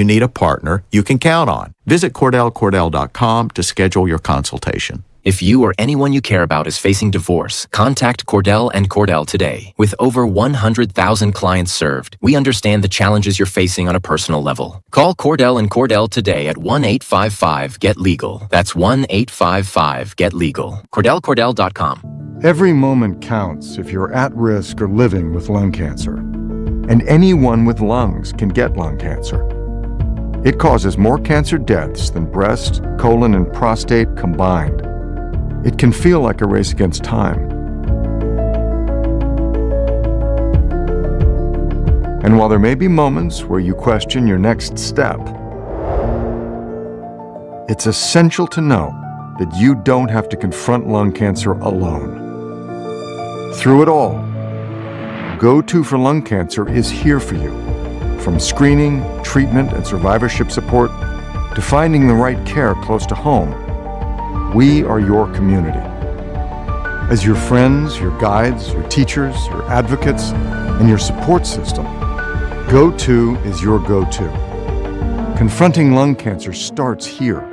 you need a partner you can count on. Visit CordellCordell.com to schedule your consultation. If you or anyone you care about is facing divorce, contact Cordell and Cordell today. With over 100,000 clients served, we understand the challenges you're facing on a personal level. Call Cordell and Cordell today at 1-855-GET-LEGAL. That's 1-855-GET-LEGAL. CordellCordell.com. Every moment counts if you're at risk or living with lung cancer. And anyone with lungs can get lung cancer. It causes more cancer deaths than breast, colon, and prostate combined. It can feel like a race against time. And while there may be moments where you question your next step, it's essential to know that you don't have to confront lung cancer alone. Through it all, Go-To for Lung Cancer is here for you. From screening, treatment, and survivorship support to finding the right care close to home, we are your community. As your friends, your guides, your teachers, your advocates, and your support system, Go-To is your go-to. Confronting lung cancer starts here.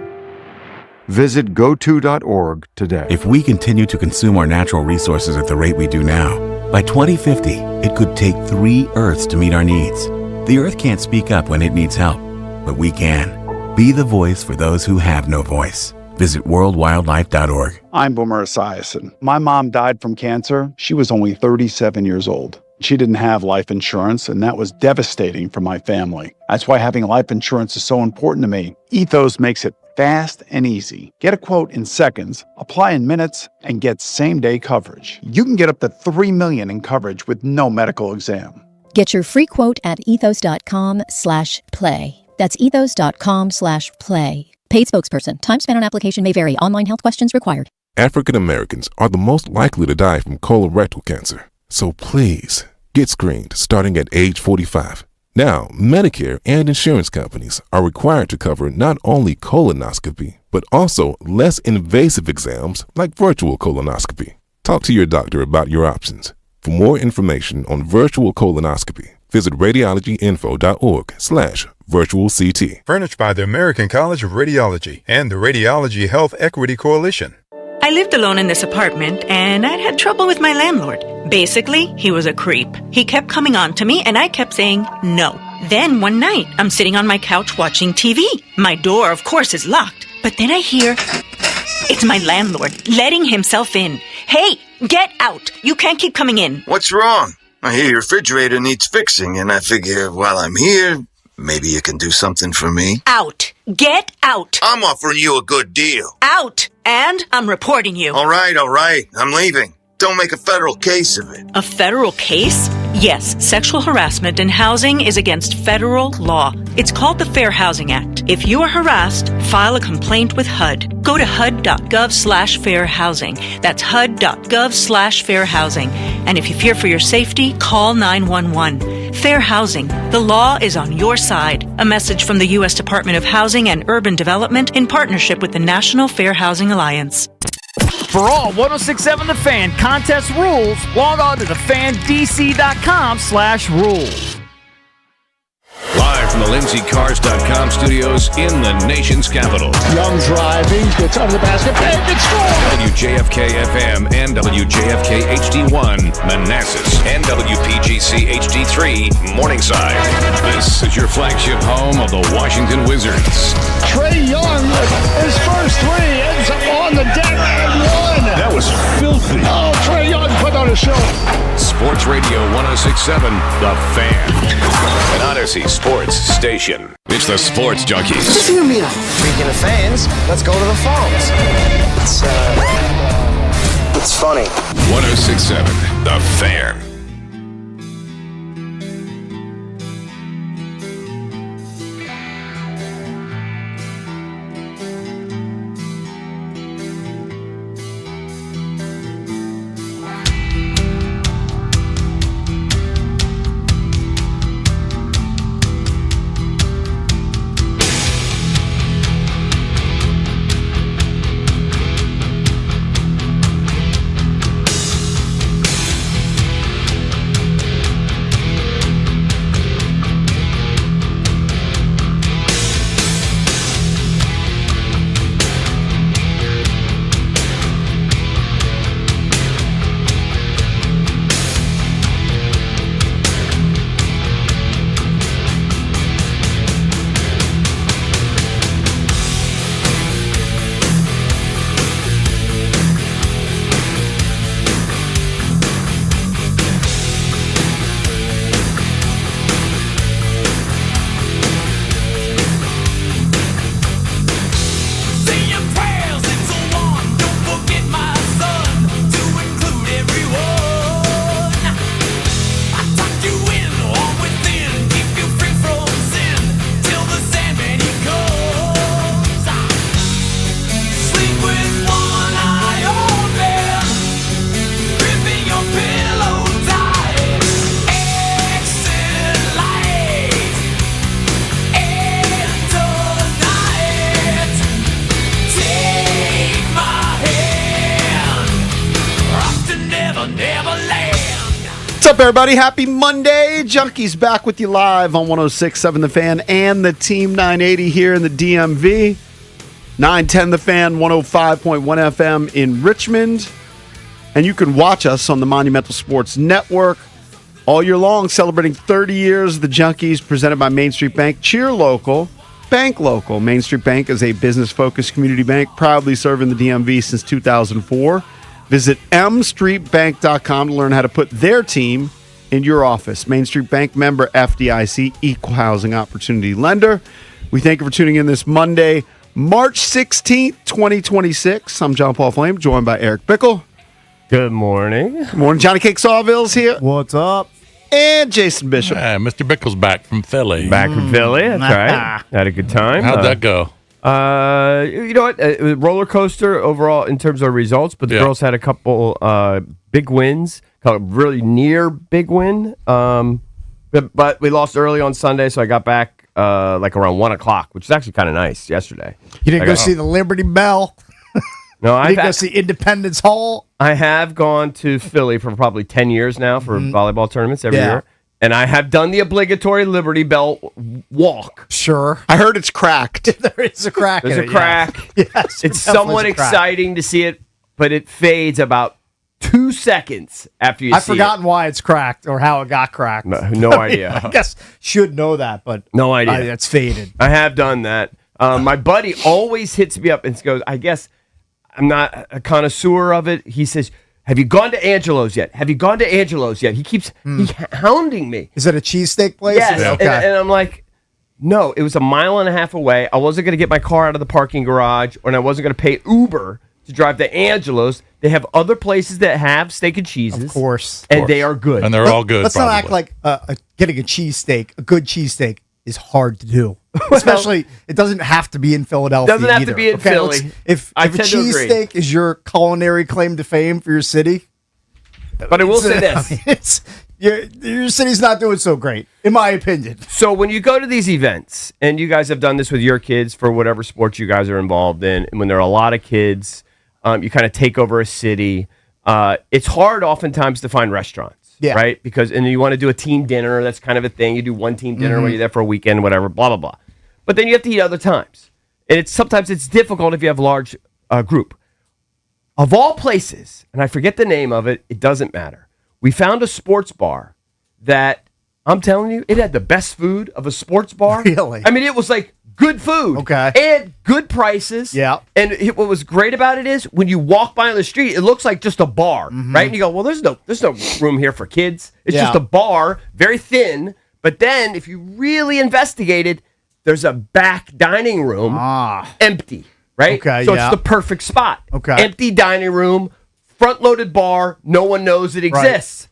Visit goto.org today. If we continue to consume our natural resources at the rate we do now, by 2050, it could take 3 Earths to meet our needs. The Earth can't speak up when it needs help, but we can. Be the voice for those who have no voice. Visit worldwildlife.org. I'm Boomer Esiason. My mom died from cancer. She was only 37 years old. She didn't have life insurance, and that was devastating for my family. That's why having life insurance is so important to me. Ethos makes it fast and easy. Get a quote in seconds, apply in minutes, and get same-day coverage. You can get up to $3 million in coverage with no medical exam. Get your free quote at ethos.com/play. That's ethos.com/play. Paid spokesperson. Time spent on application may vary. Online health questions required. African Americans are the most likely to die from colorectal cancer. So please, get screened starting at age 45. Now, Medicare and insurance companies are required to cover not only colonoscopy, but also less invasive exams like virtual colonoscopy. Talk to your doctor about your options. For more information on virtual colonoscopy, visit radiologyinfo.org/virtual CT. Furnished by the American College of Radiology and the Radiology Health Equity Coalition. I lived alone in this apartment, and I'd had trouble with my landlord. Basically, he was a creep. He kept coming on to me, and I kept saying no. Then one night, I'm sitting on my couch watching TV. My door, of course, is locked. But then I hear, it's my landlord letting himself in. Hey, get out! You can't keep coming in. What's wrong? I hear your refrigerator needs fixing, and I figure while I'm here, maybe you can do something for me. Out! Get out! I'm offering you a good deal. Out! And I'm reporting you. All right. I'm leaving. Don't make a federal case of it. A federal case? Yes, sexual harassment in housing is against federal law. It's called the Fair Housing Act. If you are harassed, file a complaint with HUD. Go to hud.gov/fairhousing. That's hud.gov/fairhousing. And if you fear for your safety, call 911. Fair housing. The law is on your side. A message from the U.S. Department of Housing and Urban Development in partnership with the National Fair Housing Alliance. For all 106.7 The Fan contest rules, log on to thefandc.com/rules. Live from the LindsayCars.com studios in the nation's capital. Young driving, gets under the basket, and it's scored! WJFK-FM and WJFK-HD1, Manassas, and WPGC-HD3, Morningside. This is your flagship home of the Washington Wizards. Trae Young, his first three, ends up on the deck and one. That was filthy. Oh, Trae Young put on a show. Sports Radio 106.7, The Fan. An Odyssey Sports Station. It's the Sports Junkies. Just hear me out. Speaking of fans, let's go to the phones. It's funny. 106.7, The Fan. up, everybody? Happy Monday. Junkies back with you live on 106.7 The Fan and the Team 980 here in the DMV. 910 The Fan, 105.1 FM in Richmond. And you can watch us on the Monumental Sports Network all year long, celebrating 30 years of the Junkies, presented by Main Street Bank. Cheer local, bank local. Main Street Bank is a business-focused community bank, proudly serving the DMV since 2004. Visit mstreetbank.com to learn how to put their team in your office. Main Street Bank member FDIC, equal housing opportunity lender. We thank you for tuning in this Monday, March 16th, 2026. I'm John Paul Flame, joined by Eric Bickle. Good morning. Good morning. Johnny Cake Sawville's here. What's up? And Jason Bishop. Mr. Bickle's back from Philly. Back from Philly, that's right. Had a good time. How'd that go? You know what? It was a roller coaster overall in terms of results, but the girls had a couple big wins, really near big win. But we lost early on Sunday, so I got back like around 1 o'clock, which is actually kind of nice yesterday. You didn't go see the Liberty Bell? No, I didn't go see Independence Hall? I have gone to Philly for probably 10 years now for volleyball tournaments every year. And I have done the obligatory Liberty Bell walk. Sure. I heard it's cracked. There is a crack There's in a it. crack. Yeah. Yes, it's somewhat exciting to see it, but it fades about 2 seconds after you see it. I've forgotten why it's cracked or how it got cracked. No idea. I guess should know that, but no idea. It's faded. I have done that. My buddy always hits me up and goes, I guess I'm not a connoisseur of it. He says, have you gone to Angelo's yet? Have you gone to Angelo's yet? He keeps hounding me. Is it a cheesesteak place? Yes. Okay. And I'm like, no, it was a mile and a half away. I wasn't going to get my car out of the parking garage, and I wasn't going to pay Uber to drive to Angelo's. They have other places that have steak and cheeses. Of course. And they are good. And they're all good. Let's not act like getting a cheesesteak, a good cheesesteak, is hard to do. Especially, it doesn't have to be in Philadelphia. Doesn't have to be in Philly. If a cheesesteak is your culinary claim to fame for your city, but I will say this: your city's not doing so great, in my opinion. So when you go to these events, and you guys have done this with your kids for whatever sports you guys are involved in, and when there are a lot of kids, you kind of take over a city. It's hard oftentimes to find restaurants. Yeah. Right? Because you want to do a team dinner. That's kind of a thing. You do one team dinner where you're there for a weekend, whatever, blah, blah, blah. But then you have to eat other times. And sometimes it's difficult if you have a large group. Of all places, and I forget the name of it, it doesn't matter. We found a sports bar that, I'm telling you, it had the best food of a sports bar. Really? I mean, it was like good food. Okay. And good prices. Yeah. And what was great about it is when you walk by on the street, it looks like just a bar, right? And you go, well, there's no room here for kids. It's just a bar, very thin. But then if you really investigated, there's a back dining room, empty, right? Okay, so it's the perfect spot. Okay. Empty dining room, front-loaded bar, no one knows it exists.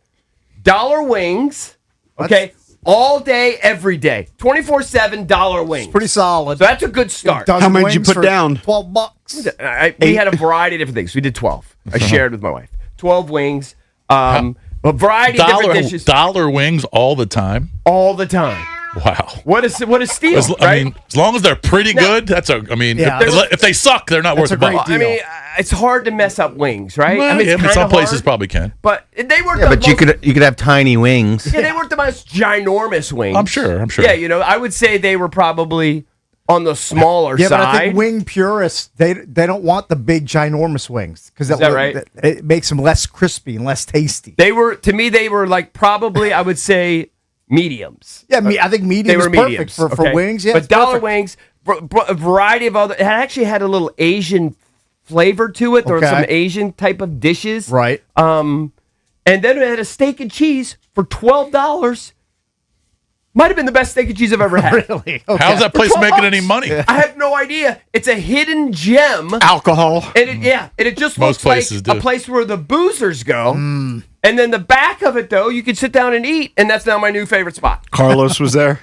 Dollar wings, okay? All day, every day. 24/7 wings. Pretty solid. So that's a good start. How many did you put down? $12. We had a variety of different things. We did 12. I shared with my wife. 12 wings. A variety of different dishes. Dollar wings all the time? All the time. Wow. What a steal, right? I mean, as long as they're pretty good, if they suck, they're not worth the money. I mean, it's hard to mess up wings, right? Well, I mean, it's some places hard, probably can. But they weren't but you could have tiny wings. Yeah, they weren't the most ginormous wings. I'm sure. Yeah, I would say they were probably on the smaller side. But I think wing purists, they don't want the big, ginormous wings. Because that right? It makes them less crispy and less tasty. They were like probably, I would say, mediums. Yeah, I think medium is perfect for wings. Yeah, but dollar wings, a variety of other. It actually had a little Asian flavor to it. There were some Asian type of dishes. Right. And then it had a steak and cheese for $12. Might have been the best steak and cheese I've ever had. Really? Okay. How's that place making any money? I have no idea. It's a hidden gem. Alcohol. And it just Most looks like places do. a place where the boozers go. And then the back of it, though, you can sit down and eat, and that's now my new favorite spot. Carlos was there.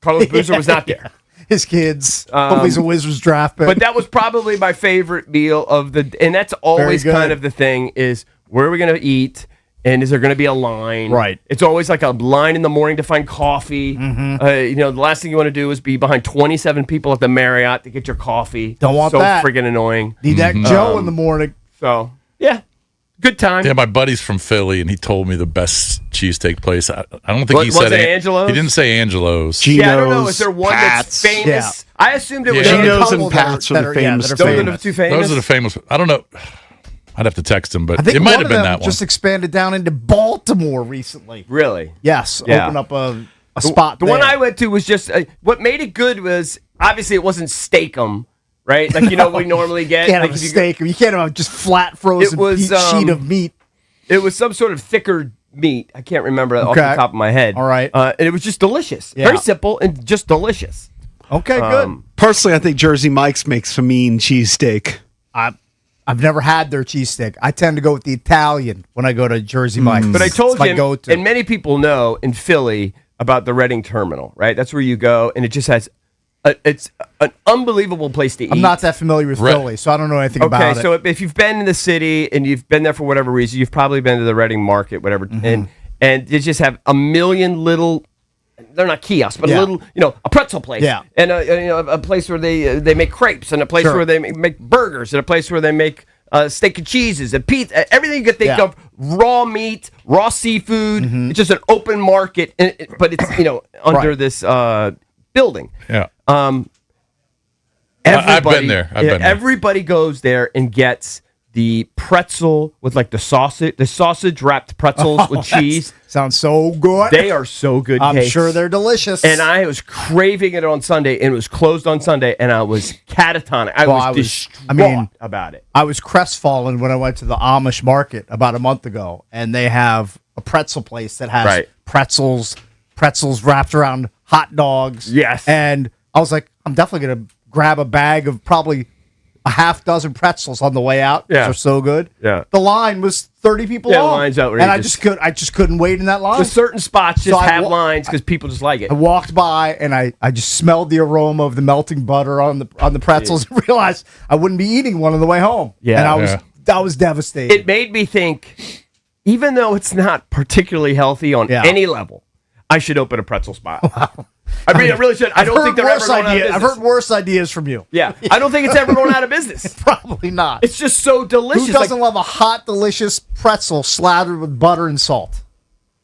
Carlos Boozer was not there. His kids. Hopefully he's a Wizards draft pick. But that was probably my favorite meal of the... And that's always kind of the thing is, where are we going to eat? And is there going to be a line? Right. It's always like a line in the morning to find coffee. The last thing you want to do is be behind 27 people at the Marriott to get your coffee. Don't want that. So friggin' annoying. Need that Joe in the morning. So, yeah. Good time. Yeah, my buddy's from Philly, and he told me the best cheesesteak place. I don't think he Was said it Angelo's? He didn't say Angelo's. Gino's, I don't know. Is there one Pat's. that's famous? Yeah. I assumed it was Gino's and Pat's are the famous. Those are the two famous. Those are the famous. I don't know. I'd have to text him, but I think it might one have of been them that one. just expanded down into Baltimore recently. Really? Yes. Yeah. Open up a spot The there. one I went to was just what made it good was obviously it wasn't steak-em, right? Like what we normally get. Can't like have a if you steak. You can't have just flat frozen sheet of meat. It was some sort of thicker meat. I can't remember off the top of my head. All right. And it was just delicious. Yeah. Very simple and just delicious. Okay, good. Personally, I think Jersey Mike's makes some mean cheesesteak. I've never had their cheesesteak. I tend to go with the Italian when I go to Jersey Mike's. But I told It's my you, go-to. and many people know in Philly about the Reading Terminal, right? That's where you go, and it just has, it's an unbelievable place to eat. I'm not that familiar with Philly, so I don't know anything about it. Okay, so if you've been in the city and you've been there for whatever reason, you've probably been to the Reading Market, whatever, and they just have a million little. They're not kiosks, but a little, a pretzel place, and a place where they make crepes, and a place where they make burgers, and a place where they make steak and cheeses and pizza, everything you could think of, raw meat, raw seafood. It's just an open market, but it's under this building. Yeah, I've been there. Everybody goes there and gets the pretzel with like the sausage wrapped pretzels with cheese. Sounds so good. They are so good. I'm cakes. sure they're delicious. And I was craving it on Sunday, and it was closed on Sunday, and I was catatonic. I was distraught about it. I was crestfallen when I went to the Amish market about a month ago, and they have a pretzel place that has pretzels wrapped around hot dogs. Yes. And I was like, I'm definitely going to grab a bag of probably a half dozen pretzels on the way out. Yeah. They're so good. Yeah. The line was 30 people long. The line's outrageous. And I just couldn't wait in that line. The certain spots just have lines because people just like it. I walked by and I just smelled the aroma of the melting butter on the pretzels and realized I wouldn't be eating one on the way home. Yeah. And I was devastated. It made me think, even though it's not particularly healthy on any level, I should open a pretzel spot. Wow. I mean, I really should. I don't think they're ever going out of business. I've heard worse ideas from you. Yeah. I don't think it's ever going out of business. Probably not. It's just so delicious. Who doesn't love a hot, delicious pretzel slathered with butter and salt?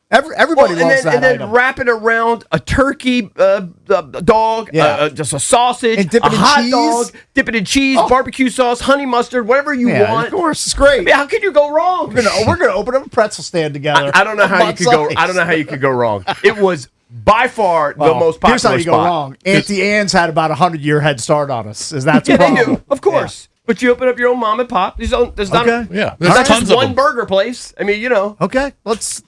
Everybody loves that and then item. wrap it around a turkey dog, just a sausage, and dip it a in hot cheese. dog, dip it in cheese, barbecue sauce, honey mustard, whatever you want. Of course, it's great. I mean, how can you go wrong? We're gonna open up a pretzel stand together. I don't know how you could go. I don't know how you could go wrong. It was by far the most popular Here's how you spot. go wrong. Auntie Anne's had about 100-year head start on us. Is that the they problem? do, of course. But you open up your own mom and pop. There's not there's not tons just of one them. burger place. I mean, Okay, let's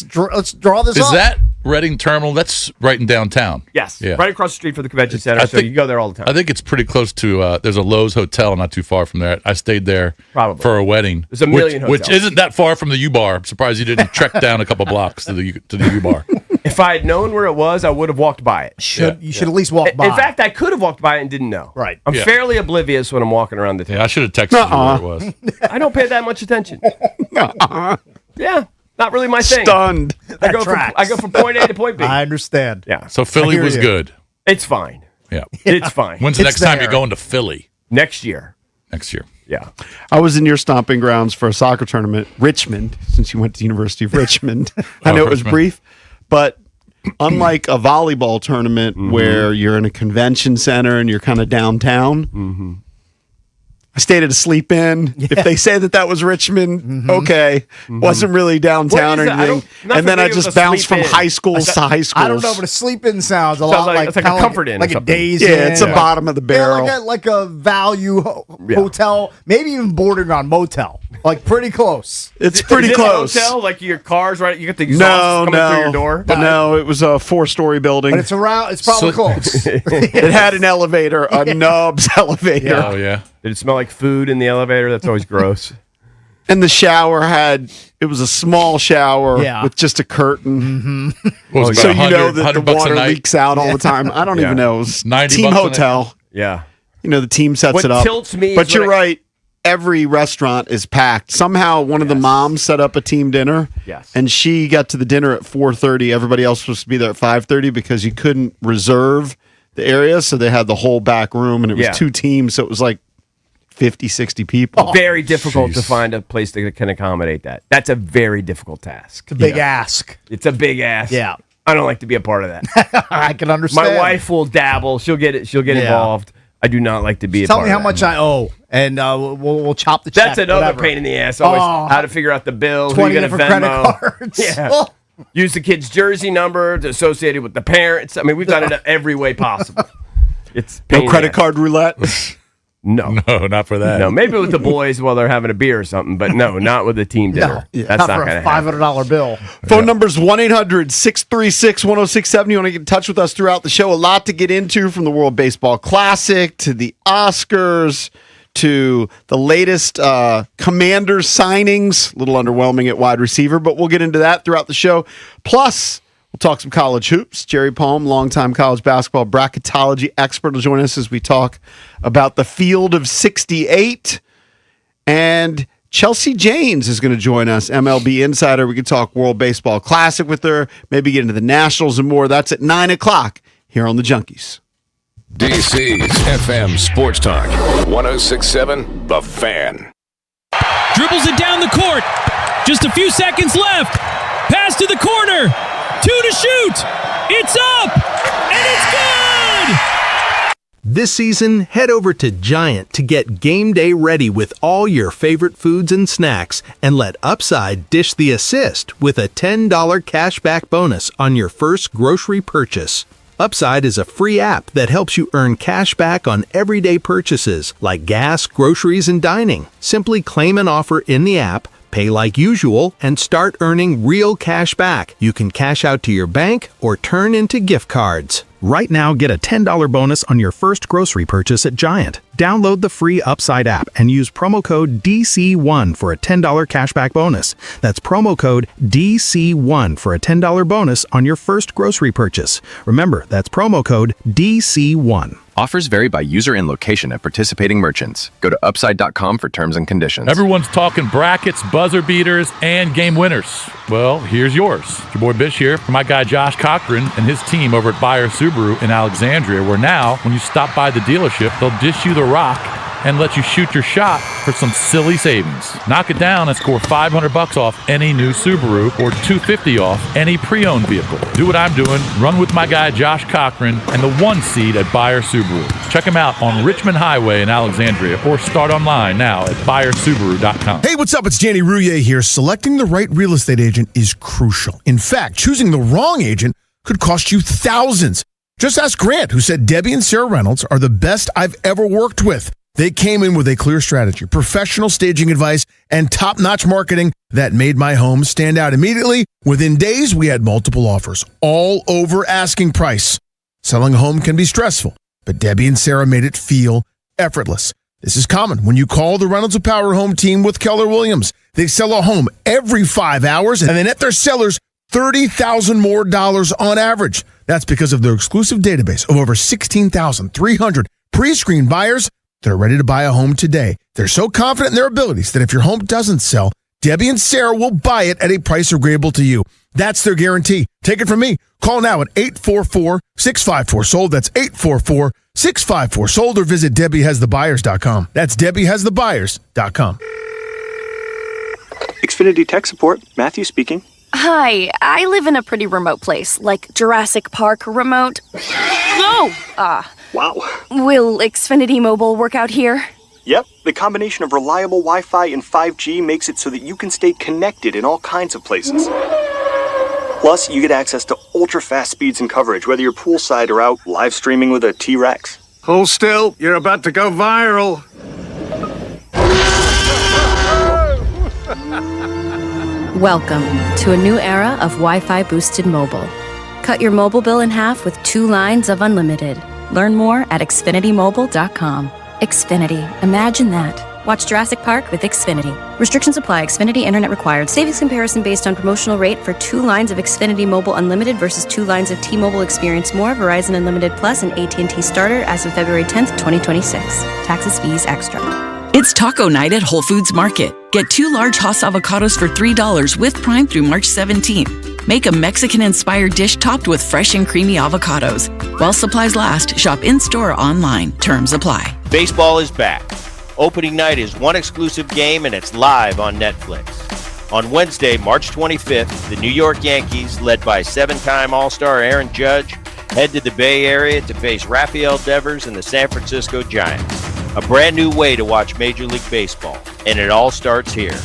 draw this Is up. that Reading Terminal? That's right in downtown. Yes, Yeah. right across the street from the convention center. So you go there all the time. I think it's pretty close to. There's a Lowe's hotel not too far from there. I stayed there for a wedding. There's a million which hotels. isn't that far from the U Bar. I'm surprised you didn't trek down a couple blocks to the U Bar. If I had known where it was, I would have walked by it. You should at least walk by. In fact, I could have walked by it and didn't know. Right. I'm fairly oblivious when I'm walking around the town. Yeah, I should have texted you where it was. I don't pay that much attention. Yeah, not really my thing. Stunned. I go from point A to point B. I understand. Yeah. So Philly was good. It's fine. Yeah. It's fine. When's the It's next time there. you're going to Philly? Next year. Next year. Yeah. I was in your stomping grounds for a soccer tournament, Richmond, since you went to the University of Richmond. I know it was Richmond. brief, but unlike a volleyball tournament where you're in a convention center and you're kind of downtown, I stayed at a sleep in. If they say that was Richmond, okay. Wasn't really downtown or What is that? anything. Not And then I familiar with just a bounced from sleep-in. high schools to high schools. I don't know, but a sleep-in sounds a lot like- it's like a kinda comfort inn or like a something. Days Yeah, Inn. it's the bottom of the barrel. Yeah, like a value hotel, maybe even bordering on motel. Like pretty close. It's pretty Is it close. A hotel, like your cars, right? You get the exhaust coming through your door. But no, it was a 4-story building. But it's around. It's probably close. It had an elevator, a Nubs elevator. Oh, yeah. Did it smell like food in the elevator? That's always gross. And the shower it was a small shower with just a curtain. What was it, So about you know 100 that the $100 a water night? leaks out all the time. I don't even know. It was 90 team bucks a night? hotel. Yeah. You know, the team sets What it up. tilts me But is you're when right. Every restaurant is packed. Somehow one of the moms set up a team dinner. Yes. And she got to the dinner at 4:30. Everybody else was supposed to be there at 5:30 because you couldn't reserve the area. So they had the whole back room and it was 2 teams. So it was like 50, 60 people. Very difficult to find a place that can accommodate that. That's a very difficult task. It's a big ask. It's a big ask. Yeah. I don't like to be a part of that. I can understand. My wife will dabble. She'll get involved. I do not like to be a part of that. Tell me how much I owe, and we'll chop the check. That's another pain in the ass. Always how to figure out the bill, 20 who you're going to different Venmo. credit cards. Yeah. Use the kid's jersey number associated with the parents. I mean, we've done it every way possible. It's no credit card roulette. No, not for that. No, maybe with the boys while they're having a beer or something, but no, not with the team dinner. That's not going to happen. $500 bill. Phone number's 1-800-636-1067. You want to get in touch with us throughout the show. A lot to get into, from the World Baseball Classic to the Oscars to the latest Commanders signings. A little underwhelming at wide receiver, but we'll get into that throughout the show. Plus, we'll talk some college hoops. Jerry Palm, longtime college basketball bracketology expert, will join us as we talk about the field of 68. And Chelsea Janes is going to join us, MLB insider. We can talk World Baseball Classic with her, maybe get into the Nationals and more. That's at 9 o'clock here on the Junkies. DC's FM Sports Talk, 106.7 The Fan. Dribbles it down the court. Just a few seconds left. Pass to the corner. 2 to shoot. It's up. And it's good. This season, head over to Giant to get game day ready with all your favorite foods and snacks, and let Upside dish the assist with a $10 cashback bonus on your first grocery purchase. Upside is a free app that helps you earn cash back on everyday purchases like gas, groceries, and dining. Simply claim an offer in the app, pay like usual, and start earning real cash back. You can cash out to your bank or turn into gift cards. Right now, get a $10 bonus on your first grocery purchase at Giant. Download the free Upside app and use promo code DC1 for a $10 cashback bonus. That's promo code DC1 for a $10 bonus on your first grocery purchase. Remember, that's promo code DC1. Offers vary by user and location at participating merchants. Go to upside.com for terms and conditions. Everyone's talking brackets, buzzer beaters, and game winners. Well, here's yours. It's your boy Bish here for my guy Josh Cochran and his team over at Bayer Subaru in Alexandria, where now, when you stop by the dealership, they'll dish you the rock and let you shoot your shot for some silly savings. Knock it down and score $500 off any new Subaru or $250 off any pre-owned vehicle. Do what I'm doing. Run with my guy Josh Cochran and the 1 seed at Bayer Subaru. Check him out on Richmond Highway in Alexandria or start online now at BuyerSubaru.com. Hey, what's up? It's Danny Rouillet here. Selecting the right real estate agent is crucial. In fact, choosing the wrong agent could cost you thousands. Just ask Grant, who said Debbie and Sarah Reynolds are the best I've ever worked with. They came in with a clear strategy, professional staging advice, and top-notch marketing that made my home stand out immediately. Within days, we had multiple offers, all over asking price. Selling a home can be stressful, but Debbie and Sarah made it feel effortless. This is common when you call the Reynolds of Power Home team with Keller Williams. They sell a home every 5 hours, and they net their sellers $30,000 more on average. That's because of their exclusive database of over 16,300 pre-screened buyers that are ready to buy a home today. They're so confident in their abilities that if your home doesn't sell, Debbie and Sarah will buy it at a price agreeable to you. That's their guarantee. Take it from me. Call now at 844-654-SOLD. That's 844-654-SOLD, or visit DebbieHasTheBuyers.com. That's DebbieHasTheBuyers.com. Xfinity Tech Support, Matthew speaking. Hi, I live in a pretty remote place, like Jurassic Park remote. No! Wow. Will Xfinity Mobile work out here? Yep, the combination of reliable Wi-Fi and 5G makes it so that you can stay connected in all kinds of places. Plus, you get access to ultra-fast speeds and coverage, whether you're poolside or out live streaming with a T-Rex. Hold still, you're about to go viral. Welcome to a new era of Wi-Fi boosted mobile. Cut your mobile bill in half with 2 lines of unlimited. Learn more at xfinitymobile.com. Xfinity. Imagine that. Watch Jurassic Park with Xfinity. Restrictions apply. Xfinity Internet required. Savings comparison based on promotional rate for 2 lines of Xfinity Mobile Unlimited versus 2 lines of T-Mobile Experience More, Verizon Unlimited Plus, and AT&T Starter as of February 10th, 2026. Taxes, fees, extra. It's taco night at Whole Foods Market. Get 2 large Hass avocados for $3 with Prime through March 17th. Make a Mexican-inspired dish topped with fresh and creamy avocados. While supplies last, shop in-store or online. Terms apply. Baseball is back. Opening night is one exclusive game, and it's live on Netflix. On Wednesday, March 25th, the New York Yankees, led by 7-time All-Star Aaron Judge, head to the Bay Area to face Rafael Devers and the San Francisco Giants. A brand new way to watch Major League Baseball, and it all starts here.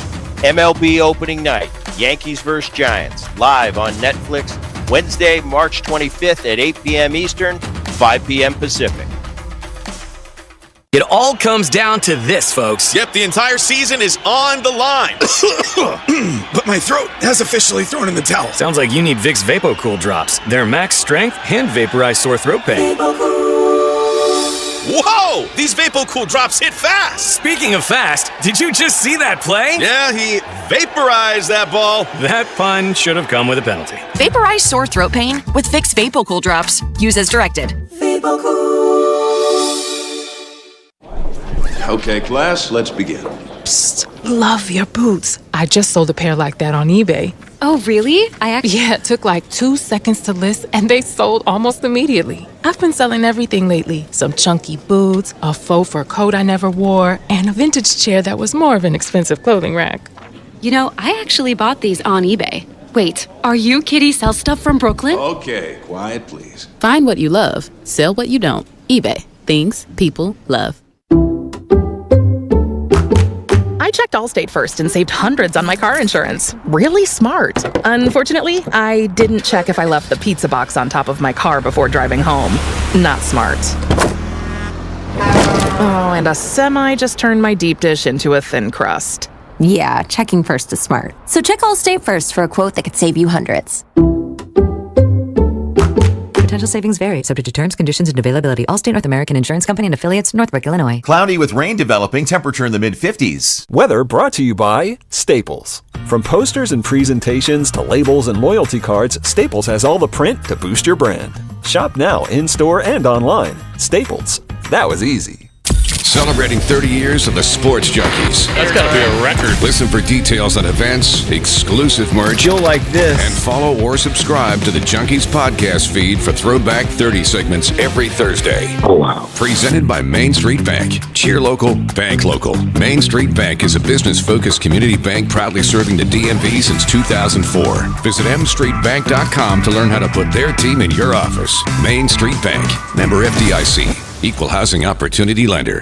MLB opening night, Yankees vs. Giants, live on Netflix, Wednesday, March 25th at 8 p.m. Eastern, 5 p.m. Pacific. It all comes down to this, folks. Yep, the entire season is on the line. But my throat has officially thrown in the towel. Sounds like you need Vicks VapoCool drops. They're max strength and vaporize sore throat pain. Whoa! These VapoCool drops hit fast! Speaking of fast, did you just see that play? Yeah, he vaporized that ball. That pun should have come with a penalty. Vaporize sore throat pain with Vicks VapoCool drops. Use as directed. Okay, class, let's begin. Psst, love your boots. I just sold a pair like that on eBay. Oh, really? Yeah, it took like 2 seconds to list, and they sold almost immediately. I've been selling everything lately. Some chunky boots, a faux fur coat I never wore, and a vintage chair that was more of an expensive clothing rack. You know, I actually bought these on eBay. Wait, are you Kitty Sell Stuff from Brooklyn? Okay, quiet, please. Find what you love. Sell what you don't. eBay. Things people love. I checked Allstate first and saved hundreds on my car insurance. Really smart. Unfortunately, I didn't check if I left the pizza box on top of my car before driving home. Not smart. Oh, and a semi just turned my deep dish into a thin crust. Yeah, checking first is smart. So check Allstate first for a quote that could save you hundreds. Potential savings vary, subject to terms, conditions, and availability. Allstate North American Insurance Company and affiliates, Northbrook, Illinois. Cloudy with rain developing, temperature in the mid-50s. Weather brought to you by Staples. From posters and presentations to labels and loyalty cards, Staples has all the print to boost your brand. Shop now in-store and online. Staples. That was easy. Celebrating 30 years of the Sports Junkies. That's got to be a record. Listen for details on events, exclusive merch. You'll like this. And follow or subscribe to the Junkies podcast feed for Throwback 30 segments every Thursday. Oh, wow. Presented by Main Street Bank. Cheer local, bank local. Main Street Bank is a business-focused community bank proudly serving the DMV since 2004. Visit mstreetbank.com to learn how to put their team in your office. Main Street Bank. Member FDIC. Equal housing opportunity lender.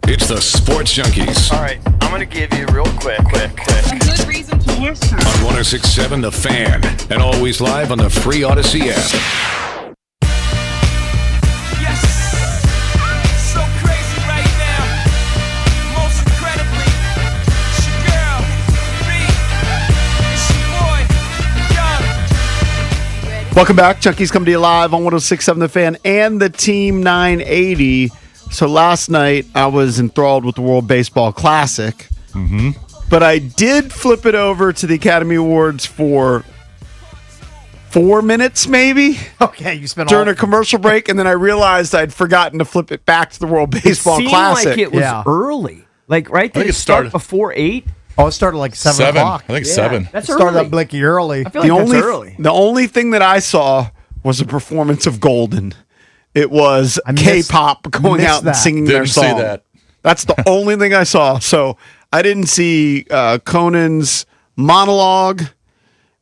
It's the Sports Junkies. All right, I'm going to give you real quick. A good reason to listen. On 106.7 The Fan, and always live on the free Odyssey app. Yes, so crazy right now. Most incredibly, it's your girl, B, it's your boy, Young. Welcome back. Junkies come to you live on 106.7 The Fan and the Team 980. So last night, I was enthralled with the World Baseball Classic. Mm-hmm. But I did flip it over to the Academy Awards for 4 minutes, maybe. Okay, you spent during a commercial break, and then I realized I'd forgotten to flip it back to the World Baseball It seemed Classic. like it was early. Like, right? Did it start before 8? Oh, it started like 7 o'clock. I think it's 7. That's it started up blinky early. I feel like that's early. The only thing that I saw was a performance of Golden. It was K-pop going out and singing their song. Didn't see that. That's the only thing I saw. So I didn't see Conan's monologue.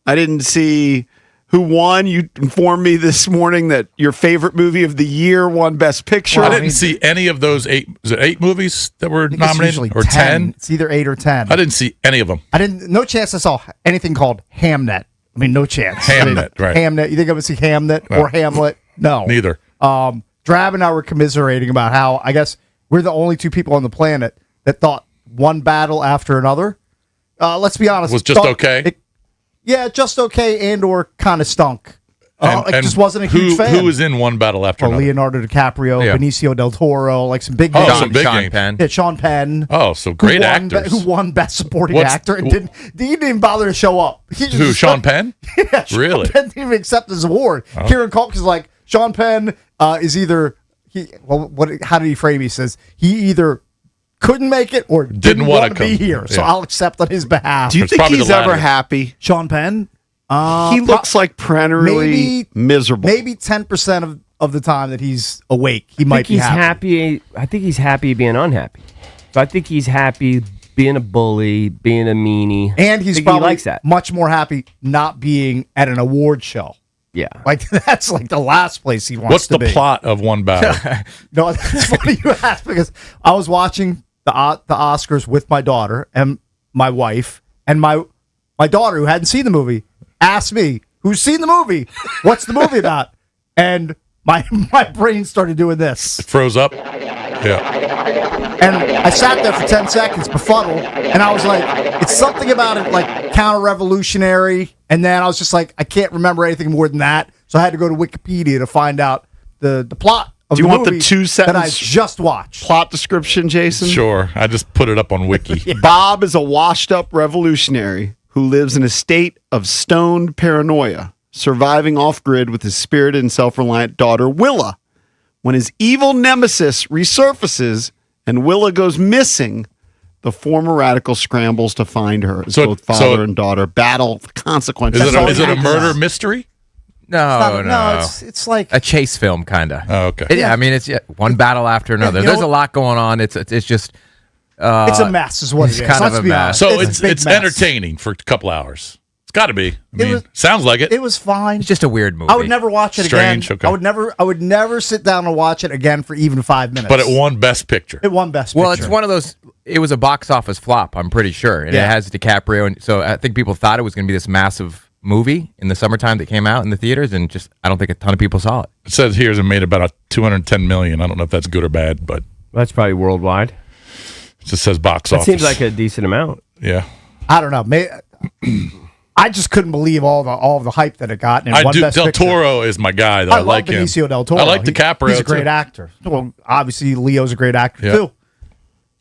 I didn't see who won. You informed me this morning that your favorite movie of the year won Best Picture. Well, I didn't see any of those 8. Was it 8 movies that were nominated? Or 10? It's either 8 or 10. I didn't see any of them. No chance I saw anything called Hamnet. I mean, no chance. Hamnet, right. Hamnet. You think I would see Hamnet or Hamlet? No. Neither. Drab and I were commiserating about how I guess we're the only two people on the planet that thought one battle after another. Let's be honest. Was just okay? Just okay and or kind of stunk. And just wasn't a huge fan. Who was in one battle after another? Leonardo DiCaprio, Benicio del Toro, like some big names. Some big names. Penn. Yeah, Sean Penn. Oh, so great actors. Who won Best Supporting Actor and didn't even bother to show up. Who, Sean Penn? Yeah, really? Sean Penn didn't even accept his award. Oh. Kieran Culkin is like, Sean Penn is either, how did he frame it? He says, he either couldn't make it or didn't want to be here. So I'll accept on his behalf. Do you think he's ever happy? Sean Penn? He looks like perennially miserable. Maybe 10% of the time that he's awake, he might be happy. I think he's happy being unhappy. So I think he's happy being a bully, being a meanie. And he's I think probably he likes that. much more happy not being at an award show. Yeah. Like, that's like the last place he wants What's to the be. plot of One Battle? No, it's funny you asked because I was watching the Oscars with my daughter and my wife, and my daughter, who hadn't seen the movie, asked me, who's seen the movie? What's the movie about? And my brain started doing this. It froze up? Yeah. And I sat there for 10 seconds, befuddled, and I was like, it's something about it, like counter-revolutionary. And then I was just like, I can't remember anything more than that. So I had to go to Wikipedia to find out the plot of Do the you want movie the 2 sentence that I just watched. plot description, Jason? Sure. I just put it up on Wiki. Bob is a washed-up revolutionary who lives in a state of stoned paranoia, surviving off-grid with his spirited and self-reliant daughter, Willa. When his evil nemesis resurfaces and Willa goes missing, the former radical scrambles to find her as both father and daughter battle the consequences. Is it a murder mystery? No, it's like a chase film, kind of. Oh, okay. Yeah, I mean, it's one battle after another. There's a lot going on. It's just. It's a mess, is what it is. Kind Let's of a be mess. honest. So it's entertaining for a couple hours. It's got to be. I mean, sounds like it. It was fine. It's just a weird movie. I would never watch it Strange, again. okay. I would never sit down and watch it again for even 5 minutes. But it won Best Picture. It won Best Picture. Well, it's one of those. It was a box office flop, I'm pretty sure, and it has DiCaprio, and so I think people thought it was going to be this massive movie in the summertime that came out in the theaters, and just I don't think a ton of people saw it. It says here it made about $210 million. I don't know if that's good or bad, but that's probably worldwide. It just says box That office. seems like a decent amount. Yeah. I don't know. I just couldn't believe all the hype that it got. And I do. Best Del Picture. Toro is my guy, though. I like love him. Benicio del Toro. I like DiCaprio. He's a great too. actor. Well, obviously Leo's a great actor too.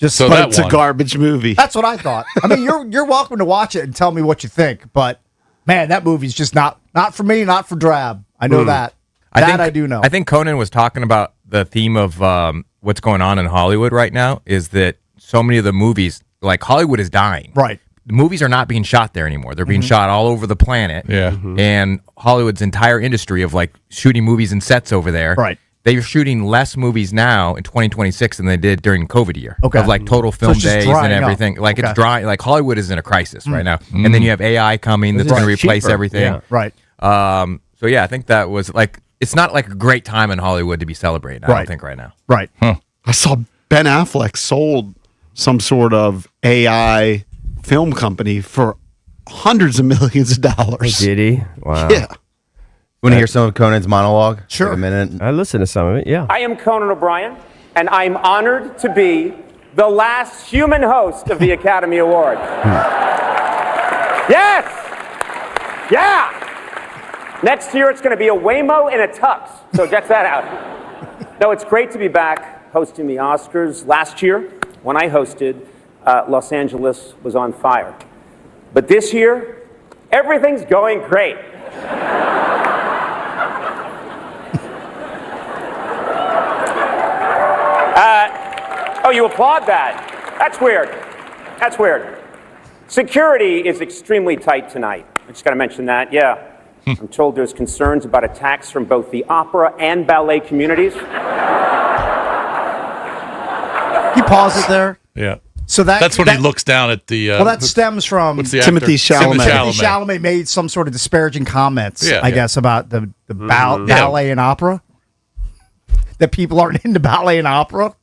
But it's a garbage movie. That's what I thought. I mean, you're welcome to watch it and tell me what you think, but man, that movie's just not for me, not for drab. I know that. I do know. I think Conan was talking about the theme of what's going on in Hollywood right now is that so many of the movies, like Hollywood is dying. Right. The movies are not being shot there anymore. They're being shot all over the planet. Yeah. And Hollywood's entire industry of like shooting movies and sets over there. Right. They're shooting less movies now in 2026 than they did during COVID year. Okay. Of like total film it's just days drying and up. everything. Like Okay. it's dry. Like Hollywood is in a crisis right now. And then you have AI coming that's going to replace cheaper. everything. Yeah. Right. So yeah, I think that was like it's not like a great time in Hollywood to be celebrating. I don't think right now. Right. I saw Ben Affleck sold some sort of AI film company for hundreds of millions of dollars. Did he? Wow. Yeah. Want to hear some of Conan's monologue? Sure. For a minute. I listened to some of it, yeah. I am Conan O'Brien, and I'm honored to be the last human host of the Academy Award. Yes! Yeah! Next year, it's going to be a Waymo and a tux, so check that out. No, it's great to be back hosting the Oscars. Last year, when I hosted, Los Angeles was on fire. But this year, everything's going great. Oh, you applaud that? That's weird. That's weird. Security is extremely tight tonight. I just got to mention that, yeah. I'm told there's concerns about attacks from both the opera and ballet communities. Can you pause it there? Yeah. So that's when he looks down at the. Well, that stems from what's the Timothy actor? Chalamet. Timothy Chalamet made some sort of disparaging comments, I guess, about the ballet and opera. That people aren't into ballet and opera.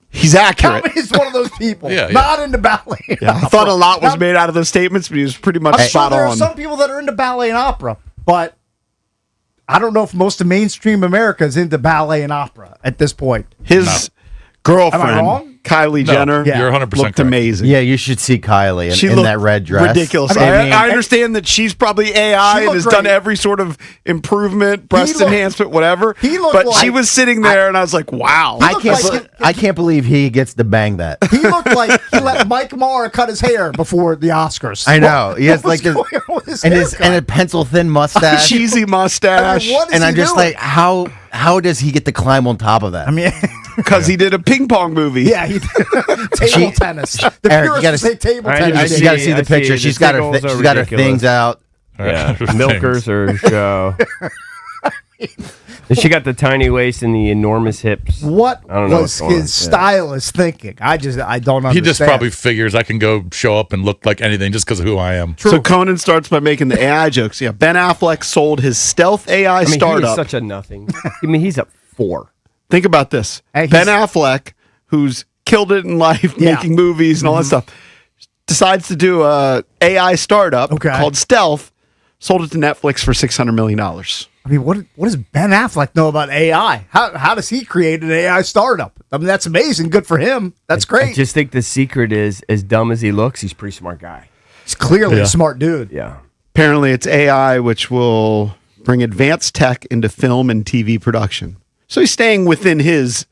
He's accurate. Chalamet is one of those people, Yeah, yeah. not into ballet. And Yeah, I opera. thought a lot was made out of those statements, but he was pretty much I'm sure spot there are on. some people that are into ballet and opera, but I don't know if most of mainstream America is into ballet and opera at this point. His Am I girlfriend, wrong? Kylie Jenner, You're 100% looked correct. amazing. Yeah, you should see Kylie She in looked that red dress. ridiculous. I mean, I understand that she's probably AI She and has looked done great. every sort of improvement, breast looked- enhancement, whatever. He looked but like- she was sitting there, and I was like, "Wow!" I can't believe he gets to bang that. He looked like he let Mike Mara cut his hair before the Oscars. I know. He has What like was this, going on with his and haircut? a pencil thin mustache, cheesy mustache. I mean, what is and he I'm just doing? like, how does he get to climb on top of that? I mean, Because he did a ping pong movie. yeah, he table tennis. The Eric, you purists gotta say table I tennis. you got to see the picture. The She's got her signals are she's got her ridiculous. things out. Yeah, milkers or show. And she got the tiny waist and the enormous hips. What I don't know was what's going on. his stylist thinking? I don't understand. He just probably figures I can go show up and look like anything just because of who I am. So Conan starts by making the AI jokes. Yeah, Ben Affleck sold his stealth AI He startup. is such a nothing. I mean, he's a 4. Think about this. Hey, Ben Affleck, who's killed it in life, making movies and all that stuff, decides to do a AI startup called Stealth, sold it to Netflix for $600 million. I mean, what does Ben Affleck know about AI? How does he create an AI startup? I mean, that's amazing. Good for him. That's great. I just think the secret is, as dumb as he looks, he's a pretty smart guy. He's clearly a smart dude. Yeah. Apparently, it's AI which will bring advanced tech into film and TV production. So he's staying within his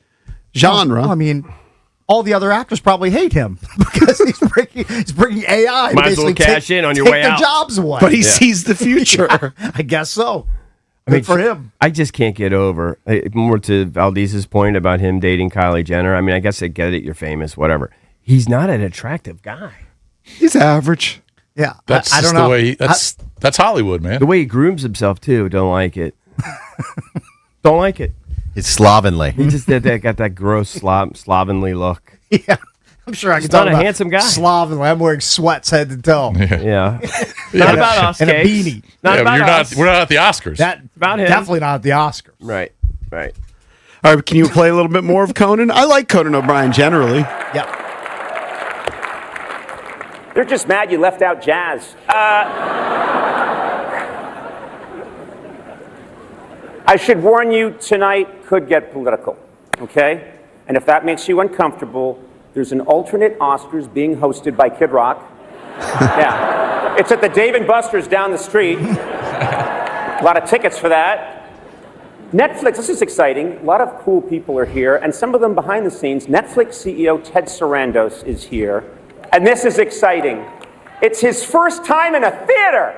genre. Well, I mean, all the other actors probably hate him because he's bringing AI. Might as well cash in on your way their out. jobs away. But he sees the future. Yeah, I guess so. Good for him. I just can't get over, more to Valdez's point about him dating Kylie Jenner. I mean, I guess I get it. You're famous, whatever. He's not an attractive guy. He's average. Yeah. That's I don't just know. the way that's Hollywood, man. The way he grooms himself, too, don't like it. Don't like it. It's slovenly. He just got that gross slovenly look. Yeah. I'm sure I can He's talk not a about handsome guy. Slovenly. I'm wearing sweats head to toe. Yeah. Not about us, and a Cakes. beanie. Not about us. We're not at the Oscars. About him. Definitely not at the Oscars. Right. All right, can you play a little bit more of Conan? I like Conan O'Brien generally. Yep. They're just mad you left out jazz. I should warn you, tonight could get political, okay? And if that makes you uncomfortable, there's an alternate Oscars being hosted by Kid Rock. Yeah. It's at the Dave & Buster's down the street. A lot of tickets for that. Netflix, this is exciting. A lot of cool people are here, and some of them behind the scenes. Netflix CEO Ted Sarandos is here, and this is exciting. It's his first time in a theater.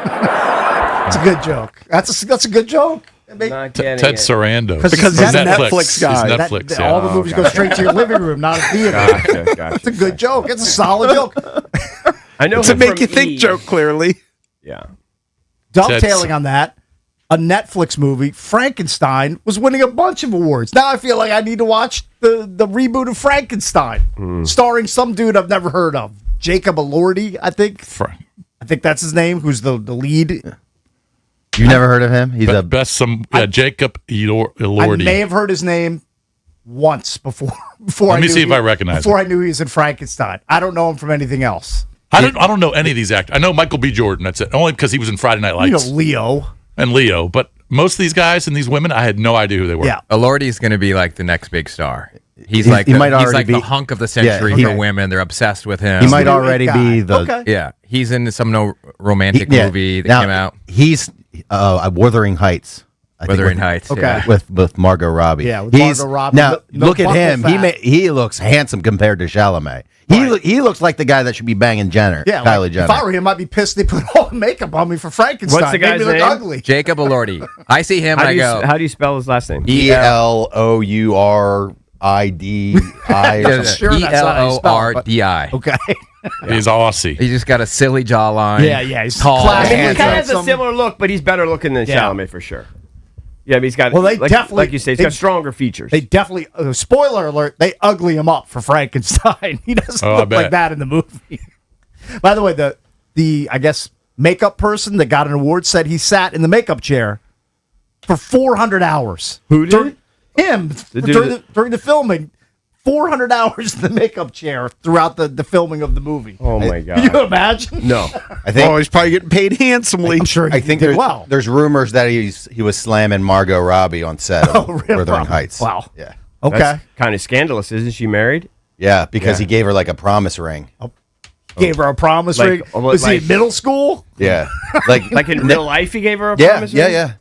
That's a good joke. That's a good joke. Not Ted getting it. Sarandos. Because he's a Netflix guy. He's Netflix, yeah. All the movies go straight to your living room, not a theater. Gotcha. It's a good joke. It's a solid joke. I know It's a him make from you think E! joke, clearly. Yeah. Dovetailing on that, a Netflix movie, Frankenstein, was winning a bunch of awards. Now I feel like I need to watch the reboot of Frankenstein, starring some dude I've never heard of, Jacob Elordi, I think. I think that's his name. Who's the lead? You never heard of him? He's Jacob Elordi. I may have heard his name once before. Let me see if I recognize before him. I knew he was in Frankenstein. I don't know him from anything else. I don't know any of these actors. I know Michael B. Jordan. That's it. Only because he was in Friday Night You Lights. know Leo. And Leo. But most of these guys and these women, I had no idea who they were. Yeah. Elordi's going to be like the next big star. He's He like might he's already like be- the hunk of the century Yeah, for women. They're obsessed with him. He might the already guy. be the. Okay. Yeah, he's in some romantic movie that now, came out. He's Wuthering Heights. I think Wuthering with- Heights. Okay. Yeah. with Margot Robbie. Yeah, with He's- Margot Robbie. Now No look at him. buckle fat. He looks handsome compared to Chalamet. He looks like the guy that should be banging Jenner. Yeah, Kylie like, Jenner. if I were him, I'd be pissed they put all the makeup on me for Frankenstein. What's the guy's Made me look name? ugly. Jacob Elordi. I see him and I go, How do you spell his last name? ELOURIDI. Sure that's not how you spell it, but- ELORDI. Okay. He's Aussie. He just got a silly jawline. Yeah, he's tall. classic. He kind of has a Handsome. similar look, but he's better looking than Yeah. Chalamet for sure. Yeah, but he's got. Well, they like, definitely- like you say, he's they- got stronger features. They definitely, spoiler alert, they ugly him up for Frankenstein. He doesn't Oh, I look like bet. that in the movie. By the way, the I guess, makeup person that got an award said he sat in the makeup chair for 400 hours. Who did? Him. During the filming. 400 hours in the makeup chair throughout the filming of the movie. Oh, my God. Can you imagine? No. I think. He's probably getting paid handsomely. I'm sure I think he did there's, well. there's rumors that he was slamming Margot Robbie on set of really? Wuthering Heights. Wow. Yeah. Okay. That's kind of scandalous. Isn't she married? Yeah, because Yeah. he gave her like a promise ring. Gave her a promise Like- ring. like- Was he in middle school? Yeah. Like Like in real life, he gave her a yeah, promise yeah, ring? yeah.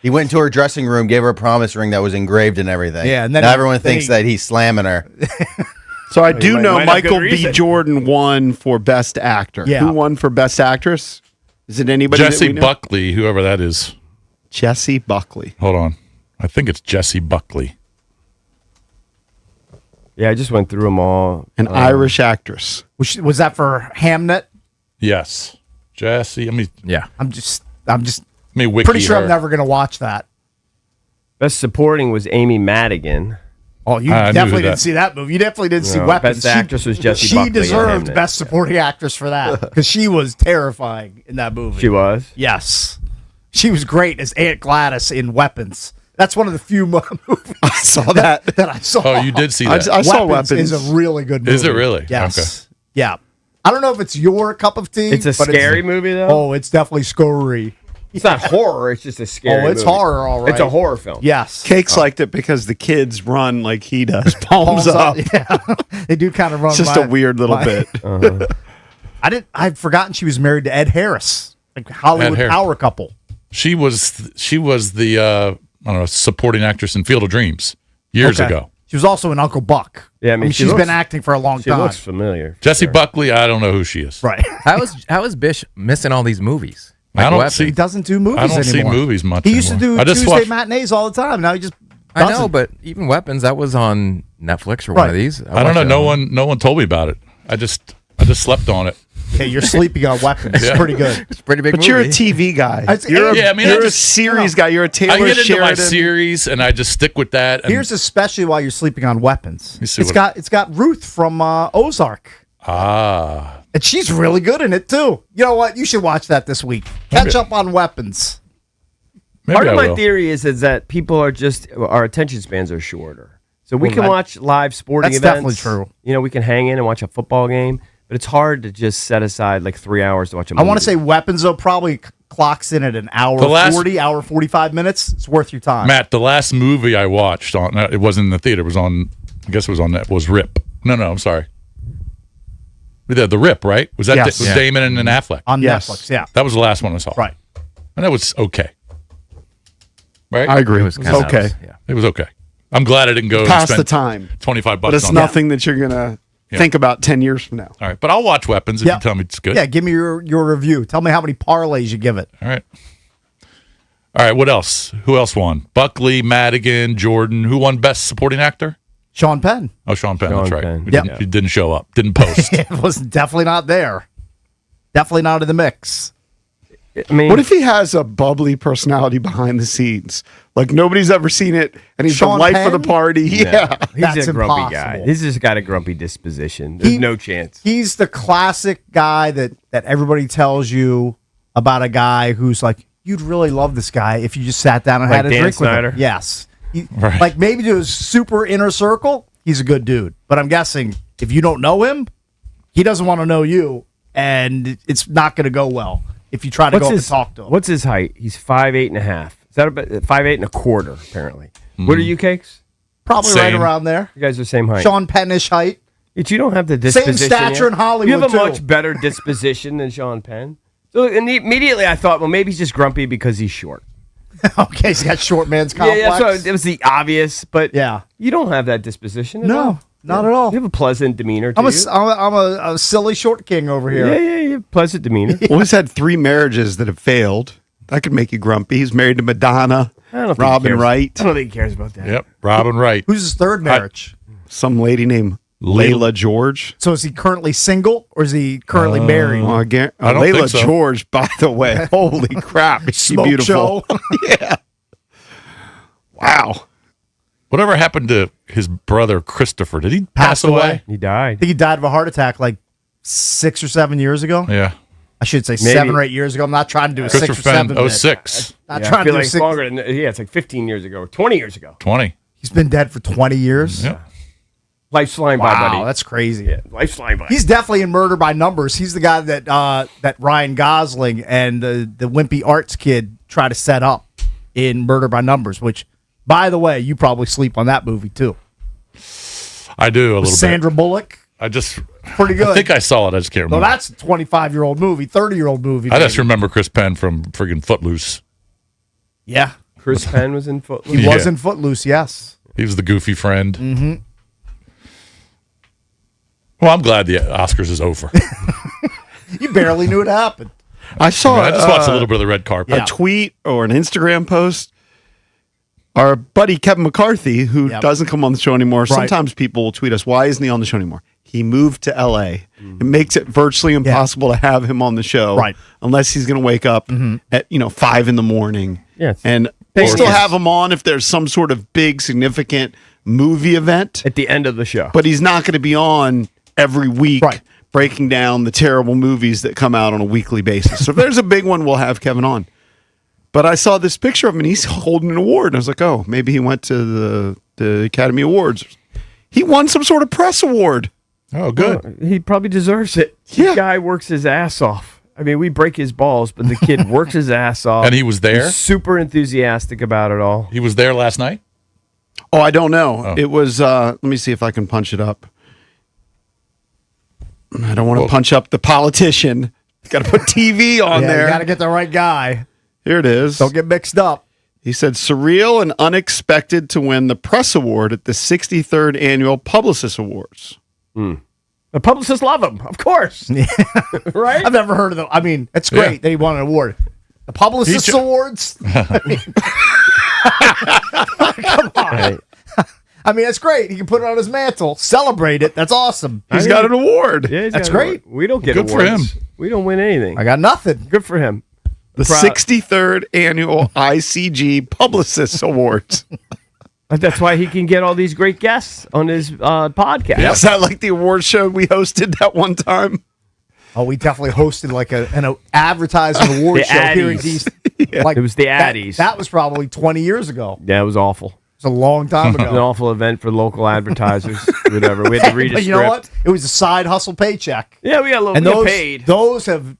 He went into her dressing room, gave her a promise ring that was engraved and everything. Yeah, and then now he- everyone then thinks he- that he's slamming her. So I do might- know might have good Michael B. reason. Jordan won for Best Actor. Yeah. Who won for Best Actress? Is it anybody? that Jesse we know? Buckley, whoever that is. Jesse Buckley. Hold on. I think it's Jesse Buckley. Yeah, I just went through them all. An Irish actress. Was that for Hamnet? Yes. Jesse. Yeah. I'm just Let me wiki pretty sure her. I'm never going to watch that. Best supporting was Amy Madigan. Oh, you definitely didn't see that movie. You definitely didn't see Weapons. Best actress was Jessie She Buckley. deserved Best Supporting Actress for that because she was terrifying in that movie. She was? Yes. She was great as Aunt Gladys in Weapons. That's one of the few movies I saw that I saw. Oh, you did see that? I saw Weapons. Is a really good movie. Is it really? Yes. Okay. Yeah. I don't know if it's your cup of tea. It's a but scary movie, though? Oh, it's definitely scary. It's not horror. It's just a scary it's movie. horror, all right. It's a horror film. Yes. Cakes liked it because the kids run like he does, palms up. Yeah, they do kind of run. It's just a weird little bit. I'd forgotten she was married to Ed Harris, like Hollywood Harris. power couple. She was the I don't know, supporting actress in Field of Dreams years Okay. ago. She was also in Uncle Buck. Yeah, I mean, she's been acting for a long She time. looks familiar. Jessie Buckley, I don't know who she is. Right. How is Bish missing all these movies? I don't Weapons? see. He doesn't do movies I don't anymore. see movies much. He used to anymore. do I just Tuesday watch- matinees all the time. Now he just I know, doesn't. but even Weapons, that was on Netflix or one of these. I don't know. No one told me about it. I just slept on it. Hey, you're sleeping on Weapons. It's Yeah. pretty good. It's a pretty big But movie. you're a TV guy. You're a series guy. You're a Taylor I get into Sheridan. my series and I just stick with that. And Here's especially why you're sleeping on Weapons. me see It's got Ruth from Ozark. And she's really good in it too. You know what? You should watch that this week. Catch up on Weapons. Maybe Part of I my will. theory is that people are just our attention spans are shorter. So we Well, can watch live sporting that's events. definitely true. You know, we can hang in and watch a football game, but it's hard to just set aside like 3 hours to watch a I movie. want to say Weapons though probably clocks in at an hour The last- 40, hour 45 minutes. It's worth your time. Matt, the last movie I watched it wasn't in the theater. It was on. I guess it was on that. Was Rip? No, I'm sorry. The Rip, right? Was that Yes. was Damon and Affleck On Yes. Netflix, yeah. That was the last one I saw. Right. And that was okay. Right? I agree. It was It's kind of okay. yeah. It was okay. I'm glad I didn't go and Pass spend the time. $25 But it's on nothing that you're gonna think about 10 years from now. All right, but I'll watch Weapons if Yeah. you tell me it's good. Yeah, give me your review. Tell me how many parlays you give it. All right. All right, what else? Who else won? Buckley, Madigan, Jordan. Who won Best Supporting Actor? Sean Penn. Oh, Sean Penn. That's right. Penn. He didn't show up. Didn't post. It was definitely not there. Definitely not in the mix. I mean, What if he has a bubbly personality behind the scenes? Like nobody's ever seen it, and he's Sean the life of the Penn? party. Yeah. he's That's a grumpy guy. impossible. He's just got a grumpy disposition. There's no chance. He's the classic guy that everybody tells you about a guy who's like, you'd really love this guy if you just sat down and Like had a Dan drink Snyder? with him. Yes. Right. Like maybe to his super inner circle, he's a good dude. But I'm guessing if you don't know him, he doesn't want to know you, and it's not going to go well if you try to go up and talk to him. What's his height? He's 5'8.5". Is that about 5'8.25"? Apparently. What are you, Cakes? Probably right Same. around there. You guys are the same height. Sean Pennish height. But you don't have the Same disposition. stature yet. in Hollywood, You have a too. much better disposition than Sean Penn. So immediately I thought, well, maybe he's just grumpy because he's short. Okay, he's got short man's complex. Yeah, so it was the obvious, but Yeah. you don't have that disposition at No, all. not at all. You have a pleasant demeanor, I'm do you? a silly short king over here. Yeah, you have pleasant demeanor. Well, he's had 3 marriages that have failed. That could make you grumpy. He's married to Madonna, I don't think he Robin cares. Wright, I don't think he cares about that. Yep, Robin Wright. Who's his third marriage? some lady named Layla George. So is he currently single or is he currently married? Well, I don't Layla think so. George, by the way, holy crap, is she Smoke beautiful? show. Yeah. Wow. Whatever happened to his brother Christopher? Did he pass away? He I died. think he died of a heart attack like 6 or 7 years ago. Yeah. I should say Maybe. 7 or 8 years ago. I'm not trying to do a 6 or Christopher 7. Fenn, bit. 06. Not Yeah, I trying feel to do like six. longer than it's like 15 years ago or 20 years ago. 20. He's been dead for 20 years. Yep. Life's flying by, buddy. Wow, that's crazy. Yeah, life's flying by. He's definitely in Murder by Numbers. He's the guy that that Ryan Gosling and the wimpy arts kid try to set up in Murder by Numbers, which, by the way, you probably sleep on that movie too. I do a little Sandra Bullock. bit. I just Pretty good. I think I saw it. I just can't Well, remember. that's a 25-year-old movie, 30-year-old movie. I just maybe. remember Chris Penn from friggin' Footloose. Yeah. Chris Penn was in Footloose. He was in Footloose, yes. He was the goofy friend. Mm-hmm. Well, I'm glad the Oscars is over. You barely knew it happened. I saw. I just watched a little bit of the red carpet. A tweet or an Instagram post. Our buddy Kevin McCarthy, who doesn't come on the show anymore, Right. sometimes people will tweet us, why isn't he on the show anymore? He moved to L.A. It makes it virtually impossible to have him on the show, Right. unless he's going to wake up at 5 in the morning. Yes. And They still have him on if there's some sort of big, significant movie event at the end of the show. But he's not going to be on every week breaking down the terrible movies that come out on a weekly basis. So if there's a big one, we'll have Kevin on. But I saw this picture of him, and he's holding an award. And I was like, oh, maybe he went to the Academy Awards. He won some sort of press award. Oh, good. Well, he probably deserves it. The guy works his ass off. I mean, we break his balls, but the kid works his ass off. And he was there? He's super enthusiastic about it all. He was there last night? Oh, I don't know. It was, let me see if I can punch it up. I don't want to punch up the politician. Got to put TV on there. You got to get the right guy. Here it is. Don't get mixed up. He said, surreal and unexpected to win the press award at the 63rd Annual Publicist Awards. The publicists love him, of course. Right? I've never heard of them. I mean, it's great that he won an award. The Publicist Awards? I mean, come on. I mean, that's great. He can put it on his mantle, celebrate it. That's awesome. He's got an award. Yeah, that's great. We don't get Good awards. for him. We don't win anything. I got nothing. Good for him. The 63rd Annual ICG Publicist Awards. That's why he can get all these great guests on his podcast. Is that like the award show we hosted that one time? Oh, we definitely hosted like an advertising award The show here in Addies. DC. Like It was the Addies. That was probably 20 years ago. Yeah, it was awful. It was a long time It was an ago. awful event for local advertisers. Whatever. We had to read a But script. you know what? It was a side hustle paycheck. Yeah, we got a little And we got those, paid. those have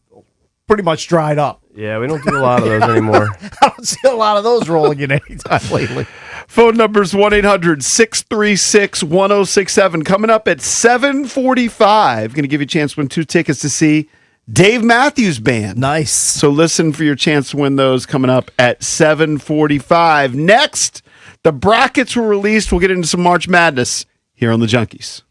pretty much dried up. Yeah, we don't do a lot of those anymore. I don't see a lot of those rolling in anytime lately. Phone number's 1-800-636-1067. Coming up at 7:45. Going to give you a chance to win 2 tickets to see Dave Matthews Band. Nice. So listen for your chance to win those coming up at 7:45. Next, the brackets were released. We'll get into some March Madness here on the Junkies.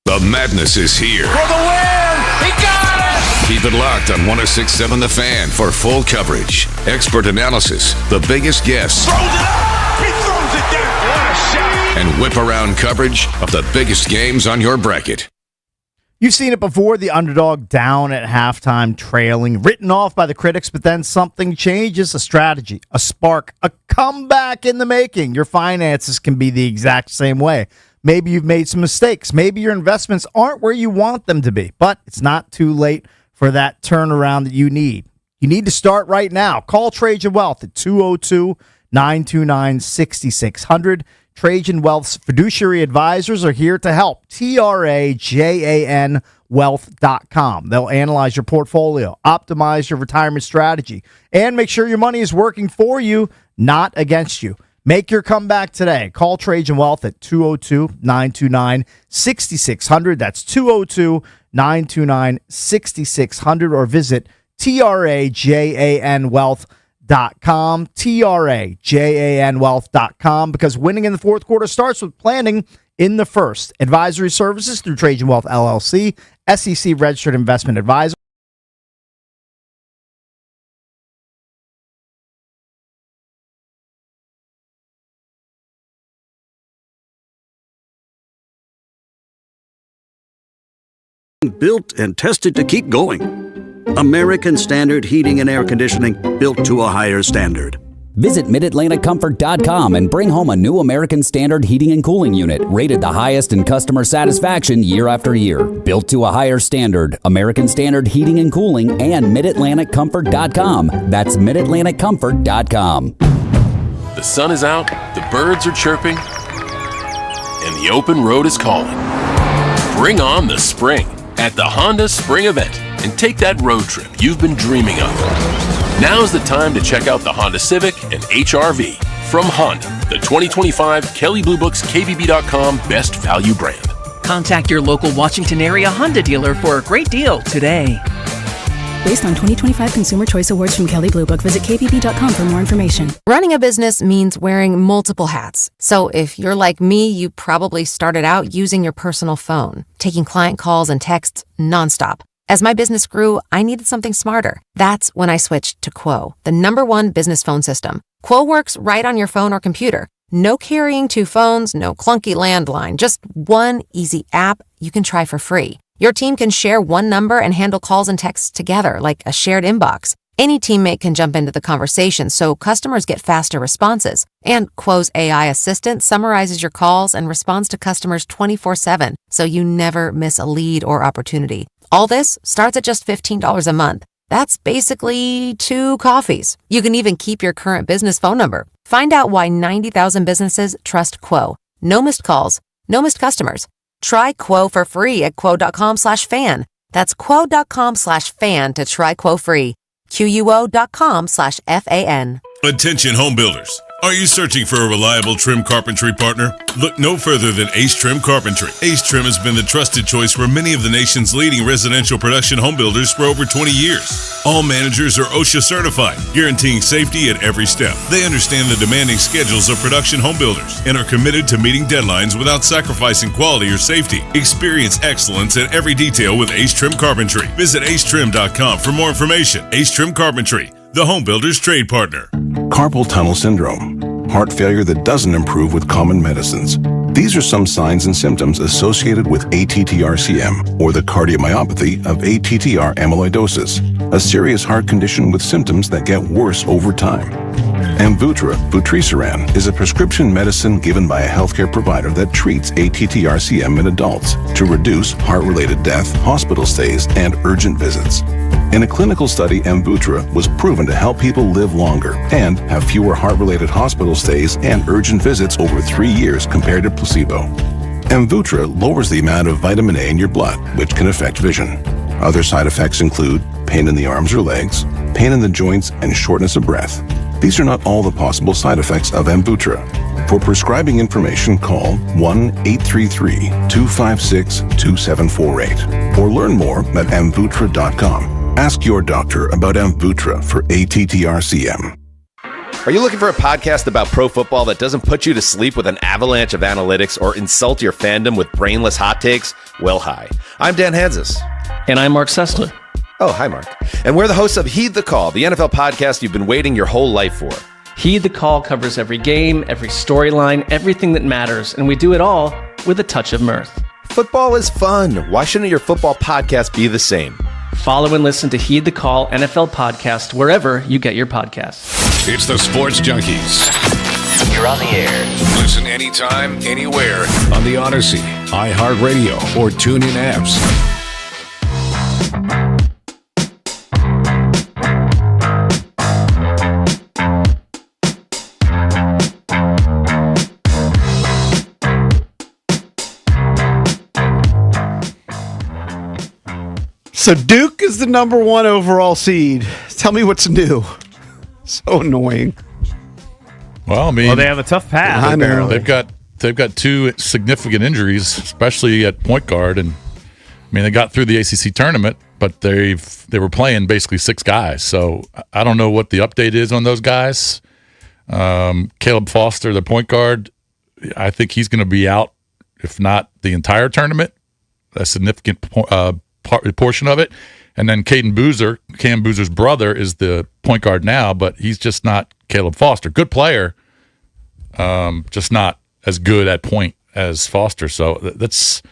The madness is here. For the win! He got it! Keep it locked on 106.7 The Fan for full coverage, expert analysis, the biggest guests, Throws it up! He throws it down! What a shot! and whip-around coverage of the biggest games on your bracket. You've seen it before, the underdog down at halftime, trailing, written off by the critics, but then something changes, a strategy, a spark, a comeback in the making. Your finances can be the exact same way. Maybe you've made some mistakes. Maybe your investments aren't where you want them to be, but it's not too late for that turnaround that you need. You need to start right now. Call Trajan Wealth at 202-929-6600. Trajan Wealth's fiduciary advisors are here to help. TRAJAN Wealth.com. They'll analyze your portfolio, optimize your retirement strategy, and make sure your money is working for you, not against you. Make your comeback today. Call Trajan Wealth at 202-929-6600. That's 202-929-6600, or visit TRAJANWealth.com. TRAJANWealth.com, because winning in the fourth quarter starts with planning in the first. Advisory services through Trajan Wealth LLC, SEC registered investment advisor. Built and tested to keep going. American Standard Heating and Air Conditioning, built to a higher standard. Visit MidAtlanticComfort.com and bring home a new American Standard heating and cooling unit, rated the highest in customer satisfaction year after year. Built to a higher standard, American Standard Heating and Cooling, and MidAtlanticComfort.com. That's MidAtlanticComfort.com. The sun is out, the birds are chirping, and the open road is calling. Bring on the spring at the Honda Spring Event and take that road trip you've been dreaming of. Now's the time to check out the Honda Civic and HR-V from Honda, the 2025 Kelley Blue Book's KBB.com Best Value Brand. Contact your local Washington area Honda dealer for a great deal today. Based on 2025 Consumer Choice Awards from Kelley Blue Book, visit KBB.com for more information. Running a business means wearing multiple hats. So if you're like me, you probably started out using your personal phone, taking client calls and texts nonstop. As my business grew, I needed something smarter. That's when I switched to Quo, the #1 business phone system. Quo works right on your phone or computer. No carrying 2 phones, no clunky landline, just one easy app you can try for free. Your team can share one number and handle calls and texts together like a shared inbox. Any teammate can jump into the conversation, so customers get faster responses. And Quo's AI assistant summarizes your calls and responds to customers 24/7, so you never miss a lead or opportunity. All this starts at just $15 a month. That's basically 2 coffees. You can even keep your current business phone number. Find out why 90,000 businesses trust Quo. No missed calls, no missed customers. Try Quo for free at quo.com/fan. That's quo.com/fan to try Quo free. QUO.com/FAN. Attention home builders. Are you searching for a reliable trim carpentry partner? Look no further than Ace Trim Carpentry. Ace Trim has been the trusted choice for many of the nation's leading residential production home builders for over 20 years. All managers are OSHA certified, guaranteeing safety at every step. They understand the demanding schedules of production home builders and are committed to meeting deadlines without sacrificing quality or safety. Experience excellence at every detail with Ace Trim Carpentry. Visit acetrim.com for more information. Ace Trim Carpentry, the home builder's trade partner. Carpal tunnel syndrome, heart failure that doesn't improve with common medicines. These are some signs and symptoms associated with ATTR-CM, or the cardiomyopathy of ATTR amyloidosis, a serious heart condition with symptoms that get worse over time. Amvuttra, vutrisiran, is a prescription medicine given by a healthcare provider that treats ATTR-CM in adults to reduce heart-related death, hospital stays, and urgent visits. In a clinical study, Amvuttra was proven to help people live longer and have fewer heart-related hospital stays and urgent visits over 3 years compared to placebo. Amvuttra lowers the amount of vitamin A in your blood, which can affect vision. Other side effects include pain in the arms or legs, pain in the joints, and shortness of breath. These are not all the possible side effects of Amvuttra. For prescribing information, call 1-833-256-2748 or learn more at amvuttra.com. Ask your doctor about Amvuttra for ATTR-CM. Are you looking for a podcast about pro football that doesn't put you to sleep with an avalanche of analytics or insult your fandom with brainless hot takes? Well, hi. I'm Dan Hansis. And I'm Mark Sessler. Oh, hi, Mark. And we're the hosts of Heed the Call, the NFL podcast you've been waiting your whole life for. Heed the Call covers every game, every storyline, everything that matters, and we do it all with a touch of mirth. Football is fun. Why shouldn't your football podcast be the same? Follow and listen to Heed the Call NFL podcast wherever you get your podcasts. It's the Sports Junkies. You're on the air. Listen anytime, anywhere on the Odyssey, iHeartRadio, or TuneIn apps. So Duke is the number 1 overall seed. Tell me what's new. So annoying. Well, I mean, they have a tough path. I know. They've got 2 significant injuries, especially at point guard, and I mean they got through the ACC tournament, but they were playing basically 6 guys. So I don't know what the update is on those guys. Caleb Foster, the point guard, I think he's going to be out, if not the entire tournament, a significant portion of it. And then Cam Boozer's brother, is the point guard now, but he's just not Caleb Foster. Good player, just not as good at point as Foster. So that's,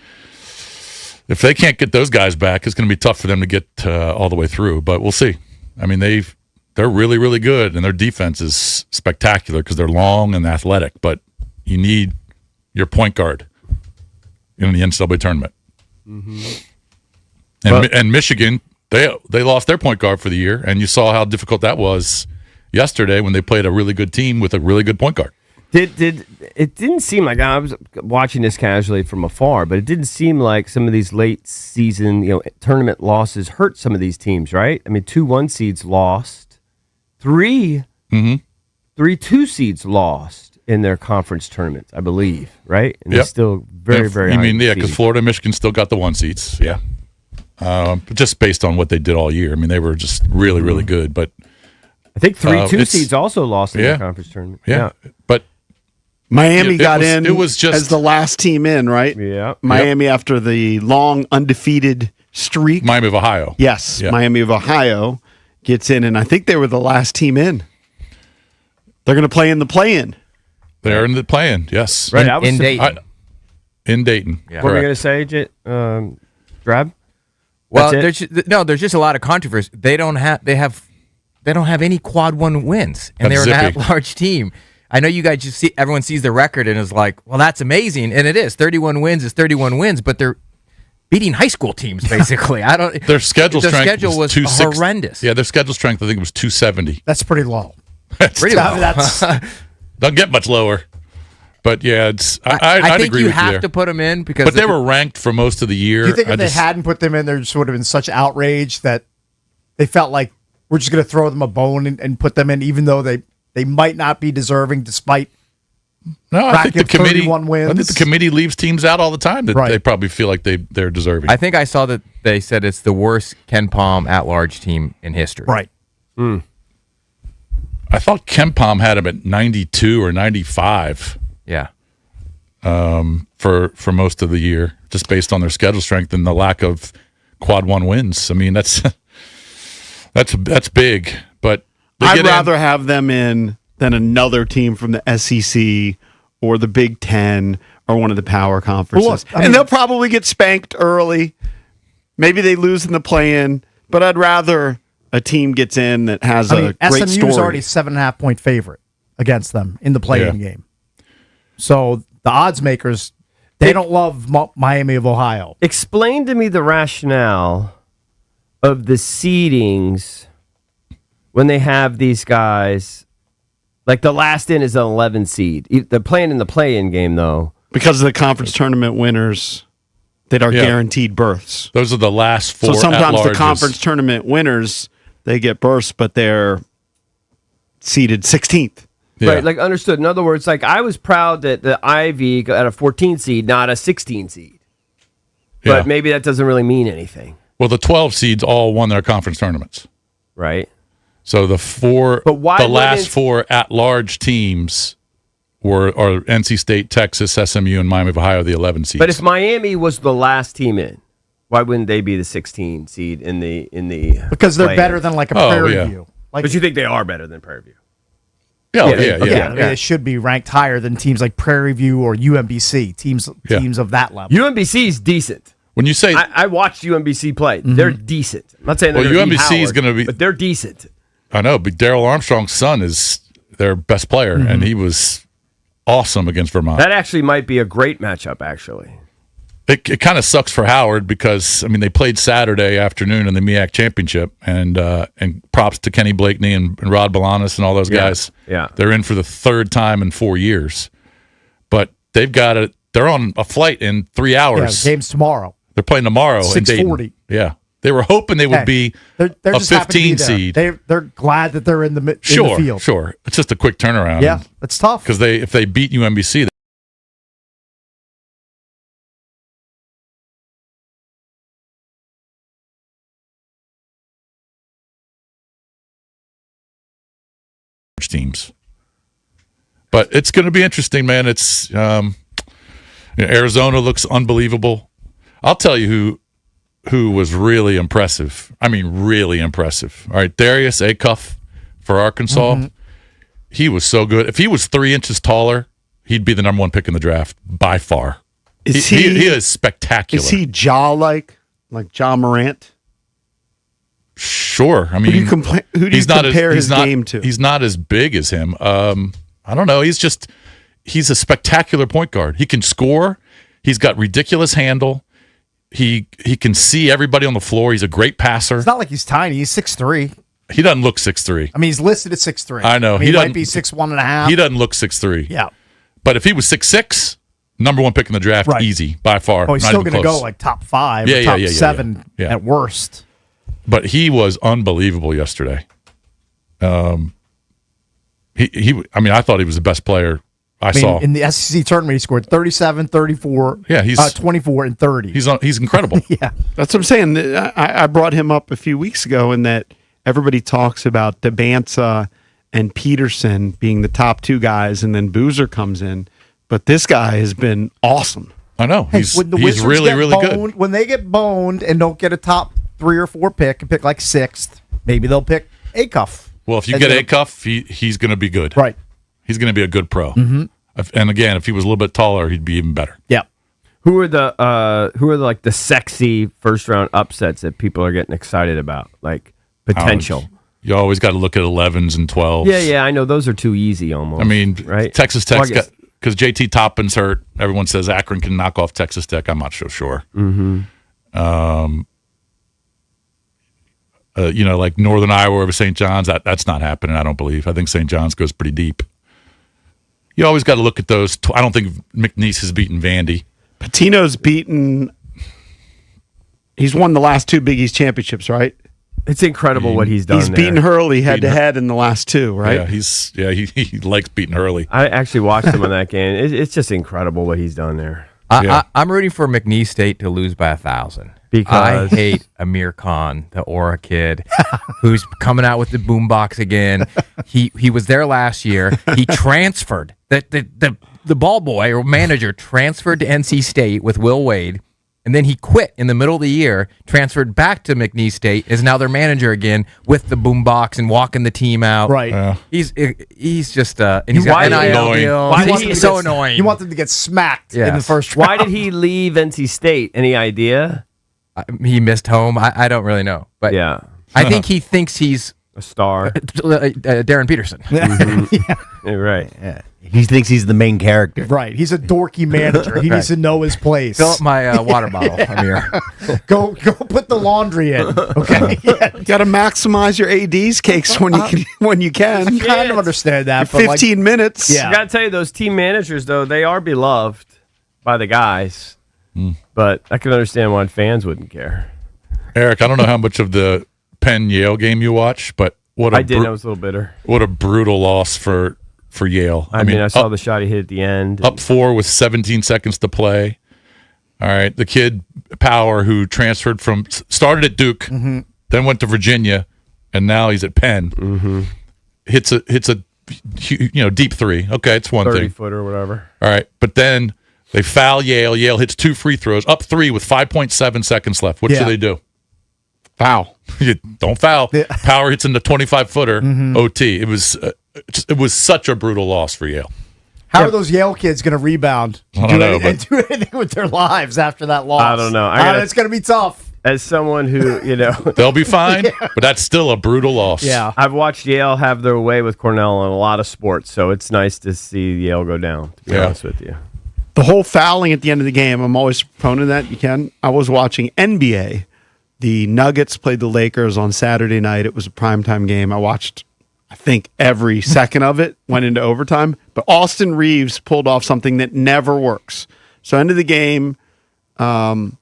if they can't get those guys back, it's going to be tough for them to get all the way through. But we'll see. I mean, they're really, really good, and their defense is spectacular because they're long and athletic. But you need your point guard in the NCAA tournament. Mm-hmm. And Michigan, they lost their point guard for the year, and you saw how difficult that was yesterday when they played a really good team with a really good point guard. It didn't seem like, I was watching this casually from afar, but it didn't seem like some of these late season, tournament losses hurt some of these teams, right? I mean, 2 1 seeds lost, 3 2 seeds lost in their conference tournaments, I believe, right? And they're still very, very high. I mean, yeah, because Florida and Michigan still got the 1 seeds. Yeah. But just based on what they did all year. I mean, they were just really, really good. But I think 3 2 seeds also lost in the conference tournament. Yeah. But Miami got in as the last team in, right? Yeah. Miami after the long undefeated streak. Miami of Ohio. Yes. Yeah. Miami of Ohio gets in, and I think they were the last team in. They're going to play in the play-in. They're in the play-in, yes. Right. In Dayton. In Dayton. Yeah. What were we going to say, Drab? Well, there's just a lot of controversy. They have have any quad 1 wins, and That's they're an zippy. at-large team. I know you guys just see everyone sees the record and is like, well, that's amazing, and it is. 31 wins is 31 wins, but they're beating high school teams basically. Their schedule strength was 260. horrendous. Yeah, their schedule strength I think was 270. That's pretty low. That's Pretty low. Don't get much lower. But yeah, it's I'd I think agree you with have there. to put them in because. But they were ranked for most of the year. Do you think if they hadn't put them in, there just would have been such outrage that they felt like we're just going to throw them a bone and put them in, even though they might not be deserving despite. No, I think the committee. 31 wins. I think the committee leaves teams out all the time that they probably feel like they're deserving. I think I saw that they said it's the worst Ken Palm at-large team in history. Right. I thought Ken Palm had him at 92 or 95. Yeah. For most of the year, just based on their schedule strength and the lack of quad 1 wins. I mean, that's big. But I'd rather have them in than another team from the SEC or the Big Ten or one of the power conferences. Well, and they'll probably get spanked early. Maybe they lose in the play-in, but I'd rather a team gets in that has a great SMU's story. already 7.5-point favorite against them in the play-in game. So the odds makers, they don't love Miami of Ohio. Explain to me the rationale of the seedings when they have these guys. Like the last in is an 11 seed. They're playing in the play-in game, though. Because of the conference tournament winners that are guaranteed berths. Those are the last 4 So sometimes the at-larges. conference tournament winners, they get berths, but they're seeded 16th. Yeah. Right, like understood. In other words, like I was proud that the Ivy got a 14 seed, not a 16 seed. But Yeah. maybe that doesn't really mean anything. Well, the 12 seeds all won their conference tournaments. Right. So the last 4 at-large teams are NC State, Texas, SMU, and Miami of Ohio, the 11 seeds. But if Miami was the last team in, why wouldn't they be the 16 seed in the Because they're play-in? better than like a Prairie View. Like, but you think they are better than Prairie View? Yeah. I mean, it should be ranked higher than teams like Prairie View or UMBC, teams of that level. UMBC is decent. When you say I watched UMBC play, they're decent. I'm not saying they're gonna beat UMBC is Howard, going to be, but they're decent. I know, but Daryl Armstrong's son is their best player, and he was awesome against Vermont. That actually might be a great matchup. Actually, It kind of sucks for Howard because, I mean, they played Saturday afternoon in the MEAC Championship, and props to Kenny Blakeney and Rod Balanis and all those guys. Yeah. They're in for the 3rd time in 4 years. But they're on a flight in 3 hours. Yeah, game's tomorrow. They're playing tomorrow in Dayton. 6:40. Yeah. They were hoping they would be they're a just happy to be 15 there. seed. They're glad that they're in the field. Sure. It's just a quick turnaround. Yeah, it's tough. Because if they beat UMBC, teams. But it's going to be interesting, man. It's Arizona looks unbelievable. I'll tell you who was really impressive. I mean, really impressive. All right, Darius Acuff for Arkansas. He was so good. If he was 3 inches taller, he'd be the number 1 pick in the draft by far. He is spectacular. Is he like Ja Morant? Sure. I mean, who do you compare his game to? He's not as big as him. I don't know. He's a spectacular point guard. He can score. He's got ridiculous handle. He can see everybody on the floor. He's a great passer. It's not like he's tiny. He's 6'3". He doesn't look 6'3". I mean, he's listed at 6'3". I know. I mean, he might be 6'1.5". He doesn't look 6'3". Yeah. But if he was 6'6", number 1 pick in the draft, easy, by far. Oh, he's still going to go like top 5 or top 7 at worst. But he was unbelievable yesterday. I thought he was the best player I saw. In the SEC tournament, he scored 37, 34, 24, and 30. He's incredible. Yeah. That's what I'm saying. I brought him up a few weeks ago in that everybody talks about DeBanza and Peterson being the top 2 guys, and then Boozer comes in. But this guy has been awesome. I know. He's really, really good. When they get boned and don't get a top 3 or 4 pick and pick like 6th, maybe they'll pick Acuff. Well, if you get Acuff, he's going to be good. Right. He's going to be a good pro. And again, if he was a little bit taller, he'd be even better. Yeah. Who are the like the sexy first round upsets that people are getting excited about, like potential? You always got to look at 11s and 12s. Yeah, I know. Those are too easy almost. I mean, right? Texas Tech's got, because JT Toppin's hurt. Everyone says Akron can knock off Texas Tech. I'm not so sure. Like Northern Iowa over St. John's, that's not happening, I don't believe. I think St. John's goes pretty deep. You always got to look at those. I don't think McNeese has beaten Vandy. Patino's he's won the last 2 Big East championships, right? It's incredible what he's done. He's beaten Hurley head-to-head in the last 2, right? Yeah, he likes beating Hurley. I actually watched him in that game. It's just incredible what he's done there. I'm rooting for McNeese State to lose by 1,000. Because I hate Amir Khan, the Aura kid, who's coming out with the boombox again. He was there last year. He transferred. The ball boy or manager transferred to NC State with Will Wade, and then he quit in the middle of the year, transferred back to McNeese State, is now their manager again with the boombox and walking the team out. Right. He's just and he's got NIL deal. He's so annoying. You want them to get smacked in the first round. Why did he leave NC State? Any idea? He missed home. I don't really know, but yeah, I think he thinks he's a star. Darren Peterson. Mm-hmm. Right. Yeah. He thinks he's the main character. Right. He's a dorky manager. He needs to know his place. Fill up my water bottle, Amir. Go put the laundry in. Okay. Got to maximize your AD's cakes when you can. I kind of understand that. 15 minutes. Yeah. I got to tell you, those team managers, though, they are beloved by the guys. But I can understand why fans wouldn't care. Eric, I don't know how much of the Penn-Yale game you watched, but I did. I was a little bitter. What a brutal loss for Yale. I mean, I saw the shot he hit at the end. Up 4 with 17 seconds to play. All right, the kid Power, who started at Duke, then went to Virginia, and now he's at Penn. Hits a deep 3. Okay, it's one 30-footer or whatever. All right, but then they foul Yale. Yale hits 2 free throws, up 3 with 5.7 seconds left. What should they do? Foul. You don't foul. Yeah. Power hits in the 25-footer OT. It was such a brutal loss for Yale. How are those Yale kids going to rebound and do anything with their lives after that loss? I don't know. It's going to be tough. As someone who, they'll be fine, but that's still a brutal loss. Yeah. I've watched Yale have their way with Cornell in a lot of sports, so it's nice to see Yale go down, to be honest with you. The whole fouling at the end of the game, I'm always a proponent of that. I was watching NBA. The Nuggets played the Lakers on Saturday night. It was a primetime game. I watched, I think, every second of it, went into overtime. But Austin Reeves pulled off something that never works. So end of the game, the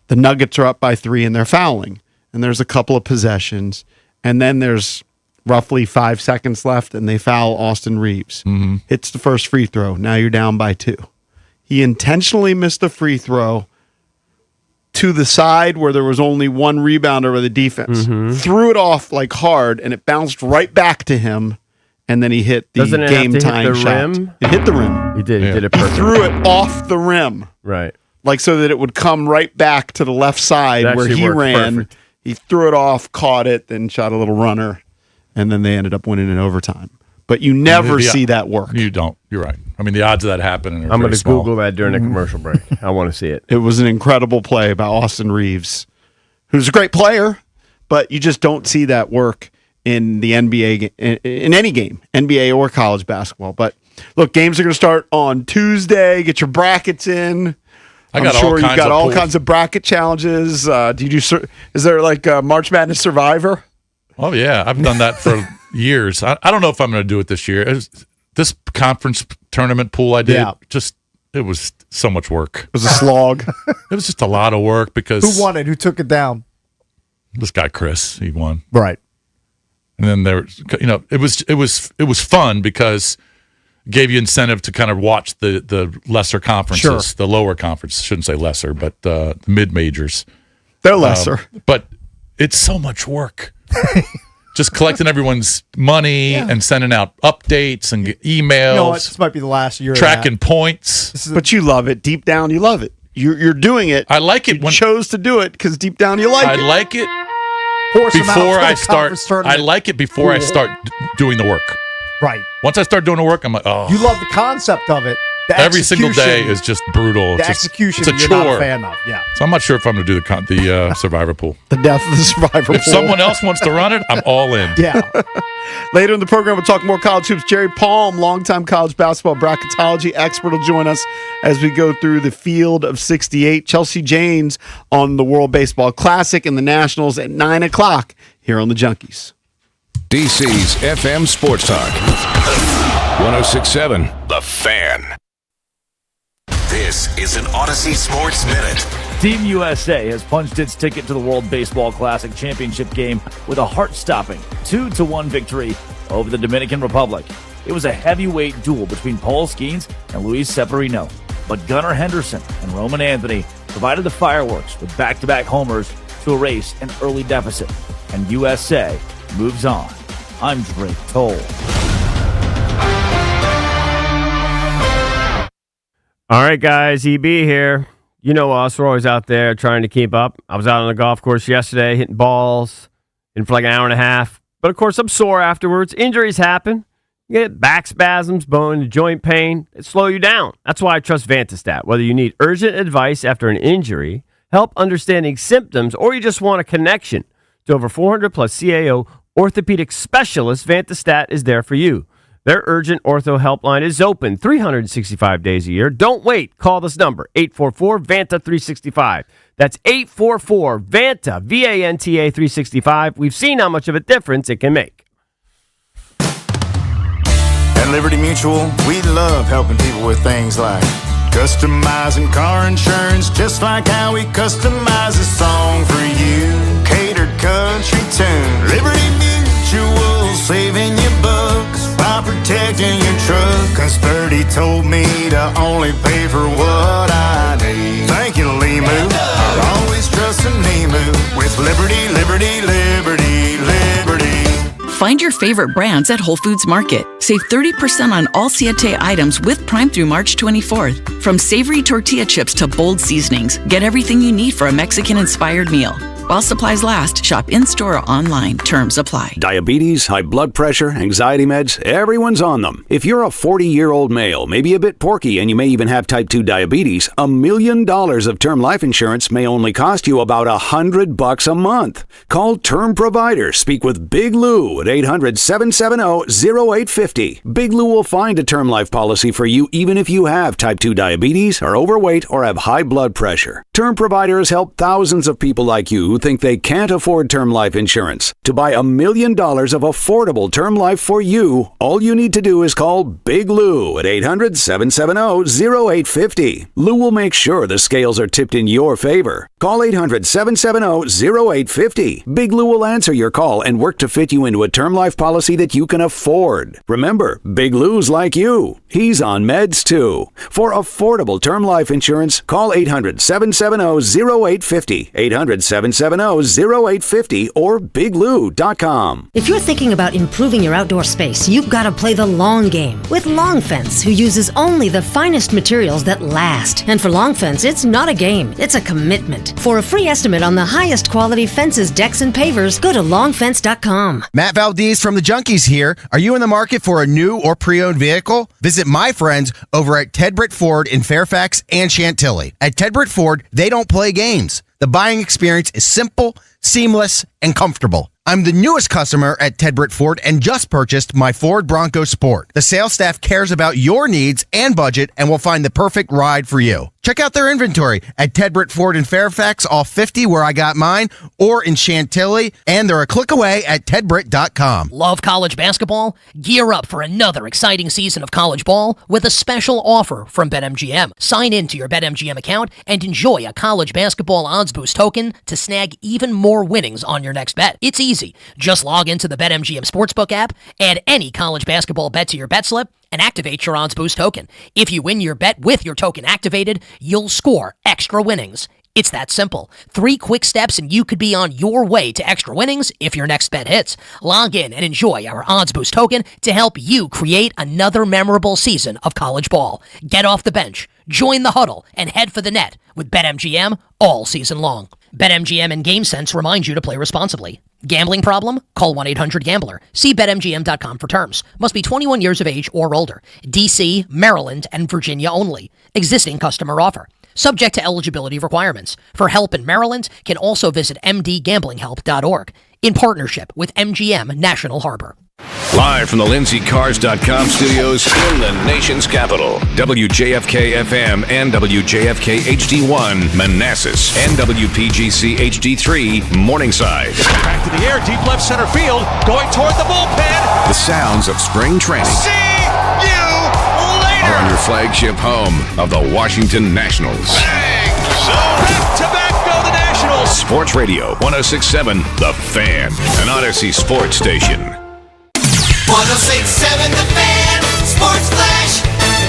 Nuggets are up by 3 and they're fouling. And there's a couple of possessions. And then there's roughly 5 seconds left, and they foul Austin Reeves. Hits the first free throw. Now you're down by 2. He intentionally missed the free throw to the side where there was only one rebounder with the defense. Threw it off like hard, and it bounced right back to him, and then he hit the game-time shot. Rim? It hit the rim. He did. He did it perfect. He threw it off the rim. Right. Like so that it would come right back to the left side where he ran. Perfect. He threw it off, caught it, then shot a little runner. And then they ended up winning in overtime. But you never see that work. You don't. You're right. I mean, the odds of that happening are I'm going to small. Google that during the commercial break. I want to see it. It was an incredible play by Austin Reeves, who's a great player, but you just don't see that work in the NBA, in any game, NBA or college basketball. But look, games are going to start on Tuesday. Get your brackets in. I'm sure you've got all kinds of bracket challenges. Is there like March Madness Survivor? Oh, yeah. I've done that for years. I don't know if I'm going to do it this year. This conference tournament pool I did, it was so much work. It was a slog. It was just a lot of work because... Who won it? Who took it down? This guy, Chris. He won. Right. And then it was fun because it gave you incentive to kind of watch the lesser conferences, the lower conferences. Shouldn't say lesser, but the mid-majors. They're lesser. But it's so much work. Just collecting everyone's money and sending out updates and emails. You know what? This might be the last year. Tracking points. But you love it. Deep down, you love it. You're doing it. I like it. You chose to do it because deep down you like it. I like it before I start. I like it before I start doing the work. Right. Once I start doing the work, I'm like, oh. You love the concept of it. Every single day is just brutal. The It's just- execution it's a you're chore. not a fan of. Yeah. So I'm not sure if I'm going to do the Survivor pool. The death of the Survivor If pool. someone else wants to run it, I'm all in. Yeah. Later in the program, we'll talk more college hoops. Jerry Palm, longtime college basketball bracketology expert, will join us as we go through the field of 68. Chelsea Janes on the World Baseball Classic and the Nationals at 9 o'clock here on the Junkies. DC's FM Sports Talk. 1067 The Fan. This is an Odyssey Sports Minute. Team USA has punched its ticket to the World Baseball Classic Championship game with a heart-stopping 2-1 victory over the Dominican Republic. It was a heavyweight duel between Paul Skeens and Luis Severino, but Gunnar Henderson and Roman Anthony provided the fireworks with back-to-back homers to erase an early deficit, and USA moves on. I'm Drake Toll. All right, guys, EB here. You know us. We're always out there trying to keep up. I was out on the golf course yesterday hitting balls for like an hour and a half. But, of course, I'm sore afterwards. Injuries happen. You get back spasms, bone, joint pain. It slow you down. That's why I trust Vantastat. Whether you need urgent advice after an injury, help understanding symptoms, or you just want a connection to over 400-plus CAO orthopedic specialists, Vantastat is there for you. Their urgent ortho helpline is open 365 days a year. Don't wait. Call this number, 844-VANTA-365. That's 844-VANTA, V-A-N-T-A 365. We've seen how much of a difference it can make. At Liberty Mutual, we love helping people with things like customizing car insurance, just like how we customize a song for you. Catered country tune. Liberty Mutual, saving you bucks by protecting your truck. 'Cause Birdie told me to only pay for what I need. Thank you, Limu. I always trust in Limu with Liberty, Liberty, Liberty, Liberty. Find your favorite brands at Whole Foods Market. Save 30% on all Siete items with Prime through March 24th. From savory tortilla chips to bold seasonings, get everything you need for a Mexican-inspired meal. While supplies last, shop in-store or online. Terms apply. Diabetes, high blood pressure, anxiety meds, everyone's on them. If you're a 40-year-old male, maybe a bit porky, and you may even have type 2 diabetes, $1 million of term life insurance may only cost you about $100 a month. Call Term Provider. Speak with Big Lou at 800-770-0850. Big Lou will find a term life policy for you even if you have type 2 diabetes, are overweight, or have high blood pressure. Term Provider has helped thousands of people like you who think they can't afford term life insurance. To buy $1 million of affordable term life for you, all you need to do is call Big Lou at 800-770-0850. Lou will make sure the scales are tipped in your favor. Call 800-770-0850. Big Lou will answer your call and work to fit you into a term life policy that you can afford. Remember, Big Lou's like you. He's on meds too. For affordable term life insurance, call 800-770-0850. 800-770-0850 or biglou.com. If you're thinking about improving your outdoor space, you've got to play the long game with Long Fence, who uses only the finest materials that last. And for Long Fence, it's not a game, it's a commitment. For a free estimate on the highest quality fences, decks, and pavers, go to longfence.com. Matt Valdez from the Junkies here. Are you in the market for a new or pre-owned vehicle? Visit my friends over at Ted Britt Ford in Fairfax and Chantilly. At Ted Britt Ford, they don't play games. The buying experience is simple, seamless, and comfortable. I'm the newest customer at Ted Britt Ford and just purchased my Ford Bronco Sport. The sales staff cares about your needs and budget and will find the perfect ride for you. Check out their inventory at Ted Britt Ford in Fairfax, off 50 where I got mine, or in Chantilly, and they're a click away at tedbritt.com. Love college basketball? Gear up for another exciting season of college ball with a special offer from BetMGM. Sign in to your BetMGM account and enjoy a college basketball odds boost token to snag even more winnings on your next bet. It's easy. Just log into the BetMGM Sportsbook app, add any college basketball bet to your bet slip, and activate your odds boost token. If you win your bet with your token activated, you'll score extra winnings. It's that simple. 3 quick steps and you could be on your way to extra winnings if your next bet hits. Log in and enjoy our odds boost token to help you create another memorable season of college ball. Get off the bench, join the huddle, and head for the net with BetMGM all season long. BetMGM and GameSense remind you to play responsibly. Gambling problem? Call 1-800-GAMBLER. See BetMGM.com for terms. Must be 21 years of age or older. D.C., Maryland, and Virginia only. Existing customer offer. Subject to eligibility requirements. For help in Maryland, can also visit mdgamblinghelp.org. In partnership with MGM National Harbor. Live from the LindsayCars.com studios in the nation's capital, WJFK-FM and WJFK HD1 Manassas and WPGC HD3 Morningside. Back to the air, deep left center field, going toward the bullpen. The sounds of spring training See you later. are on your flagship home of the Washington Nationals. Bang! So back-to-back go the Nationals. Sports Radio 106.7 The Fan, an Odyssey sports station. 106.7 The Fan, Sports Flash.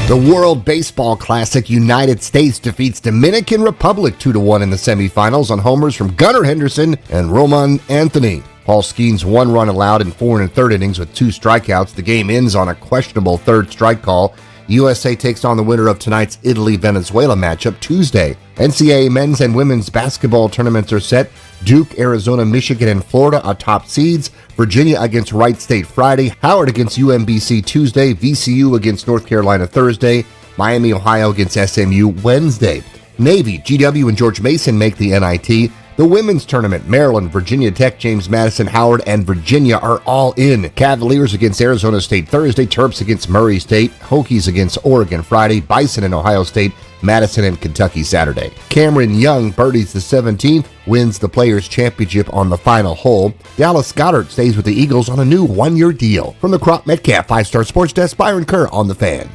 The World Baseball Classic, United States defeats Dominican Republic 2-1 in the semifinals on homers from Gunnar Henderson and Roman Anthony. Paul Skeens 1 run allowed in 4 1/3 innings with 2 strikeouts. The game ends on a questionable third strike call. USA takes on the winner of tonight's Italy-Venezuela matchup Tuesday. NCAA men's and women's basketball tournaments are set. Duke, Arizona, Michigan, and Florida are top seeds. Virginia against Wright State Friday. Howard against UMBC Tuesday. VCU against North Carolina Thursday. Miami, Ohio against SMU Wednesday. Navy, GW, and George Mason make the NIT. The women's tournament, Maryland, Virginia Tech, James Madison, Howard, and Virginia are all in. Cavaliers against Arizona State Thursday, Terps against Murray State, Hokies against Oregon Friday, Bison and Ohio State, Madison and Kentucky Saturday. Cameron Young birdies the 17th, wins the Players' Championship on the final hole. Dallas Goedert stays with the Eagles on a new one-year deal. From the Crop Metcalf 5-Star Sports Desk, Byron Kerr on The Fan.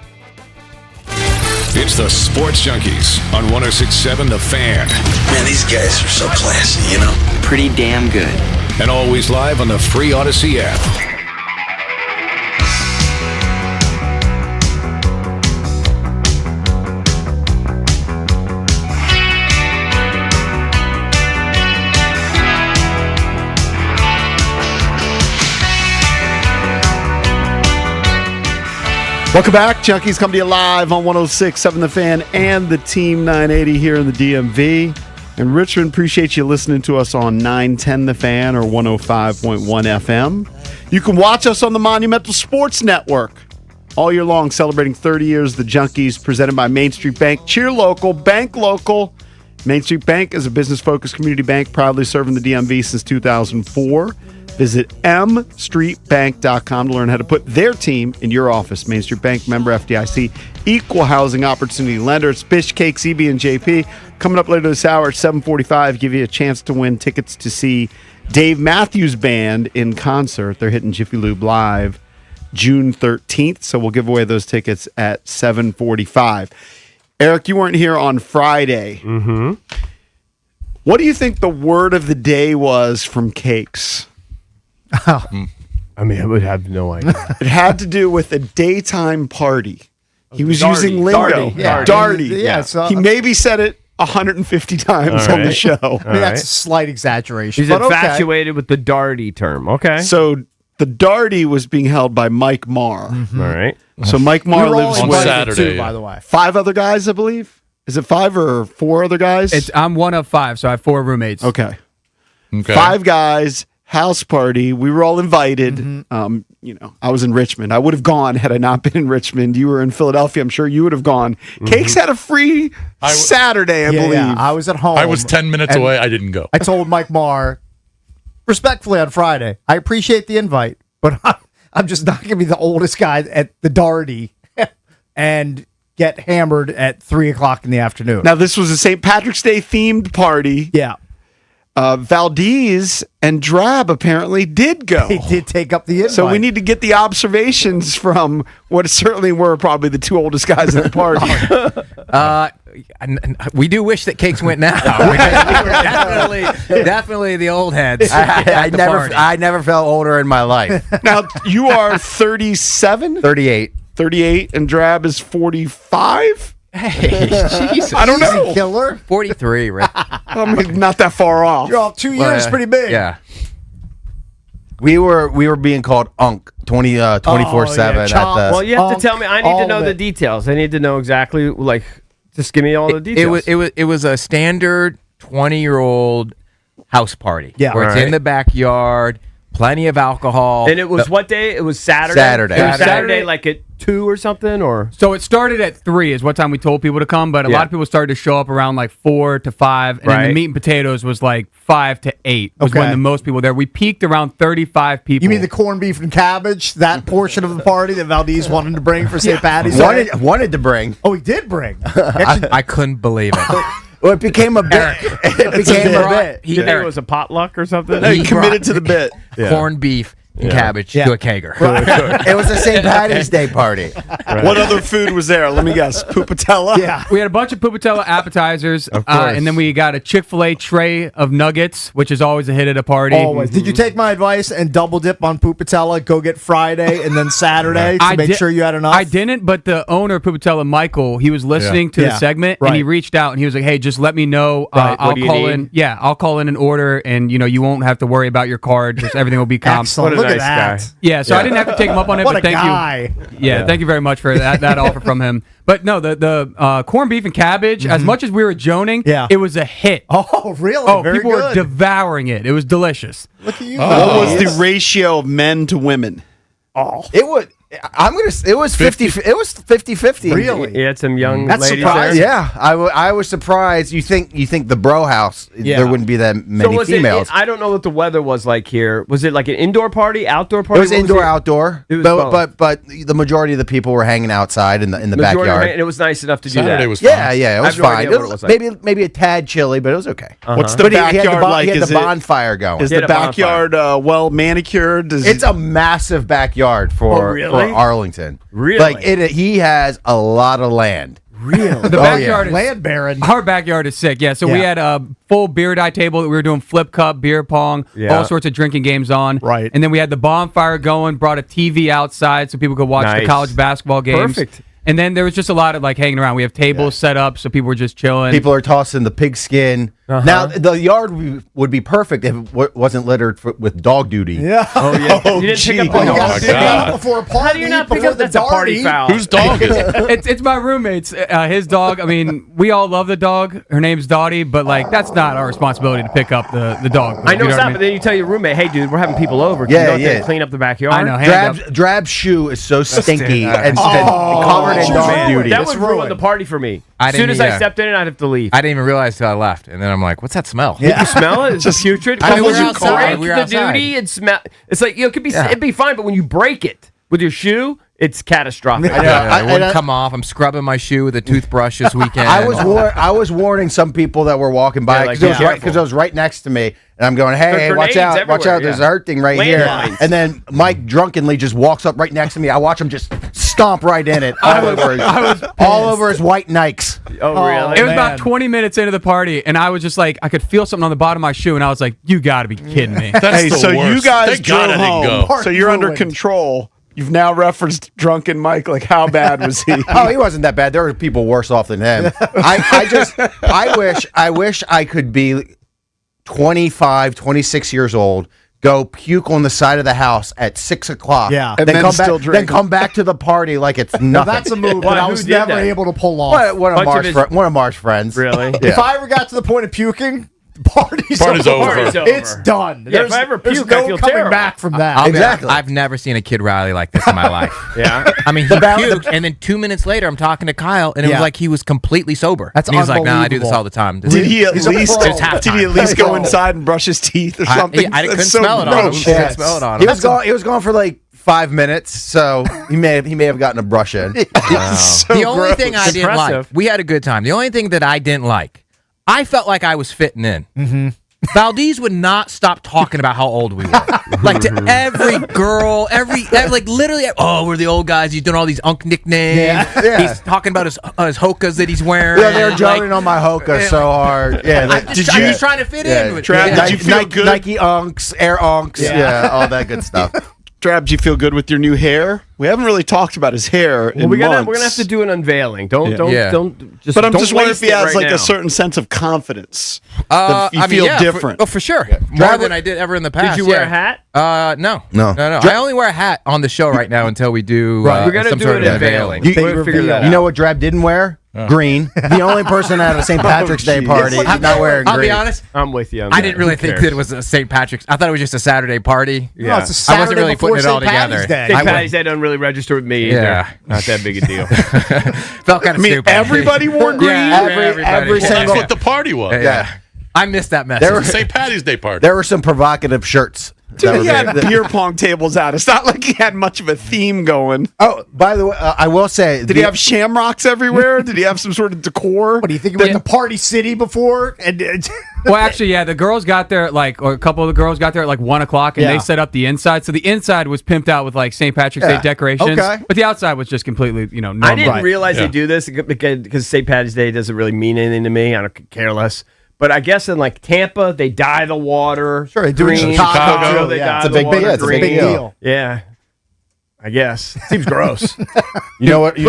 It's the Sports Junkies on 106.7 The Fan. Man, these guys are so classy, you know? Pretty damn good. And always live on the free Odyssey app. Welcome back. Junkies come to you live on 106.7 The Fan and the Team 980 here in the DMV. And Richmond, appreciate you listening to us on 910 The Fan or 105.1 FM. You can watch us on the Monumental Sports Network all year long, celebrating 30 years of the Junkies, presented by Main Street Bank. Cheer local, bank local. Main Street Bank is a business-focused community bank proudly serving the DMV since 2004. Visit mstreetbank.com to learn how to put their team in your office. Main Street Bank, member FDIC, equal housing opportunity lender. It's Bish, Cake, CB, and JP. Coming up later this hour at 7:45, give you a chance to win tickets to see Dave Matthews Band in concert. They're hitting Jiffy Lube Live June 13th, so we'll give away those tickets at 7:45. Eric, you weren't here on Friday. Mm-hmm. What do you think the word of the day was from Cakes? I mean, I would have no idea. It had to do with a daytime party. He was using lingo. Darty. Yeah, so, he maybe said it 150 times on the show. I mean, that's a slight exaggeration. He's but infatuated with the Darty term. Okay. So the Darty was being held by Mike Marr. All right. So Mike Marr lives on with Saturday, by the way. 5 other guys, I believe. Is it 5 or 4 other guys? I'm one of 5, so I have 4 roommates. Okay. 5 guys. House party. We were all invited. I was in Richmond. I would have gone had I not been in Richmond. You were in Philadelphia. I'm sure you would have gone. Cakes had a free Saturday, I believe. Yeah, I was at home. I was 10 minutes away. I didn't go. I told Mike Marr, respectfully on Friday, I appreciate the invite, but I'm just not going to be the oldest guy at the Darty and get hammered at 3 o'clock in the afternoon. Now, this was a St. Patrick's Day themed party. Yeah. Valdez and Drab apparently did go. They did take up the invite. So we need to get the observations from what certainly were probably the 2 oldest guys at the party. We do wish that Cakes went now. definitely the old heads. I never felt older in my life. Now, you are 37? 38. 38, and Drab is 45? Hey, Jesus. I don't know. Killer. 43, right? I mean, not that far off. You're all 2 years pretty big. Yeah. We were being called Unk 24/7 at the. Well, you have to tell me. I need to know the details. I need to know exactly, just give me all the details. It was a standard 20-year-old house party. Yeah. Where it's Right. in the backyard, plenty of alcohol. And it was what day? It was Saturday. Saturday. It was Saturday. Saturday, like at 2 or something, or So it started at 3 is what time we told people to come, but a lot of people started to show up around like 4 to 5, and then Right. the meat and potatoes was like 5 to 8 was Okay. when the most people were there. We peaked around 35 people. You mean the corned beef and cabbage, that portion of the party that Valdez wanted to bring for St. Patty's Day? Wanted to bring. Oh, he did bring. I couldn't believe it. Well, it became a bit. It became a bit. you think it was a potluck or something? No, you committed to the bit. Corned beef and cabbage to a kegger. It was a St. Patty's Day party. What other food was there? Let me guess. Pupatella? Yeah. We had a bunch of Pupatella appetizers, and then we got a Chick-fil-A tray of nuggets, which is always a hit at a party. Always. Did you take my advice and double dip on Pupatella, go get Friday and then Saturday to make sure you had enough? I didn't, but the owner of Pupatella, Michael, he was listening to the segment, and he reached out and he was like, "Hey, just let me know. I'll call in. Yeah, I'll call in an order, and you won't have to worry about your card. Just everything will be comp." Excellent. Look at that. guy. Yeah, so I didn't have to take him up on it, What but a thank guy. you. Yeah, thank you very much for that offer from him. But no, the corned beef and cabbage, as much as we were joning, it was a hit. Oh, really? Oh, Very people good. were devouring it. It was delicious. Look at you. What was the ratio of men to women? Oh, It would. It was 50. It was 50-50. really? You had some young That's ladies surprising. there. Yeah, I was surprised. You think the bro house there wouldn't be that many was females? I don't know what the weather was like here. Was it like an indoor party, outdoor party? It was indoor, outdoor. It was but the majority of the people were hanging outside in the Majority backyard. and it was nice enough to do Saturday that. was fun. Yeah, it was I have no fine. idea It what it was was like. maybe a tad chilly, but it was okay. What's the But he had backyard like? He had Is the it bonfire going. is He the had a bonfire. backyard well manicured? It's a massive backyard for Arlington. Really? Like he has a lot of land. Really? The backyard is Land baron. Our backyard is sick. Yeah, so we had a full beer die table that we were doing flip cup, beer pong, all sorts of drinking games on. Right. And then we had the bonfire going, brought a TV outside so people could watch the Nice. college basketball games. Perfect. And then there was just a lot of like hanging around. We have tables set up so people were just chilling. People are tossing the pigskin. Now the yard would be perfect if it wasn't littered with dog duty. Yeah. Oh yeah. You didn't pick up the Oh, you dog. gotta sit down before a party. How do you not pick before up the that's a party darty. foul? Whose dog is it? It's my roommate's, his dog. I mean, we all love the dog. Her name's Dottie, but like that's not our responsibility to pick up the dog. I know You it's what not, but then you tell your roommate, "Hey, dude, we're having people over. Can Yeah, you go out there yeah. and clean up the backyard?" I know. Hand up. Drab's shoe is so stinky and Oh, covered in dog ruined. duty. That It's would ruin ruined. the party for me. I As soon didn't as I either. stepped in, I'd have to leave. I didn't even realize till I left, and then I'm like, "What's that smell?" Did you smell it? It's just putrid. I mean, When we were you outside. break We were the outside. duty and smell. It's like it could be. It'd be fine, but when you break it with your shoe, it's catastrophic. It wouldn't come off. I'm scrubbing my shoe with a toothbrush this weekend. I was warning some people that were walking by Yeah, like, because be it was right next to me, and I'm going, "Hey, There's watch grenades out! Watch everywhere, out! There's yeah. a hurt thing right here." Landmines. And then Mike drunkenly just walks up right next to me. I watch him just stomp right in it, all over his white Nikes. Oh, really? It was about 20 minutes into the party, and I was just like, I could feel something on the bottom of my shoe, and I was like, "You got to be kidding me!" Hey, the so you worst. guys Thank God drove I didn't home, go. so you're under Ruined. control. You've now referenced drunken Mike. Like, how bad was he? Oh, he wasn't that bad. There were people worse off than him. I wish I could be 25, 26 years old, go puke on the side of the house at 6 o'clock. Yeah. And then then come still back. drink. Then come back to the party like it's Now, nothing. that's a move Why, that I who was did never that? able to pull off. One of Bunch of Mark's friends. Really? Yeah. If I ever got to the point of puking, the party's Party's over. Party's over. It's done. Yeah, if I ever there's puke, I no feel coming terrible. back from that. I'll be Exactly. honest, I've never seen a kid rally like this in my life. Yeah. I mean, he puked, and then 2 minutes later, I'm talking to Kyle, and it Yeah. was like he was completely sober. That's and he was like, "Nah, I do this unbelievable. all the time." Did he at He's a least? pro. It's halftime. Did he at least go Pro. inside and brush his teeth or something? I couldn't That's so smell it on him. gross. Couldn't smell it on He him. was gone for like 5 minutes, so he may have gotten a brush in. So The only thing I gross. didn't like, Impressive. we had a good time. The only thing that I didn't like, I felt like I was fitting in. Mm-hmm. Valdez would not stop talking about how old we were. Like to every girl, like literally, "Oh, we're the old guys. He's doing all these unk nicknames. Yeah. He's talking about his hokas that he's wearing. Yeah, they were jumping on my hoka so hard. Yeah, I'm just trying to fit in. With Trav, yeah. did you feel good? Nike unks, Air unks, yeah, all that good stuff. Drab, do you feel good with your new hair? We haven't really talked about his hair in We're months. gonna have to do an unveiling. Don't just. But I'm don't just wondering if waste he it has right like now. a certain sense of confidence. I You mean, feel yeah, different. For sure. More than I did ever in the past. Did you wear yeah. a hat? No. No. I only wear a hat on the show right now until we do We're gonna some do sort an of unveiling. unveiling. We'll figure that You out. know what Drab didn't wear? Green. The only person at a St. Patrick's Day party not wearing green. I'll be honest. I'm with you. I didn't really think that it was a St. Patrick's. I thought it was just a Saturday party. No, it's a Saturday I wasn't really putting it all together. St. Patty's Day doesn't really register with me either. Yeah. Not that big a deal. Felt kind of stupid. Everybody wore green. Every That's single. what the party was. Yeah. I missed that message. It was a St. Patty's Day party. There were some provocative shirts. Dude, he had beer pong tables out. It's not like he had much of a theme going. Oh, by the way, I will say, did he have shamrocks everywhere? Did he have some sort of decor? What do you think? He went to Party City before? Well, actually, yeah, the girls got there or a couple of the girls got there at 1 o'clock, and they set up the inside. So the inside was pimped out with St. Patrick's Day decorations, but the outside was just completely, normal. I didn't realize they do this because St. Patty's Day doesn't really mean anything to me. I don't care less. But I guess in Tampa, they dye the water. Sure, they do it in Chicago. They dye it's a the big water It's a big deal. Yeah, I guess seems gross. You know what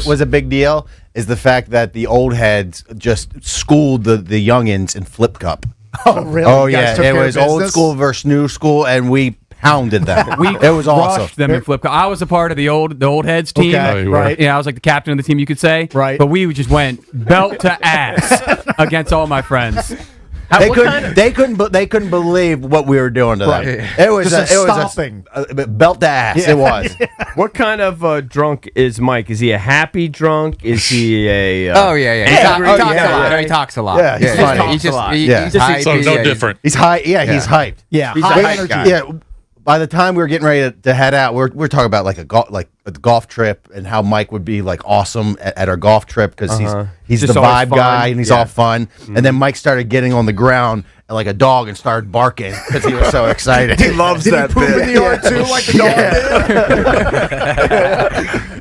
was a big deal is the fact that the old heads just schooled the youngins in flip cup. Oh, really? Oh, yeah. It was old school versus new school, and we pounded them. It was awesome. Them in flip cup. I was a part of the old heads team. Okay, right. Yeah, I was like the captain of the team, you could say. Right. But we just went belt to ass against all my friends. They couldn't believe what we were doing to them. It was stomping. Belt to ass. Yeah. It was. What kind of drunk is Mike? Is he a happy drunk? Is he a? Oh yeah. He talks a lot. No, he talks a lot. Yeah, he's funny. He's just Yeah. he's hyped. So no different. He's high. Yeah, he's hyped. Yeah, He's high a hype energy. guy. Yeah. By the time we were getting ready to head out, we're talking about a golf trip and how Mike would be awesome at our golf trip because he's Just the always vibe fun. guy and he's all fun. And then Mike started getting on the ground like a dog and started barking because he was so excited. He loves that Poop in bit. the yard too, like the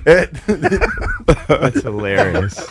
dog did. That's hilarious.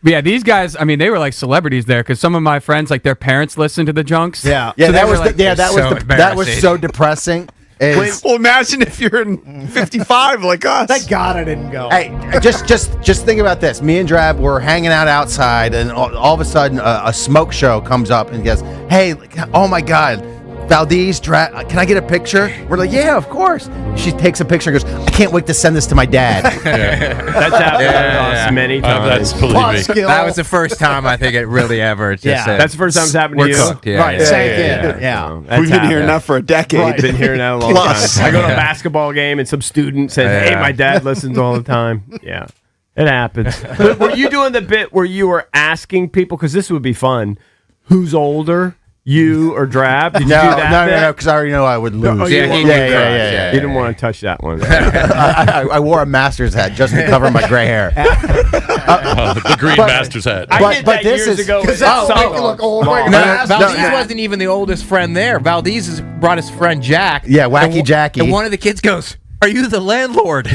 But yeah, these guys, they were like celebrities there because some of my friends, their parents listened to the Junks. Yeah. Yeah, So that they was were that was so depressing. Well, imagine if you're in 55 like us. Thank God I didn't go. Hey, just think about this. Me and Drab were hanging out outside, and all of a sudden, a smoke show comes up and goes, "Hey, oh my God, Valdez, Drab, can I get a picture?" We're like, "Yeah, of course." She takes a picture and goes, "I can't wait to send this to my dad." That's happened to us many times. That's believe me. That was the first time I think it really ever. That's the first time it's happened to we're you. cooked. Yeah, Right, yeah. sank in. Yeah. We've been hearing that for a decade. I've been hearing that a long Plus. time. I go to a basketball game and some student says, "Hey, my dad listens all the time." Yeah, it happens. But were you doing the bit where you were asking people, because this would be fun, who's older, you or Drab? Did you do that? No, because I already know I would lose. Yeah. You didn't want to touch that one. I wore a master's hat just to cover my gray hair. The green master's hat. I did that this years is ago. Because that's make you look old. Valdez wasn't even the oldest friend there. Valdez has brought his friend Jack. Yeah, Wacky Jackie. And one of the kids goes, "Are you the landlord?"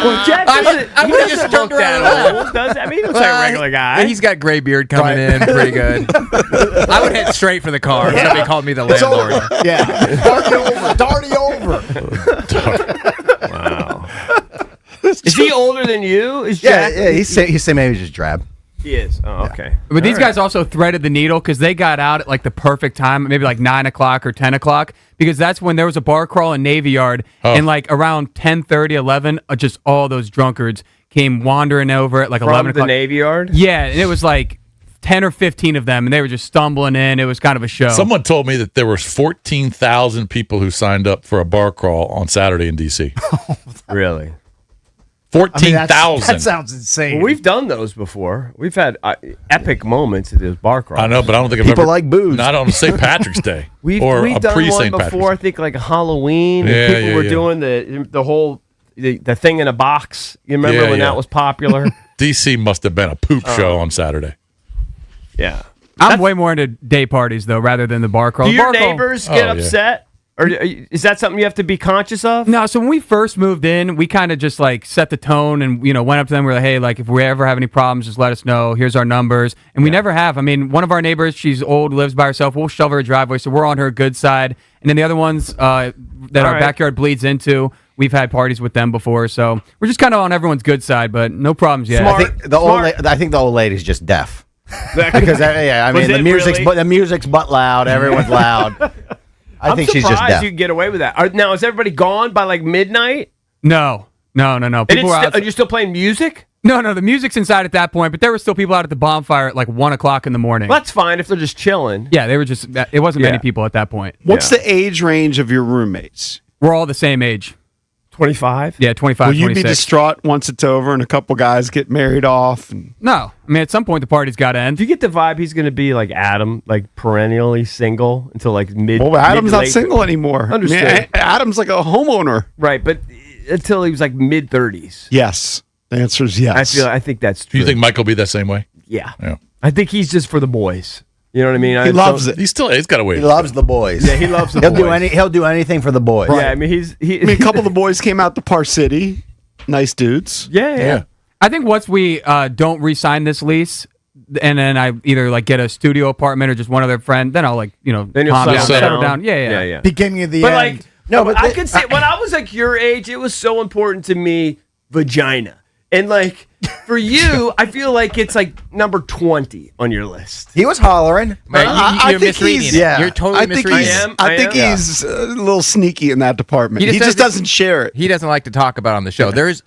Well, Jack doesn't, I he would've doesn't just turned look that around. old, does he? I mean, he looks like a regular guy. And he's got gray beard coming in pretty good. I would head straight for the car if somebody called me the landlord. Yeah. Darty over. Wow. Is he older than you? Is Jack? Yeah, he's same age as Drab. He is. Oh, okay. But these guys also threaded the needle because they got out at the perfect time, maybe 9 o'clock or 10 o'clock, because that's when there was a bar crawl in Navy Yard, and around 10:30, 11, just all those drunkards came wandering over at 11 o'clock. From the Navy Yard? Yeah, and it was 10 or 15 of them, and they were just stumbling in. It was kind of a show. Someone told me that there was 14,000 people who signed up for a bar crawl on Saturday in D.C. Really? 14,000. That sounds insane. Well, we've done those before. We've had epic moments at those bar crawls. I know, but I don't think I've People ever. like booze. Not on St. Patrick's Day. We've a done pre one St. before. I think Halloween. Yeah, and people were doing the whole the thing in a box. You remember when that was popular? DC must have been a poop show on Saturday. Yeah. I'm way more into day parties though, rather than the bar crawl. Do The your bar crawl- neighbors get upset? Or is that something you have to be conscious of? No, so when we first moved in, we kind of just set the tone and went up to them. We're like, hey, if we ever have any problems, just let us know. Here's our numbers, and we never have. I mean, one of our neighbors, she's old, lives by herself. We'll shove her a driveway, so we're on her good side. And then the other ones that our backyard bleeds into, we've had parties with them before. So we're just kind of on everyone's good side, but no problems yet. I think the old lady's just deaf. Because the music's butt loud. Everyone's loud. I think she's just deaf. You can get away with that. Now, is everybody gone by midnight? No. No. And People were are you still playing music? No, the music's inside at that point, but there were still people out at the bonfire at like 1 o'clock in the morning. Well, that's fine if they're just chilling. Yeah, they were just. It wasn't many people at that point. What's the age range of your roommates? We're all the same age. 25? Yeah, 25, Will you 26. be distraught once it's over and a couple guys get married off? No. I mean, at some point, the party's got to end. Do you get the vibe he's going to be like Adam, like perennially single until like mid? Well, Adam's not mid-late- single anymore. Understood. I mean, Adam's like a homeowner. Right, but until he was like mid 30s. Yes. The answer is yes. I think that's Do true. you think Mike will be that same way? Yeah. Yeah. I think he's just for the boys. You know what I mean? He loves it. He's got to wait. He loves the boys. Yeah, he loves the He'll boys. He'll do anything for the boys. Yeah, I mean a couple of the boys came out to Par City. Nice dudes. Yeah. I think once we don't re-sign this lease, and then I either like get a studio apartment or just one other friend, then I'll then you'll calm down, settle settle down. Yeah. Beginning of the But end. like, No, but I could say when I was like your age, it was so important to me, vagina. And like for you, I feel like it's like number 20 on your list. He was hollering. Man, I you're think misreading he's- it. yeah. You're totally I think misreading it. I think he's a little sneaky in that department. He just doesn't share it. He doesn't like to talk about it on the show. There's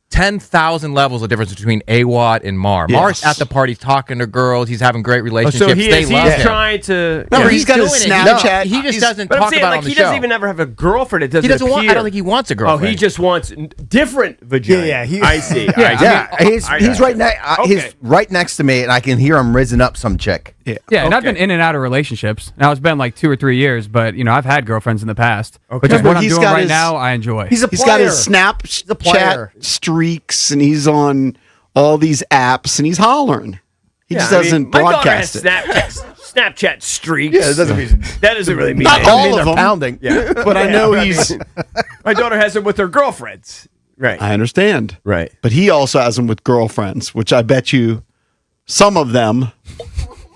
10,000 levels of difference between AWOT and Mar. Yes. Mar's at the parties talking to girls. He's having great Oh, relationships. so he they is, love he's him. trying to. No, he's got his doing it. Snapchat. He just doesn't But I'm talk saying about it like on the he show. doesn't even ever have a girlfriend. It doesn't. He doesn't want. I appear. don't think he wants a Oh, girlfriend. he just wants different vagina. Yeah, he- I see. Yeah, he's right next. Okay. He's right next to me, and I can hear him rizzing up some chick. Yeah, and I've been in and out of relationships. Now it's been like 2 or 3 years, but I've had girlfriends in the past. Okay. But just Well, what I'm he's doing got right his- now, I enjoy. He's got his Snapchat player. streaks, and he's on all these apps, and he's hollering. He just doesn't broadcast it. My daughter has Snapchat streaks. Yeah, it doesn't mean that doesn't really mean Not anything. all of them. Pounding. Yeah, But I know he's. My daughter has it with her girlfriends. Right. I understand. Right. But he also has them with girlfriends, which I bet you some of them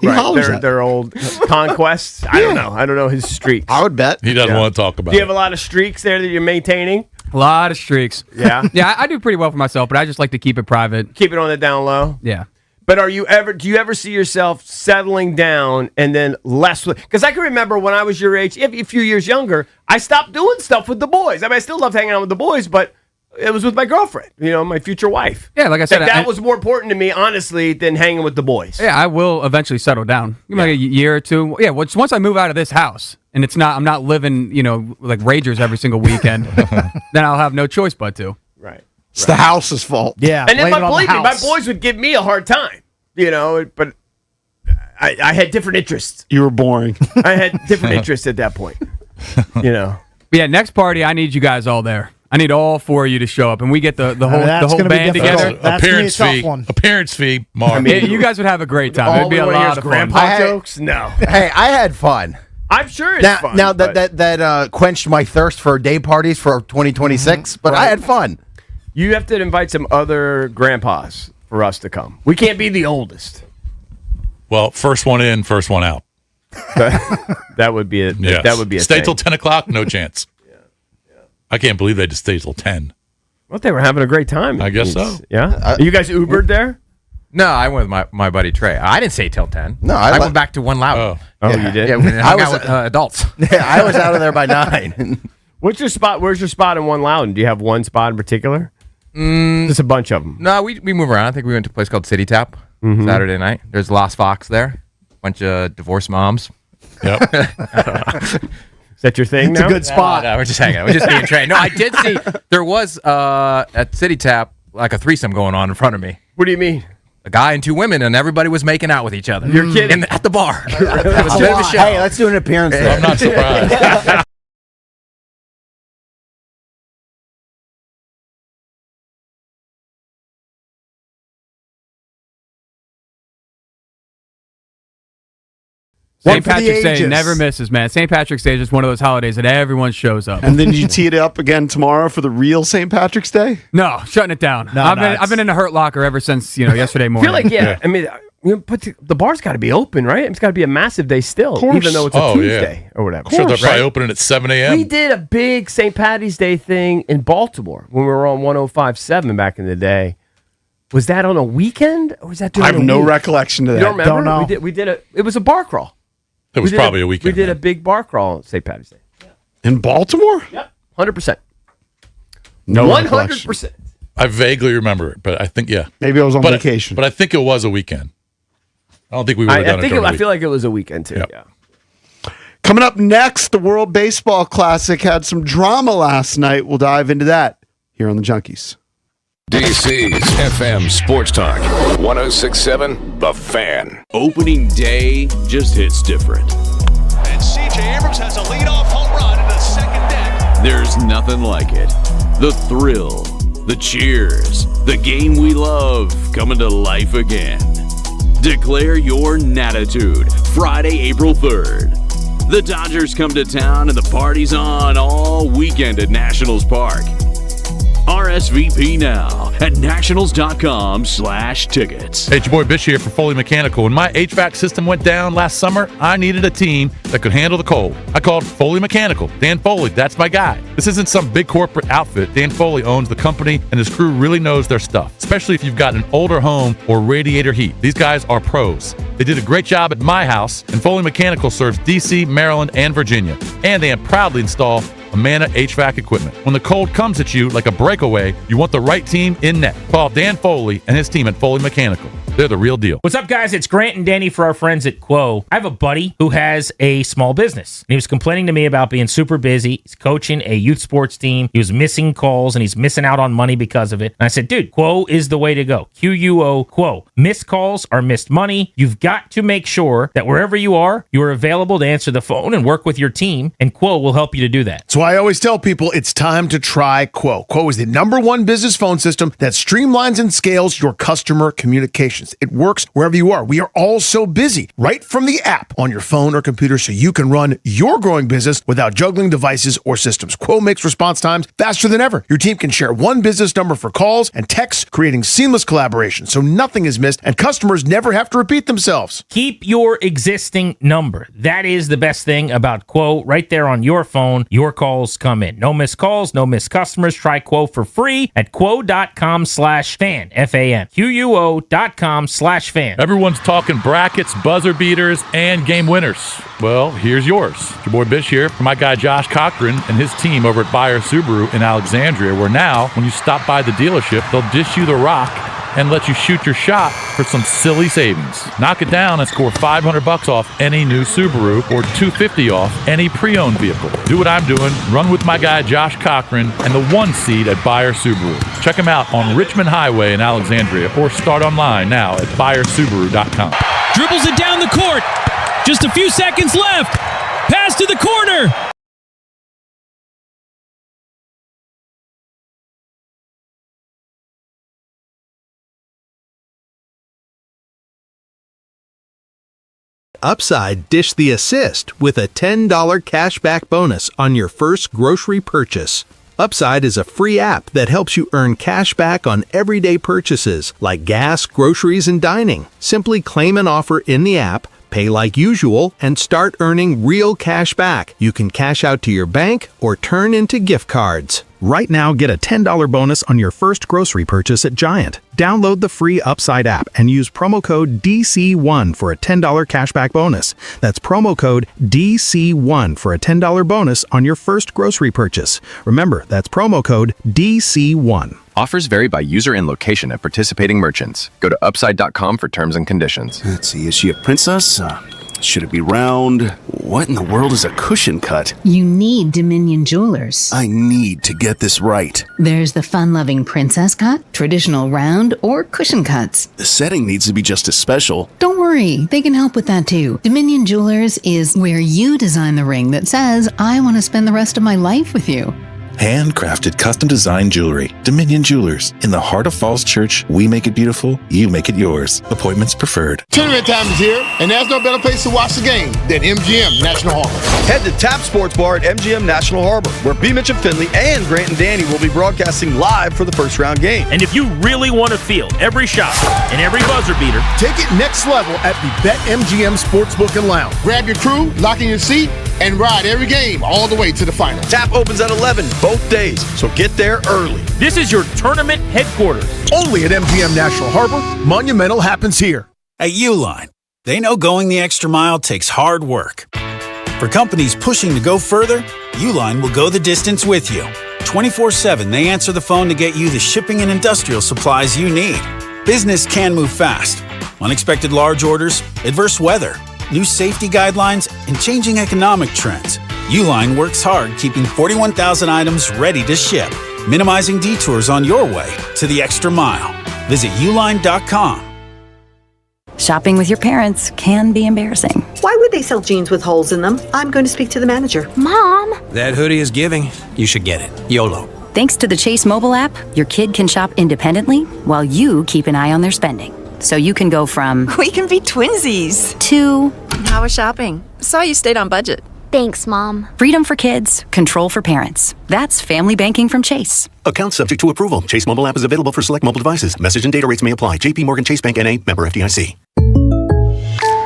he hollers at. They're old conquests. I don't know. I don't know his streaks. I would bet. He doesn't want to talk about Do you have it. a lot of streaks there that you're maintaining? A lot of streaks. Yeah. Yeah, I do pretty well for myself, but I just like to keep it private. Keep it on the down low. Yeah. But do you ever see yourself settling down and then less? Because I can remember when I was your age, a few years younger, I stopped doing stuff with the boys. I mean, I still loved hanging out with the boys, but it was with my girlfriend, my future wife. Yeah, like I said, that was more important to me, honestly, than hanging with the boys. Yeah, I will eventually settle down. Give me like a year or two. Yeah, once I move out of this house and I'm not living, like ragers every single weekend, then I'll have no choice but to. Right. It's the house's fault. Yeah. And then blame it on the believe me, my house. boys would give me a hard time, but I had different interests. You were boring. I had different interests at that point. But yeah, next party, I need you guys all there. I need all 4 of you to show up, and we get the whole that's whole gonna be band difficult. together. That's gonna be a Appearance tough fee. one. Appearance fee. Mark. Yeah, you guys would have a great time. It'd be a lot of fun. grandpa jokes? No. Hey, I had fun. I'm sure it's fun. Now but that quenched my thirst for day parties for 2026, but I had fun. you have to invite some other grandpas for us to come. We can't be the oldest. Well, first one in, first one out. That would be it. Yes. That would be a Stay thing. till 10 o'clock, no chance. I can't believe they just stayed till 10. Well, they were having a great time. I guess so. Yeah. You guys Ubered there? No, I went with my buddy Trey. I didn't stay till 10. No, I I went back to 1 loud. Oh, you did? Yeah, we I hung was- out with adults. Yeah, I was out of there by 9. What's your spot? Where's your spot in One Loudon? Do you have one spot in particular? Just a bunch of them. No, we move around. I think we went to a place called City Tap Saturday night. There's Lost Fox there. Bunch of divorced moms. Yep. Is that your thing It's now? a good spot. No, we're just hanging out. We're just being trained. No, I did see there was at City Tap like a threesome going on in front of me. What do you mean? A guy and 2 women, and everybody was making out with each other. You're kidding. At the bar. It was a bit of a show. Hey, let's do an appearance there. I'm not surprised. St. One for the Patrick's Day ages. never misses, man. St. Patrick's Day is just one of those holidays that everyone shows up. And then you tee it up again tomorrow for the real St. Patrick's Day? No, shutting it down. No, I've been in a hurt locker ever since yesterday I morning. feel like, I mean, but the bar's got to be open, right? It's got to be a massive day still, course. even though it's a Oh, Tuesday or whatever. I'm sure they're probably opening at 7 a.m. We did a big St. Patty's Day thing in Baltimore when we were on 105.7 back in the day. Was that on a weekend or was that during I have the no week? recollection to that. You don't remember? Don't know. We did it was a bar crawl. It was probably a weekend. We did a big bar crawl on St. Patty's Day. In Baltimore? Yep. 100%. No 100%. I vaguely remember it, but I think, yeah. Maybe I was on vacation. But I think it was a weekend. I don't think we would have done it during the I week. feel like it was a weekend, too. Yep. Yeah. Coming up next, the World Baseball Classic had some drama last night. We'll dive into that here on the Junkies. DC's FM Sports Talk 106.7 The Fan. Opening day just hits different. And C.J. Abrams has a leadoff home run in the second deck. There's nothing like it. The thrill, the cheers, the game we love coming to life again. Declare your natitude Friday, April 3rd. The Dodgers come to town and the party's on all weekend at Nationals Park. RSVP now at nationals.com/tickets. Hey, it's your boy Bish here for Foley Mechanical. When my HVAC system went down last summer, I needed a team that could handle the cold. I called Foley Mechanical. Dan Foley, that's my guy. This isn't some big corporate outfit. Dan Foley owns the company, and his crew really knows their stuff, especially if you've got an older home or radiator heat. These guys are pros. They did a great job at my house, and Foley Mechanical serves D.C., Maryland, and Virginia. And they proudly install Amana HVAC equipment. When the cold comes at you like a breakaway, you want the right team in net. Call Dan Foley and his team at Foley Mechanical. They're the real deal. What's up, guys? It's Grant and Danny for our friends at Quo. I have a buddy who has a small business, and he was complaining to me about being super busy. He's coaching a youth sports team. He was missing calls, and he's missing out on money because of it. And I said, dude, Quo is the way to go. QUO, Quo. Missed calls are missed money. You've got to make sure that wherever you are available to answer the phone and work with your team, and Quo will help you to do that. So I always tell people it's time to try Quo. Quo is the #1 business phone system that streamlines and scales your customer communications. It works wherever you are. We are all so busy, right from the app on your phone or computer, so you can run your growing business without juggling devices or systems. Quo makes response times faster than ever. Your team can share one business number for calls and texts, creating seamless collaboration so nothing is missed and customers never have to repeat themselves. Keep your existing number. That is the best thing about Quo. Right there on your phone, your calls come in. No missed calls, no missed customers. Try Quo for free at quo.com/fan, F-A-N, QUO.com/fan. Everyone's talking brackets, buzzer beaters, and game winners. Well, here's yours. It's your boy Bish here for my guy Josh Cochran and his team over at Bayer Subaru in Alexandria, where now, when you stop by the dealership, they'll dish you the rock and let you shoot your shot for some silly savings. Knock it down and score $500 off any new Subaru or $250 off any pre-owned vehicle. Do what I'm doing. Run with my guy Josh Cochran and the 1 seed at Bayer Subaru. Check him out on Richmond Highway in Alexandria or start online now at BayerSubaru.com. Dribbles it down the court. Just a few seconds left. Pass to the corner. Upside dished the assist with a $10 cashback bonus on your first grocery purchase. Upside is a free app that helps you earn cash back on everyday purchases like gas, groceries, and dining. Simply claim an offer in the app, pay like usual, and start earning real cash back. You can cash out to your bank or turn into gift cards. Right now, get a $10 bonus on your first grocery purchase at Giant. Download the free Upside app and use promo code DC1 for a $10 cashback bonus. That's promo code DC1 for a $10 bonus on your first grocery purchase. Remember, that's promo code DC1. Offers vary by user and location at participating merchants. Go to upside.com for terms and conditions. Let's see, is she a princess? Should it be round? What in the world is a cushion cut? You need Dominion Jewelers. I need to get this right. There's the fun-loving princess cut, traditional round, or cushion cuts. The setting needs to be just as special. Don't worry, they can help with that too. Dominion Jewelers is where you design the ring that says, I want to spend the rest of my life with you. Handcrafted, custom-designed jewelry. Dominion Jewelers. In the heart of Falls Church, we make it beautiful, you make it yours. Appointments preferred. Tournament time is here, and there's no better place to watch the game than MGM National Harbor. Head to Tap Sports Bar at MGM National Harbor, where B. Mitch and Finley and Grant and Danny will be broadcasting live for the first-round game. And if you really want to feel every shot and every buzzer beater, take it next level at the BetMGM Sportsbook and Lounge. Grab your crew, lock in your seat, and ride every game all the way to the final. Tap opens at 11 both days, so get there early. This is your tournament headquarters. Only at MGM National Harbor. Monumental happens here. At Uline, they know going the extra mile takes hard work. For companies pushing to go further, Uline will go the distance with you. 24/7, they answer the phone to get you the shipping and industrial supplies you need. Business can move fast. Unexpected large orders, adverse weather, new safety guidelines, and changing economic trends. Uline works hard keeping 41,000 items ready to ship, minimizing detours on your way to the extra mile. Visit uline.com. Shopping with your parents can be embarrassing. Why would they sell jeans with holes in them? I'm going to speak to the manager. Mom! That hoodie is giving. You should get it. YOLO. Thanks to the Chase mobile app, your kid can shop independently while you keep an eye on their spending. So you can go from... We can be twinsies. ...to... How was shopping? Saw you stayed on budget. Thanks, Mom. Freedom for kids, control for parents. That's family banking from Chase. Account subject to approval. Chase mobile app is available for select mobile devices. Message and data rates may apply. JP Morgan Chase Bank N.A. Member FDIC.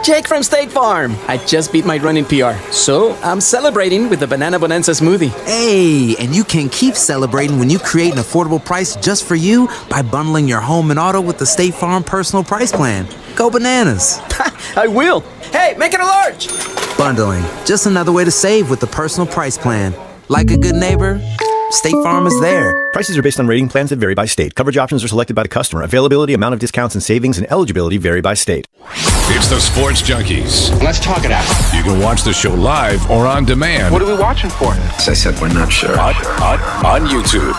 Jake from State Farm. I just beat my running PR, so I'm celebrating with the Banana Bonanza smoothie. Hey, and you can keep celebrating when you create an affordable price just for you by bundling your home and auto with the State Farm Personal Price Plan. Go bananas. I will. Hey, make it a large. Bundling, just another way to save with the Personal Price Plan. Like a good neighbor, State Farm is there. Prices are based on rating plans that vary by state. Coverage options are selected by the customer. Availability, amount of discounts and savings, and eligibility vary by state. It's the Sports Junkies. Let's talk it out. You can watch the show live or on demand. What are we watching for? As I said, we're not sure. On YouTube.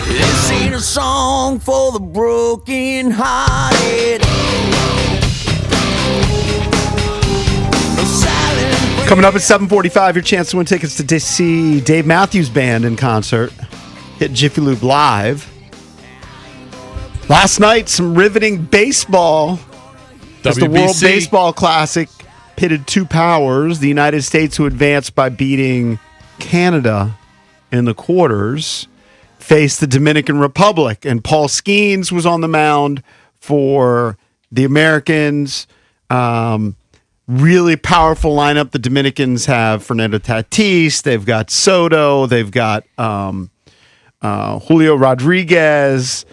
This ain't a song for the broken hearted. Coming up at 7:45, your chance to win tickets to see Dave Matthews Band in concert. Hit Jiffy Lube Live. Last night, some riveting baseball. As the World Baseball Classic pitted two powers. The United States, who advanced by beating Canada in the quarters, faced the Dominican Republic. And Paul Skeens was on the mound for the Americans. Really powerful lineup. The Dominicans have Fernando Tatis. They've got Soto. They've got Julio Rodriguez.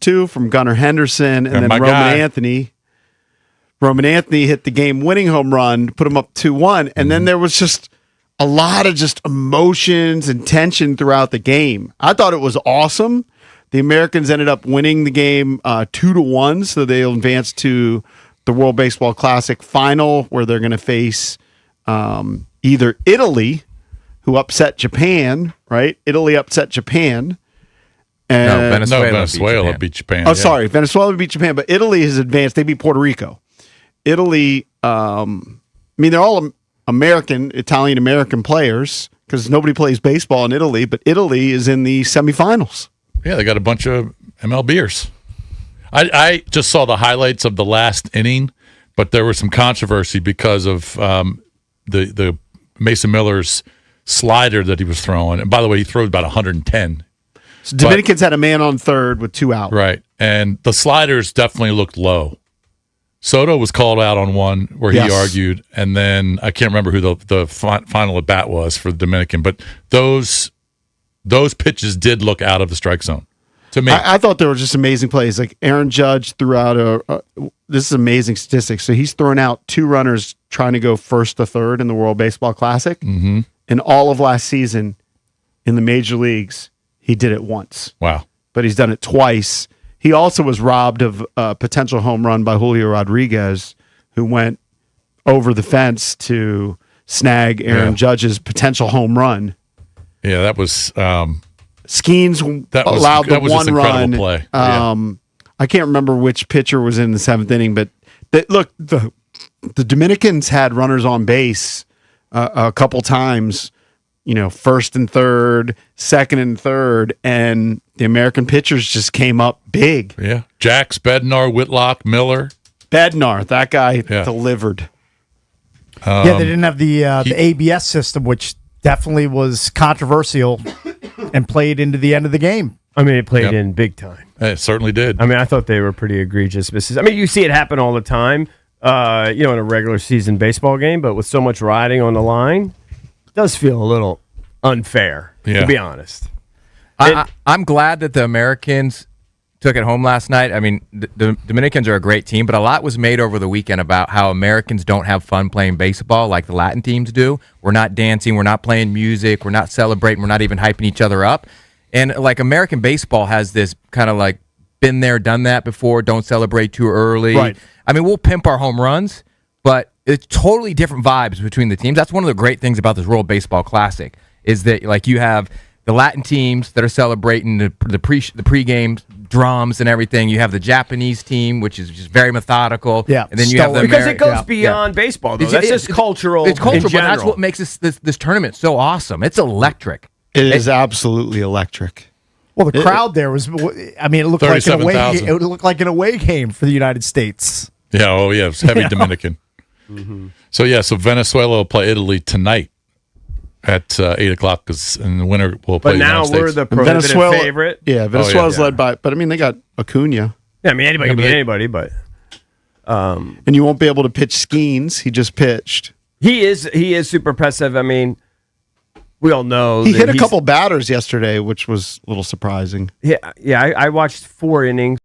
Two from Gunnar Henderson, and then Roman Anthony. Roman Anthony hit the game-winning home run, put him up 2-1, and then there was just a lot of just emotions and tension throughout the game. I thought it was awesome. The Americans ended up winning the game 2-1, so they'll advance to the World Baseball Classic final, where they're going to face either Italy, who upset Japan, right? Italy upset Japan. And Venezuela beat Japan. Oh, sorry. Venezuela beat Japan, but Italy has advanced. They beat Puerto Rico. Italy, they're all American, Italian-American players, because nobody plays baseball in Italy, but Italy is in the semifinals. Yeah, they got a bunch of MLBers. I just saw the highlights of the last inning, but there was some controversy because of the Mason Miller's slider that he was throwing. And by the way, he throws about 110. So Dominicans had a man on third with 2 out. Right, and the sliders definitely looked low. Soto was called out on one where he argued, and then I can't remember who the final at bat was for the Dominican, but those pitches did look out of the strike zone to me. I thought there were just amazing plays. Like Aaron Judge threw out this is amazing statistics. So he's thrown out 2 runners trying to go first to third in the World Baseball Classic. Mm-hmm. In all of last season in the major leagues, he did it once. Wow. But he's done it twice. He also was robbed of a potential home run by Julio Rodriguez, who went over the fence to snag Aaron Judge's potential home run. Yeah, that was Skeens allowed the one run. Play. I can't remember which pitcher was in the 7th inning, but the Dominicans had runners on base a couple times. First and third, second and third, and the American pitchers just came up big. Yeah. Jax, Bednar, Whitlock, Miller. Bednar, that guy delivered. They didn't have the ABS system, which definitely was controversial and played into the end of the game. I mean, it played in big time. It certainly did. I mean, I thought they were pretty egregious misses. I mean, you see it happen all the time. in a regular season baseball game, but with so much riding on the line, it does feel a little unfair, to be honest. I'm glad that the Americans took it home last night. I mean, the Dominicans are a great team, but a lot was made over the weekend about how Americans don't have fun playing baseball like the Latin teams do. We're not dancing. We're not playing music. We're not celebrating. We're not even hyping each other up. And, like, American baseball has this kind of, like, been there, done that before, don't celebrate too early. Right. I mean, we'll pimp our home runs, but it's totally different vibes between the teams. That's one of the great things about this World Baseball Classic is that, like, you have the Latin teams that are celebrating the pregame drums and everything. You have the Japanese team, which is just very methodical. Yeah, and then you have the because it goes beyond baseball, though. That's just cultural. It's cultural, in but that's general. what makes this tournament so awesome. It's electric. It is absolutely electric. Well, the crowd there was, I mean, it looked like an away 37,000. It looked like an away game for the United States. Yeah, oh yeah, it's heavy Dominican. So Venezuela will play Italy tonight at 8 o'clock, and the winner will play But the now United we're States. the prohibitive favorite. Yeah, Venezuela's led by, but I mean, they got Acuna. Yeah, I mean, anybody can beat anybody, but and you won't be able to pitch Skeens. He just pitched. he is super impressive. I mean, we all know He that hit a he's- couple batters yesterday, which was a little surprising. Yeah. I watched 4 innings.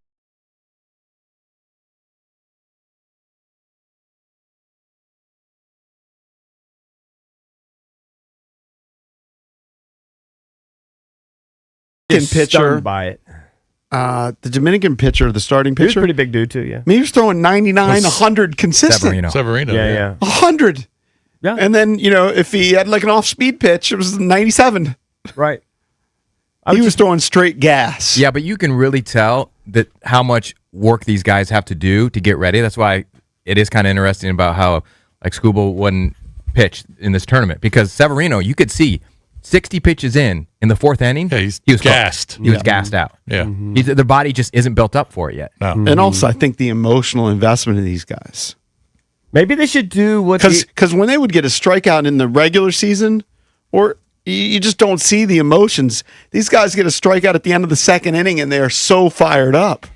Pitcher Stunned by it. The Dominican pitcher, the starting He was a pitcher. pretty big dude too. Yeah. I mean, he was throwing 99, 100 consistent. Severino. Yeah. 100. Yeah. And then, if he had like an off-speed pitch, it was 97. Right. He was throwing straight gas. Yeah, but you can really tell that how much work these guys have to do to get ready. That's why it is kind of interesting about how like Scooble wouldn't pitch in this tournament, because Severino, you could see 60 pitches in the 4th inning. Yeah, he was gassed. He was gassed out. Yeah. The body just isn't built up for it yet. No. And also, I think the emotional investment in these guys. Maybe they should do what because when they would get a strikeout in the regular season, or you just don't see the emotions. These guys get a strikeout at the end of the 2nd inning, and they are so fired up.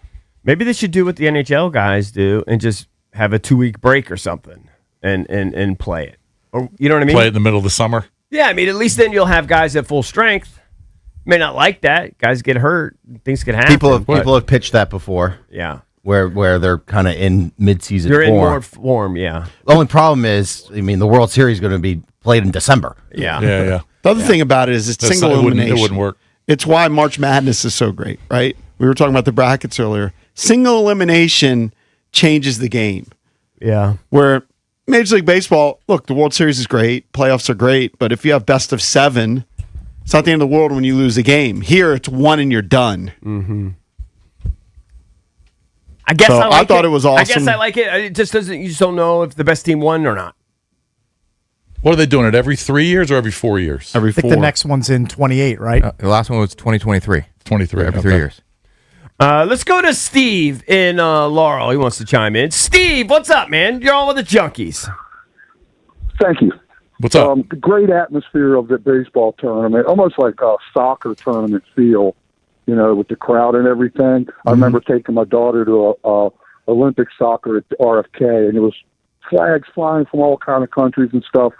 Maybe they should do what the NHL guys do and just have a 2-week break or something and play it. Or you know what I mean? Play it in the middle of the summer. Yeah, I mean, at least then you'll have guys at full strength. May not like that. Guys get hurt. Things could happen. People have pitched that before. Yeah. Where they're kind of in mid-season You're in form. more form, yeah. The only problem is, I mean, the World Series is going to be played in December. Yeah. Yeah. The other thing about it is it's That's single not- it wouldn't- elimination. it wouldn't work. It's why March Madness is so great, right? We were talking about the brackets earlier. Single elimination changes the game. Yeah. Where Major League Baseball, look, the World Series is great, playoffs are great, but if you have best of 7, it's not the end of the world when you lose a game. Here, it's 1 and you're done. Mm-hmm. I guess So I like thought it was I awesome. guess I like it. It just doesn't. You just don't know if the best team won or not. What are they doing? It every 3 years or every 4 years? Every I think the next one's in 28, right? The last one was 2023. 23. Every 3 years. Let's go to Steve in Laurel. He wants to chime in. Steve, what's up, man? You're on with the Junkies. Thank you. What's up? The great atmosphere of the baseball tournament, almost like a soccer tournament feel, with the crowd and everything. I remember taking my daughter to a Olympic soccer at RFK, and it was flags flying from all kind of countries and stuff.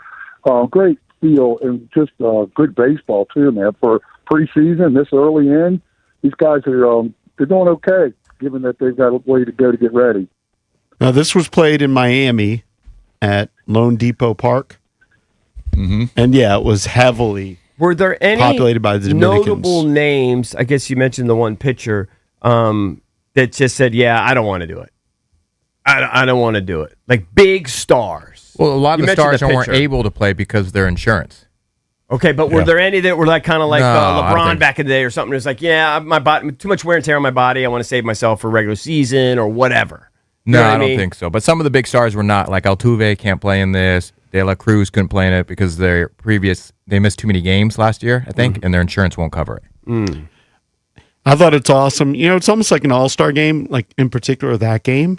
Great feel, and just good baseball too, man. For preseason, this early in, these guys are they're doing okay, given that they've got a way to go to get ready. Now, this was played in Miami at Lone Depot Park. Mm-hmm. And yeah, it was heavily Were there any populated by the Dominicans. notable names? I guess you mentioned the one pitcher that just said, "Yeah, I don't want to do it. I don't want to do it." Like big stars. Well, a lot You of the mentioned stars weren't pitcher. able to play because of their insurance. Okay, but were there any that were like kind of like No, I don't LeBron think back in the day or something? It's like, yeah, my body, too much wear and tear on my body. I want to save myself for regular season or whatever. You No, know what I don't mean? think so. But some of the big stars were not. Like Altuve can't play in this. De La Cruz couldn't play in it because they missed too many games last year, I think, and their insurance won't cover it. I thought it's awesome. It's almost like an all-star game, like in particular that game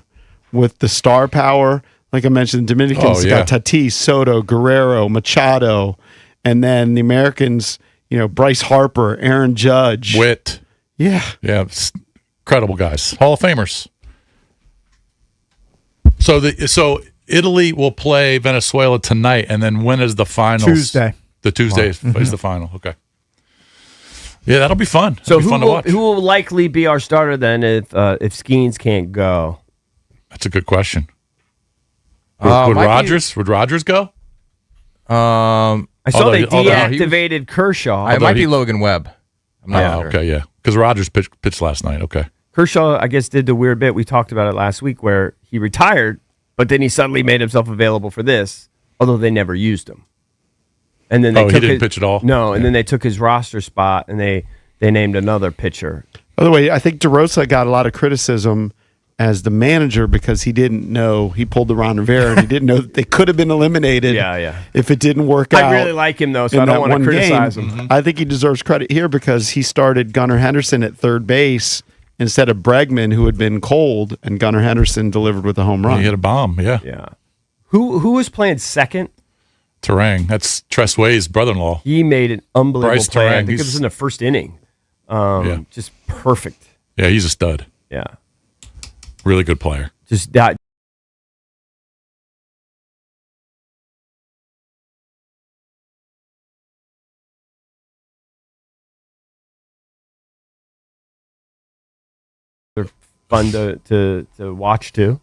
with the star power. Like I mentioned, the Dominicans got Tatis, Soto, Guerrero, Machado, and then the Americans, Bryce Harper, Aaron Judge. Witt. Yeah. Yeah. Incredible guys. Hall of Famers. So Italy will play Venezuela tonight, and then when is the finals? Tuesday. The Tuesday is the final. Okay. Yeah, that'll be fun. So It'll be fun to watch. who will likely be our starter then if Skeens can't go? That's a good question. Would Rodgers go? I saw they deactivated Kershaw. It might be Logan Webb. I'm not sure. Okay, yeah. Because Rodgers pitched last night. Okay. Kershaw, I guess, did the weird bit. We talked about it last week where he retired, but then he suddenly made himself available for this, although they never used him. And then he didn't pitch at all? No, and then they took his roster spot and they named another pitcher. By the way, I think DeRosa got a lot of criticism as the manager because he didn't know he pulled the Ron Rivera and he didn't know that they could have been eliminated if it didn't work out. I really like him though, so I don't want to criticize him. I think he deserves credit here because he started Gunnar Henderson at third base instead of Bregman, who had been cold, and Gunnar Henderson delivered with a home run. He hit a bomb, yeah. Who was playing second? Terang. That's Tress Way's brother-in-law. He made an unbelievable Bryce play. Terang. I think it was in the first inning. Just perfect. Yeah, he's a stud. Yeah. Really good player. Just that. They're fun to watch too.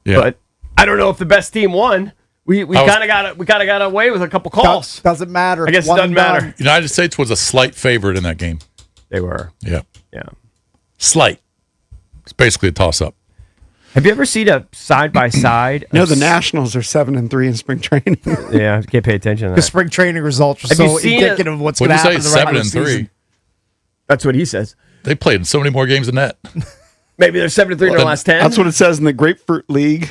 Yeah. But I don't know if the best team won. We kind of got away with a couple calls. Doesn't matter. I guess it doesn't matter. United States was a slight favorite in that game. They were. Yeah. Yeah. Slight. It's basically a toss-up. Have you ever seen a side-by-side? No, the Nationals are 7-3 in spring training. Yeah, I can't pay attention to that. The spring training results are Have so you seen indicative of what's going to happen in the regular 7-3? season. That's what he says. They played so many more games than that. Maybe they're 7-3 in their last 10. That's what it says in the Grapefruit League.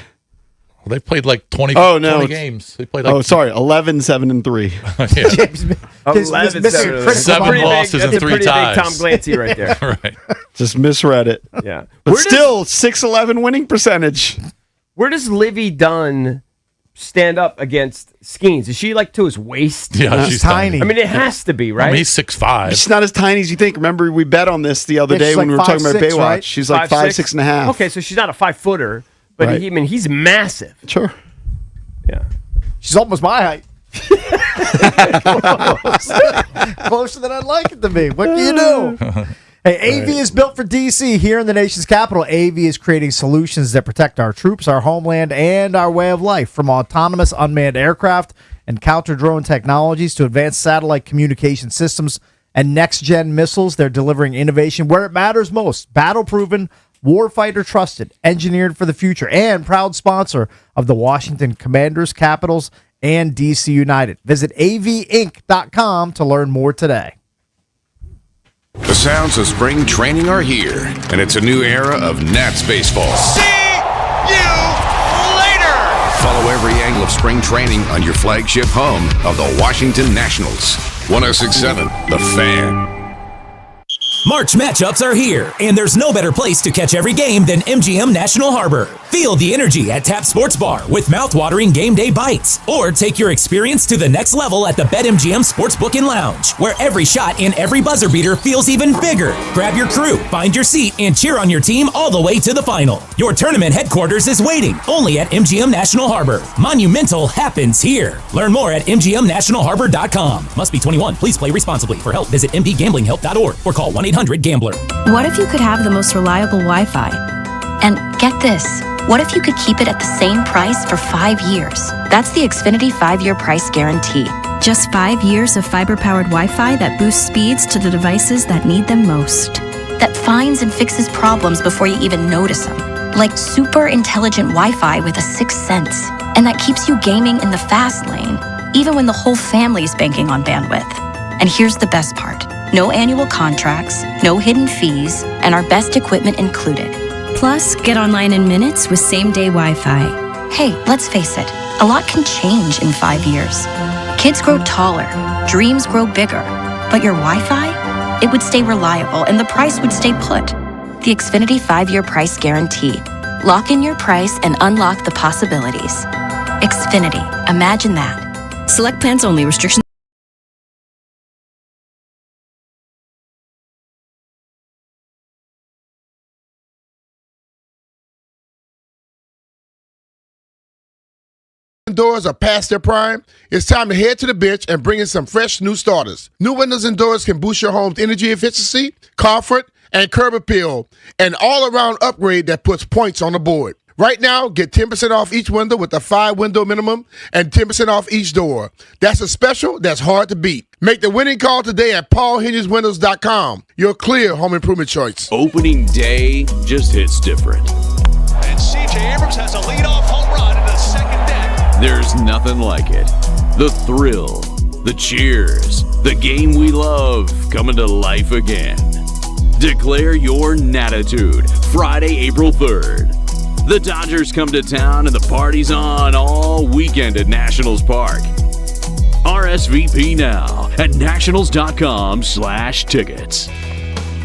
Well, they played like 20, 20 games. They played 11, 7-3. Yeah. 7 losses and 3 ties. Big Tom Glancy right there. Right. Just misread it. Yeah. But still, 6-11 winning percentage. Where does Livy Dunn stand up against Skeens? Is she like to his waist? Yeah, she's tiny. I mean, it has to be, right? I mean, he's 6'5". She's not as tiny as you think. Remember, we bet on this the other day when we were talking about Baywatch. Right? She's like 5'6" and a half. Okay, so she's not a 5-footer, but Right. he's massive. Sure. Yeah. She's almost my height. Closer than I'd like it to be. What can you do? Hey, AV is built for DC. Here in the nation's capital, AV is creating solutions that protect our troops, our homeland, and our way of life. From autonomous unmanned aircraft and counter-drone technologies to advanced satellite communication systems and next-gen missiles, they're delivering innovation where it matters most. Battle-proven, warfighter trusted, engineered for the future, and proud sponsor of the Washington Commanders, Capitals, and DC United. Visit avinc.com to learn more today. The sounds of spring training are here, and it's a new era of Nats baseball. See you later! Follow every angle of spring training on your flagship home of the Washington Nationals. 106.7 The Fan. March matchups are here, and there's no better place to catch every game than MGM National Harbor. Feel the energy at Tap Sports Bar with mouth-watering game day bites. Or take your experience to the next level at the BetMGM Sportsbook and Lounge, where every shot and every buzzer beater feels even bigger. Grab your crew, find your seat, and cheer on your team all the way to the final. Your tournament headquarters is waiting, only at MGM National Harbor. Monumental happens here. Learn more at mgmnationalharbor.com. Must be 21. Please play responsibly. For help, visit mpgamblinghelp.org or call 1-800-GAMBLER. What if you could have the most reliable Wi-Fi? And get this, what if you could keep it at the same price for 5 years? That's the Xfinity 5-year price guarantee. Just 5 years of fiber-powered Wi-Fi that boosts speeds to the devices that need them most. That finds and fixes problems before you even notice them. Like super intelligent Wi-Fi with a sixth sense. And that keeps you gaming in the fast lane, even when the whole family's banking on bandwidth. And here's the best part. No annual contracts, no hidden fees, and our best equipment included. Plus, get online in minutes with same-day Wi-Fi. Hey, let's face it, a lot can change in 5 years. Kids grow taller, dreams grow bigger, but your Wi-Fi? It would stay reliable and the price would stay put. The Xfinity 5-year price guarantee. Lock in your price and unlock the possibilities. Xfinity, imagine that. Select plans only. Restrictions doors are past their prime? It's time to head to the bench and bring in some fresh new starters. New windows and doors can boost your home's energy efficiency, comfort, and curb appeal, an all-around upgrade that puts points on the board. Right now, get 10% off each window with a 5-window minimum and 10% off each door. That's a special that's hard to beat. Make the winning call today at paulhenningswindows.com. Your clear home improvement choice. Opening day just hits different. And C.J. Abrams has a leadoff home run in the second deck. There's nothing like it. The thrill, the cheers, the game we love coming to life again. Declare your natitude Friday, April 3rd. The Dodgers come to town and the party's on all weekend at Nationals Park. RSVP now at nationals.com/tickets.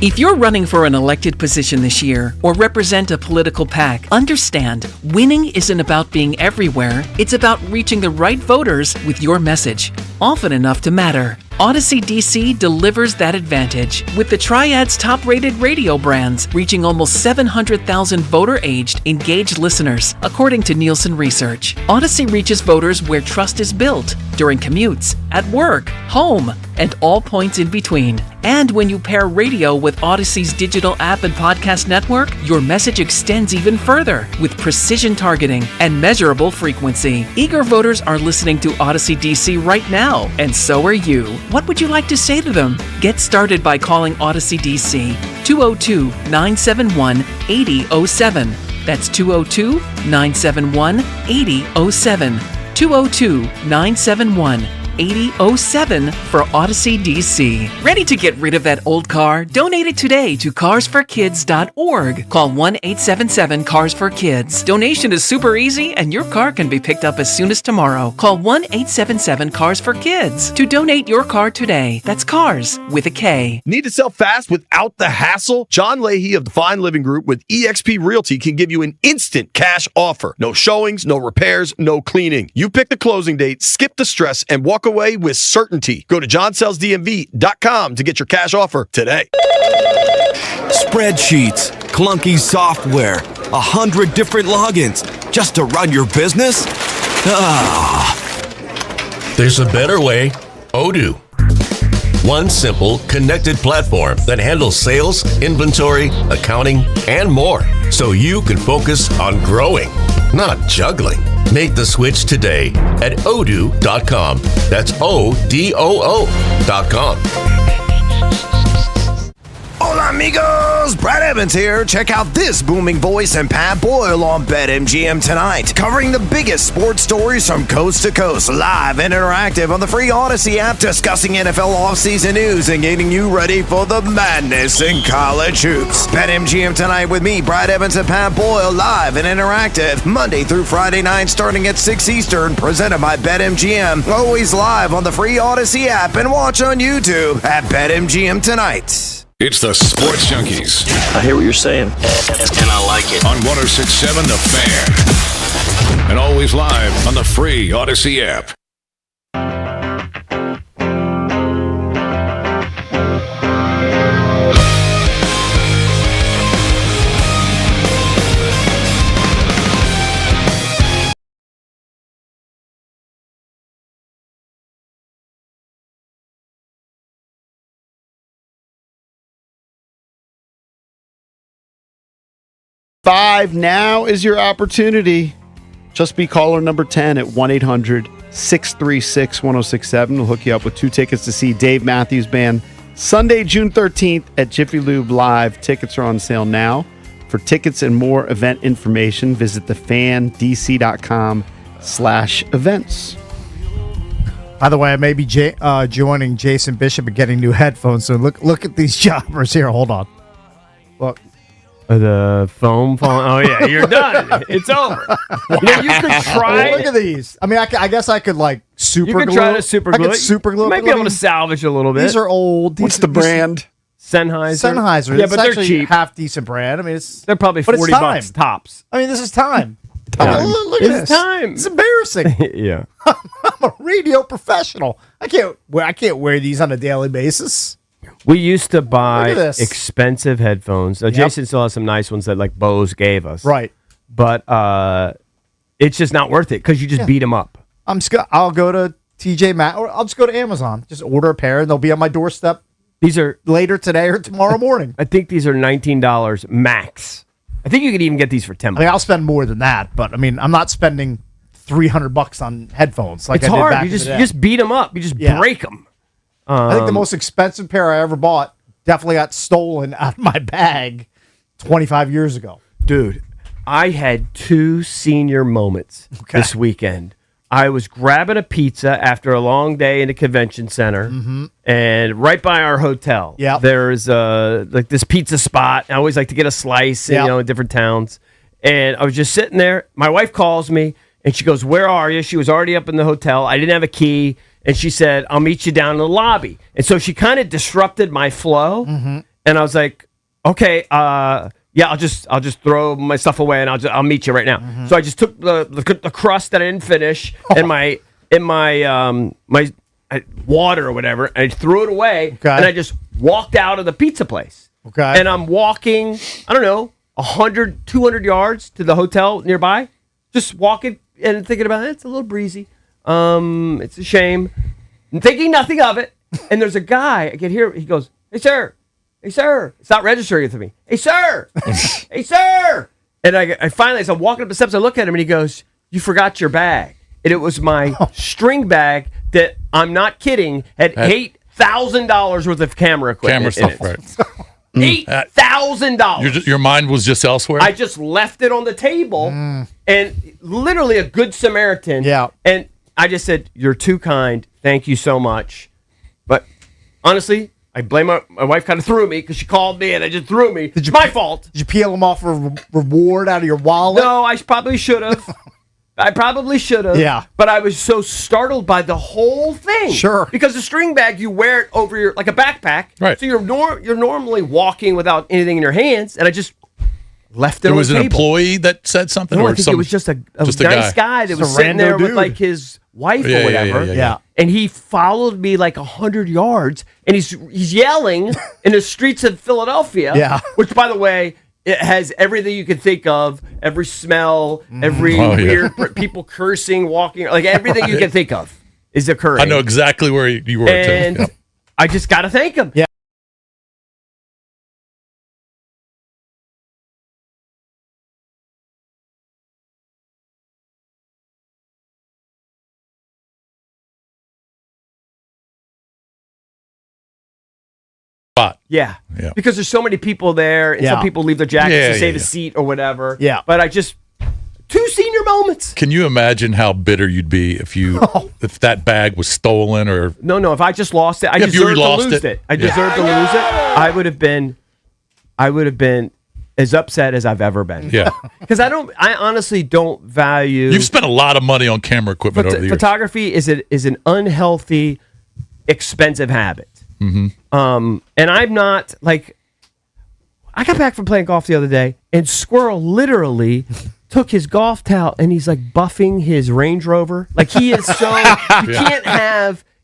If you're running for an elected position this year or represent a political PAC, understand winning isn't about being everywhere. It's about reaching the right voters with your message, often enough to matter. Odyssey DC delivers that advantage with the Triad's top-rated radio brands reaching almost 700,000 voter-aged, engaged listeners, according to Nielsen Research. Odyssey reaches voters where trust is built, during commutes, at work, home, and all points in between. And when you pair radio with Odyssey's digital app and podcast network, your message extends even further with precision targeting and measurable frequency. Eager voters are listening to Odyssey DC right now, and so are you. What would you like to say to them? Get started by calling Odyssey DC 202-971-8007. That's 202-971-8007. 202-971-8007 for Odyssey DC. Ready to get rid of that old car? Donate it today to carsforkids.org. Call 1-877-CARS-FOR-KIDS. Donation is super easy and your car can be picked up as soon as tomorrow. Call 1-877-CARS-FOR-KIDS to donate your car today. That's CARS with a K. Need to sell fast without the hassle? John Leahy of the Fine Living Group with eXp Realty can give you an instant cash offer. No showings, no repairs, no cleaning. You pick the closing date, skip the stress, and walk away with certainty. Go to johnsellsdmv.com to get your cash offer today. Spreadsheets, clunky software, 100 different logins just to run your business? There's a better way. Odoo. One simple, connected platform that handles sales, inventory, accounting, and more, so you can focus on growing, not juggling. Make the switch today at odoo.com. That's ODOO.com. Hola amigos, Brad Evans here. Check out this booming voice and Pat Boyle on BetMGM tonight, covering the biggest sports stories from coast to coast, live and interactive on the free Odyssey app, discussing NFL offseason news and getting you ready for the madness in college hoops. BetMGM tonight with me, Brad Evans and Pat Boyle, live and interactive, Monday through Friday night starting at 6 Eastern, presented by BetMGM. Always live on the free Odyssey app and watch on YouTube at BetMGM tonight. It's the Sports Junkies. I hear what you're saying, and I like it. On 106.7 The Fan. And always live on the free Odyssey app. Now is your opportunity. Just be caller number 10 at 1-800-636-1067. We'll hook you up with 2 tickets to see Dave Matthews Band Sunday, June 13th at Jiffy Lube Live. Tickets are on sale now. For tickets and more event information, visit thefanddc.com/events. By the way, I may be joining Jason Bishop and getting new headphones. So look at these jobbers here. Hold on. Look. The foam falling. Oh, yeah, you're done. It's over. You could try. Look at these. I mean, I guess I could super glue. You could try to super glue. I could super glue. You might be able to salvage a little bit. These are old. What's the brand? Sennheiser. Yeah, but they're cheap. Half decent brand. I mean, they're probably $40 tops. I mean, this is time. Look It's at this. time. It's embarrassing. Yeah. I'm a radio professional. I can't wear these on a daily basis. We used to buy expensive headphones. Jason still has some nice ones that Bose gave us. Right. But it's just not worth it because you just beat them up. I'll go to TJ Maxx, or I'll just go to Amazon. Just order a pair, and they'll be on my doorstep. These are later today or tomorrow morning. I think these are $19 max. I think you could even get these for $10. I mean, I'll spend more than that, but I mean, I'm not spending $300 on headphones like it's I did hard. back You in the just day. you just beat them up. You just break them. I think the most expensive pair I ever bought definitely got stolen out of my bag 25 years ago. Dude, I had 2 senior moments this weekend. I was grabbing a pizza after a long day in the convention center, and right by our hotel, there's like this pizza spot. I always like to get a slice, in different towns. And I was just sitting there. My wife calls me, and she goes, "Where are you?" She was already up in the hotel. I didn't have a key, and she said, "I'll meet you down in the lobby." And so she kind of disrupted my flow, and I was like, "Okay, yeah, I'll just throw my stuff away and I'll meet you right now." So I just took the crust that I didn't finish and my water or whatever, and I threw it away, and I just walked out of the pizza place. And I'm walking, I don't know, 100, 200 yards to the hotel nearby, just walking and thinking about it. It's a little breezy. It's a shame. I'm thinking nothing of it. And there's a guy, I can hear, he goes, "Hey, sir. Hey, sir." It's not registering with me. "Hey, sir." "Hey, sir." And I finally, as I'm walking up the steps, I look at him and he goes, "You forgot your bag." And it was my string bag that, I'm not kidding, had $8,000 worth of camera equipment. Camera stuff, right. $8,000. Your mind was just elsewhere? I just left it on the table, and literally a good Samaritan. Yeah. And I just said, "You're too kind. Thank you so much." But honestly, I blame my wife. Kind of threw me because she called me and I just threw me. It's my fault. Did you peel them off for a reward out of your wallet? No, I probably should have. Yeah. But I was so startled by the whole thing. Sure. Because the string bag, you wear it over your, like a backpack. Right. So you're normally walking without anything in your hands, and I just left it on the was table. an employee that said something? No, or I think it was just a nice guy that was sitting there with like his wife or whatever. Yeah. And he followed me like 100 yards, and he's yelling in the streets of Philadelphia. Yeah. Which, by the way, it has everything you can think of, every smell, every weird people cursing, walking, like everything you can think of is occurring. I know exactly where you were. And too. I just got to thank him. Yeah. Yeah. Because there's so many people there, and some people leave their jackets to save a seat or whatever. Yeah. But I just, 2 senior moments. Can you imagine how bitter you'd be if if that bag was stolen or? No. If I just lost it, I deserved to lose it. I deserved to lose it. I would have been as upset as I've ever been. Yeah. Because I honestly don't value. You've spent a lot of money on camera equipment over the years. Photography is an unhealthy, expensive habit. And I'm not like, I got back from playing golf the other day, and Squirrel literally took his golf towel and he's like buffing his Range Rover. Like he is so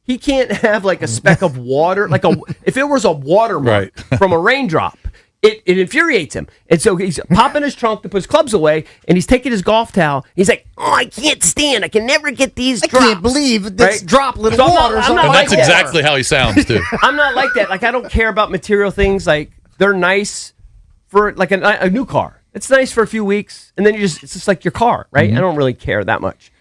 he can't have like a speck of water, like if it was a watermark from a raindrop. It infuriates him. And so he's popping his trunk to put his clubs away, and he's taking his golf towel. He's like, "Oh, I can't stand. I can never get these drops. I can't believe this drop little water." I'm not and like that's exactly how he sounds, too. I'm not like that. Like, I don't care about material things. Like, they're nice for, like, a new car. It's nice for a few weeks, and then it's just like your car, right? I don't really care that much.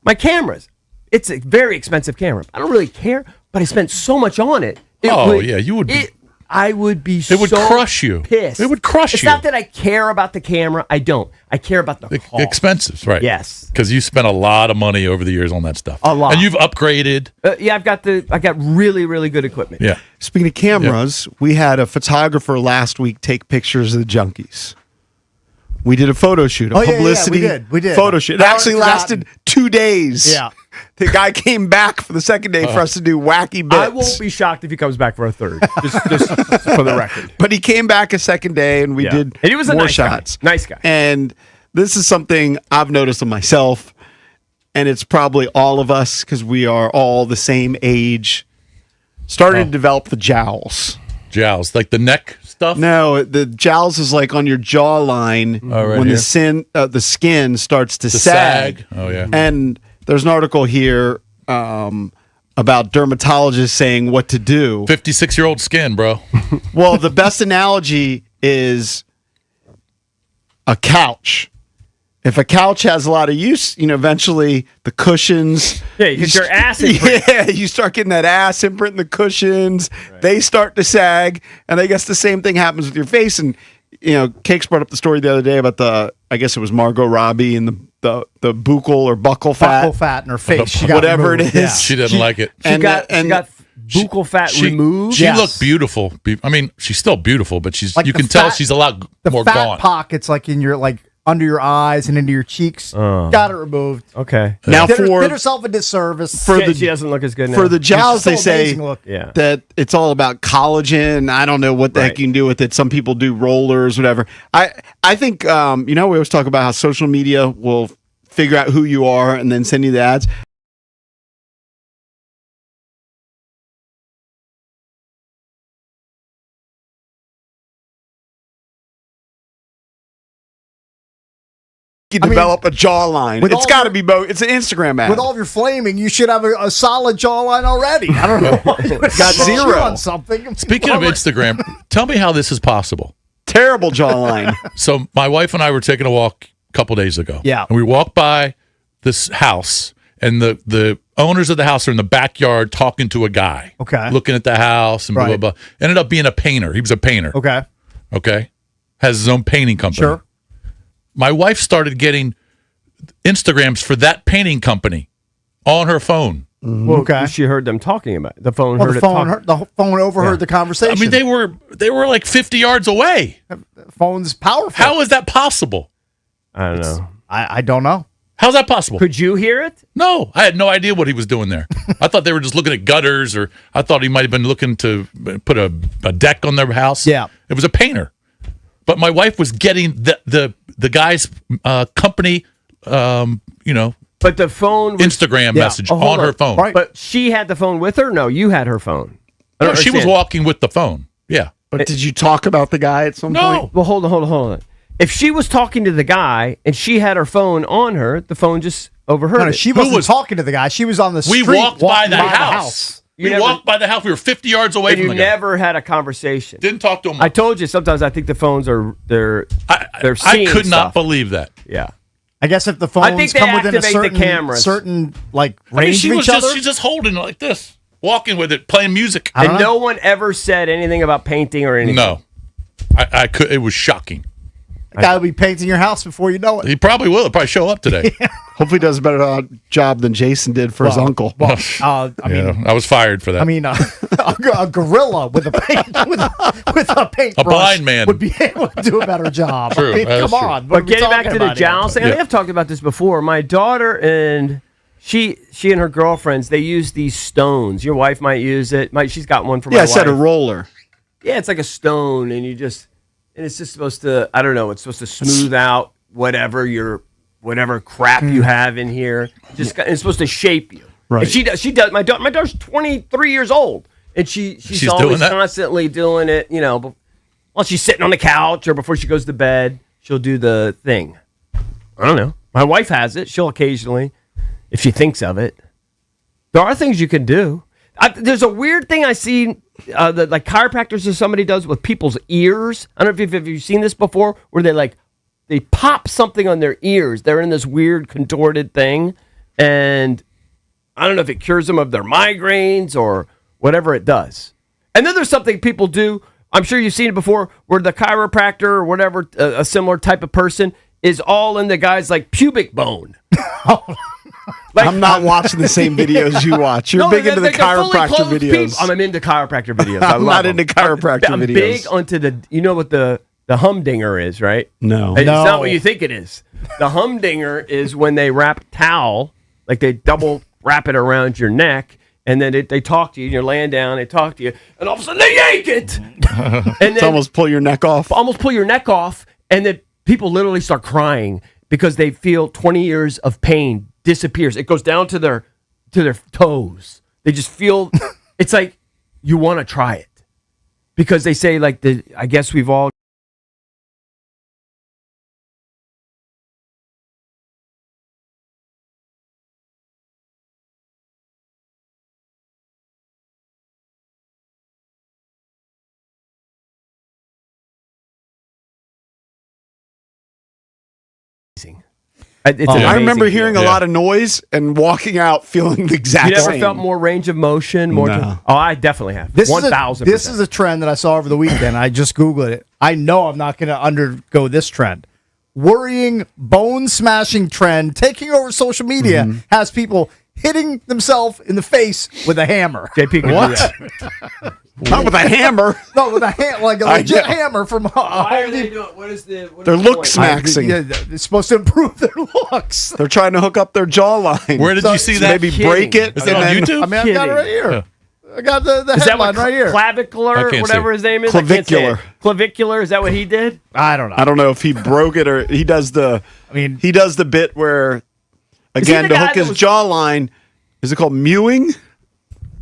My cameras, it's a very expensive camera. I don't really care, but I spent so much on it. You would be. I would be It would so crush you. pissed. It would crush It's you. not that I care about the camera. I don't. I care about the cost. Expenses, right? Yes. Because you spent a lot of money over the years on that stuff. A lot. And you've upgraded. Yeah, I got really, really good equipment. Yeah. Speaking of cameras, we had a photographer last week take pictures of the Junkies. We did a photo shoot, publicity we did. photo shoot. It actually lasted 2 days. Yeah. The guy came back for the second day for us to do wacky bits. I won't be shocked if he comes back for a third, just for the record. But he came back a second day, and we did and he was a more nice shots. Guy. Nice guy. And this is something I've noticed in myself, and it's probably all of us because we are all the same age, starting to develop the jowls. Jowls, like the neck stuff? No, the jowls is like on your jawline right when here. the skin starts to sag. Oh, yeah. And There's an article here about dermatologists saying what to do. 56-year-old skin, bro. Well, the best analogy is a couch. If a couch has a lot of use, eventually the cushions. Yeah, you get your ass imprint. Yeah, you start getting that ass imprint in the cushions. Right. They start to sag, and I guess the same thing happens with your face. And Cakes brought up the story the other day about I guess it was Margot Robbie and the buccal or buckle fat. Buckle fat in her face. She whatever it is. Yeah. She didn't like it. She got buccal fat removed. She looked beautiful. I mean, she's still beautiful, but you can tell she's a lot more fat gaunt. Pockets like in your under your eyes and into your cheeks. Got it removed. Okay. Now did herself a disservice. She doesn't look as good now. For the jowls, they say Yeah. that it's all about collagen. I don't know what the heck you can do with it. Some people do rollers, whatever. I think, we always talk about how social media will figure out who you are and then send you the ads. You develop a jawline. It's got to be both. It's an Instagram ad. With all of your flaming, you should have a solid jawline already. I don't know. Got zero on something. Speaking of Instagram, tell me how this is possible. Terrible jawline. So my wife and I were taking a walk a couple days ago. Yeah. And we walked by this house, and the owners of the house are in the backyard talking to a guy. Okay. Looking at the house and blah, blah, blah. Ended up being a painter. He was a painter. Okay. Has his own painting company. Sure. My wife started getting Instagrams for that painting company on her phone. Well, she heard them talking about it. The phone heard it talking. The phone overheard the conversation. I mean, they were like 50 yards away. The phone's powerful. How is that possible? I don't know. I don't know. How's that possible? Could you hear it? No, I had no idea what he was doing there. I thought they were just looking at gutters, or I thought he might have been looking to put a deck on their house. Yeah. It was a painter. But my wife was getting the guy's company, But the phone Instagram message on her phone. Right. But she had the phone with her? No, you had her phone. No, she was walking with the phone. Yeah. But did you talk about the guy at some point? Well, hold on. If she was talking to the guy and she had her phone on her, the phone just overheard it. She wasn't talking to the guy. She was on the street. We walked by the house. We walked by the house. We were 50 yards away from the guy. You never had a conversation. Didn't talk to him. I told you, sometimes I think the phones they're seeing I could not stuff. believe that. Yeah. I guess if the phones come within a certain range of each other. She's just holding it like this, walking with it, playing music. And no one ever said anything about painting or anything. No. I could. It was shocking. That guy will be painting your house before you know it. He probably will. He'll probably show up today. Hopefully, he does a better job than Jason did for his uncle. Well, I mean, I was fired for that. I mean, a gorilla with a paint a brush blind man would be able to do a better job. True, I mean, come on. But getting back to the joust thing, I think I've talked about this before. My daughter and she and her girlfriends, they use these stones. Your wife might use it. She's got one for my wife. Yeah, I said a roller. Yeah, it's like a stone, and it's just supposed to, I don't know, it's supposed to smooth out whatever crap you have in here. It's supposed to shape you. Right. And she does. My daughter's 23 years old, and she's always constantly doing it. While she's sitting on the couch or before she goes to bed, she'll do the thing. I don't know. My wife has it. She'll occasionally, if she thinks of it. There are things you can do. There's a weird thing I see that like chiropractors or somebody does with people's ears. I don't know if you've seen this before, where they pop something on their ears. They're in this weird contorted thing, and I don't know if it cures them of their migraines or whatever it does. And then there's something people do. I'm sure you've seen it before, where the chiropractor or whatever, a similar type of person, is all in the guy's like pubic bone. I'm not watching the same videos you watch. You're big into the chiropractor videos. I'm into chiropractor videos. I'm not into chiropractor videos. I'm big onto what the humdinger is, right? No. It's not what you think it is. The humdinger is when they wrap towel, like they double wrap it around your neck, and then they talk to you, and you're laying down, they talk to you, and all of a sudden they yank it. And then almost pull your neck off. Almost pull your neck off, and then people literally start crying because they feel 20 years of pain disappears. It goes down to their toes. They just feel it's like you want to try it because they say I guess we've all I remember hearing a lot of noise and walking out feeling the exact same. You never felt more range of motion? No. Oh, I definitely have. This 1,000%. This is a trend that I saw over the weekend. I just Googled it. I know I'm not going to undergo this trend. Worrying, bone-smashing trend taking over social media has people hitting themselves in the face with a hammer. JP, what? Not with a hammer. No, with a like a legit hammer from Why are they doing? What is the? They're look smacking. It's supposed to improve their looks. They're trying to hook up their jawline. Where did you see that? Maybe break it. Is it on YouTube? I mean, I've got it right here. I got the Is that headline what right here. clavicular, whatever his name is? Clavicular. Clavicular. Is that what he did? I don't know. I don't know if he broke it or he does the. I mean, he does the bit where, again, to hook his jawline. Is it called mewing?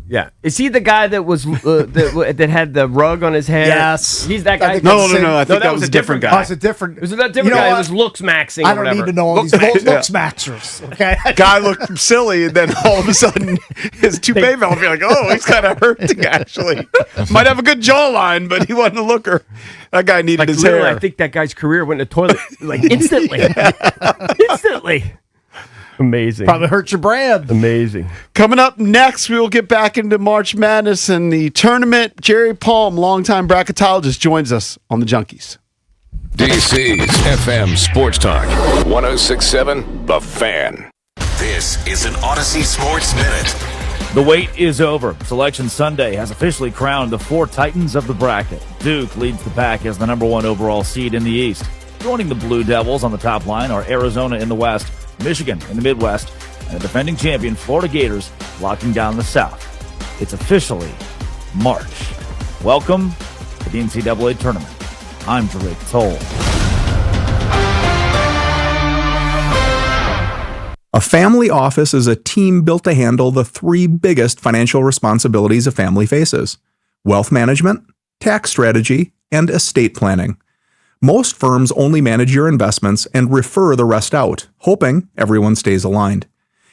Yeah. Is he the guy that was that had the rug on his head? Yes. He's that guy. No. I think that was a different guy. Oh, it's a different. Was it that different guy? It was looks maxing. I don't need to know all these looks maxers. Okay. Guy looked silly, and then all of a sudden his toupee fell off. You're like, oh, he's kind of hurting actually. Might have a good jawline, but he wasn't a looker. That guy needed his hair. I think that guy's career went in the toilet like instantly. Instantly. Amazing. Probably hurt your brand. Amazing. Coming up next, we will get back into March Madness and the tournament. Jerry Palm, longtime bracketologist, joins us on the Junkies. DC's FM Sports Talk 106.7 The Fan. This is an Odyssey Sports Minute. The wait is over. Selection Sunday has officially crowned the 4 Titans of the bracket. Duke leads the pack as the number 1 overall seed in the East. Joining the Blue Devils on the top line are Arizona in the West, Michigan in the Midwest, and the defending champion Florida Gators locking down the South. It's officially March. Welcome to the NCAA tournament. I'm Drake Toll. A family office is a team built to handle the 3 biggest financial responsibilities a family faces: wealth management, tax strategy, and estate planning. Most firms only manage your investments and refer the rest out, hoping everyone stays aligned.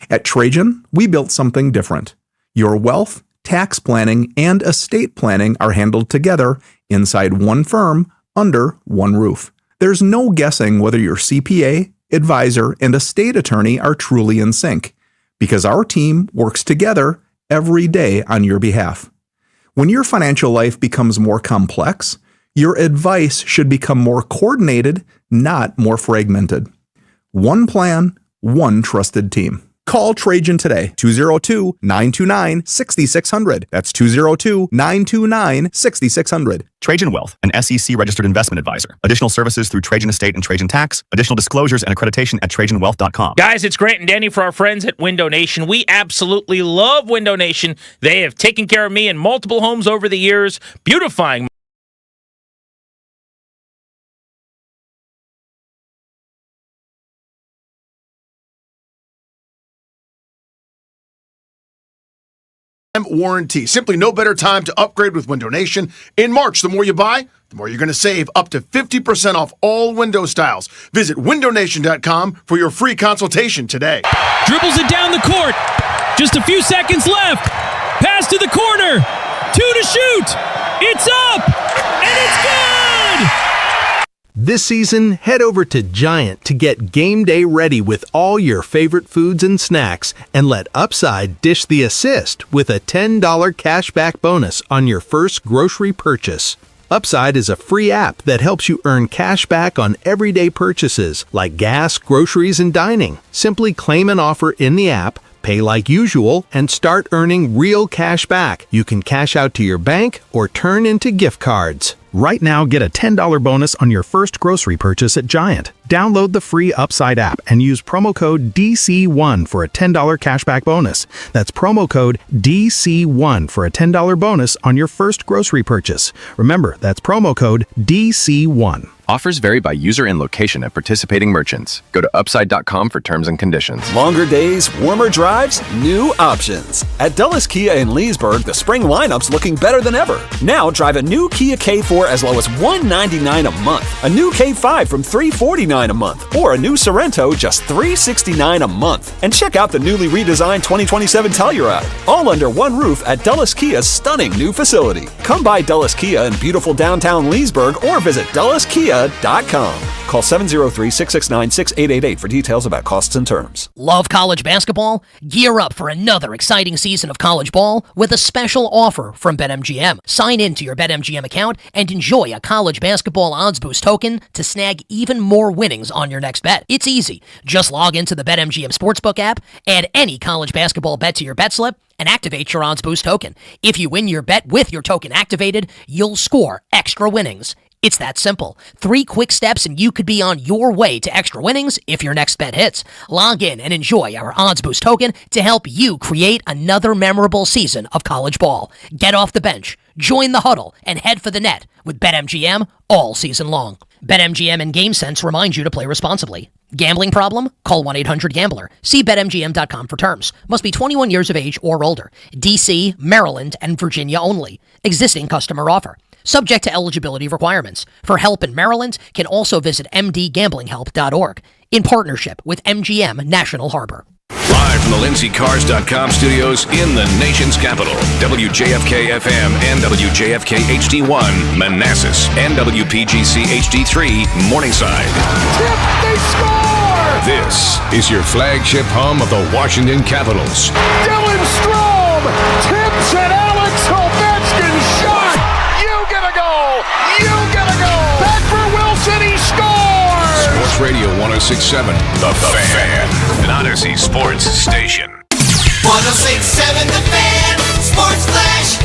At Trajan, we built something different. Your wealth, tax planning, and estate planning are handled together inside one firm under one roof. There's no guessing whether your CPA, advisor, and estate attorney are truly in sync, because our team works together every day on your behalf. When your financial life becomes more complex, your advice should become more coordinated, not more fragmented. One plan, one trusted team. Call Trajan today, 202-929-6600. That's 202-929-6600. Trajan Wealth, an SEC-registered investment advisor. Additional services through Trajan Estate and Trajan Tax. Additional disclosures and accreditation at TrajanWealth.com. Guys, it's Grant and Danny for our friends at Window Nation. We absolutely love Window Nation. They have taken care of me in multiple homes over the years, beautifying warranty. Simply no better time to upgrade with Window Nation. In March, the more you buy, the more you're going to save, up to 50% off all window styles. Visit windownation.com for your free consultation today. Dribbles it down the court. Just a few seconds left. Pass to the corner. 2 to shoot. It's up. And it's good. This season, head over to Giant to get game day ready with all your favorite foods and snacks, and let Upside dish the assist with a $10 cashback bonus on your first grocery purchase. Upside is a free app that helps you earn cash back on everyday purchases like gas, groceries, and dining. Simply claim an offer in the app, pay like usual, and start earning real cash back. You can cash out to your bank or turn into gift cards. Right now, get a $10 bonus on your first grocery purchase at Giant. Download the free Upside app and use promo code DC1 for a $10 cashback bonus. That's promo code DC1 for a $10 bonus on your first grocery purchase. Remember, that's promo code DC1. Offers vary by user and location at participating merchants. Go to upside.com for terms and conditions. Longer days, warmer drives, new options. At Dulles Kia in Leesburg, the spring lineup's looking better than ever. Now drive a new Kia K4 as low as $199 a month. A new K5 from $349 $269 a month, or a new Sorrento, just $369 a month. And check out the newly redesigned 2027 Telluride, all under one roof at Dulles Kia's stunning new facility. Come by Dulles Kia in beautiful downtown Leesburg or visit DullesKia.com. Call 703-669-6888 for details about costs and terms. Love college basketball? Gear up for another exciting season of college ball with a special offer from BetMGM. Sign in to your BetMGM account and enjoy a college basketball odds boost token to snag even more winnings on your next bet. It's easy. Just log into the BetMGM Sportsbook app, add any college basketball bet to your bet slip, and activate your odds boost token. If you win your bet with your token activated, you'll score extra winnings. It's that simple. 3 quick steps and you could be on your way to extra winnings if your next bet hits. Log in and enjoy our Odds Boost token to help you create another memorable season of college ball. Get off the bench, join the huddle, and head for the net with BetMGM all season long. BetMGM and GameSense remind you to play responsibly. Gambling problem? Call 1-800-GAMBLER. See BetMGM.com for terms. Must be 21 years of age or older. D.C., Maryland, and Virginia only. Existing customer offer. Subject to eligibility requirements. For help in Maryland, can also visit mdgamblinghelp.org in partnership with MGM National Harbor. Live from the LindsayCars.com studios in the nation's capital, WJFK-FM and WJFK-HD1, Manassas, and WPGC HD3, Morningside. Tip, they score! This is your flagship home of the Washington Capitals. Dylan Strome tips and Alex Ovechkin shot! You get a goal! You get a goal! Back for Wilson, he scores! Sports Radio 106.7, The Fan, an Odyssey sports station. 106.7 The Fan, Sports Flash.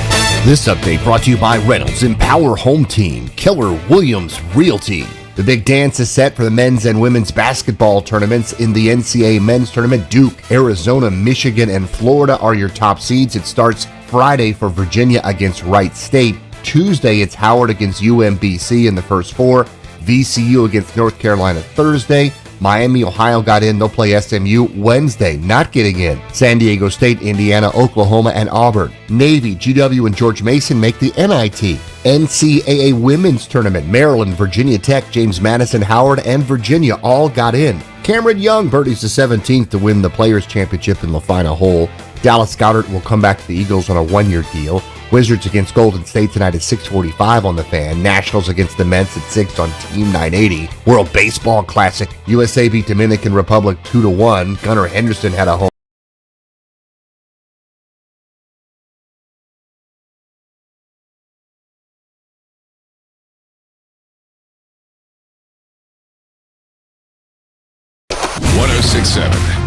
This update brought to you by Reynolds Empower Home Team, Keller Williams Realty. The big dance is set for the men's and women's basketball tournaments. In the NCAA men's tournament, Duke, Arizona, Michigan, and Florida are your top seeds. It starts Friday for Virginia against Wright State. Tuesday, it's Howard against UMBC in the first 4. VCU against North Carolina Thursday. Miami, Ohio got in. They'll play SMU Wednesday, not getting in. San Diego State, Indiana, Oklahoma, and Auburn. Navy, GW, and George Mason make the NIT. NCAA Women's Tournament, Maryland, Virginia Tech, James Madison, Howard, and Virginia all got in. Cameron Young birdies the 17th to win the Players' Championship in the final hole. Dallas Goddard will come back to the Eagles on a 1-year deal. Wizards against Golden State tonight at 6:45 on the Fan. Nationals against the Mets at 6 on Team 980. World Baseball Classic. USA beat Dominican Republic 2-1. Gunnar Henderson had a home.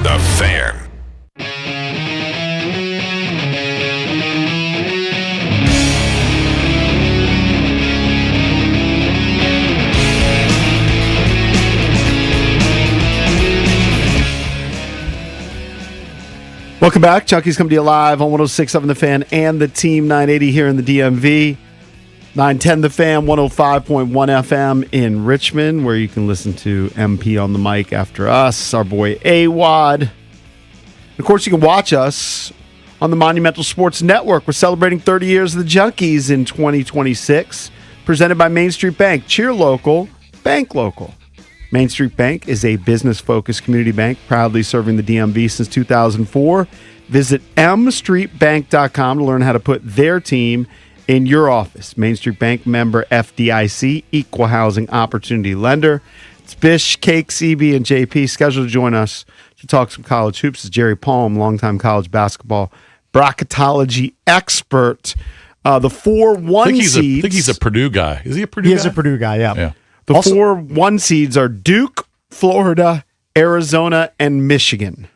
The Fan. Welcome back. Junkies come to you live on 106.7 The Fan and the Team 980 here in the DMV. 910 The Fan, 105.1 FM in Richmond, where you can listen to MP on the mic after us, our boy AWOD. Of course, you can watch us on the Monumental Sports Network. We're celebrating 30 years of the Junkies in 2026, presented by Main Street Bank. Cheer local, bank local. Main Street Bank is a business-focused community bank proudly serving the DMV since 2004. Visit mstreetbank.com to learn how to put their team in your office. Main Street Bank member FDIC, equal housing opportunity lender. It's Bish, Cake, CB, and JP scheduled to join us to talk some college hoops. It's Jerry Palm, longtime college basketball bracketology expert. The 4-1 seeds. I think he's a Purdue guy. Is he a Purdue guy? He is a Purdue guy, yeah. The 4-1 seeds are Duke, Florida, Arizona, and Michigan.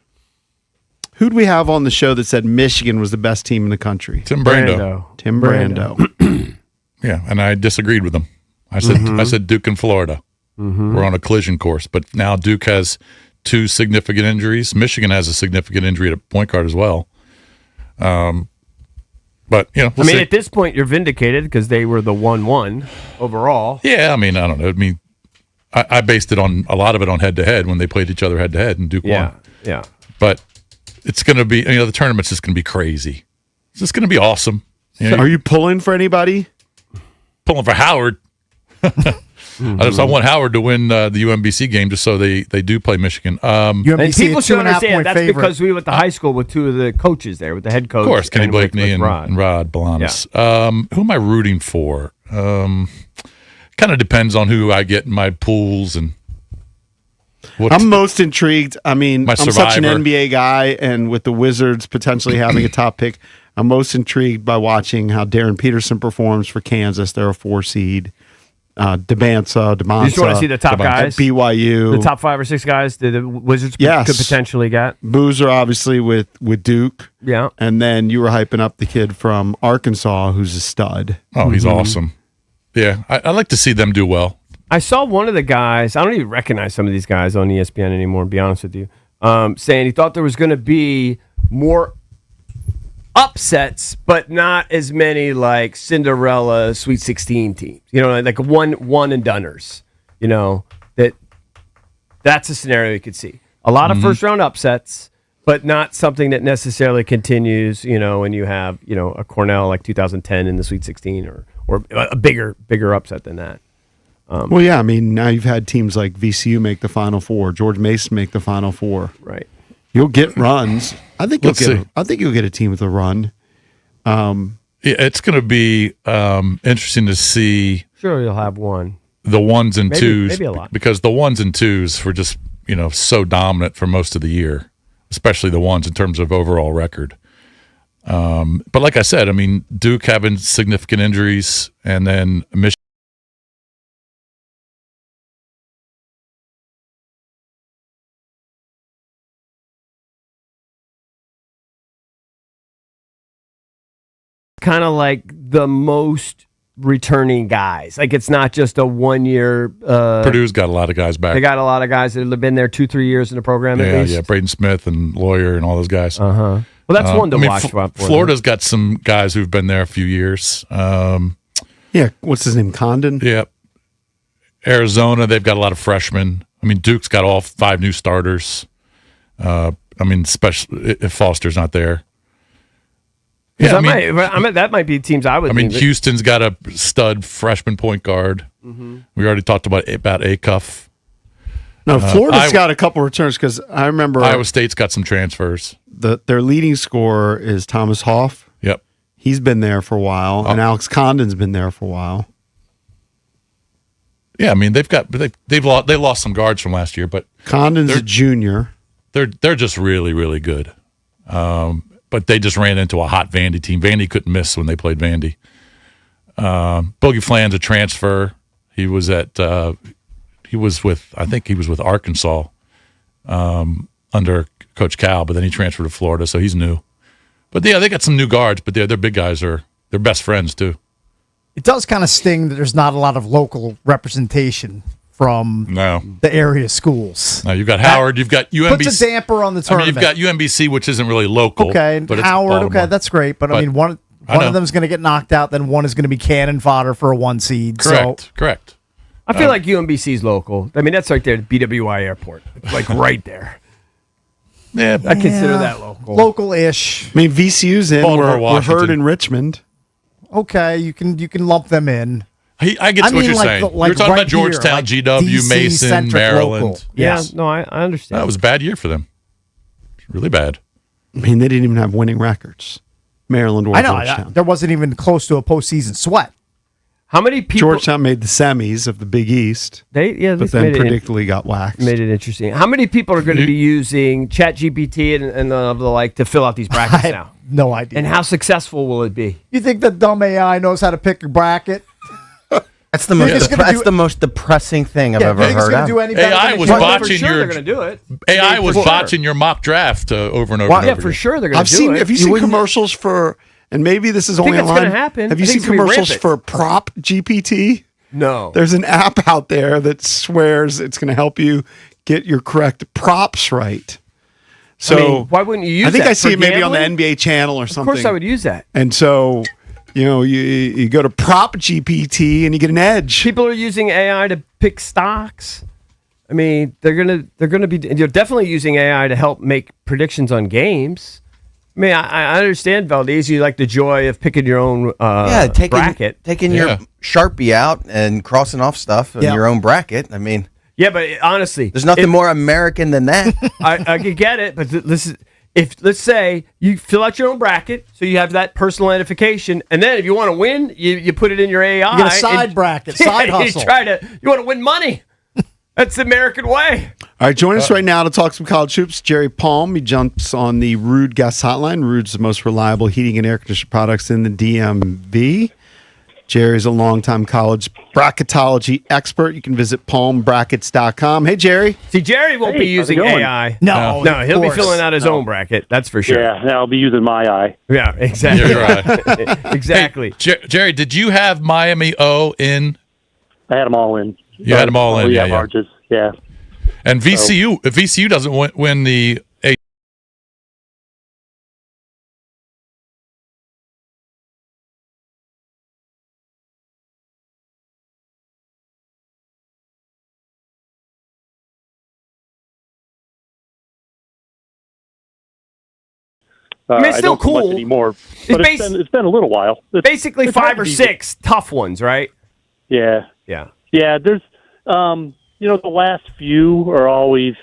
Who do we have on the show that said Michigan was the best team in the country? Tim Brando. Tim Brando. Yeah, and I disagreed with him. I said Duke and Florida. We're on a collision course, but now Duke has 2 significant injuries. Michigan has a significant injury at point guard as well. But, we'll see. At this point, you're vindicated because they were the 1-1 overall. Yeah, I don't know. I based it on a lot of it on head-to-head when they played each other head-to-head, and Duke won. Yeah. But it's going to be, the tournament's just going to be crazy. It's just going to be awesome. So are you pulling for anybody? Pulling for Howard. I want Howard to win the UMBC game just so they do play Michigan. And people should understand that's because we went to high school with two of the coaches there, with the head coach. Of course, Kenny and Blakeney with Rod. and Rod Balanis. Who am I rooting for? Kind of depends on who I get in my pools and. I'm most intrigued. I mean, I'm Survivor. such an NBA guy, and with the Wizards potentially having a top pick, I'm most intrigued by watching how Darren Peterson performs for Kansas. They're a 4 seed. DeMansa. You just want to see the top guys? At BYU. The top 5 or 6 guys that the Wizards could potentially get? Boozer, obviously, with Duke. Yeah. And then you were hyping up the kid from Arkansas who's a stud. Oh, he's awesome. Yeah, I like to see them do well. I saw one of the guys, I don't even recognize some of these guys on ESPN anymore, to be honest with you, saying he thought there was going to be more upsets, but not as many like Cinderella Sweet 16 teams. You know, like one and doneers. You know, that's a scenario you could see. A lot of first round upsets, but not something that necessarily continues, you know, when you have, you know, a Cornell like 2010 in the Sweet 16 or a bigger upset than that. Well, yeah, I mean, now you've had teams like VCU make the Final Four, George Mason make the Final Four. Right. You'll get runs. I think you'll get a team with a run. It's going to be interesting to see. Sure, you'll have one. The ones and twos, maybe a lot, because the ones and twos were just so dominant for most of the year, especially the ones in terms of overall record. But like I said, I mean, Duke having significant injuries, and then Michigan. Kind of like the most returning guys. Like it's not just a 1 year. Purdue's got a lot of guys back. They got a lot of guys that have been there 2-3 years in the program at least. Yeah, Braden Smith and Lawyer and all those guys. Well, that's one to watch. Florida's got some guys who've been there a few years. Yeah, what's his name? Condon? Yeah. Arizona, they've got a lot of freshmen. I mean, Duke's got all 5 new starters. I mean, especially if Foster's not there. Yeah, that might be teams I would. I mean, Houston's got a stud freshman point guard. We already talked about Acuff. No, Florida's got a couple returns because I remember Iowa State's got some transfers. Their leading scorer is Thomas Hoff. Yep, he's been there for a while, and Alex Condon's been there for a while. Yeah, I mean they lost some guards from last year, but Condon's a junior. They're just really, really good. But they just ran into a hot Vandy team. Vandy couldn't miss when they played Vandy. Boogie Flan's a transfer. He was with Arkansas under Coach Cal, but then he transferred to Florida, so he's new. But yeah, they got some new guards, but their big guys they're best friends too. It does kind of sting that there's not a lot of local representation from the area schools. No, you've got Howard, you've got UMBC. Puts a damper on the tournament. I mean, you've got UMBC, which isn't really local. Okay, but it's Howard, Baltimore. okay, that's great. But I mean, one of them is going to get knocked out, then one is going to be cannon fodder for a 1 seed. Correct. I feel like UMBC's local. I mean, that's right there at BWI Airport. It's like right there. Yeah, I consider that local. Local-ish. I mean, VCU's in. Baltimore, We're heard in Richmond. Okay, you can lump them in. I get what you're saying. You're talking about Georgetown, here, GW, DC Mason, Maryland. Local. Yeah, no, I understand. That was a bad year for them. Really bad. I mean, they didn't even have winning records. Maryland or Georgetown. There wasn't even close to a postseason sweat. How many people? Georgetown made the semis of the Big East. But then predictably got waxed. Made it interesting. How many people are going to be using ChatGPT and the like to fill out these brackets now? No idea. And how successful will it be? You think the dumb AI knows how to pick a bracket? That's the most depressing thing I've ever heard of. AI was botching they're going to do it. AI was botching your mock draft over and over. And over for sure they're going to do it. Have you seen commercials for? And maybe this is only online. Happen. Have you seen commercials for Prop GPT? No. There's an app out there that swears it's going to help you get your correct props right. So I mean, why wouldn't you use that? I think I see it maybe gambling? on the NBA channel or something. Of course I would use that. And so, you go to Prop GPT and you get an edge. People are using AI to pick stocks. I mean, they're gonna be definitely using AI to help make predictions on games. I mean, I understand, Valdez. You like the joy of picking your own bracket. Taking your Sharpie out and crossing off stuff in your own bracket. I mean, yeah, but honestly, there's nothing more American than that. I could get it, but listen, if let's say you fill out your own bracket, so you have that personal identification, and then if you want to win, you put it in your AI. You get a side bracket, side hustle. You want to win money. That's the American way. All right, join us right now to talk some college hoops. Jerry Palm, he jumps on the Rude Guest Hotline. Rude's the most reliable heating and air conditioning products in the DMV. Jerry's a longtime college bracketology expert. You can visit palmbrackets.com. Hey, Jerry. See, Jerry won't be using AI. No, he'll be filling out his own bracket. That's for sure. Yeah, I'll be using my eye. Yeah, exactly. You're right. Exactly. Hey, Jerry, did you have Miami O in? I had them all in. You had them all in, yeah. Marches, yeah. And VCU doesn't win the A. I mean, it's still cool anymore. But it's been a little while. Basically, 5 or 6 tough ones, right? Yeah. Yeah. Yeah. There's, the last few are always,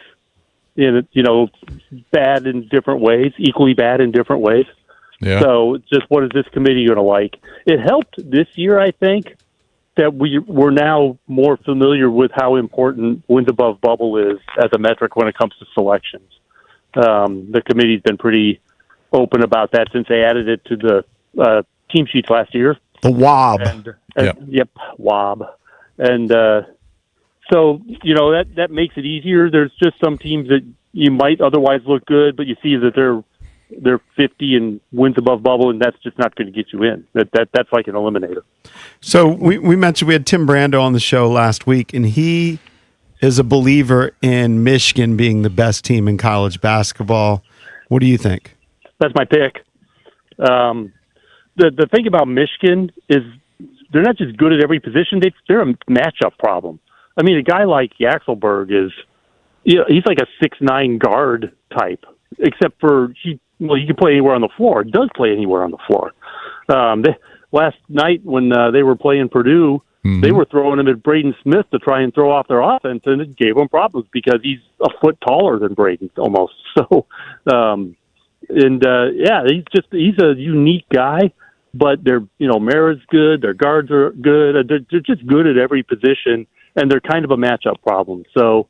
bad in different ways, equally bad in different ways. Yeah. So it's just, what is this committee going to like? It helped this year, I think, that we're now more familiar with how important wins above bubble is as a metric when it comes to selections. The committee's been pretty open about that since they added it to the team sheets last year. The WOB. Yep, WOB. And so, that makes it easier. There's just some teams that you might otherwise look good, but you see that they're 50 and wins above bubble, and that's just not going to get you in. That's like an eliminator. So we mentioned we had Tim Brando on the show last week, and he is a believer in Michigan being the best team in college basketball. What do you think? That's my pick. The thing about Michigan is they're not just good at every position; they're a matchup problem. I mean, a guy like Yaxelberg he's like a 6'9" guard type, except for he can play anywhere on the floor. Does play anywhere on the floor. Last night when they were playing Purdue, they were throwing him at Braden Smith to try and throw off their offense, and it gave them problems because he's a foot taller than Braden almost. So. He's a unique guy, but Mara's good, their guards are good, they're just good at every position, and they're kind of a matchup problem. So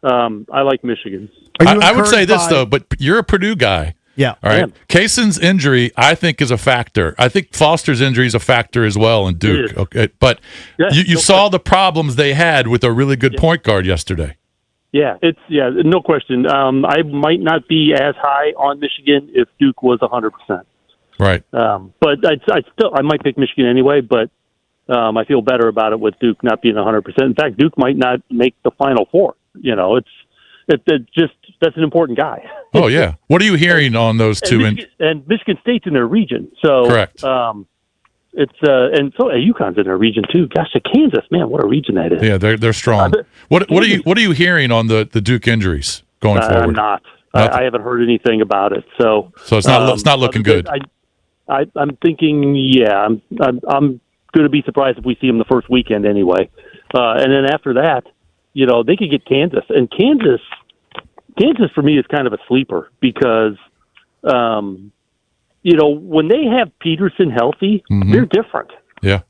I like Michigan. I would say this, though, but you're a Purdue guy. Yeah. All right. Kaysen's injury, I think, is a factor. I think Foster's injury is a factor as well in Duke. Okay, but you saw the problems they had with a really good point guard yesterday. Yeah, no question. I might not be as high on Michigan if Duke was 100%. Right. But I might pick Michigan anyway. But I feel better about it with Duke not being 100%. In fact, Duke might not make the Final Four. That's an important guy. Oh yeah. What are you hearing on those two? And Michigan State's in their region, so correct. It's and so UConn's in their region too. Gosh, Kansas, man, what a region that is. Yeah, they're strong. What are you hearing on the Duke injuries going forward? I haven't heard anything about it. So it's not looking good. I'm thinking, I'm going to be surprised if we see them the first weekend anyway. And then after that, they could get Kansas, and Kansas for me is kind of a sleeper because. When they have Peterson healthy, they're different. Yeah.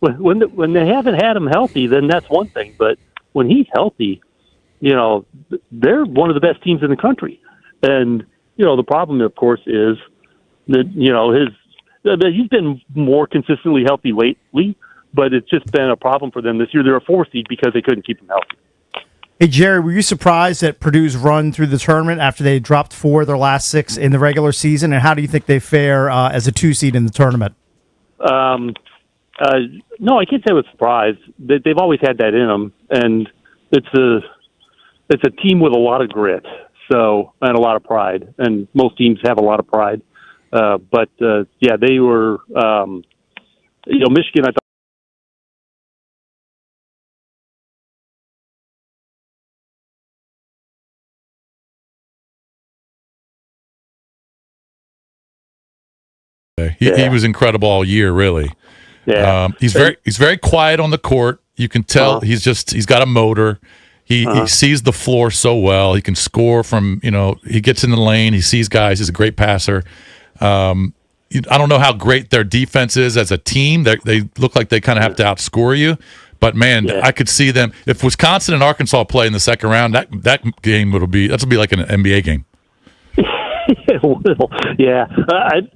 When they haven't had him healthy, then that's one thing. But when he's healthy, they're one of the best teams in the country. And, the problem, of course, is that, he's been more consistently healthy lately, but it's just been a problem for them this year. They're a 4 seed because they couldn't keep him healthy. Hey, Jerry, were you surprised at Purdue's run through the tournament after they dropped 4 of their last 6 in the regular season? And how do you think they fare as a 2 seed in the tournament? No, I can't say I was surprised. They've always had that in them, and it's a team with a lot of grit, and a lot of pride. And most teams have a lot of pride. They were, Michigan, I thought, He was incredible all year, really. Yeah. He's very quiet on the court. You can tell he's got a motor. He sees the floor so well. He can score from, he gets in the lane. He sees guys. He's a great passer. I don't know how great their defense is as a team. They look like they kind of have to outscore you. But, man, I could see them. If Wisconsin and Arkansas play in the second round, that game will be like an NBA game. It will. Yeah.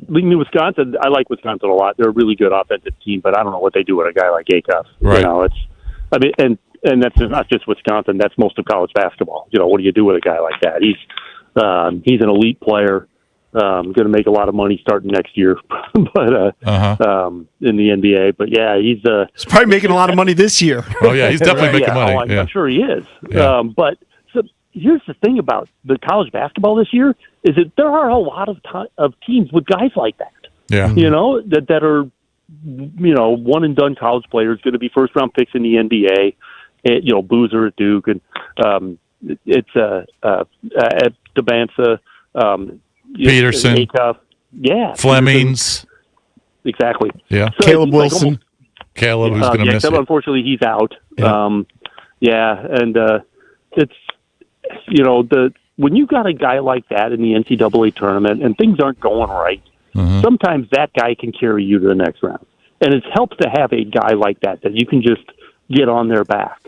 Wisconsin, I like Wisconsin a lot. They're a really good offensive team, but I don't know what they do with a guy like Acuff. Right. And that's not just Wisconsin. That's most of college basketball. What do you do with a guy like that? He's an elite player. Going to make a lot of money starting next year, but in the NBA. But yeah, he's probably making a lot of money this year. Oh yeah, he's definitely making money. I'm sure he is. Yeah. But here's the thing about the college basketball this year is that there are a lot of teams with guys like that. Yeah, that are one and done college players going to be first round picks in the NBA. And, Boozer at Duke, and it's at Debansa. Peterson, Acuff. Yeah, Flemings, exactly. Yeah, so Caleb Wilson. Caleb, who's going to miss it. Unfortunately, he's out. Yeah. And it's when you got a guy like that in the NCAA tournament and things aren't going right, sometimes that guy can carry you to the next round, and it helps to have a guy like that you can just get on their back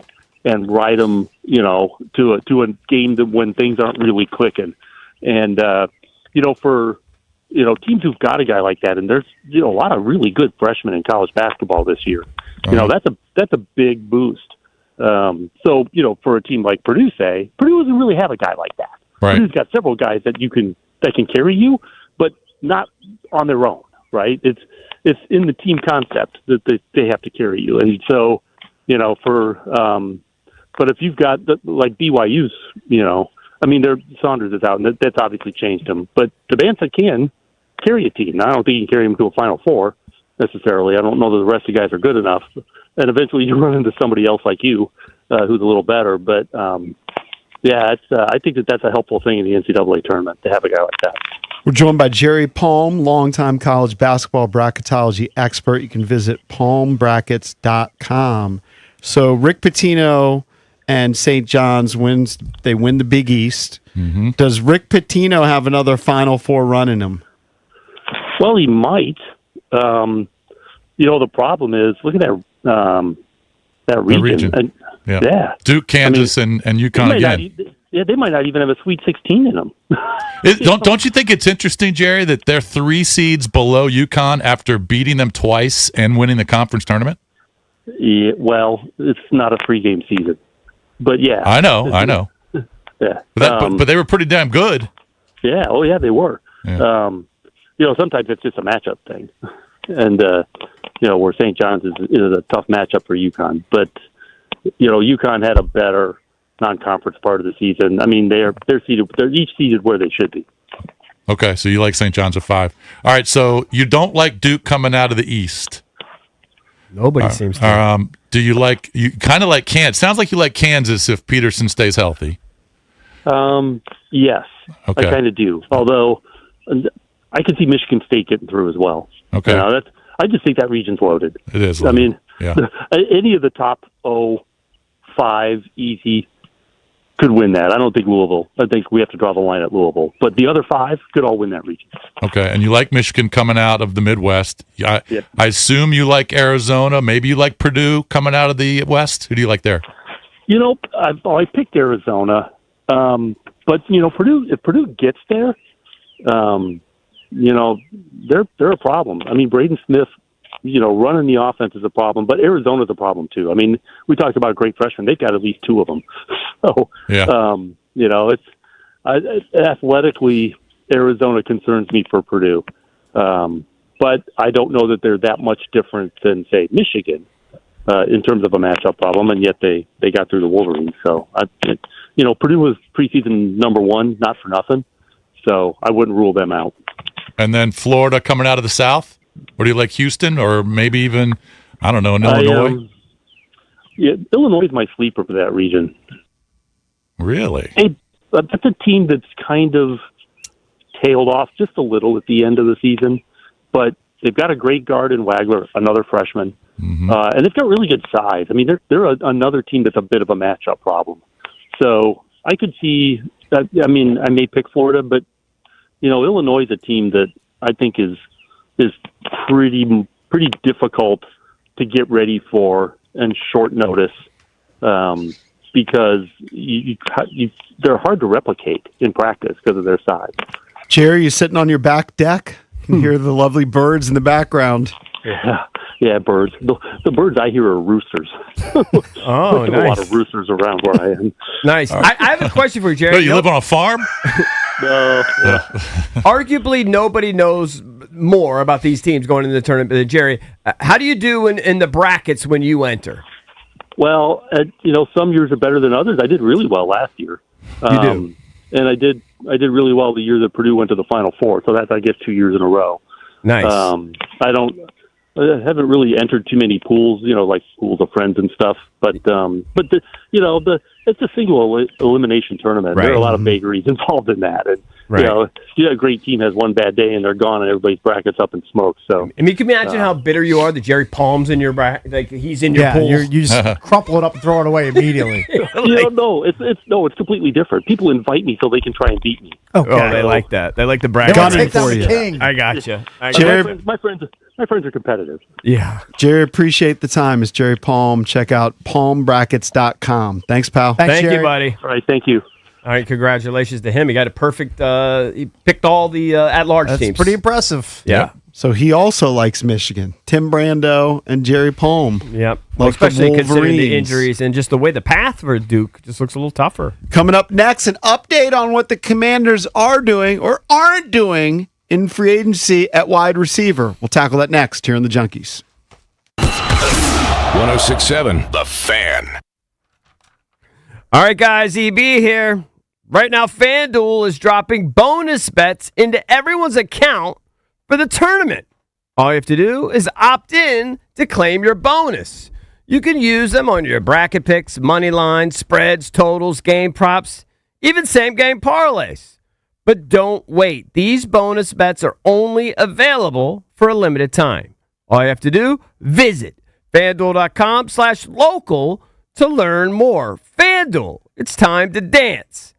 and ride them, to a game when things aren't really clicking, and. For teams who've got a guy like that, and there's a lot of really good freshmen in college basketball this year. That's a big boost. So for a team like Purdue doesn't really have a guy like that. Right. Purdue's got several guys that can carry you, but not on their own. Right? It's in the team concept that they have to carry you, and so but if you've got like BYU's, Saunders is out, and that's obviously changed him. But Debansa can carry a team. Now, I don't think he can carry him to a Final Four necessarily. I don't know that the rest of the guys are good enough. And eventually you run into somebody else like you who's a little better. But, I think that's a helpful thing in the NCAA tournament to have a guy like that. We're joined by Jerry Palm, longtime college basketball bracketology expert. You can visit palmbrackets.com. So Rick Pitino and St. John's win the Big East. Mm-hmm. Does Rick Pitino have another Final Four run in him? Well, he might. The problem is, look at that region. And, yeah. Duke, Kansas, and UConn again. They might not even have a Sweet 16 in them. Don't you think it's interesting, Jerry, that they're 3 seeds below UConn after beating them twice and winning the conference tournament? Yeah, well, it's not a 3-game season. But yeah, I know. Yeah, but they were pretty damn good. Yeah, they were. Yeah. Sometimes it's just a matchup thing, and where St. John's is a tough matchup for UConn. But UConn had a better non-conference part of the season. I mean, they're seated. They're each seated where they should be. Okay, so you like St. John's at 5. All right, so you don't like Duke coming out of the East. Nobody seems to. Do you kind of like Kansas? Sounds like you like Kansas if Peterson stays healthy. Yes, okay. I kind of do. Although I can see Michigan State getting through as well. Okay, I just think that region's loaded. It is loaded. I mean, yeah. Any of the top 5 easy could win that. I don't think Louisville. I think we have to draw the line at Louisville. But the other 5 could all win that region. Okay, and you like Michigan coming out of the Midwest. I assume you like Arizona. Maybe you like Purdue coming out of the West. Who do you like there? I picked Arizona. But Purdue. If Purdue gets there, they're a problem. I mean, Braden Smith, running the offense is a problem, but Arizona's a problem too. I mean, we talked about great freshmen; they've got at least 2 of them. So, it's athletically, Arizona concerns me for Purdue, but I don't know that they're that much different than, say, Michigan in terms of a matchup problem, and yet they got through the Wolverines. So, Purdue was preseason number 1, not for nothing. So I wouldn't rule them out. And then Florida coming out of the South? Or do you like Houston or maybe even, I don't know, in Illinois? Illinois is my sleeper for that region. Really? That's a team that's kind of tailed off just a little at the end of the season. But, They've got a great guard in Wagler, another freshman, and they've got really good size. I mean, they're another team that's a bit of a matchup problem. So I could see. I mean, I may pick Florida, but Illinois is a team that I think is pretty difficult to get ready for and short notice, because they're hard to replicate in practice because of their size. Jerry, you sitting on your back deck? You can hear the lovely birds in the background. Yeah, birds. The birds I hear are roosters. Oh, There's nice. a lot of roosters around where I am. Nice. I have a question for you, Jerry. Oh, you live on a farm? No. Arguably, nobody knows more about these teams going into the tournament than Jerry. How do you do in the brackets when you enter? Well, some years are better than others. I did really well last year. You do. And I did really well the year that Purdue went to the Final Four. So that's, I guess, 2 years in a row. Nice. I haven't really entered too many pools, like pools of friends and stuff. But it's a single elimination tournament. Right. There are a lot of vagaries involved in that, and Right. A great team has one bad day and they're gone, and everybody's brackets up in smoke. So I mean, can you imagine how bitter you are that Jerry Palm's in your bracket? Like he's in your pool. You just crumple it up and throw it away immediately. No, it's completely different. People invite me so they can try and beat me. Okay. Oh, they like that. They like the bracket. Gunning for you. I gotcha. Jerry, My friends are competitive. Yeah. Jerry, appreciate the time. It's Jerry Palm. Check out palmbrackets.com. Thanks, pal. Thank you, buddy. All right, thank you. All right, congratulations to him. He got a perfect. He picked all the at-large teams. That's pretty impressive. Yeah. So he also likes Michigan. Tim Brando and Jerry Palm. Yep. Like especially the considering the Wolverines. injuries and just the way the path for Duke just looks a little tougher. Coming up next, an update on what the Commanders are doing or aren't doing in free agency at wide receiver. We'll tackle that next here on the Junkies. 106.7 The Fan. All right, guys, EB here. Right now, FanDuel is dropping bonus bets into everyone's account for the tournament. All you have to do is opt in to claim your bonus. You can use them on your bracket picks, money lines, spreads, totals, game props, even same-game parlays. But don't wait. These bonus bets are only available for a limited time. All you have to do, visit FanDuel.com/local to learn more. FanDuel, it's time to dance.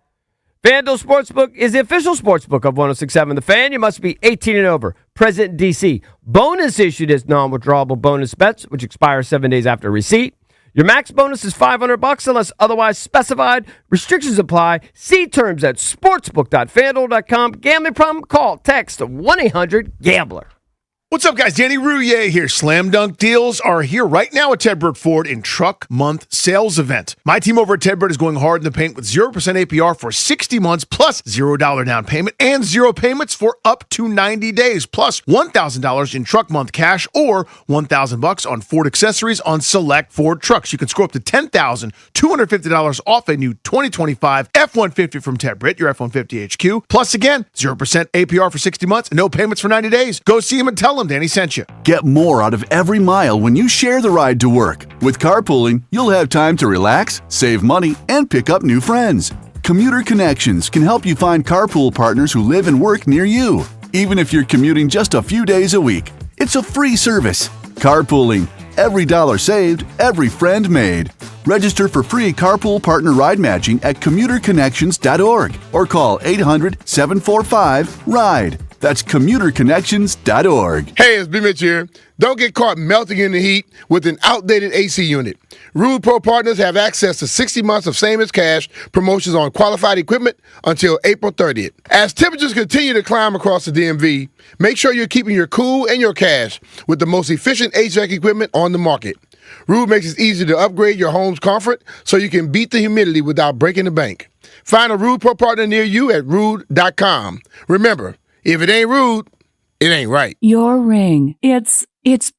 FanDuel Sportsbook is the official sportsbook of 106.7 The Fan. You must be 18 and over, present in D.C. Bonus issued as non-withdrawable bonus bets, which expire 7 days after receipt. Your max bonus is $500 unless otherwise specified. Restrictions apply. See terms at sportsbook.fanduel.com. Gambling problem? Call, text 1-800-GAMBLER. What's up, guys? Danny Rouillet here. Slam Dunk deals are here right now at Ted Bird Ford in Truck Month Sales Event. My team over at Ted Bird is going hard in the paint with 0% APR for 60 months plus $0 down payment and 0 payments for up to 90 days plus $1,000 in Truck Month cash or $1,000 on Ford accessories on select Ford trucks. You can score up to $10,250 off a new 2025 F-150 from Ted Britt, your F-150 HQ. Plus, again, 0% APR for 60 months and no payments for 90 days. Go see him and tell him Danny sent you. Get more out of every mile when you share the ride to work. With carpooling, you'll have time to relax, save money, and pick up new friends. Commuter Connections can help you find carpool partners who live and work near you, even if you're commuting just a few days a week. It's a free service. Carpooling. Every dollar saved, every friend made. Register for free carpool partner ride matching at commuterconnections.org or call 800-745-RIDE. That's commuterconnections.org. Hey, it's B. Mitch here. Don't get caught melting in the heat with an outdated AC unit. Rude Pro Partners have access to 60 months of same as cash promotions on qualified equipment until April 30th. As temperatures continue to climb across the DMV, make sure you're keeping your cool and your cash with the most efficient HVAC equipment on the market. Rude makes it easy to upgrade your home's comfort so you can beat the humidity without breaking the bank. Find a Rude Pro Partner near you at rude.com. Remember, if it ain't rude, it ain't right. Your ring. It's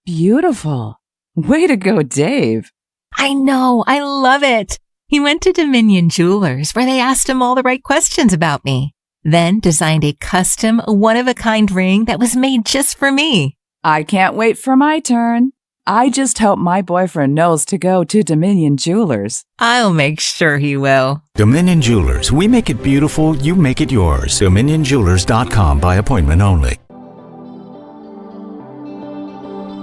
beautiful. Way to go, Dave. I know. I love it. He went to Dominion Jewelers where they asked him all the right questions about me. Then designed a custom, one-of-a-kind ring that was made just for me. I can't wait for my turn. I just hope my boyfriend knows to go to Dominion Jewelers. I'll make sure he will. Dominion Jewelers. We make it beautiful, you make it yours. DominionJewelers.com by appointment only.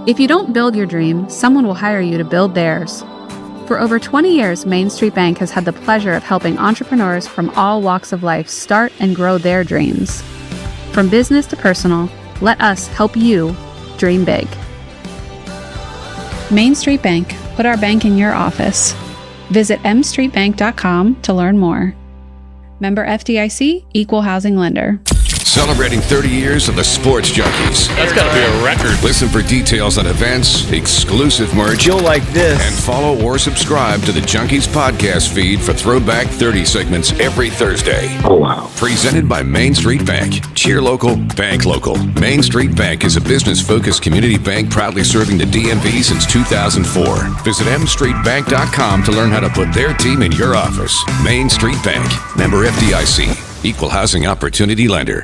If you don't build your dream, someone will hire you to build theirs. For over 20 years, Main Street Bank has had the pleasure of helping entrepreneurs from all walks of life start and grow their dreams. From business to personal, let us help you dream big. Main Street Bank. Put our bank in your office. Visit mstreetbank.com to learn more. Member FDIC, Equal Housing Lender. Celebrating 30 years of the Sports Junkies. That's got to be a record. Listen for details on events, exclusive merch. You'll like this. And follow or subscribe to the Junkies podcast feed for Throwback 30 segments every Thursday. Oh, wow. Presented by Main Street Bank. Cheer local, bank local. Main Street Bank is a business-focused community bank proudly serving the DMV since 2004. Visit mstreetbank.com to learn how to put their team in your office. Main Street Bank. Member FDIC. Equal Housing Opportunity Lender.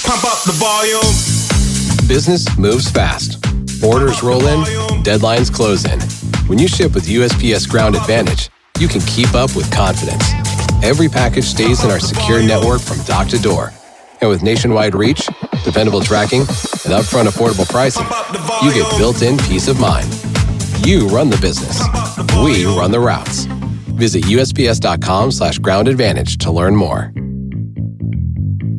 Pump up the volume. Business moves fast. Orders roll in, deadlines close in. When you ship with USPS Ground Advantage, you can keep up with confidence. Every package stays in our secure network from dock to door. And with nationwide reach, dependable tracking, and upfront affordable pricing, you get built-in peace of mind. You run the business. We run the routes. Visit USPS.com/Ground Advantage to learn more.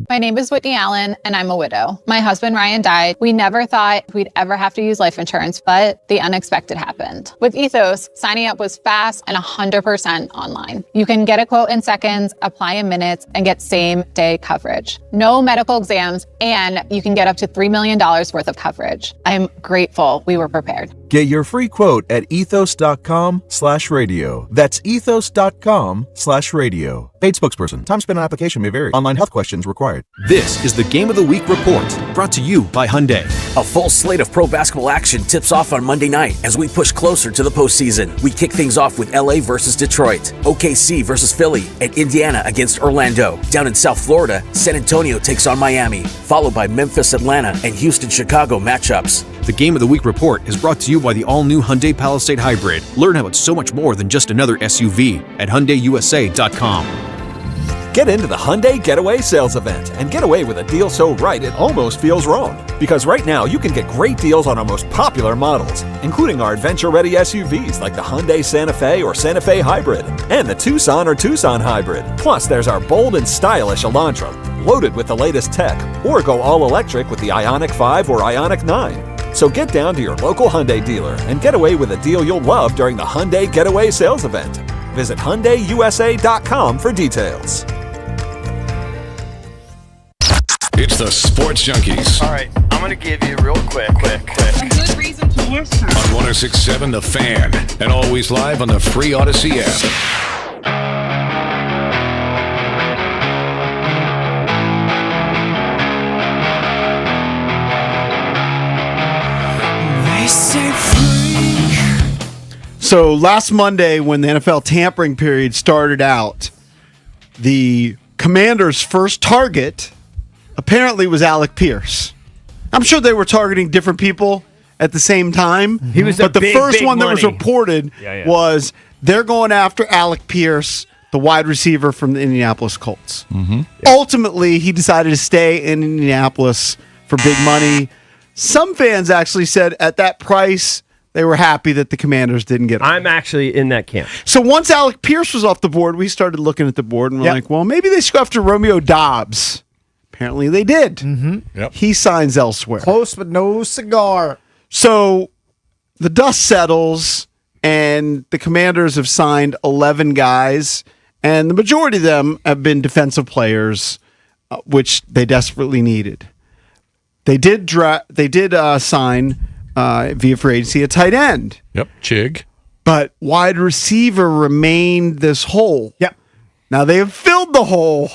My name is Whitney Allen, and I'm a widow. My husband, Ryan, died. We never thought we'd ever have to use life insurance, but the unexpected happened. With Ethos, signing up was fast and 100% online. You can get a quote in seconds, apply in minutes, and get same-day coverage. No medical exams, and you can get up to $3 million worth of coverage. I'm grateful we were prepared. Get your free quote at ethos.com/radio. That's ethos.com/radio. Paid spokesperson. Time spent on application may vary. Online health questions required. This is the Game of the Week report, brought to you by Hyundai. A full slate of pro basketball action tips off on Monday night as we push closer to the postseason. We kick things off with LA versus Detroit, OKC versus Philly, and Indiana against Orlando. Down in South Florida, San Antonio takes on Miami, followed by Memphis, Atlanta, and Houston, Chicago matchups. The Game of the Week report is brought to you by the all-new Hyundai Palisade Hybrid. Learn how it's so much more than just another SUV at HyundaiUSA.com. Get into the Hyundai Getaway Sales Event and get away with a deal so right it almost feels wrong. Because right now you can get great deals on our most popular models, including our adventure-ready SUVs like the Hyundai Santa Fe or Santa Fe Hybrid and the Tucson or Tucson Hybrid. Plus, there's our bold and stylish Elantra, loaded with the latest tech, or go all-electric with the Ioniq 5 or Ioniq 9. So get down to your local Hyundai dealer and get away with a deal you'll love during the Hyundai Getaway Sales Event. Visit HyundaiUSA.com for details. It's the Sports Junkies. All right, I'm going to give you real quick. A good reason to listen. On 106.7 The Fan, and always live on the free Odyssey app. So last Monday, when the NFL tampering period started out, the Commanders' first target apparently was Alec Pierce. I'm sure they were targeting different people at the same time. He was, but the big, first big one money. that was reported was they're going after Alec Pierce, the wide receiver from the Indianapolis Colts. Mm-hmm. Ultimately, he decided to stay in Indianapolis for big money. Some fans actually said at that price, they were happy that the Commanders didn't get him. I'm actually in that camp. So once Alec Pierce was off the board, we started looking at the board and we're like, well, maybe they should go after Romeo Doubs. Apparently they did. Mm-hmm. Yep. He signs elsewhere. Close but no cigar. So the dust settles and the Commanders have signed 11 guys, and the majority of them have been defensive players, which they desperately needed. They did sign via free agency a tight end. Yep, Chig. But wide receiver remained this hole. Yep. Now they have filled the hole,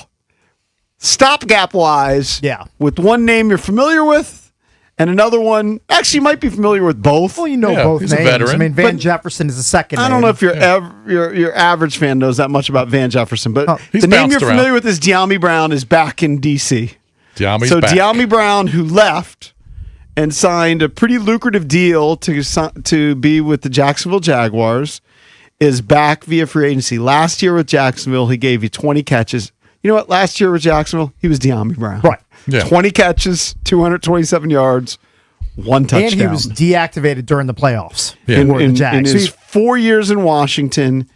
stopgap-wise, with one name you're familiar with, and another one, actually you might be familiar with both. Well, you know both names. I mean, Van Jefferson is the second name. I don't know if your average fan knows that much about Van Jefferson, but the name you're familiar with is De'Ami Brown is back in D.C. De'Ami's back. De'Ami Brown, who left and signed a pretty lucrative deal to be with the Jacksonville Jaguars, is back via free agency. Last year with Jacksonville, he gave you 20 catches. You know what? Last year with Jacksonville, he was De'Ami Brown. Right. Yeah. 20 catches, 227 yards, 1 touchdown. And he was deactivated during the playoffs. In for the Jags. his 4 years in Washington,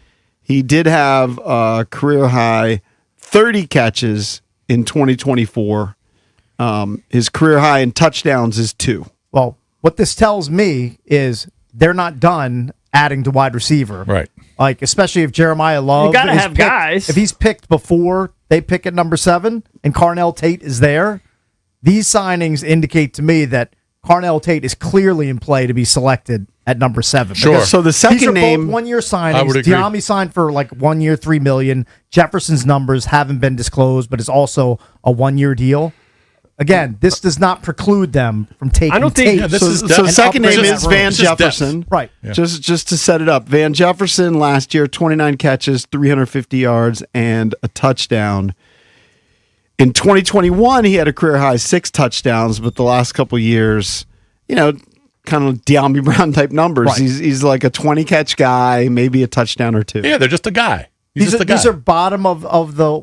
he did have a career high 30 catches in 2024. His career high in touchdowns is 2. Well, what this tells me is they're not done adding to wide receiver. Right. Like, especially if Jeremiah Love You gotta is have picked- guys. If he's picked before they pick at number 7 and Carnell Tate is there, these signings indicate to me that Carnell Tate is clearly in play to be selected at number 7. Sure. Because So the second these are name- both 1-year I signings. would agree. Diami signed for like 1 year, $3 million. Jefferson's numbers haven't been disclosed, but it's also a 1-year deal. Again, this does not preclude them from taking I don't think- Tate. yeah, this So, is so depth. second upgrade name that is room. Van It's just depth. Jefferson. Right. Yeah. Just to set it up, Van Jefferson last year, 29 catches, 350 yards, and a touchdown. In 2021, he had a career high 6 touchdowns, but the last couple years, kind of De'Ami Brown type numbers. Right. He's like a 20 catch guy, maybe a touchdown or 2. Yeah, they're just a guy. He's just a guy. These are bottom of the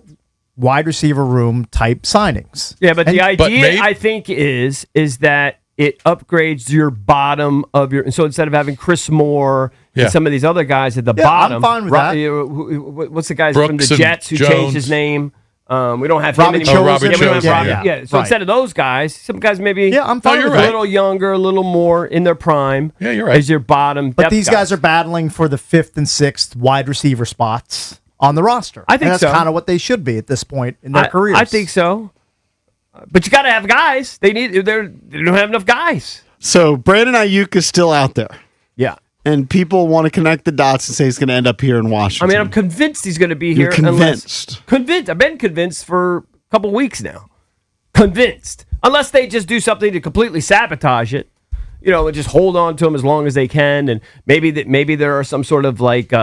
wide receiver room type signings. Yeah, but the idea, maybe- I think, is that it upgrades your bottom of your. So instead of having Chris Moore Yeah. and some of these other guys at the Yeah, I'm bottom, fine with that. What's the guys from Brooks the and Jets who Jones. changed his name? We don't have Robbie him anymore. Robbie Yeah, we don't have Chosen, Robbie. yeah. Yeah. So Right. instead of those guys, some guys maybe Yeah, I'm fine you're with a right. little younger, a little more in their prime. Yeah, you're right. Is your bottom. But depth these guys are battling for the 5th and 6th wide receiver spots on the roster. I think and that's so. kind of what they should be at this point in their careers. I think so. But you got to have guys. They don't have enough guys. So Brandon Ayuk is still out there, Yeah. and people want to connect the dots and say he's going to end up here in I Washington. mean, I'm convinced he's going to be You're here. convinced. Convinced. I've been convinced for a couple weeks now. Convinced. Unless they just do something to completely sabotage it, and just hold on to him as long as they can, and maybe there are some sort of like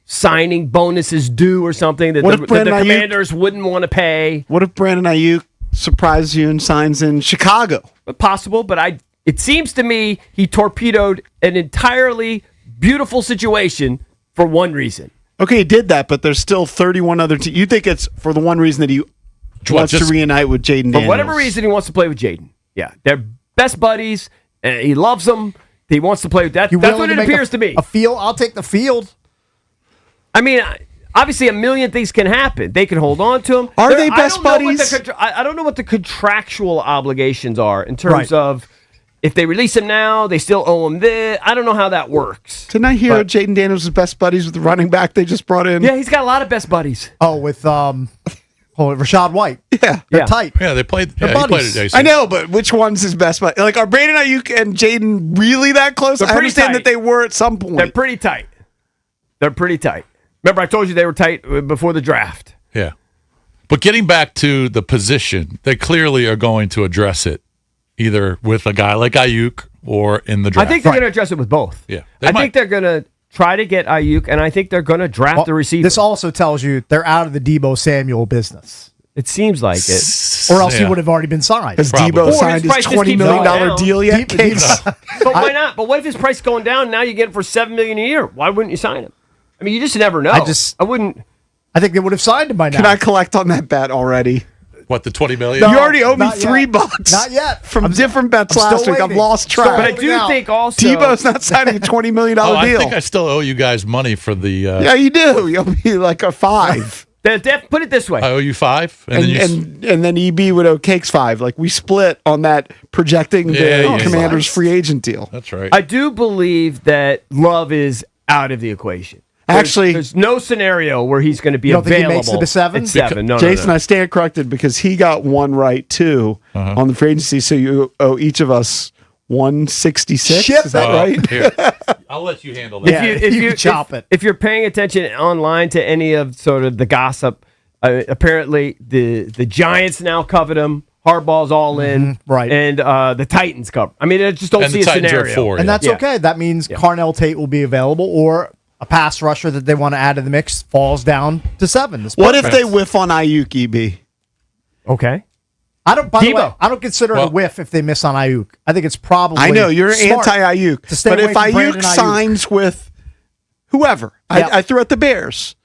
signing bonuses due or something that What the if Brandon Ayuk- Commanders wouldn't want to pay. What if Brandon Ayuk surprises you and signs in Chicago? Possible, but it seems to me he torpedoed an entirely beautiful situation for one reason. Okay, he did that, but there's still 31 other teams. You think it's for the one reason that he wants to reunite with Jaden Daniels? For whatever reason, he wants to play with Jaden. Yeah, they're best buddies. He loves them. He wants to play with that. That's what it appears to me. A field. I'll take the field. I mean, obviously, a million things can happen. They can hold on to him. Are they best buddies? I don't know what the contractual obligations are in terms Right. of if they release him now, they still owe him this. I don't know how that works. Didn't I hear Jaden Daniels is best buddies with the running back they just brought in? Yeah, he's got a lot of best buddies. Oh, with Rashad White. Yeah. They're tight. Yeah, they played. They're Yeah, he played buddies. at AC. I know, but which one's his best buddy? Like, are Brandon Ayuk and Jaden really that close? They're I pretty understand tight. that they were at some point. They're pretty tight. Remember, I told you they were tight before the draft. Yeah. But getting back to the position, they clearly are going to address it either with a guy like Ayuk or in the draft. I think they're going to address it with both. Yeah. I think they're going to try to get Ayuk, and I think they're going to draft the receiver. This also tells you they're out of the Debo Samuel business. It seems like it. Or else he would have already been signed. Has Debo signed his $20 million deal yet, Case? But why not? But what if his price is going down and now you get it for $7 million a year? Why wouldn't you sign him? I mean, you just never know. I wouldn't. I think they would have signed him by now. Can I collect on that bet already? What, the $20 million? You already owe me not $3 Not yet. from different bets I'm last still week. I've waiting. lost Still track. But I holding do out. think also Debo's not signing a $20 million Oh, I deal. think I still owe you guys money for the. Yeah, you do. You owe me like a $5. Put it this way. I owe you $5, And then EB would owe Cakes $5. Like, we split on that projecting Yeah, the Commanders free agent deal. That's right. I do believe that Love is out of the equation. Actually, there's no scenario where he's going to be You don't think available. he makes it to 7? At 7. No, Jason, no. I stand corrected because he got one right too on the free agency. So you owe each of us 166. Shit, Is that right? Here. I'll let you handle that. Yeah, you can chop it. If you're paying attention online to any of sort of the gossip, apparently the Giants now covet him. Harbaugh's all in, right? And the Titans cover. I mean, I just don't And see the a Titans are scenario. at 4, And that's Yeah. okay. That means Carnell Tate will be available, or a pass rusher that they want to add to the mix falls down to 7. What if they whiff on Ayuk, EB? Okay. I don't. By the Debo. way, I don't consider it a whiff if they miss on Ayuk. I think it's probably. I know you're smart anti-Ayuk, to stay but away if from Ayuk Brandon Ayuk. signs with whoever, Yeah. I threw out the Bears,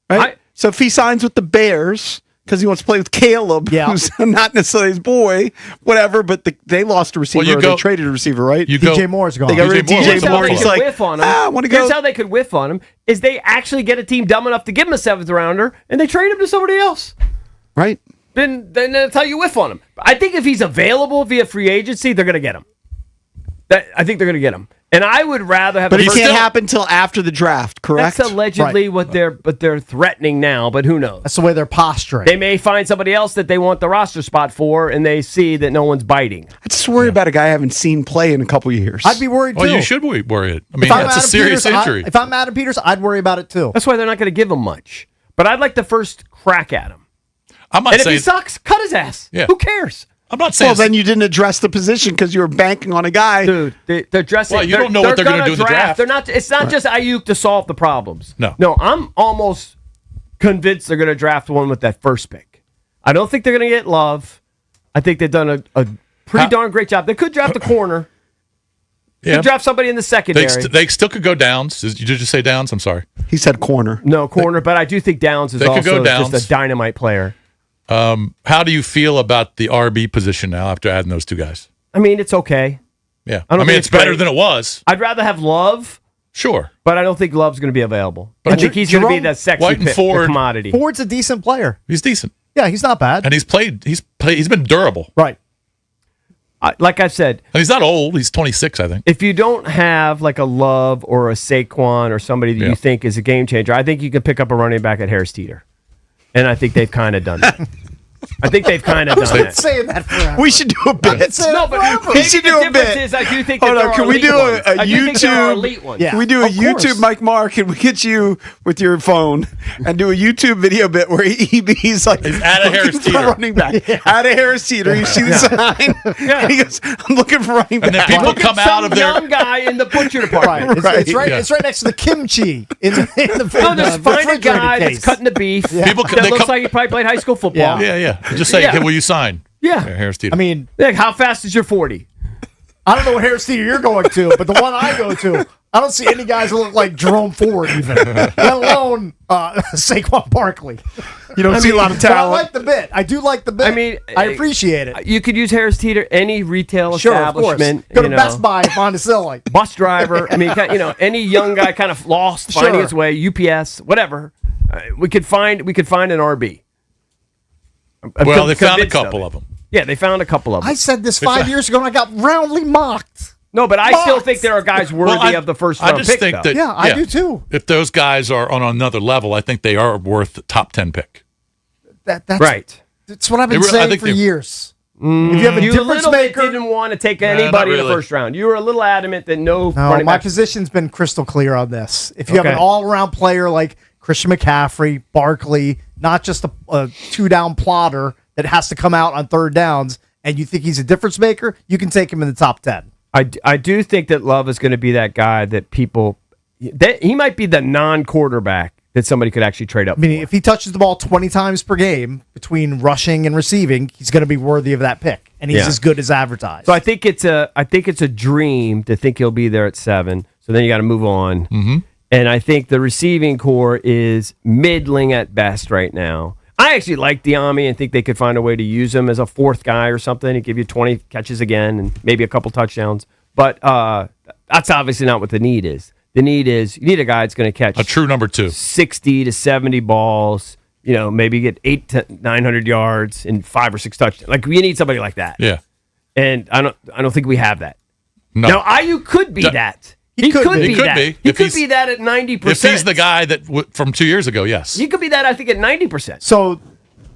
right? So if he signs with the Bears, because he wants to play with Caleb, who's not necessarily his boy, whatever, but they lost a receiver, they traded a receiver, right? DJ Moore's gone. They got rid of DJ Moore. He's like, whiff on him. I want to go. Here's how they could whiff on him, is they actually get a team dumb enough to give him a 7th rounder, and they trade him to somebody else. Right. Then that's how you whiff on him. I think if he's available via free agency, they're going to get him. I think they're going to get him. And I would rather have. But it can't happen until after the draft, correct? That's allegedly what they're threatening now, but who knows? That's the way they're posturing. They may find somebody else that they want the roster spot for, and they see that no one's biting. I just worry about a guy I haven't seen play in a couple years. I'd be worried too. Well, you should worry it. I mean, that's a serious injury. If I'm Adam Peters, I'd worry about it too. That's why they're not going to give him much. But I'd like the first crack at him. I'm not and saying if he sucks, cut his ass. Yeah. Who cares? I'm not saying. Well, then you didn't address the position because you were banking on a guy. Dude, they're dressing. Well, you don't know what they're going to do in the draft. They're not. It's not just Ayuk to solve the problems. No. I'm almost convinced they're going to draft one with that first pick. I don't think they're going to get Love. I think they've done a pretty darn great job. They could draft a corner. Yeah. Could draft somebody in the secondary. They still could go Downs. Did you just say Downs? I'm sorry. He said corner. No, corner, but I do think Downs is They could go also Downs. just a dynamite player. How do you feel about the RB position now after adding those two guys? I mean, it's okay. Yeah. I don't I mean, think it's it's better great. than it was. I'd rather have Love. Sure. But I don't think Love's going to be available. But I think he's going to be that sexy White and pick, Ford- the commodity. Ford's a decent player. He's decent. Yeah, he's not bad. And he's been durable. Right. Like I said, and he's not old. He's 26, I think. if you don't have like a Love or a Saquon or somebody that you think is a game changer, I think you can pick up a running back at Harris Teeter. And I think they've kind of done that. I think they've kind of done that. Saying that forever. We should do a bit. No, but we should do a bit. Is I do think that Hold there on, are can we elite do ones. a I do think there are elite YouTube? ones. Can we do a YouTube Mike Mark and we get you with your phone and do a YouTube video bit where EB's like at a Harris looking for Teeter. running back. At a Harris Teeter, you see the sign? Yeah. He goes, I'm looking for running back. And then people Look come at out some of their. young guy in the butcher department. Right. It's right. Yeah. It's right next to the kimchi in the No, just find a guy case. that's cutting the beef. People that they looks come- like he probably played high school football. Yeah. Just say, Yeah. hey, will you sign? Yeah. Harris Teeter. I mean, Like, how fast is your 40? I don't know what Harris Theater you're going to, but the one I go to, I don't see any guys that look like Jerome Ford even, let alone Saquon Barkley. You don't see a lot of But I talent. like the bit. I do like the bit. I mean, I appreciate it. You could use Harris Teeter, any retail Sure, of course. establishment. Go to you know, Best Buy, find a silly. bus driver. I mean, any young guy kind of lost, finding Sure. his way, UPS, whatever. We could find an RB. Well, they found a convinced of couple it. of them. Yeah, they found a couple of them. I said this 5 years ago, and I got roundly mocked. No, but I still Mocked. think there are guys worthy of the first round I just pick, think though. that Yeah, I do too. If those guys are on another level, I think they are worth the top 10 pick. That's Right. That's what I've been I saying think for they- years. If you have a You difference little bit maker, didn't want to take not anybody in the really. first round. You were a little adamant that no no, running my back. position's been crystal clear on this. If you have Okay. an all-around player like Christian McCaffrey, Barkley, not just a two-down plotter that has to come out on third downs, and you think he's a difference maker, you can take him in the top 10. I do think that Love is going to be that guy that people he might be the non-quarterback that somebody could actually trade up. I mean, if he touches the ball 20 times per game between rushing and receiving, he's going to be worthy of that pick, and he's Yeah. as good as advertised. So I think it's a dream to think he'll be there at 7. So then you got to move on. Mm-hmm. And I think the receiving core is middling at best right now. I actually like Diami and think they could find a way to use him as a fourth guy or something and give you 20 catches again and maybe a couple touchdowns. But that's obviously not what the need is. The need is you need a guy that's going to catch A true number 2. 60 to 70 balls, maybe get 800 to 900 yards and 5 or 6 touchdowns. Like, we need somebody like that. Yeah. And I don't think we have that. No. Now, Ayuk could be that. He could be He could that. be. He If could he's- be that at 90%. If he's the guy that from 2 years ago, yes. He could be that, I think, at 90%. So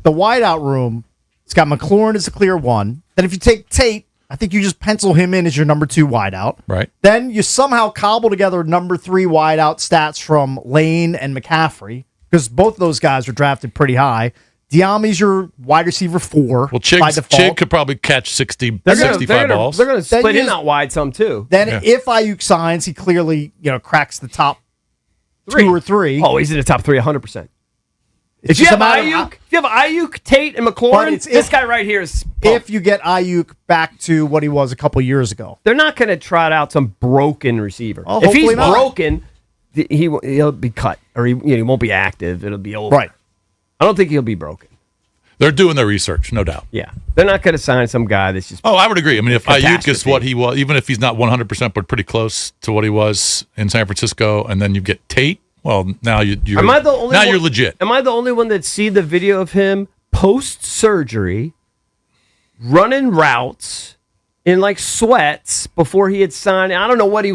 the wideout room, it's got McLaurin as a clear 1. Then if you take Tate, I think you just pencil him in as your number 2 wideout. Right. Then you somehow cobble together number 3 wideout stats from Lane and McCaffrey, because both of those guys are drafted pretty high. Diami's your wide receiver 4 Well, by default. Chig could probably catch 65 balls. They're going to Then split you him just- out wide some, too. Then Yeah. if Ayuk signs, he clearly cracks the top 2 or 3. Oh, he's in the top 3 100%. It's If you just have a matter of- Ayuk, Tate, and But McLaurin, it's this if- guy right here is if you get Ayuk back to what he was a couple years ago. they're not going to trot out some broken receiver. Oh, if he's hopefully not. broken, he'll be cut or he won't be active. It'll be over. Right. I don't think he'll be broken. They're doing their research, no doubt. Yeah. They're not going to sign some guy that's just... Oh, I would agree. I mean, if Ayuk is catastrophe. what he was, even if he's not 100%, but pretty close to what he was in San Francisco, and then you get Tate, well, now you're you're legit. Am I the only one that's seen the video of him post-surgery running routes in like sweats before he had signed? I don't know what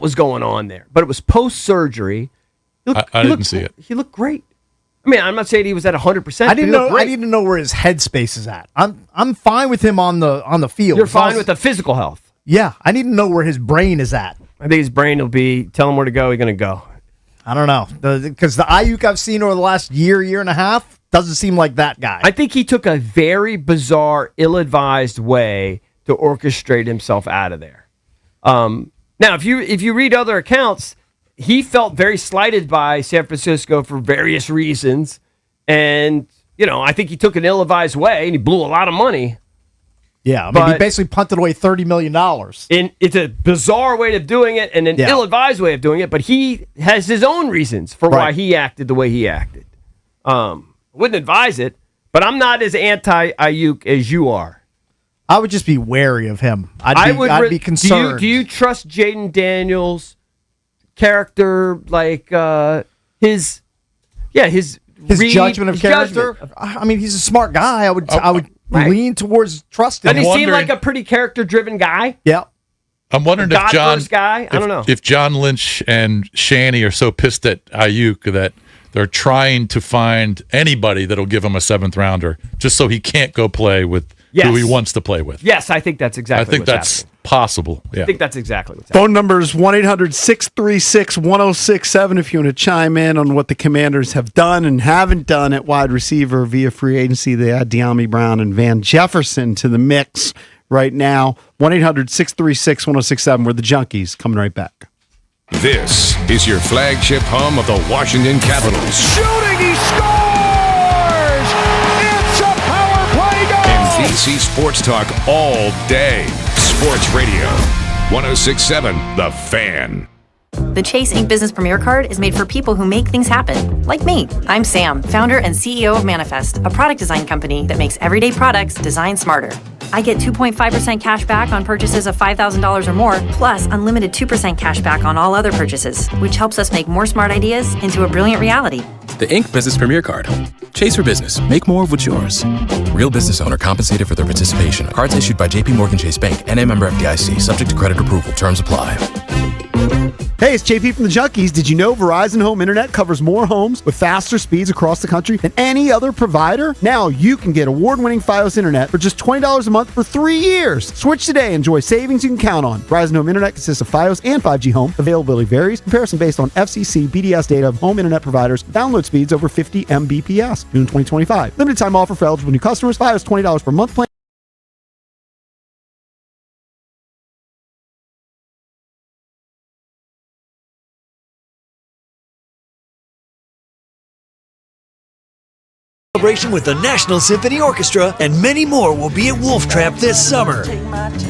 was going on there, but it was post-surgery. I didn't see it. He looked great. I mean, I'm not saying he was at 100%. I need to know where his headspace is at. I'm fine with him on the field. You're fine with the physical health. Yeah, I need to know where his brain is at. I think his brain will be, tell him where to go, he's going to go. I don't know. Because the Ayuk I've seen over the last year and a half doesn't seem like that guy. I think he took a very bizarre, ill-advised way to orchestrate himself out of there. Now, if you read other accounts, he felt very slighted by San Francisco for various reasons. And, I think he took an ill-advised way and he blew a lot of money. Yeah, I mean, he basically punted away $30 million. And it's a bizarre way of doing it and an ill-advised way of doing it, but he has his own reasons for why he acted the way he acted. Wouldn't advise it, but I'm not as anti-Ayuk as you are. I would just be wary of him. I'd be concerned. Do you trust Jaden Daniels' character, like his judgment of character? I mean, he's a smart guy. I would lean towards trusting him. And he seemed like a pretty character-driven guy. Yeah. I'm wondering if John Lynch and Shanny are so pissed at Ayuk that they're trying to find anybody that'll give him a 7th rounder just so he can't go play with who he wants to play with. Yes, I think that's exactly what's happening. Possible. Yeah. I think that's exactly what's happening. Phone number is 1-800-636-1067 if you want to chime in on what the Commanders have done and haven't done at wide receiver via free agency. They add De'Ami Brown and Van Jefferson to the mix right now. 1-800-636-1067. We're the Junkies. Coming right back. This is your flagship home of the Washington Capitals. Shooting, he scores! It's a power play goal! And DC Sports Talk all day. Sports Radio 106.7 The Fan. The Chase Ink Business Premier Card is made for people who make things happen, like me. I'm Sam, founder and CEO of Manifest, a product design company that makes everyday products designed smarter. I get 2.5% cash back on purchases of $5,000 or more, plus unlimited 2% cash back on all other purchases, which helps us make more smart ideas into a brilliant reality. The Ink Business Premier Card. Chase for business. Make more of what's yours. Real business owner compensated for their participation. Cards issued by JPMorgan Chase Bank, N.A. member FDIC. Subject to credit approval. Terms apply. Hey, it's JP from the Junkies. Did you know Verizon Home Internet covers more homes with faster speeds across the country than any other provider? Now you can get award-winning Fios Internet for just $20 a month for 3 years. Switch today and enjoy savings you can count on. Verizon Home Internet consists of Fios and 5G Home. Availability varies. Comparison based on FCC BDS data of home internet providers. Download speeds over 50 Mbps. June 2025. Limited time offer for eligible new customers. Fios $20 per month plan. Celebration with the National Symphony Orchestra and many more will be at Wolf Trap this summer.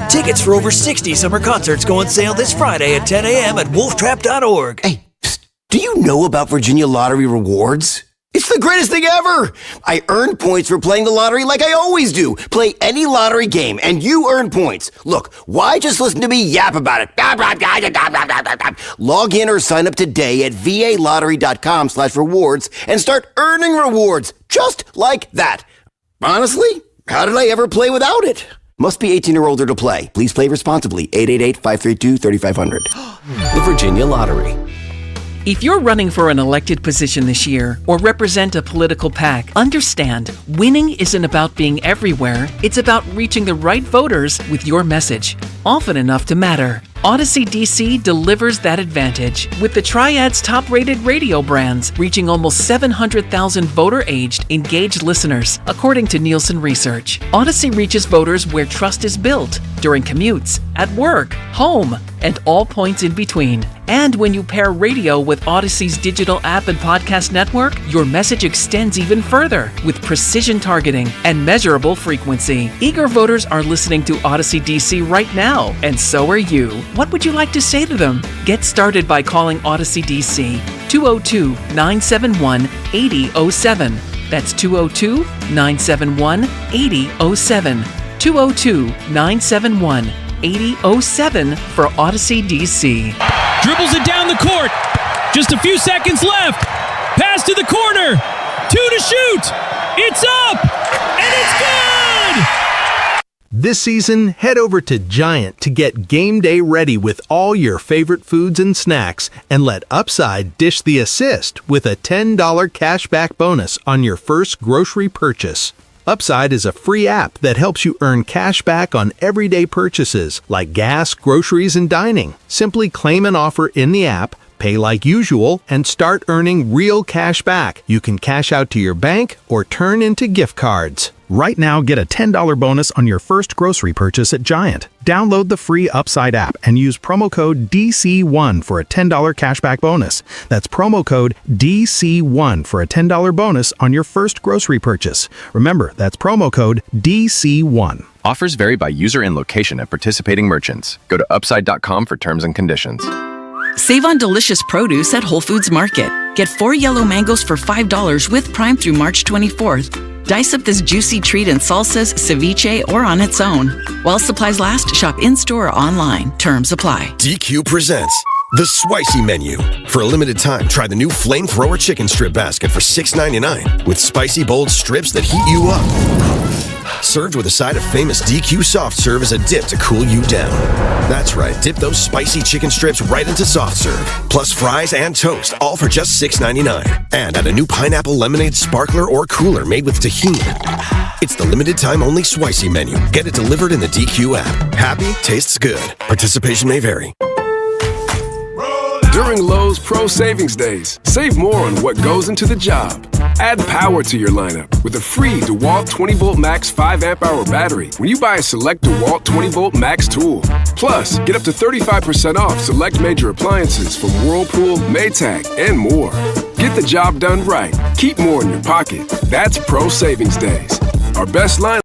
Tickets for over 60 summer concerts go on sale this Friday at 10 a.m. at wolftrap.org. Hey, do you know about Virginia Lottery Rewards? It's the greatest thing ever! I earn points for playing the lottery like I always do. Play any lottery game and you earn points. Look, why just listen to me yap about it? Log in or sign up today at valottery.com/rewards and start earning rewards just like that. Honestly, how did I ever play without it? Must be 18 or older to play. Please play responsibly. 888-532-3500. The Virginia Lottery. If you're running for an elected position this year or represent a political PAC, understand winning isn't about being everywhere. It's about reaching the right voters with your message, often enough to matter. Odyssey DC delivers that advantage with the Triad's top-rated radio brands, reaching almost 700,000 voter-aged, engaged listeners, according to Nielsen Research. Odyssey reaches voters where trust is built, during commutes, at work, home, and all points in between. And when you pair radio with Odyssey's digital app and podcast network, your message extends even further with precision targeting and measurable frequency. Eager voters are listening to Odyssey DC right now, and so are you. What would you like to say to them? Get started by calling Odyssey DC 202-971-8007 That's 202-971-8007. 202-971-8007 for Odyssey DC. Dribbles it down the court. Just a few seconds left. Pass to the corner. 2 to shoot. It's up. And it's good. This season, head over to Giant to get game day ready with all your favorite foods and snacks, and let Upside dish the assist with a $10 cashback bonus on your first grocery purchase. Upside is a free app that helps you earn cash back on everyday purchases like gas, groceries, and dining. Simply claim an offer in the app, pay like usual, and start earning real cash back. You can cash out to your bank or turn into gift cards. Right now, get a $10 bonus on your first grocery purchase at Giant. Download the free Upside app and use promo code DC1 for a $10 cashback bonus. That's promo code DC1 for a $10 bonus on your first grocery purchase. Remember, that's promo code DC1. Offers vary by user and location at participating merchants. Go to upside.com for terms and conditions. Save on delicious produce at Whole Foods Market. Get 4 yellow mangoes for $5 with Prime through March 24th. Dice up this juicy treat in salsas, ceviche, or on its own. While supplies last, shop in-store or online. Terms apply. DQ presents the Spicy Menu. For a limited time, try the new Flamethrower Chicken Strip Basket for $6.99 with spicy, bold strips that heat you up. Served with a side of famous DQ soft serve as a dip to cool you down. That's right, dip those spicy chicken strips right into soft serve. Plus fries and toast, all for just $6.99. And add a new pineapple lemonade sparkler or cooler made with tahini. It's the limited time only Spicy Menu. Get it delivered in the DQ app. Happy tastes good. Participation may vary. During Lowe's Pro Savings Days, save more on what goes into the job. Add power to your lineup with a free DeWalt 20-volt max 5-amp-hour battery when you buy a select DeWalt 20-volt max tool. Plus, get up to 35% off select major appliances from Whirlpool, Maytag, and more. Get the job done right. Keep more in your pocket. That's Pro Savings Days. Our best line.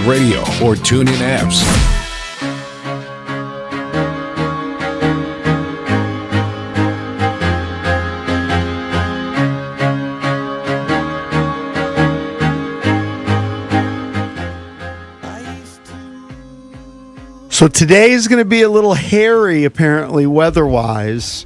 Radio or tune in apps. So today is going to be a little hairy, apparently, weather-wise.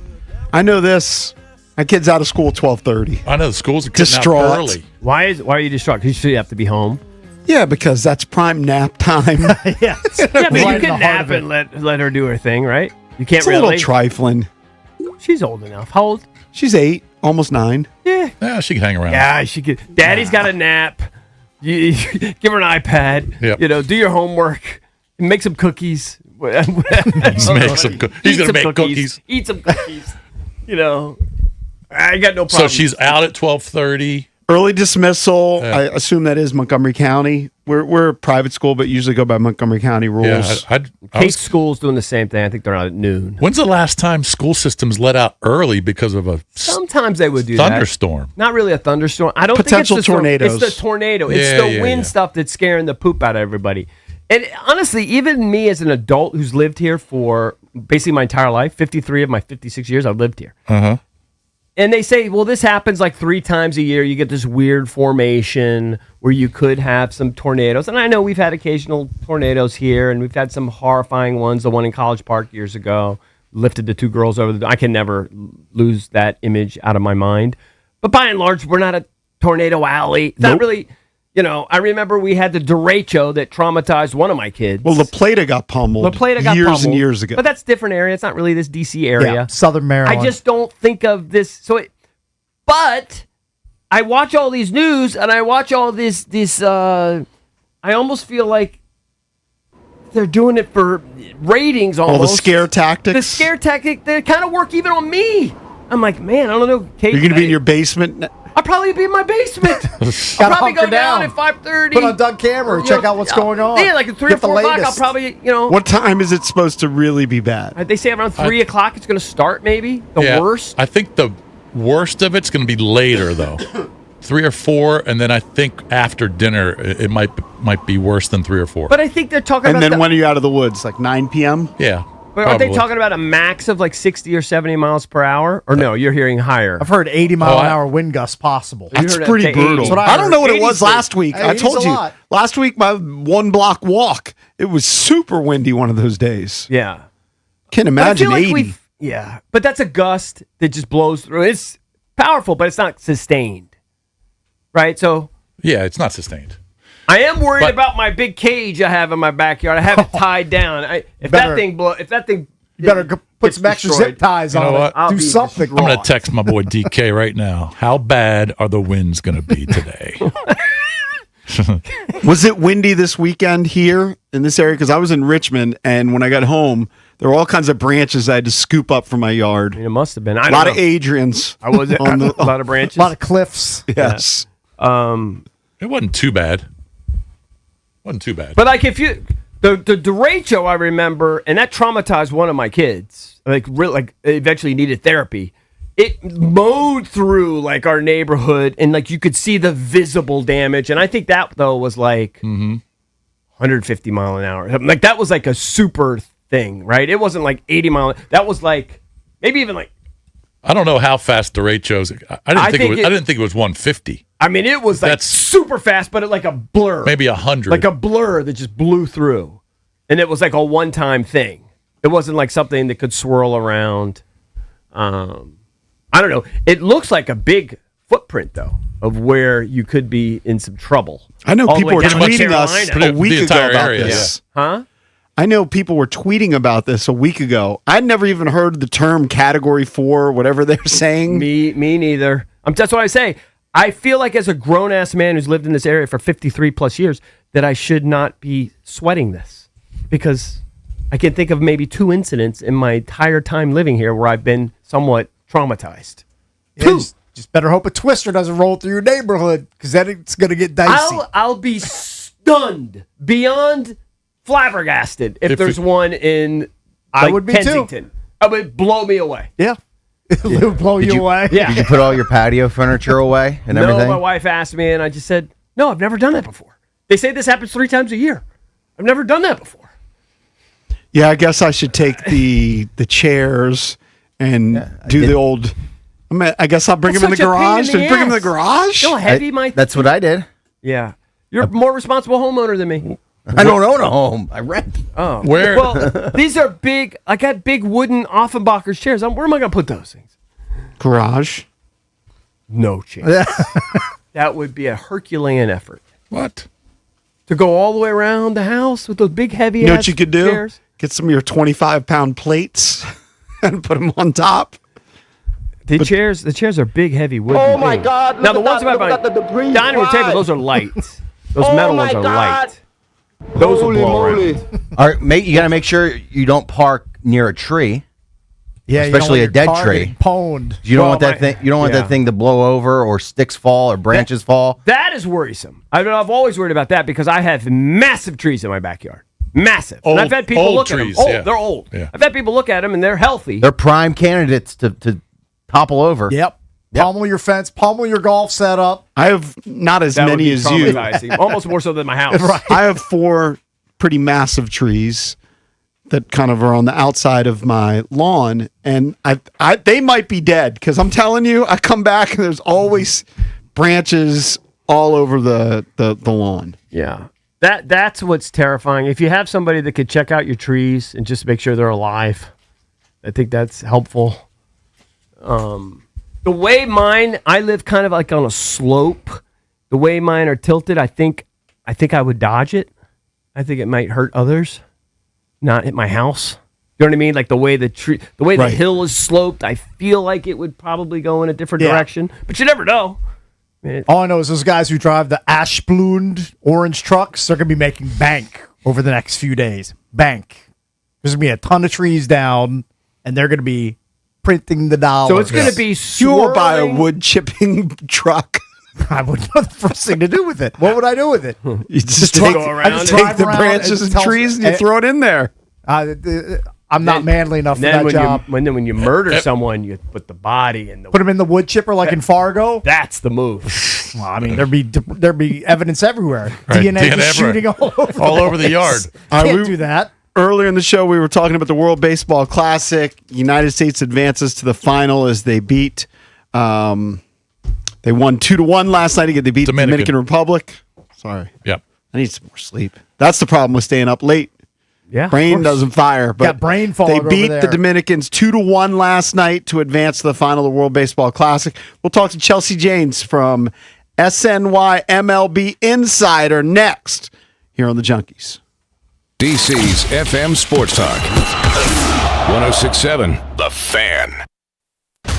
I know this. My kid's out of school at 12:30. I know the schools are getting distraught. out early. Why are you distraught? Because you have to be home. Yeah, because that's prime nap time. Yeah, but you can nap and let her do her thing, right? You can't It's really. a little trifling. She's old enough. How old? She's 8, almost 9. Yeah, she can hang around. Yeah, she could. Daddy's got a nap. You give her an iPad. Yep. You know, do your homework. Make some cookies. He's gonna make cookies. Eat some cookies. You know, I got no problem. So she's out at 12:30. Early dismissal. I assume that is Montgomery County. We're a private school, but usually go by Montgomery County rules. Yeah, Case school's doing the same thing. I think they're out at noon. When's the last time school systems let out early because of a Sometimes they would do thunderstorm? Not really a thunderstorm. I don't Potential think it's the tornadoes. It's the tornado. It's the wind stuff that's scaring the poop out of everybody. And honestly, even me as an adult who's lived here for basically my entire life, 53 of my 56 years, I've lived here. Uh-huh. And they say, well, this happens like 3 times a year. You get this weird formation where you could have some tornadoes. And I know we've had occasional tornadoes here, and we've had some horrifying ones. The one in College Park years ago lifted the 2 girls over the... I can never lose that image out of my mind. But by and large, we're not a tornado alley. It's not really... You know, I remember we had the derecho that traumatized one of my kids. Well, La Plata got pummeled years and years ago. But that's a different area. It's not really this D.C. area. Yeah, Southern Maryland. I just don't think of this. But I watch all these news and I watch all this. I almost feel like they're doing it for ratings almost. All the scare tactics. The scare tactic, they kind of work even on me. I'm like, man, I don't know. Kate, You're going to be in your basement. I'll probably be in my basement. I'll probably go down at 5:30. Put on Doug camera. Check out what's going on. Yeah, like at 3 or 4 o'clock, I'll probably, What time is it supposed to really be bad? They say around 3 o'clock it's going to start, maybe. The worst. I think the worst of it's going to be later, though. 3 or 4, and then I think after dinner it might be worse than 3 or 4. But I think they're talking about. And then when are you out of the woods? Like 9 p.m. Yeah. But aren't they talking about a max of like 60 or 70 miles per hour? Or no, you're hearing higher. I've heard 80-mile-an-hour wind gusts possible. That's pretty brutal. I don't know what it was last week. I told you last week my 1-block walk. It was super windy one of those days. Yeah, can't imagine 80. Yeah, but that's a gust that just blows through. It's powerful, but it's not sustained, right? So yeah, it's not sustained. I am worried about my big cage I have in my backyard. I have it tied down. If that thing you better put some extra zip ties on it. Do something. I'm going to text my boy DK right now. How bad are the winds going to be today? Was it windy this weekend here in this area? Because I was in Richmond, and when I got home, there were all kinds of branches I had to scoop up from my yard. It must have been. A lot of Adrians. I was a lot of branches. A lot of cliffs. Yes. It wasn't too bad. Wasn't too bad. But like if you the derecho I remember, and that traumatized one of my kids. Like eventually needed therapy. It mowed through like our neighborhood, and like you could see the visible damage. And I think that though was like 150 mile an hour. Like that was like a super thing, right? It wasn't like 80 mile. That was like maybe even like. I don't know how fast derechos. I didn't think it was 150. I mean, it was like super fast, but like a blur. Maybe 100. Like a blur that just blew through. And it was like a one-time thing. It wasn't like something that could swirl around. I don't know. It looks like a big footprint, though, of where you could be in some trouble. I know people were tweeting us a week ago about this. Huh? I know people were tweeting about this a week ago. I'd never even heard the term Category 4, whatever they're saying. Me neither. That's what I say. I feel like as a grown-ass man who's lived in this area for 53 plus years that I should not be sweating this because I can think of maybe 2 incidents in my entire time living here where I've been somewhat traumatized. Yeah, just better hope a twister doesn't roll through your neighborhood because then it's going to get dicey. I'll be stunned, beyond flabbergasted if there's one in I would be Kensington. Too. It would blow me away. Yeah. It would blow you away. Yeah. Did you put all your patio furniture away and everything? No, my wife asked me, and I just said, no, I've never done that before. They say this happens 3 times a year. I've never done that before. Yeah, I guess I should take the chairs and do the old. I guess I'll bring them in the garage. Bring them in the garage. You know how heavy my. That's what I did. Yeah, you're a more responsible homeowner than me. I don't own a home. I rent. Oh, where? Well, these are big. I got big wooden Offenbacher's chairs. Where am I going to put those things? Garage. No chance. That would be a Herculean effort. What? To go all the way around the house with those big heavy. You know what you could do? Chairs? Get some of your 25-pound plates and put them on top. The chairs are big, heavy wooden. Oh my things. God! Now the ones about my dining room table, those are light. Those metal ones are light. Those will blow around. All right, you got to make sure you don't park near a tree. Yeah, especially a dead tree. Pwned. You don't want that thing. You don't want that thing to blow over, or sticks fall, or branches fall. That is worrisome. I've always worried about that because I have massive trees in my backyard. Massive. Old, and I've had people look trees, at them. yeah. They're old. Yeah. I've had people look at them and they're healthy. They're prime candidates to topple over. Yep. Pummel your fence, pummel your golf setup. I have not as That would many be as you. Almost more so than my house. Right. I have 4 pretty massive trees that kind of are on the outside of my lawn, and they might be dead because I'm telling you, I come back and there's always branches all over the lawn. Yeah. That's what's terrifying. If you have somebody that could check out your trees and just make sure they're alive, I think that's helpful. The way I live kind of like on a slope. The way mine are tilted, I think I would dodge it. I think it might hurt others, not hit my house. You know what I mean? Like the way the hill is sloped, I feel like it would probably go in a different direction. But you never know. All I know is those guys who drive the Ashblund orange trucks, they're going to be making bank over the next few days. Bank. There's going to be a ton of trees down, and they're going to be printing the dollars. So it's going to be You will buy a wood chipping truck. I wouldn't know the first thing to do with it. What would I do with it? You just take the branches and trees and you throw it in there. I'm not manly enough for that job. When you murder someone, you put the body in the Put him in the wood chipper like in Fargo. That's the move. Well, I mean, there'd be evidence everywhere. Right, DNA just everywhere. shooting all over the yard. Can't do that. Earlier in the show, we were talking about the World Baseball Classic. United States advances to the final as they beat. They won 2-1 last night. They beat the Dominican Republic. Sorry. Yep. I need some more sleep. That's the problem with staying up late. Yeah, brain doesn't fire. But got brain fog they over beat there. the Dominicans 2-1 last night to advance to the final of the World Baseball Classic. We'll talk to Chelsea Janes from SNY MLB Insider next here on the Junkies. DC's FM Sports Talk. 106.7 The Fan.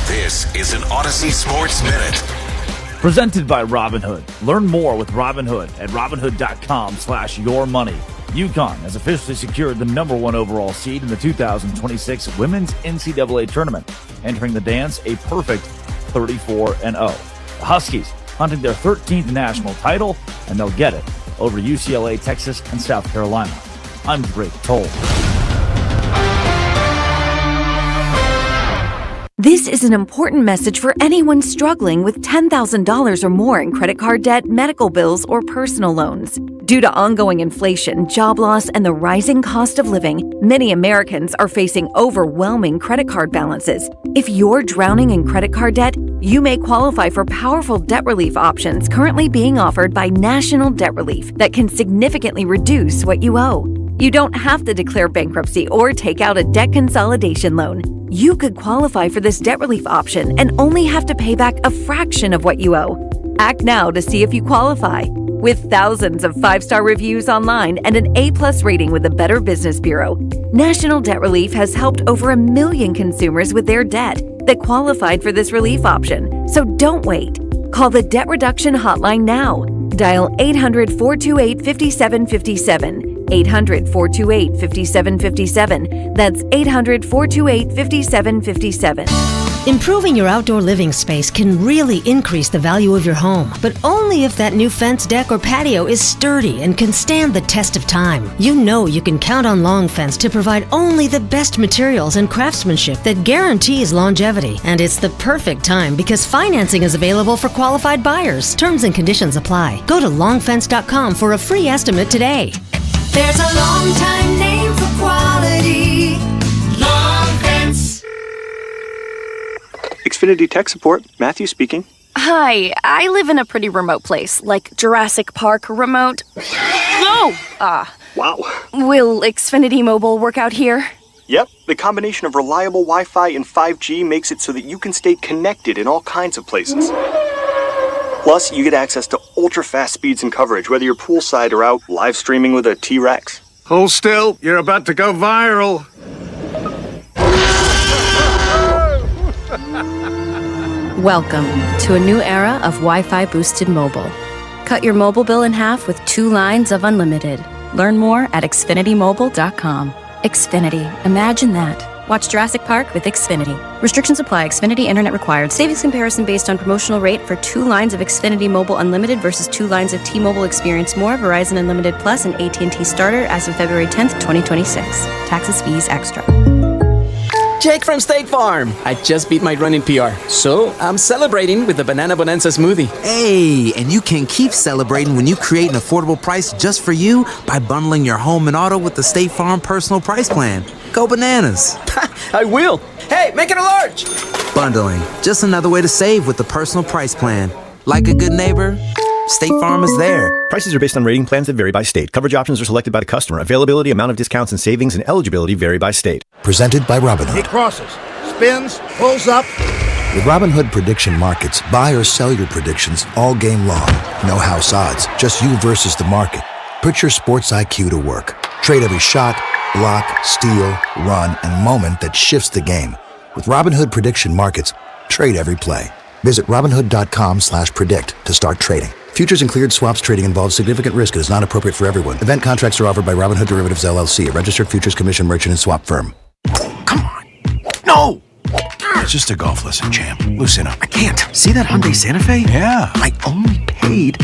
This is an Odyssey Sports Minute. Presented by Robinhood. Learn more with Robinhood at Robinhood.com/yourmoney. UConn has officially secured the #1 overall seed in the 2026 Women's NCAA Tournament, entering the dance a perfect 34-0. The Huskies hunting their 13th national title, and they'll get it over UCLA, Texas, and South Carolina. I'm Drake Toll. This is an important message for anyone struggling with $10,000 or more in credit card debt, medical bills, or personal loans. Due to ongoing inflation, job loss, and the rising cost of living, many Americans are facing overwhelming credit card balances. If you're drowning in credit card debt, you may qualify for powerful debt relief options currently being offered by National Debt Relief that can significantly reduce what you owe. You don't have to declare bankruptcy or take out a debt consolidation loan. You could qualify for this debt relief option and only have to pay back a fraction of what you owe. Act now to see if you qualify. With thousands of 5-star reviews online and an A+ rating with the Better Business Bureau, National Debt Relief has helped over 1 million consumers with their debt that qualified for this relief option. So don't wait. Call the Debt Reduction Hotline now. Dial 800-428-5757. 800-428-5757. That's 800-428-5757. Improving your outdoor living space can really increase the value of your home, but only if that new fence, deck, or patio is sturdy and can stand the test of time. You know you can count on Long Fence to provide only the best materials and craftsmanship that guarantees longevity. And it's the perfect time because financing is available for qualified buyers. Terms and conditions apply. Go to longfence.com for a free estimate today. There's a long time name for quality. Long Fence. Xfinity Tech Support, Matthew speaking. Hi, I live in a pretty remote place, like Jurassic Park remote. No! Wow. Will Xfinity Mobile work out here? Yep, the combination of reliable Wi-Fi and 5G makes it so that you can stay connected in all kinds of places. Plus, you get access to ultra-fast speeds and coverage, whether you're poolside or out live streaming with a T-Rex. Hold still, you're about to go viral. Welcome to a new era of Wi-Fi boosted mobile. Cut your mobile bill in half with 2 lines of unlimited. Learn more at xfinitymobile.com. Xfinity, imagine that. Watch Jurassic Park with Xfinity. Restrictions apply. Xfinity Internet required. Savings comparison based on promotional rate for 2 lines of Xfinity Mobile Unlimited versus 2 lines of T-Mobile Experience More, Verizon Unlimited Plus, and AT&T Starter as of February 10th, 2026. Taxes, fees, extra. Jake from State Farm. I just beat my running PR, so I'm celebrating with the Banana Bonanza smoothie. Hey, and you can keep celebrating when you create an affordable price just for you by bundling your home and auto with the State Farm Personal Price Plan. Go bananas. I will. Hey, make it a large. Bundling, just another way to save with the Personal Price Plan. Like a good neighbor, State Farm is there. Prices are based on rating plans that vary by state. Coverage options are selected by the customer. Availability, amount of discounts and savings, and eligibility vary by state. Presented by Robinhood. He crosses, spins, pulls up. With Robinhood Prediction Markets, buy or sell your predictions all game long. No house odds, just you versus the market. Put your sports IQ to work. Trade every shot, block, steal, run, and moment that shifts the game. With Robinhood Prediction Markets, trade every play. Visit Robinhood.com/predict to start trading. Futures and cleared swaps trading involves significant risk and is not appropriate for everyone. Event contracts are offered by Robinhood Derivatives LLC, a registered futures commission merchant and swap firm. No! It's just a golf lesson, champ. Loosen up. I can't. See that Hyundai Santa Fe? Yeah. I only paid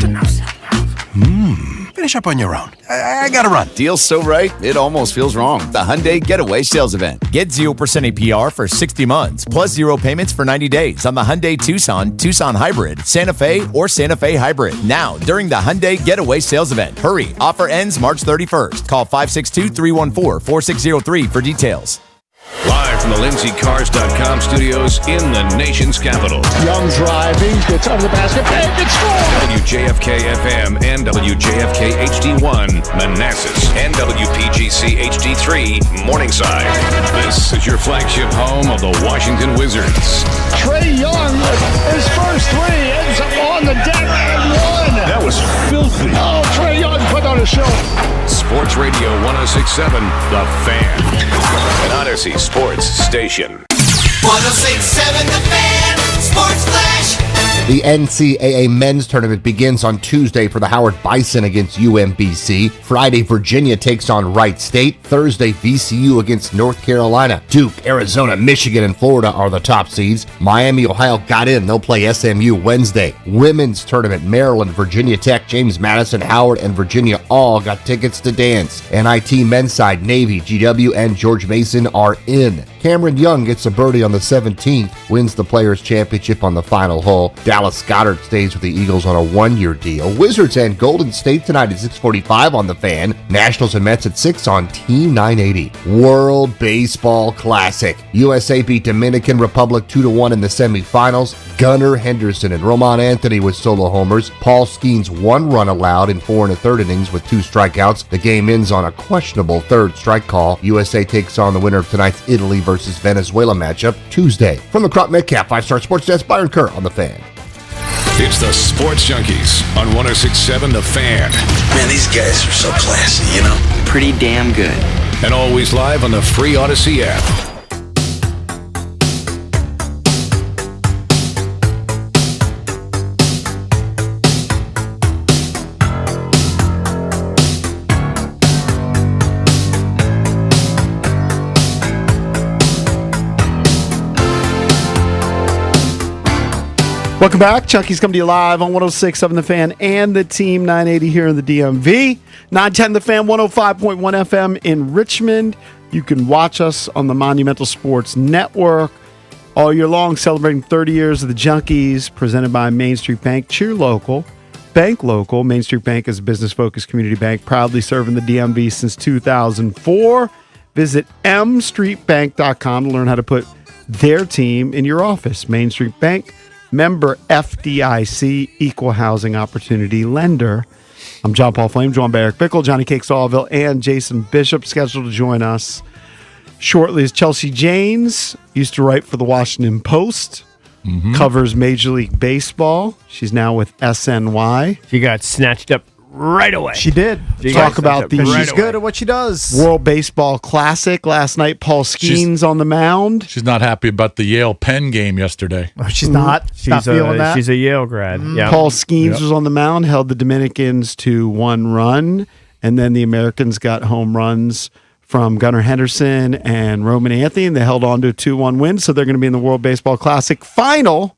Finish up on your own. I gotta run. Deal's so right, it almost feels wrong. The Hyundai Getaway Sales Event. Get 0% APR for 60 months, plus 0 payments for 90 days on the Hyundai Tucson, Tucson Hybrid, Santa Fe, or Santa Fe Hybrid. Now, during the Hyundai Getaway Sales Event. Hurry, offer ends March 31st. Call 562-314-4603 for details. Live from the LindsayCars.com studios in the nation's capital. Young driving, gets under the basket, and it's scored! WJFK-FM and WJFK-HD1 Manassas and WPGC-HD3 Morningside. This is your flagship home of the Washington Wizards. Trae Young, his first three, ends up on the deck and one! That was filthy. Oh, Trae Young put on a show. Sports Radio 106.7 The Fan. An Odyssey Sports Station. 106.7 The Fan. Sports Flash. The NCAA men's tournament begins on Tuesday for the Howard Bison against UMBC. Friday, Virginia takes on Wright State. Thursday, VCU against North Carolina. Duke, Arizona, Michigan, and Florida are the top seeds. Miami, Ohio got in. They'll play SMU Wednesday. Women's tournament, Maryland, Virginia Tech, James Madison, Howard, and Virginia all got tickets to dance. NIT men's side, Navy, GW, and George Mason are in. Cameron Young gets a birdie on the 17th, wins the Players' Championship on the final hole. Dallas Goddard stays with the Eagles on a one-year deal. Wizards and Golden State tonight at 6:45 on The Fan. Nationals and Mets at 6 on Team 980. World Baseball Classic. USA beat Dominican Republic 2-1 in the semifinals. Gunnar Henderson and Roman Anthony with solo homers. Paul Skeens 1 run allowed in 4 1/3 innings with 2 strikeouts. The game ends on a questionable third strike call. USA takes on the winner of tonight's Italy versus Venezuela matchup Tuesday. From the Crop Metcalf 5-Star Sports Desk, Byron Kerr on The Fan. It's the Sports Junkies on 106.7 The Fan. Man, these guys are so classy, you know? Pretty damn good. And always live on the free Odyssey app. Welcome back. Junkies come to you live on 106.7 The Fan and the Team 980 here in the DMV. 910 The Fan, 105.1 FM in Richmond. You can watch us on the Monumental Sports Network all year long, celebrating 30 years of the Junkies, presented by Main Street Bank. Cheer local, bank local. Main Street Bank is a business-focused community bank, proudly serving the DMV since 2004. Visit mstreetbank.com to learn how to put their team in your office. Main Street Bank, member FDIC, equal housing opportunity lender. I'm John Paul Flame, joined by Eric Bickle, Johnny Cake Sawville, and Jason Bishop. Scheduled to join us shortly is Chelsea Janes. Used to write for the Washington Post. Covers Major League Baseball. She's now with SNY. She got snatched up right away. She did. Talk about the She's good at what she does. World Baseball Classic last night. Paul Skeens on the mound. She's not happy about the Yale-Penn game yesterday. Oh, she's not. She's not feeling that. She's a Yale grad. Yeah. Paul Skeens was on the mound, held the Dominicans to 1 run, and then the Americans got home runs from Gunnar Henderson and Roman Anthony, and they held on to a 2-1 win, so they're going to be in the World Baseball Classic final.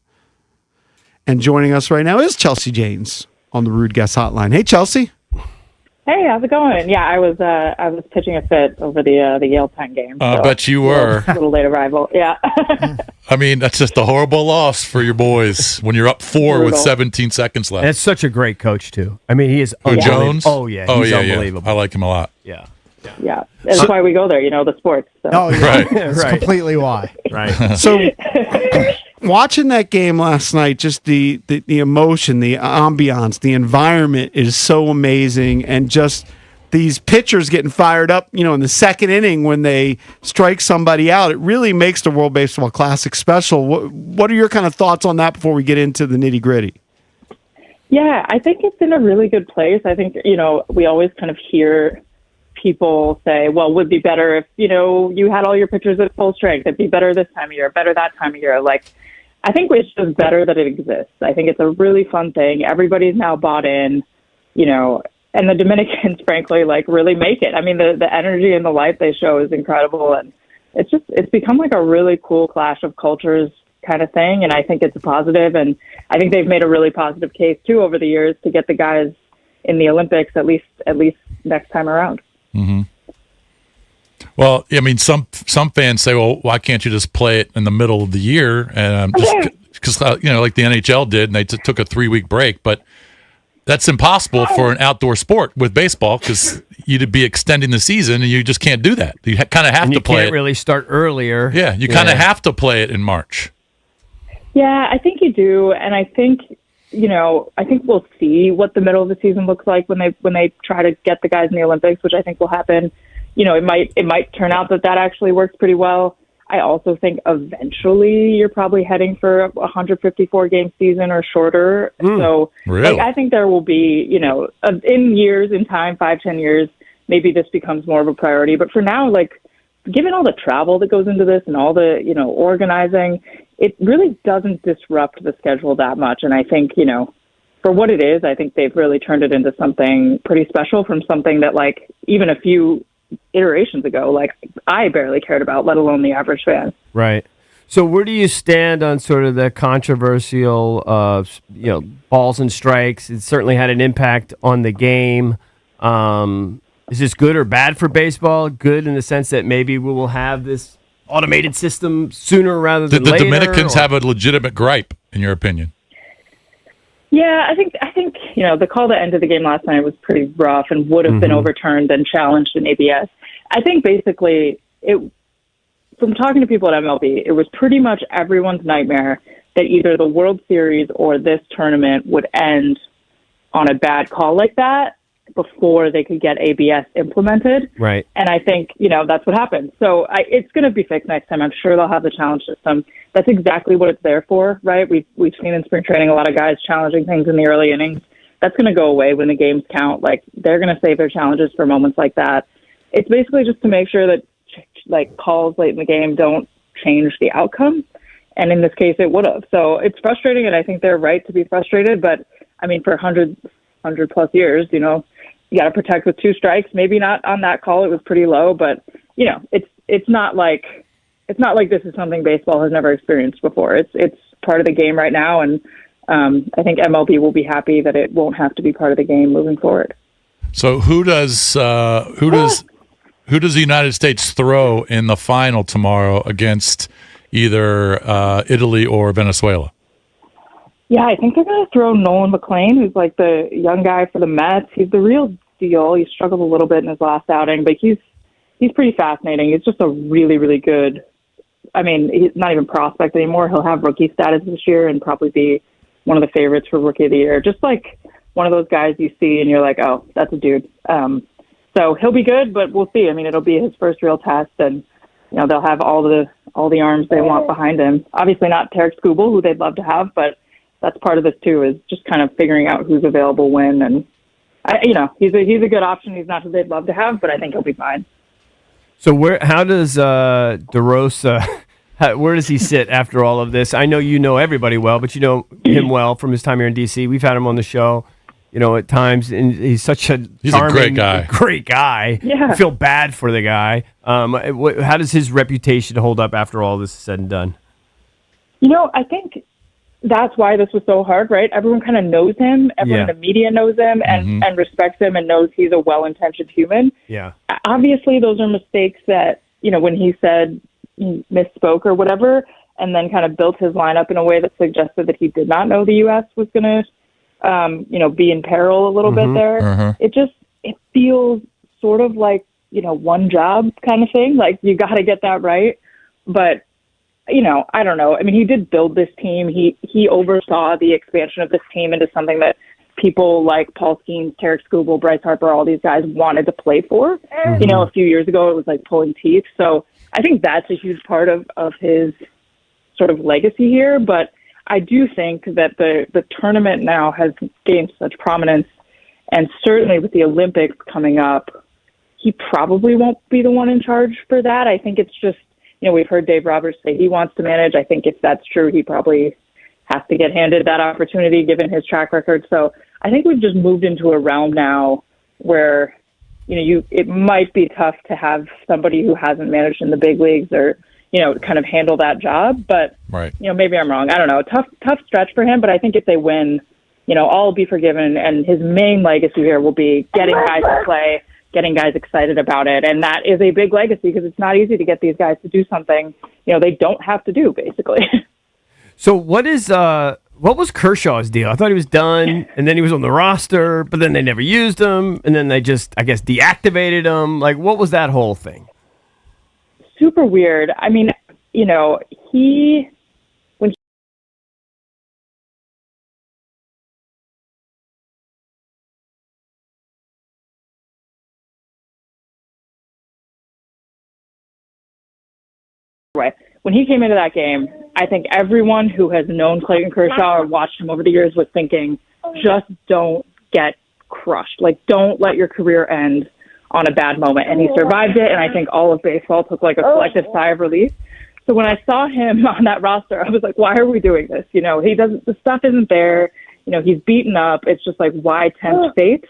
And joining us right now is Chelsea Janes on the Rude Guest Hotline. Hey, Chelsea. Hey, how's it going? Yeah, I was pitching a fit over the Yale-Penn game. I bet you were. A little late arrival, yeah. I mean, that's just a horrible loss for your boys when you're up 4 with 17 seconds left. And it's such a great coach, too. I mean, he is unbelievable. Jones? Oh, yeah. He's unbelievable. Yeah. I like him a lot. Yeah. Yeah, that's why we go there, the sports. So. Oh, yeah. Right. That's completely why. Right. So, watching that game last night, just the emotion, the ambiance, the environment is so amazing, and just these pitchers getting fired up, in the second inning when they strike somebody out, it really makes the World Baseball Classic special. What are your kind of thoughts on that before we get into the nitty-gritty? Yeah, I think it's in a really good place. I think, we always kind of hear people say, well, would be better if, you had all your pitchers at full strength. It'd be better this time of year, better that time of year. Like, I think it's just better that it exists. I think it's a really fun thing. Everybody's now bought in, and the Dominicans, frankly, really make it. I mean, the energy and the light they show is incredible. And it's become like a really cool clash of cultures kind of thing. And I think it's a positive. And I think they've made a really positive case, too, over the years to get the guys in the Olympics at least next time around. Mm-hmm. Well, I mean, some fans say, well, why can't you just play it in the middle of the year? And because like the NHL did, and they took a 3-week break, but that's impossible for an outdoor sport with baseball because you'd be extending the season, and you just can't do that. You kind of have to play it. You can't really start earlier. Yeah, you kind of have to play it in March. Yeah, I think you do, and I think we'll see what the middle of the season looks like when they try to get the guys in the Olympics, which I think will happen. It might turn out that actually works pretty well. I also think eventually you're probably heading for a 154 game season or shorter. So really? I think there will be, in time, 5-10 years, maybe this becomes more of a priority. But for now, given all the travel that goes into this and all the, organizing, it really doesn't disrupt the schedule that much. And I think, for what it is, I think they've really turned it into something pretty special from something that even a few iterations ago, I barely cared about, let alone the average fan. Right. So where do you stand on sort of the controversial, balls and strikes? It certainly had an impact on the game. Is this good or bad for baseball? Good in the sense that maybe we will have this automated system sooner rather than later? The Dominicans have a legitimate gripe, in your opinion. Yeah, I think the call to end of the game last night was pretty rough and would have been overturned and challenged in ABS. I think basically from talking to people at MLB, it was pretty much everyone's nightmare that either the World Series or this tournament would end on a bad call like that before they could get ABS implemented. Right. And I think, that's what happened. So it's going to be fixed next time. I'm sure they'll have the challenge system. That's exactly what it's there for, right? We've seen in spring training a lot of guys challenging things in the early innings. That's going to go away when the games count. They're going to save their challenges for moments like that. It's basically just to make sure that calls late in the game don't change the outcome. And in this case, it would have. So it's frustrating, and I think they're right to be frustrated. But I mean, for 100 plus years, you got to protect with 2 strikes. Maybe not on that call; it was pretty low, but it's not like this is something baseball has never experienced before. It's part of the game right now, and I think MLB will be happy that it won't have to be part of the game moving forward. So who does the United States throw in the final tomorrow against either Italy or Venezuela? Yeah, I think they're going to throw Nolan McLean, who's the young guy for the Mets. He's the real deal. He struggled a little bit in his last outing, but he's pretty fascinating. He's just a really, really good. I mean, he's not even prospect anymore. He'll have rookie status this year and probably be one of the favorites for Rookie of the Year. Just one of those guys you see and you're like, oh, that's a dude. So he'll be good, but we'll see. I mean, it'll be his first real test, and they'll have all the arms they want behind him. Obviously, not Tarek Skubal, who they'd love to have, but that's part of this too, is just kind of figuring out who's available when. And he's a good option. He's not who they'd love to have, but I think he'll be fine. So how does DeRosa? Where does he sit after all of this? I know you know everybody well, but you know him well from his time here in D.C. We've had him on the show, at times, and he's such a charming, great guy. Yeah. I feel bad for the guy. How does his reputation hold up after all this is said and done? I think that's why this was so hard, right? Everyone kind of knows him. Everyone in the media knows him and respects him and knows he's a well-intentioned human. Yeah. Obviously, those are mistakes that, when he said he misspoke or whatever, and then kind of built his lineup in a way that suggested that he did not know the U.S. was going to, be in peril a little bit there. It feels sort of like, one job kind of thing. You got to get that right. But, I don't know. I mean, he did build this team. He oversaw the expansion of this team into something that people like Paul Skeens, Tarek Skubal, Bryce Harper, all these guys wanted to play for. A few years ago, it was like pulling teeth. So I think that's a huge part of his sort of legacy here. But I do think that the tournament now has gained such prominence, and certainly with the Olympics coming up, he probably won't be the one in charge for that. I think it's just, we've heard Dave Roberts say he wants to manage. I think if that's true, he probably has to get handed that opportunity given his track record. So I think we've just moved into a realm now where, it might be tough to have somebody who hasn't managed in the big leagues or, kind of handle that job. But, right. Maybe I'm wrong. I don't know. Tough stretch for him. But I think if they win, all will be forgiven. And his main legacy here will be getting guys to play, getting guys excited about it. And that is a big legacy because it's not easy to get these guys to do something, they don't have to do, basically. So what was Kershaw's deal? I thought he was done, and then he was on the roster, but then they never used him, and then they just, I guess, deactivated him. Like, what was that whole thing? Super weird. I mean, when he came into that game, I think everyone who has known Clayton Kershaw or watched him over the years was thinking, just don't get crushed. Like, don't let your career end on a bad moment. And he survived it, and I think all of baseball took like a collective sigh of relief. So when I saw him on that roster, I was like, why are we doing this? The stuff isn't there. He's beaten up. It's just like, why tempt fate?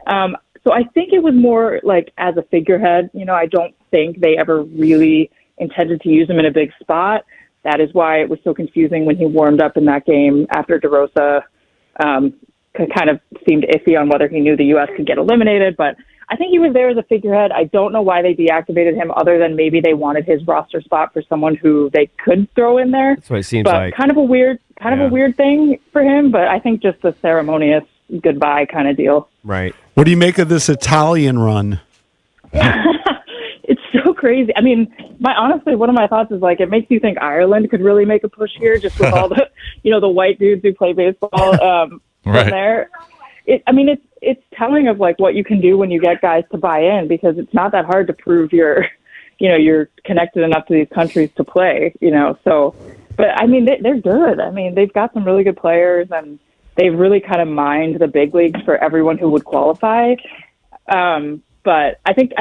So I think it was more like as a figurehead. I don't think they ever really intended to use him in a big spot. That is why it was so confusing when he warmed up in that game after DeRosa kind of seemed iffy on whether he knew the U.S. could get eliminated. But I think he was there as a figurehead. I don't know why they deactivated him other than maybe they wanted his roster spot for someone who they could throw in there. That's what it seems but like. Kind of a weird thing for him, but I think just a ceremonious goodbye kind of deal. Right. What do you make of this Italian run? It's so crazy. I mean, honestly, one of my thoughts is like it makes you think Ireland could really make a push here, just with all the the white dudes who play baseball right. in there. It's telling of like what you can do when you get guys to buy in, because it's not that hard to prove you're connected enough to these countries to play. So, but I mean they're good. I mean they've got some really good players, and they've really kind of mined the big leagues for everyone who would qualify. But I think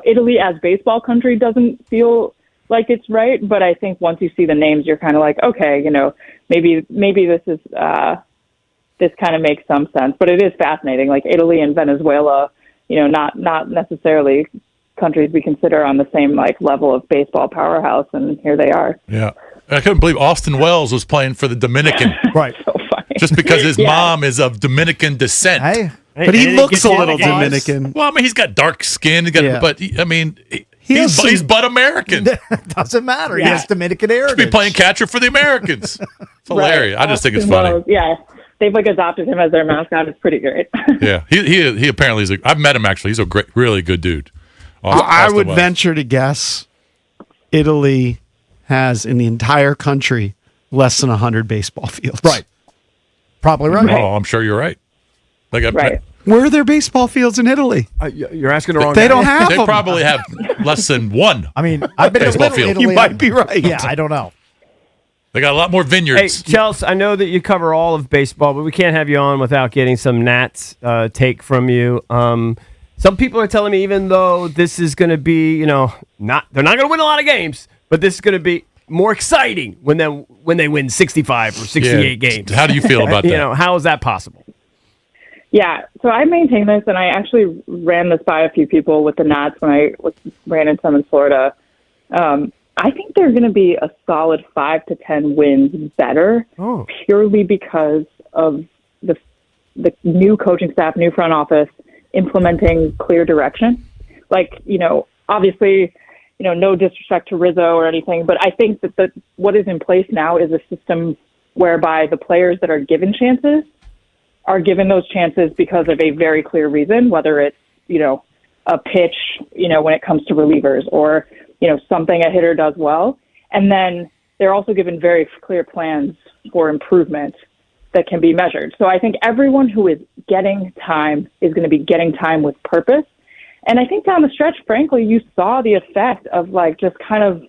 Italy as baseball country doesn't feel like it's right. But I think once you see the names, you're kind of like, okay, maybe this is this kind of makes some sense. But it is fascinating. Like Italy and Venezuela, not necessarily countries we consider on the same like level of baseball powerhouse, and here they are. Yeah, I couldn't believe Austin Wells was playing for the Dominican. Right. So funny. Just because his mom is of Dominican descent. Hey. But he looks a little Dominican. Well, I mean, he's got dark skin. But he's but American. Doesn't matter. He has Dominican heritage. He's been playing catcher for the Americans. It's hilarious. Right. I just think it's funny. Yeah. They've like adopted him as their mascot. It's pretty great. Yeah. He apparently is I've met him actually. He's a really good dude. I would venture to guess Italy has in the entire country less than 100 baseball fields. Right. Probably right. Oh, I'm sure you're right. Right. Where are there baseball fields in Italy? You're asking the wrong They guy. don't have They them. probably have less than one. I mean, I've been baseball to field. Italy. You might be right. Yeah, I don't know. They got a lot more Hey, vineyards. Chelsea, I know that you cover all of baseball, but we can't have you on without getting some Nats take from you. Some people are telling me, even though this is going to be, they're not going to win a lot of games, but this is going to be more exciting when they win 65 or 68 games. How do you feel about that? How is that possible? Yeah, so I maintain this, and I actually ran this by a few people with the Nats when I ran into them in Florida. I think they're going to be a solid 5 to 10 wins better, purely because of the new coaching staff, new front office, implementing clear direction. Like, obviously, no disrespect to Rizzo or anything, but I think that what is in place now is a system whereby the players that are given chances are given those chances because of a very clear reason, whether it's, a pitch, when it comes to relievers or, something a hitter does well. And then they're also given very clear plans for improvement that can be measured. So I think everyone who is getting time is going to be getting time with purpose. And I think down the stretch, frankly, you saw the effect of like just kind of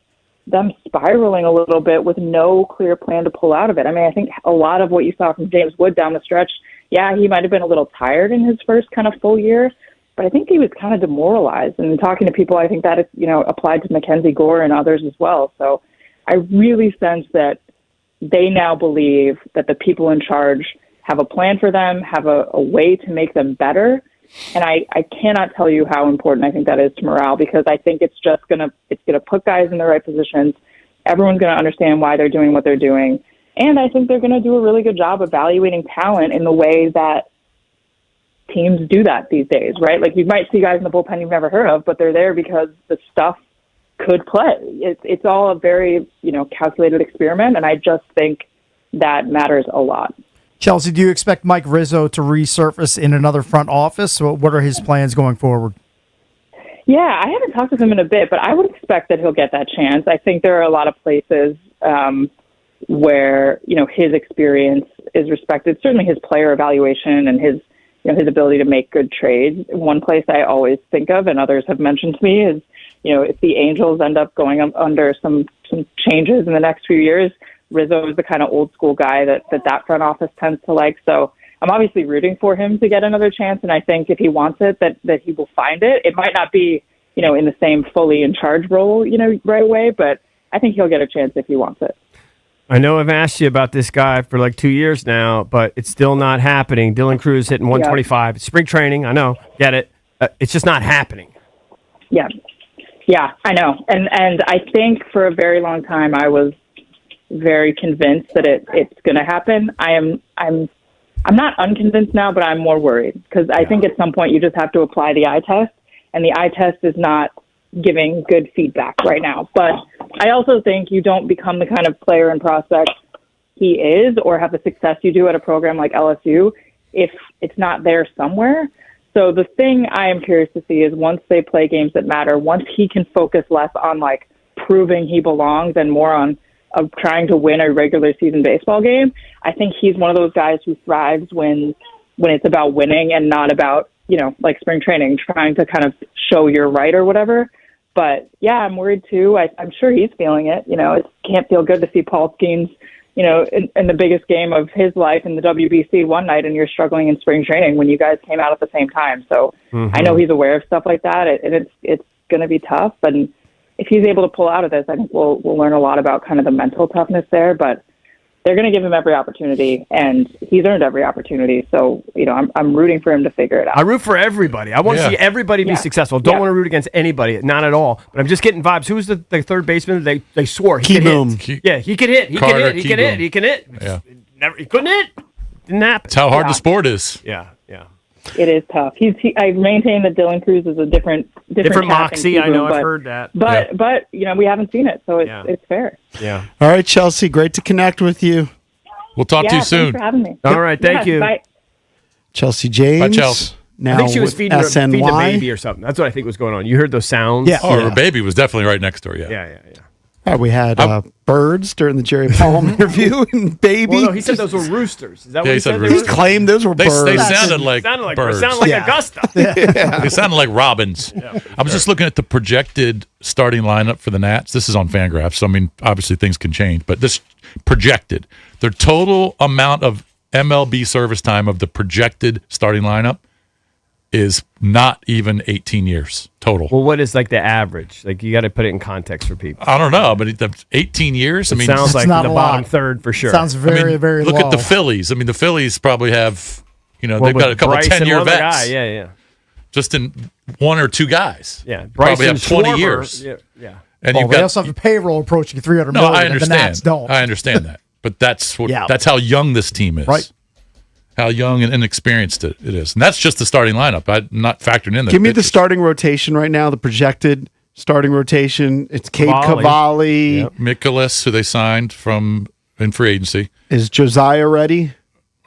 them spiraling a little bit with no clear plan to pull out of it. I mean, I think a lot of what you saw from James Wood down the stretch, yeah, he might have been a little tired in his first kind of full year, but I think he was kind of demoralized. And talking to people, I think that is, applied to Mackenzie Gore and others as well. So I really sense that they now believe that the people in charge have a plan for them, have a way to make them better. And I cannot tell you how important I think that is to morale, because I think it's just going to put guys in the right positions. Everyone's going to understand why they're doing what they're doing. And I think they're going to do a really good job evaluating talent in the way that teams do that these days, right? Like you might see guys in the bullpen you've never heard of, but they're there because the stuff could play. It's all a very, calculated experiment, and I just think that matters a lot. Chelsea, do you expect Mike Rizzo to resurface in another front office? What are his plans going forward? Yeah, I haven't talked to him in a bit, but I would expect that he'll get that chance. I think there are a lot of places where, his experience is respected. Certainly his player evaluation and his ability to make good trades. One place I always think of, and others have mentioned to me, is, if the Angels end up going under some changes in the next few years, Rizzo is the kind of old school guy that front office tends to like. So I'm obviously rooting for him to get another chance, and I think if he wants it, that he will find it. It might not be, in the same fully in charge role, right away, but I think he'll get a chance if he wants it. I know I've asked you about this guy for like 2 years now, but it's still not happening. Dylan Cruz hitting 125. Spring training, I know, get it. It's just not happening. Yeah, I know. And I think for a very long time I was very convinced that it's going to happen. I'm not unconvinced now, but I'm more worried because I think at some point you just have to apply the eye test, and the eye test is not giving good feedback right now. But I also think you don't become the kind of player and prospect he is or have the success you do at a program like LSU if it's not there somewhere. So the thing I am curious to see is once they play games that matter, once he can focus less on like proving he belongs and more on trying to win a regular season baseball game, I think he's one of those guys who thrives when it's about winning and not about, like spring training, trying to kind of show you're right or whatever. But yeah, I'm worried too. I'm sure he's feeling it. It can't feel good to see Paul Skeens, in the biggest game of his life in the WBC one night, and you're struggling in spring training when you guys came out at the same time. So I know he's aware of stuff like that, and it's going to be tough. And if he's able to pull out of this, I think we'll learn a lot about kind of the mental toughness there. But they're going to give him every opportunity, and he's earned every opportunity. So, I'm rooting for him to figure it out. I root for everybody. I want to see everybody be successful. Don't want to root against anybody, not at all. But I'm just getting vibes. Who's the third baseman? They swore he could hit. Yeah, he could hit. He could hit. He could hit. He could hit. Yeah. He couldn't hit. Didn't happen. That's how hard the sport is. Yeah. It is tough. I maintain that Dylan Cruz is a different moxie. I know. I've heard that. But we haven't seen it, so it's fair. Yeah. All right, Chelsea. Great to connect with you. We'll talk to you soon. Thanks for having me. All right. Thank you. Bye. Chelsea James. Bye, Chelsea. Now I think she was feeding SNY. a baby or something. That's what I think was going on. You heard those sounds? Yeah. Oh, her baby was definitely right next door. Yeah. We had birds during the Jerry Palm interview and baby. Well, no, he said those were roosters. Is that what he said? He claimed those were birds. They sounded like birds. Sounded like Augusta. They sounded like robins. I was just looking at the projected starting lineup for the Nats. This is on Fangraphs, so obviously things can change, but this projected, their total amount of MLB service time of the projected starting lineup is not even 18 years total. Well, what is like the average? Like you got to put it in context for people. I don't know, but 18 years. It sounds like the bottom third for sure. Sounds very, very look low. at the Phillies. The Phillies probably have, they've got a couple 10-year vets. Guy. Yeah. Just in one or two guys. Yeah, probably have 20 years. Yeah. And they also have a payroll approaching 300 million. I understand. And the Nats don't. I understand that, but that's how young this team is. Right. How young and inexperienced it is. And that's just the starting lineup. I'm not factoring in the Give me the starting rotation right now, the projected starting rotation. It's Cade Cavalli. Yep. Mikolas, who they signed in free agency. Is Josiah ready?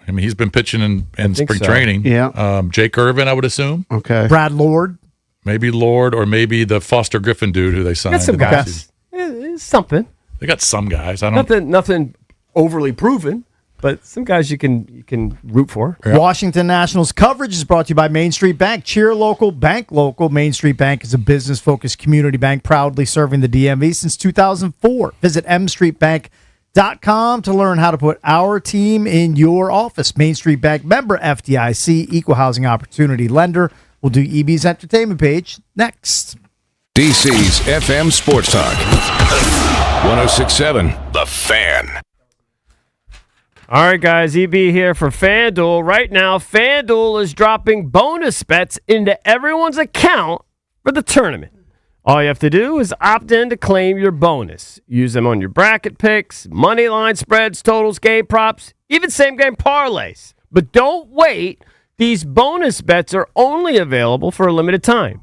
He's been pitching in spring training. Yeah. Jake Irvin, I would assume. Okay. Brad Lord. Maybe Lord, or maybe the Foster Griffin dude who they signed. Got some guys. It's something. They got some guys. Nothing overly proven. But some guys you can root for. Yeah. Washington Nationals coverage is brought to you by Main Street Bank. Cheer local, bank local. Main Street Bank is a business-focused community bank proudly serving the DMV since 2004. Visit mstreetbank.com to learn how to put our team in your office. Main Street Bank, member FDIC, equal housing opportunity lender. We'll do EB's entertainment page next. DC's FM Sports Talk. 106.7 The Fan. All right, guys, EB here for FanDuel. Right now, FanDuel is dropping bonus bets into everyone's account for the tournament. All you have to do is opt in to claim your bonus. Use them on your bracket picks, money line spreads, totals, game props, even same-game parlays. But don't wait. These bonus bets are only available for a limited time.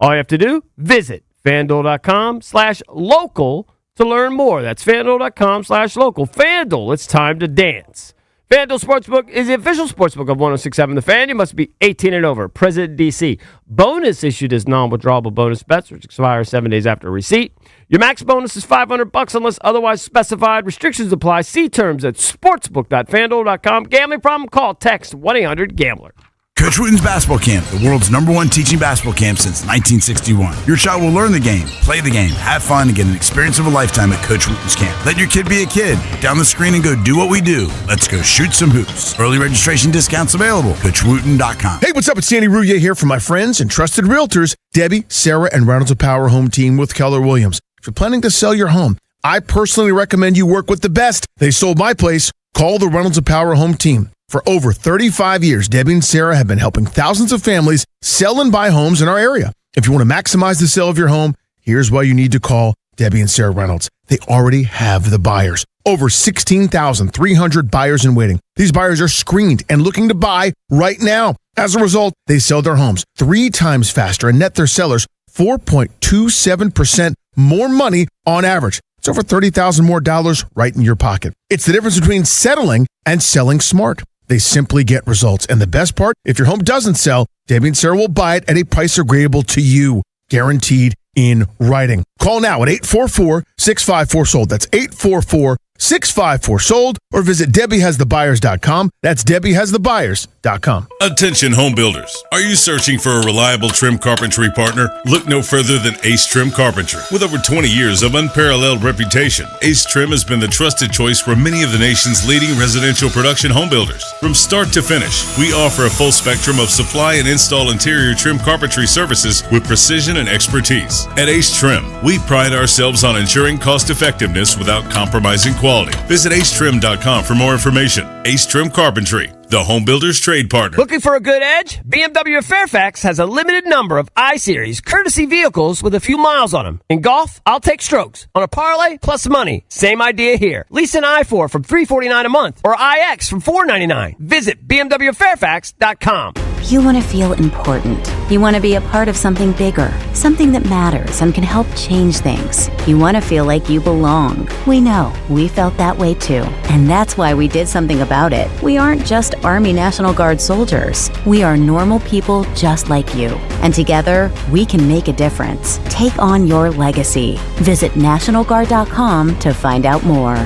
All you have to do, visit FanDuel.com/local to learn more. That's FanDuel.com/local. FanDuel, it's time to dance. FanDuel Sportsbook is the official sportsbook of 106.7 The Fan. You must be 18 and over. President DC. Bonus issued as non-withdrawable bonus bets, which expire 7 days after receipt. Your max bonus is $500 unless otherwise specified. Restrictions apply. See terms at sportsbook.fanduel.com. Gambling problem? Call, text 1-800-GAMBLER. Coach Wooten's Basketball Camp, the world's #1 teaching basketball camp since 1961. Your child will learn the game, play the game, have fun, and get an experience of a lifetime at Coach Wooten's Camp. Let your kid be a kid. Down the screen and go do what we do. Let's go shoot some hoops. Early registration discounts available. CoachWooten.com. Hey, what's up? It's Sandy Rouillet here from my friends and trusted realtors, Debbie, Sarah, and Reynolds of Power Home Team with Keller Williams. If you're planning to sell your home, I personally recommend you work with the best. They sold my place. Call the Reynolds of Power Home Team. For over 35 years, Debbie and Sarah have been helping thousands of families sell and buy homes in our area. If you want to maximize the sale of your home, here's why you need to call Debbie and Sarah Reynolds. They already have the buyers. Over 16,300 buyers in waiting. These buyers are screened and looking to buy right now. As a result, they sell their homes 3 times faster and net their sellers 4.27% more money on average. It's over $30,000 more dollars right in your pocket. It's the difference between settling and selling smart. They simply get results. And the best part, if your home doesn't sell, Debbie and Sarah will buy it at a price agreeable to you. Guaranteed in writing. Call now at 844-654-SOLD. That's 844-654-SOLD. Or visit DebbieHasTheBuyers.com. That's DebbieHasTheBuyers.com. Attention home builders. Are you searching for a reliable trim carpentry partner? Look no further than Ace Trim Carpentry. With over 20 years of unparalleled reputation, Ace Trim has been the trusted choice for many of the nation's leading residential production home builders. From start to finish, we offer a full spectrum of supply and install interior trim carpentry services with precision and expertise. At Ace Trim, we pride ourselves on ensuring cost effectiveness without compromising quality. Visit acetrim.com for more information. Ace Trim Carpentry, the home builder's trade partner. Looking for a good edge? BMW of Fairfax has a limited number of I-Series courtesy vehicles with a few miles on them. In golf, I'll take strokes. On a parlay, plus money. Same idea here. Lease an i4 from $349 a month or iX from $499. Visit BMWFairfax.com. You want to feel important. You want to be a part of something bigger, something that matters and can help change things. You want to feel like you belong. We know. We felt that way too. And that's why we did something about it. We aren't just Army National Guard soldiers. We are normal people just like you. And together, we can make a difference. Take on your legacy. Visit NationalGuard.com to find out more.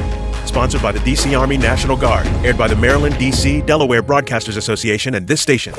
Sponsored by the D.C. Army National Guard. Aired by the Maryland, D.C., Delaware Broadcasters Association and this station.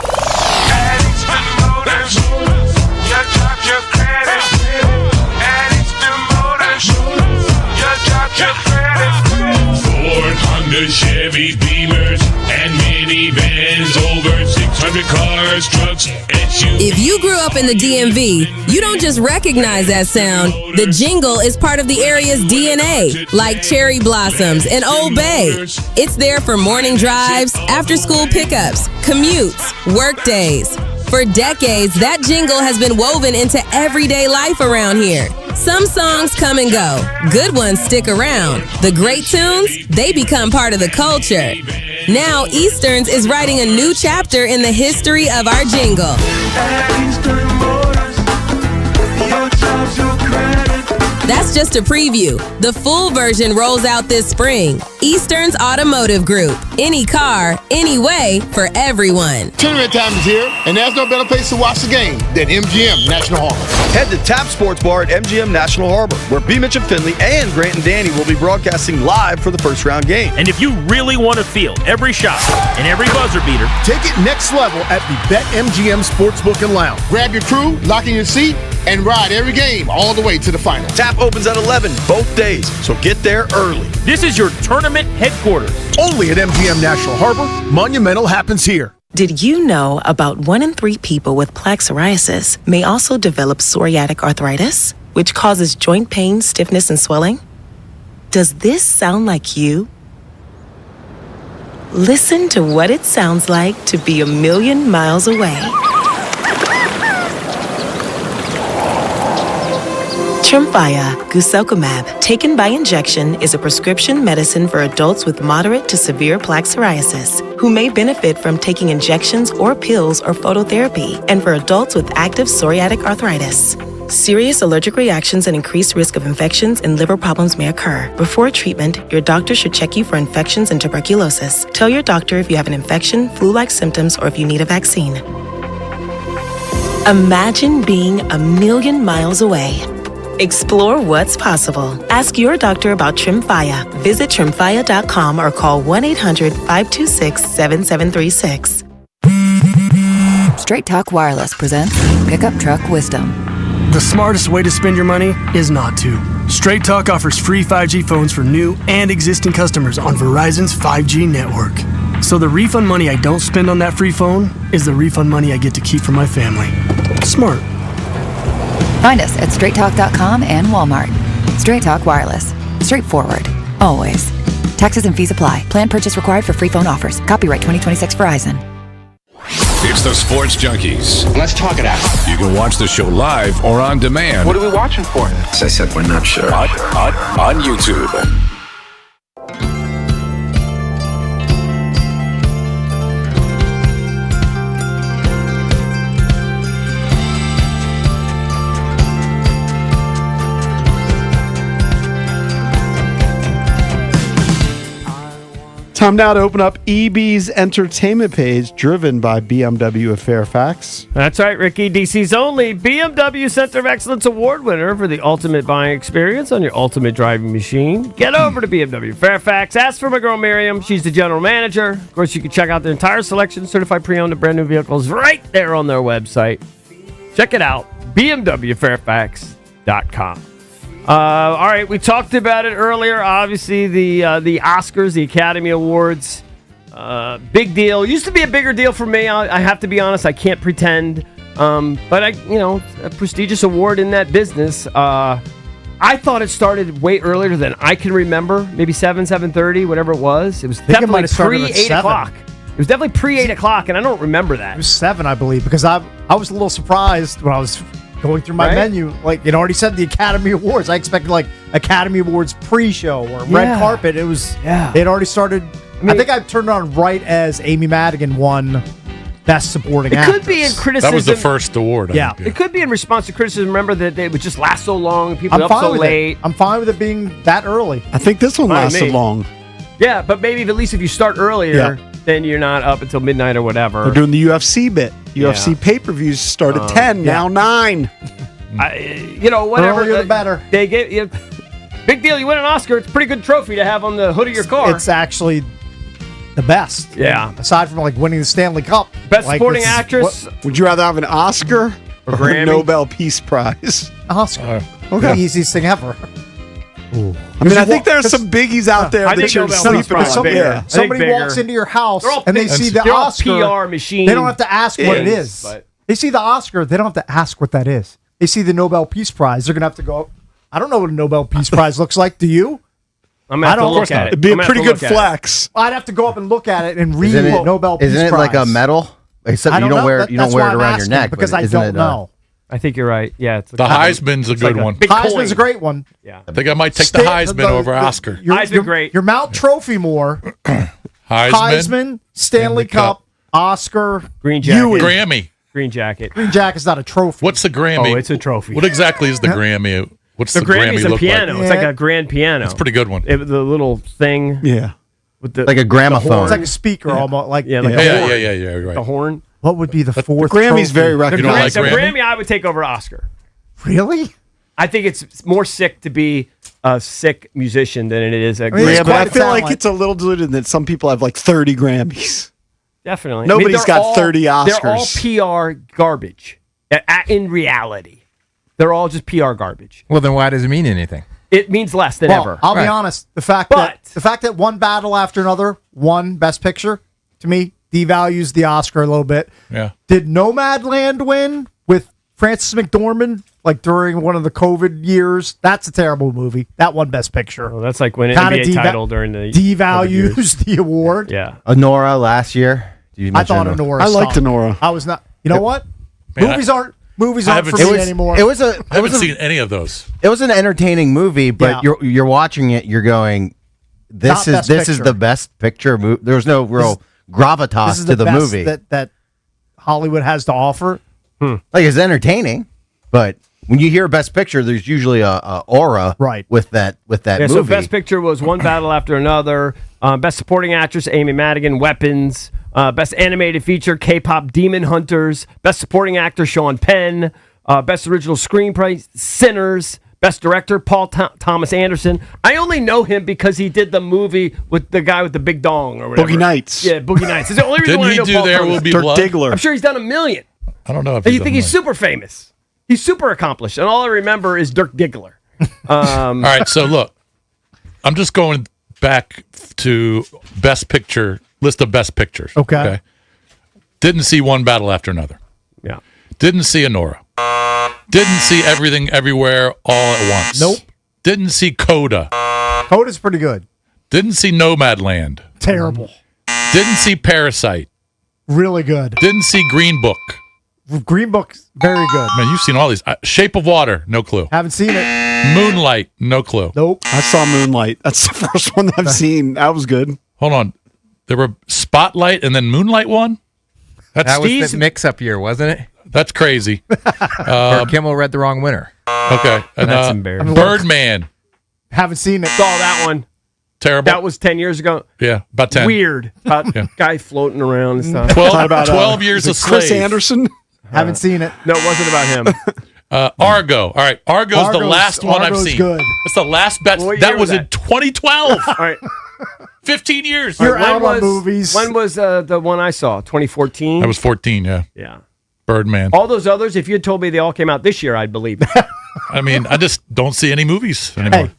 Ford, Honda, Chevy, Beamers, and minivans. Over 600 cars, trucks, SUVs. If you grew up in the DMV, you don't just recognize that sound. The jingle is part of the area's DNA, like cherry blossoms and Old Bay. It's there for morning drives, after-school pickups, commutes, work days. For decades, that jingle has been woven into everyday life around here. Some songs come and go. Good ones stick around. The great tunes, they become part of the culture. Now, Easterns is writing a new chapter in the history of our jingle. That's just a preview. The full version rolls out this spring. Eastern's Automotive Group. Any car, any way, for everyone. Tournament time is here, and there's no better place to watch the game than MGM National Harbor. Head to Tap Sports Bar at MGM National Harbor, where B. Mitch and Finley and Grant and Danny will be broadcasting live for the first round game. And if you really want to feel every shot and every buzzer beater, take it next level at the BetMGM Sportsbook and Lounge. Grab your crew, lock in your seat, and ride every game all the way to the final. Tap opens at 11 both days, so get there early. This is your tournament headquarters. Only at MGM National Harbor. Monumental happens here. Did you know about 1 in 3 people with plaque psoriasis may also develop psoriatic arthritis, which causes joint pain, stiffness, and swelling? Does this sound like you? Listen to what it sounds like to be a million miles away. Tremfya guselkumab, taken by injection, is a prescription medicine for adults with moderate to severe plaque psoriasis who may benefit from taking injections or pills or phototherapy, and for adults with active psoriatic arthritis. Serious allergic reactions and increased risk of infections and liver problems may occur. Before treatment, your doctor should check you for infections and tuberculosis. Tell your doctor if you have an infection, flu-like symptoms, or if you need a vaccine. Imagine being a million miles away. Explore what's possible. Ask your doctor about Tremfya. Visit Tremfya.com or call 1-800-526-7736. Straight Talk Wireless presents Pickup Truck Wisdom. The smartest way to spend your money is not to. Straight Talk offers free 5G phones for new and existing customers on Verizon's 5G network. So the refund money I don't spend on that free phone is the refund money I get to keep for my family. Smart. Find us at straighttalk.com and Walmart. Straight Talk Wireless. Straightforward. Always. Taxes and fees apply. Plan purchase required for free phone offers. Copyright 2026 Verizon. It's the Sports Junkies. Let's talk it out. You can watch the show live or on demand. What are we watching for? As I said, we're not sure. On YouTube. Time now to open up EB's entertainment page, driven by BMW of Fairfax. That's right, Ricky. DC's only BMW Center of Excellence Award winner for the ultimate buying experience on your ultimate driving machine. Get over to BMW Fairfax. Ask for my girl Miriam. She's the general manager. Of course, you can check out their entire selection of certified pre-owned and brand new vehicles right there on their website. Check it out, bmwfairfax.com. All right, we talked about it earlier. Obviously, the Oscars, the Academy Awards, big deal. Used to be a bigger deal for me. I have to be honest. I can't pretend. But a prestigious award in that business. I thought it started way earlier than I can remember. Maybe 7:30, whatever it was. It was definitely pre-8 o'clock. It was definitely pre-8 o'clock, and I don't remember that. It was 7, I believe, because I was a little surprised when I was going through my menu. Like, it already said the Academy Awards. I expected, like, Academy Awards pre-show or red carpet. It was, it already started. I think I turned on right as Amy Madigan won Best Supporting Actress. It could be in criticism. That was the first award. Yeah. It could be in response to criticism. Remember that it would just last so long, people up so late. I'm fine with it being that early. I think this one lasted long. Yeah, but maybe at least if you start earlier, then you're not up until midnight or whatever. They're doing the UFC bit. UFC pay-per-views start at 10, now 9. Whatever. Earlier the better. They get big deal. You win an Oscar. It's a pretty good trophy to have on the hood of your car. It's actually the best. Yeah. Aside from like winning the Stanley Cup. Best supporting actress. Would you rather have an Oscar or Grammy? a Nobel Peace Prize? Oscar. Okay. The easiest thing ever. Ooh. I mean, I think there are some biggies out there that you're sleeping on. Somebody walks into your house and they see the Oscar. PR machine. They don't have to ask what it is. They see the Oscar. They don't have to ask what that is. They see the Nobel Peace Prize. They're going to have to go, I don't know what a Nobel Peace Prize looks like. Do you? I'm going to have to look at it. It'd be a pretty good flex. I'd have to go up and look at it and read Nobel Peace Prize. Isn't it like a medal? Except you don't wear it around your neck. Because I don't know. I think you're right. Yeah, it's the Heisman's a good one. Heisman's a great one. Yeah, I think I might take the Heisman over Oscar. Heisman great. Your Mount Trophy more. Heisman, Stanley Cup, Oscar, Green Jacket, Grammy, Green Jacket. Green Jacket's not a trophy. What's the Grammy? Oh, it's a trophy. What exactly is the Grammy? What's the Grammy Grammy's a look piano. like? It's like a grand piano. It's a pretty good one. The little thing. Yeah. With the, like a gramophone. It's like a speaker almost. Like Yeah, right. The horn. What would be the fourth? The Grammy's trophy? very recognized. The Grammy I would take over Oscar. Really? I think it's more sick to be a sick musician than it is a Grammy. Yeah, but I feel like it's a little diluted that some people have like 30 Grammys. Definitely. Nobody's got 30 Oscars. They're all PR garbage. In reality, they're all just PR garbage. Well, then why does it mean anything? It means less than ever. I'll be honest. The fact that one battle after another won Best Picture, to me, devalues the Oscar a little bit. Yeah. Did Nomadland win with Frances McDormand, like during one of the COVID years? That's a terrible movie. That won Best Picture. That's like winning an NBA title during the devalues the award. Yeah. Honora last year. I thought Honora. I liked Honora. I was not. You know what? Man, Movies movies aren't for me anymore. It was a. I haven't seen any of those. It was an entertaining movie, but you're watching it. You're going, this is the best picture movie. There's no real gravitas to the movie that Hollywood has to offer. Like, it's entertaining, but when you hear Best Picture, there's usually a aura with that movie. So Best Picture was One Battle After Another. Best Supporting Actress, Amy Madigan, Weapons. Best Animated Feature, K-Pop Demon Hunters. Best Supporting Actor, Sean Penn. Best Original Screenplay, Sinners. Best Director, Paul Thomas Anderson. I only know him because he did the movie with the guy with the big dong or whatever. Boogie Nights. Yeah, Boogie Nights. It's the only reason Didn't why I he know do Paul There Thomas. Will Be Blood? Diggler. I'm sure he's done a million. I don't know if You think he's super famous. He's super accomplished. And all I remember is Dirk Diggler. All right, so look. I'm just going back to Best Picture, list of Best Pictures. Okay. Didn't see One Battle After Another. Yeah. Didn't see Anora. Didn't see Everything Everywhere All at Once. Nope. Didn't see Coda. Coda's pretty good. Didn't see Nomadland. Terrible. Didn't see Parasite. Really good. Didn't see Green Book. Green Book's very good. Man, you've seen all these. Shape of Water, no clue. Haven't seen it. Moonlight, no clue. Nope. I saw Moonlight. That's the first one that I've seen. That was good. Hold on. There were Spotlight and then Moonlight won? That was the mix-up year, wasn't it? That's crazy. Or Kimmel read the wrong winner. Okay. And, That's embarrassing. Birdman. Haven't seen it. Saw that one. Terrible. That was 10 years ago. Yeah, about 10. Weird. About guy floating around and stuff. 12 years a slave. Chris Anderson? Haven't seen it. No, it wasn't about him. Argo. All right. Argo's the last one I've Argo's seen. good. That's the last bet. What year That was was in 2012. All right. 15 years. You're When out on was- movies. When was the one I saw? 2014? That was 14, yeah. Yeah. Birdman. All those others, if you had told me they all came out this year, I'd believe it. I mean, I just don't see any movies anymore. Hey,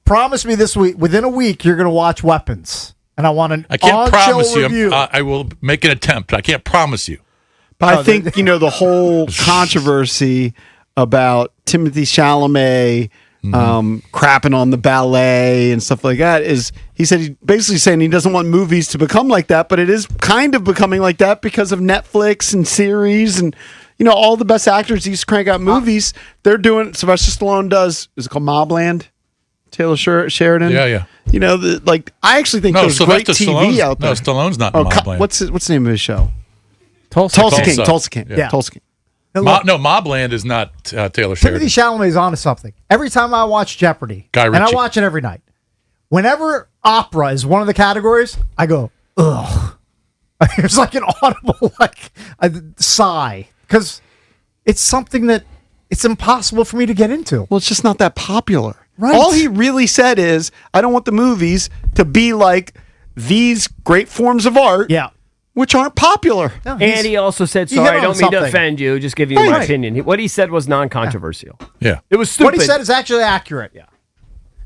promise me this week, within a week, you're going to watch Weapons. And I want an I can't on-show promise you. review. I will make an attempt. I can't promise you. But I think, the whole controversy about Timothy Chalamet crapping on the ballet and stuff like that is, he's basically saying he doesn't want movies to become like that, but it is kind of becoming like that because of Netflix and series and, all the best actors used to crank out movies. They're doing, Sylvester Stallone does, is it called Mobland? Taylor Sheridan? Yeah. I actually think there's great TV out there. No, Stallone's not in Mobland. What's the name of his show? Tulsa King. Yeah. Tulsa King. Mobland is not Taylor Sheridan. Timothy Chalamet's onto something. Every time I watch Jeopardy, Guy and I Ritchie. watch it every night, whenever opera is one of the categories, I go, ugh. It's like an audible sigh. Because it's something that it's impossible for me to get into. Well, it's just not that popular. Right. All he really said is, I don't want the movies to be like these great forms of art, which aren't popular. And he also said, he sorry, hit I don't on mean to something. offend you, just giving you my opinion. What he said was non-controversial. Yeah. It was stupid. What he said is actually accurate. Yeah.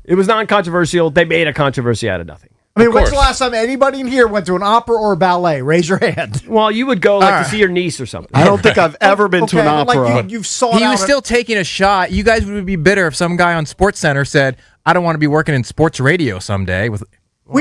It was non-controversial. They made a controversy out of nothing. I mean, when's the last time anybody in here went to an opera or a ballet? Raise your hand. Well, you would go to see your niece or something. I don't think I've ever been to an opera. You've saw He was still taking a shot. You guys would be bitter if some guy on SportsCenter said, I don't want to be working in sports radio someday. We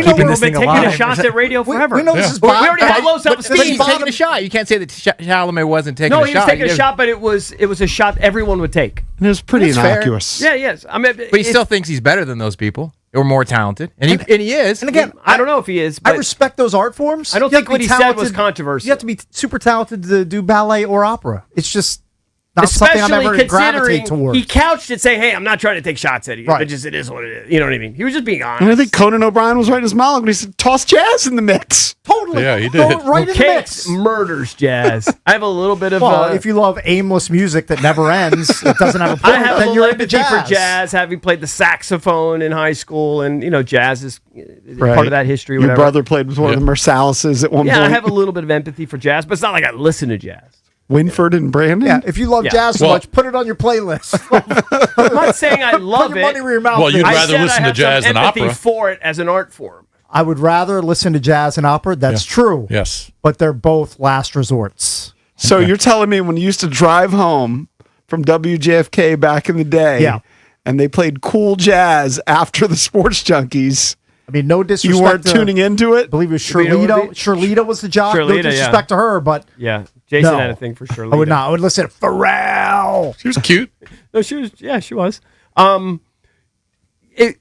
keeping know this We've been thing taking alive. shots at radio forever. We know this is We already had low But self-esteem. he's taking a shot. You can't say that Chalamet wasn't taking No, a shot. he was taking a shot, but it was a shot everyone would take. And it was pretty That's fair. innocuous. Yeah, yes. I mean, But he still thinks he's better than those people. Or more talented. And he is. And again, I don't know if he is. I But respect those art forms. I don't You have think to what be he said was talented- controversial. You have to be super talented to do ballet or opera. It's just not something I'm Especially ever gravitate considering towards. he couched it saying, hey, I'm not trying to take shots at you. Right. It is what it is. You know what I mean? He was just being honest. And I think Conan O'Brien was right in his monologue when he said, toss jazz in the mix. Totally. Yeah, he did. Throw it right in the Cakes mix. murders jazz. I have a little bit of Well, if you love aimless music that never ends, it doesn't have a point, I have a then little you're into empathy jazz. for jazz, having played the saxophone in high school, and jazz is Right. part of that history. Your Whatever. brother played with one of the Marsalises at one Yeah, point. I have a little bit of empathy for jazz, but it's not like I listen to jazz. Winford and Brandon? Yeah, if you love Yeah. jazz so Well- much, put it on your playlist. I'm not saying I love Put your money it. where your mouth Well, you'd is. I rather said listen I to have jazz some than empathy opera. for it as an art form. I would rather listen to jazz and opera. That's true. Yes. But they're both last resorts. So you're telling me when you used to drive home from WJFK back in the day, Yeah. and they played cool jazz after the Sports Junkies, I mean, no disrespect. you weren't tuning into I it? believe it was You know what Shirlita. it is? Shirlita was the jock. No Shirlita, disrespect to her, but Yeah. Jason No. had a thing for Shirley. I would not. I would listen to Pharrell. She was cute. No, she was. Yeah, she was.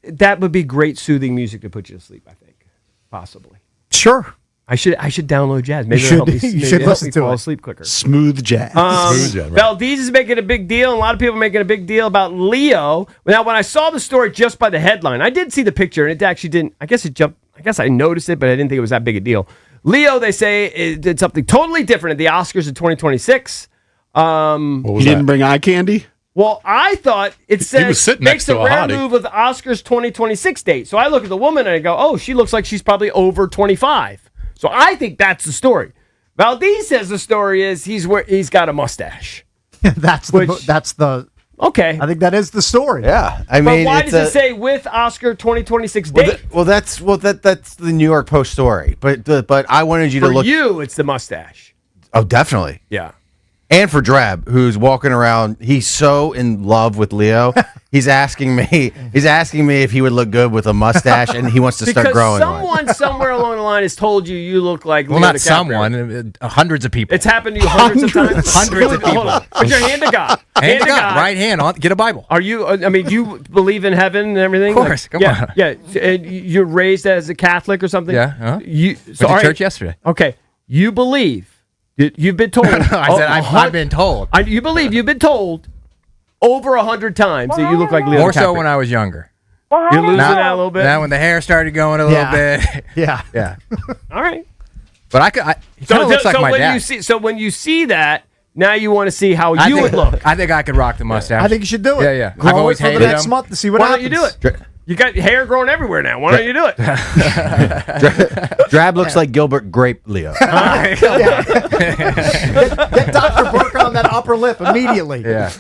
That would be great soothing music to put you to sleep. I think, possibly. Sure. I should download jazz. Maybe You it'll help me. should- you maybe should it'll help listen me to fall it. asleep quicker. Smooth jazz. Smooth jazz, right. Valdez is making a big deal, and a lot of people are making a big deal about Leo. Now, when I saw the story just by the headline, I did see the picture, and it actually didn't. I guess it jumped. I guess I noticed it, but I didn't think it was that big a deal. Leo, they say, did something totally different at the Oscars in 2026. He didn't bring eye candy? Well, I thought it said was sitting makes next to a a rare hottie. move with the Oscars 2026 date. So I look at the woman and I go, oh, she looks like she's probably over 25. So I think that's the story. Valdez says the story is he's got a mustache. That's the okay. I think that is the story. Yeah, I But mean, why it's does it say with Oscar 2026 date? that's the New York Post story. But I wanted you to For look. you, it's the mustache. Oh, definitely. Yeah. And for Drab, who's walking around, he's so in love with Leo. He's asking me if he would look good with a mustache, and he wants to start growing one. Someone somewhere along the line has told you look like Well, Leo not DiCaprio. someone, hundreds of people. It's happened to you hundreds of times. Hundreds of people. Hold on. Put your hand to God. Hand to God, right hand on. Get a Bible. Are you? I mean, you believe in heaven and everything? Of course, come on. Yeah. And you're raised as a Catholic or something? Yeah. Huh? You Went to church yesterday. Okay. You believe. You've been told. I said I've been told. You believe you've been told over 100 times that you look like Leo More DiCaprio. so when I was younger. You're losing that a little bit. Now when the hair started going a little bit. Yeah. Yeah. All right. But he kind of looks like my when dad. you see, so when you see that, now you want to see how I you think- would look. I think I could rock the mustache. I think you should do it. Yeah, yeah. Grow I've always it for hated the next him. month to see what Why happens. don't you do it? You got hair growing everywhere now. Why don't you do it? Drab looks like Gilbert Grape Leo. Get Dr. Burke on that upper lip immediately. Yeah.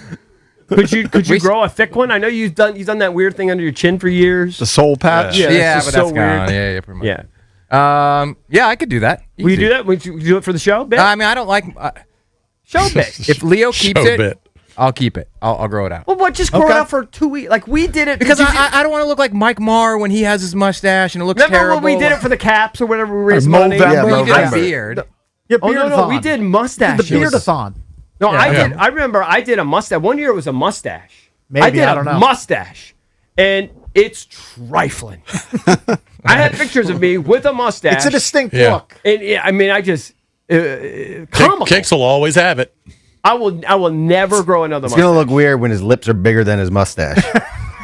Could you grow a thick one? I know you've done that weird thing under your chin for years. The soul patch? Yeah, Yeah, it's but just that's so gone. weird. Yeah, pretty much. Yeah. Yeah, I could do that. Will you Easy. do that? Would you do it for the show? Bit? I mean, I don't like show bit. if Leo keeps Show it. bit. I'll keep it. I'll grow it out. Well, what? Just grow it out for 2 weeks. Like we did it Because I don't want to look like Mike Marr when he has his mustache and it looks remember terrible. when we did it for the Caps or whatever. We raised money. Yeah, Well, you did a Movember. beard. Yeah, Oh no, we did mustaches. The beardathon. No, I Yeah. did. I remember I did a mustache. One year it was a mustache. Maybe, I did I a don't know. mustache, and it's trifling. I had pictures of me with a mustache. It's a distinct Yeah. look. And yeah, I mean, I just comical. Kicks will always have it. I will never grow another It's mustache. gonna look weird when his lips are bigger than his mustache.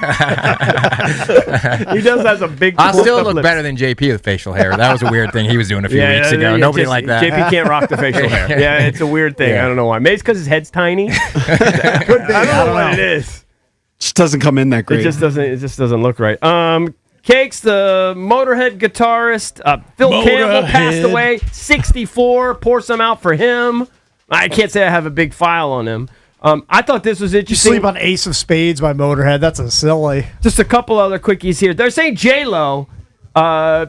He does have some big. I'll still flipped look lips. better than JP with facial hair. That was a weird thing he was doing a few weeks ago. Nobody just- liked that. JP can't rock the facial hair. Yeah, it's a weird thing. Yeah. I don't know why. Maybe it's because his head's tiny. I don't know what it is. Just doesn't come in that great. It just doesn't look right. Cakes, the Motorhead guitarist, Phil Campbell passed Motorhead. away, 64. Pour some out for him. I can't say I have a big file on him. I thought this was You interesting. sleep on Ace of Spades by Motorhead. That's a silly. Just a couple other quickies here. They're saying J-Lo,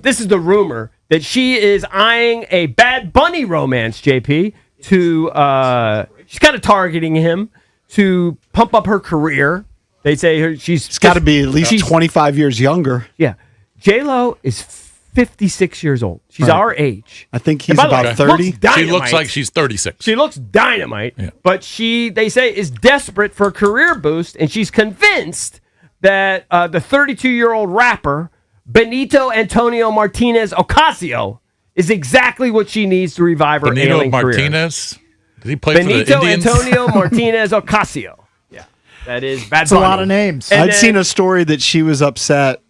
this is the rumor, that she is eyeing a Bad Bunny romance, JP, she's kind of targeting him to pump up her career. They say she's got to be at least 25 years younger. Yeah. J-Lo is 56 years old. She's our age. I think And he's by the way, about 30. She dynamite. looks like she's 36. She looks dynamite, Yeah. but they say, is desperate for a career boost, and she's convinced that the 32-year-old rapper, Benito Antonio Martinez Ocasio, is exactly what she needs to revive her Benito ailing career. Martinez. Did he play Benito for the Indians? Antonio Martinez Ocasio. Yeah, that is Bad That's a lot of names. And I'd then- seen a story that she was upset.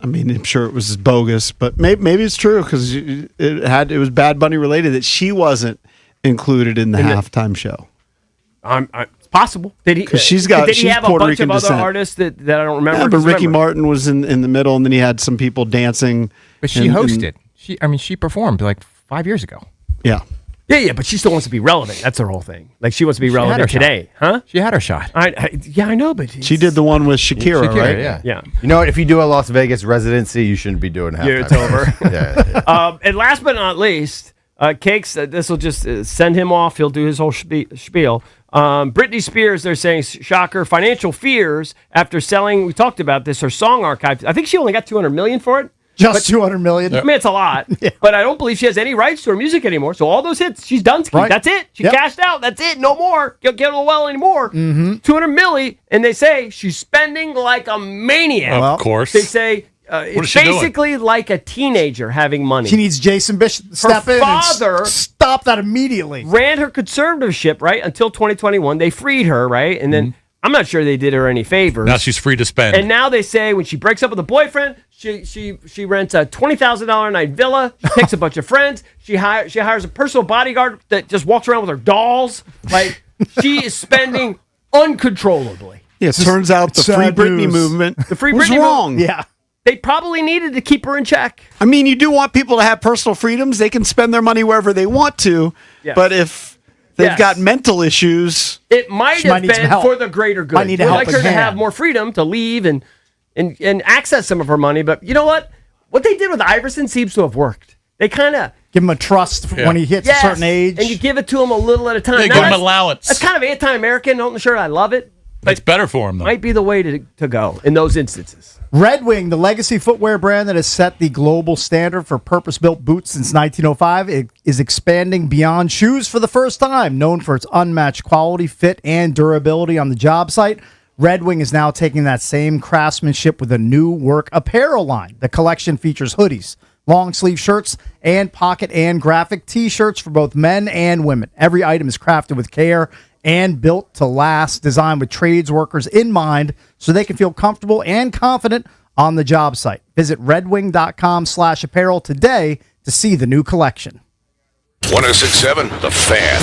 I mean, I'm sure it was bogus, but maybe it's true because it was Bad Bunny related that she wasn't included in the halftime show. It's possible. Did he? 'Cause she's Did he she's have a Puerto bunch Rican of other descent. artists that I don't remember? Yeah, but Just Ricky remember. Martin was in the middle, and then he had some people dancing. But she hosted. She performed like 5 years ago. Yeah. Yeah, but she still wants to be relevant. That's her whole thing. Like she wants to be She had relevant her shot. today, huh? She had her shot. I know, but She did the one with Shakira, right? Yeah. You know what? If you do a Las Vegas residency, you shouldn't be doing halftime. Yeah, it's over. Yeah. And last but not least, Cakes. This will just send him off. He'll do his whole spiel. Britney Spears. They're saying shocker, financial fears after selling. We talked about this. Her song archive. I think she only got $200 million for it. Just $200 million. I mean, it's a lot, but I don't believe she has any rights to her music anymore. So all those hits, she's done. Right. That's it. She cashed out. That's it. No more. Can't get well anymore. Mm-hmm. $200 million, and they say she's spending like a maniac. Of course. They say What is it's she doing? basically like a teenager having money. She needs Jason Bishop to step in father and stop that immediately. Ran her conservatorship, right, until 2021. They freed her, right? And then I'm not sure they did her any favors. Now she's free to spend. And now they say when she breaks up with a boyfriend, she rents a $20,000 a night villa. She takes a bunch of friends. She hires a personal bodyguard that just walks around with her dolls. Like, she is spending uncontrollably. Yeah, it turns out the Free Britney movement The Free was Britney wrong. movement. Yeah. They probably needed to keep her in check. I mean, you do want people to have personal freedoms. They can spend their money wherever they want to. Yes. But if they've Yes. got mental issues, It might She have might need some been help. for the greater good. Might need a We'd like her helping to have hand. more freedom to leave and access some of her money. But you know what? What they did with Iverson seems to have worked. They kind of Give him a trust when he hits a certain age. and you give it to him a little at a time. Yeah, Now, give him that's- allowance. That's kind of anti-American. Not sure I love it. It's better for him, though. Might be the way to go in those instances. Red Wing, the legacy footwear brand that has set the global standard for purpose-built boots since 1905, it is expanding beyond shoes for the first time. Known for its unmatched quality, fit, and durability on the job site, Red Wing is now taking that same craftsmanship with a new work apparel line. The collection features hoodies, long-sleeve shirts, and pocket and graphic T-shirts for both men and women. Every item is crafted with care and built to last, designed with trades workers in mind so they can feel comfortable and confident on the job site. Visit redwing.com/apparel today to see the new collection. 106.7 The Fan.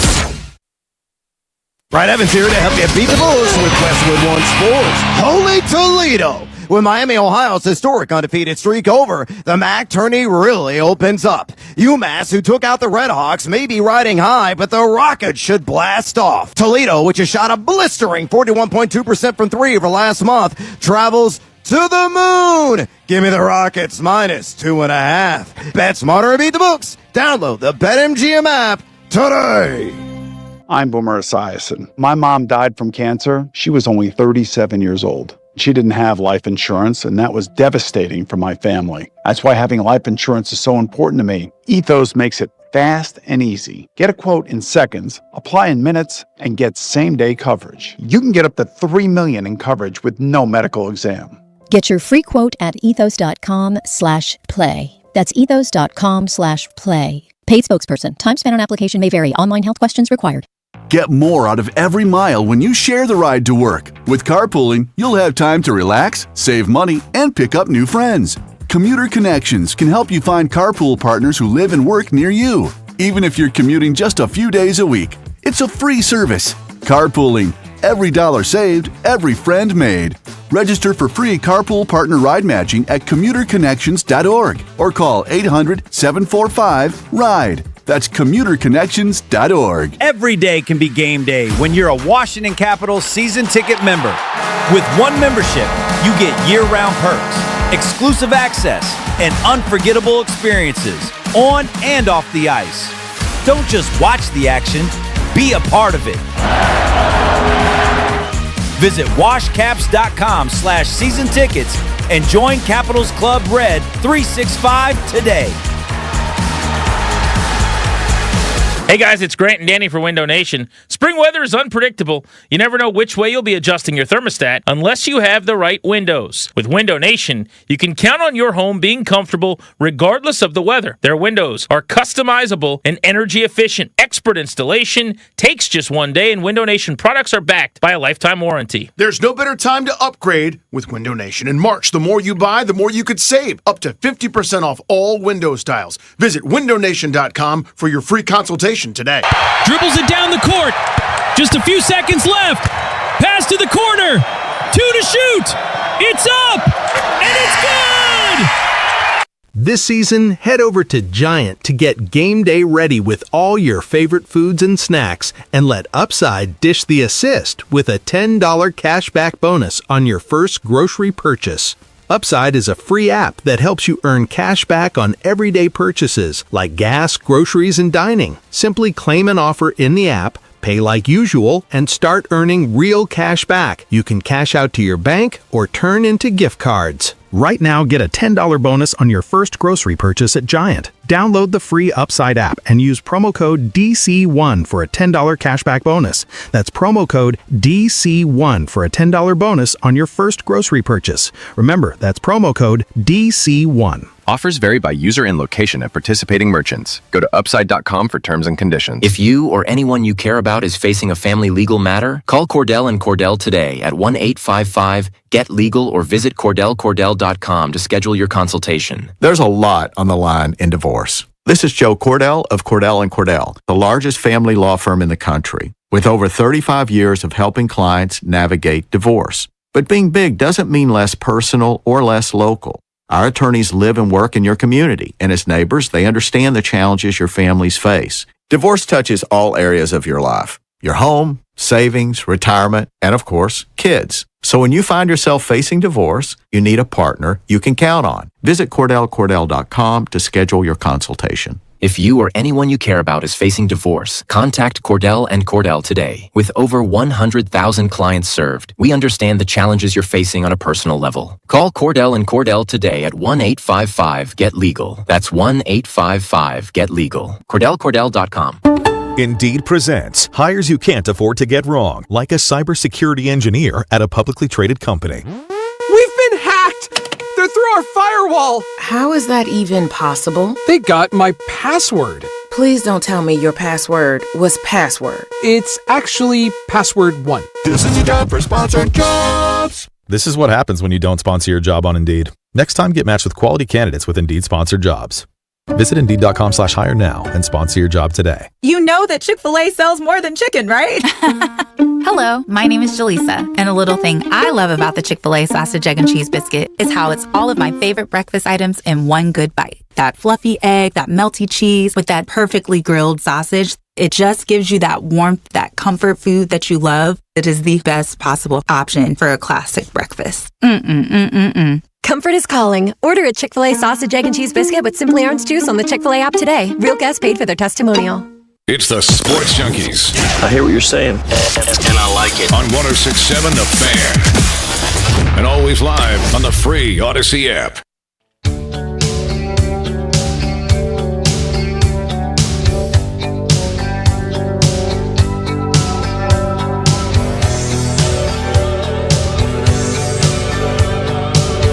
Brad Evans here to help you beat the Bulls with Westwood One Sports. Holy Toledo! With Miami, Ohio's historic undefeated streak over, the MAC tourney really opens up. UMass, who took out the Redhawks, may be riding high, but the Rockets should blast off. Toledo, which has shot a blistering 41.2% from three over last month, travels to the moon. Give me the Rockets minus 2.5. Bet smarter and beat the books. Download the BetMGM app today. I'm Boomer Esiason. My mom died from cancer. She was only 37 years old. She didn't have life insurance, and that was devastating for my family. That's why having life insurance is so important to me. Ethos makes it fast and easy. Get a quote in seconds, apply in minutes, and get same-day coverage. You can get up to $3 million in coverage with no medical exam. Get your free quote at ethos.com/play. That's ethos.com/play. Paid spokesperson. Time spent on application may vary. Online health questions required. Get more out of every mile when you share the ride to work. With carpooling, you'll have time to relax, save money, and pick up new friends. Commuter Connections can help you find carpool partners who live and work near you, even if you're commuting just a few days a week. It's a free service. Carpooling. Every dollar saved, every friend made. Register for free carpool partner ride matching at commuterconnections.org or call 800-745-RIDE. That's commuterconnections.org. Every day can be game day when you're a Washington Capitals season ticket member. With one membership, you get year-round perks, exclusive access, and unforgettable experiences on and off the ice. Don't just watch the action, be a part of it. Visit washcaps.com/season tickets and join Capitals Club Red 365 today. Hey guys, it's Grant and Danny for Window Nation. Spring weather is unpredictable. You never know which way you'll be adjusting your thermostat unless you have the right windows. With Window Nation, you can count on your home being comfortable regardless of the weather. Their windows are customizable and energy efficient. Expert installation takes just one day, and Window Nation products are backed by a lifetime warranty. There's no better time to upgrade with Window Nation. In March, the more you buy, the more you could save. Up to 50% off all window styles. Visit windownation.com for your free consultation today. Dribbles it down the court. Just a few seconds left. Pass to the corner. 2 to shoot. It's up. And it's good. This season, head over to Giant to get game day ready with all your favorite foods and snacks, and let Upside dish the assist with a $10 cashback bonus on your first grocery purchase. Upside is a free app that helps you earn cash back on everyday purchases like gas, groceries, and dining. Simply claim an offer in the app, pay like usual, and start earning real cash back. You can cash out to your bank or turn into gift cards. Right now, get a $10 bonus on your first grocery purchase at Giant. Download the free Upside app and use promo code DC1 for a $10 cashback bonus. That's promo code DC1 for a $10 bonus on your first grocery purchase. Remember, that's promo code DC1. Offers vary by user and location at participating merchants. Go to upside.com for terms and conditions. If you or anyone you care about is facing a family legal matter, call Cordell and Cordell today at 1-855-GET-LEGAL or visit CordellCordell.com to schedule your consultation. There's a lot on the line in divorce. This is Joe Cordell of Cordell and Cordell, the largest family law firm in the country, with over 35 years of helping clients navigate divorce. But being big doesn't mean less personal or less local. Our attorneys live and work in your community, and as neighbors, they understand the challenges your families face. Divorce touches all areas of your life: your home, savings, retirement, and of course, kids. So when you find yourself facing divorce, you need a partner you can count on. Visit CordellCordell.com to schedule your consultation. If you or anyone you care about is facing divorce, contact Cordell and Cordell today. With over 100,000 clients served, we understand the challenges you're facing on a personal level. Call Cordell and Cordell today at 1-855-GET-LEGAL. That's 1-855-GET-LEGAL. CordellCordell.com. Indeed presents hires you can't afford to get wrong, like a cybersecurity engineer at a publicly traded company. We've been hacked! They're through our firewall! How is that even possible? They got my password. Please don't tell me your password was password. It's actually password 1. This is your job for sponsored jobs. This is what happens when you don't sponsor your job on Indeed. Next time, get matched with quality candidates with Indeed sponsored jobs. Visit Indeed.com/hire now and sponsor your job today. You know that Chick-fil-A sells more than chicken, right? Hello, my name is Jaleesa, and a little thing I love about the Chick-fil-A sausage, egg, and cheese biscuit is how it's all of my favorite breakfast items in one good bite. That fluffy egg, that melty cheese with that perfectly grilled sausage. It just gives you that warmth, that comfort food that you love. It is the best possible option for a classic breakfast. Comfort is calling. Order a Chick-fil-A sausage, egg, and cheese biscuit with Simply Orange Juice on the Chick-fil-A app today. Real guests paid for their testimonial. It's the Sports Junkies. I hear what you're saying, and I like it. On 106.7 The Fan. And always live on the free Odyssey app.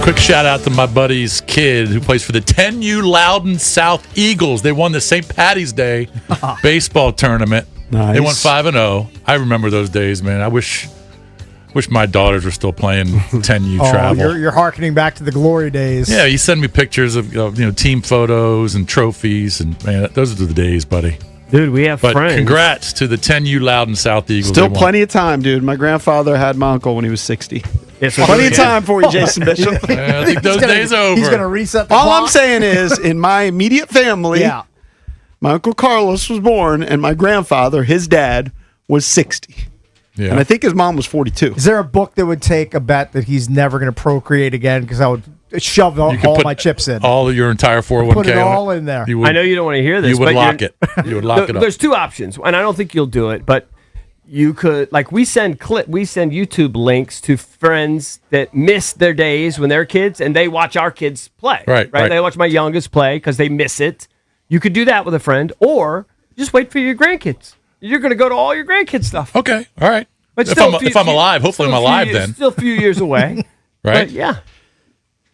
Quick shout out to my buddy's kid who plays for the 10U Loudon South Eagles. They won the St. Patty's Day baseball tournament. Nice. They won 5-0. I remember those days, man. I wish my daughters were still playing 10U travel. You're hearkening back to the glory days. Yeah, you send me pictures of team photos and trophies, and man, those are the days, buddy. Dude, we have friends. Congrats to the 10U Loudon South Eagles. Still plenty of time, dude. My grandfather had my uncle when he was 60. Yes, plenty of time for you, Jason Bishop. I think those days are over. He's going to reset the All clock. I'm saying is, in my immediate family, my Uncle Carlos was born, and my grandfather, his dad, was 60. Yeah. And I think his mom was 42. Is there a book that would take a bet that he's never going to procreate again? Because I would shove all my chips in. All of your entire 401k. Put it all in there. I know you don't want to hear this. You would but lock it. You would lock it up. There's two options, and I don't think you'll do it, but you could, like, we send YouTube links to friends that miss their days when they're kids, and they watch our kids play. Right. They watch my youngest play because they miss it. You could do that with a friend, or just wait for your grandkids. You're going to go to all your grandkids' stuff. Okay. All right. But if I'm alive, hopefully I'm alive then. Still a few years away. Right? But yeah.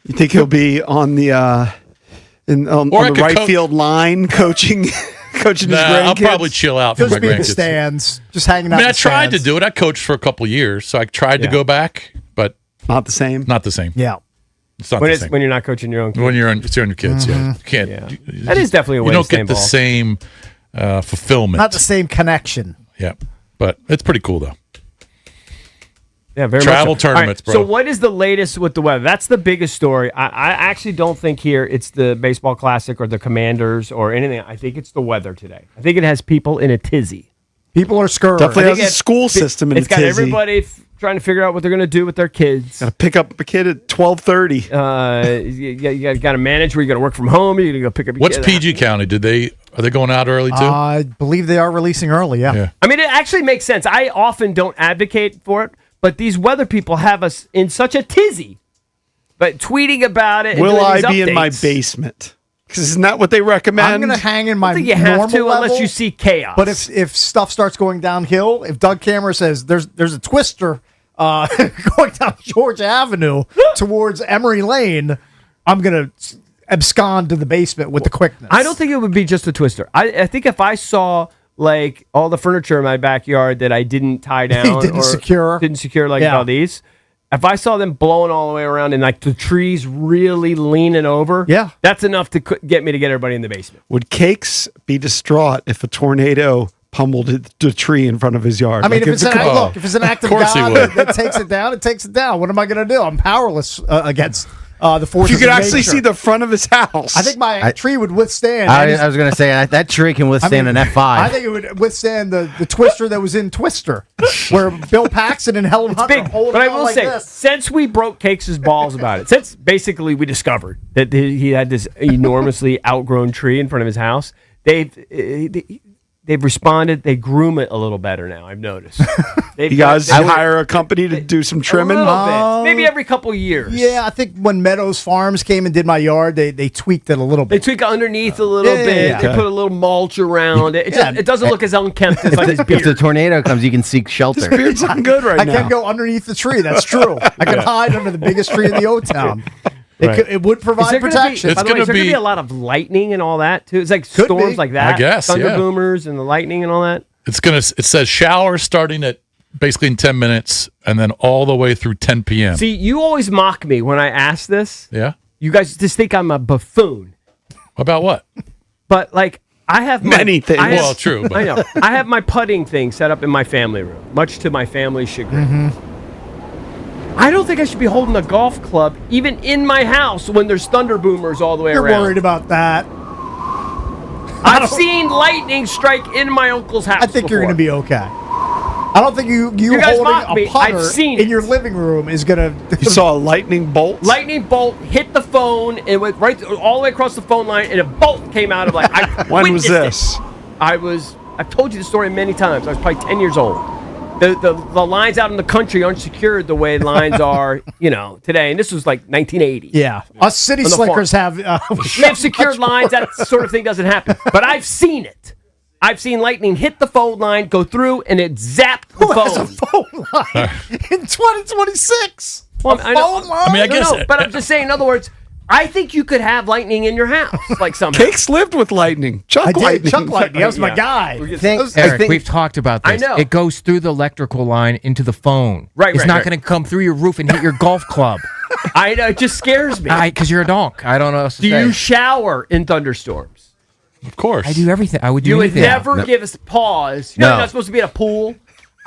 You think he'll be on the on the right field line coaching his grandkids? I'll probably chill out for He'll my just be in the grandkids. stands, just hanging out. I tried to do it. I coached for a couple of years, so I tried to go back, but not the same. Not the same. Yeah. It's not when the it's same. when you're not coaching your own kids. When you're on your kids, yeah. You can't. That is definitely a way you to don't stay get the involved. same fulfillment. Not the same connection. Yeah, but it's pretty cool though. Yeah, very Travel much so. tournaments, All right, bro. So what is the latest with the weather? That's the biggest story. I actually don't think here it's the baseball classic or the Commanders or anything. I think it's the weather today. I think it has people in a tizzy. People are scurrying. Definitely has a school system in It's a got tizzy. everybody trying to figure out what they're going to do with their kids. Got to pick up a kid at 12:30. You got to manage where you got to work from home. You're going to go pick up your What's kid. PG County? Are they going out early too? I believe they are releasing early. Yeah. I mean, it actually makes sense. I often don't advocate for it, but these weather people have us in such a tizzy but tweeting about it. Will I and be in my basement? Because isn't that what they recommend? I'm going to hang in my I think you normal have to level, unless you see chaos. But if stuff starts going downhill, if Doug Cameron says there's a twister going down George Avenue towards Emery Lane, I'm going to abscond to the basement with the quickness. I don't think it would be just a twister. I think if I saw like all the furniture in my backyard that I didn't tie down didn't secure like all these, if I saw them blowing all the way around and like the trees really leaning over, that's enough to get me to get everybody in the basement. Would Cakes be distraught if a tornado pummeled the tree in front of his yard? I mean, Like, if it's an act of God that takes it down, it takes it down. What am I going to do? I'm powerless against the forces. You could of actually nature. see the front of his house. I think my tree would withstand. I was going to say that tree can withstand an F5. I think it would withstand the twister that was in Twister, where Bill Paxton and Helen Hunter Big, hold but it I on will like say, this. since we broke Cakes' balls about it, since basically we discovered that he had this enormously outgrown tree in front of his house, they've responded. They groom it a little better now. I've noticed. You guys hire a company to do some trimming? A little bit. Maybe every couple of years. Yeah, I think when Meadows Farms came and did my yard, they tweaked it a little They bit. tweak it underneath a little bit. yeah. They put a little mulch around it. It doesn't look as unkempt as like his beard. If the tornado comes, you can seek shelter. Beard's looking good right I now. can go underneath the tree. That's true. I can hide under the biggest tree in the O-Town. It would provide protection. By the way, is there going to be a lot of lightning and all that too? It's like Could storms be. like that. I guess, Thunder yeah. boomers and the lightning and all that. It says showers starting at basically in 10 minutes and then all the way through 10 p.m. See, you always mock me when I ask this. Yeah. You guys just think I'm a buffoon. About what? But like I have many things. Well, true. But. I know. I have my putting thing set up in my family room, much to my family's chagrin. I don't think I should be holding a golf club even in my house when there's thunder boomers all the way You're around. worried about that. I've seen lightning strike in my uncle's house. I think you're going to be okay. I don't think you guys holding mock a me. putter I've seen in your living room is going to... You saw a lightning bolt? Lightning bolt hit the phone and went right all the way across the phone line, and a bolt came out of like. When was this? I've told you the story many times. I was probably 10 years old. The lines out in the country aren't secured the way lines are, today. And this was like 1980. Yeah. Us city On the slickers farm. have... We have secured lines. That sort of thing doesn't happen. But I've seen it. I've seen lightning hit the phone line, go through, and it zapped the Who has a phone. phone line in 2026? Well, I know. phone line? I mean, I guess. But I'm just saying, in other words, I think you could have lightning in your house, like somehow. Cakes lived with lightning. Chuck lightning. Chuck Lightning. That was my guy. Eric, we've talked about this. I know. It goes through the electrical line into the phone. Right, It's right, not right. going to come through your roof and hit your golf club. I know. It just scares me. Because you're a donk. I don't know what else to Do say. you shower in thunderstorms? Of course. I do everything. I would do You would anything. never give us pause. You're not supposed to be in a pool.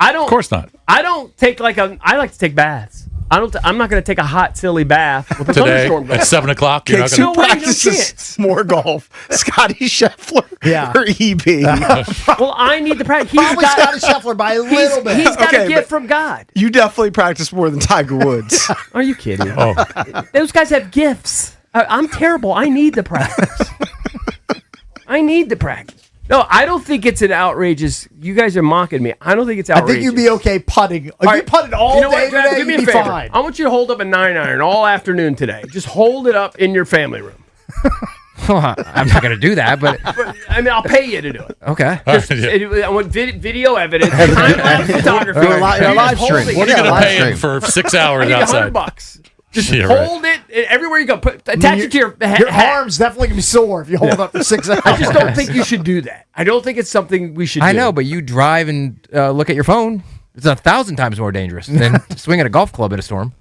I don't. Of course not. I don't take I like to take baths. I'm not going to take a hot, silly bath with a Today thunderstorm going. at 7 o'clock, you're not Cakes going who No way, no practices chance. more golf? Scotty Scheffler or EB? Well, I need to practice. Probably Scotty Scheffler by a little bit. He's got Okay, a gift but- from God. You definitely practice more than Tiger Woods. Are you kidding? Oh. Those guys have gifts. I'm terrible. I need the practice. I need the practice. No, I don't think it's an outrageous. You guys are mocking me. I don't think it's I outrageous. think you'd be okay putting. If you putted all You know day what, Travis, today, do me you'd a be favor. fine. I want you to hold up a 9-iron all afternoon today. Just hold it up in your family room. I'm not going to do that, but I mean, I'll pay you to do it. okay. I want video evidence, time-lapse photography. Do a live Just hold stream. it. What are you going to live pay him stream. for 6 I hours need outside? $100. Just Yeah, right. hold it everywhere you go. Attach it to your Your hat. arm's definitely gonna be sore if you hold it up for 6 hours. I just don't think you should do that. I don't think it's something we should do. I know, but you drive and look at your phone. It's 1,000 times more dangerous than swinging a golf club in a storm.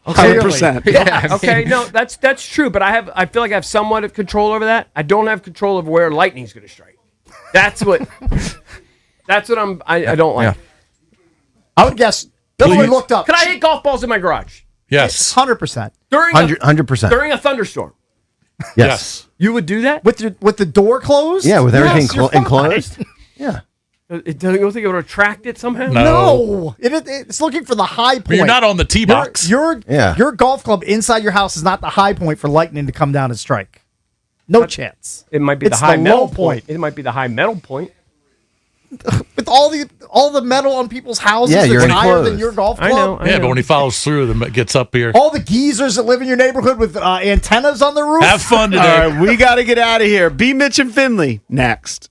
100%. Yeah, I mean- Okay, no, that's true, but I feel like I have somewhat of control over that. I don't have control over where lightning's going to strike. That's what I don't like. Yeah. I would guess. That's what we looked up. Could I hit golf balls in my garage? Yes. 100%. During 100%. during a thunderstorm. Yes. You would do that? With the door closed? Yeah, with everything Yes, you're fine. enclosed. Yeah. You don't think it would attract it somehow? No. It's looking for the high point. But you're not on the tee box. Your golf club inside your house is not the high point for lightning to come down and strike. No chance. It might be It's the high the metal low point. It might be the high metal point. with all the metal on people's houses Yeah, you're that's higher enclosed. than your golf club. I know. But when he follows through, then gets up here. All the geezers that live in your neighborhood with antennas on the roof. Have fun today. All right, we got to get out of here. B. Mitch and Finley next.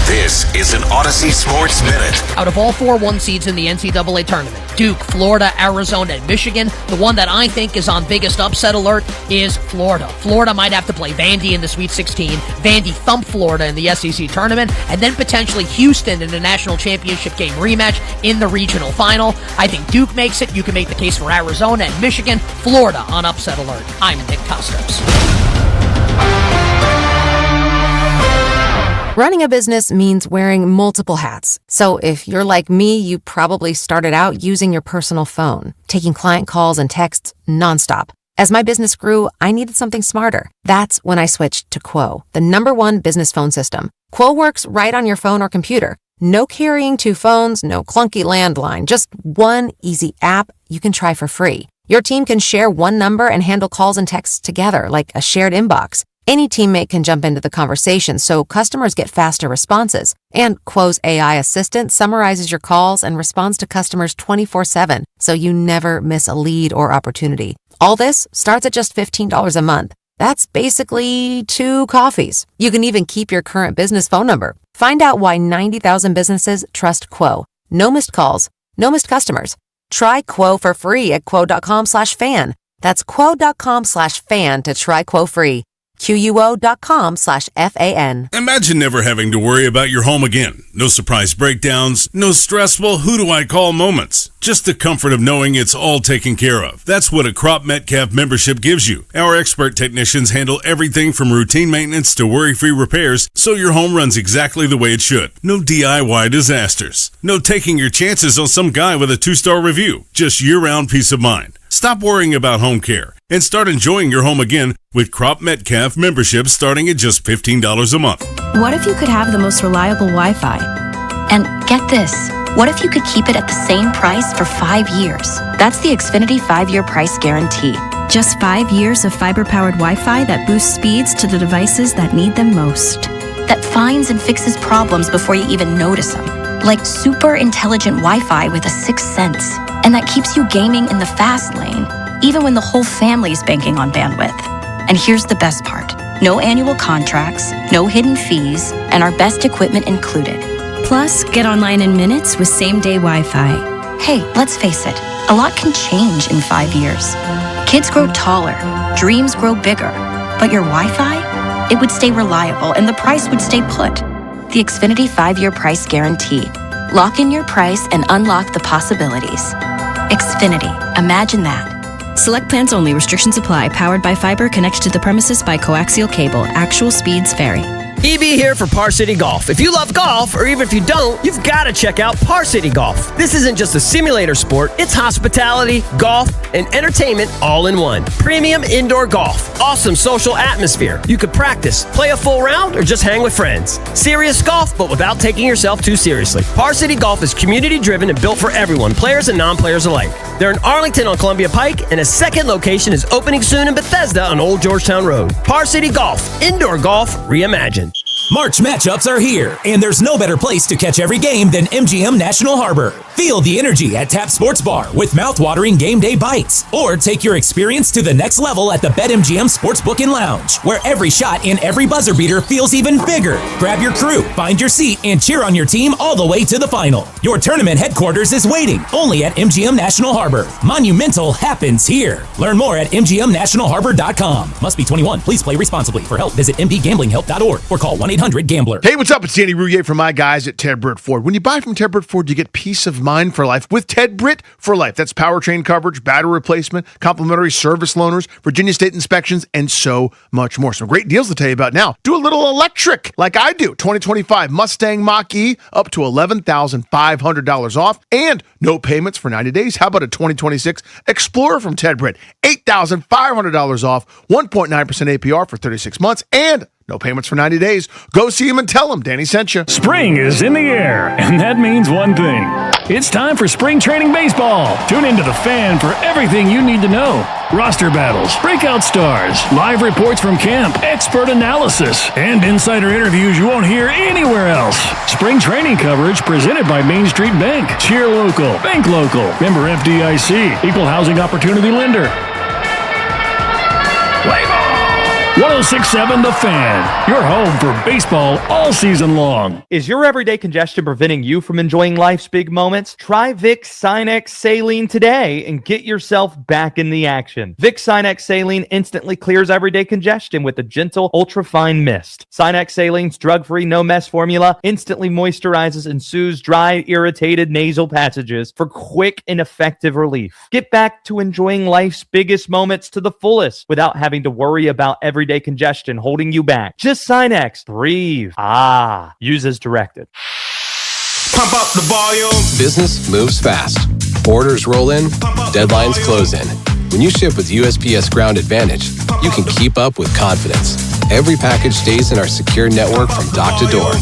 This is an Odyssey Sports Minute. Out of all 4 1 seeds in the NCAA tournament, Duke, Florida, Arizona, and Michigan, the one that I think is on biggest upset alert is Florida. Florida might have to play Vandy in the Sweet 16, Vandy thump Florida in the SEC tournament, and then potentially Houston in the national championship game rematch in the regional final. I think Duke makes it. You can make the case for Arizona and Michigan. Florida on upset alert. I'm Nick Costos. Running a business means wearing multiple hats. So if you're like me, you probably started out using your personal phone, taking client calls and texts nonstop. As my business grew, I needed something smarter. That's when I switched to Quo, the #1 business phone system. Quo works right on your phone or computer. No carrying 2 phones, no clunky landline, just one easy app you can try for free. Your team can share one number and handle calls and texts together like a shared inbox. Any teammate can jump into the conversation, so customers get faster responses. And Quo's AI assistant summarizes your calls and responds to customers 24/7, so you never miss a lead or opportunity. All this starts at just $15 a month. That's basically 2 coffees. You can even keep your current business phone number. Find out why 90,000 businesses trust Quo. No missed calls, no missed customers. Try Quo for free at quo.com/fan. That's quo.com/fan to try Quo free. QUO.com/FAN. Imagine never having to worry about your home again. No surprise breakdowns, no stressful who do I call moments. Just the comfort of knowing it's all taken care of. That's what a Crop Metcalf membership gives you. Our expert technicians handle everything from routine maintenance to worry-free repairs, so your home runs exactly the way it should. No DIY disasters. No taking your chances on some guy with a 2-star review. Just year-round peace of mind. Stop worrying about home care and start enjoying your home again with Crop Metcalf membership starting at just $15 a month. What if you could have the most reliable Wi-Fi? And get this, what if you could keep it at the same price for 5 years? That's the Xfinity 5-year price guarantee. Just 5 years of fiber-powered Wi-Fi that boosts speeds to the devices that need them most. That finds and fixes problems before you even notice them. Like super intelligent Wi-Fi with a 6th sense. And that keeps you gaming in the fast lane, even when the whole family's banking on bandwidth. And here's the best part. No annual contracts, no hidden fees, and our best equipment included. Plus, get online in minutes with same-day Wi-Fi. Hey, let's face it, a lot can change in 5 years. Kids grow taller, dreams grow bigger, but your Wi-Fi? It would stay reliable and the price would stay put. The Xfinity 5-year price guarantee. Lock in your price and unlock the possibilities. Xfinity. Imagine that. Select plans only. Restrictions apply. Powered by fiber. Connected to the premises by coaxial cable. Actual speeds vary. EB here for Par City Golf. If you love golf, or even if you don't, you've got to check out Par City Golf. This isn't just a simulator sport, it's hospitality, golf, and entertainment all in one. Premium indoor golf. Awesome social atmosphere. You could practice, play a full round, or just hang with friends. Serious golf, but without taking yourself too seriously. Par City Golf is community driven and built for everyone, players and non-players alike. They're in Arlington on Columbia Pike, and a second location is opening soon in Bethesda on Old Georgetown Road. Par City Golf. Indoor golf reimagined. March matchups are here, and there's no better place to catch every game than MGM National Harbor. Feel the energy at Tap Sports Bar with mouth-watering game day bites. Or take your experience to the next level at the BetMGM Sportsbook and Lounge, where every shot and every buzzer beater feels even bigger. Grab your crew, find your seat, and cheer on your team all the way to the final. Your tournament headquarters is waiting, only at MGM National Harbor. Monumental happens here. Learn more at MGMNationalHarbor.com. Must be 21. Please play responsibly. For help, visit mdgamblinghelp.org or call 1-800-GAMBLER. Hey, what's up? It's Danny Rouillet from my guys at Ted Britt Ford. When you buy from Ted Britt Ford, you get peace of mind for life with Ted Britt for life. That's powertrain coverage, battery replacement, complimentary service loaners, Virginia state inspections, and so much more. Some great deals to tell you about now. Do a little electric like I do. 2025 Mustang Mach-E up to $11,500 off and no payments for 90 days. How about a 2026 Explorer from Ted Britt? $8,500 off, 1.9% APR for 36 months, and No payments for 90 days. Go see him and tell him Danny sent you. Spring is in the air, and that means one thing. It's time for spring training baseball. Tune into The Fan for everything you need to know. Roster battles, breakout stars, live reports from camp, expert analysis, and insider interviews you won't hear anywhere else. Spring training coverage presented by Main Street Bank. Cheer local, bank local. Member FDIC, Equal Housing Opportunity Lender. 1067 The Fan, your home for baseball all season long. Is your everyday congestion preventing you from enjoying life's big moments? Try Vicks Sinex Saline today and get yourself back in the action. Vicks Sinex Saline instantly clears everyday congestion with a gentle, ultra-fine mist. Sinex Saline's drug-free, no-mess formula instantly moisturizes and soothes dry, irritated nasal passages for quick and effective relief. Get back to enjoying life's biggest moments to the fullest without having to worry about everyday congestion holding you back. Just Sinex. Breathe. Use as directed. Pump up the volume. Business moves fast. Orders roll in. Deadlines close in. When you ship with USPS Ground Advantage, you can keep up with confidence. Every package stays in our secure network from dock to door.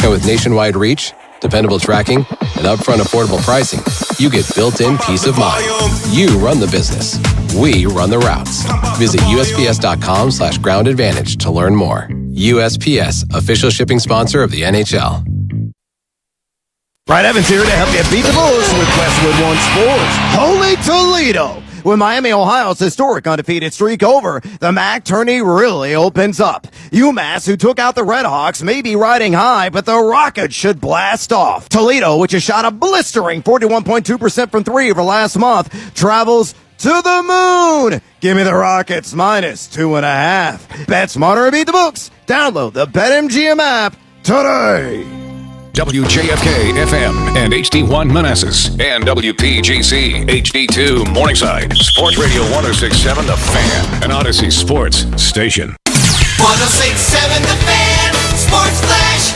And with nationwide reach, dependable tracking, and upfront affordable pricing, you get built-in peace of mind. You run the business. We run the routes. Visit USPS.com/Ground Advantage to learn more. USPS, official shipping sponsor of the NHL. Brad Evans here to help you beat the Bulls with Westwood One Sports. Holy Toledo! With Miami, Ohio's historic undefeated streak over, the MAC tourney really opens up. UMass, who took out the Redhawks, may be riding high, but the Rockets should blast off. Toledo, which has shot a blistering 41.2% from three over last month, travels to the moon. Give me the Rockets minus 2.5. Bet smarter and beat the books. Download the BetMGM app today. WJFK FM and HD1 Manassas and WPGC HD2 Morningside. Sports Radio 1067 The Fan, an Odyssey Sports station. 1067 The Fan, Sports Flash.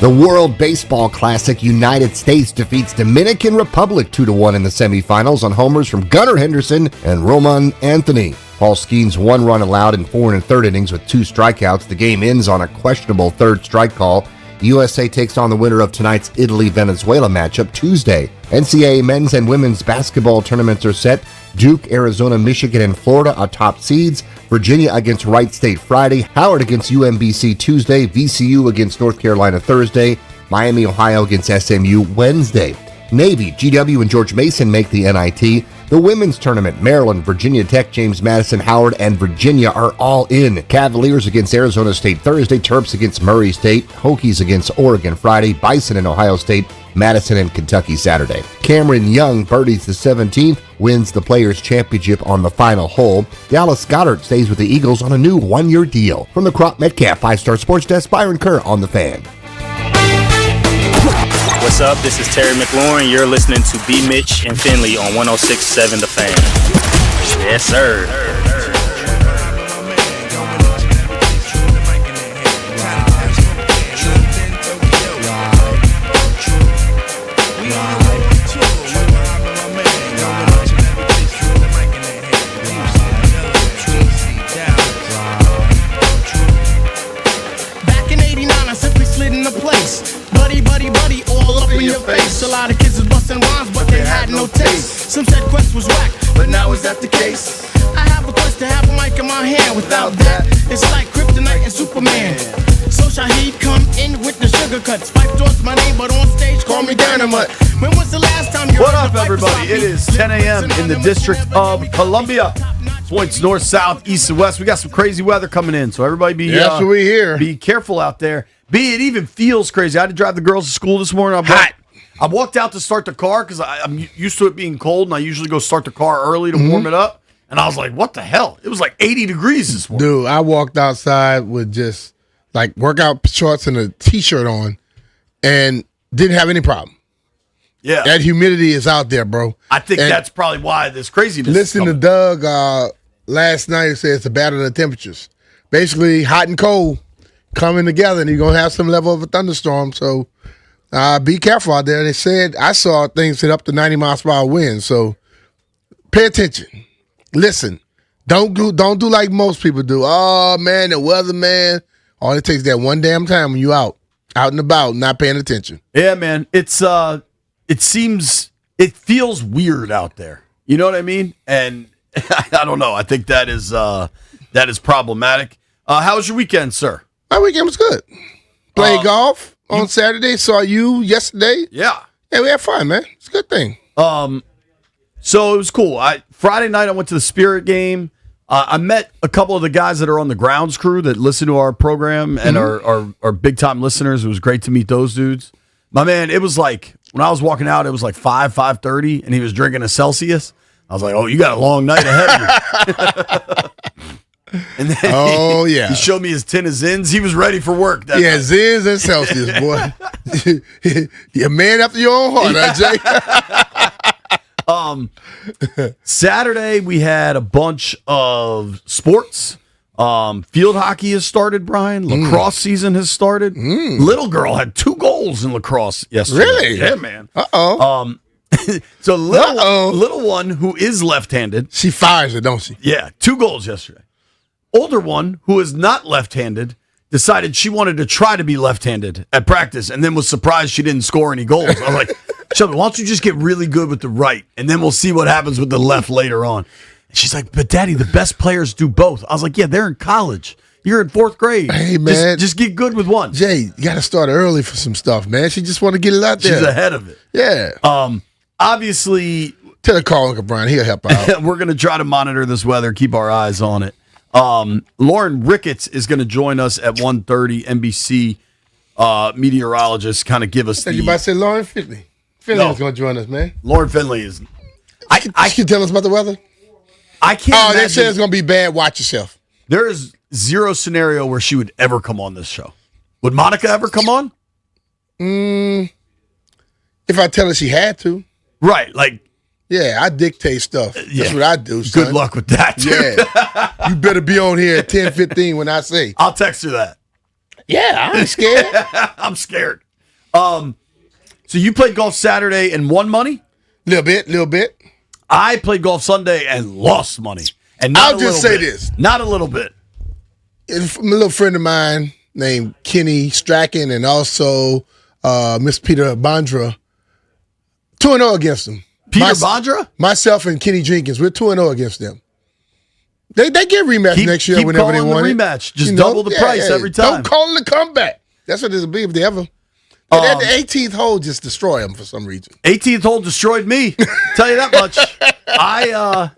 The World Baseball Classic, United States defeats Dominican Republic 2-1 in the semifinals on homers from Gunnar Henderson and Roman Anthony. Paul Skeens 1 run allowed in 4 1/3 innings with 2 strikeouts. The game ends on a questionable third strike call. USA takes on the winner of tonight's Italy-Venezuela matchup Tuesday. NCAA men's and women's basketball tournaments are set. Duke, Arizona, Michigan, and Florida are top seeds. Virginia against Wright State Friday. Howard against UMBC Tuesday. VCU against North Carolina Thursday. Miami, Ohio against SMU Wednesday. Navy, GW, and George Mason make the NIT. The women's tournament, Maryland, Virginia Tech, James Madison, Howard, and Virginia are all in. Cavaliers against Arizona State Thursday, Terps against Murray State, Hokies against Oregon Friday, Bison and Ohio State, Madison and Kentucky Saturday. Cameron Young birdies the 17th, wins the Players' Championship on the final hole. Dallas Goddard stays with the Eagles on a new 1-year deal. From the Crop Metcalf 5-Star Sports Desk, Byron Kerr on The Fan. What's up? This is Terry McLaurin. You're listening to B. Mitch and Finley on 1067 The Fan. Yes, sir. Back in 89, I simply slid into place. Buddy, all up in your face. A lot of kids was busting rhymes, but they had no taste. Some said Quest was whack, but now is that the case? I have a quest to have a mic in my hand. Without that, it's like Kryptonite and Superman. So Shaheed come in with the sugar cuts. Fife Dog's my name, but on stage call me Dynamite. When was the last time you What up, everybody? It is 10 a.m. in the District of Columbia. Points north, south, east, and west. We got some crazy weather coming in, so everybody That's what we hear. Be careful out there. It even feels crazy. I had to drive the girls to school this morning. I walked out to start the car because I'm used to it being cold, and I usually go start the car early to warm it up. And I was like, what the hell? It was like 80 degrees this morning. Dude, I walked outside with just like workout shorts and a T-shirt on and didn't have any problem. Yeah. That humidity is out there, bro. I think that's probably why this craziness Listen to Doug last night. He said it's a battle of the temperatures. Basically, hot and cold coming together, and you're going to have some level of a thunderstorm. So be careful out there. They said, I saw things hit up to 90 miles per hour wind. So pay attention. Listen. Don't do like most people do. Oh, man, the weather, man. All it takes is that one damn time when you out and about, not paying attention. Yeah, man. It feels weird out there. You know what I mean? And I don't know. I think that is problematic. How was your weekend, sir? My weekend was good. Played golf on Saturday. Saw you yesterday. Yeah. Yeah, we had fun, man. It's a good thing. So it was cool. Friday night I went to the Spirit game. I met a couple of the guys that are on the grounds crew that listen to our program and are big time listeners. It was great to meet those dudes. My man, it was like when I was walking out, it was like 5:30, and he was drinking a Celsius. I was like, "Oh, you got a long night ahead of you." And then he showed me his tin of Zins. He was ready for work. Yeah, Zins and Celsius, boy. You're a man after your own heart, Jay. Saturday we had a bunch of sports. Field hockey has started, Brian. Lacrosse season has started. Little girl had 2 goals in lacrosse yesterday. Really? Yeah, man. So Uh-oh. little one who is left-handed. She fires it, don't she? Yeah, 2 goals yesterday. Older one who is not left-handed decided she wanted to try to be left-handed at practice and then was surprised she didn't score any goals. I was like, Shelby, why don't you just get really good with the right and then we'll see what happens with the left later on. And she's like, but Daddy, the best players do both. I was like, yeah, they're in college. You're in 4th grade. Hey, man. Just get good with one. Jay, you got to start early for some stuff, man. She just want to get it out there. She's ahead of it. Yeah. Obviously, tell her call Uncle Brian. He'll help out. We're going to try to monitor this weather, keep our eyes on it. Lauren Ricketts is going to join us at 1:30. NBC meteorologist, kind of give us You might say Lauren Finley. Finley is going to join us, man. Lauren Finley is. I can tell us about the weather. I can't. Oh, they said it's going to be bad. Watch yourself. There is zero scenario where she would ever come on this show. Would Monica ever come on? If I tell her she had to. Right, like. Yeah, I dictate stuff. That's what I do, son. Good luck with that, too. Yeah. You better be on here at 10:15 when I say. I'll text her that. Yeah, I'm scared. I'm scared. So you played golf Saturday and won money? Little bit. I played golf Sunday and lost money. And not I'll just say this. Not a little bit. A little friend of mine named Kenny Strachan and also Miss Peter Bondra, 2-0 against him. Peter Bondra? Myself and Kenny Jenkins, we're 2-0 against them. They get rematch next year whenever they want it. Rematch. Just double the price every time. Don't call it a comeback. That's what it'll be if they ever. At the 18th hole, just destroy them for some reason. 18th hole destroyed me. Tell you that much. I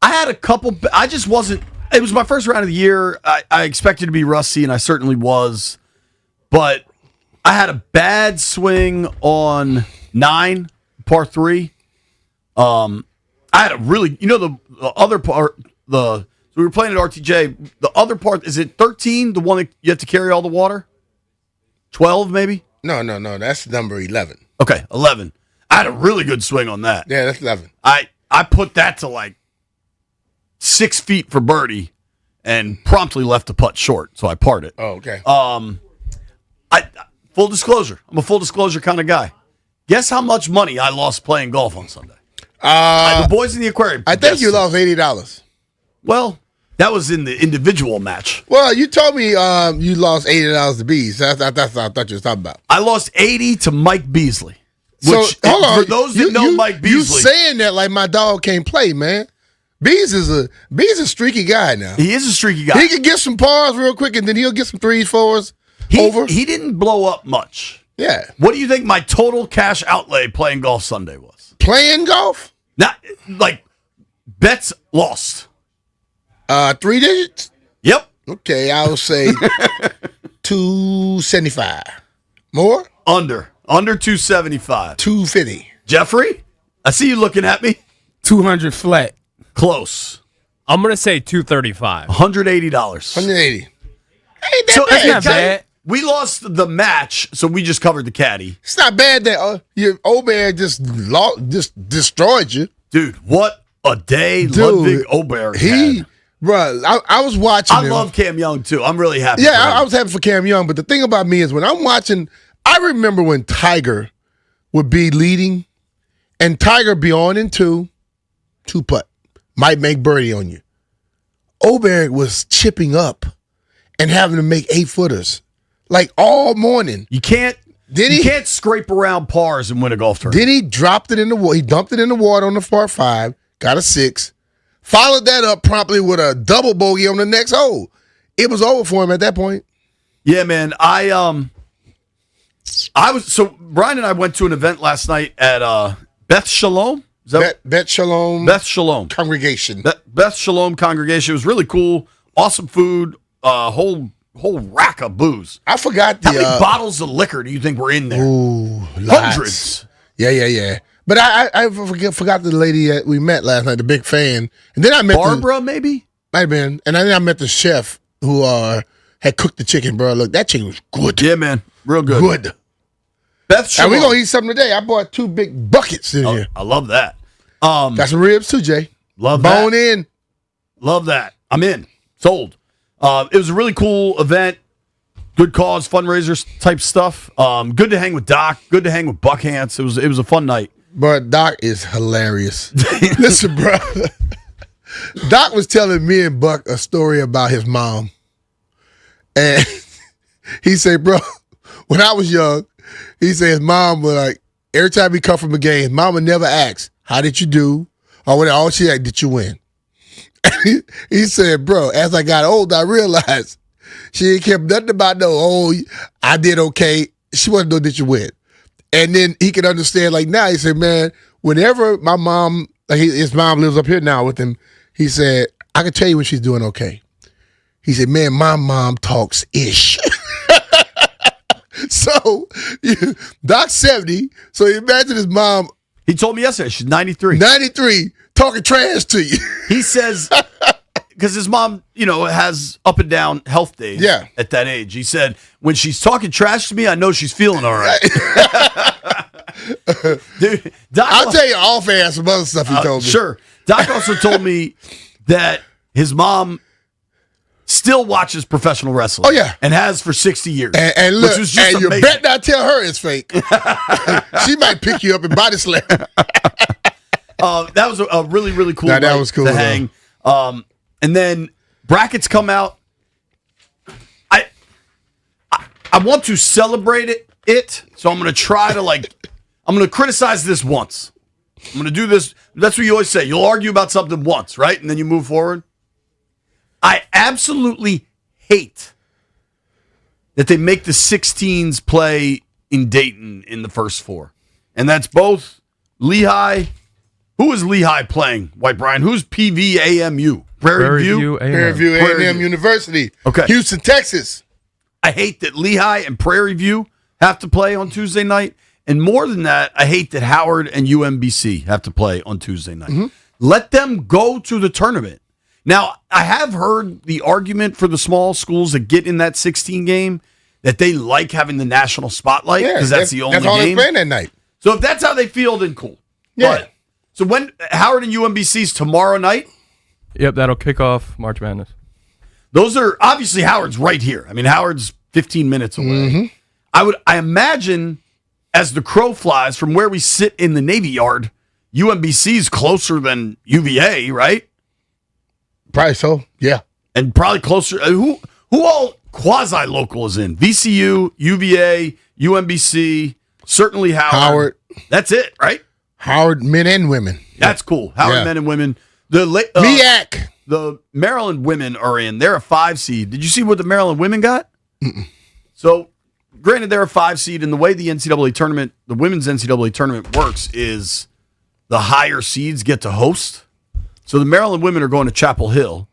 had a couple. I just wasn't. It was my first round of the year. I expected to be rusty, and I certainly was. But I had a bad swing on 9, par 3. I had a really, the other part, so we were playing at RTJ. The other part, is it 13, the one that you have to carry all the water? 12, maybe? No. That's number 11. Okay, 11. I had a really good swing on that. Yeah, that's 11. I put that to like 6 feet for birdie and promptly left the putt short, so I parred it. Oh, okay. Full disclosure, I'm a full disclosure kind of guy. Guess how much money I lost playing golf on Sunday? The boys in the aquarium. I think you lost $80. Well, that was in the individual match. Well, you told me you lost $80 to Bees. That's what I thought you were talking about. I lost $80 to Mike Beasley. Which, hold on. For those that know Mike Beasley. You saying that like my dog can't play, man. Bees is a streaky guy now. He is a streaky guy. He can get some pars real quick, and then he'll get some 3s, 4s over. He didn't blow up much. Yeah. What do you think my total cash outlay playing golf Sunday was? Playing golf? Not like bets lost. 3 digits? Yep. Okay, I would say 275. More? Under 275. 250. Jeffrey, I see you looking at me. 200 flat. Close. I'm gonna say 235. $180. 180. Ain't that so bad. That's not bad. We lost the match, so we just covered the caddy. It's not bad that your Oberg just destroyed you. Dude, what a day Ludwig Oberg had. Bro, I was watching him. I love Cam Young, too. I'm really happy for him. I was happy for Cam Young, but the thing about me is when I'm watching, I remember when Tiger would be leading, and Tiger be on in 2 putt. Might make birdie on you. Oberg was chipping up and having to make 8-footers like all morning. You can't scrape around pars and win a golf tournament. Then he dropped it in the water. He dumped it in the water on the par 5, got a 6, followed that up promptly with a double bogey on the next hole. It was over for him at that point. Yeah, man. Brian and I went to an event last night at Beth Shalom. Is that Beth Shalom. Beth Shalom congregation. Beth Shalom congregation. It was really cool. Awesome food. Whole rack of booze. I forgot how many bottles of liquor do you think were in there? Ooh, hundreds. Yeah. But I forgot the lady that we met last night, the big fan, and then I met Barbara. Maybe might have been, and then I met the chef who had cooked the chicken. Bro, look, that chicken was good. Yeah, man, real good. Good. Beth Shalom. And we're gonna eat something today. I bought 2 big buckets in here. I love that. Got some ribs too, Jay. Love Bone that. in. Love that. I'm in. Sold. It was a really cool event. Good cause, fundraisers type stuff. Good to hang with Doc. Good to hang with Buck Hance. It was a fun night. But Doc is hilarious. Listen, bro. Doc was telling me and Buck a story about his mom. And he said, bro, when I was young, he said his mom would like, every time he come from a game, mom would never ask, how did you do? Or when all she asked, did you win? He said, bro, as I got older, I realized she ain't kept nothing about I did okay. She wanted to know, did you win? And then he could understand, like now, he said, man, whenever my mom, his mom lives up here now with him, he said, I can tell you when she's doing okay. He said, man, my mom talks ish. So, Doc's 70, so imagine his mom. He told me yesterday, she's 93. 93, talking trash to you. He says, because his mom, has up and down health days at that age. He said, when she's talking trash to me, I know she's feeling all right. Dude, Doc, I'll tell you off air some other stuff he told me. Sure. Doc also told me that his mom still watches professional wrestling. Oh, yeah. And has for 60 years. And look, which was just and you amazing. bet not tell her it's fake. She might pick you up and body slam. That was a really, really cool night that was cool to hang. And then brackets come out. I want to celebrate it, so I'm going to try to I'm going to criticize this once. I'm going to do this. That's what you always say. You'll argue about something once, right? And then you move forward. I absolutely hate that they make the 16s play in Dayton in the first 4. And that's both Lehigh. Who is Lehigh playing, White Brian? Who's PVAMU? Prairie View? Prairie View A&M University. Okay. Houston, Texas. I hate that Lehigh and Prairie View have to play on Tuesday night. And more than that, I hate that Howard and UMBC have to play on Tuesday night. Mm-hmm. Let them go to the tournament. Now, I have heard the argument for the small schools that get in that 16 game that they like having the national spotlight because that's the only that's all game. they're playing that night. So if that's how they feel, then cool. Yeah. But, so when Howard and UMBC's tomorrow night? Yep, that'll kick off March Madness. Those are obviously Howard's right here. I mean, Howard's 15 minutes away. Mm-hmm. I imagine as the crow flies from where we sit in the Navy Yard, UMBC's closer than UVA, right? Probably so, yeah. And probably closer. Who all quasi-local is in? VCU, UVA, UMBC, certainly Howard. That's it, right? Howard, men and women. That's cool. Howard, men and women. MEAC. The Maryland women are in. They're a 5 seed. Did you see what the Maryland women got? Mm-mm. So, granted, they're a 5 seed, and the way the NCAA tournament, the women's NCAA tournament works is the higher seeds get to host. So the Maryland women are going to Chapel Hill.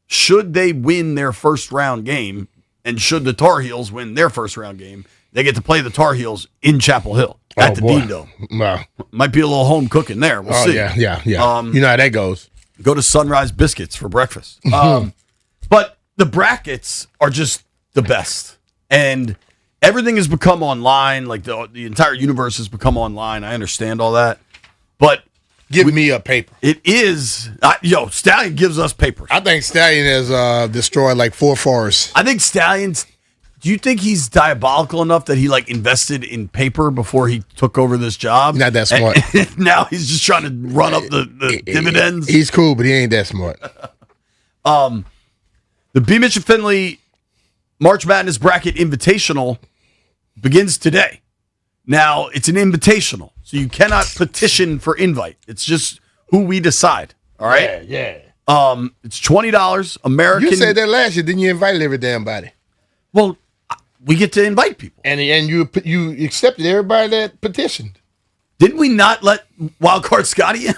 Should they win their first round game, and should the Tar Heels win their first round game, they get to play the Tar Heels in Chapel Hill at the Dean Dome. Wow. Might be a little home cooking there. We'll see. Yeah. You know how that goes. Go to Sunrise Biscuits for breakfast. But the brackets are just the best. And everything has become online. Like the entire universe has become online. I understand all that. But give me a paper. It is. Stallion gives us papers. I think Stallion has destroyed like 4 forests. I think Stallion's. Do you think he's diabolical enough that he invested in paper before he took over this job? Not that smart. And now he's just trying to run up the dividends. He's cool, but he ain't that smart. The B. Mitch and Finley March Madness Bracket Invitational begins today. Now, it's an invitational, so you cannot petition for invite. It's just who we decide. All right? Yeah. It's $20 American. You said that last year, didn't you invite every damn body? Well, we get to invite people. And you accepted everybody that petitioned. Didn't we not let Wildcard Scotty in?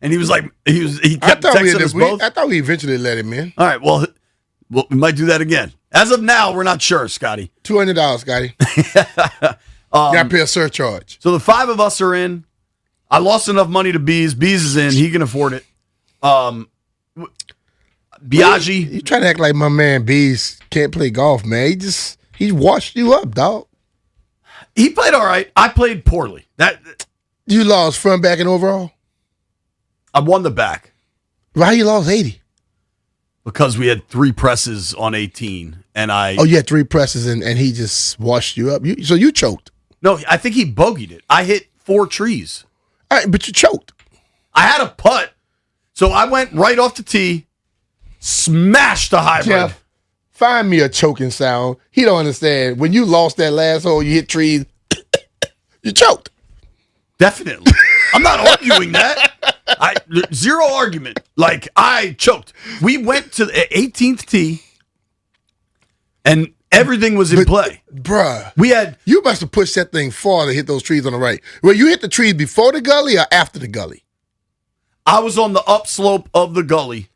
And he was like, he kept texting us both. I thought we eventually let him in. All right, well, we might do that again. As of now, we're not sure, Scotty. $200, Scotty. You got to pay a surcharge. So the 5 of us are in. I lost enough money to Bees. Bees is in. He can afford it. Biaggi. You trying to act like my man Bees can't play golf, man. He washed you up, dog. He played all right. I played poorly. You lost front, back, and overall? I won the back. Why you lost 80? Because we had 3 presses on 18, and I. Oh, you had 3 presses, and he just washed you up. So you choked. No, I think he bogeyed it. I hit 4 trees. All right, but you choked. I had a putt, so I went right off the tee, smashed the hybrid. Jeff, find me a choking sound. He don't understand. When you lost that last hole, you hit trees. You choked. Definitely. I'm not arguing that. Zero argument. Like, I choked. We went to the 18th tee, and everything was in play. Bruh. You must have pushed that thing far to hit those trees on the right. Well, you hit the trees before the gully or after the gully? I was on the upslope of the gully.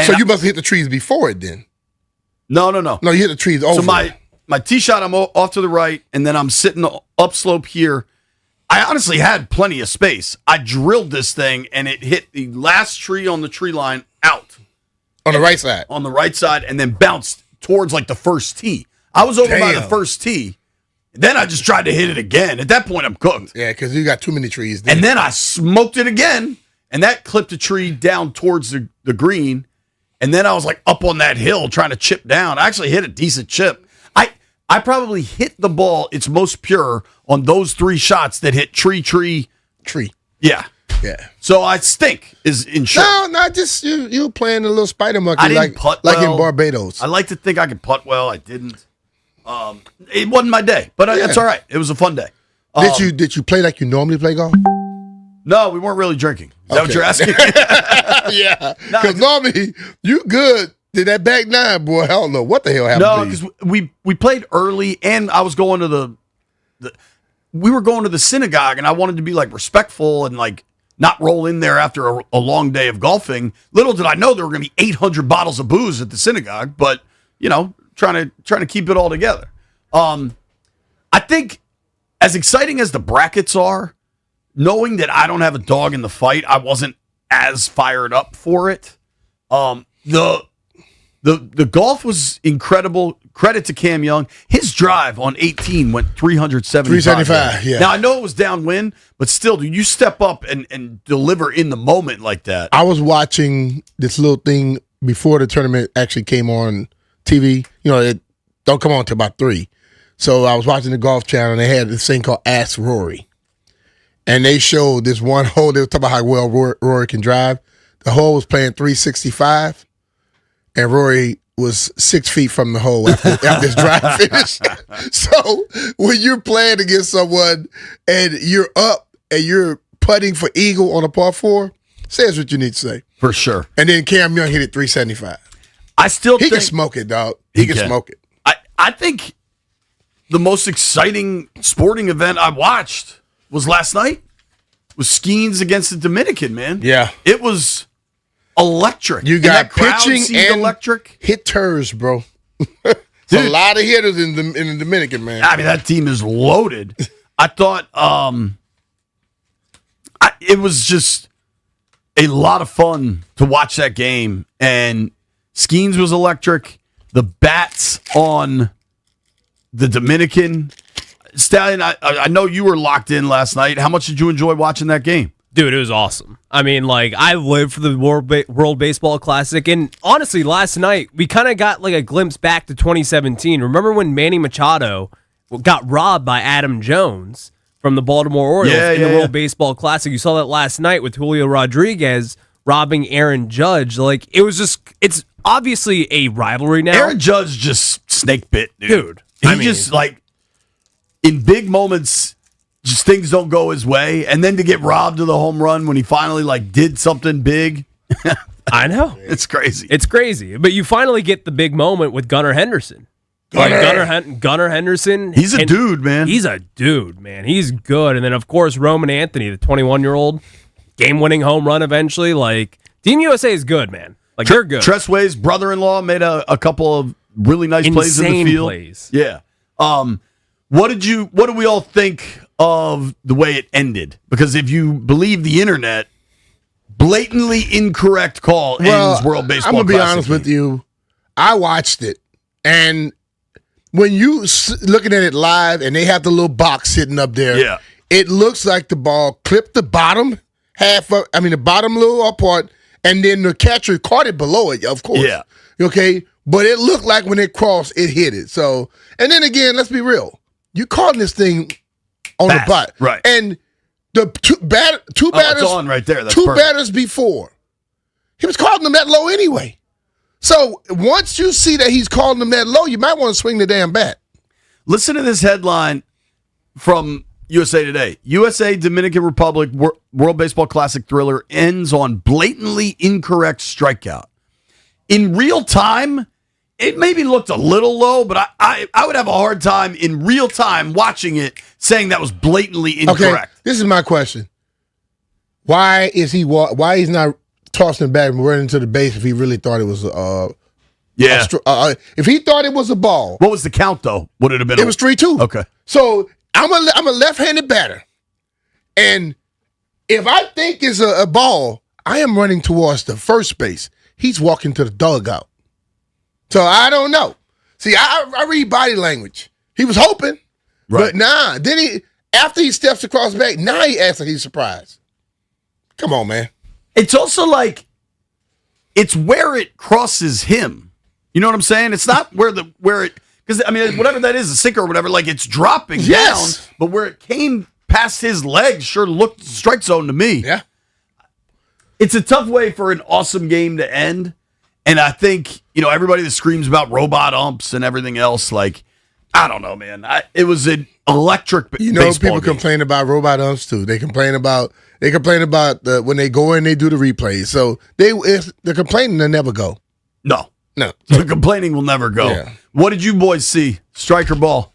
So you must have hit the trees before it then? No. No, you hit the trees over. So my tee shot, I'm off to the right, and then I'm sitting upslope here. I honestly had plenty of space. I drilled this thing, and it hit the last tree on the tree line out. On the right side? On the right side, and then bounced towards, like, the first tee. I was over by the first tee. Then I just tried to hit it again. At that point, I'm cooked. Yeah, because you got too many trees. And then I smoked it again, and that clipped a tree down towards the green. And then I was, like, up on that hill trying to chip down. I actually hit a decent chip. I probably hit the ball its most pure on those 3 shots that hit tree. Yeah. Yeah. So I stink is in short. No, just you playing a little spider monkey I didn't putt like well. in Barbados. I like to think I could putt well. I didn't. It wasn't my day, but it's all right. It was a fun day. Did you play like you normally play golf? No, we weren't really drinking. Is that what you're asking? Yeah. Because normally you good. Did that back 9, boy? I don't know what the hell happened. No, because we played early, and I was going to we were going to the synagogue, and I wanted to be like respectful and like not roll in there after a long day of golfing. Little did I know there were going to be 800 bottles of booze at the synagogue, but trying to keep it all together. I think as exciting as the brackets are, knowing that I don't have a dog in the fight, I wasn't as fired up for it. The golf was incredible. Credit to Cam Young. His drive on 18 went 375. Yeah. Now, I know it was downwind, but still, dude, you step up and deliver in the moment like that. I was watching this little thing before the tournament actually came on TV. It don't come on until about 3. So I was watching the Golf Channel, and they had this thing called Ask Rory. And they showed this one hole. They were talking about how well Rory can drive. The hole was playing 365. And Rory was 6 feet from the hole after his drive finished. So when you're playing against someone and you're up and you're putting for eagle on a par 4, says what you need to say. For sure. And then Cam Young hit it 375. He can smoke it, dog. He can smoke it. I think the most exciting sporting event I watched was last night. Was Skeens against the Dominican, man. Yeah. It was electric. You got pitching and electric hitters, bro. There's a lot of hitters in the Dominican, man. I mean, that team is loaded. I thought it was just a lot of fun to watch that game. And Skeens was electric. The bats on the Dominican. Stallion, I know you were locked in last night. How much did you enjoy watching that game? Dude, it was awesome. I mean, like, I lived for the World Baseball Classic, and honestly, last night, we kind of got, like, a glimpse back to 2017. Remember when Manny Machado got robbed by Adam Jones from the Baltimore Orioles in the World Baseball Classic? You saw that last night with Julio Rodriguez robbing Aaron Judge. Like, it was just, it's obviously a rivalry now. Aaron Judge just snake bit, dude. I He mean- just like in big moments, just things don't go his way, and then to get robbed of the home run when he finally like did something big. I know. It's crazy. It's crazy. But you finally get the big moment with Gunnar Henderson. Gunnar Henderson. He's a dude, man. He's a dude, man. He's good. And then, of course, Roman Anthony, the 21-year-old, game-winning home run eventually. Like, Team USA is good, man. Like, they're good. Tressway's brother-in-law made a couple of really nice plays in the Insane field. plays. Yeah. What do we all think of the way it ended? Because if you believe the internet, blatantly incorrect call ends World Baseball I'm gonna be Classic honest game. with you. I watched it, and when you looking at it live, and they have the little box sitting up there, Yeah. it looks like the ball clipped the bottom half of, the bottom little part, and then the catcher caught it below it, of course. Yeah. Okay, but it looked like when it crossed, it hit it. So, and then again, let's be real. You caught this thing on Fast, the butt, right? And the two batters, it's on right there. That's two perfect. batters before, he was calling them that low anyway. So once you see that he's calling them that low, you might want to swing the damn bat. Listen to this headline from USA Today. USA Dominican Republic World Baseball Classic thriller ends on blatantly incorrect strikeout. In real time, it maybe looked a little low, but I would have a hard time in real time watching it saying that was blatantly incorrect. Okay, this is my question. Why is he he's not tossing it back and running to the base if he really thought it was if he thought it was a ball? What was the count though? Would it have been? It was 3-2. Okay. So I'm a left-handed batter, and if I think it's a ball, I am running towards the first base. He's walking to the dugout. So I don't know. See, I read body language. He was hoping, but nah. Then after he steps across back, now he acts like he's surprised. Come on, man. It's also like it's where it crosses him. You know what I'm saying? It's not where it because whatever that is, a sinker or whatever, like it's dropping down, but where it came past his legs sure looked strike zone to me. Yeah. It's a tough way for an awesome game to end. And I think, everybody that screams about robot umps and everything else, like, I don't know, man. It was an electric baseball People game. complain about robot umps too. They complain about when they go in, they do the replays. So they're complaining, they never go. No. No. The complaining will never go. Yeah. What did you boys see? Strike or ball?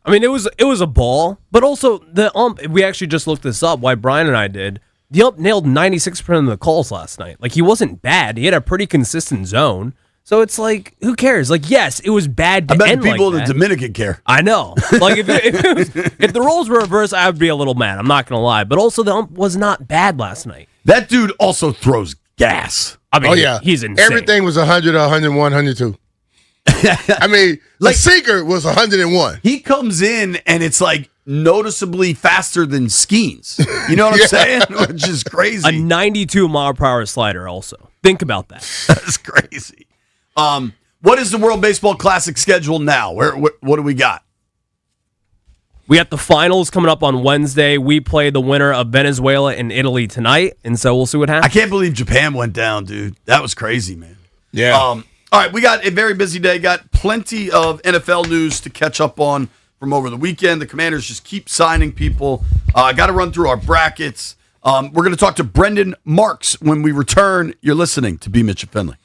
I mean, it was a ball, but also the ump, we actually just looked this up, why Brian and I did. The ump nailed 96% of the calls last night. Like, he wasn't bad. He had a pretty consistent zone. So it's like, who cares? Like, yes, it was bad to I bet end people like in that. the Dominican care. I know. Like, if the roles were reversed, I would be a little mad. I'm not going to lie. But also, the ump was not bad last night. That dude also throws gas. I mean, yeah. he's insane. Everything was 100, 101, 102. The sinker was 101. He comes in and it's like noticeably faster than Skeens. You know what I'm saying? Which is crazy. A 92-mile-per-hour slider also. Think about that. That's crazy. What is the World Baseball Classic schedule now? What do we got? We got the finals coming up on Wednesday. We play the winner of Venezuela and Italy tonight, and so we'll see what happens. I can't believe Japan went down, dude. That was crazy, man. Yeah. All right, we got a very busy day. Got plenty of NFL news to catch up on from over the weekend. The Commanders just keep signing people. I got to run through our brackets. We're going to talk to Brendan Marks when we return. You're listening to B. Mitch and Finley.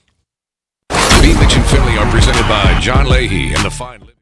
B. Mitch and Finley are presented by John Leahy and the Fine Living.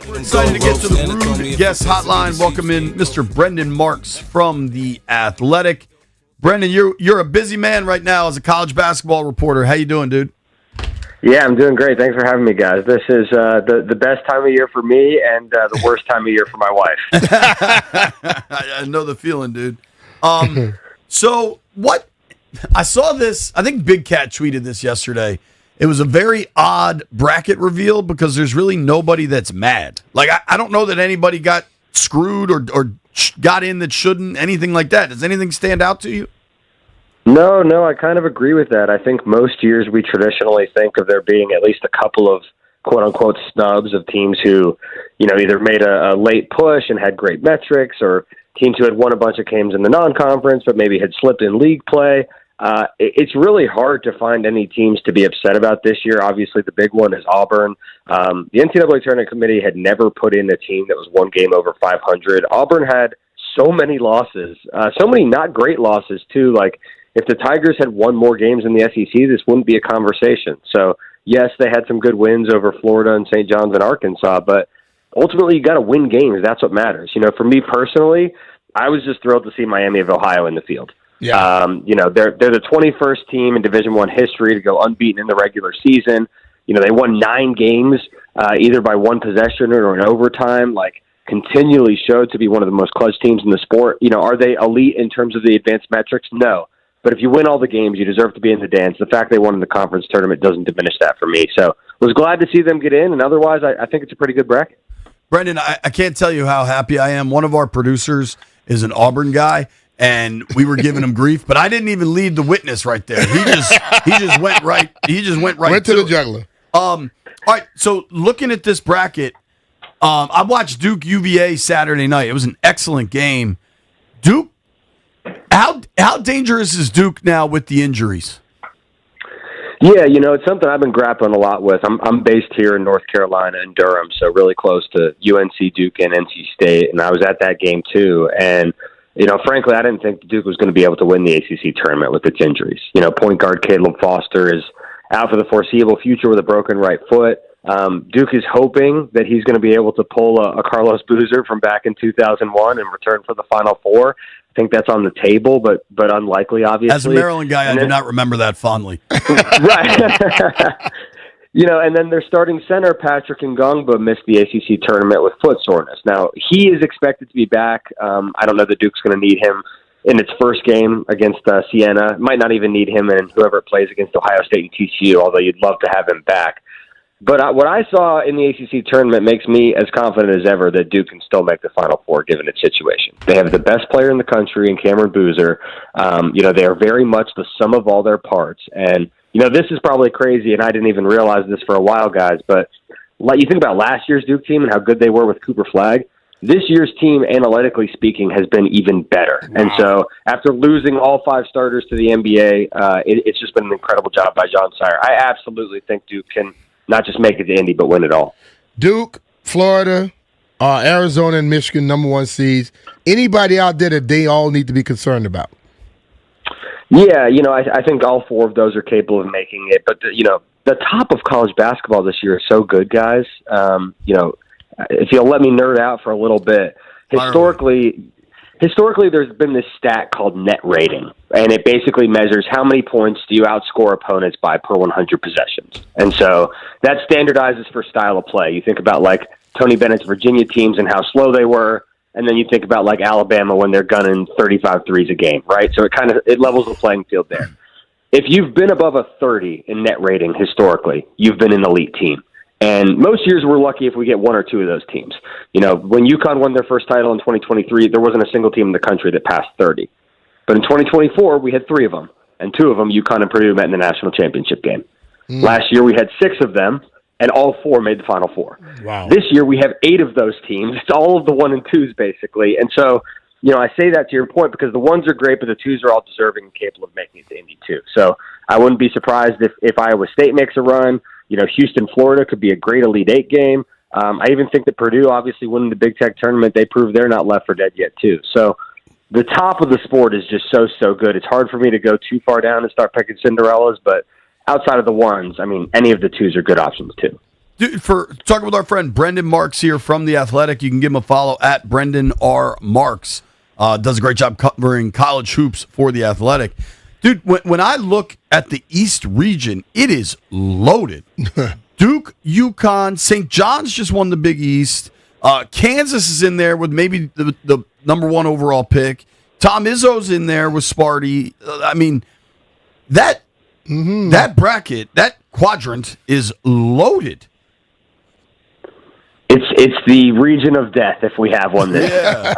We're excited to get to the Rude Guest Hotline. Welcome in Mr. Brendan Marks from The Athletic. Brendan, you're a busy man right now as a college basketball reporter. How you doing, dude? Yeah, I'm doing great. Thanks for having me, guys. This is the best time of year for me and the worst time of year for my wife. I know the feeling, dude. So what I saw this, I think Big Cat tweeted this yesterday. It was a very odd bracket reveal because there's really nobody that's mad. Like, I don't know that anybody got screwed or got in that shouldn't, anything like that. Does anything stand out to you? No, I kind of agree with that. I think most years we traditionally think of there being at least a couple of quote-unquote snubs of teams who, either made a late push and had great metrics, or teams who had won a bunch of games in the non-conference but maybe had slipped in league play. It's really hard to find any teams to be upset about this year. Obviously, the big one is Auburn. The NCAA Tournament Committee had never put in a team that was one game over 500. Auburn had so many losses, so many not great losses, too. Like, if the Tigers had won more games in the SEC, this wouldn't be a conversation. So, yes, they had some good wins over Florida and St. John's and Arkansas, but ultimately you got to win games. That's what matters. For me personally, I was just thrilled to see Miami of Ohio in the field. Yeah. They're the 21st team in Division I history to go unbeaten in the regular season. They won 9 games, either by one possession or in overtime. Like, continually showed to be one of the most clutch teams in the sport. Are they elite in terms of the advanced metrics? No. But if you win all the games, you deserve to be in the dance. The fact they won in the conference tournament doesn't diminish that for me. So was glad to see them get in, and otherwise I think it's a pretty good bracket. Brendan, I can't tell you how happy I am. One of our producers is an Auburn guy, and we were giving him grief, but I didn't even lead the witness right there. He just went right. He just went right. Went to the juggler. All right. So looking at this bracket, I watched Duke UVA Saturday night. It was an excellent game. Duke. How dangerous is Duke now with the injuries? Yeah, it's something I've been grappling a lot with. I'm based here in North Carolina in Durham, so really close to UNC, Duke, and NC State, and I was at that game too. And frankly, I didn't think Duke was going to be able to win the ACC tournament with its injuries. Point guard Caleb Foster is out for the foreseeable future with a broken right foot. Duke is hoping that he's going to be able to pull a Carlos Boozer from back in 2001 and return for the Final Four. I think that's on the table, but unlikely, obviously. As a Maryland guy, I do not remember that fondly. Right. And then their starting center, Patrick Ngongba, missed the ACC tournament with foot soreness. Now, he is expected to be back. I don't know that Duke's going to need him in its first game against Siena. Might not even need him in whoever it plays against Ohio State and TCU, although you'd love to have him back. But what I saw in the ACC tournament makes me as confident as ever that Duke can still make the Final Four given its situation. They have the best player in the country in Cameron Boozer. They are very much the sum of all their parts. And, this is probably crazy, and I didn't even realize this for a while, guys, but you think about last year's Duke team and how good they were with Cooper Flagg. This year's team, analytically speaking, has been even better. Wow. And so after losing all 5 starters to the NBA, it's just been an incredible job by John Sire. I absolutely think Duke can not just make it to Indy, but win it all. Duke, Florida, Arizona, and Michigan, number 1 seeds. Anybody out there that they all need to be concerned about? Yeah, I think all 4 of those are capable of making it. But, the top of college basketball this year is so good, guys. If you'll let me nerd out for a little bit, historically, there's been this stat called net rating, and it basically measures how many points do you outscore opponents by per 100 possessions. And so that standardizes for style of play. You think about like Tony Bennett's Virginia teams and how slow they were, and then you think about like Alabama when they're gunning 35 threes a game, right? So it levels the playing field there. If you've been above a 30 in net rating historically, you've been an elite team. And most years we're lucky if we get 1 or 2 of those teams. When UConn won their first title in 2023, there wasn't a single team in the country that passed 30. But in 2024, we had 3 of them. And 2 of them, UConn and Purdue, met in the national championship game. Last year we had 6 of them, and all 4 made the Final Four. Wow. This year we have 8 of those teams. It's all of the 1 and 2s, basically. And so, I say that to your point because the 1s are great, but the 2s are all deserving and capable of making it to Indy, too. So I wouldn't be surprised if Iowa State makes a run. Houston, Florida could be a great Elite 8 game. I even think that Purdue, obviously winning the Big Tech tournament, they proved they're not left for dead yet, too. So the top of the sport is just so good. It's hard for me to go too far down and start picking Cinderellas, but outside of the 1s, any of the 2s are good options, too. Dude, for talking with our friend Brendan Marks here from The Athletic, you can give him a follow at Brendan R. Marks. Does a great job covering college hoops for The Athletic. Dude, when I look at the East region, it is loaded. Duke, UConn, St. John's just won the Big East. Kansas is in there with maybe the number 1 overall pick. Tom Izzo's in there with Sparty. I mean, that bracket, that quadrant is loaded. It's the region of death if we have one this year.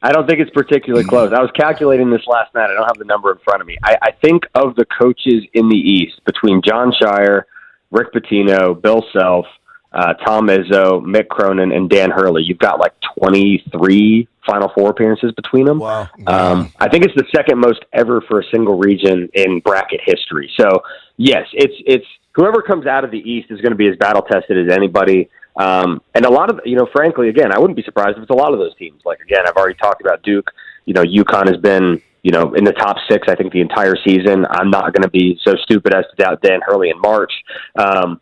I don't think it's particularly close. I was calculating this last night. I don't have the number in front of me. I think of the coaches in the East, between John Shire, Rick Pitino, Bill Self, Tom Izzo, Mick Cronin, and Dan Hurley, you've got like 23 Final Four appearances between them. Wow. I think it's the second most ever for a single region in bracket history. So, yes, it's whoever comes out of the East is going to be as battle-tested as anybody. And a lot of, frankly, again, I wouldn't be surprised if it's a lot of those teams. Like, again, I've already talked about Duke. UConn has been, in the top 6, I think, the entire season. I'm not going to be so stupid as to doubt Dan Hurley in March. I'm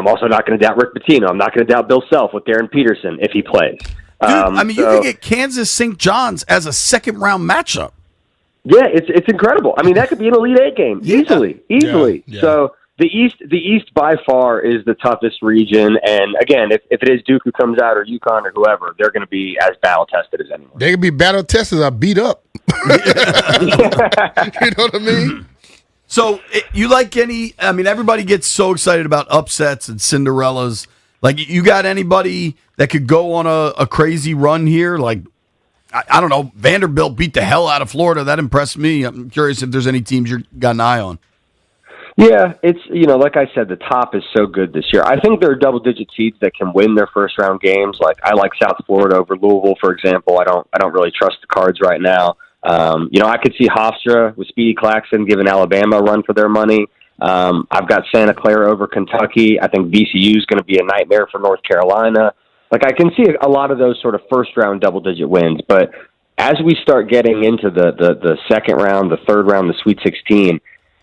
also not going to doubt Rick Pitino. I'm not going to doubt Bill Self with Darren Peterson if he plays. Dude, you could get Kansas St. John's as a second-round matchup. Yeah, it's incredible. I mean, that could be an Elite Eight game easily. Yeah. So the East by far is the toughest region. And again, if it is Duke who comes out or UConn or whoever, they're going to be as battle tested as anyone. They can be battle tested or beat up. You know what I mean? So you like everybody gets so excited about upsets and Cinderellas. Like, you got anybody that could go on a crazy run here? Like, I don't know, Vanderbilt beat the hell out of Florida. That impressed me. I'm curious if there's any teams you got an eye on. Yeah, it's, like I said, the top is so good this year. I think there are double-digit seeds that can win their first-round games. Like, I like South Florida over Louisville, for example. I don't really trust the Cards right now. I could see Hofstra with Speedy Claxton giving Alabama a run for their money. I've got Santa Clara over Kentucky. I think VCU is going to be a nightmare for North Carolina. Like, I can see a lot of those sort of first-round double-digit wins. But as we start getting into the second round, the third round, the Sweet 16,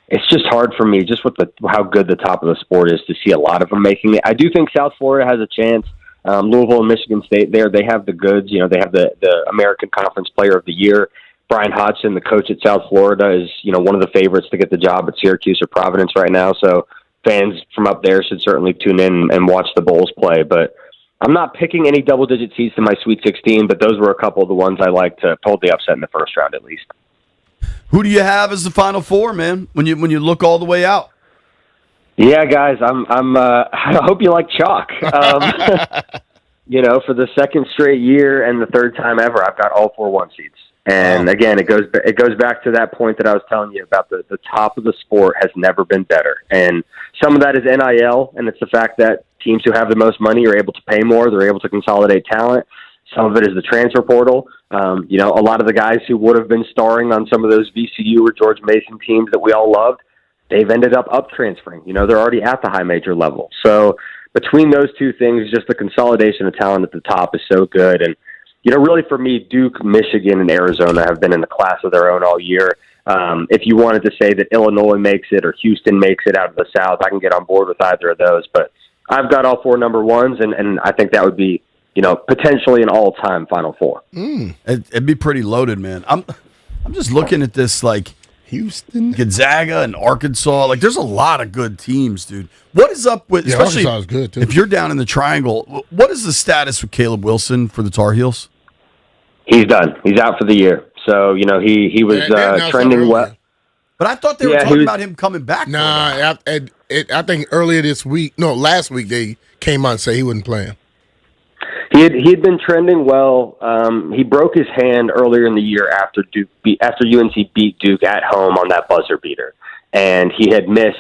it's just hard for me, just with how good the top of the sport is, to see a lot of them making it. I do think South Florida has a chance. Louisville and Michigan State they have the goods. They have the American Conference Player of the Year. Brian Hodgson, the coach at South Florida, is one of the favorites to get the job at Syracuse or Providence right now. So fans from up there should certainly tune in and watch the Bulls play. But I'm not picking any double-digit seeds in my Sweet 16, but those were a couple of the ones I like to hold the upset in the first round at least. Who do you have as the Final Four, man? When you look all the way out? Yeah, guys, I hope you like chalk. For the second straight year and the third time ever, I've got all 4 1 seeds. And again, it goes back to that point that I was telling you about the top of the sport has never been better. And some of that is NIL, and it's the fact that teams who have the most money are able to pay more. They're able to consolidate talent. Some of it is the transfer portal. A lot of the guys who would have been starring on some of those VCU or George Mason teams that we all loved, they've ended up transferring. They're already at the high major level. So between those two things, just the consolidation of talent at the top is so good. And really for me, Duke, Michigan, and Arizona have been in a class of their own all year. If you wanted to say that Illinois makes it or Houston makes it out of the South, I can get on board with either of those. But I've got all 4 number ones, and I think that would be, potentially an all-time Final Four. It'd be pretty loaded, man. I'm just looking at this, like, Houston, Gonzaga, and Arkansas. Like, there's a lot of good teams, dude. What is up with, especially Arkansas is good, too. If you're down in the triangle, what is the status with Caleb Wilson for the Tar Heels? He's done. He's out for the year. So, he was trending well. But I thought they were talking about him coming back. Nah, I think last week they came out and said he wasn't playing. He had been trending well. He broke his hand earlier in the year after UNC beat Duke at home on that buzzer beater, and he had missed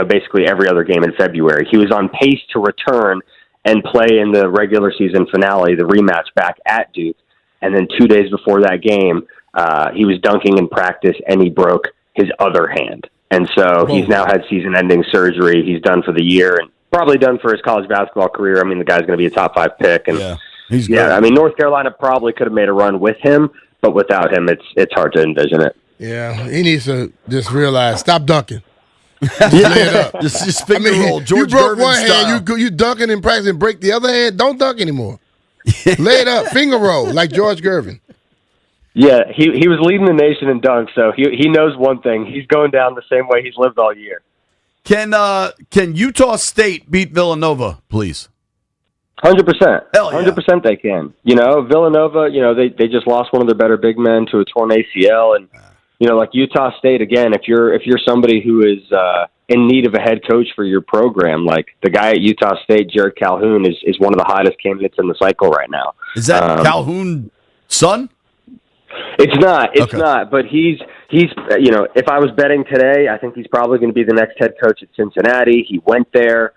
basically every other game in February. He was on pace to return and play in the regular season finale, the rematch back at Duke, and then 2 days before that game, he was dunking in practice and he broke his other hand, and so he's now had season-ending surgery. He's done for the year and probably done for his college basketball career. I mean, the guy's going to be a top 5 pick. And he's good. I mean, North Carolina probably could have made a run with him, but without him, it's hard to envision it. Yeah, he needs to just realize, stop dunking. Just lay it up. Just finger roll. George you broke Gervin one style. hand, you dunking in practice and break the other hand. Don't dunk anymore. Lay it up, finger roll like George Gervin. Yeah, he was leading the nation in dunks, so he knows one thing. He's going down the same way he's lived all year. Can Utah State beat Villanova, please? 100%. Hell yeah. 100% they can. Villanova, they just lost one of their better big men to a torn ACL, and like Utah State again. If you're somebody who is in need of a head coach for your program, like the guy at Utah State, Jared Calhoun, is one of the hottest candidates in the cycle right now. Is that Calhoun's son? It's not. It's not. But he's. If I was betting today, I think he's probably going to be the next head coach at Cincinnati. He went there.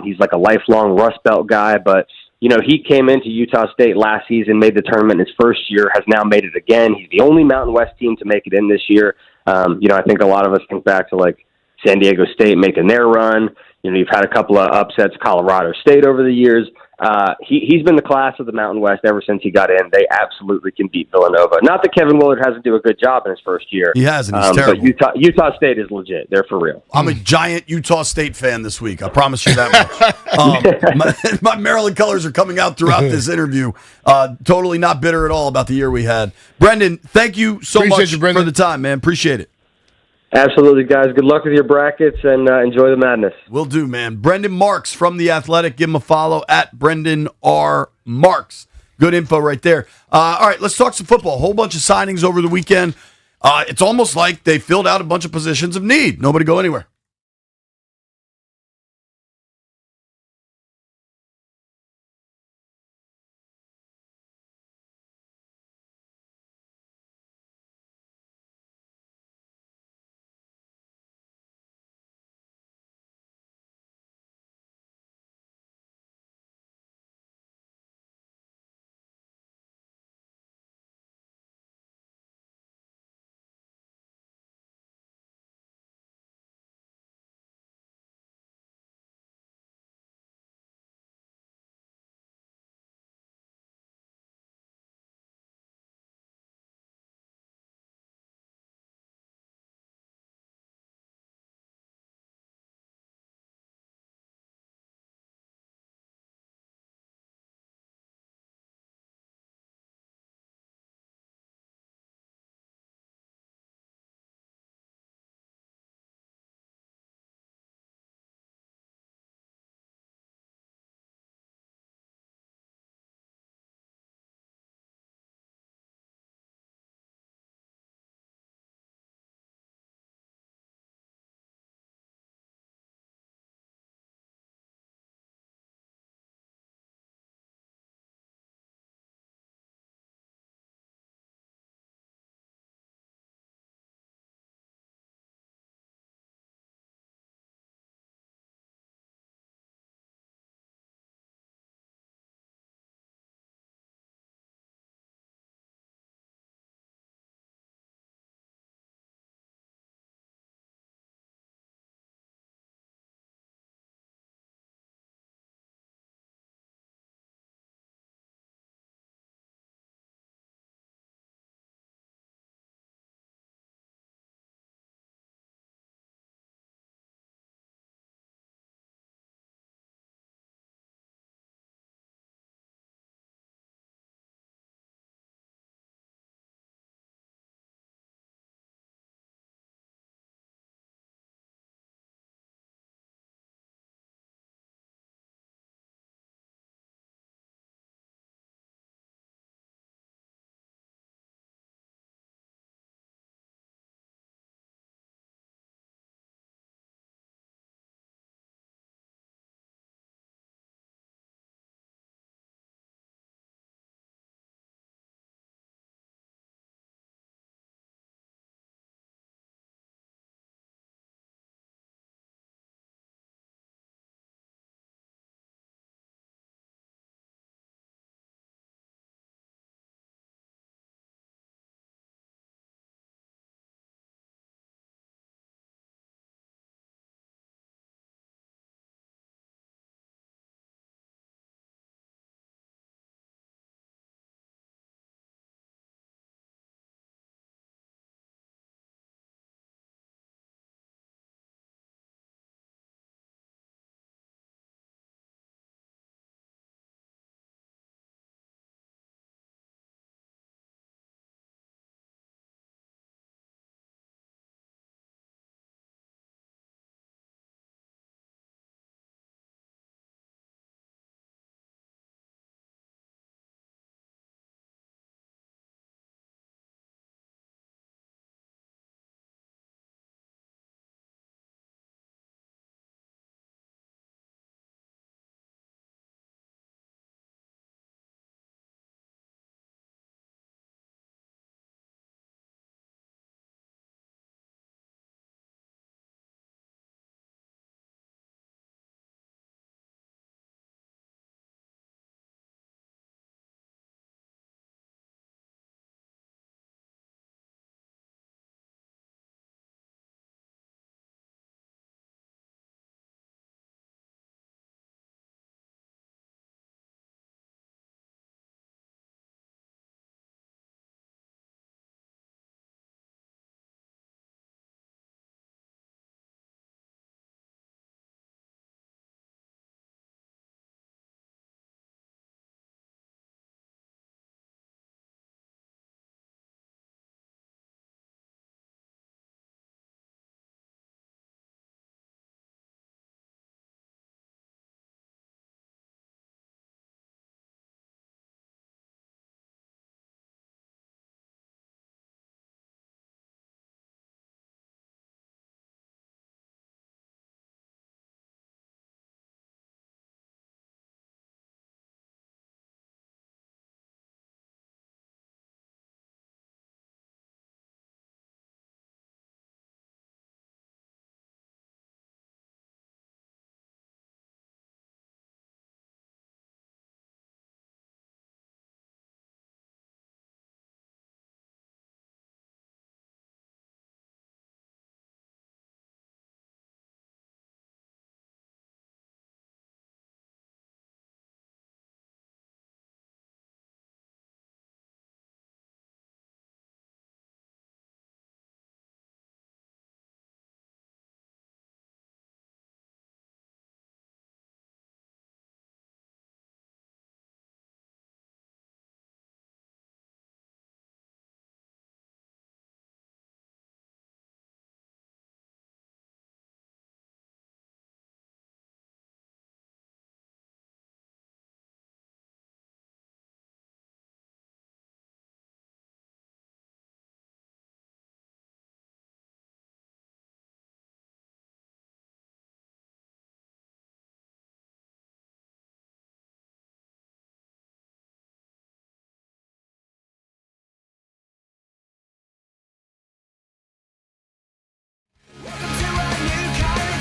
He's like a lifelong Rust Belt guy, but he came into Utah State last season, made the tournament his first year, has now made it again. He's the only Mountain West team to make it in this year. I think a lot of us think back to like San Diego State making their run. You've had a couple of upsets, Colorado State over the years. He's been the class of the Mountain West ever since he got in. They absolutely can beat Villanova. Not that Kevin Willard hasn't done a good job in his first year. He hasn't. He's terrible. But Utah State is legit. They're for real. I'm a giant Utah State fan this week. I promise you that much. My Maryland colors are coming out throughout this interview. Totally not bitter at all about the year we had. Brendan, thank you so much for the time, man. Appreciate it. Absolutely, guys. Good luck with your brackets and enjoy the madness. Will do, man. Brendan Marks from The Athletic. Give him a follow at Brendan R. Marks. Good info right there. All right, let's talk some football. A whole bunch of signings over the weekend. It's almost like they filled out a bunch of positions of need. Nobody go anywhere.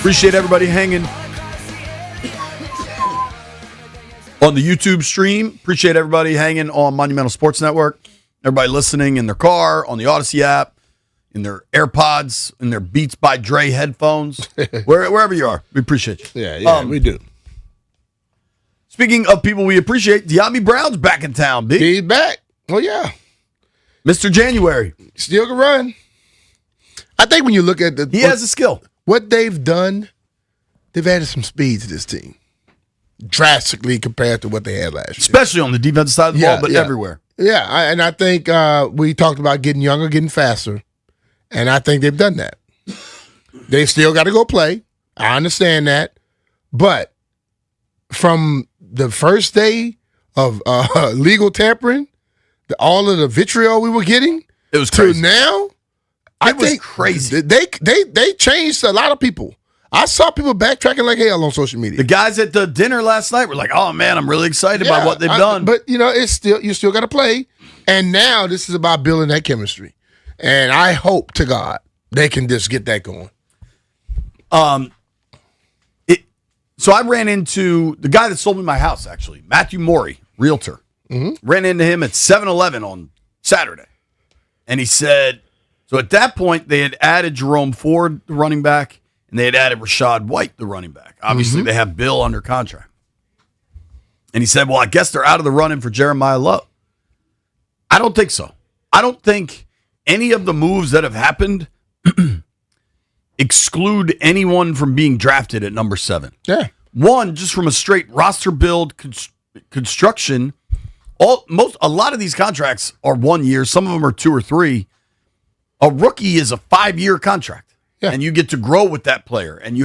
Appreciate everybody hanging on the YouTube stream. Appreciate everybody hanging on Monumental Sports Network. Everybody listening in their car, on the Odyssey app, in their AirPods, in their Beats by Dre headphones, wherever you are. We appreciate you. Yeah, we do. Speaking of people we appreciate, De'Ami Brown's back in town, B. He's back. Oh, yeah. Mr. January. Still can run. I think when you look at he has a skill. What they've done, they've added some speed to this team. Drastically compared to what they had last year. Especially on the defensive side of the ball, but everywhere. Yeah, and I think we talked about getting younger, getting faster, and I think they've done that. They've still got to go play. I understand that. But from the first day of legal tampering, all of the vitriol we were getting, it was crazy. To now, I think crazy. They changed a lot of people. I saw people backtracking like hell on social media. The guys at the dinner last night were like, "Oh man, I'm really excited about what they've done." But it's still you still got to play. And now this is about building that chemistry. And I hope to God they can just get that going. So I ran into the guy that sold me my house, actually, Matthew Morey, realtor. Ran into him at 7-Eleven on Saturday. And he said, so at that point, they had added Jerome Ford, the running back, and they had added Rashad White, the running back. Obviously, they have Bill under contract. And he said, well, I guess they're out of the running for Jeremiah Love. I don't think so. I don't think any of the moves that have happened exclude anyone from being drafted at number 7. Yeah. One, just from a straight roster build construction, a lot of these contracts are 1 year. Some of them are 2 or 3. A rookie is a 5-year contract, and you get to grow with that player. And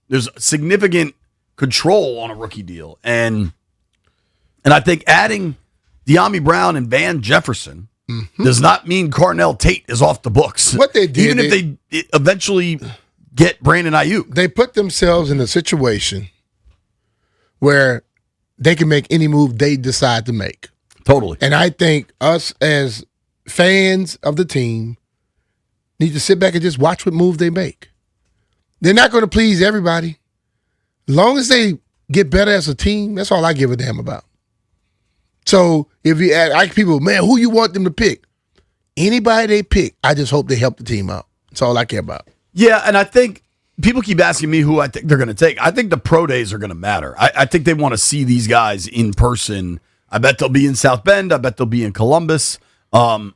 there's significant control on a rookie deal. And I think adding De'Ami Brown and Van Jefferson does not mean Carnell Tate is off the books. What they did, even if they eventually get Brandon Ayuk, they put themselves in a situation where they can make any move they decide to make. Totally. And I think us as fans of the team need to sit back and just watch what move they make. They're not going to please everybody. As long as they get better as a team, that's all I give a damn about. So if you ask people, man, who you want them to pick? Anybody they pick, I just hope they help the team out. That's all I care about. Yeah, and I think people keep asking me who I think they're going to take. I think the pro days are going to matter. I think they want to see these guys in person. I bet they'll be in South Bend. I bet they'll be in Columbus. I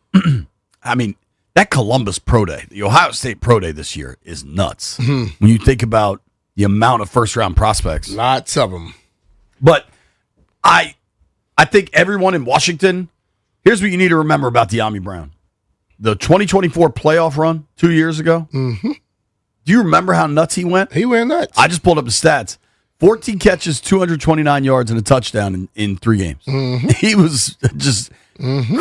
mean, that Columbus pro day, the Ohio State pro day this year is nuts. When you think about the amount of first-round prospects. Lots of them. But I think everyone in Washington, here's what you need to remember about De'Ami Brown. The 2024 playoff run 2 years ago. Do you remember how nuts he went? He went nuts. I just pulled up the stats. 14 catches, 229 yards, and a touchdown in 3 games. He was just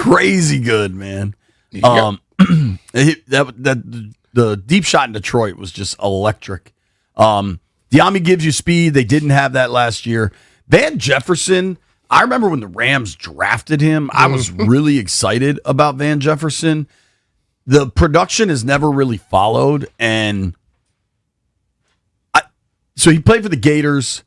crazy good, man. Yep. The deep shot in Detroit was just electric. De'Ami gives you speed. They didn't have that last year. Van Jefferson, I remember when the Rams drafted him, I was really excited about Van Jefferson. The production has never really followed, and so he played for the Gators.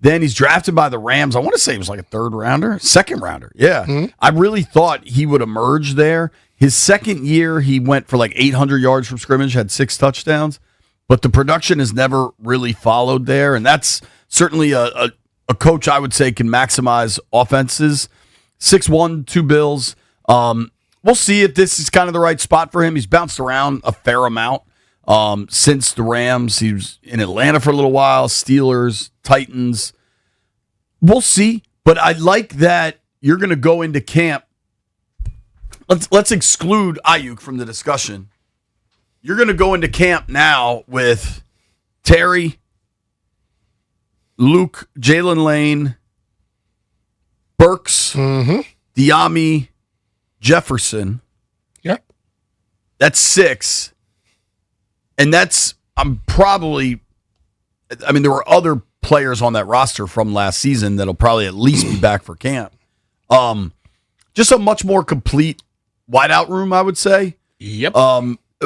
Then he's drafted by the Rams. I want to say it was like a 3rd rounder, 2nd rounder. Yeah. I really thought he would emerge there. His 2nd year, he went for like 800 yards from scrimmage, had 6 touchdowns, but the production has never really followed there. And that's certainly a coach I would say can maximize offenses. 6'1", 2 bills. We'll see if this is kind of the right spot for him. He's bounced around a fair amount since the Rams. He was in Atlanta for a little while, Steelers, Titans. We'll see, but I like that you're going to go into camp. Let's exclude Ayuk from the discussion. You're going to go into camp now with Terry, Luke, Jalen Lane, Burks, De'Ami, Jefferson. Yep. That's 6. And there were other players on that roster from last season that'll probably at least be back for camp. Just a much more complete wideout room, I would say. Yep.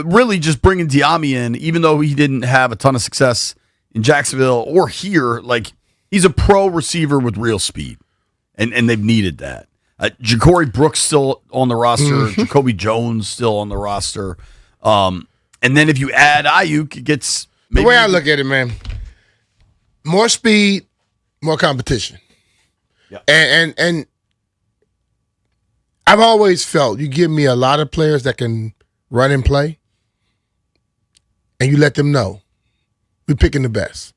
Really just bringing De'Ami in, even though he didn't have a ton of success in Jacksonville or here, like he's a pro receiver with real speed, and they've needed that. Ja'Cory Brooks still on the roster, Jacoby Jones still on the roster, and then if you add Ayuk, it gets the way I look at it, man. More speed, more competition. Yeah. And I've always felt you give me a lot of players that can run and play, and you let them know we're picking the best.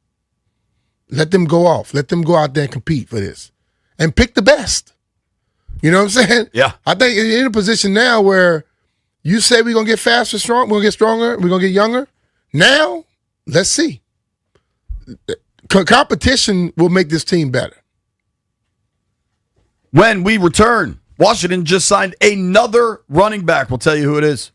Let them go off. Let them go out there and compete for this. And pick the best. You know what I'm saying? Yeah. I think you're in a position now where you say we're going to get faster, we're going to get stronger, we're going to get younger. Now, let's see. Competition will make this team better. When we return, Washington just signed another running back. We'll tell you who it is.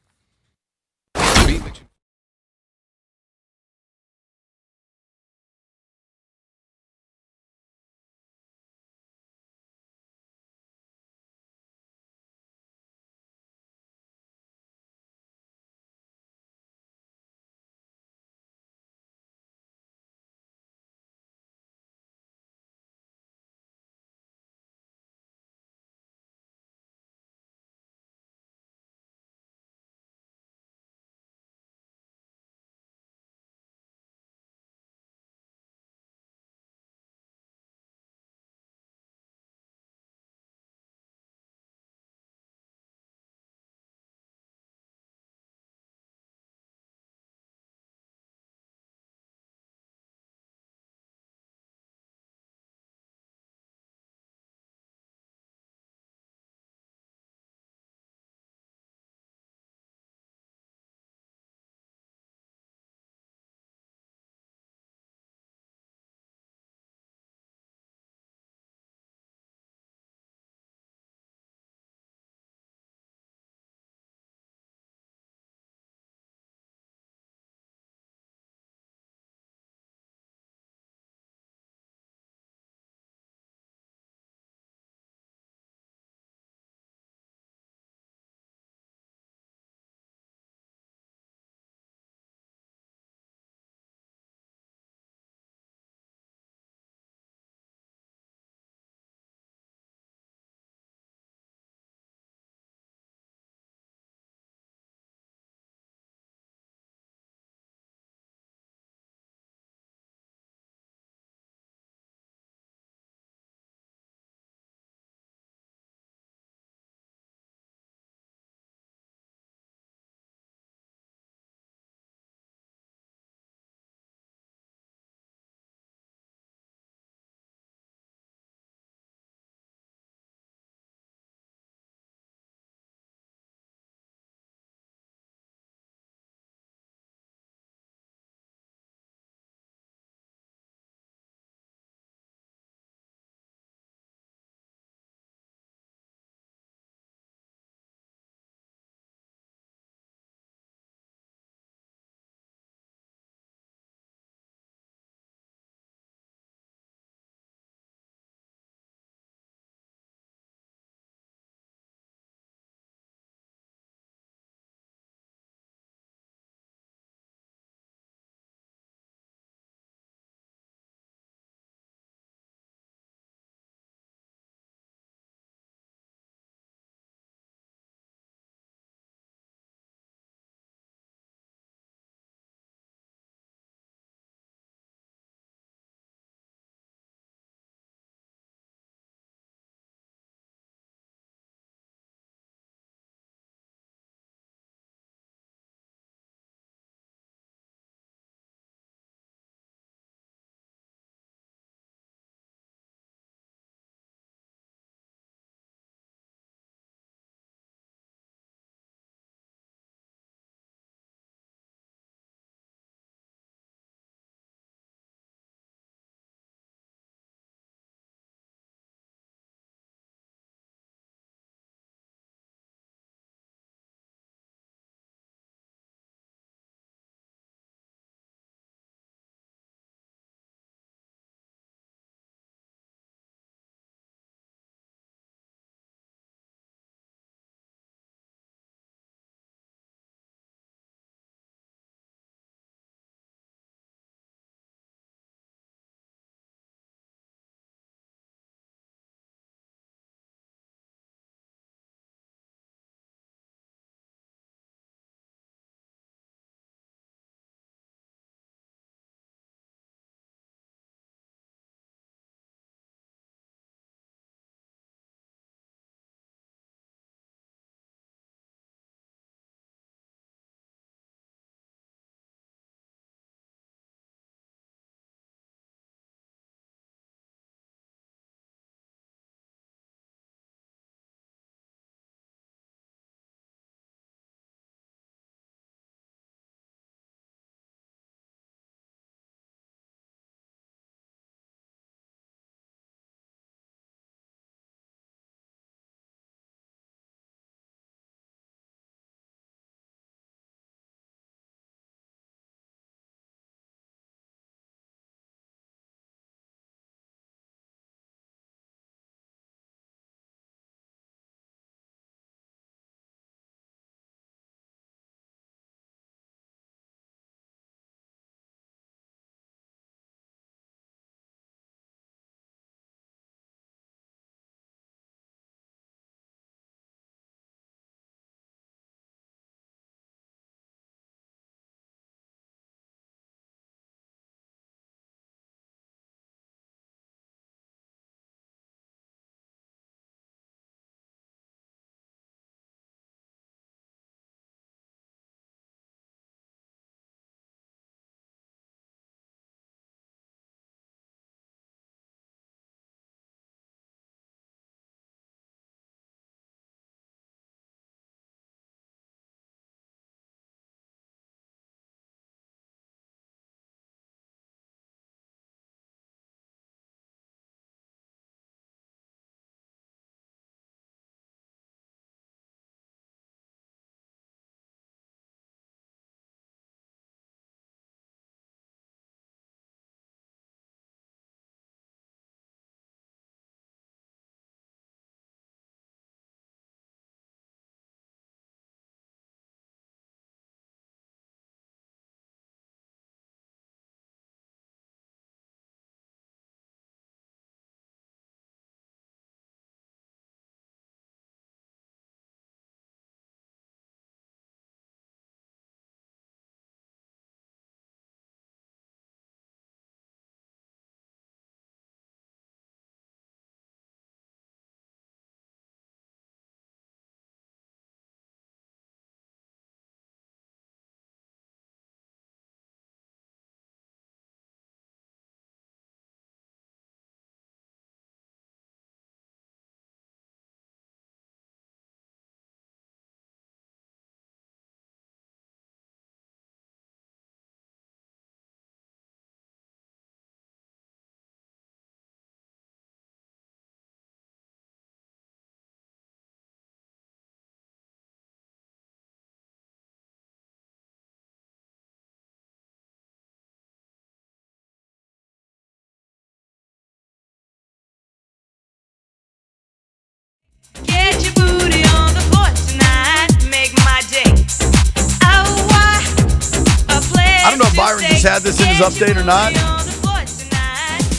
Byron just had this in his update or not.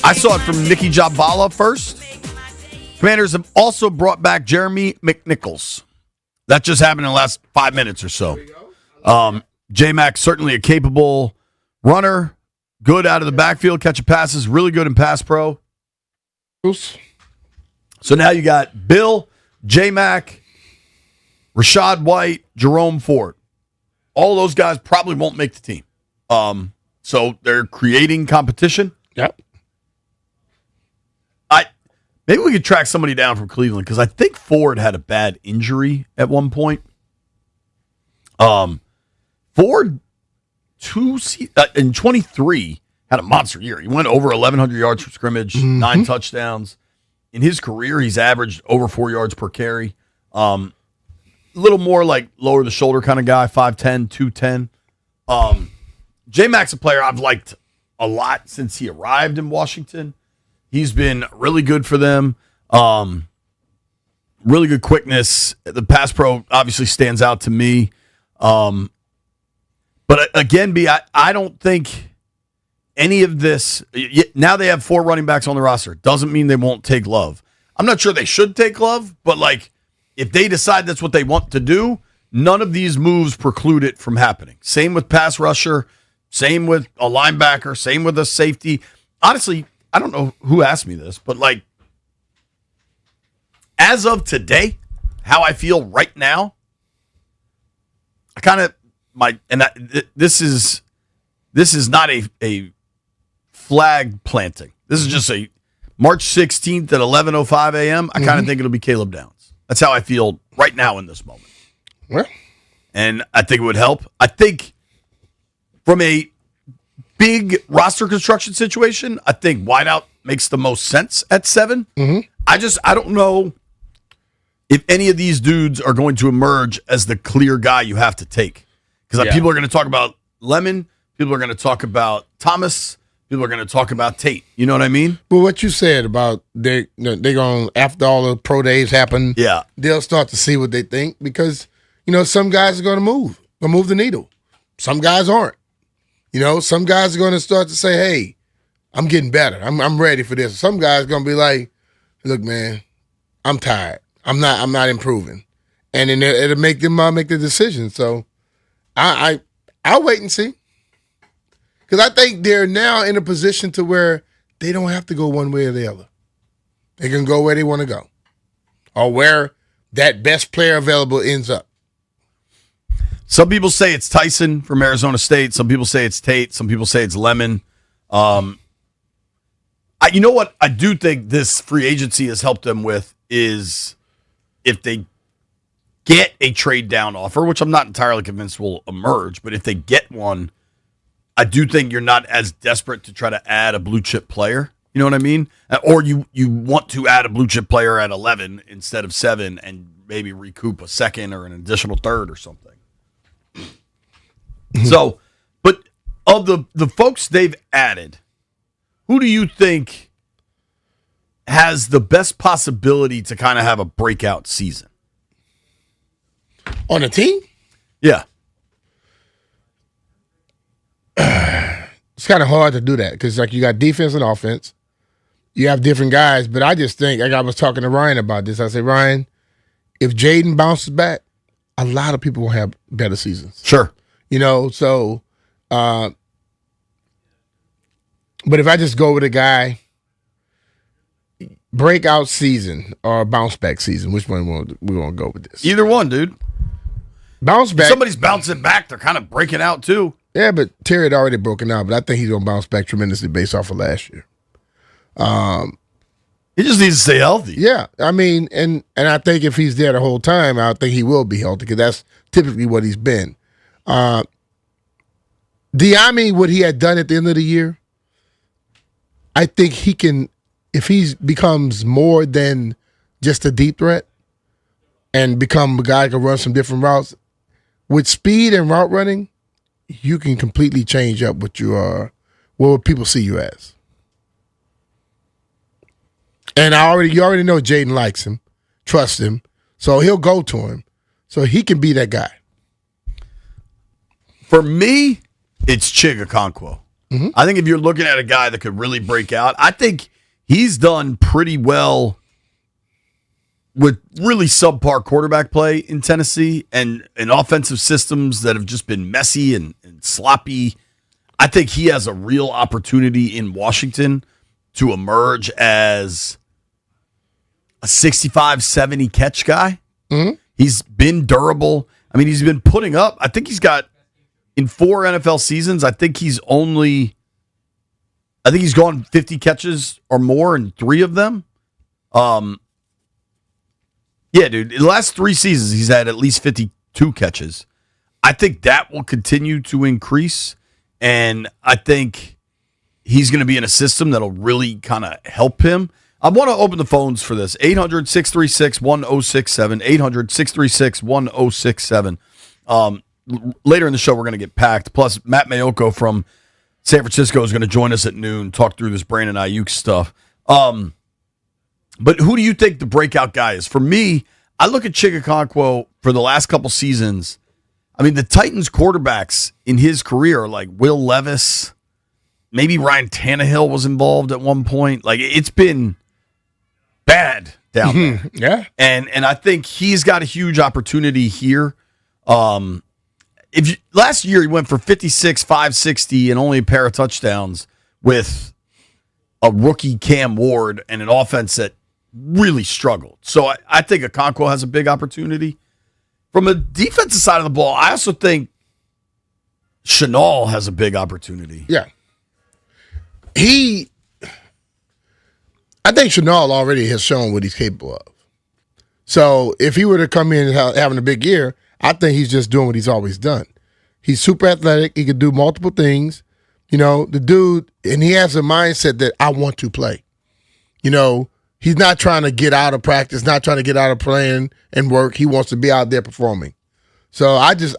I saw it from Nikki Jabala first. Commanders have also brought back Jeremy McNichols. That just happened in the last 5 minutes or so. J-Mac, certainly a capable runner. Good out of the backfield, catching passes. Really good in pass pro. So now you got Bill, J-Mac, Rashad White, Jerome Ford. All those guys probably won't make the team. So they're creating competition. Yep. Maybe we could track somebody down from Cleveland because I think Ford had a bad injury at one point. Ford in 23 had a monster year. He went over 1,100 yards from scrimmage, 9 touchdowns. In his career, he's averaged over 4 yards per carry. A little more like lower the shoulder kind of guy, 5'10", 210. J-Mac's a player I've liked a lot since he arrived in Washington. He's been really good for them. Really good quickness. The pass pro obviously stands out to me. But again, B, I don't think any of this. Now they have 4 running backs on the roster. Doesn't mean they won't take Love. I'm not sure they should take Love, but like if they decide that's what they want to do, none of these moves preclude it from happening. Same with pass rusher. Same with a linebacker. Same with a safety. Honestly, I don't know who asked me this, but like as of today, how I feel right now, I kind of this is not a flag planting. This is just a March 16th at 11:05 a.m. I kind of think it'll be Caleb Downs. That's how I feel right now in this moment. Well, and I think it would help. I think from a big roster construction situation, I think wideout makes the most sense at 7. I don't know if any of these dudes are going to emerge as the clear guy you have to take. Because people are going to talk about Lemon, people are going to talk about Thomas, people are going to talk about Tate. You know what I mean? Well, what you said about they're going after all the pro days happen, they'll start to see what they think because some guys are going to move the needle. Some guys aren't. Some guys are going to start to say, "Hey, I'm getting better. I'm ready for this." Some guys are going to be like, "Look, man, I'm tired. I'm not improving," and then it'll make them make the decision. So, I'll wait and see because I think they're now in a position to where they don't have to go one way or the other. They can go where they want to go, or where that best player available ends up. Some people say it's Tyson from Arizona State. Some people say it's Tate. Some people say it's Lemon. You know what I do think this free agency has helped them with is if they get a trade down offer, which I'm not entirely convinced will emerge, but if they get one, I do think you're not as desperate to try to add a blue chip player. You know what I mean? Or you want to add a blue chip player at 11 instead of 7 and maybe recoup a second or an additional third or something. So, but of the folks they've added, who do you think has the best possibility to kind of have a breakout season? On a team? Yeah. It's kind of hard to do that because like you got defense and offense. You have different guys, but I just think, like I was talking to Ryan about this. I said, Ryan, if Jaden bounces back, a lot of people will have better seasons. Sure. So, but if I just go with a guy, breakout season or bounce back season, which one we want to go with this? Either one, dude. Bounce back. If somebody's bouncing back, they're kind of breaking out too. Yeah, but Terry had already broken out, but I think he's going to bounce back tremendously based off of last year. He just needs to stay healthy. Yeah, I mean, and I think if he's there the whole time, I think he will be healthy because that's typically what he's been. Diami, what he had done at the end of the year, I think he can, if he becomes more than just a deep threat and become a guy who can run some different routes, with speed and route running, you can completely change up what you are, what people see you as. And you already know Jaden likes him, trusts him, so he'll go to him. So he can be that guy. For me, it's Chig Okonkwo. Mm-hmm. I think if you're looking at a guy that could really break out, I think he's done pretty well with really subpar quarterback play in Tennessee and offensive systems that have just been messy and sloppy. I think he has a real opportunity in Washington to emerge as a 65, 70 catch guy. Mm-hmm. He's been durable. I mean, he's been putting up. I think he's got, in 4 NFL seasons, I think he's gone 50 catches or more in 3 of them. Yeah, dude. In the last 3 seasons, he's had at least 52 catches. I think that will continue to increase, and I think he's going to be in a system that'll really kind of help him. I want to open the phones for this. 800-636-1067. 800-636-1067. Later in the show, we're going to get packed. Plus, Matt Mayoko from San Francisco is going to join us at noon, talk through this Brandon Ayuk stuff. But who do you think the breakout guy is? For me, I look at Chig Okonkwo for the last couple seasons. I mean, the Titans quarterbacks in his career are like Will Levis. Maybe Ryan Tannehill was involved at one point. Like, it's been bad down there. Yeah. And I think he's got a huge opportunity here. Last year he went for 56, 560, and only a pair of touchdowns with a rookie Cam Ward and an offense that really struggled. So I think Okonkwo has a big opportunity. From a defensive side of the ball, I also think Chenal has a big opportunity. Yeah. I think Chenal already has shown what he's capable of. So if he were to come in having a big year, I think he's just doing what he's always done. He's super athletic. He can do multiple things. You know, the dude, and he has a mindset that I want to play. You know, he's not trying to get out of practice, not trying to get out of playing and work. He wants to be out there performing. So I think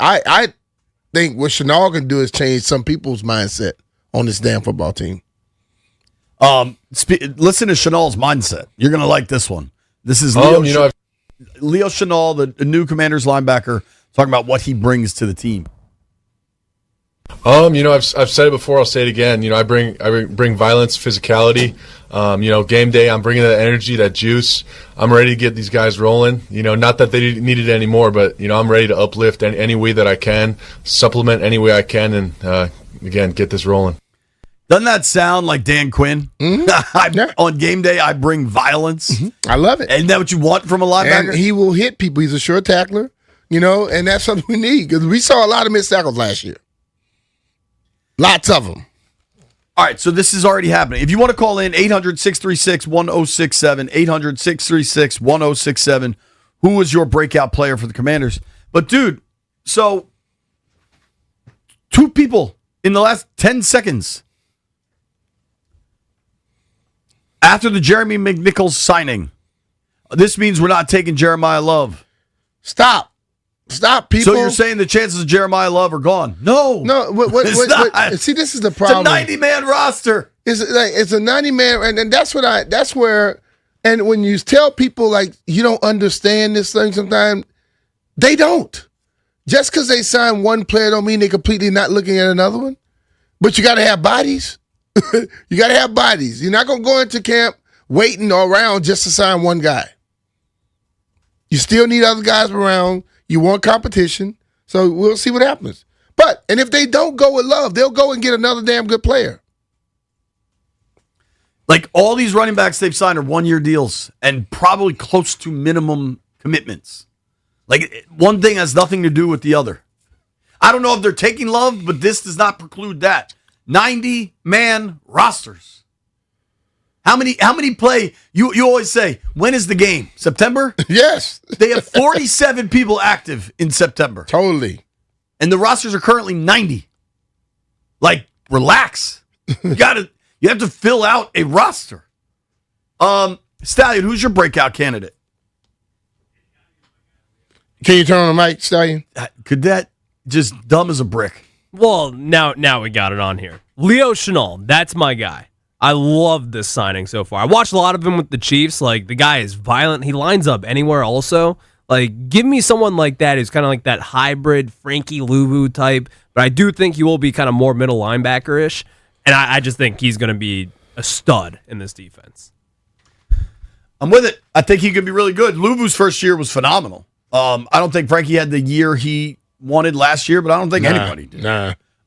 what Chenal can do is change some people's mindset on this damn football team. Listen to Chenal's mindset. You're going to like this one. This is Leo Chenal, the new Commanders linebacker, talking about what he brings to the team. I've said it before. I'll say it again. I bring violence, physicality. Game day, I'm bringing that energy, that juice. I'm ready to get these guys rolling. Not that they need it anymore, but I'm ready to uplift any way that I can, supplement any way I can, and again, get this rolling. Doesn't that sound like Dan Quinn? Mm-hmm. On game day, I bring violence. Mm-hmm. I love it. Isn't that what you want from a linebacker? And he will hit people. He's a sure tackler, and that's something we need because we saw a lot of missed tackles last year. Lots of them. All right, so this is already happening. If you want to call in, 800-636-1067, 800-636-1067. Who was your breakout player for the Commanders? But, dude, so 2 people in the last 10 seconds after the Jeremy McNichols signing. This means we're not taking Jeremiah Love. Stop, people. So you're saying the chances of Jeremiah Love are gone? No. See, this is the problem. It's a 90-man roster. It's a 90-man, and that's where, and when you tell people, like, you don't understand this thing sometimes, they don't. Just because they sign one player don't mean they're completely not looking at another one. But you got to have bodies. You got to have bodies. You're not going to go into camp waiting around just to sign one guy. You still need other guys around. You want competition. So we'll see what happens. And if they don't go with Love, they'll go and get another damn good player. Like, all these running backs they've signed are 1-year deals and probably close to minimum commitments. Like, one thing has nothing to do with the other. I don't know if they're taking Love, but this does not preclude that. 90-man rosters. How many play? You always say, when is the game? September? Yes. They have 47 people active in September. Totally. And the rosters are currently 90. Like, relax. You have to fill out a roster. Stallion, who's your breakout candidate? Can you turn on the mic, Stallion? Could that just dumb as a brick? Well, now we got it on here. Leo Chenal, that's my guy. I love this signing so far. I watched a lot of him with the Chiefs. Like, the guy is violent. He lines up anywhere also. Like, give me someone like that who's kind of like that hybrid Frankie Louvu type, but I do think he will be kind of more middle linebacker-ish, and I just think he's going to be a stud in this defense. I'm with it. I think he could be really good. Louvu's first year was phenomenal. I don't think Frankie had the year he wanted last year, but I don't think anybody did.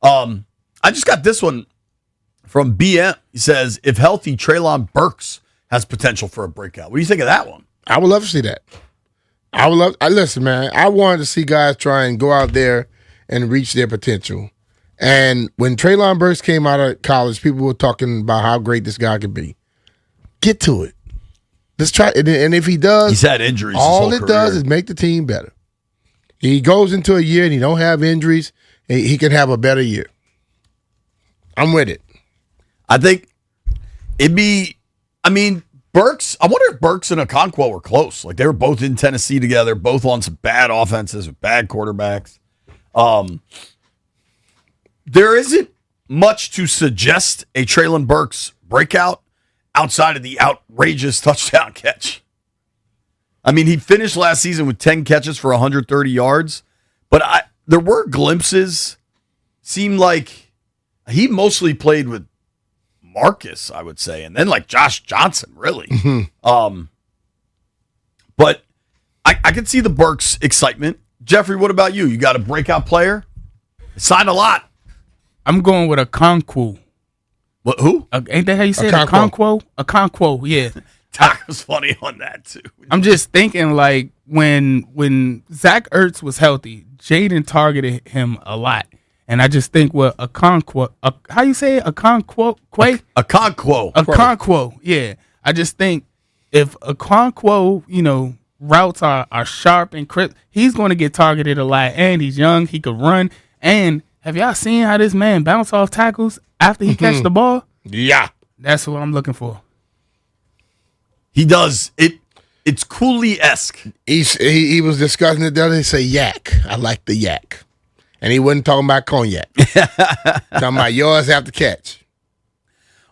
I just got this one from BM. He says, if healthy, Treylon Burks has potential for a breakout. What do you think of that one? I would love to see that. Listen, man, I wanted to see guys try and go out there and reach their potential. And when Treylon Burks came out of college, people were talking about how great this guy could be. Get to it. Let's try. And if he does, he's had injuries. All it does is make the team better. He goes into a year and he don't have injuries, he can have a better year. I'm with it. I think it'd be, Burks, I wonder if Burks and Okonkwo were close. Like, they were both in Tennessee together, both on some bad offenses with bad quarterbacks. There isn't much to suggest a Treylon Burks breakout outside of the outrageous touchdown catch. He finished last season with 10 catches for 130 yards, but there were glimpses. Seemed like he mostly played with Marcus, I would say, and then like Josh Johnson, really. Mm-hmm. But I can see the Burks excitement. Jeffrey, what about you? You got a breakout player? Signed a lot. I'm going with Okonkwo. What? Who? Ain't that how you say it? Okonkwo? Okonkwo, yeah. Doc was funny on that too. I'm just thinking, like, when Zach Ertz was healthy, Jaden targeted him a lot. And I just think with Okonkwo, how you say it? Okonkwo? Okonkwo, yeah. I just think if Okonkwo, routes are sharp and crisp, he's going to get targeted a lot. And he's young, he could run. And have y'all seen how this man bounce off tackles after he catch the ball? Yeah. That's what I'm looking for. He does. It's Cooley-esque. He was discussing it the other day. He said, yak. I like the yak. And he wasn't talking about cognac. Talking about yours after catch.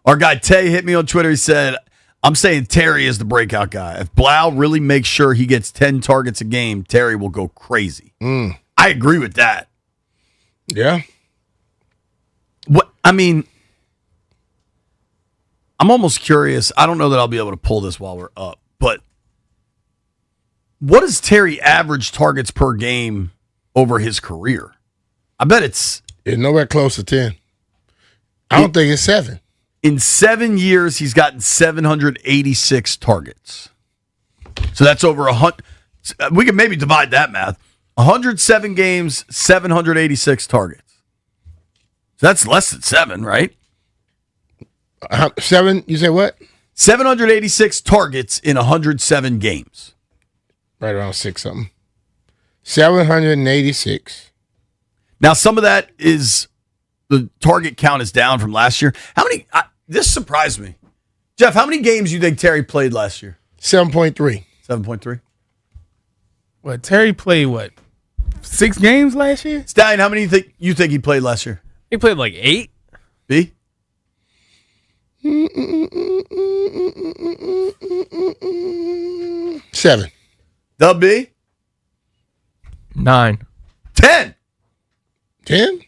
Our guy Tay hit me on Twitter. He said, I'm saying Terry is the breakout guy. If Blau really makes sure he gets 10 targets a game, Terry will go crazy. I agree with that. Yeah. I'm almost curious. I don't know that I'll be able to pull this while we're up, but what does Terry average targets per game over his career? I bet it's nowhere close to 10. I don't think it's 7. In 7 years, he's gotten 786 targets. So that's over 100. We can maybe divide that math. 107 games, 786 targets. So that's less than 7, right? 7, you say what? 786 targets in 107 games. Right around 6 something. 786. Now, some of that is the target count is down from last year. How many? This surprised me. Jeff, how many games do you think Terry played last year? 7.3. 7.3. What, Terry played 6 games last year? Stallion, how many you think he played last year? He played like 8. B? 7. Dub B? 9. 10. 10?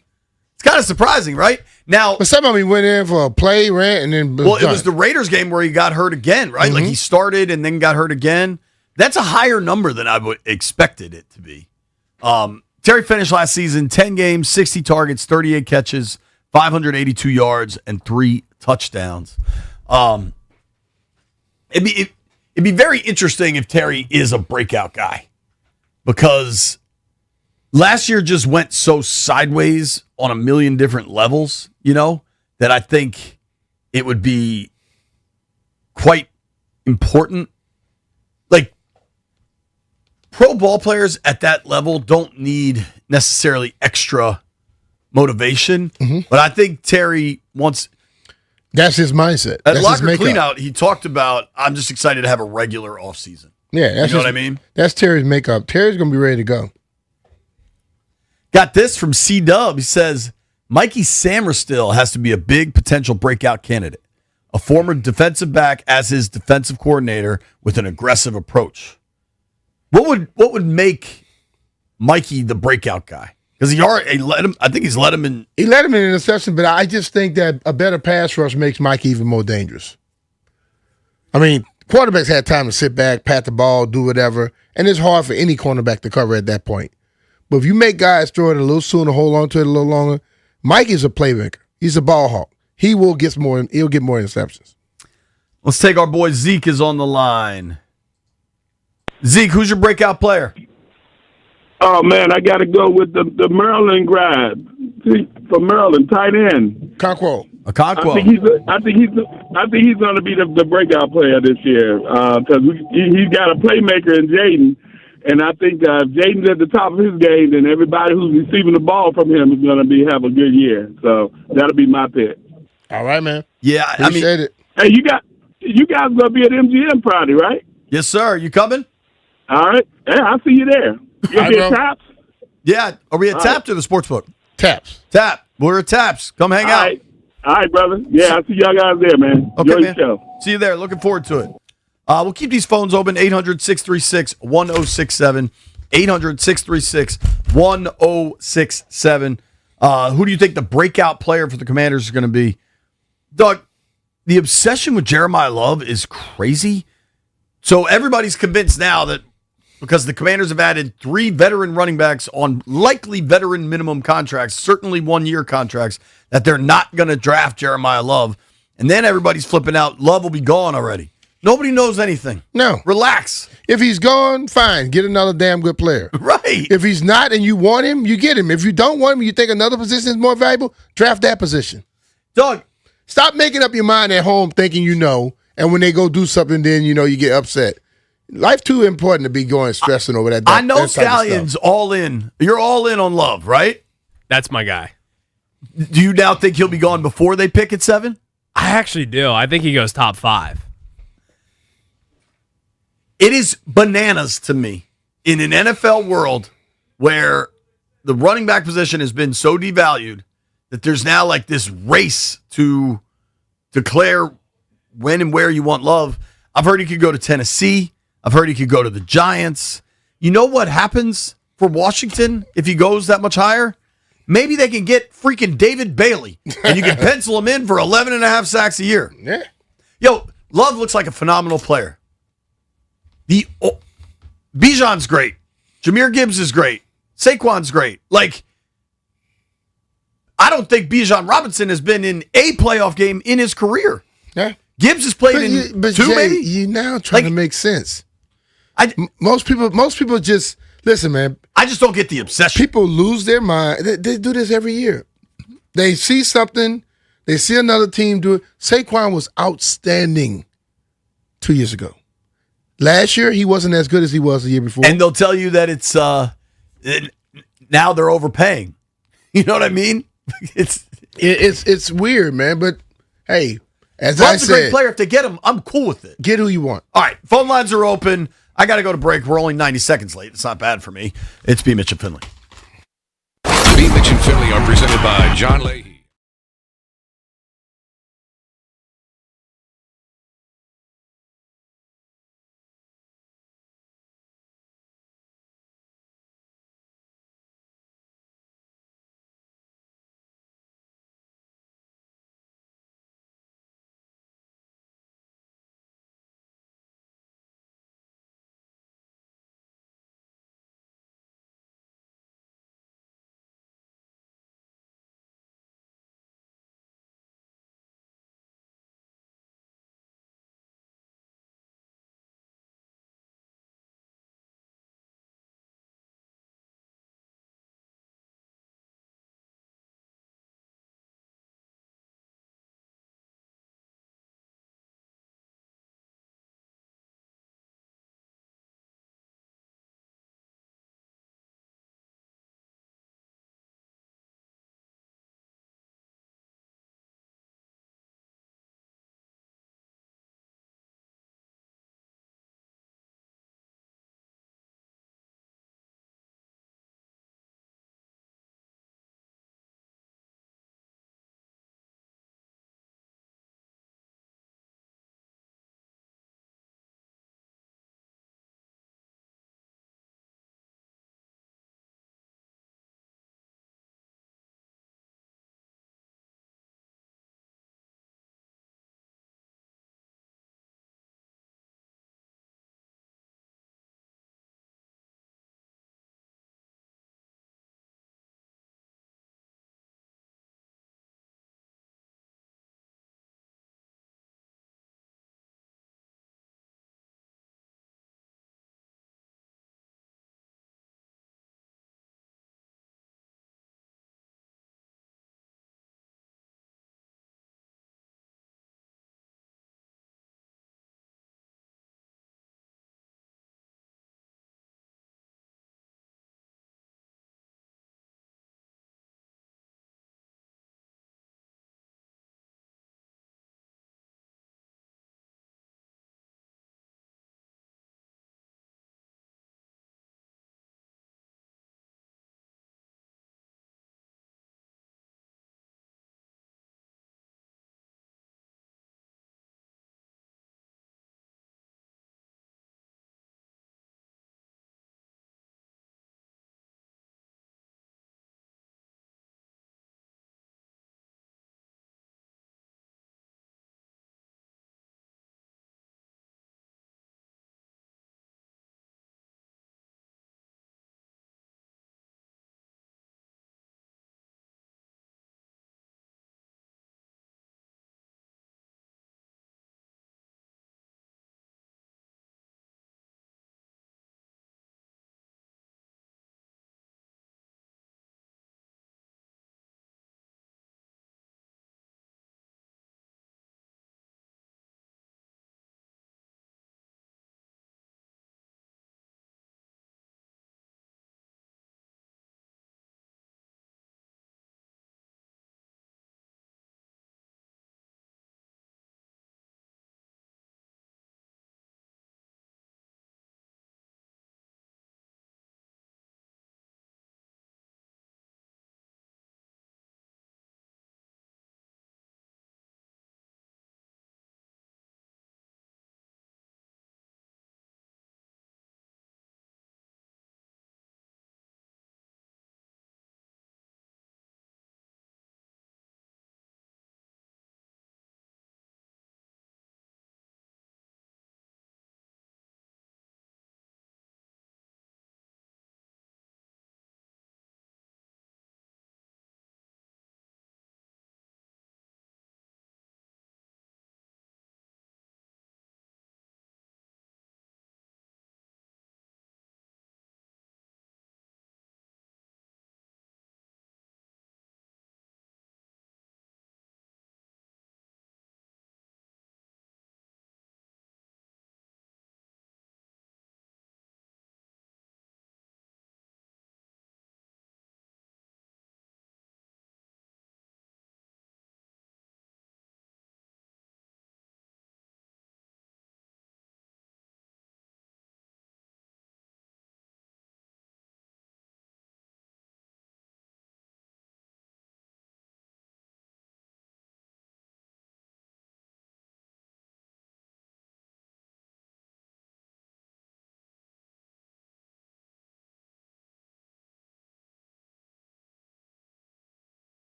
It's kind of surprising, right? Now, but some of them went in for a play, ran, and then it was the Raiders game where he got hurt again, right? Like he started and then got hurt again. That's a higher number than I would expected it to be. Terry finished last season 10 games, 60 targets, 38 catches, 582 yards, and 3 touchdowns. It'd be very interesting if Terry is a breakout guy, because last year just went so sideways on a million different levels, that I think it would be quite important. Like, pro ball players at that level don't need necessarily extra motivation, but I think Terry wants... That's his mindset. At That's Locker his Cleanout, he talked about, I'm just excited to have a regular offseason. Yeah. That's what I mean? That's Terry's makeup. Terry's going to be ready to go. Got this from C-Dub. He says, Mikey Samerstill has to be a big potential breakout candidate. A former defensive back as his defensive coordinator with an aggressive approach. What would make Mikey the breakout guy? Because he let him. I think he's let him in. He let him in an interception, but I just think that a better pass rush makes Mike even more dangerous. I mean, quarterbacks had time to sit back, pat the ball, do whatever, and it's hard for any cornerback to cover at that point. But if you make guys throw it a little sooner, hold on to it a little longer, Mike is a playmaker. He's a ball hawk. He will get more. He'll get more interceptions. Let's take our boy Zeke is on the line. Zeke, who's your breakout player? Oh man, I got to go with the Maryland grad from Maryland, tight end. Conquo. Conquo. I think he's going to be the breakout player this year because he's got a playmaker in Jaden, and I think if Jaden's at the top of his game, then everybody who's receiving the ball from him is going to have a good year. So that'll be my pick. All right, man. Yeah, Appreciate it. Hey, you guys going to be at MGM Friday, right? Yes, sir. You coming? All right. Yeah, I'll see you there. You'll be at Taps? Yeah. Are we at Taps or the Sportsbook? Taps. Tap. We're at Taps. Come hang out. All right, brother. Yeah, I'll see y'all guys there, man. Okay, Enjoy man. the show. See you there. Looking forward to it. We'll keep these phones open. 800-636-1067. 800-636-1067. Who do you think the breakout player for the Commanders is going to be? Doug, the obsession with Jeremiah Love is crazy. So everybody's convinced now that because the Commanders have added 3 veteran running backs on likely veteran minimum contracts, certainly 1-year contracts, that they're not going to draft Jeremiah Love. And then everybody's flipping out. Love will be gone already. Nobody knows anything. No. Relax. If he's gone, fine. Get another damn good player. Right. If he's not and you want him, you get him. If you don't want him, you think another position is more valuable, draft that position. Doug. Stop making up your mind at home thinking you know, and when they go do something, then you get upset. Life too important to be going stressing over that. I know that type of Scallion's stuff. all in. You're all in on Love, right? That's my guy. Do you now think he'll be gone before they pick at 7? I actually do. I think he goes top 5. It is bananas to me in an NFL world where the running back position has been so devalued that there's now like this race to declare when and where you want Love. I've heard he could go to Tennessee. I've heard he could go to the Giants. You know what happens for Washington if he goes that much higher? Maybe they can get freaking David Bailey, and you can pencil him in for 11.5 sacks a year. Yeah. Yo, Love looks like a phenomenal player. Bijan's great. Jahmyr Gibbs is great. Saquon's great. Like, I don't think Bijan Robinson has been in a playoff game in his career. Yeah. Gibbs has played in 2, Jay, maybe? You now trying to make sense. Most people just listen, man. I just don't get the obsession. People lose their mind. They do this every year. They see something, they see another team do it. Saquon was outstanding 2 years ago. Last year, he wasn't as good as he was the year before. And they'll tell you that it's now they're overpaying. You know what I mean? It's weird, man. But hey, as Love's I a said, great player. If they get him, I'm cool with it. Get who you want. All right, phone lines are open. I got to go to break. We're only 90 seconds late. It's not bad for me. It's B. Mitch and Finley. B. Mitch and Finley are presented by John Leahy.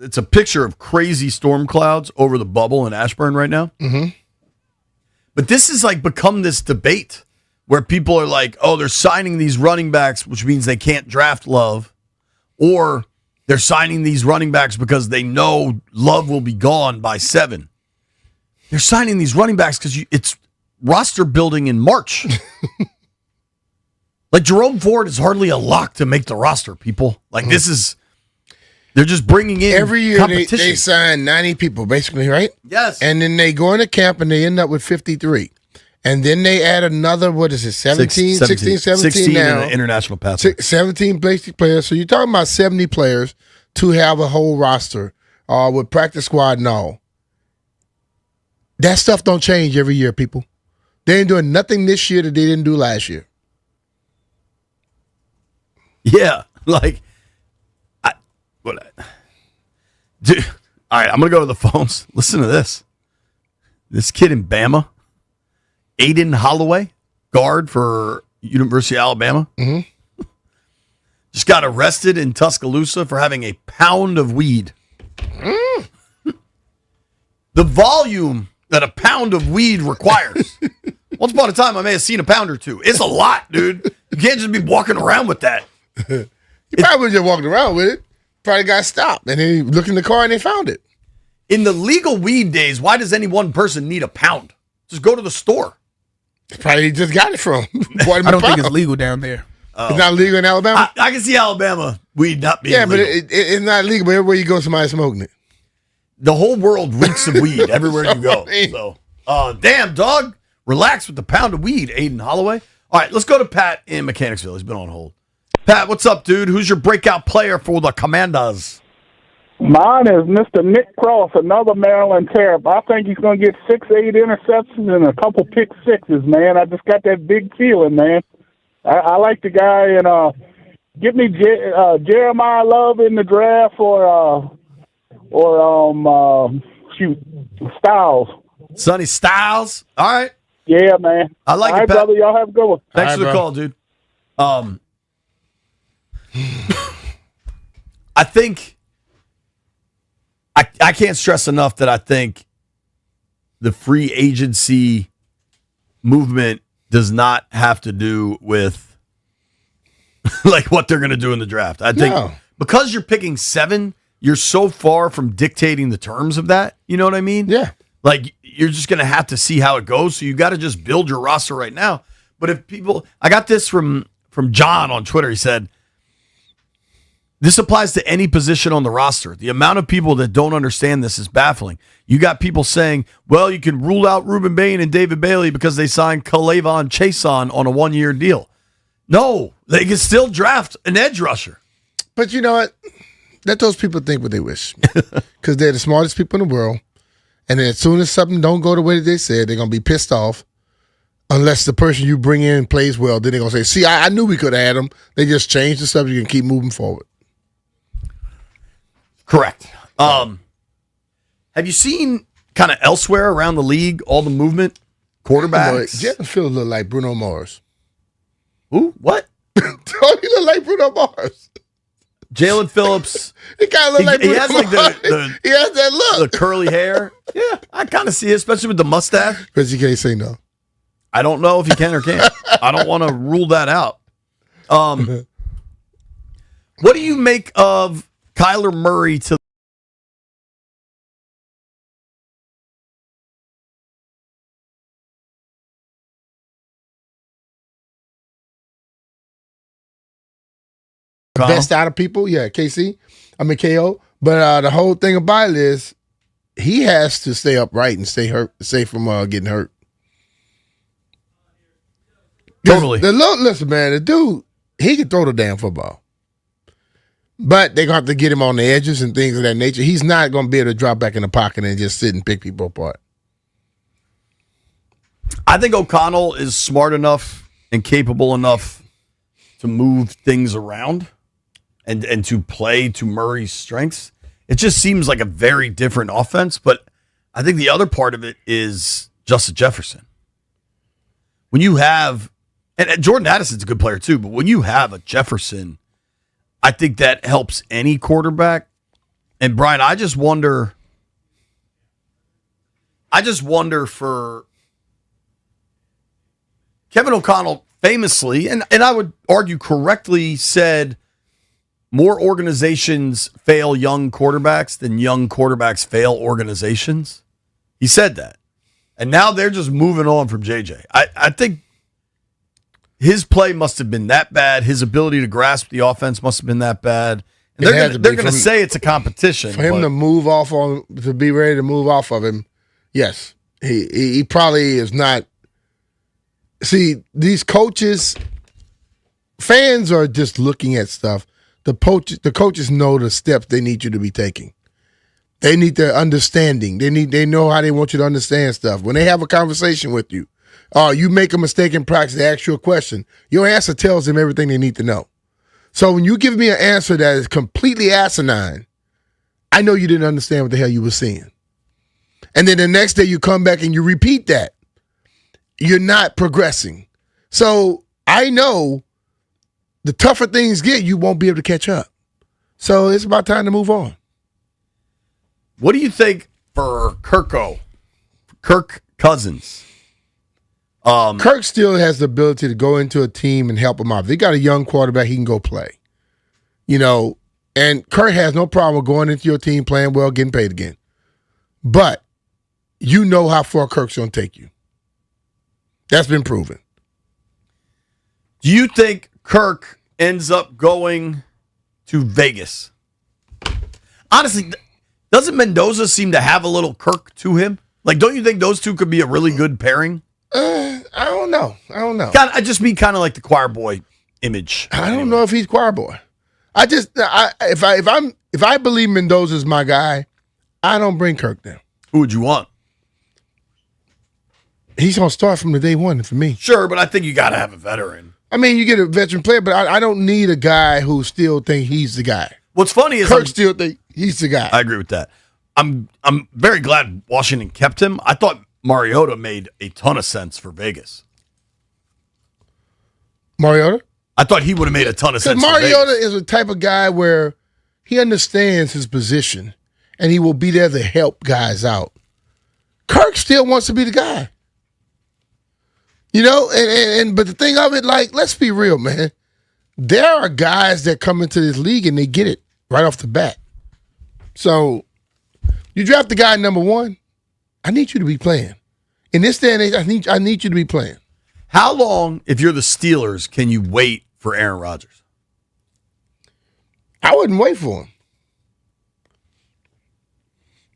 it's a picture of crazy storm clouds over the bubble in Ashburn right now. Mm-hmm. But this has like become this debate where people are like, oh, they're signing these running backs, which means they can't draft Love, or they're signing these running backs because they know Love will be gone by 7. They're signing these running backs because it's roster building in March. Like Jerome Ford is hardly a lock to make the roster, people. Like this is, they're just bringing in every year competition. they sign 90 people, basically, right? Yes. And then they go into camp and they end up with 53. And then they add another, what is it, 17, 16, 17 now. in the international pass. 17 basic players. So you're talking about 70 players to have a whole roster with practice squad and all. That stuff don't change every year, people. They ain't doing nothing this year that they didn't do last year. Yeah, like, dude, all right, I'm going to go to the phones. Listen to this. This kid in Bama, Aiden Holloway, guard for University of Alabama, just got arrested in Tuscaloosa for having a pound of weed. The volume that a pound of weed requires. Once upon a time, I may have seen a pound or two. It's a lot, dude. You can't just be walking around with that. He probably was just walking around with it. Probably got stopped. And then he looked in the car and they found it. In the legal weed days, why does any one person need a pound? Just go to the store. Probably he just got it from. I don't think it's legal down there. It's not legal in Alabama? I can see Alabama weed not being legal. But it's not legal, but everywhere you go, somebody's smoking it. The whole world reeks of weed everywhere you go. So, damn, dog. Relax with the pound of weed, Aiden Holloway. All right, let's go to Pat in Mechanicsville. He's been on hold. Pat, what's up, dude? Who's your breakout player for the Commanders? Mine is Mr. Nick Cross, another Maryland Terror. I think he's going to get 6-8 interceptions and a couple pick sixes, man. I just got that big feeling, man. I like the guy, and give me Jeremiah Love in the draft or Styles. Sonny Styles. All right. Yeah, man. I like All it, right, Pat. brother. Y'all have a good one. Thanks for the call, dude. I think I can't stress enough that I think the free agency movement does not have to do with like what they're going to do in the draft. I think because you're picking 7, you're so far from dictating the terms of that. You know what I mean? Yeah. Like you're just going to have to see how it goes. So you got to just build your roster right now. But if people, I got this from John on Twitter. He said, this applies to any position on the roster. The amount of people that don't understand this is baffling. You got people saying, well, you can rule out Reuben Bain and David Bailey because they signed Kalavon Chason on a 1-year deal. No, they can still draft an edge rusher. But you know what? Let those people think what they wish. Because they're the smartest people in the world. And then as soon as something don't go the way that they said, they're going to be pissed off. Unless the person you bring in plays well, then they're going to say, see, I knew we could have had him. They just changed the subject and keep moving forward. Correct. Have you seen kind of elsewhere around the league all the movement? Quarterbacks? Jalen Phillips look like Bruno Mars. Who? What? Don't he look like Bruno Mars? Jalen Phillips. He kind of look like Bruno He has like Mars. He has that look. The curly hair. Yeah, I kind of see it, especially with the mustache. But you can't say no. I don't know if he can or can't. I don't want to rule that out. What do you make of Kyler Murray to best out of people? Yeah, KO. But the whole thing about it is he has to stay upright and stay from getting hurt. Totally. Listen, man, the dude, he can throw the damn football. But they're going to have to get him on the edges and things of that nature. He's not going to be able to drop back in the pocket and just sit and pick people apart. I think O'Connell is smart enough and capable enough to move things around and to play to Murray's strengths. It just seems like a very different offense, but I think the other part of it is Justin Jefferson. When you have, and Jordan Addison's a good player too, but when you have a Jefferson, I think that helps any quarterback And Brian, I just wonder for Kevin O'Connell famously, and I would argue correctly, said more organizations fail young quarterbacks than young quarterbacks fail organizations. He said that. And now they're just moving on from JJ. I think his play must have been that bad. His ability to grasp the offense must have been that bad. And they're going to say it's a competition. For him to move off on, to be ready to move off of him, yes. He probably is not. See, these coaches, fans are just looking at stuff. The coaches know the steps they need you to be taking. They need their understanding. They know how they want you to understand stuff. When they have a conversation with you, you make a mistake in practice, they ask you a question. Your answer tells them everything they need to know. So when you give me an answer that is completely asinine, I know you didn't understand what the hell you were saying. And then the next day you come back and you repeat that. You're not progressing. So I know the tougher things get, you won't be able to catch up. So it's about time to move on. What do you think for Kirk Cousins? Kirk still has the ability to go into a team and help them out. If they got a young quarterback, he can go play. And Kirk has no problem going into your team, playing well, getting paid again. But you know how far Kirk's going to take you. That's been proven. Do you think Kirk ends up going to Vegas? Honestly, doesn't Mendoza seem to have a little Kirk to him? Like, don't you think those two could be a really good pairing? I don't know. I just mean kind of like the choir boy image. I don't know if he's choir boy. If I believe Mendoza's my guy, I don't bring Kirk down. Who would you want? He's going to start from the day one for me. Sure, but I think you got to have a veteran. I mean, you get a veteran player, but I don't need a guy who still think he's the guy. What's funny is Kirk still think he's the guy. I agree with that. I'm very glad Washington kept him. I thought Mariota made a ton of sense for Vegas. Mariota? I thought he would have made a ton of sense. Mariota is a type of guy where he understands his position and he will be there to help guys out. Kirk still wants to be the guy. But the thing of it, like, let's be real, man. There are guys that come into this league and they get it right off the bat. So you draft the guy number one, I need you to be playing. In this day and age, I need you to be playing. How long, if you're the Steelers, can you wait for Aaron Rodgers? I wouldn't wait for him.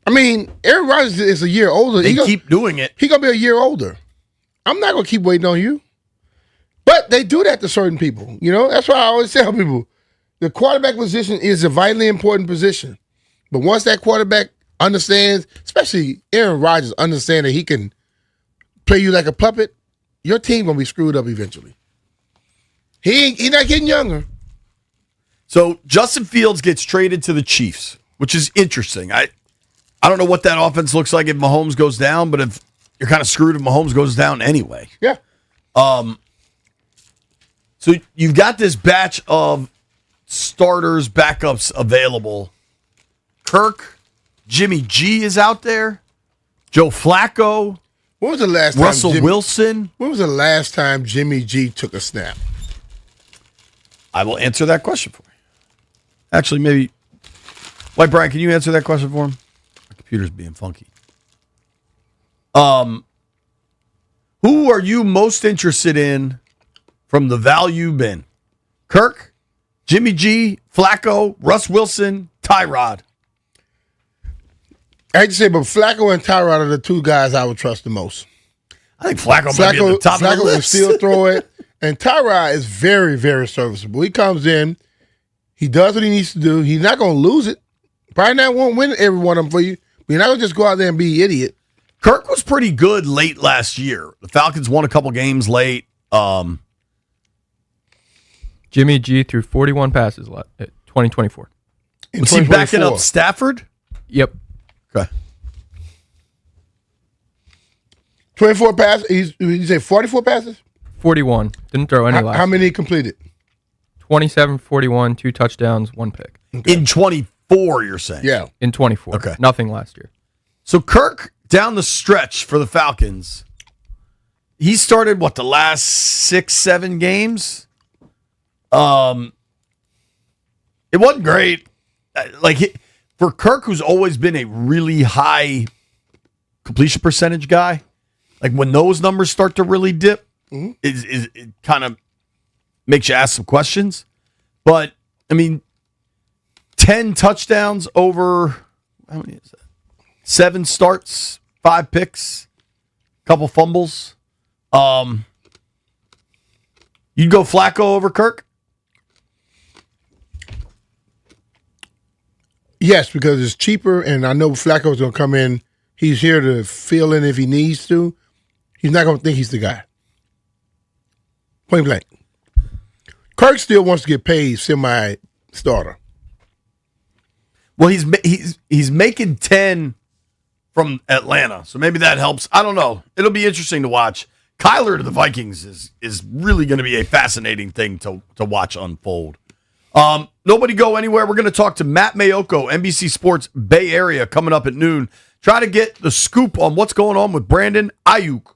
I mean, Aaron Rodgers is a year older. They keep doing it. He's going to be a year older. I'm not going to keep waiting on you. But they do that to certain people. That's why I always tell people, the quarterback position is a vitally important position. But once that quarterback understands, especially Aaron Rodgers, understand that he can play you like a puppet, your team going to be screwed up eventually. He's not getting younger. So Justin Fields gets traded to the Chiefs, which is interesting. I don't know what that offense looks like if Mahomes goes down, but if you're kind of screwed if Mahomes goes down anyway. Yeah. So you've got this batch of starters, backups available. Kirk, Jimmy G is out there. Joe Flacco. When was the last time Russell Wilson. When was the last time Jimmy G took a snap? I will answer that question for you. Actually, maybe. Wait, Brian, can you answer that question for him? My computer's being funky. Who are you most interested in from the value bin? Kirk, Jimmy G, Flacco, Russ Wilson, Tyrod. I hate to say, but Flacco and Tyrod are the two guys I would trust the most. I think Flacco might be at the top of the list. Flacco will still throw it. And Tyrod is very, very serviceable. He comes in, he does what he needs to do. He's not going to lose it. Probably not won't win every one of them for you. But you're not going to just go out there and be an idiot. Kirk was pretty good late last year. The Falcons won a couple games late. Jimmy G threw 41 passes 2024. Was he backing up Stafford? Yep. Okay. 24 passes? You say 44 passes? 41. Didn't throw any last. How many completed? 27, 41, 2 touchdowns, 1 pick. Okay. In 24? 4, you're saying? Yeah. In 24. Okay. Nothing last year. So Kirk, down the stretch for the Falcons, he started, the last 6, 7 games? It wasn't great. For Kirk, who's always been a really high completion percentage guy, when those numbers start to really dip, it kind of makes you ask some questions. But, 10 touchdowns over, how many is that? 7 starts, 5 picks, couple fumbles. You'd go Flacco over Kirk? Yes, because it's cheaper, and I know Flacco's going to come in. He's here to fill in if he needs to. He's not going to think he's the guy. Point blank. Kirk still wants to get paid semi-starter. Well, he's making 10 from Atlanta, so maybe that helps. I don't know. It'll be interesting to watch. Kyler to the Vikings is really going to be a fascinating thing to watch unfold. Nobody go anywhere. We're going to talk to Matt Mayoko, NBC Sports Bay Area, coming up at noon. Try to get the scoop on what's going on with Brandon Ayuk.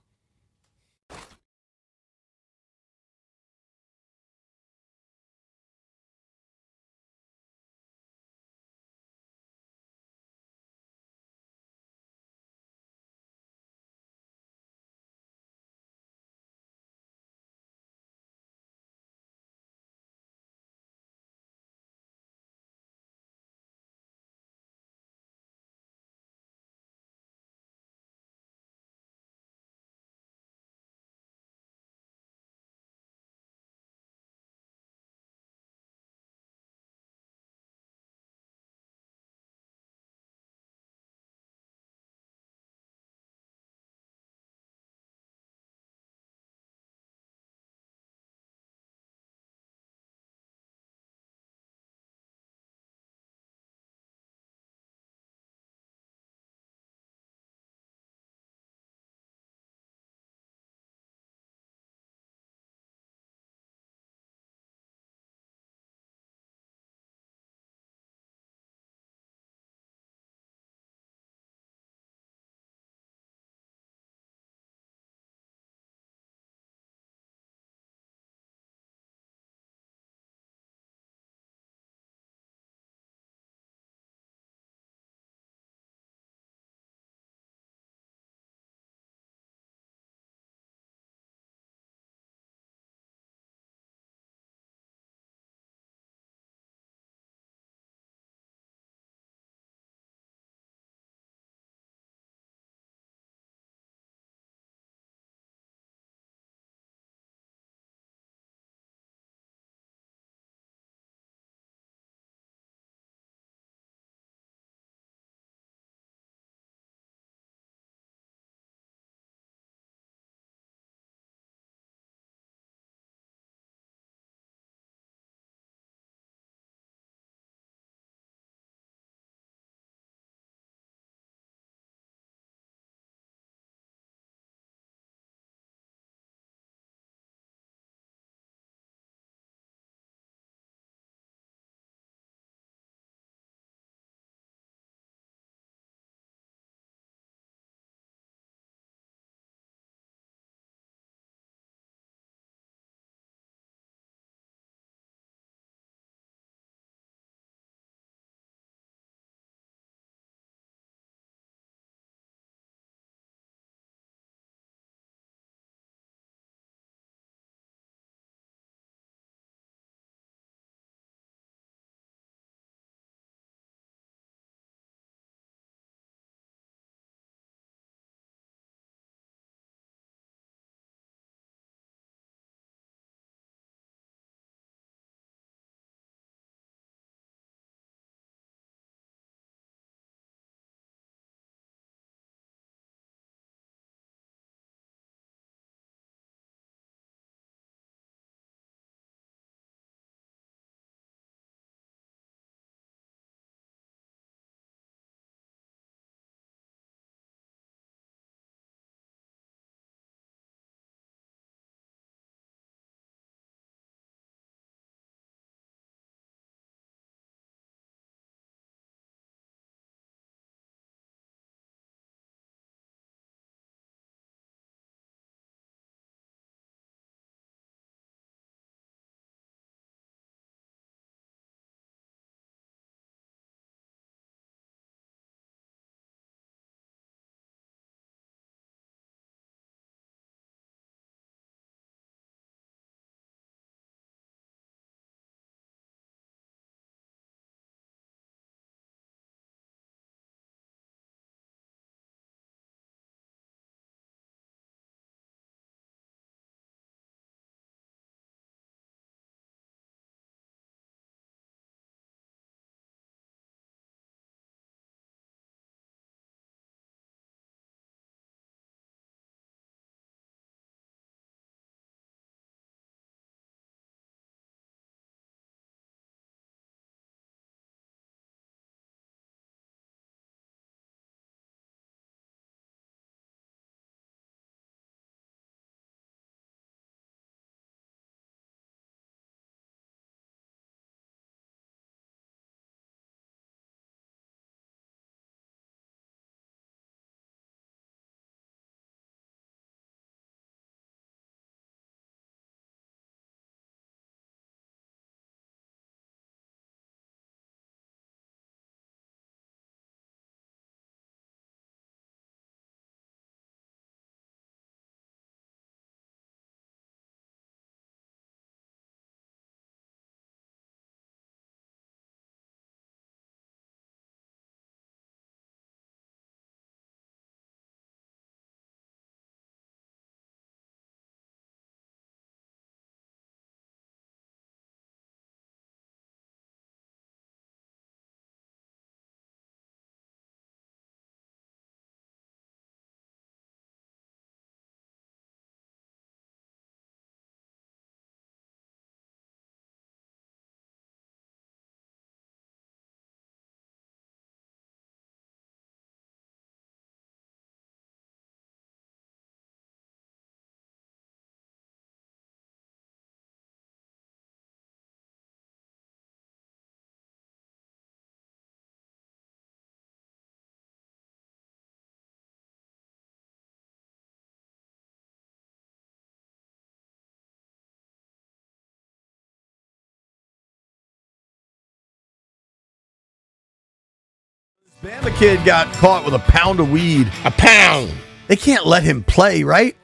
Bama kid got caught with a pound of weed. A pound. They can't let him play, right?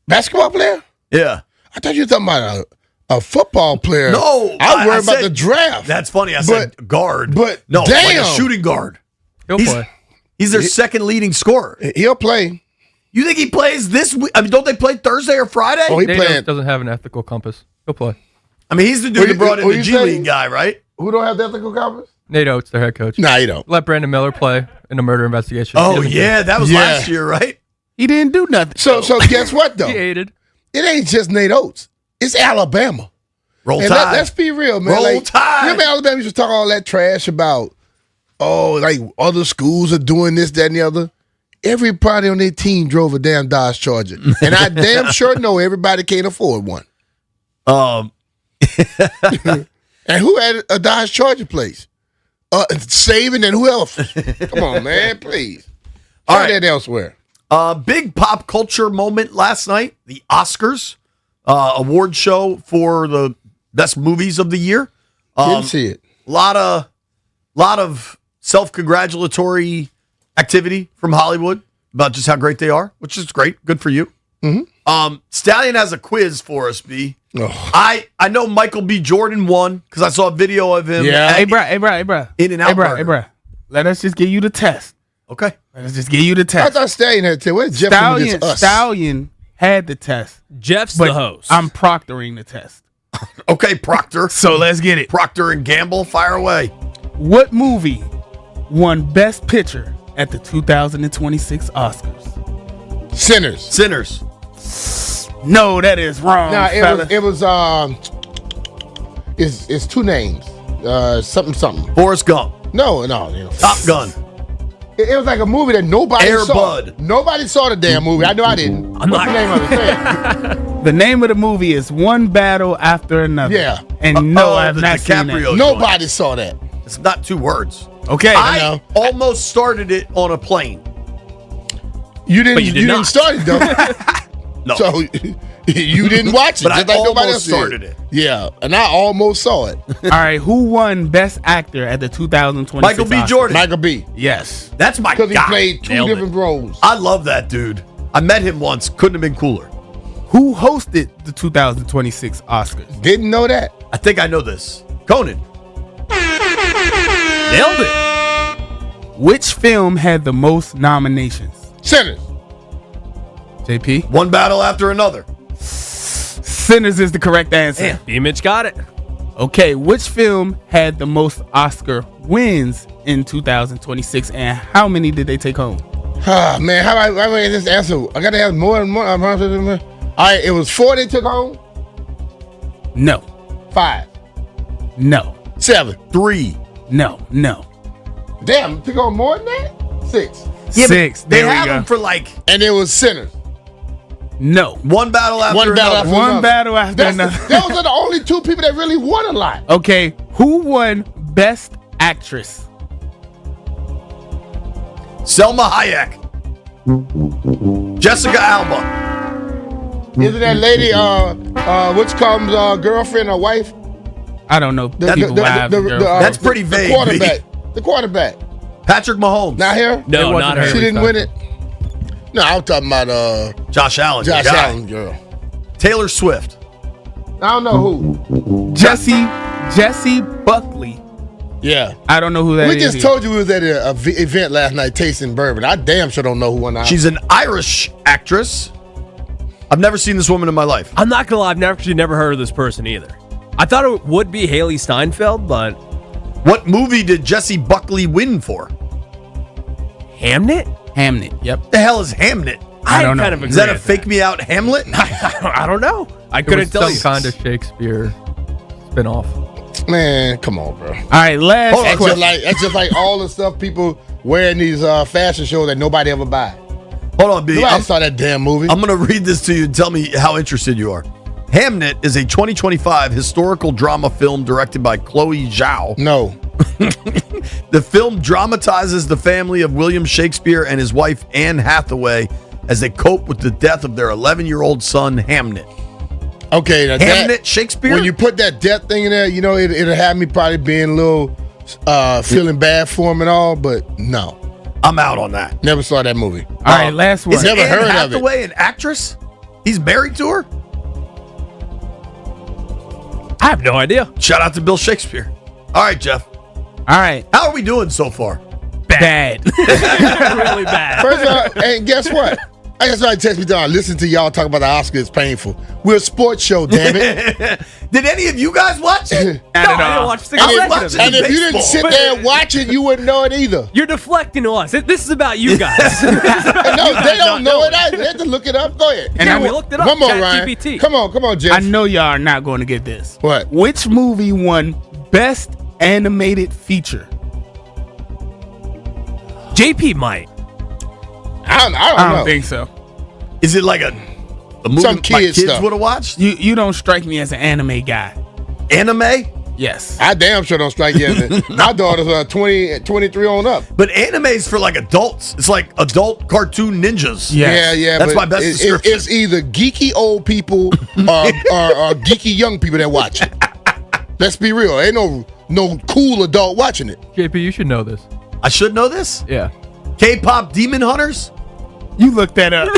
Basketball player? Yeah. I thought you were talking about a football player. No, I was worried about said- the draft. That's funny. I said guard. But no, damn. like a shooting guard. He'll play. He's their second leading scorer. He'll play. You think he plays this week? I mean, don't they play Thursday or Friday? Oh, he Nate playing. doesn't have an ethical compass. He'll play. I mean, he's the dude that brought in the G League guy, right? Who don't have the ethical compass? Nate Oates, their head coach. Nah, you don't. Let Brandon Miller play in a murder investigation. Oh, yeah. That was last year, right? He didn't do nothing. So guess what, though? He aided. It ain't just Nate Oates. It's Alabama. Roll and Tide. Let's be real, man. Roll Tide. You remember Alabama used to talk all that trash about, like other schools are doing this, that, and the other? Everybody on their team drove a damn Dodge Charger. And I damn sure know everybody can't afford one. And who had a Dodge Charger place? Saving and who else? Come on, man, please. Try that elsewhere. Big pop culture moment last night. The Oscars award show for the best movies of the year. Didn't see it. Lot of self-congratulatory activity from Hollywood about just how great they are, which is great. Good for you. Mm-hmm. Stallion has a quiz for us, B. Oh. I know Michael B. Jordan won because I saw a video of him. Yeah. Hey, bro. In and out. Hey, bro. Let us just give you the test. Okay. Let us just give you the I test. thought Stallion had to. Where's Jeff? Stallion had the test. Jeff's But the host. I'm proctoring the test. Okay, Proctor. So let's get it. Proctor and Gamble, fire away. What movie won Best Picture at the 2026 Oscars? Sinners. No, that is wrong. Nah, fella. it was it's two names. Something. Forrest Gump. No. Top Gun. It was like a movie that nobody Air saw. Bud. Nobody saw the damn movie. I know I didn't. What's the name of it? Say it. The name of the movie is One Battle After Another. Yeah. And no, I've the not seen DiCaprio that. Nobody saw that. It's not two words. Okay. I almost started it on a plane. You didn't. But you did didn't not. start it though. No. So you didn't watch it. But I just like nobody almost else did. started it. Yeah, and I almost saw it. All right. Who won Best Actor at the 2026 Michael B. Oscars? Jordan. Michael B. Yes. That's my Because he guy. played two Nailed it. different roles. I love that dude. I met him once. Couldn't have been cooler. Who hosted the 2026 Oscars? Didn't know that. I think I know this. Conan. Nailed it. Which film had the most nominations? Sinners. JP? One battle after another. Sinners is the correct answer. B-Mitch got it. Okay, which film had the most Oscar wins in 2026, and how many did they take home? Ah, man, how do I get this answer? I gotta have more and more. All right, it was 4 they took home. No. 5. No. 7. 3. No. Damn, took home more than that. 6. Yeah, 6. They There we have go. him for like And it was Sinners. No. one battle after One battle another. after One another. battle after another. Those are the only two people that really won a lot. Okay, who won Best Actress? Selma Hayek. Jessica Alba. Isn't that lady, which comes girlfriend or wife? I don't know. People wives and girlfriends. That's pretty the vague, quarterback. The quarterback. Patrick Mahomes. Not here? No, not her. She didn't win it. No, I'm talking about Josh Allen. Josh your guy. Allen girl. Taylor Swift. I don't know who. Jesse Buckley. Yeah. I don't know who that is. We just told you we was at an event last night tasting bourbon. I damn sure don't know who won that. She's an Irish actress. I've never seen this woman in my life. I'm not gonna lie, I've actually never heard of this person either. I thought it would be Haley Steinfeld, but What movie did Jesse Buckley win for? Hamnet? Hamnet. Yep. What the hell is Hamnet? I don't know. Kind of Is that agree a with fake me out Hamlet? I don't know. I It couldn't was tell some you. kind of Shakespeare spinoff. Man, come on, bro. All right, last That's question. that's just like all the stuff people wear in these fashion shows that nobody ever buy. Hold on, B. Nobody saw that damn movie. I'm going to read this to you and tell me how interested you are. Hamnet is a 2025 historical drama film directed by Chloe Zhao. No. The film dramatizes the family of William Shakespeare and his wife Anne Hathaway as they cope with the death of their 11-year-old son, Hamnet. Okay, now Hamnet Shakespeare? When you put that death thing in there, you know, it'll have me probably being a little feeling bad for him and all, but no. I'm out on that. Never saw that movie. All right, last one. Is Never Anne heard of it. Hathaway an actress? He's married to her? I have no idea. Shout out to Bill Shakespeare. All right, Jeff. All right. How are we doing so far? Bad. Really bad. First of all, and guess what? I guess somebody text me down. Listen to y'all talk about the Oscars. It's painful. We're a sports show, damn it. Did any of you guys watch it? I didn't watch 6 seconds of it. And if you didn't sit there and watch it, you wouldn't know it either. You're deflecting to us. This is about you guys. No, they don't know it either. They have to look it up. Go ahead. And we looked it up. One more, Ryan. ChatGPT. Come on, Jeff. I know y'all are not going to get this. What? Which movie won Best Animated Feature? JP might. I I don't know. don't think so. Is it like a movie Some my kid kids stuff. would have watched? You don't strike me as an anime guy. Anime? Yes. I damn sure don't strike you as it. My daughter's 20, 23 on up. But anime's for like adults. It's like adult cartoon ninjas. Yeah. That's but my best description. It's either geeky old people or geeky young people that watch it. Let's be real. Ain't no cool adult watching it. JP, you should know this. I should know this? Yeah. K-pop Demon Hunters? You looked that up.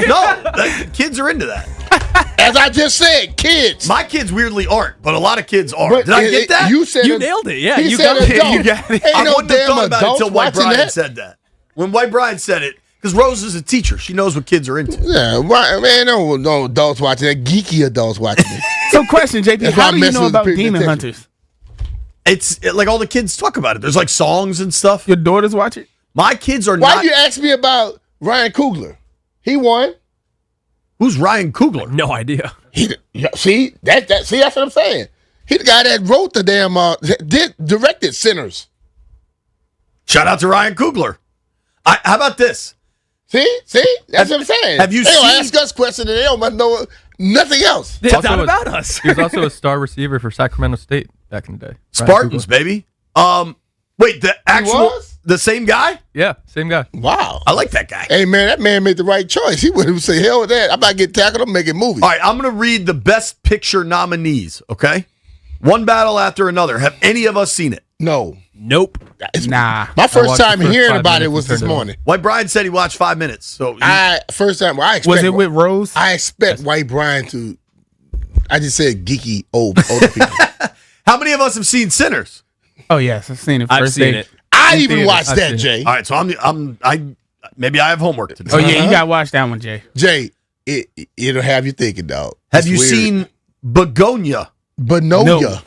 No, kids are into that. As I just said, kids. My kids weirdly aren't, but a lot of kids are. But Did I get that? You said You nailed it. Yeah, he you said got it. adult. You got it. Ain't I no wouldn't have damn thought about it adults until White watching Brian that. said that. When White Brian said it, because Rose is a teacher. She knows what kids are into. Yeah, why, man, no adults watching that. Geeky adults watching it. So, question, JP, That's how why do I you mess know with about the Demon attention. Hunters? It's like all the kids talk about it. There's like songs and stuff. Your daughters watch it? My kids are Why not. you ask me about Ryan Coogler? He won. Who's Ryan Coogler? No idea. See that's what I'm saying. He the guy that wrote the damn directed Sinners. Shout out to Ryan Coogler. How about this? See, that's what I'm saying. Have you they don't seen- ask us questions and they don't know nothing else. It's Also not a- about us. He was also a star receiver for Sacramento State back in the day. Spartans, baby. Wait, the actual, was? the same guy? Yeah, same guy. Wow. I like that guy. Hey man, that man made the right choice. He wouldn't say hell with that. I'm about to get tackled. I'm making movies. All right, I'm going to read the best picture nominees, okay? One battle after another. Have any of us seen it? No. Nope. Nah. My first watched the time first hearing 5 about it minutes was and this turned it morning. White Brian said he watched 5 minutes. So First time. Well, I expect. Was it with Rose? I expect White Brian to. I just said geeky older people. how many of us have seen Sinners? Oh, yes. I've seen it. I've First seen day. it. I In even theaters. watched I've that, seen it. Jay. All right, so maybe I have homework to do. Oh, yeah. You got to watch that one, Jay. Jay, it'll have you thinking, dog. Have It's you weird. seen Begonia? Begonia?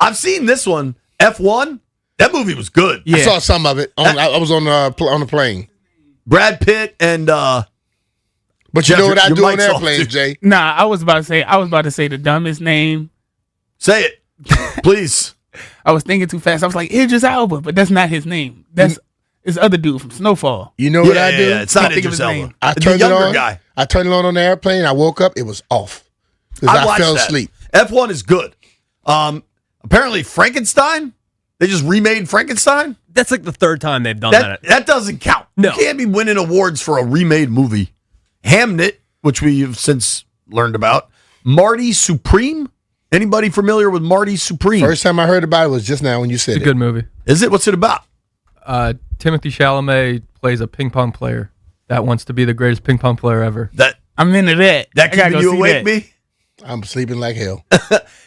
I've seen this one, F1. That movie was good. I saw some of it. I was on the plane. Brad Pitt and But you Jeff, know what I your do on mic's off, airplanes, too. Jay? Nah, I was about to say the dumbest name. Say it, please. I was thinking too fast. I was like, Idris Elba, but that's not his name. That's his other dude from Snowfall. You know what Yeah, I yeah, do? yeah, it's not Can't think of Idris his Elba. name. I The turned it younger on. guy. I turned it on the airplane. I woke up. It was off because I fell asleep. F1 is good. Apparently Frankenstein. They just remade Frankenstein. That's like the third time they've done that. That doesn't count. No. You can't be winning awards for a remade movie. Hamnet, which we've since learned about. Marty Supreme. Anybody familiar with Marty Supreme? First time I heard about it was just now when you said It's a it. good movie. Is it? What's it about? Timothy Chalamet plays a ping pong player that wants to be the greatest ping pong player ever. I'm into that. That I gotta keeping go you see awake, that. me? I'm sleeping like hell.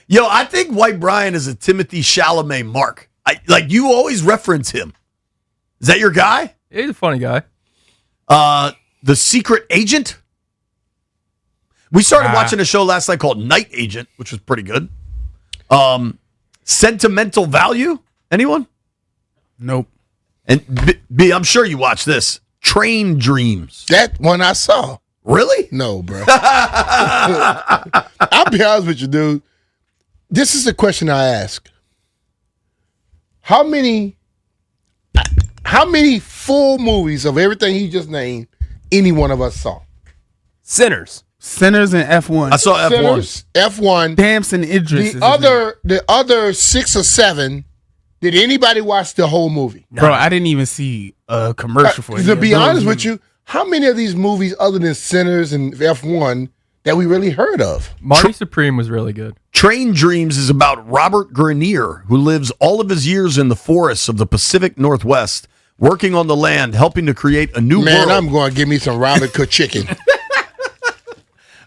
Yo, I think White Brian is a Timothy Chalamet mark. You always reference him. Is that your guy? He's a funny guy. The Secret Agent? We started watching a show last night called Night Agent, which was pretty good. Sentimental Value? Anyone? Nope. And B, I'm sure you watched this. Train Dreams. That one I saw. Really? No, bro. I'll be honest with you, dude. This is the question I ask. How many full movies of everything he just named any one of us saw? Sinners and F1. I saw F1. Sinners, F1. Damson Idris. The other 6 or 7. Did anybody watch the whole movie? Bro, I didn't even see a commercial for it. To be honest with you, how many of these movies other than Sinners and F1 that we really heard of? Marty Supreme was really good. Train Dreams is about Robert Grenier, who lives all of his years in the forests of the Pacific Northwest, working on the land, helping to create a new world. Man, I'm going to give me some Robert cooked chicken.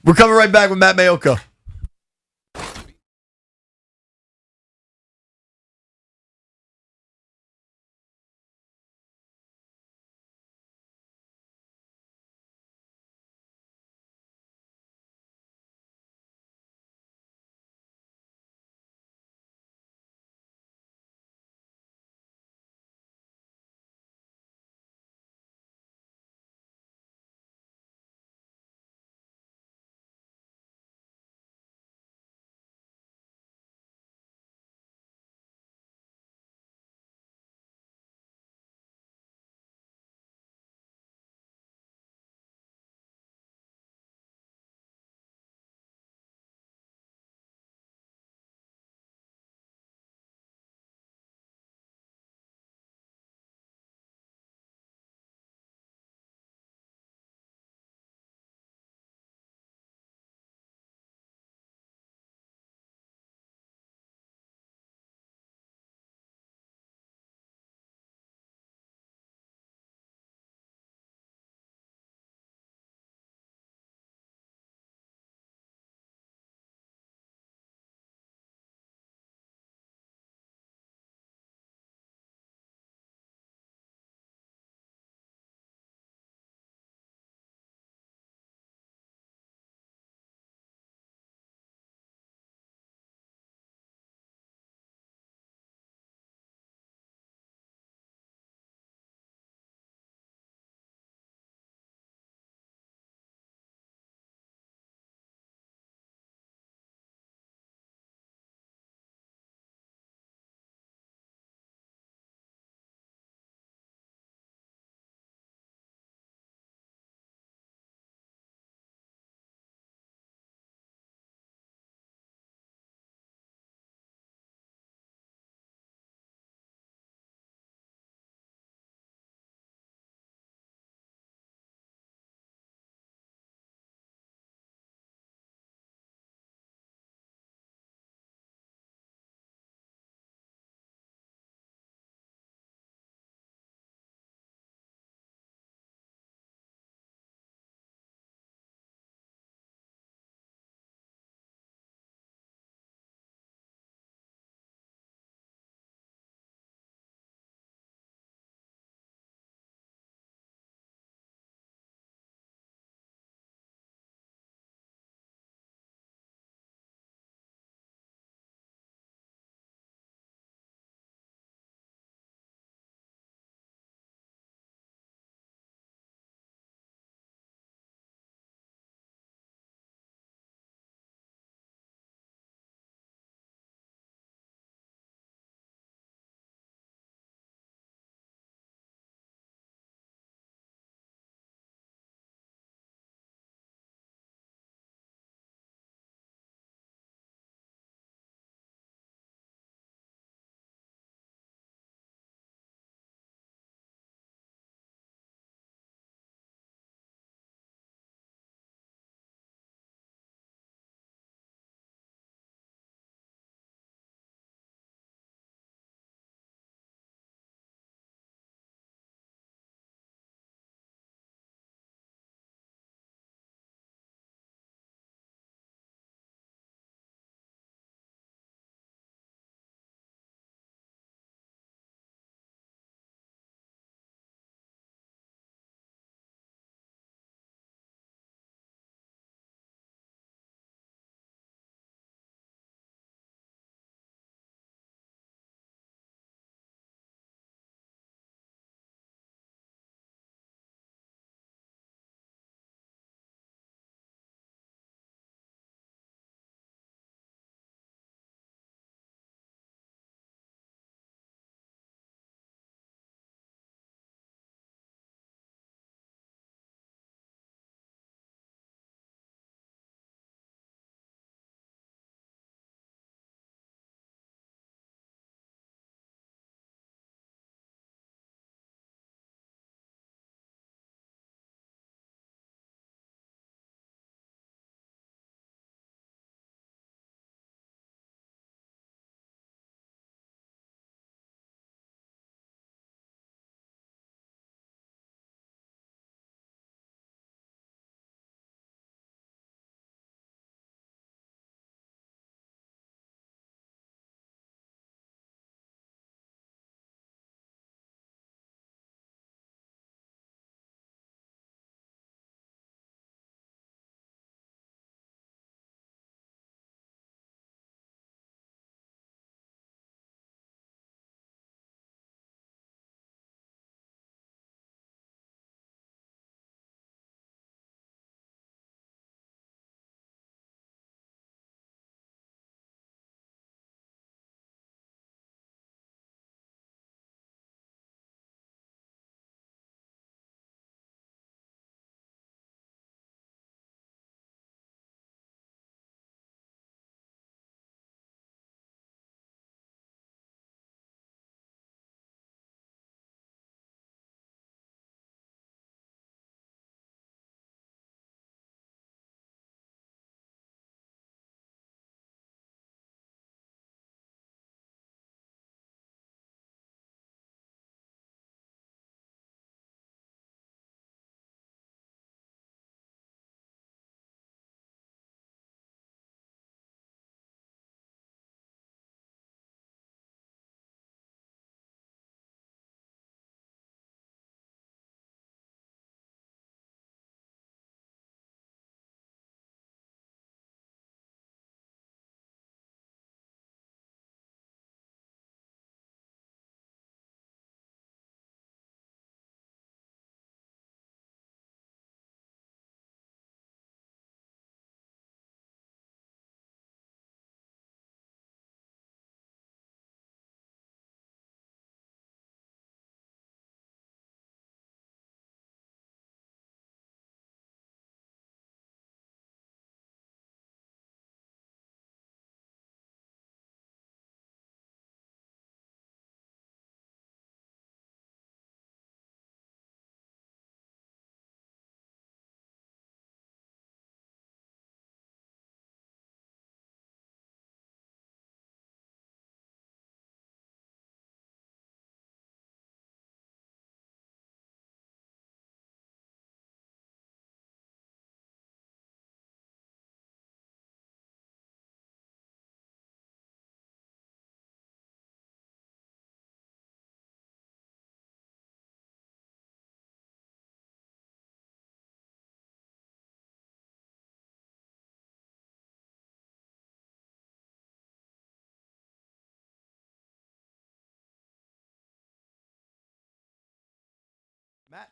We're coming right back with Matt Mayoka.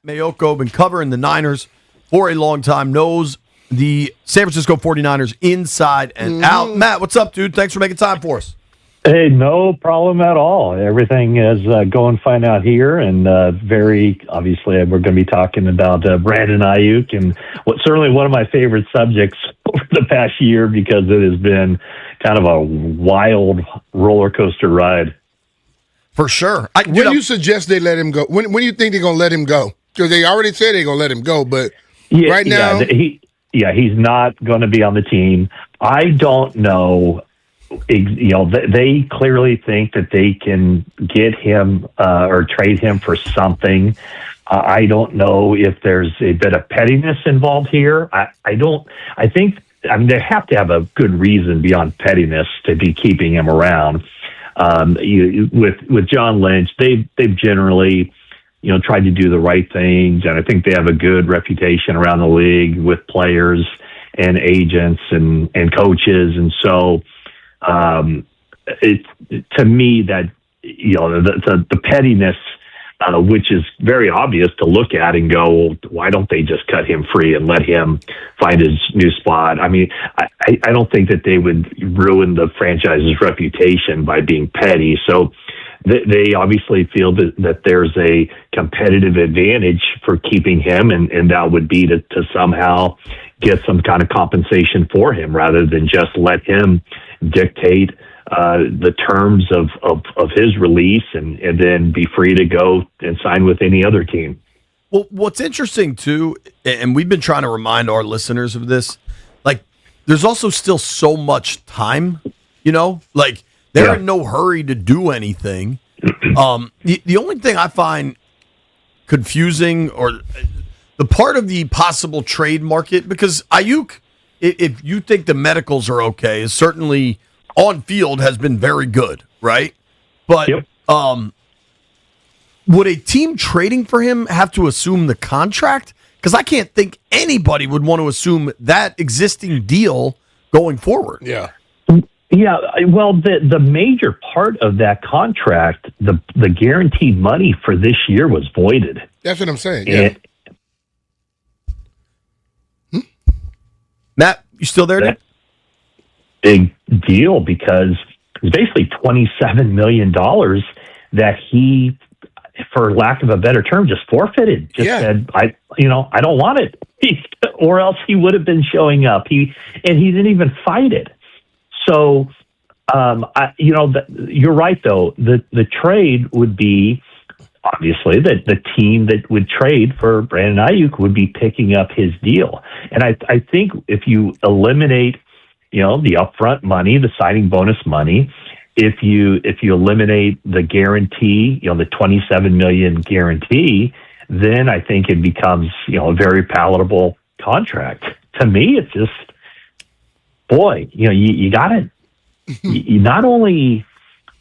Mayoko, been covering the Niners for a long time, knows the San Francisco 49ers inside and out. Matt, what's up, dude? Thanks for making time for us. Hey, no problem at all. Everything is going fine out here, and very obviously we're going to be talking about Brandon Ayuk, and certainly one of my favorite subjects over the past year because it has been kind of a wild roller coaster ride. For sure. When you suggest they let him go, when do you think they're going to let him go? Because they already said they're going to let him go, but right now... he's not going to be on the team. I don't know. They clearly think that they can get him or trade him for something. I don't know if there's a bit of pettiness involved here. I think they have to have a good reason beyond pettiness to be keeping him around. With John Lynch, they've generally, tried to do the right things, and I think they have a good reputation around the league with players and agents and coaches, and so to me that the pettiness, which is very obvious to look at and go, well, why don't they just cut him free and let him find his new spot? I mean, I don't think that they would ruin the franchise's reputation by being petty. So they obviously feel that there's a competitive advantage for keeping him, and that would be to somehow get some kind of compensation for him rather than just let him dictate the terms of his release and then be free to go and sign with any other team. Well, what's interesting too, and we've been trying to remind our listeners of this, like there's also still so much time, they're in no hurry to do anything. The only thing I find confusing or the part of the possible trade market, because Ayuk, if you think the medicals are okay, is certainly on field has been very good, right? But would a team trading for him have to assume the contract? Because I can't think anybody would want to assume that existing deal going forward. Yeah. Yeah, well, the major part of that contract, the guaranteed money for this year was voided. That's what I'm saying. Yeah. Matt, you still there, dude? Big deal, because it's basically $27 million that he, for lack of a better term, just forfeited. Said, I don't want it, or else he would have been showing up. He didn't even fight it. So, you're right, though. The trade would be, obviously, that the team that would trade for Brandon Ayuk would be picking up his deal. And I think if you eliminate, the upfront money, the signing bonus money, if you eliminate the guarantee, the $27 million guarantee, then I think it becomes, a very palatable contract. To me, it's just, boy, you got it. You not only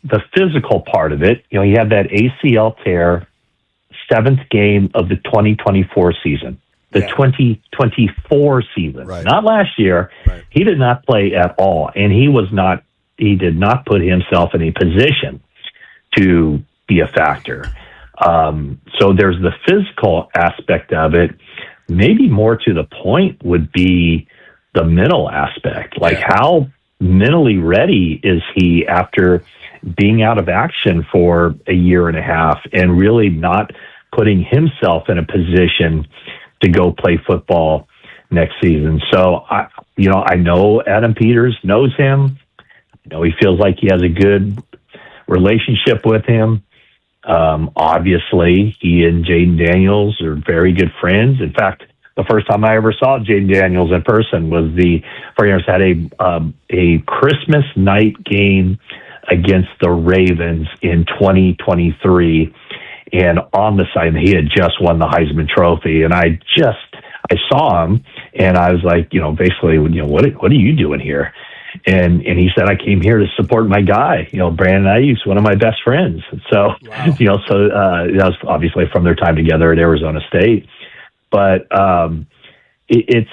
the physical part of it, you have that ACL tear, 7th game of the 2024 season, the 2024 season, not last year. Right. He did not play at all, and he did not put himself in a position to be a factor. So there's the physical aspect of it. Maybe more to the point would be the mental aspect, like how mentally ready is he after being out of action for a year and a half and really not putting himself in a position to go play football next season. So I know Adam Peters knows him. He feels like he has a good relationship with him. Obviously he and Jaden Daniels are very good friends. In fact, the first time I ever saw Jaden Daniels in person was the 49ers had a Christmas night game against the Ravens in 2023, and on the side he had just won the Heisman Trophy, and I saw him and I was like, basically, what are you doing here? And he said, I came here to support my guy. Brandon Ayuk's one of my best friends. So, that was obviously from their time together at Arizona State. But it's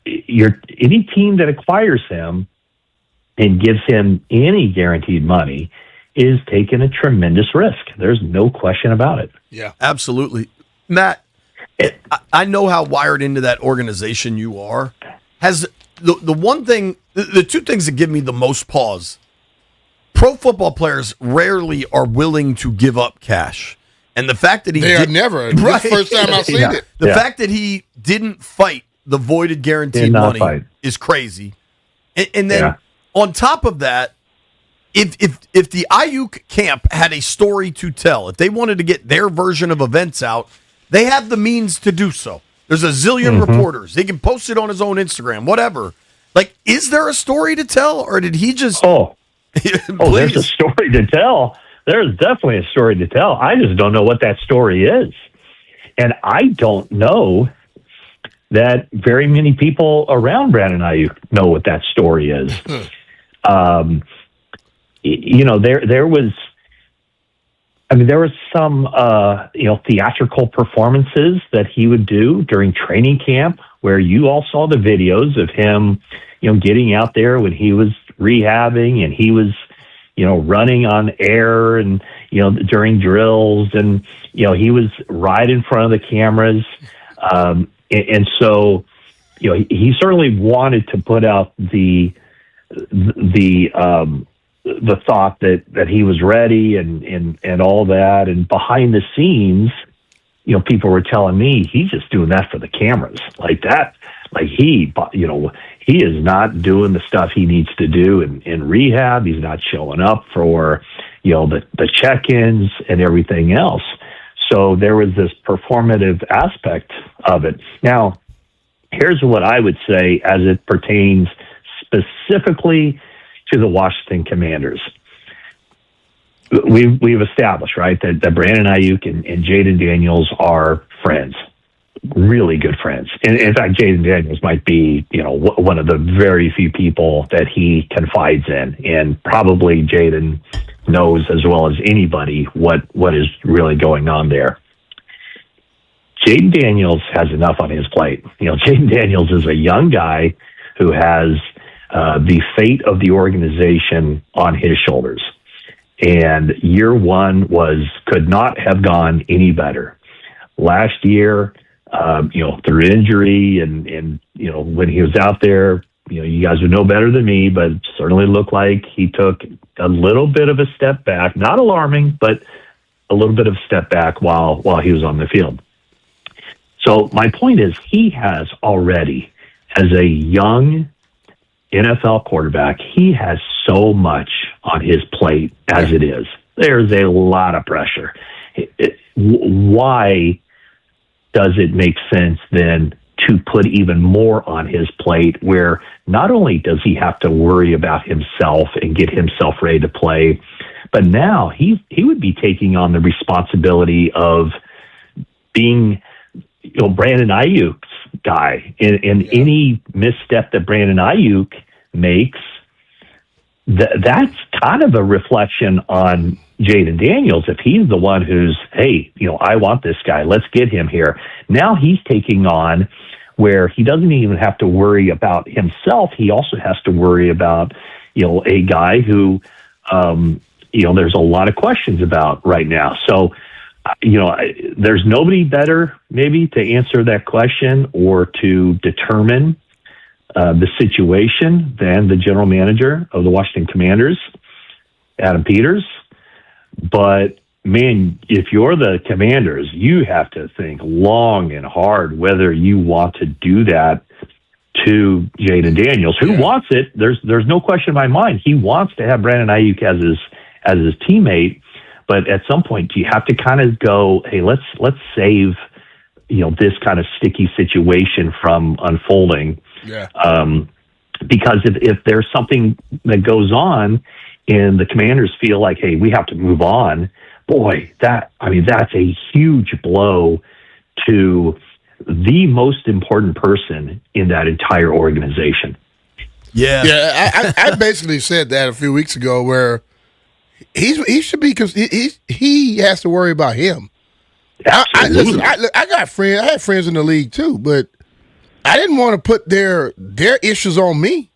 any team that acquires him and gives him any guaranteed money is taking a tremendous risk. There's no question about it. Yeah, absolutely. Matt, I know how wired into that organization you are. Has the one thing, the two things that give me the most pause, pro football players rarely are willing to give up cash. And the fact that They are never. This is the first time I've seen it. The fact that he didn't fight the voided guaranteed money is crazy. And then on top of that, if the Ayuk camp had a story to tell, if they wanted to get their version of events out, they have the means to do so. There's a zillion reporters. He can post it on his own Instagram, whatever. Like, is there a story to tell, or did he just... there's a story to tell. There's definitely a story to tell. I just don't know what that story is. And I don't know that very many people around Brandon Ayuk know what that story is. There was some, theatrical performances that he would do during training camp where you all saw the videos of him, getting out there when he was rehabbing and he was, running on air and, during drills and, he was right in front of the cameras. And so, he certainly wanted to put out the thought that he was ready and all that. And behind the scenes, people were telling me he's just doing that for the cameras like that. Like he is not doing the stuff he needs to do in rehab. He's not showing up for, the check-ins and everything else. So there was this performative aspect of it. Now, here's what I would say as it pertains specifically to the Washington Commanders. We've established, right, that Brandon Ayuk and Jaden Daniels are friends, really good friends. And in fact, Jaden Daniels might be, one of the very few people that he confides in, and probably Jaden knows as well as anybody what is really going on there. Jaden Daniels has enough on his plate. Jaden Daniels is a young guy who has the fate of the organization on his shoulders. And year one could not have gone any better. Last year, through injury and when he was out there, you guys would know better than me, but it certainly looked like he took a little bit of a step back, not alarming, but a little bit of a step back while he was on the field. So my point is he has already, as a young NFL quarterback, he has so much on his plate as it is. There's a lot of pressure. Why does it make sense then to put even more on his plate where not only does he have to worry about himself and get himself ready to play, but now he would be taking on the responsibility of being Brandon Ayuk's guy. And any misstep that Brandon Ayuk makes, that's kind of a reflection on Jaden Daniels. If he's the one who's, hey, I want this guy, let's get him here. Now he's taking on where he doesn't even have to worry about himself. He also has to worry about, a guy who, there's a lot of questions about right now. So, there's nobody better maybe to answer that question or to determine the situation than the general manager of the Washington Commanders, Adam Peters. But man, if you're the Commanders, you have to think long and hard whether you want to do that to Jaden Daniels, who wants it. There's no question in my mind. He wants to have Brandon Ayuk as his teammate. But at some point, you have to kind of go, hey, let's save this kind of sticky situation from unfolding. Yeah. Because if there's something that goes on and the Commanders feel like, hey, we have to move on, boy, that's a huge blow to the most important person in that entire organization. Yeah. Yeah, I basically said that a few weeks ago where he should be, because he has to worry about him. I got friends. I had friends in the league too, but I didn't want to put their issues on me.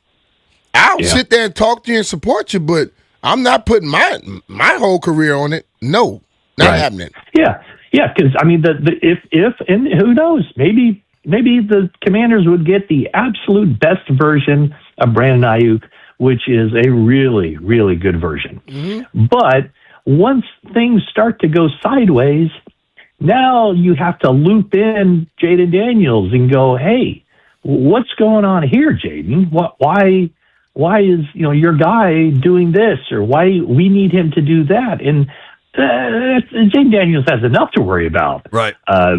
I'll sit there and talk to you and support you, but I'm not putting my whole career on it. No, not happening. Yeah. Yeah, because I mean, if and who knows, maybe the Commanders would get the absolute best version of Brandon Ayuk, which is a really, really good version. But once things start to go sideways, now you have to loop in Jaden Daniels and go, hey, what's going on here, Jaden? Why is your guy doing this, or why we need him to do that? And Jaden Daniels has enough to worry about, right?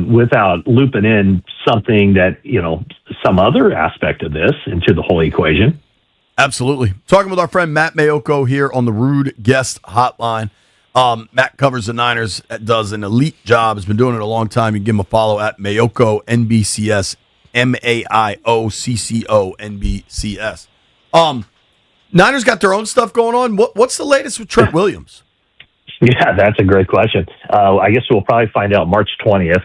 Without looping in something that some other aspect of this into the whole equation. Absolutely. Talking with our friend Matt Mayoko here on the Rude Guest Hotline. Matt covers the Niners, does an elite job, has been doing it a long time. You can give him a follow at Mayoko NBCS, MAIOCCO NBCS. Niners got their own stuff going on. What's the latest with Trent Williams? Yeah, that's a great question. I guess we'll probably find out March 20th.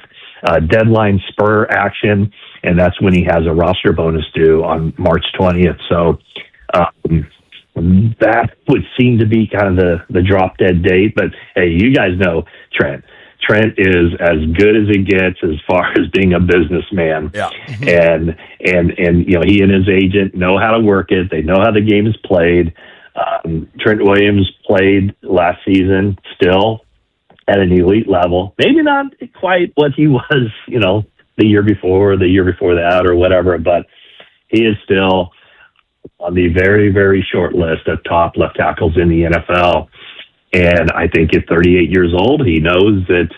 Deadline spur action, and that's when he has a roster bonus due on March 20th. So that would seem to be kind of the drop dead date. But hey, you guys know Trent. Trent is as good as he gets as far as being a businessman. Yeah. and he and his agent know how to work it. They know how the game is played. Trent Williams played last season still at an elite level. Maybe not quite what he was, the year before that or whatever, but he is still on the very, very short list of top left tackles in the NFL. And I think at 38 years old, he knows that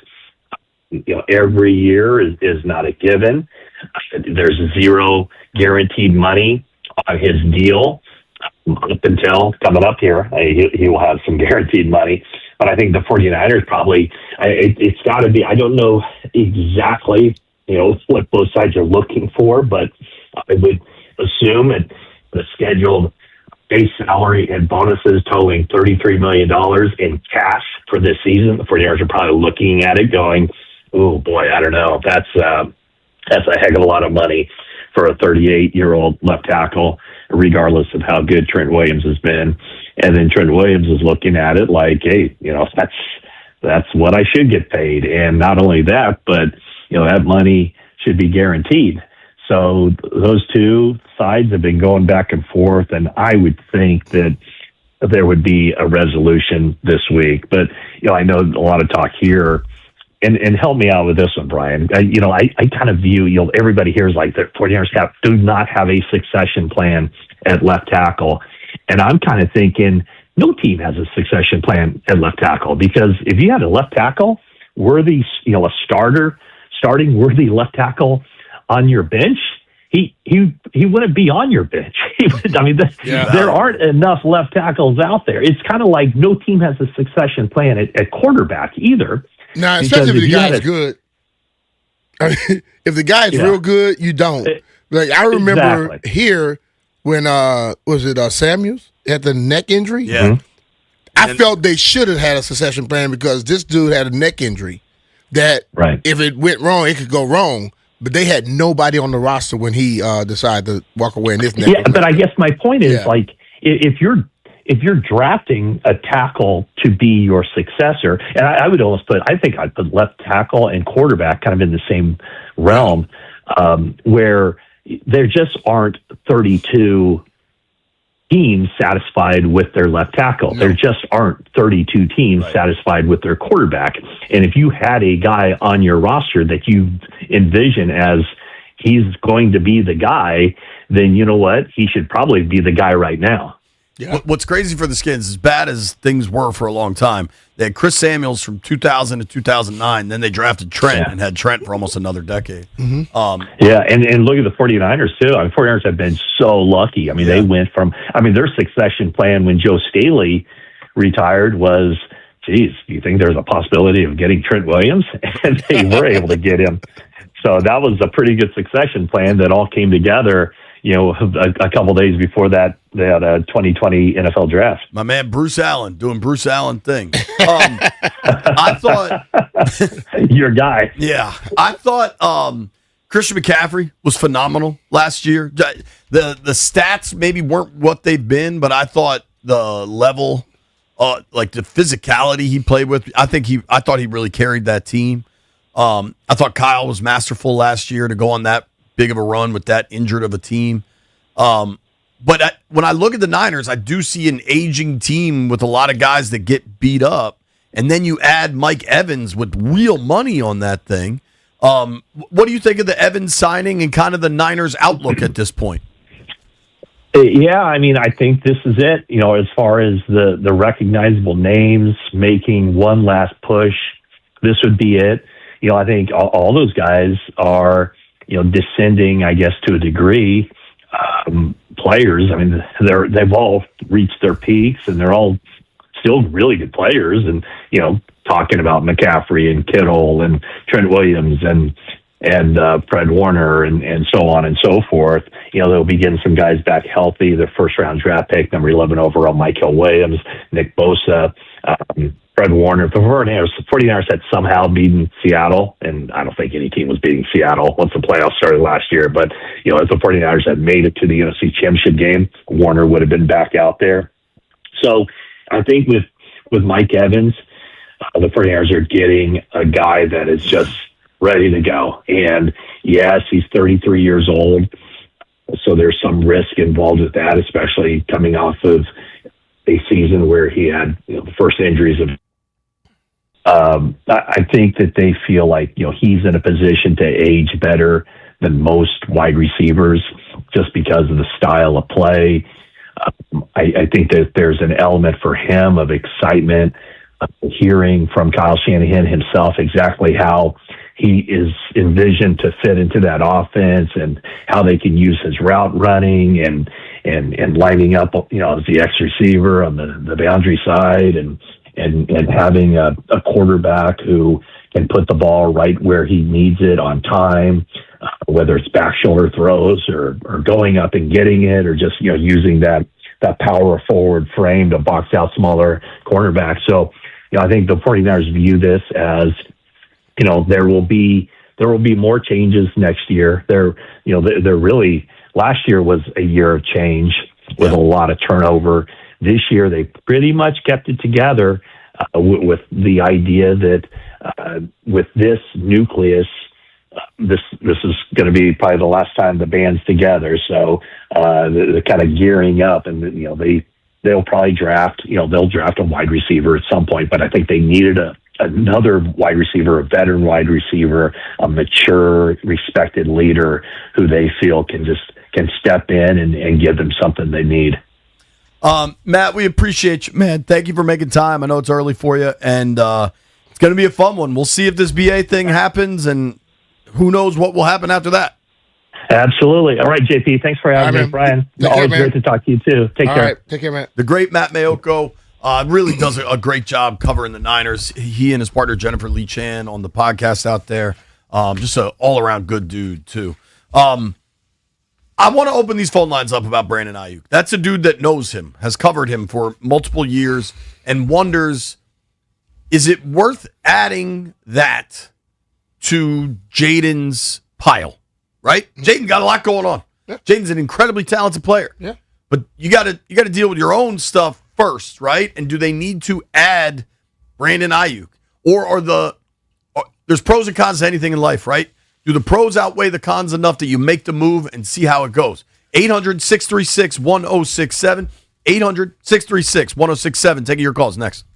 every year is not a given. There's zero guaranteed money on his deal up until coming up here. He will have some guaranteed money. But I think the 49ers probably, it's got to be, I don't know exactly, what both sides are looking for, but I would assume the scheduled base salary and bonuses totaling $33 million in cash for this season. The 49ers are probably looking at it going, oh boy, I don't know. That's a heck of a lot of money for a 38-year-old left tackle, regardless of how good Trent Williams has been. And then Trent Williams is looking at it like, hey, that's what I should get paid. And not only that, but that money should be guaranteed. So those two sides have been going back and forth, and I would think that there would be a resolution this week. But I know a lot of talk here, and help me out with this one, Brian. I kind of view everybody here is like the 49ers do not have a succession plan at left tackle, and I'm kind of thinking no team has a succession plan at left tackle, because if you had a left tackle worthy, a starting worthy left tackle on your bench, he wouldn't be on your bench. There aren't enough left tackles out there. It's kind of like no team has a succession plan at quarterback either. Now, especially if the guy is good. If the guy is real good, you don't. Like I remember here when was it Samuels had the neck injury? Yeah. I felt they should have had a succession plan, because this dude had a neck injury that if it went wrong, it could go wrong. But they had nobody on the roster when he decided to walk away in this neck. Yeah, but I guess my point is like if you're drafting a tackle to be your successor, and I would almost I'd put left tackle and quarterback kind of in the same realm, where there just aren't 32 teams satisfied with their left tackle. There just aren't 32 teams satisfied with their quarterback. And if you had a guy on your roster that you envision as he's going to be the guy, then you know what? He should probably be the guy right now. Yeah. What's crazy for the Skins, as bad as things were for a long time, they had Chris Samuels from 2000 to 2009. Then they drafted Trent and had Trent for almost another decade. And look at the 49ers, too. 49ers have been so lucky. They went from their succession plan when Joe Staley retired was, geez, do you think there's a possibility of getting Trent Williams? And they were able to get him. So that was a pretty good succession plan that all came together, a couple days before that, they had a 2020 NFL draft. My man Bruce Allen doing Bruce Allen thing. I thought your guy. Yeah, I thought Christian McCaffrey was phenomenal last year. The stats maybe weren't what they've been, but I thought the level, like the physicality he played with, I thought he really carried that team. I thought Kyle was masterful last year to go on that big of a run with that injured of a team. But when I look at the Niners, I do see an aging team with a lot of guys that get beat up. And then you add Mike Evans with real money on that thing. What do you think of the Evans signing and kind of the Niners' outlook at this point? Yeah, I mean, I think this is it. As far as the recognizable names making one last push, this would be it. I think all those guys are, descending, I guess, to a degree. Players, I mean, they've all reached their peaks, and they're all still really good players. And talking about McCaffrey and Kittle and Trent Williams and Fred Warner and so on and so forth. They'll be getting some guys back healthy. Their first round draft pick, number 11 overall, Michael Williams, Nick Bosa, Fred Warner. The 49ers had somehow beaten Seattle, and I don't think any team was beating Seattle once the playoffs started last year. But, if the 49ers had made it to the NFC Championship game, Warner would have been back out there. So I think with Mike Evans, the 49ers are getting a guy that is just ready to go. And yes, he's 33 years old, so there's some risk involved with that, especially coming off of a season where he had the first injuries of. I think that they feel like he's in a position to age better than most wide receivers just because of the style of play. I think that there's an element for him of excitement, hearing from Kyle Shanahan himself exactly how he is envisioned to fit into that offense and how they can use his route running and lining up, as the X receiver on the boundary side and having a quarterback who can put the ball right where he needs it on time, whether it's back shoulder throws or going up and getting it, or just, using that power forward frame to box out smaller cornerbacks. So, I think the 49ers view this as, there will be more changes next year. They're really, last year was a year of change with a lot of turnover. This year, they pretty much kept it together with the idea that with this nucleus, this is going to be probably the last time the band's together. So they're kind of gearing up, and they'll probably draft. They'll draft a wide receiver at some point, but I think they needed another wide receiver, a veteran wide receiver, a mature, respected leader who they feel can step in and give them something they need. Matt, we appreciate you, man. Thank you for making time. I know it's early for you, and it's going to be a fun one. We'll see if this BA thing happens, and who knows what will happen after that. Absolutely. All right, JP, thanks for having me, Brian. Always great to talk to you, too. Take care. All right, take care, man. The great Matt Mayoko really does a great job covering the Niners. He and his partner, Jennifer Lee Chan, on the podcast out there. Just an all-around good dude, too. I want to open these phone lines up about Brandon Ayuk. That's a dude that knows him, has covered him for multiple years, and wonders, is it worth adding that to Jaden's pile, right? Jaden got a lot going on. Yeah. Jaden's an incredibly talented player. Yeah. But you got to deal with your own stuff first, right? And do they need to add Brandon Ayuk? Or there's pros and cons to anything in life, right? Do the pros outweigh the cons enough that you make the move and see how it goes? 800-636-1067. 800-636-1067. Taking your calls next.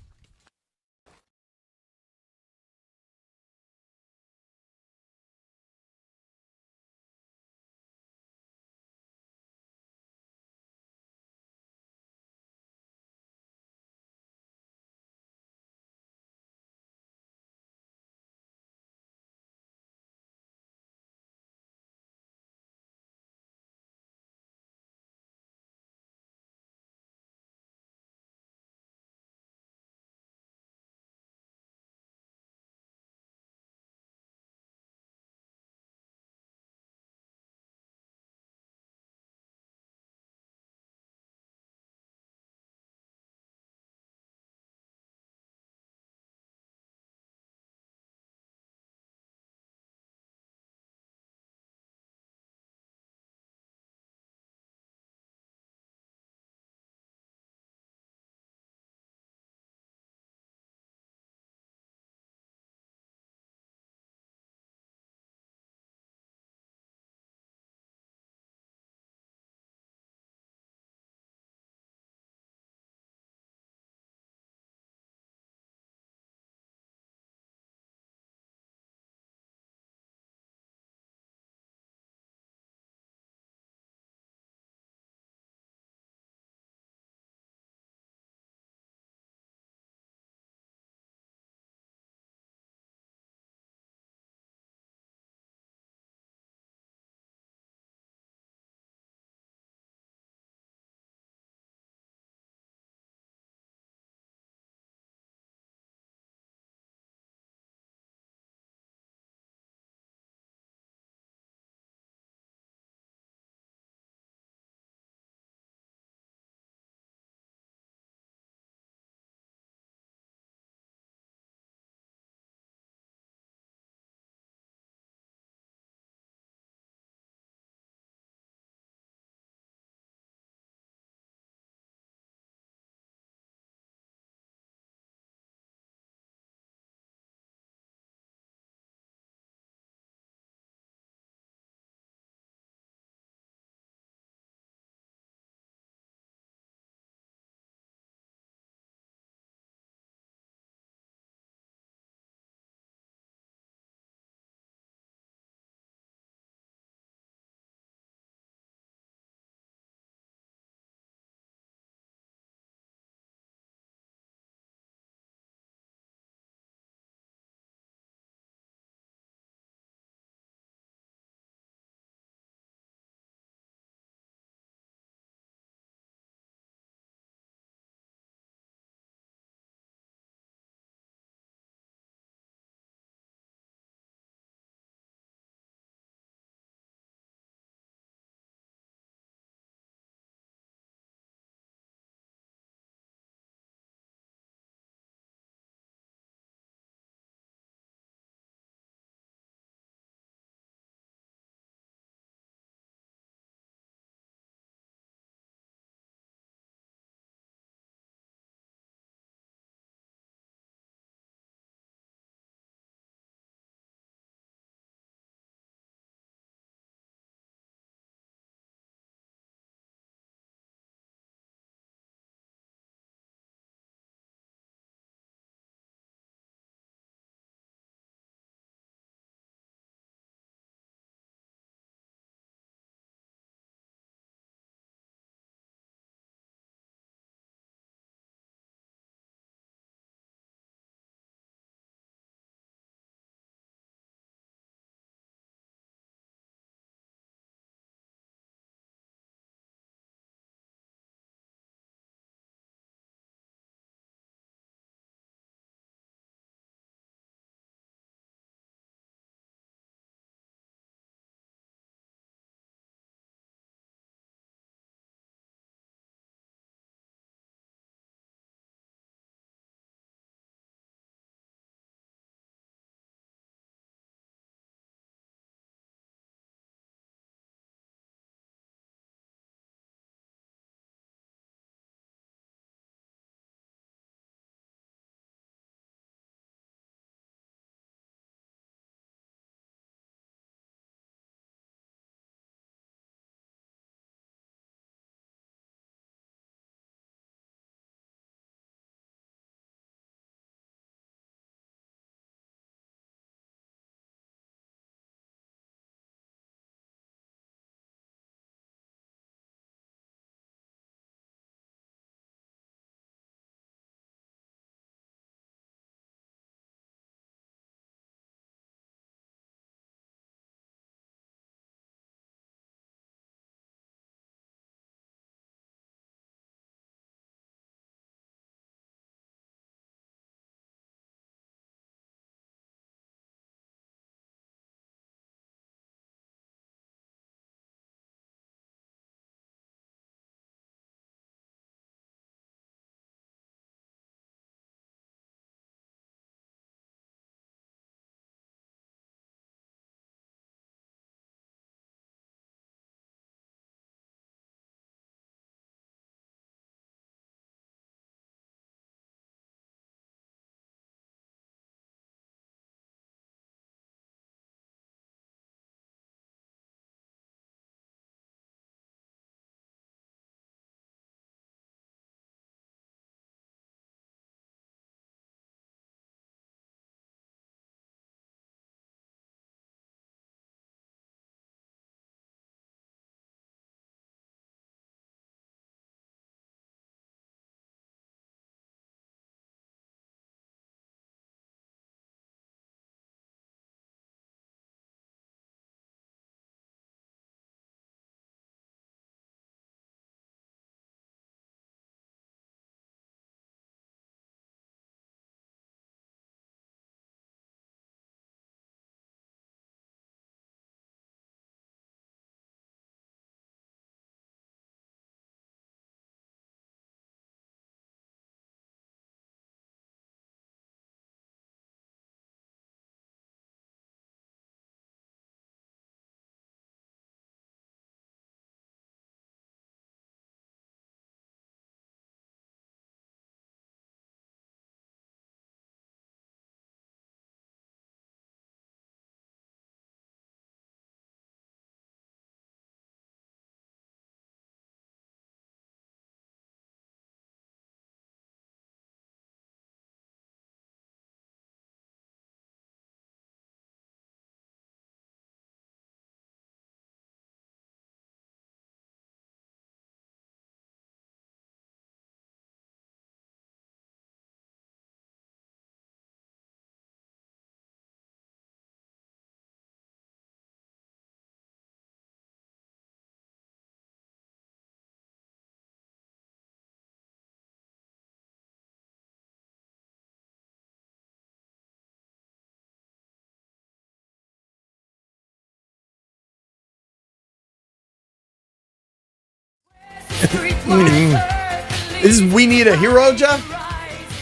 Is we need a hero, Jeff?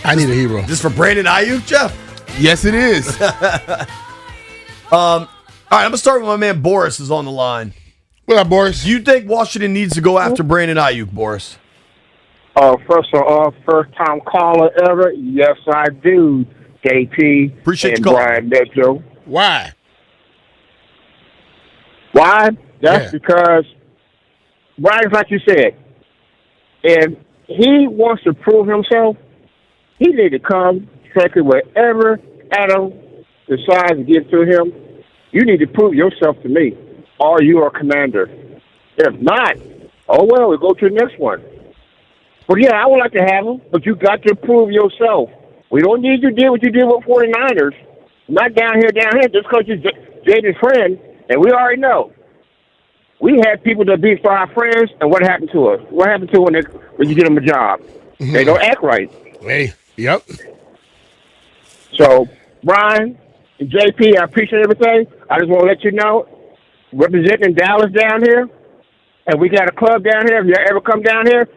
I need a hero. This for Brandon Ayuk, Jeff? Yes, it is. All right, I'm going to start with my man Boris is on the line. What up, Boris? Do you think Washington needs to go after Brandon Ayuk, Boris? First of all, first-time caller ever. Yes, I do, JP. Appreciate and you calling. Brian Mitchell. Why? Why? That's because, Brian's like you said, if he wants to prove himself, he need to come, frankly, wherever Adam decides to give to him. You need to prove yourself to me, or you are commander. If not, oh well, we'll go to the next one. But yeah, I would like to have him, but you got to prove yourself. We don't need you to do what you did with 49ers. Not down here, just because you're Jaden's friend, and we already know. We had people that be for our friends, and what happened to us? What happened to when you get them a job? Mm-hmm. They don't act right. Hey, yep. So, Brian and JP, I appreciate everything. I just want to let you know, representing Dallas down here, and we got a club down here. If you ever come down here,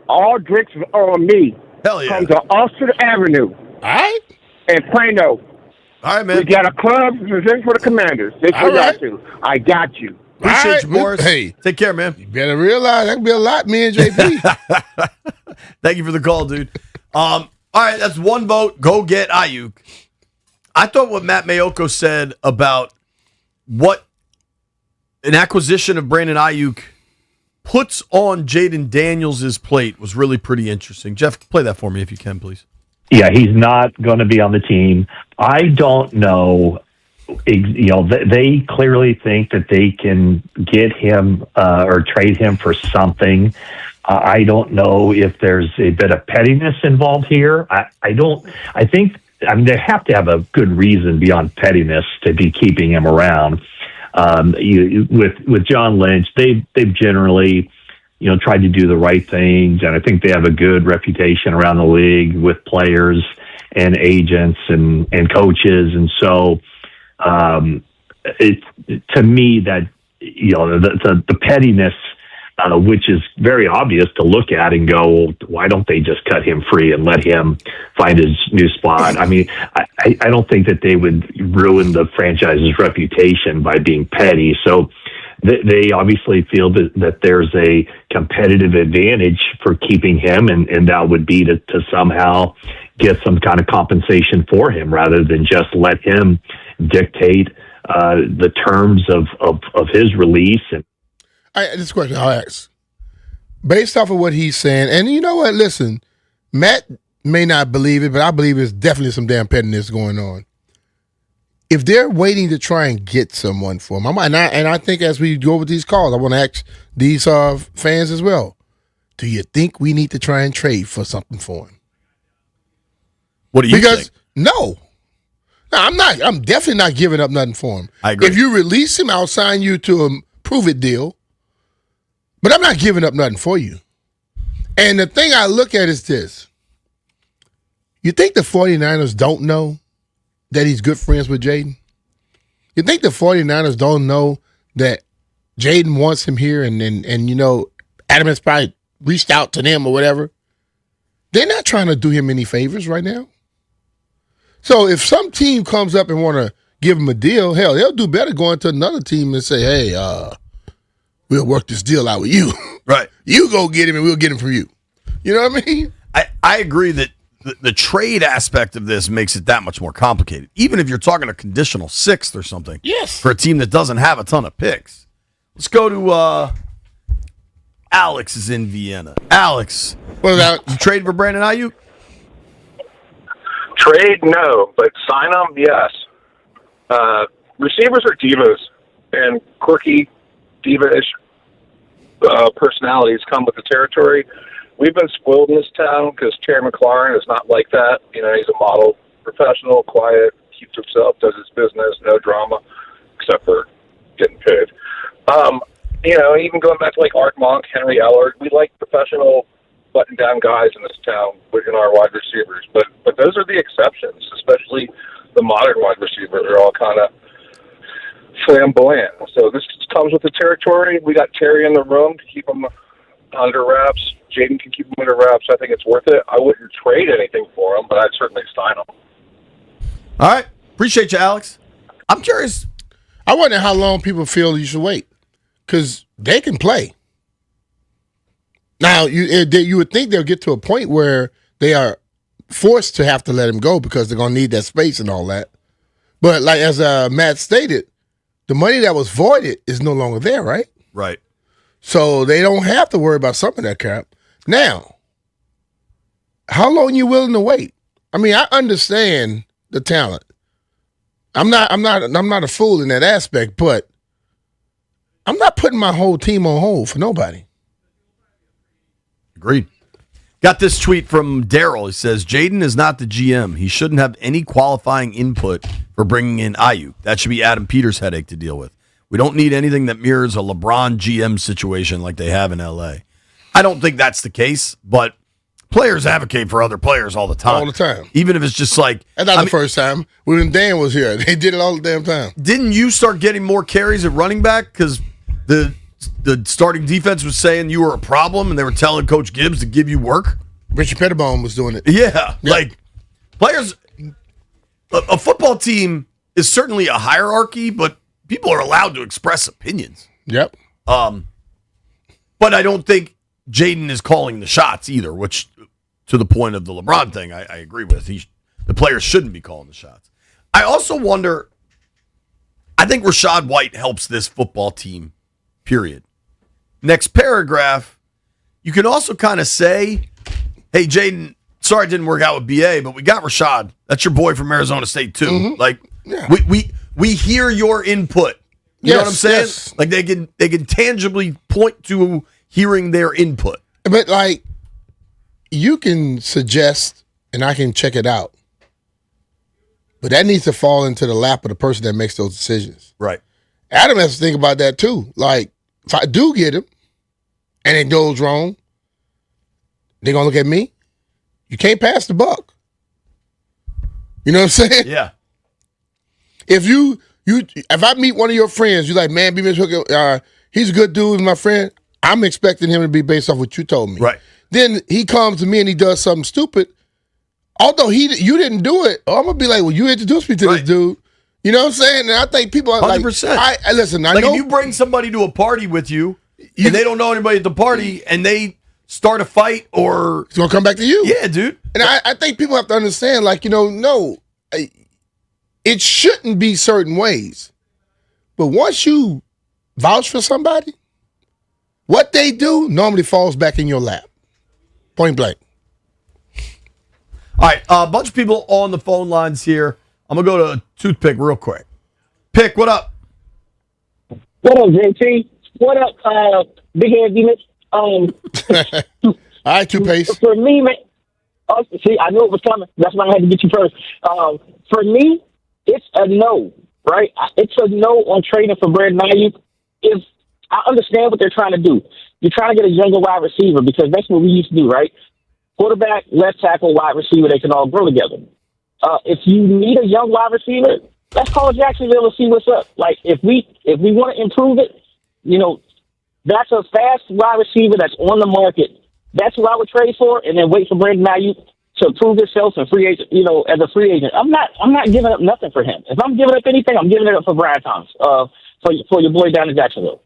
all drinks are on me. Hell yeah. Come to Austin Avenue. All right. And Plano. All right, man. We got a club for the Commanders. They got to. I got you. Appreciate you, Boris. Hey. Take care, man. You better realize that could be a lot, me and JP. Thank you for the call, dude. All right, that's one vote. Go get Ayuk. I thought what Matt Mayoko said about what an acquisition of Brandon Ayuk puts on Jaden Daniels' plate was really pretty interesting. Jeff, play that for me if you can, please. Yeah, he's not going to be on the team. I don't know. They clearly think that they can get him or trade him for something. I don't know if there's a bit of pettiness involved here. I think they have to have a good reason beyond pettiness to be keeping him around. With John Lynch, they've generally, tried to do the right things, and I think they have a good reputation around the league with players and agents and coaches, and so to me that the pettiness, which is very obvious to look at and go, why don't they just cut him free and let him find his new spot? I mean, I don't think that they would ruin the franchise's reputation by being petty. So they obviously feel that there's a competitive advantage for keeping him, and that would be to somehow get some kind of compensation for him rather than just let him dictate the terms of his release. And this question I'll ask, based off of what he's saying, and you know what? Listen, Matt may not believe it, but I believe there's definitely some damn pettiness going on. If they're waiting to try and get someone for him, and I think as we go with these calls, I want to ask these fans as well. Do you think we need to try and trade for something for him? What do you think? No, I'm not. I'm definitely not giving up nothing for him. I agree. If you release him, I'll sign you to a prove-it deal. But I'm not giving up nothing for you. And the thing I look at is this. You think the 49ers don't know that he's good friends with Jaden? You think the 49ers don't know that Jaden wants him here and Adam has probably reached out to them or whatever? They're not trying to do him any favors right now. So if some team comes up and want to give him a deal, hell, they'll do better going to another team and say, hey, we'll work this deal out with you. Right. You go get him and we'll get him from you. You know what I mean? I agree that the trade aspect of this makes it that much more complicated. Even if you're talking a conditional sixth or something. Yes. For a team that doesn't have a ton of picks. Let's go to Alex is in Vienna. Alex, you trade for Brandon Ayuk? Trade, no, but sign them, yes. Receivers are divas, and quirky, diva-ish personalities come with the territory. We've been spoiled in this town because Terry McLaurin is not like that. He's a model professional, quiet, keeps himself, does his business, no drama, except for getting paid. Even going back to like Art Monk, Henry Ellard, we like professional button-down guys in this town in our wide receivers, but those are the exceptions, especially the modern wide receivers are all kind of flamboyant. So this comes with the territory. We got Terry in the room to keep him under wraps. Jaden can keep him under wraps. I think it's worth it. I wouldn't trade anything for him, but I'd certainly sign him. All right. Appreciate you, Alex. I'm curious. I wonder how long people feel you should wait, because they can play. Now, you would think they'll get to a point where they are forced to have to let him go because they're going to need that space and all that. But like as Matt stated, the money that was voided is no longer there, right? Right. So they don't have to worry about some of that cap. Now, how long you willing to wait? I mean, I understand the talent. I'm not a fool in that aspect, but I'm not putting my whole team on hold for nobody. Agreed. Got this tweet from Daryl. He says, Jaden is not the GM. He shouldn't have any qualifying input for bringing in Ayuk. That should be Adam Peters' headache to deal with. We don't need anything that mirrors a LeBron GM situation like they have in LA. I don't think that's the case, but players advocate for other players all the time. All the time. Even if it's just like... That's not the first time. When Dan was here, they did it all the damn time. Didn't you start getting more carries at running back because the starting defense was saying you were a problem and they were telling Coach Gibbs to give you work? Richard Pettibone was doing it. Yeah. Like, players... A football team is certainly a hierarchy, but people are allowed to express opinions. Yep. But I don't think Jaden is calling the shots either, which, to the point of the LeBron thing, I agree with. The players shouldn't be calling the shots. I also wonder, I think Rachaad White helps this football team, period. Next paragraph, you can also kind of say, hey, Jaden, sorry it didn't work out with BA, but we got Rachaad. That's your boy from Arizona State, too. Mm-hmm. Like, we hear your input. You know what I'm saying? Yes. Like, they can tangibly point to hearing their input. But, like, you can suggest, and I can check it out. But that needs to fall into the lap of the person that makes those decisions. Right. Adam has to think about that, too. Like, if I do get him, and it goes wrong, they're going to look at me. You can't pass the buck. You know what I'm saying? Yeah. If I meet one of your friends, you're like, man, B. Mitch Hooker, he's a good dude, my friend. I'm expecting him to be based off what you told me. Right. Then he comes to me and he does something stupid. Although you didn't do it, I'm gonna be like, well, you introduced me to this dude. You know what I'm saying? And I think people are 100%. like, listen, I like know if you bring somebody to a party with you and they don't know anybody at the party and they start a fight or it's gonna come back to you. Yeah, dude. And I think people have to understand, like, no, it shouldn't be certain ways. But once you vouch for somebody, what they do normally falls back in your lap. Point blank. All right, a bunch of people on the phone lines here. I'm going to go to Toothpick real quick. Pick, what up? What up, JT? What up, Big Head Demons? All right, Two-Pace. For me, man, see, I knew it was coming. That's why I had to get you first. For me, it's a no, right? It's a no on trading for Brandon Ayuk. If I understand what they're trying to do. You're trying to get a younger wide receiver because that's what we used to do, right? Quarterback, left tackle, wide receiver, they can all grow together. If you need a young wide receiver, let's call Jacksonville and see what's up. Like, if we want to improve it, that's a fast wide receiver that's on the market. That's what I would trade for, and then wait for Brandon Ayuk to prove himself as free agent. As a free agent, I'm not giving up nothing for him. If I'm giving up anything, I'm giving it up for Brian Thomas, for your boy down in Jacksonville.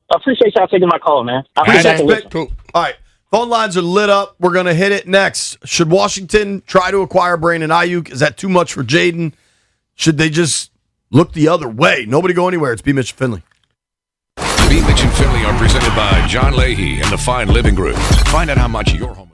I appreciate y'all taking my call, man. I appreciate it. All right. Phone lines are lit up. We're going to hit it next. Should Washington try to acquire Brandon Ayuk? Is that too much for Jaden? Should they just look the other way? Nobody go anywhere. It's B. Mitch and Finley. B. Mitch and Finley are presented by John Leahy and the Fine Living Group. Find out how much your home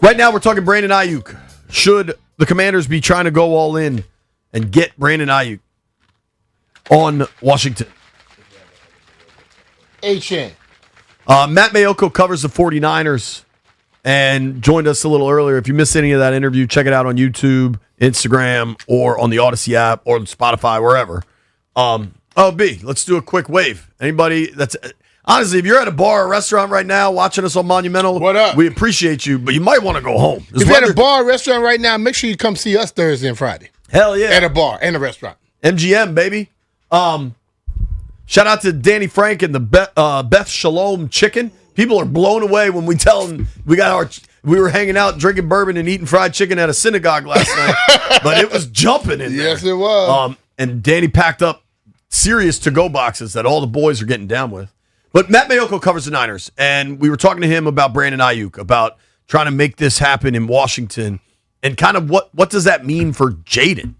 Right now, we're talking Brandon Ayuk. Should the Commanders be trying to go all in and get Brandon Ayuk on Washington? H.N. Matt Mayoko covers the 49ers and joined us a little earlier. If you missed any of that interview, check it out on YouTube, Instagram, or on the Odyssey app, or Spotify, wherever. B, let's do a quick wave. Anybody that's... Honestly, if you're at a bar or restaurant right now watching us on Monumental, what up? We appreciate you, but you might want to go home. If you're at a bar or restaurant right now, make sure you come see us Thursday and Friday. Hell yeah. At a bar and a restaurant. MGM, baby. Shout out to Danny Frank and the Beth Shalom chicken. People are blown away when we tell them we were hanging out drinking bourbon and eating fried chicken at a synagogue last night, but it was jumping in there. Yes, it was. And Danny packed up serious to-go boxes that all the boys are getting down with. But Matt Mayoko covers the Niners, and we were talking to him about Brandon Ayuk, about trying to make this happen in Washington, and kind of what does that mean for Jaden?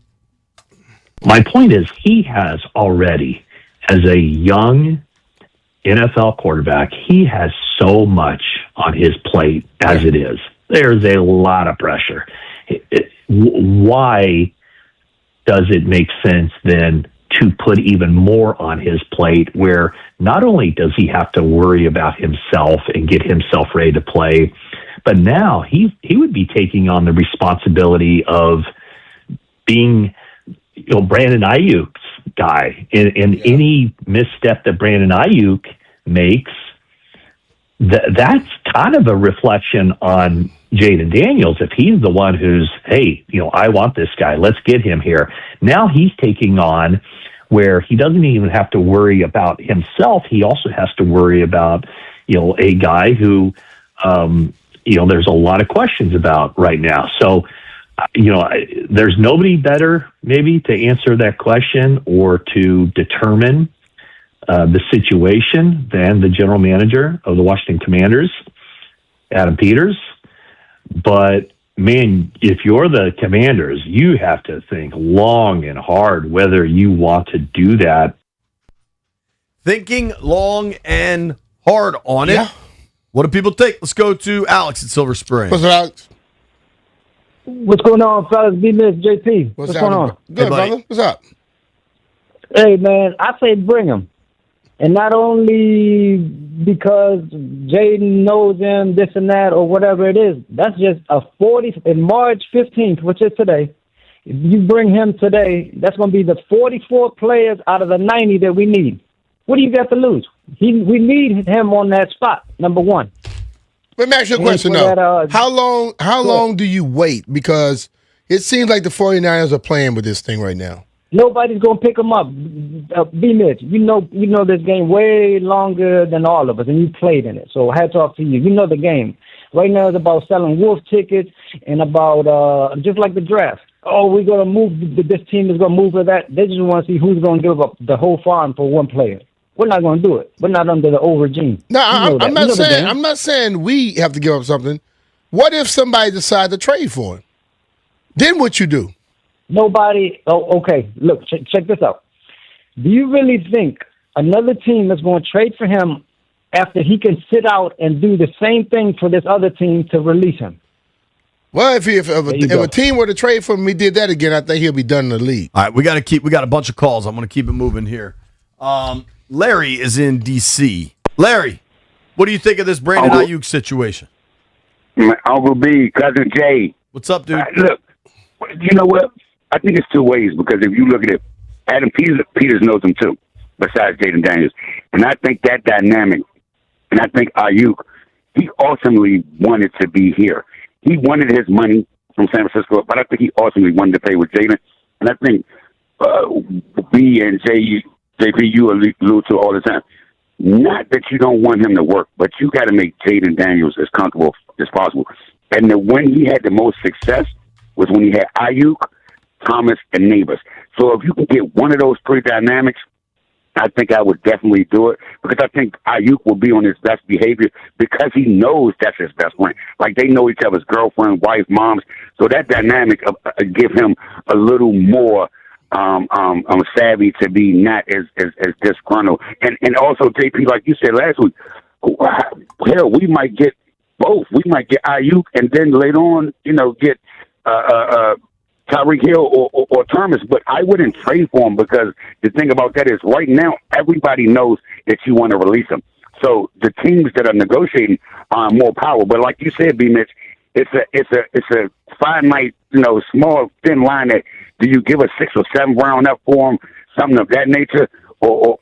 My point is he has already, as a young NFL quarterback, he has so much on his plate as it is. There's a lot of pressure. Why does it make sense then to put even more on his plate, where not only does he have to worry about himself and get himself ready to play, but now he would be taking on the responsibility of being, Brandon Ayuk's guy. And any misstep that Brandon Ayuk makes, that's kind of a reflection on Jaden Daniels. If he's the one who's, hey, I want this guy, let's get him here. Now he's taking on where he doesn't even have to worry about himself. He also has to worry about, a guy who, there's a lot of questions about right now. So, there's nobody better maybe to answer that question or to determine the situation than the general manager of the Washington Commanders, Adam Peters. But man, if you're the Commanders, you have to think long and hard whether you want to do that. Thinking long and hard on it. What do people think? Let's go to Alex at Silver Spring. What's up, Alex? What's going on, fellas? B-Miss, JP. What's going on? Good, brother. What's up? Hey, man, I say bring him. And not only because Jaden knows him, this and that, or whatever it is. That's just a 40 in March 15th, which is today. If you bring him today, that's going to be the 44 players out of the 90 that we need. What do you got to lose? We need him on that spot, number one. Let me ask you a question, though. How long do you wait? Because it seems like the 49ers are playing with this thing right now. Nobody's gonna pick him up. B-Mitch, you know this game way longer than all of us, and you played in it. So hats off to you. You know the game. Right now it's about selling wolf tickets and about just like the draft. Oh, we're gonna move. This team is gonna move with that. They just want to see who's gonna give up the whole farm for one player. We're not gonna do it. We're not under the old regime. No, I'm not saying we have to give up something. What if somebody decides to trade for him? Then what you do? Nobody. Oh, okay. Look, check this out. Do you really think another team is going to trade for him after he can sit out and do the same thing for this other team to release him? Well, if a team were to trade for him, he did that again, I think he'll be done in the league. All right, we got a bunch of calls. I'm going to keep it moving here. Larry is in D.C. Larry, what do you think of this Brandon Ayuk situation? Uncle B, Cousin Jay. What's up, dude? Look, you know what? I think it's two ways, because if you look at it, Adam Peters knows him too, besides Jaden Daniels. And I think that dynamic, and I think Ayuk, he ultimately wanted to be here. He wanted his money from San Francisco, but I think he ultimately wanted to play with Jaden. And I think B and JP, you allude to all the time. Not that you don't want him to work, but you got to make Jaden Daniels as comfortable as possible. And when he had the most success was when he had Ayuk, Thomas, and Neighbors. So if you can get one of those three dynamics, I think I would definitely do it, because I think Ayuk will be on his best behavior because he knows that's his best friend. Like, they know each other's girlfriend, wife, moms. So that dynamic give him a little more savvy to be not as disgruntled. And also, JP, like you said last week, hell, we might get both. We might get Ayuk and then later on, get Tyreek Hill or Thomas, but I wouldn't trade for him because the thing about that is right now everybody knows that you want to release him. So the teams that are negotiating are more power. But like you said, B. Mitch, it's a finite, small, thin line that do you give a 6th or 7th round up for him, something of that nature, or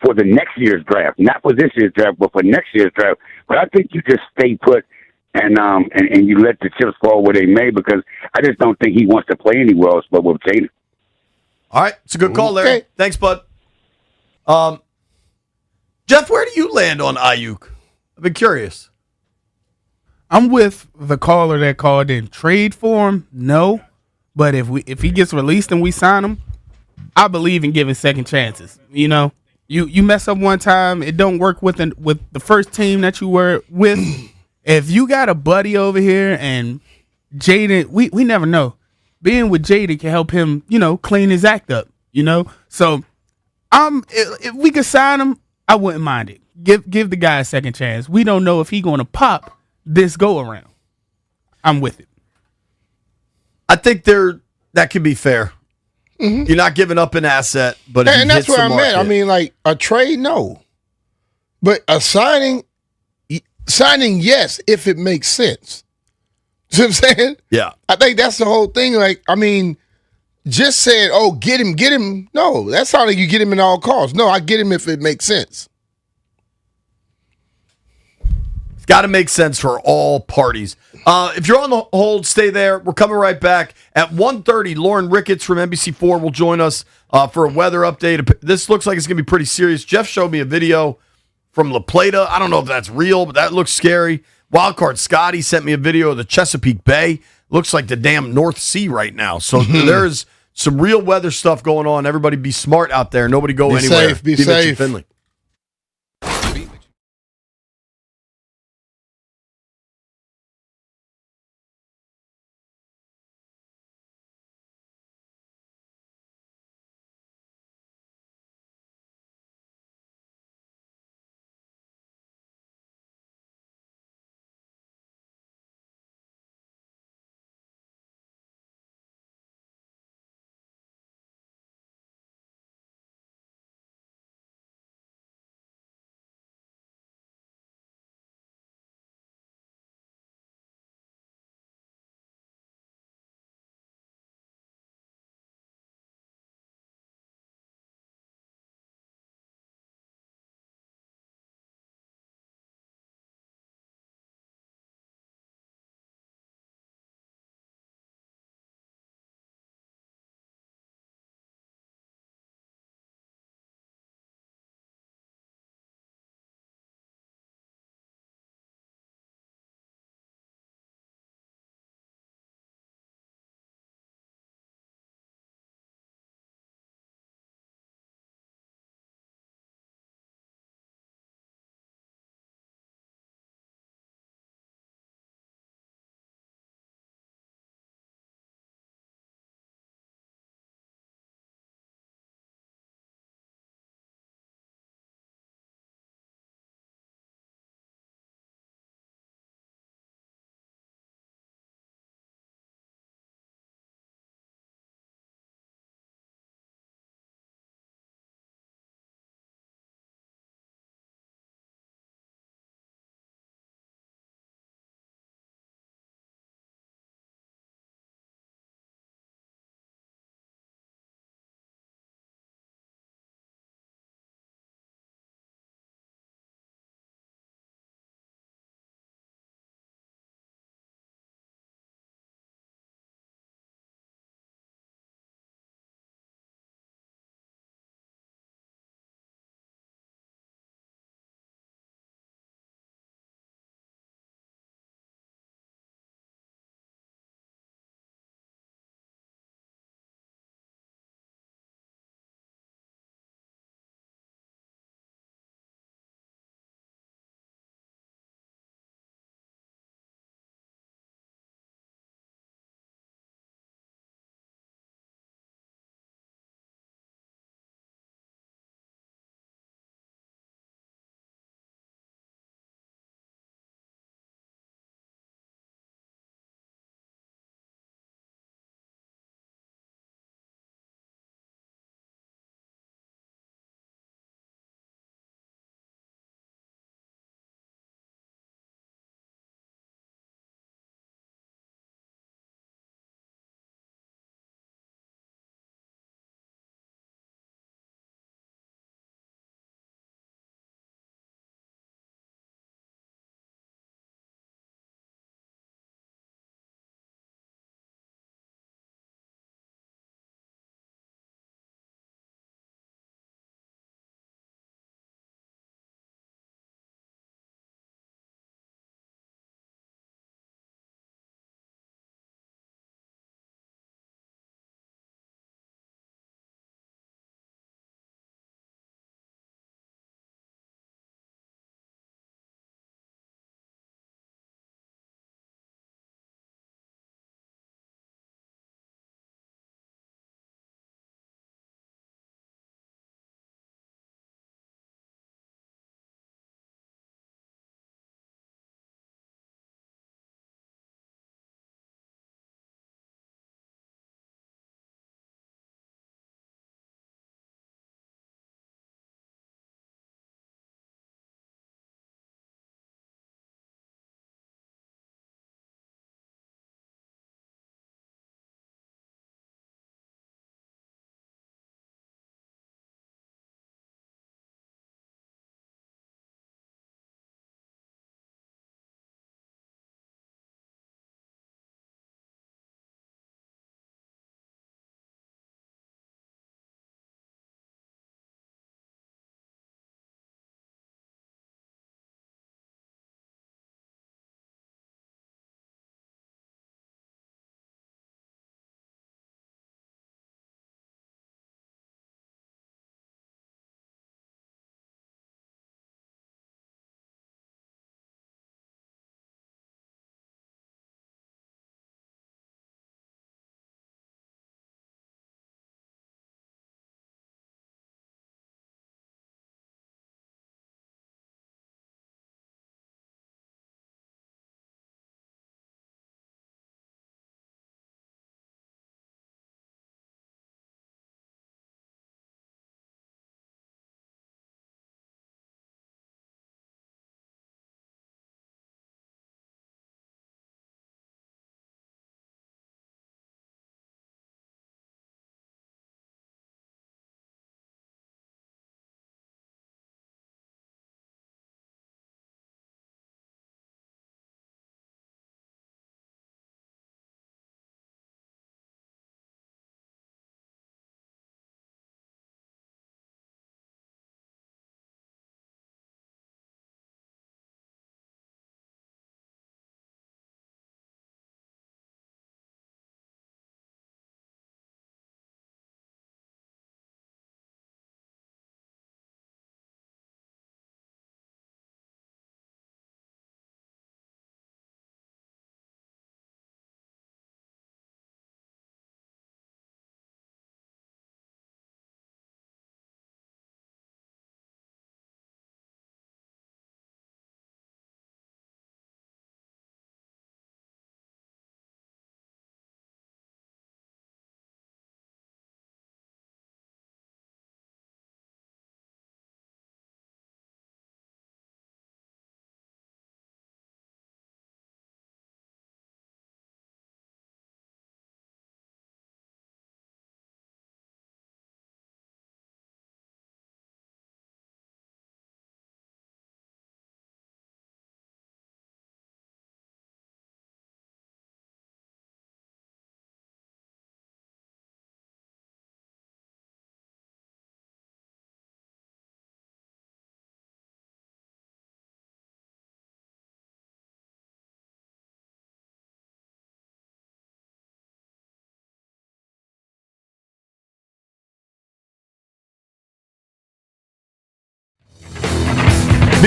for the next year's draft, not for this year's draft, but for next year's draft. But I think you just stay put and you let the chips fall where they may, because I just don't think he wants to play anywhere else but with Jaden. All right, it's a good call, Larry. Okay. Thanks, bud. Jeff, where do you land on Ayuk? I've been curious. I'm with the caller that called in. Trade for him? No. But if he gets released and we sign him, I believe in giving second chances. You mess up one time, it don't work with the first team that you were with. If you got a buddy over here and Jaden, we never know. Being with Jaden can help him, clean his act up. So if we could sign him, I wouldn't mind it. Give the guy a second chance. We don't know if he's going to pop this go around. I'm with it. I think that can be fair. Mm-hmm. You're not giving up an asset, but and that's where I'm at. I mean, like a trade, no, but a signing, yes, if it makes sense. You know what I'm saying? Yeah, I think that's the whole thing. Like, I mean, just saying, "Oh, get him." No, that's how you get him at all costs. No, I get him if it makes sense. It's got to make sense for all parties. If you're on the hold, stay there. We're coming right back at 1:30. Lauren Ricketts from NBC4 will join us for a weather update. This looks like it's going to be pretty serious. Jeff showed me a video from La Plata. I don't know if that's real, but that looks scary. Wildcard Scotty sent me a video of the Chesapeake Bay. Looks like the damn North Sea right now. So there's some real weather stuff going on. Everybody be smart out there. Nobody go anywhere. Be safe. Mitch and Finley.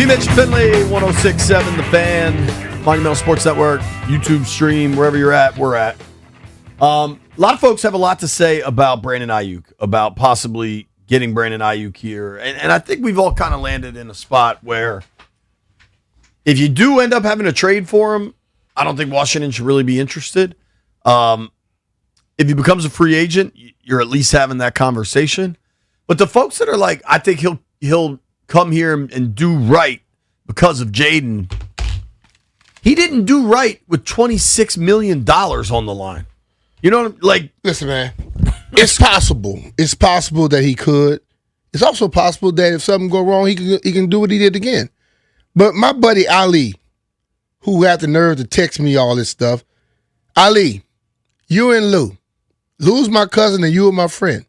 B. Mitch Finley, 106.7 The Fan, Monumental Sports Network, YouTube stream, wherever you're at, we're at. A lot of folks have a lot to say about Brandon Ayuk, about possibly getting Brandon Ayuk here. And I think we've all kind of landed in a spot where if you do end up having a trade for him, I don't think Washington should really be interested. If he becomes a free agent, you're at least having that conversation. But the folks that are like, I think he'll come here and do right because of Jaden, he didn't do right with $26 million on the line. You know, like, listen, man, it's possible. It's possible that he could. It's also possible that if something go wrong, he can do what he did again. But my buddy Ali, who had the nerve to text me all this stuff, Ali, you and Lou's my cousin and you are my friend.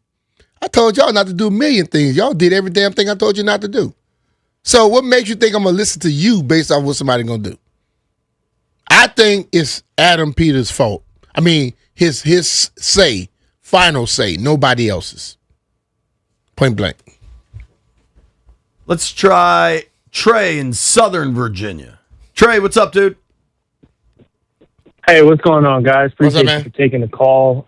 I told y'all not to do a million things. Y'all did every damn thing I told you not to do. So what makes you think I'm going to listen to you based on what somebody going to do? I think it's Adam Peters' fault. I mean, his say, final say, nobody else's. Point blank. Let's try Trey in Southern Virginia. Trey, what's up, dude? Hey, what's going on, guys? Appreciate man? you for taking the call.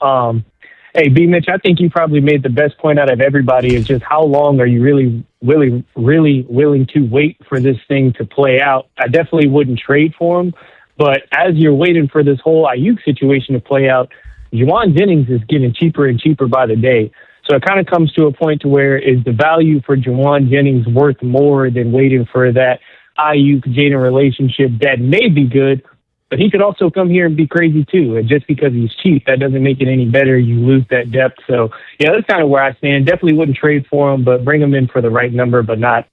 Hey, B. Mitch, I think you probably made the best point out of everybody is just how long are you really willing to wait for this thing to play out? I definitely wouldn't trade for him, but as you're waiting for this whole Ayuk situation to play out, Juwan Jennings is getting cheaper and cheaper by the day. So it kind of comes to a point to where is the value for Juwan Jennings worth more than waiting for that Ayuk-Jaden relationship that may be good, but he could also come here and be crazy too. And just because he's cheap, that doesn't make it any better. You lose that depth. So, yeah, that's kind of where I stand. Definitely wouldn't trade for him, but bring him in for the right number, but not,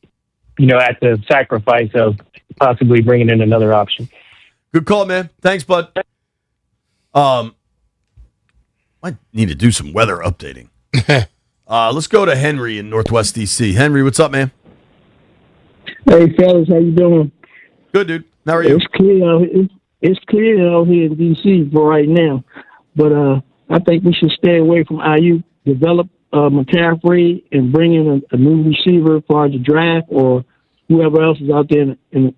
at the sacrifice of possibly bringing in another option. Good call, man. Thanks, bud. Might need to do some weather updating. Let's go to Henry in Northwest D.C. Henry, what's up, man? Hey, fellas, how you doing? Good, dude. How are you? It's clear out here in D.C. for right now, but I think we should stay away from IU, develop McCaffrey, and bring in a new receiver for the draft or whoever else is out there in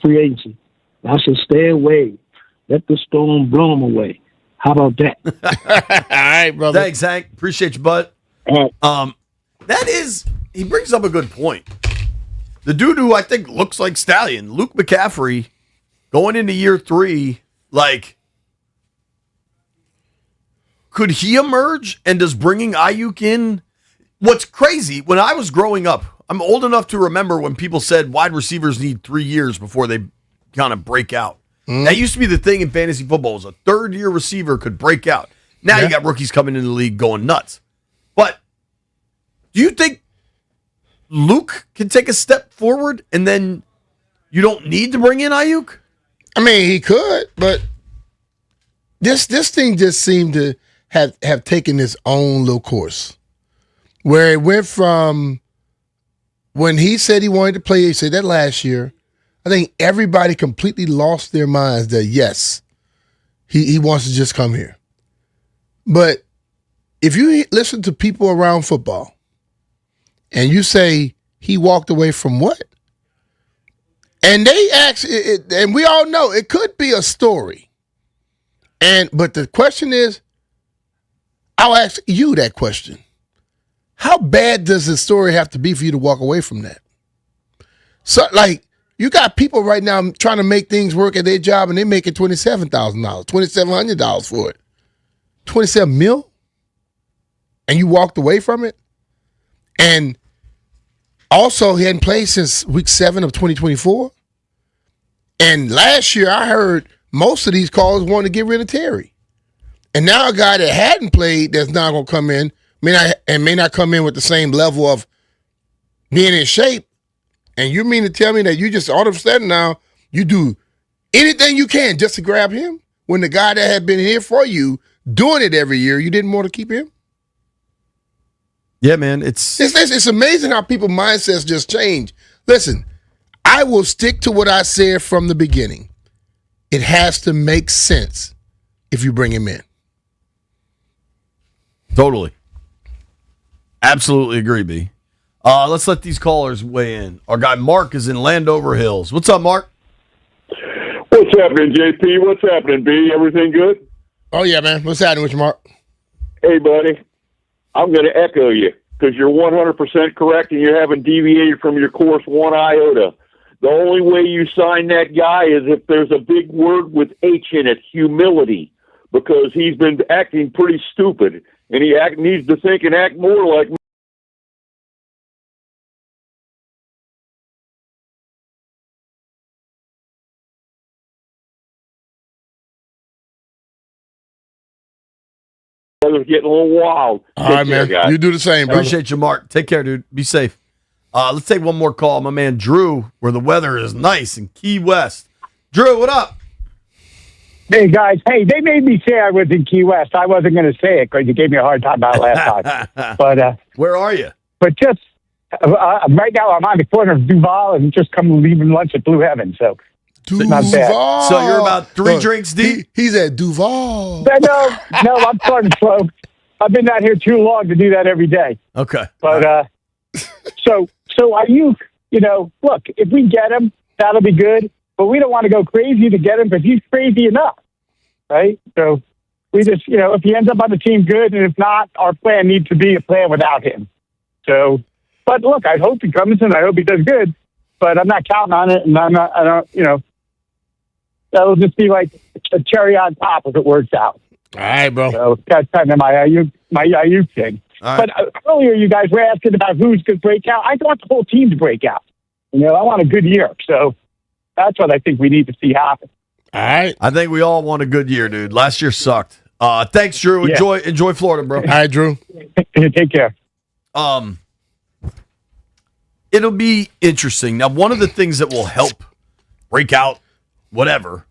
free agency. I should stay away. Let the storm blow them away. How about that? All right, brother. Thanks, Hank. Appreciate you, bud. He brings up a good point. The dude who I think looks like Stallion, Luke McCaffrey, going into year 3, could he emerge? And does bringing Ayuk in? What's crazy, when I was growing up, I'm old enough to remember when people said wide receivers need 3 years before they kind of break out. That used to be the thing in fantasy football, was a third-year receiver could break out. Now you got rookies coming into the league going nuts. But do you think Luke can take a step forward and then you don't need to bring in Ayuk? I mean, he could, but this thing just seemed to have taken its own little course, where it went from when he said he wanted to play, he said that last year, I think everybody completely lost their minds that, yes, he wants to just come here. But if you listen to people around football and you say he walked away from what? And they actually, and we all know it could be a story. But the question is, I'll ask you that question. How bad does the story have to be for you to walk away from that? So, you got people right now trying to make things work at their job, and they're making $27,000, $2,700 for it. $27 million? And you walked away from it? And also, he hadn't played since week 7 of 2024. And last year, I heard most of these callers wanted to get rid of Terry. And now a guy that hadn't played that's not going to come in, may not come in with the same level of being in shape. And you mean to tell me that you just all of a sudden now you do anything you can just to grab him when the guy that had been here for you doing it every year, you didn't want to keep him? Yeah, man. It's amazing how people's mindsets just change. Listen, I will stick to what I said from the beginning. It has to make sense if you bring him in. Totally. Absolutely agree, B. Let's let these callers weigh in. Our guy Mark is in Landover Hills. What's up, Mark? What's happening, JP? What's happening, B? Everything good? Oh, yeah, man. What's happening with you, Mark? Hey, buddy. I'm going to echo you because you're 100% correct and you haven't deviated from your course one iota. The only way you sign that guy is if there's a big word with H in it, humility, because he's been acting pretty stupid, and he needs to think and act more like It's getting a little wild. All right, man. Guys. You do the same, brother. Appreciate you, Mark. Take care, dude. Be safe. Let's take one more call. My man Drew, where the weather is nice in Key West. Drew, what up? Hey, guys. Hey, they made me say I was in Key West. I wasn't going to say it because you gave me a hard time about it last time. But where are you? But just right now, I'm on the corner of Duval and just leaving lunch at Blue Heaven. So not bad. So you're about 3 drinks deep? He's at Duval. No, I'm starting slow. I've been out here too long to do that every day. Okay. But so Ayuk, look, if we get him, that'll be good. But we don't want to go crazy to get him because he's crazy enough, right? So we just, if he ends up on the team, good, and if not, our plan needs to be a plan without him. So, but look, I hope he comes and I hope he does good, but I'm not counting on it, and that'll just be like a cherry on top if it works out. All right, bro. So that's kind of my Ayuk thing. Right. But earlier, you guys were asking about who's going to break out. I want the whole team to break out. I want a good year. So that's what I think we need to see happen. All right. I think we all want a good year, dude. Last year sucked. Thanks, Drew. Yeah. Enjoy Florida, bro. All right, Drew. Take care. It'll be interesting. Now, one of the things that will help break out whatever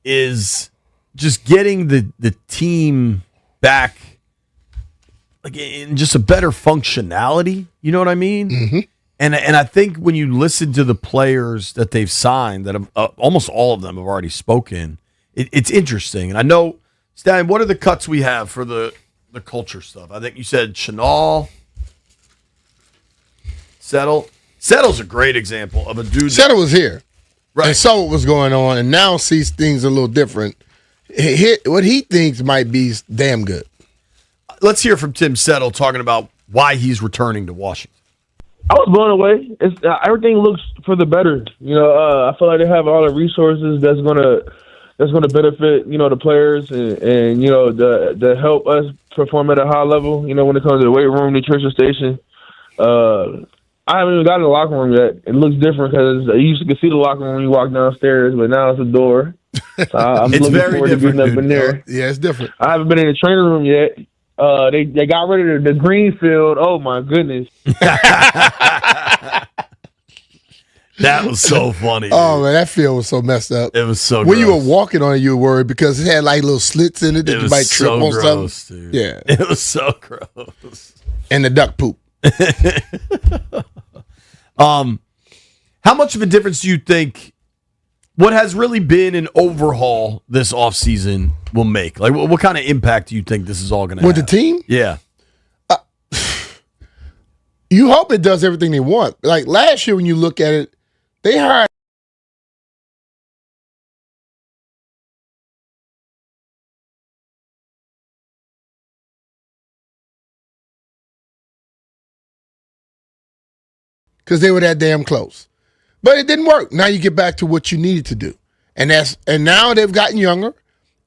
is just getting the team back like in just a better functionality. You know what I mean? Mm-hmm. And I think when you listen to the players that they've signed, that have, almost all of them have already spoken, it's interesting. And I know, Stan, what are the cuts we have for the culture stuff? I think you said Chenal, Settle. Settle's a great example of a dude. Settle was here. Right. And saw what was going on and now sees things a little different. What he thinks might be damn good. Let's hear from Tim Settle talking about why he's returning to Washington. I was blown away. Everything looks for the better. I feel like they have all the resources that's gonna benefit the players and to help us perform at a high level. When it comes to the weight room, nutrition station. I haven't even gotten in the locker room yet. It looks different because you used to see the locker room when you walk downstairs, but now it's a door. So I'm It's looking very forward to different, getting up dude. in there. Yeah, it's different. I haven't been in the training room yet. They got rid of the green field. Oh my goodness! That was so funny. Oh man, that field was so messed up. It was so. When gross. you were walking on it, you were worried because it had like little slits in it that It you was might trip so on gross, something. dude. Yeah, It was so gross. and the duck poop. How much of a difference do you think what has really been an overhaul this offseason will make? Like, what kind of impact do you think this is all going to have? With the team? Yeah. You hope it does everything they want. Like last year, when you look at it, they hired. Because they were that damn close. But it didn't work. Now you get back to what you needed to do. And now they've gotten younger.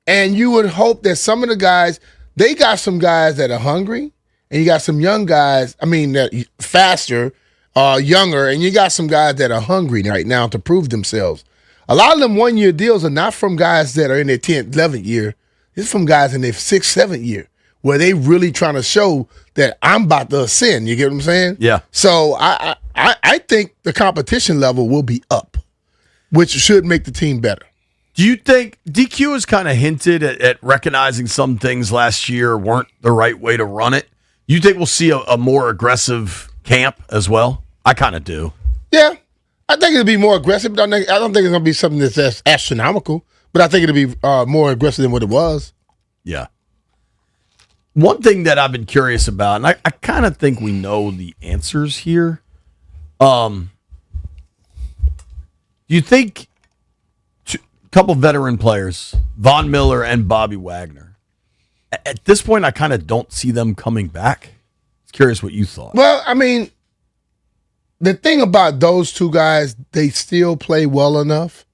And you would hope that some of the guys, they got some guys that are hungry, and you got some young guys, that faster, younger, and you got some guys that are hungry right now to prove themselves. A lot of them 1-year deals are not from guys that are in their 10th, 11th year. It's from guys in their 6th, 7th year, where they really trying to show that I'm about to ascend. You get what I'm saying? Yeah. So I think the competition level will be up, which should make the team better. Do you think DQ has kind of hinted at recognizing some things last year weren't the right way to run it? You think we'll see a more aggressive camp as well? I kind of do. Yeah. I think it'll be more aggressive. I don't think it's going to be something that's astronomical, but I think it'll be more aggressive than what it was. Yeah. One thing that I've been curious about, and I kind of think we know the answers here, Do you think a couple veteran players, Von Miller and Bobby Wagner, at this point, I kind of don't see them coming back? I was curious what you thought. Well, I mean, the thing about those two guys, they still play well enough,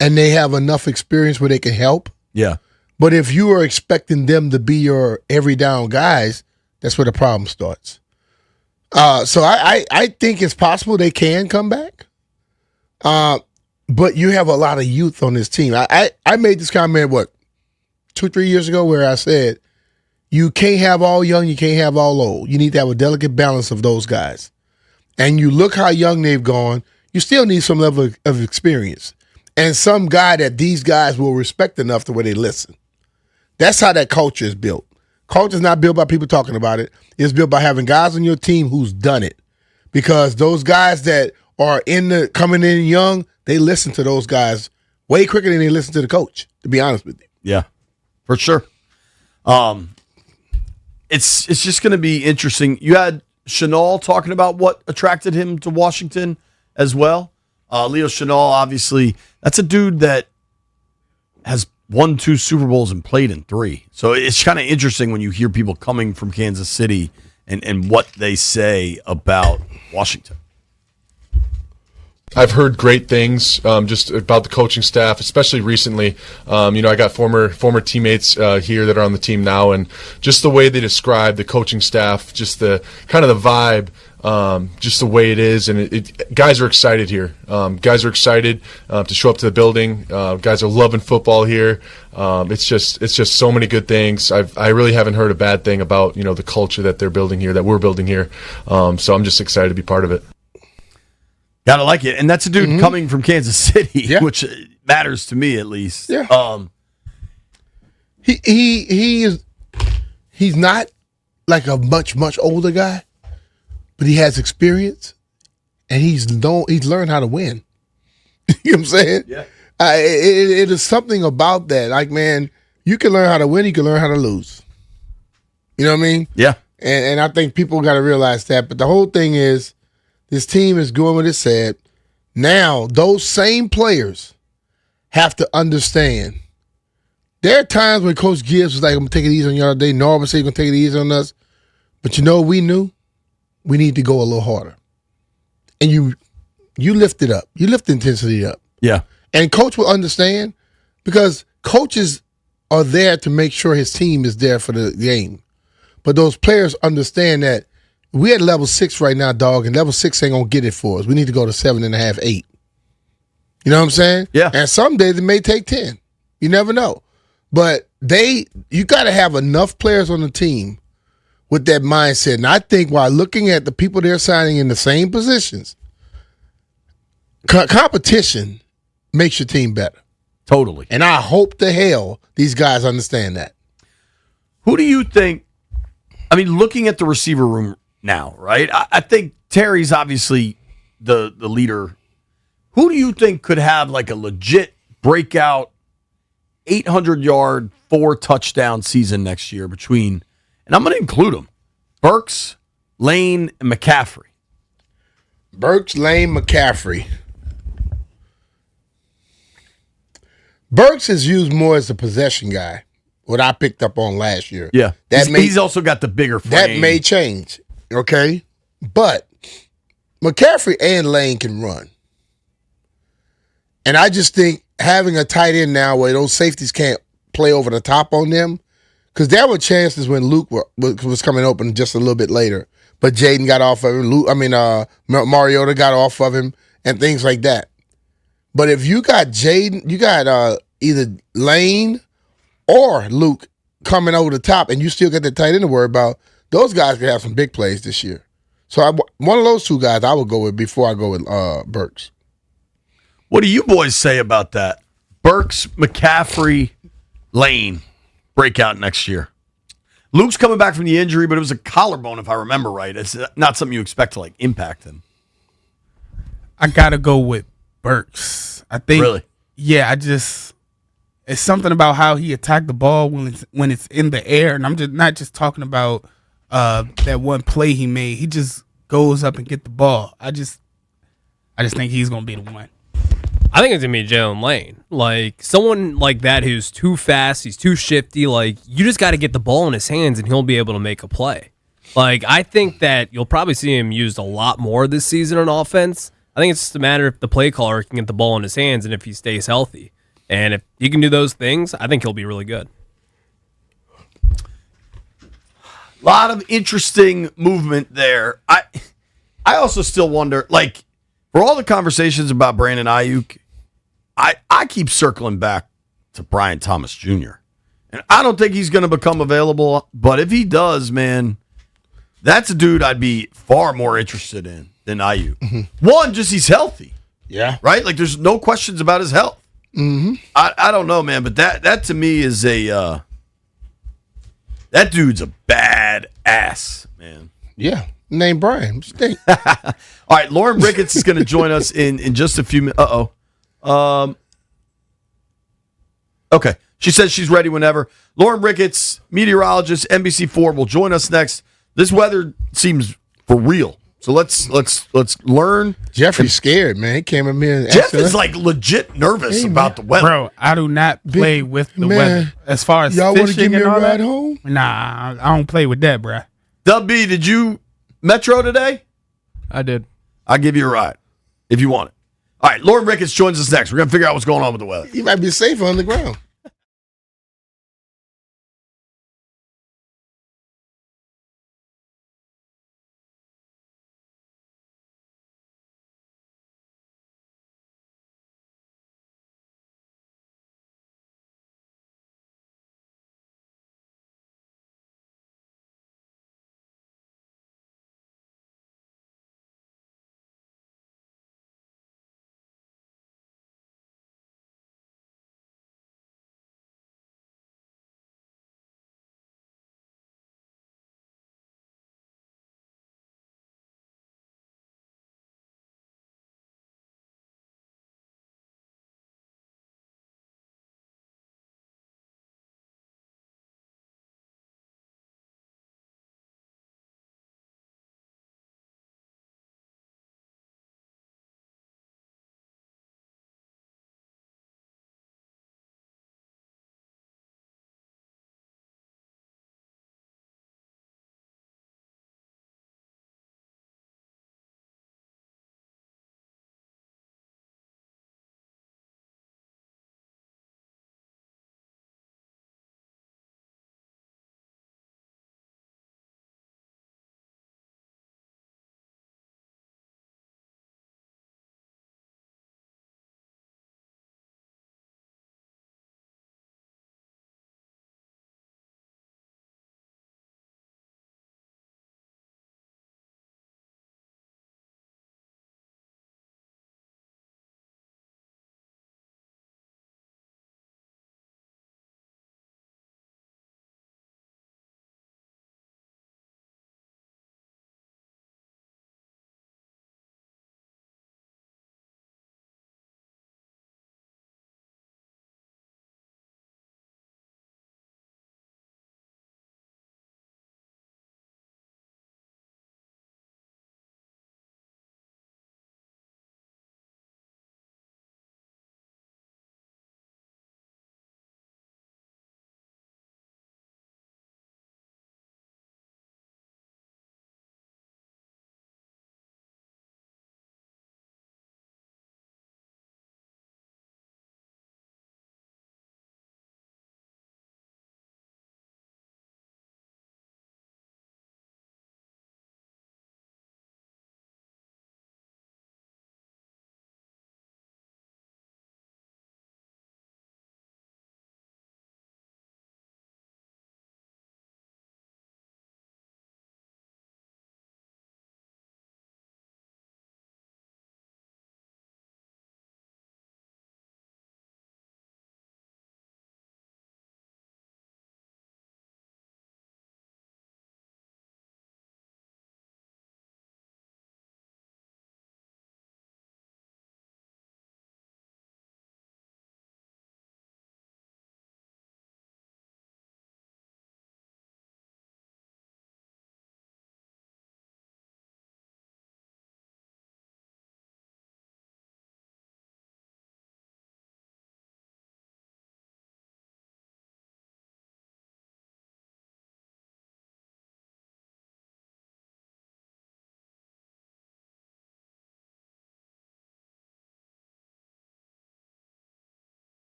and they have enough experience where they can help. Yeah. But if you are expecting them to be your every down guys, that's where the problem starts. So I think it's possible they can come back. But you have a lot of youth on this team. I made this comment, 2-3 years ago, where I said, you can't have all young, you can't have all old. You need to have a delicate balance of those guys. And you look how young they've gone, you still need some level of experience. And some guy that these guys will respect enough to where they listen. That's how that culture is built. Culture is not built by people talking about it. It's built by having guys on your team who's done it. Because those guys that are coming in young, they listen to those guys way quicker than they listen to the coach, to be honest with you. Yeah, for sure. It's just going to be interesting. You had Chenal talking about what attracted him to Washington as well. Leo Chenal, obviously, that's a dude that has won 2 Super Bowls and played in 3. So it's kind of interesting when you hear people coming from Kansas City and what they say about Washington. I've heard great things just about the coaching staff, especially recently. I got former teammates here that are on the team now, and just the way they describe the coaching staff, just the kind of the vibe, just the way it is, and guys are excited here. Guys are excited to show up to the building. Guys are loving football here. It's just so many good things. I really haven't heard a bad thing about the culture that they're building here, that we're building here. So I'm just excited to be part of it. Gotta like it. And that's a dude coming from Kansas City, which matters to me at least. Yeah. He's not like a much older guy, but he has experience and he's learned how to win. You know what I'm saying? Yeah. It is something about that. Like, man, you can learn how to win, you can learn how to lose. You know what I mean? Yeah. And I think people got to realize that. But the whole thing is, this team is doing what it said. Now, those same players have to understand. There are times when Coach Gibbs was like, I'm going to take it easy on y'all today. Norman said he's going to take it easy on us. But we knew we need to go a little harder. And you lift it up. You lift the intensity up. Yeah. And Coach will understand because coaches are there to make sure his team is there for the game. But those players understand that we at level 6 right now, dog, and level 6 ain't going to get it for us. We need to go to 7.5, 8. You know what I'm saying? Yeah. And some days it may take 10. You never know. But you got to have enough players on the team with that mindset. And I think while looking at the people they're signing in the same positions, competition makes your team better. Totally. And I hope to hell these guys understand that. Who do you think, looking at the receiver room now, right? I think Terry's obviously the leader. Who do you think could have like a legit breakout 800-yard, 4-touchdown season next year between, and I'm going to include them, Burks, Lane, and McCaffrey? Burks, Lane, McCaffrey. Burks is used more as a possession guy, what I picked up on last year. Yeah. He's also got the bigger frame. That may change, okay? But McCaffrey and Lane can run. And I just think having a tight end now where those safeties can't play over the top on them, because there were chances when Luke was coming open just a little bit later, but Jaden got off of him. Mariota got off of him and things like that. But if you got Jaden, you got either Lane or Luke coming over the top, and you still got the tight end to worry about, those guys could have some big plays this year. So one of those two guys I would go with before I go with Burks. What do you boys say about that? Burks, McCaffrey, Lane, breakout next year. Luke's coming back from the injury, but it was a collarbone, if I remember right. It's not something you expect to impact him. I gotta go with Burks. I think. Really? Yeah, it's something about how he attacked the ball when it's in the air, and I'm just not just talking about that one play he made. He just goes up and get the ball. I just think he's gonna be the one. I think it's gonna be Jalen Lane, like someone like that who's too fast, he's too shifty. Like you just got to get the ball in his hands, and he'll be able to make a play. Like I think that you'll probably see him used a lot more this season on offense. I think it's just a matter if the play caller can get the ball in his hands and if he stays healthy. And if he can do those things, I think he'll be really good. A lot of interesting movement there. I also still wonder, like, for all the conversations about Brandon Ayuk, I keep circling back to Brian Thomas Jr. And I don't think he's going to become available, but if he does, man, that's a dude I'd be far more interested in than Ayuk. Mm-hmm. One, just he's healthy. Yeah. Right? Like, there's no questions about his health. Mm-hmm. I don't know, man, but that to me is a that dude's a bad ass, man. Yeah. Named Brian. All right, Lauren Ricketts is going to join us in just a few minutes. Okay. She says she's ready whenever. Lauren Ricketts, meteorologist, NBC4, will join us next. This weather seems for real. So let's learn. Jeffrey's scared, man. He came at me and Jeff is like legit nervous about the weather. Bro, I do not play with the weather. As far as y'all want to give fishing me and a all ride that, home? Nah, I don't play with that, bro. Dub B, did you Metro today? I did. I'll give you a ride if you want it. All right, Lauren Ricketts joins us next. We're going to figure out what's going on with the weather. You might be safer on the ground.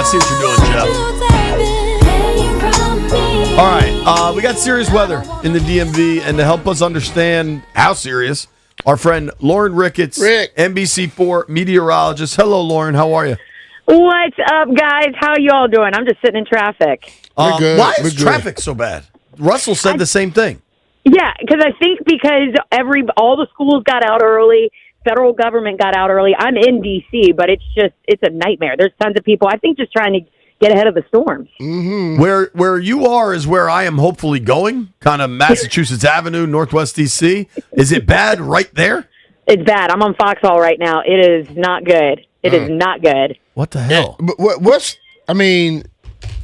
see what you're doing, Jeff. All right, we got serious weather in the DMV, and to help us understand how serious, our friend Lauren Ricketts, NBC4 meteorologist. Hello, Lauren. How are you? What's up, guys? How you all doing? I'm just sitting in traffic. Why is traffic so bad? Russell said the same thing. Yeah, because I think all the schools got out early, federal government got out early. I'm in D.C., but it's a nightmare. There's tons of people, I think, just trying to get ahead of the storms. Mm-hmm. Where you are is where I am hopefully going, kind of Massachusetts Avenue, Northwest D.C. Is it bad right there? It's bad. I'm on Foxhall right now. It is not good. It is not good. What the hell? But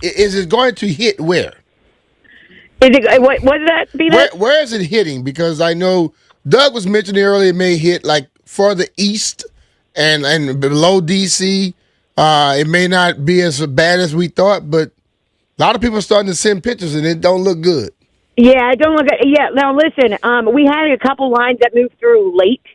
is it going to hit where? What did that be? Where is it hitting? Because I know Doug was mentioning earlier it may hit like further east and below D.C. It may not be as bad as we thought, but a lot of people are starting to send pictures and it don't look good. Yeah, I don't look at. Yeah, now listen. We had a couple lines that moved through late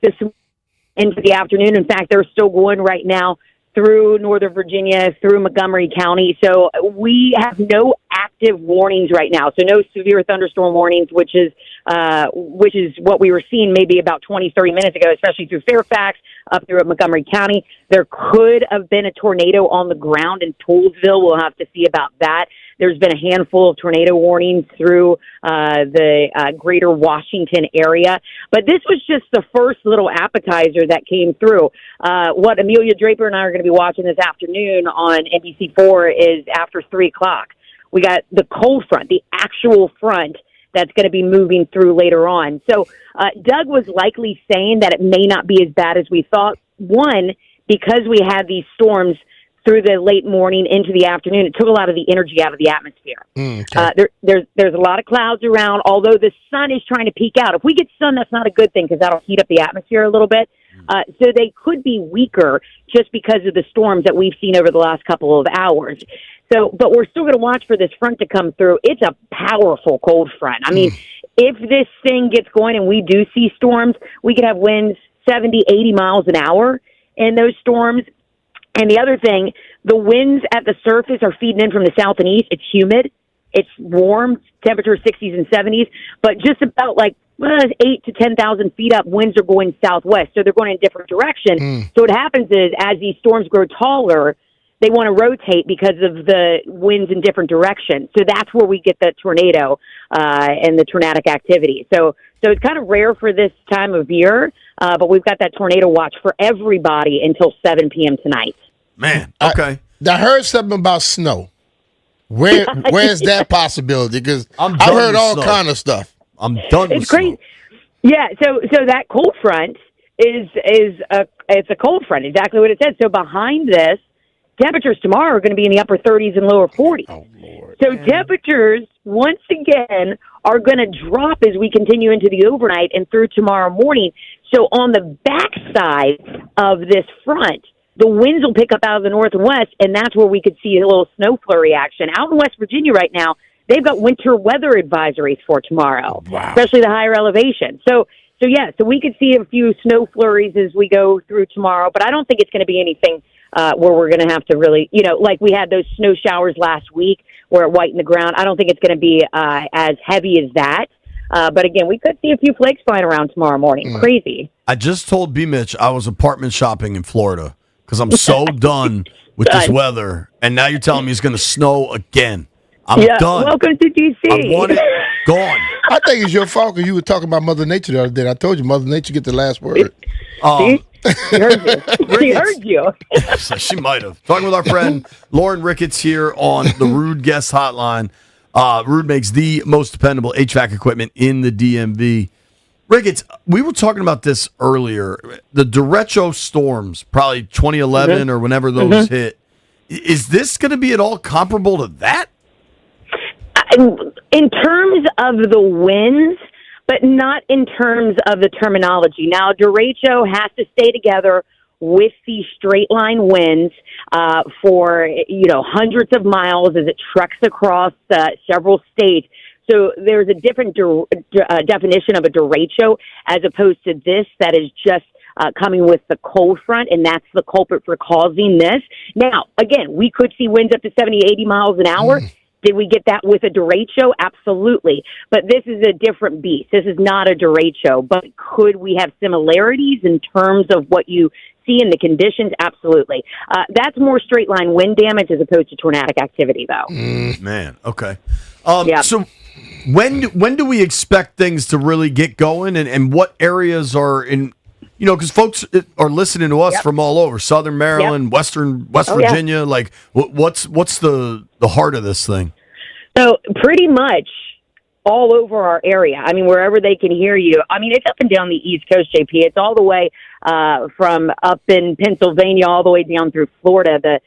into the afternoon. In fact, they're still going right now through Northern Virginia, through Montgomery County. So we have no active warnings right now. So no severe thunderstorm warnings, which is what we were seeing maybe about 20, 30 minutes ago, especially through Fairfax, up through Montgomery County. There could have been a tornado on the ground in Toolsville. We'll have to see about that. There's been a handful of tornado warnings through the greater Washington area. But this was just the first little appetizer that came through. What Amelia Draper and I are going to be watching this afternoon on NBC4 is after 3 o'clock. We got the cold front, the actual front that's going to be moving through later on. So Doug was likely saying that it may not be as bad as we thought. One, because we had these storms through the late morning into the afternoon, it took a lot of the energy out of the atmosphere. There's a lot of clouds around, although the sun is trying to peek out. If we get sun, that's not a good thing because that'll heat up the atmosphere a little bit. So they could be weaker just because of the storms that we've seen over the last couple of hours. So, but we're still going to watch for this front to come through. It's a powerful cold front. I mean, if this thing gets going and we do see storms, we could have winds 70, 80 miles an hour in those storms. And the other thing, the winds at the surface are feeding in from the south and east. It's humid. It's warm, temperature 60s and 70s. But just about 8 to 10,000 feet up, winds are going southwest. So they're going in a different direction. So what happens is as these storms grow taller, they want to rotate because of the winds in different directions. So that's where we get the tornado and the tornadic activity. So it's kind of rare for this time of year, but we've got that tornado watch for everybody until 7 p.m. tonight. Man, okay. I heard something about snow. Where's that possibility? Because I've heard all kind of stuff. I'm done with crazy. Snow. Yeah, so that cold front it's a cold front, exactly what it said. So behind this, temperatures tomorrow are going to be in the upper 30s and lower 40s. Oh, Lord. So temperatures, once again, are going to drop as we continue into the overnight and through tomorrow morning. So on the backside of this front, the winds will pick up out of the north and west, and that's where we could see a little snow flurry action. Out in West Virginia right now, they've got winter weather advisories for tomorrow, especially the higher elevation. So we could see a few snow flurries as we go through tomorrow, but I don't think it's going to be anything where we're going to have to really, like we had those snow showers last week where it whitened the ground. I don't think it's going to be as heavy as that. But again, we could see a few flakes flying around tomorrow morning. Crazy. I just told B. Mitch I was apartment shopping in Florida because I'm so done with this weather. And now you're telling me it's going to snow again. I'm done. Welcome to D.C. I want it gone. I think it's your fault because you were talking about Mother Nature the other day. I told you Mother Nature get the last word. She heard you. She might have. Talking with our friend Lauren Ricketts here on the Rude Guest Hotline. Rude makes the most dependable HVAC equipment in the DMV. Ricketts, we were talking about this earlier. The derecho storms, probably 2011 or whenever those hit. Is this going to be at all comparable to that? In terms of the winds, but not in terms of the terminology. Now, derecho has to stay together with these straight line winds for hundreds of miles as it trucks across several states. So there's a different definition of a derecho as opposed to this that is just coming with the cold front, and that's the culprit for causing this. Now, again, we could see winds up to 70, 80 miles an hour. Did we get that with a derecho? Absolutely. But this is a different beast. This is not a derecho. But could we have similarities in terms of what you see in the conditions? Absolutely. That's more straight line wind damage as opposed to tornadic activity, though. Man, okay. So when do we expect things to really get going, and what areas are in? You know, because folks are listening to us from all over, Southern Maryland, West Virginia. Like, what's the heart of this thing? So pretty much all over our area. I mean, wherever they can hear you. I mean, it's up and down the East Coast, JP. It's all the way from up in Pennsylvania all the way down through Florida. The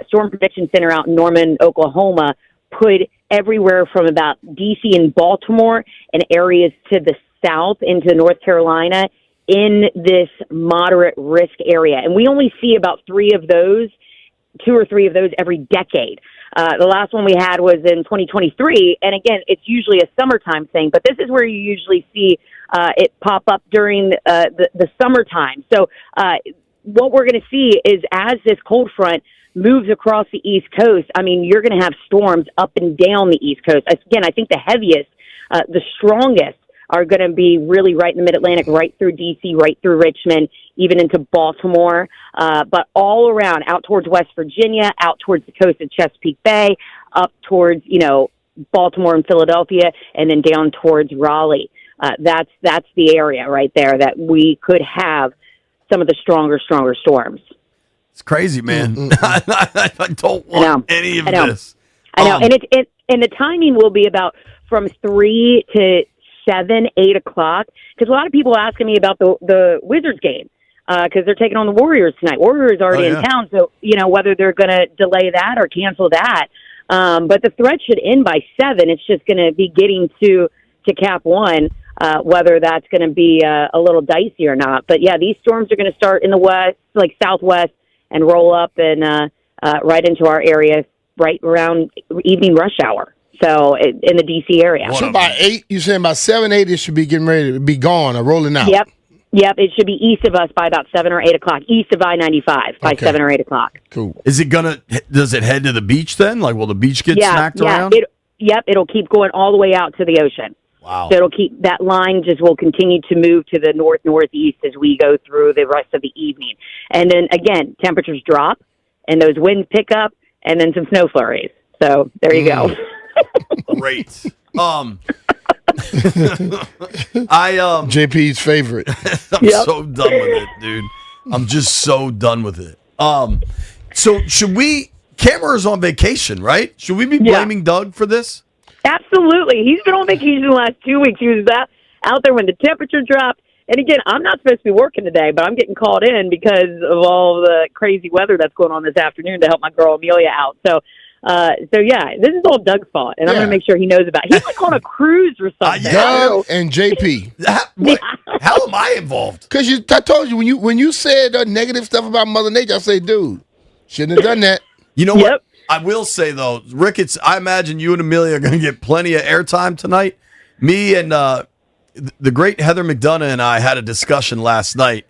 Storm Prediction Center out in Norman, Oklahoma, put everywhere from about D.C. and Baltimore and areas to the south into North Carolina in this moderate risk area. And we only see about 2 or 3 of those every decade. The last one we had was in 2023. And again, it's usually a summertime thing, but this is where you usually see it pop up during the summertime. So what we're going to see is as this cold front moves across the East Coast, I mean, you're going to have storms up and down the East Coast. Again, I think the heaviest, the strongest, are going to be really right in the Mid-Atlantic, right through D.C., right through Richmond, even into Baltimore, but all around, out towards West Virginia, out towards the coast of Chesapeake Bay, up towards, Baltimore and Philadelphia, and then down towards Raleigh. That's the area right there that we could have some of the stronger storms. It's crazy, man. I don't want any of this. I know, and the timing will be about from 3 to 7, 8 o'clock, because a lot of people are asking me about the Wizards game because they're taking on the Warriors tonight. Warriors already in town, so whether they're going to delay that or cancel that. But the threat should end by 7. It's just going to be getting to Cap 1, whether that's going to be a little dicey or not. But yeah, these storms are going to start in the west, like southwest, and roll up and right into our area right around evening rush hour. So in the D.C. area. So by 8, you're saying by 7, 8, it should be getting ready to be gone or rolling out. Yep. It should be east of us by about 7 or 8 o'clock. East of I-95 by 7 or 8 o'clock. Cool. Does it head to the beach then? Like, will the beach get smacked around? It'll keep going all the way out to the ocean. Wow. So it'll keep that line will continue to move to the northeast as we go through the rest of the evening. And then again, temperatures drop and those winds pick up and then some snow flurries. So there you go. Great. JP's favorite. I'm so done with it, dude. I'm just so done with it. So should we? Cameron's on vacation, right? Should we be blaming Doug for this? Absolutely. He's been on vacation the last 2 weeks. He was out there when the temperature dropped. And again, I'm not supposed to be working today, but I'm getting called in because of all the crazy weather that's going on this afternoon to help my girl Amelia out. So yeah, this is all Doug's fault, and I'm going to make sure he knows about it. He's like on a cruise or something. Doug and JP. How am I involved? Because I told you when you said negative stuff about Mother Nature, I say, dude, shouldn't have done that. You know what? I will say though, Ricketts, I imagine you and Amelia are going to get plenty of airtime tonight. Me and the great Heather McDonough and I had a discussion last night.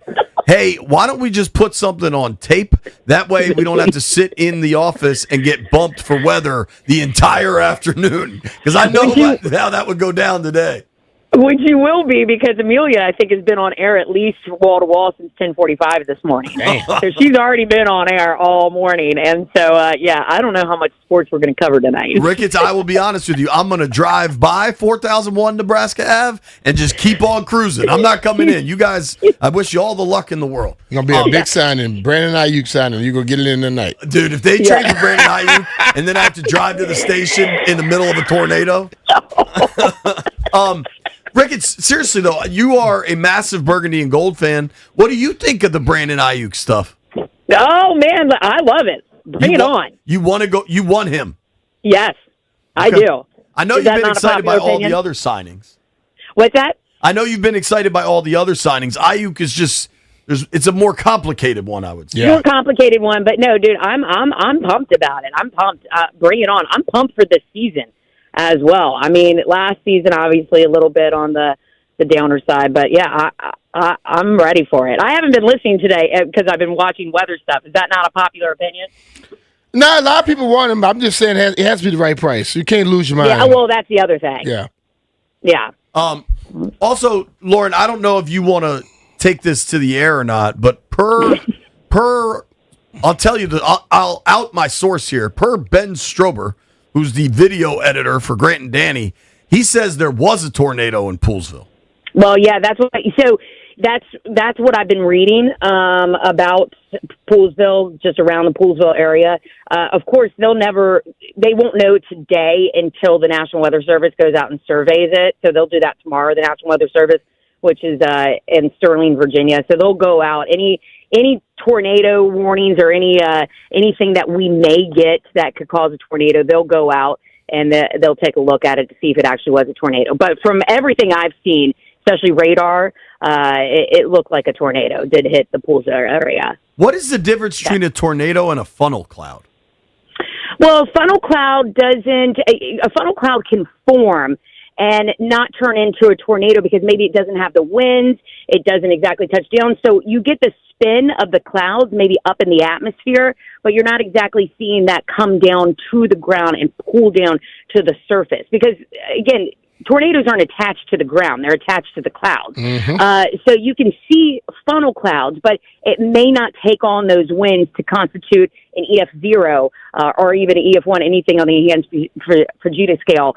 Hey, why don't we just put something on tape? That way we don't have to sit in the office and get bumped for weather the entire afternoon. Because I know how that would go down today. Which you will be, because Amelia, I think, has been on air at least wall to wall since 10:45 this morning. So she's already been on air all morning, and so I don't know how much sports we're going to cover tonight. Ricketts, I will be honest with you. I'm going to drive by 4001 Nebraska Ave and just keep on cruising. I'm not coming in. You guys, I wish you all the luck in the world. It's going to be a big signing, Brandon Ayuk signing. You're going to get it in tonight, dude. If they trade for Brandon Ayuk and then I have to drive to the station in the middle of a tornado. Ricketts, seriously though, you are a massive Burgundy and Gold fan. What do you think of the Brandon Ayuk stuff? Oh man, I love it. Bring it on. You want to go? You want him? Yes, I do. I know you've been excited by all the other signings. What's that? I know you've been excited by all the other signings. Ayuk is just it's a more complicated one, I would say. More complicated one, but no, dude, I'm pumped about it. I'm pumped. Bring it on. I'm pumped for this season as well. I mean, last season, obviously, a little bit on the the downer side. But yeah, I'm ready for it. I haven't been listening today because I've been watching weather stuff. Is that not a popular opinion? No, a lot of people want him. But I'm just saying it has to be the right price. You can't lose your mind. Yeah, well, that's the other thing. Yeah. Yeah. Also, Lauren, I don't know if you want to take this to the air or not, but per, I'll tell you I'll out my source here. Per Ben Strober, who's the video editor for Grant and Danny, he says there was a tornado in Poolesville. Well, yeah, that's what I've been reading about Poolesville, just around the Poolesville area. Of course, they won't know today until the National Weather Service goes out and surveys it. So they'll do that tomorrow, the National Weather Service, which is in Sterling, Virginia. So they'll go out. Any tornado warnings or anything that we may get that could cause a tornado, they'll go out and they'll take a look at it to see if it actually was a tornado. But from everything I've seen, especially radar, it looked like a tornado did hit the Poolesville area. What is the difference between a tornado and a funnel cloud? Well, a funnel cloud can form and not turn into a tornado because maybe it doesn't have the winds, it doesn't exactly touch down. So you get the spin of the clouds maybe up in the atmosphere, but you're not exactly seeing that come down to the ground and pull down to the surface. Because, again, tornadoes aren't attached to the ground. They're attached to the clouds. So you can see funnel clouds, but it may not take on those winds to constitute an EF0 or even an EF1, anything on the enhanced Fujita scale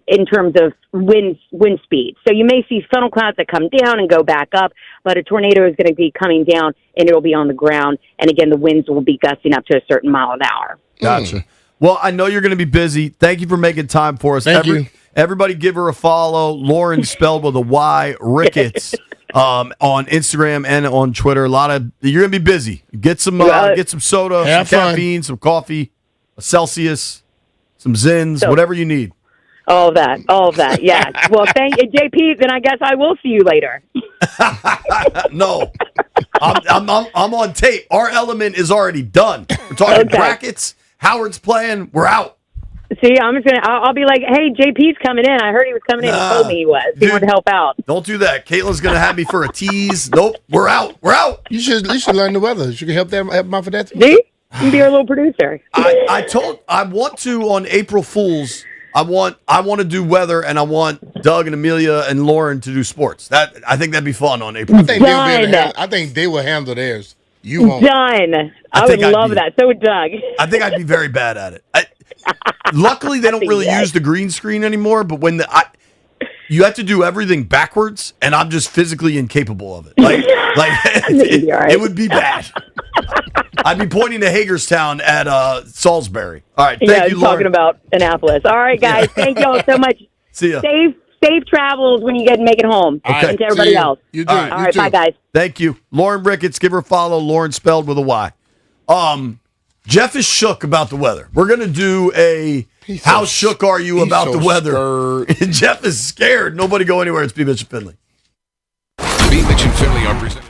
in terms of wind speed. So you may see funnel clouds that come down and go back up, but a tornado is going to be coming down and it'll be on the ground. And again, the winds will be gusting up to a certain mile an hour. Gotcha. Well, I know you're going to be busy. Thank you for making time for us. Thank you. Everybody give her a follow. Lauren, spelled with a Y, Ricketts, on Instagram and on Twitter. You're going to be busy. Get some soda, some caffeine, some coffee, a Celsius, some Zins, whatever you need. All of that, yes. Well, thank you, JP. Then I guess I will see you later. No, I'm on tape. Our element is already done. We're talking brackets. Howard's playing. We're out. See, I'll be like, hey, JP's coming in. I heard he was coming in and told me he was. He wanted to help out. Don't do that. Caitlin's going to have me for a tease. Nope, we're out. You should learn the weather. You can help out for that. See? You can be our little producer. I want to on April Fools. I want to do weather, and I want Doug and Amelia and Lauren to do sports. I think that'd be fun on April. I think they will handle theirs. You won't. Done. I would love that. So would Doug. I think I'd be very bad at it. Luckily, they don't really use the green screen anymore. But when you have to do everything backwards, and I'm just physically incapable of it. It would be bad. I'd be pointing to Hagerstown at Salisbury. All right, thank you, Lauren. Talking about Annapolis. All right, guys. Thank you all so much. See ya. Safe travels when you make it home. Okay. And to everybody else. You do. All right, bye, guys. Thank you. Lauren Ricketts, give her a follow. Lauren spelled with a Y. Jeff is shook about the weather. We're going to do how shook are you about the weather? Jeff is scared. Nobody go anywhere. It's B. Mitch and Finley. B. Mitch and Finley are presented.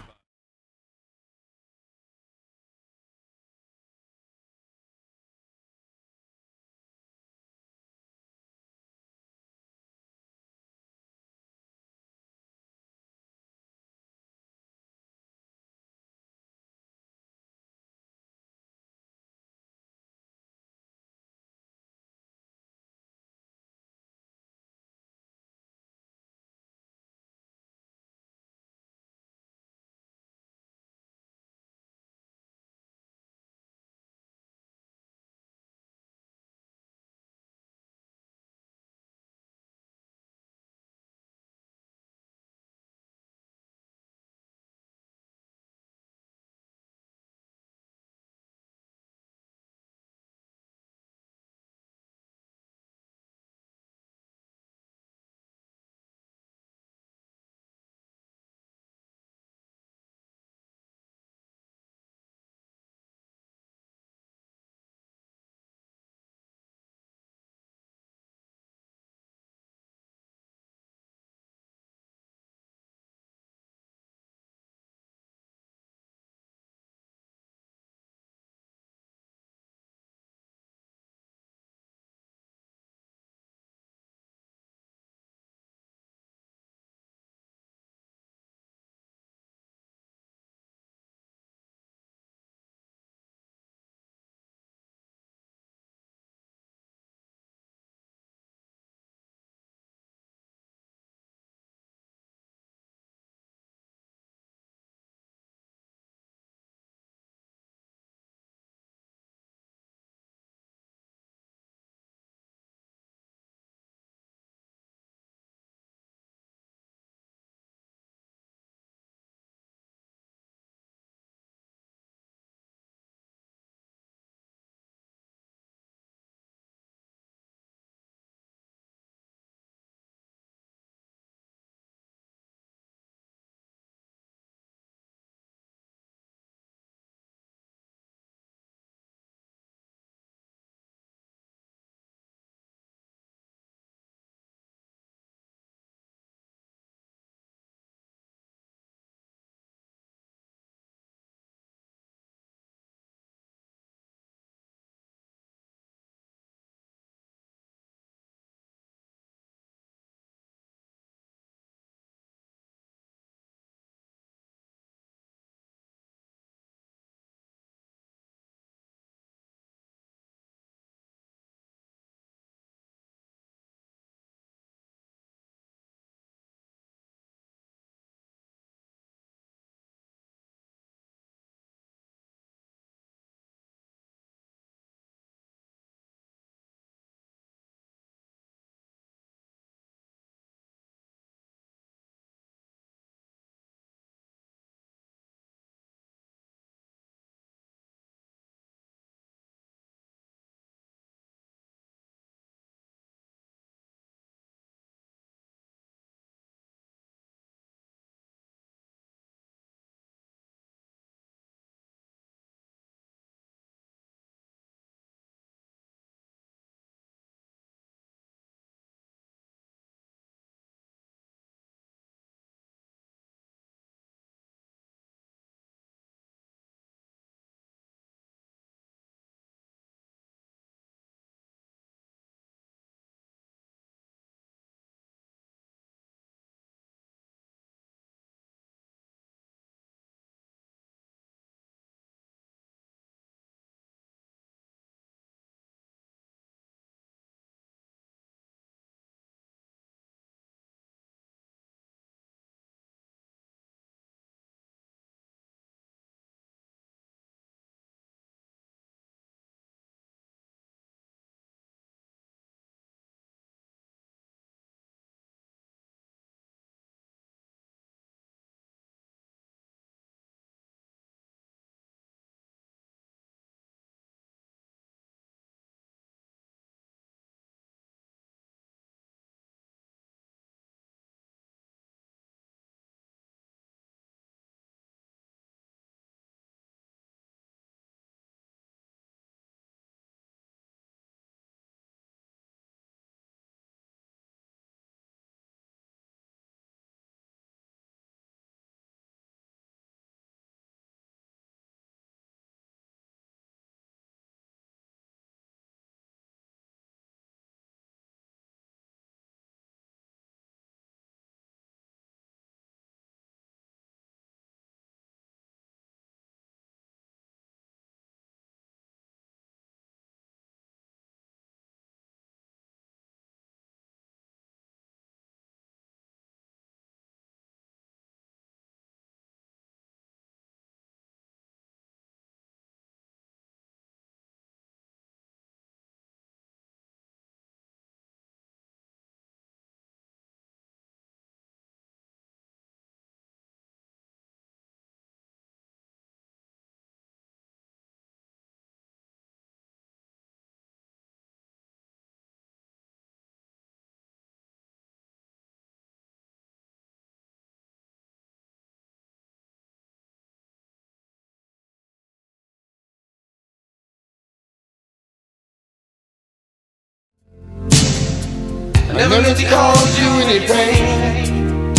never meant to cause you any pain.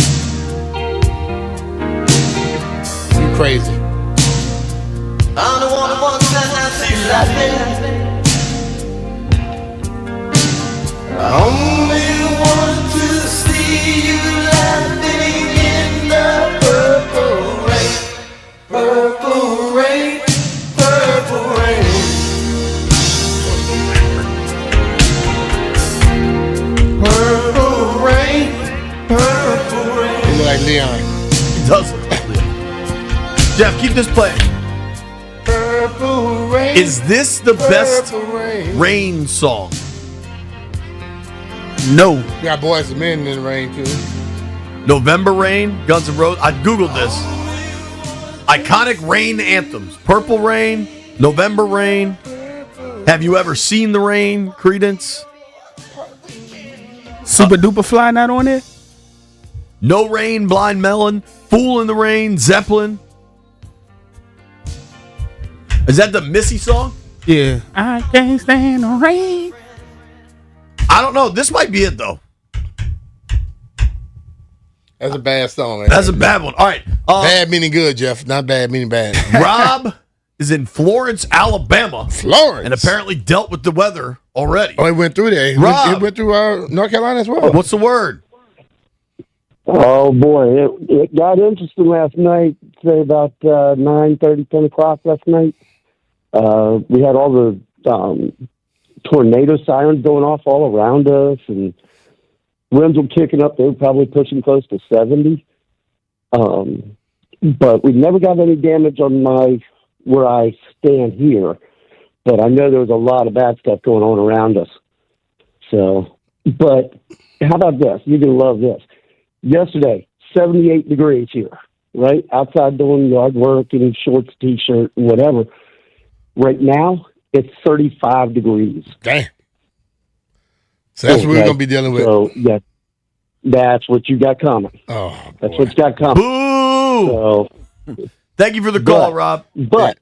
You crazy. I'm the one who wants to see you laughing. I only want to see you laughing in the purple rain. Purple rain, purple rain. Purple rain, purple rain. You look like Leon. He does look like Leon. Jeff, keep this playing. Purple rain. Is this the best rain song? No. We got Boys and Men in the Rain, too. November Rain, Guns N' Roses. I Googled this. Iconic rain anthems. Purple Rain, November Rain. Have you ever seen the rain? Creedence. Super Duper Fly not on there? No Rain, Blind Melon. Fool in the Rain, Zeppelin. Is that the Missy song? Yeah. I can't stand the rain. I don't know. This might be it, though. That's a bad song. Man. That's a bad one. All right. Bad meaning good, Jeff. Not bad meaning bad. Rob is in Florence, Alabama. Florence. And apparently dealt with the weather already. Oh, it went through there. Rob. It went through North Carolina as well. What's the word? Oh, boy. It got interesting last night, say about 9:30, 10 o'clock last night. We had all the tornado sirens going off all around us, and winds were kicking up. They were probably pushing close to 70. But we never got any damage on where I stand here. But I know there was a lot of bad stuff going on around us. So, but how about this? You're going to love this. Yesterday, 78 degrees here, right? Outside doing yard work in shorts, T-shirt, whatever. Right now, it's 35 degrees. Damn. So that's what we're going to be dealing with. So, yeah, that's what you got coming. Oh, that's what you got coming. Boo! So, thank you for the call, Rob. But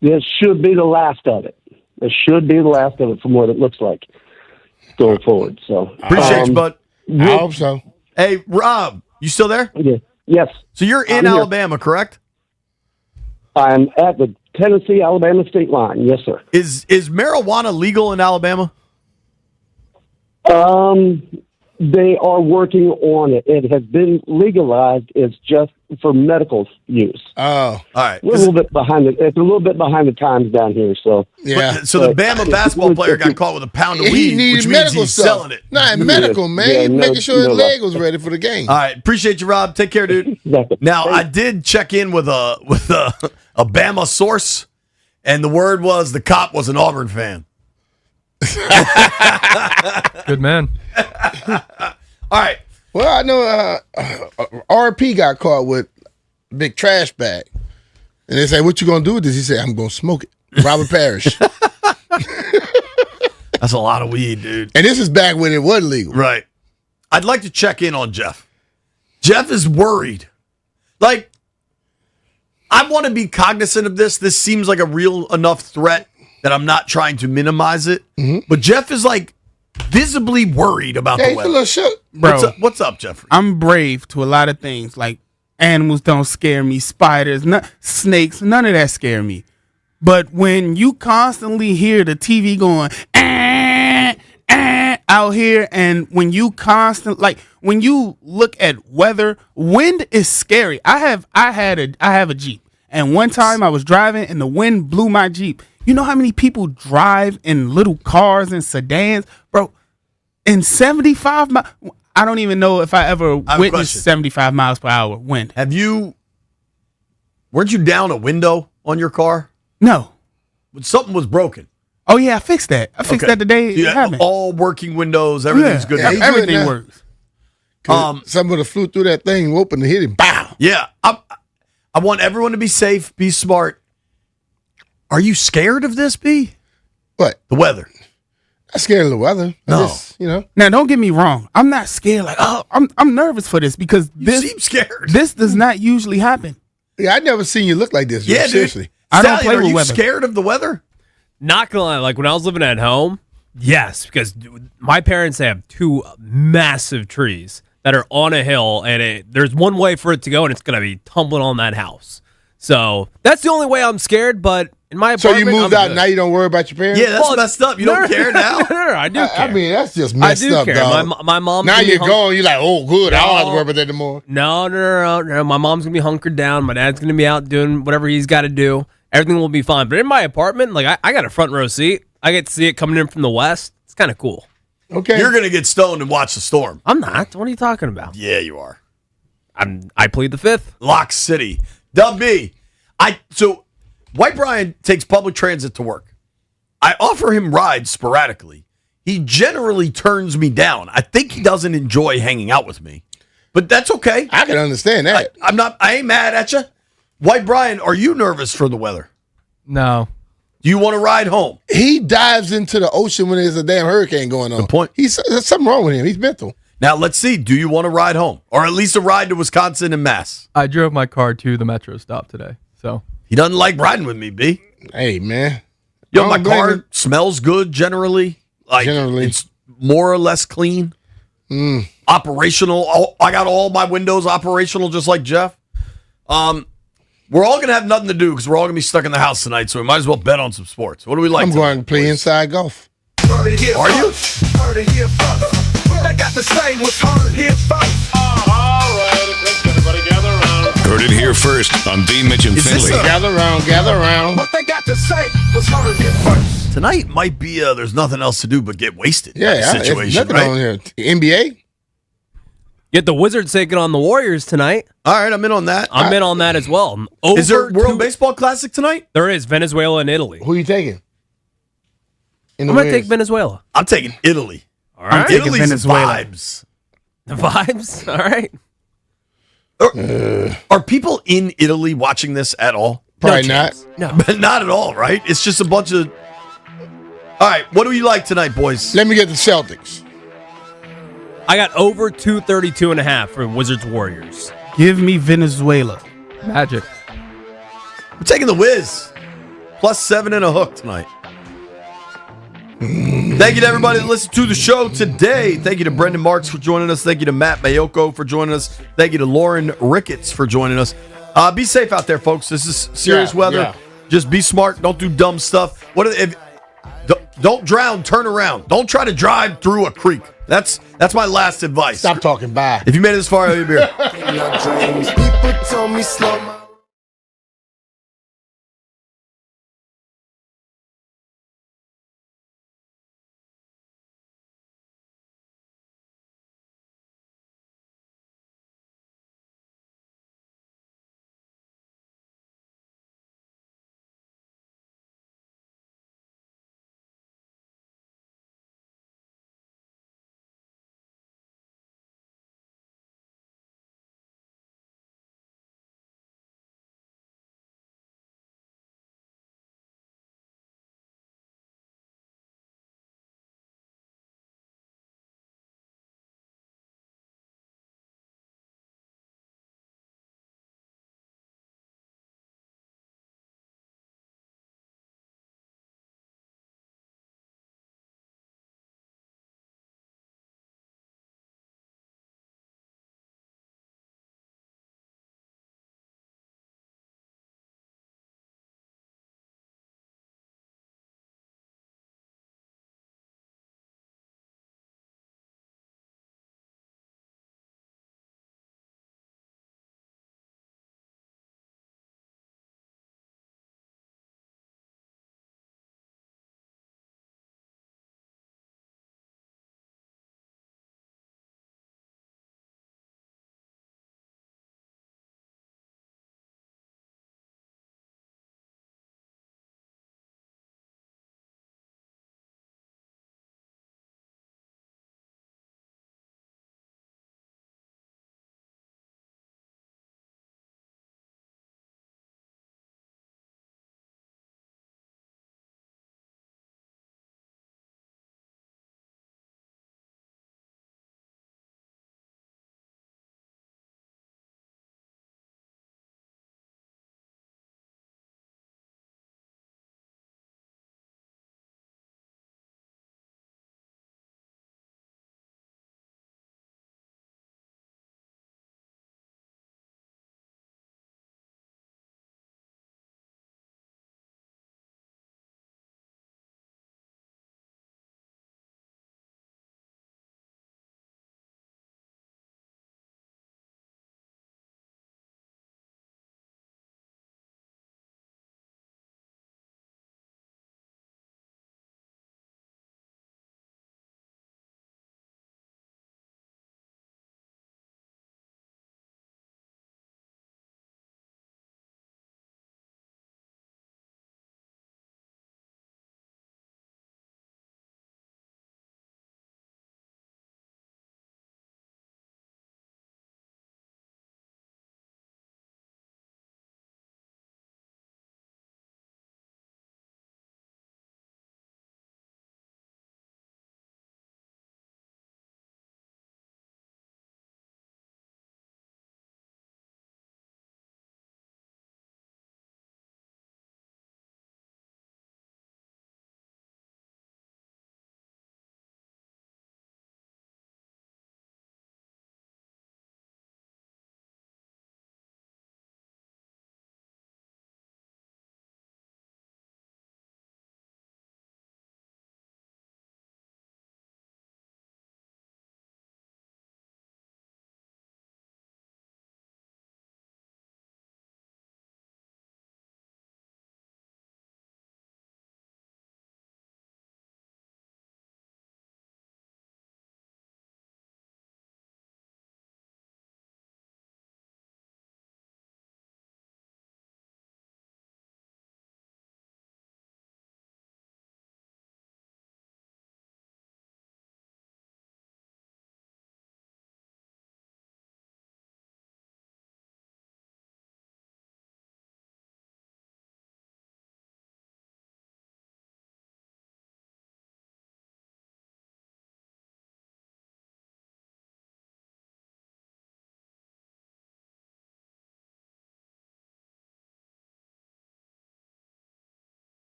this should be the last of it. This should be the last of it from what it looks like going forward. So Appreciate you, bud. I hope so. Hey, Rob, you still there? Yeah. Yes. So you're in I'm here. Alabama, correct? I'm at the Tennessee-Alabama state line. Yes, sir. Is marijuana legal in Alabama? They are working on it. It has been legalized. It's just for medical use. Oh, all right. A little bit behind it's a little bit behind the times down here. So yeah. So the Bama basketball player got caught with a pound of He weed, needed which means medical he's stuff. selling it. Nah, medical, man. Yeah, He's making sure his no leg was ready for the game. All right, appreciate you, Rob. Take care, dude. Now I did check in with a Bama source, and the word was the cop was an Auburn fan. Good man. All right. Well, I know RP got caught with a big trash bag. And they say, what you going to do with this? He said, I'm going to smoke it. Robert Parrish. That's a lot of weed, dude. And this is back when it was legal. Right. I'd like to check in on Jeff. Jeff is worried. Like, I want to be cognizant of this. This seems like a real enough threat that I'm not trying to minimize it. Mm-hmm. But Jeff is like visibly worried about the He's a weather. little shook. Bro, What's up, Jeffrey? I'm brave to a lot of things. Like animals don't scare me, spiders, snakes, none of that scare me. But when you constantly hear the TV going out here, and when you when you look at weather, wind is scary. I have a Jeep, and one time I was driving and the wind blew my Jeep. You know how many people drive in little cars and sedans, bro? In 75 miles, I don't even know if I ever witnessed 75 miles per hour wind. Weren't you down a window on your car? No. But something was broken. Oh, yeah, I fixed that. I fixed that the day it happened. All working windows, everything's good. Yeah, Everything works. Somebody flew through that thing, opened and hit him. Bow. Yeah. I want everyone to be safe, be smart. Are you scared of this, B? What? The weather. I'm scared of the weather. No. Now, don't get me wrong. I'm not scared. Like, I'm nervous for this because You seem scared. This does not usually happen. Yeah, I never seen you look like this. Yeah, seriously. dude. I don't Stallion, play are with you weather. scared of the weather? Not gonna lie, like when I was living at home, Yes, because my parents have 2 massive trees that are on a hill, and there's one way for it to go, and it's going to be tumbling on that house. So that's the only way I'm scared, but in my So apartment, you moved I'm out, good. now you don't worry about your parents? Yeah, that's messed up. You don't care now? No, I do care. I mean, that's just messed I do up, care. dog. My mom's now gonna be you're gone, you're like, oh, good, I don't have to worry about that anymore. No. My mom's going to be hunkered down. My dad's going to be out doing whatever he's got to do. Everything will be fine. But in my apartment, like I got a front row seat. I get to see it coming in from the west. It's kind of cool. Okay. You're going to get stoned and watch the storm. I'm not. What are you talking about? Yeah, you are. I plead the fifth. Lock City. Dub B. So White Brian takes public transit to work. I offer him rides sporadically. He generally turns me down. I think he doesn't enjoy hanging out with me. But that's okay. I can understand that. I ain't mad at you. White Brian, are you nervous for the weather? No. Do you want to ride home? He dives into the ocean when there's a damn hurricane going on. Good point. There's something wrong with him. He's mental. Now, let's see. Do you want to ride home? Or at least a ride to Wisconsin and Mass? I drove my car to the metro stop today, so. He doesn't like riding with me, B. Hey, man. Yo, my car smells good generally. Like, it's more or less clean. Operational. I got all my windows operational just like Jeff. We're all going to have nothing to do because we're all going to be stuck in the house tonight, so we might as well bet on some sports. What do we like? I'm going to play inside golf. Are you? Heard it here first on Dean Mitch and Finley. Gather around. What they got to say was heard here first. Tonight might be there's nothing else to do but get wasted. Yeah, situation, nothing right? on here. NBA? Get the Wizards taking on the Warriors tonight. All right, I'm in on that. I'm in on that as well. Is there World Baseball Classic tonight? There is. Venezuela and Italy. Who are you taking? I'm going to take Venezuela. I'm taking Italy. All right. Italy's Venezuela. vibes. The vibes? All right. Are people in Italy watching this at all? Probably not. No. Not at all, right? It's just a bunch of... All right, what do you like tonight, boys? Let me get the Celtics. I got over 232.5 for Wizards Warriors. Give me Venezuela. Magic. I'm taking the Wiz. +7 and a hook tonight. Thank you to everybody that listened to the show today. Thank you to Brendan Marks for joining us. Thank you to Matt Mayoko for joining us. Thank you to Lauren Ricketts for joining us. Be safe out there, folks. This is serious weather. Yeah. Just be smart. Don't do dumb stuff. Don't drown. Turn around. Don't try to drive through a creek. That's my last advice. Stop talking. Bye. If you made it this far, I'll be here. People told me slow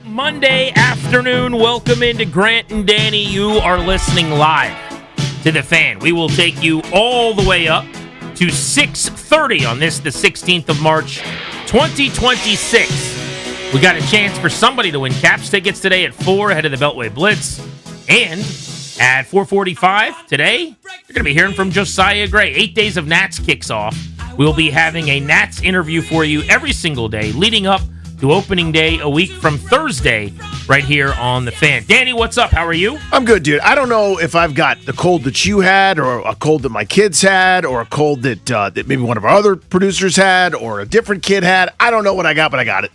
Monday afternoon. Welcome into Grant and Danny. You are listening live to The Fan. We will take you all the way up to 6:30 on this, the 16th of March, 2026. We got a chance for somebody to win Caps tickets today at 4 ahead of the Beltway Blitz. And at 4:45 today, you're going to be hearing from Josiah Gray. 8 Days of Nats kicks off. We'll be having a Nats interview for you every single day leading up to opening day a week from Thursday right here on The Fan. Danny, what's up? How are you? I'm good, dude. I don't know if I've got the cold that you had or a cold that my kids had or a cold that maybe one of our other producers had or a different kid had. I don't know what I got, but I got it.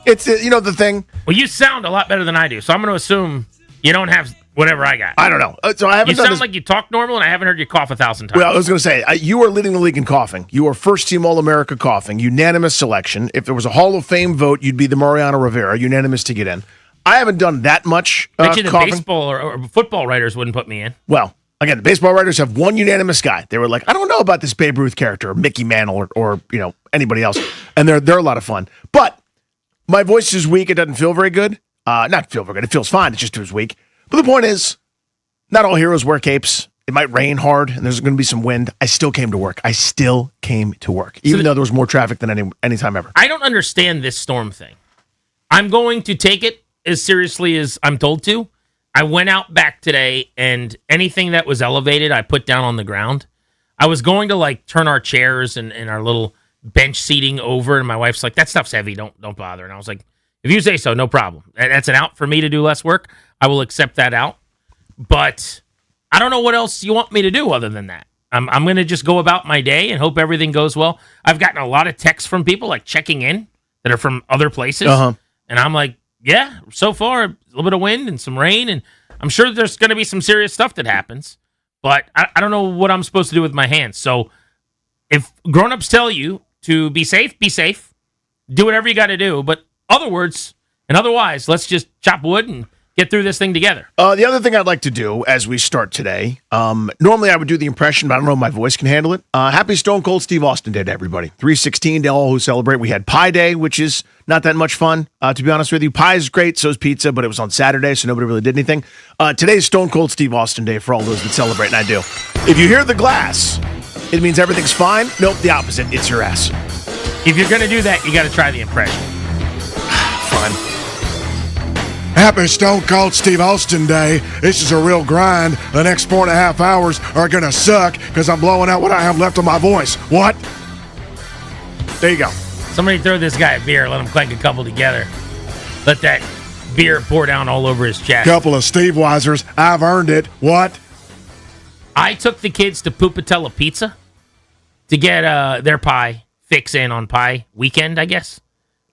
It's, the thing. Well, you sound a lot better than I do, so I'm going to assume you don't have whatever I got. I don't know. So I haven't. You sound like you talk normal, and I haven't heard you cough 1,000 times. Well, I was going to say, you are leading the league in coughing. You are first-team All-America coughing, unanimous selection. If there was a Hall of Fame vote, you'd be the Mariano Rivera, unanimous to get in. I haven't done that much Bet you the coughing. baseball or football writers wouldn't put me in. Well, again, the baseball writers have one unanimous guy. They were like, I don't know about this Babe Ruth character, or Mickey Mantle, or anybody else, and they're a lot of fun. But my voice is weak. It doesn't feel very good. Not feel very good. It feels fine. It just was weak. But the point is, not all heroes wear capes. It might rain hard, and there's going to be some wind. I still came to work. Even though there was more traffic than any time ever. I don't understand this storm thing. I'm going to take it as seriously as I'm told to. I went out back today, and anything that was elevated, I put down on the ground. I was going to turn our chairs and our little bench seating over, and my wife's like, "That stuff's heavy. Don't bother." And I was like, "If you say so, no problem. That's an out for me to do less work. I will accept that out." But I don't know what else you want me to do other than that. I'm going to just go about my day and hope everything goes well. I've gotten a lot of texts from people checking in that are from other places. And I'm like, yeah, so far, a little bit of wind and some rain. And I'm sure there's going to be some serious stuff that happens. But I don't know what I'm supposed to do with my hands. So if grown-ups tell you to be safe, do whatever you got to do. But otherwise, let's just chop wood and get through this thing together. The other thing I'd like to do as we start today, normally I would do the impression, but I don't know if my voice can handle it. Happy Stone Cold Steve Austin Day to everybody. 316 to all who celebrate. We had Pie Day, which is not that much fun, to be honest with you. Pie is great, so is pizza, but it was on Saturday, so nobody really did anything. Today's Stone Cold Steve Austin Day for all those that celebrate, and I do. If you hear the glass, it means everything's fine. Nope, the opposite. It's your ass. If you're going to do that, you got to try the impression. Fine. Happy Stone Cold Steve Austin Day. This is a real grind. The next 4.5 hours are going to suck because I'm blowing out what I have left of my voice. What? There you go. Somebody throw this guy a beer. Let him clank a couple together. Let that beer pour down all over his chest. Couple of Steve Weisers. I've earned it. What? I took the kids to Pupatella Pizza to get their pie fix in on Pie Weekend, I guess.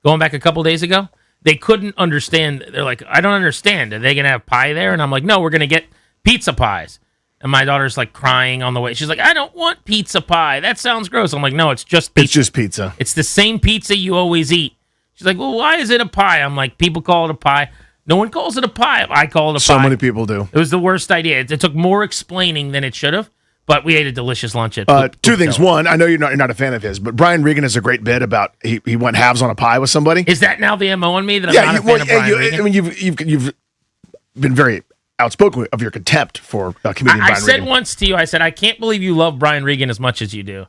Going back a couple days ago. They couldn't understand. They're like, I don't understand. Are they going to have pie there? And I'm like, no, we're going to get pizza pies. And my daughter's crying on the way. She's like, I don't want pizza pie. That sounds gross. I'm like, no, it's just pizza. It's just pizza. It's the same pizza you always eat. She's like, well, why is it a pie? I'm like, people call it a pie. No one calls it a pie. I call it a pie. So many people do. It was the worst idea. It took more explaining than it should have. But we ate a delicious lunch at two things. One, I know you're not a fan of his, but Brian Regan has a great bit about he went halves on a pie with somebody. Is that now the MO on me that I'm not a fan of Brian Regan? I mean, you've been very outspoken of your contempt for comedian Brian Regan. I said once to you, I said, I can't believe you love Brian Regan as much as you do.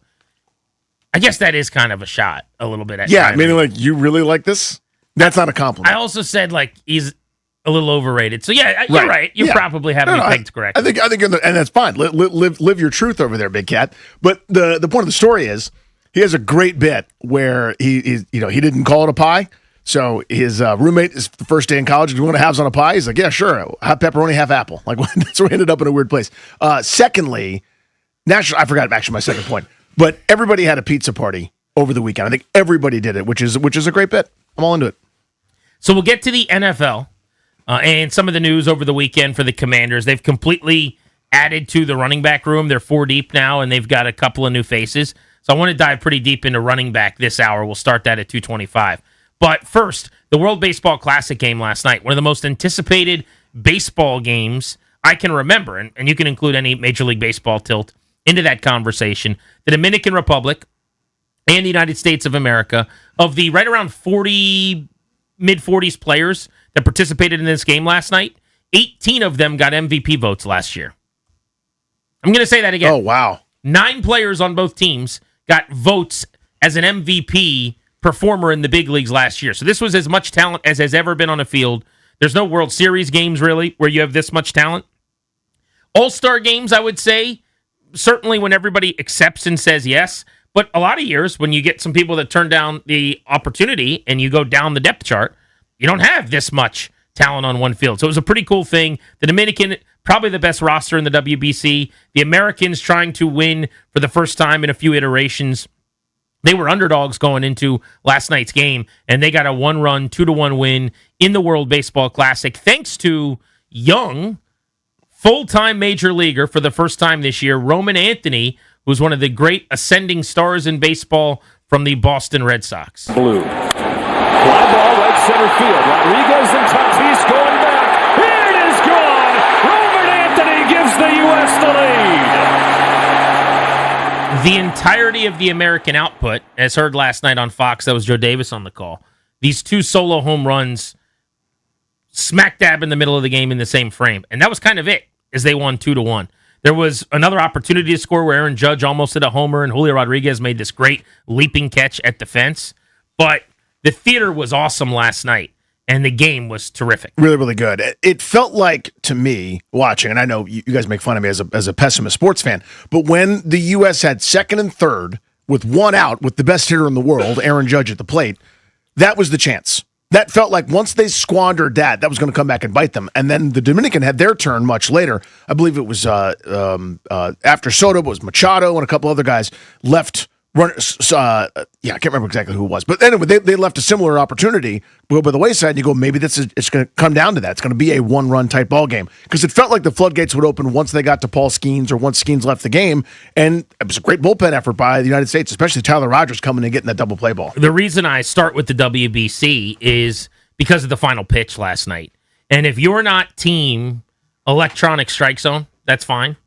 I guess that is kind of a shot, a little bit. At Brian meaning you really like this? That's not a compliment. I also said he's a little overrated. So yeah, you're right. You probably have me pegged correctly. I think, and that's fine. Live your truth over there, big cat. But the point of the story is he has a great bit where he didn't call it a pie. So his roommate is the first day in college. Do you want to have on a pie? He's like, yeah, sure. Half pepperoni, half apple. So we ended up in a weird place. Secondly, I forgot actually my second point. But everybody had a pizza party over the weekend. I think everybody did it, which is a great bit. I'm all into it. So we'll get to the NFL. And some of the news over the weekend for the Commanders. They've completely added to the running back room. They're 4 deep now, and they've got a couple of new faces. So I want to dive pretty deep into running back this hour. We'll start that at 2:25. But first, the World Baseball Classic game last night, one of the most anticipated baseball games I can remember, and you can include any Major League Baseball tilt into that conversation. The Dominican Republic and the United States of America, of the right around 40 mid-40s players that participated in this game last night, 18 of them got MVP votes last year. I'm going to say that again. Oh, wow. 9 players on both teams got votes as an MVP performer in the big leagues last year. So this was as much talent as has ever been on a field. There's no World Series games, really, where you have this much talent. All-star games, I would say, certainly when everybody accepts and says yes. But a lot of years, when you get some people that turn down the opportunity and you go down the depth chart, you don't have this much talent on one field. So it was a pretty cool thing. The Dominican, probably the best roster in the WBC. The Americans trying to win for the first time in a few iterations. They were underdogs going into last night's game, and they got a 1-run, 2-1 win in the World Baseball Classic, thanks to young, full-time major leaguer for the first time this year, Roman Anthony, who's one of the great ascending stars in baseball from the Boston Red Sox. Blue. Fly ball right center field. Rodriguez and Tatis going back. It is gone. Roman Anthony gives the U.S. the lead. The entirety of the American output, as heard last night on Fox, that was Joe Davis on the call. These 2 solo home runs smack dab in the middle of the game in the same frame. And that was kind of it, as they won 2-1. There was another opportunity to score where Aaron Judge almost hit a homer, and Julio Rodriguez made this great leaping catch at the fence. But the theater was awesome last night, and the game was terrific. Really, really good. It felt like, to me, watching, and I know you guys make fun of me as a pessimist sports fan, but when the U.S. had second and third with 1 out with the best hitter in the world, Aaron Judge at the plate, that was the chance. That felt like once they squandered that was going to come back and bite them. And then the Dominican had their turn much later. I believe it was after Soto, it was Machado and a couple other guys left. I can't remember exactly who it was. But anyway, they left a similar opportunity. But by the wayside, you go, maybe it's going to come down to that. It's going to be a 1-run type ball game. Because it felt like the floodgates would open once they got to Paul Skeens or once Skeens left the game. And it was a great bullpen effort by the United States, especially Tyler Rogers coming and getting that double play ball. The reason I start with the WBC is because of the final pitch last night. And if you're not team electronic strike zone, that's fine.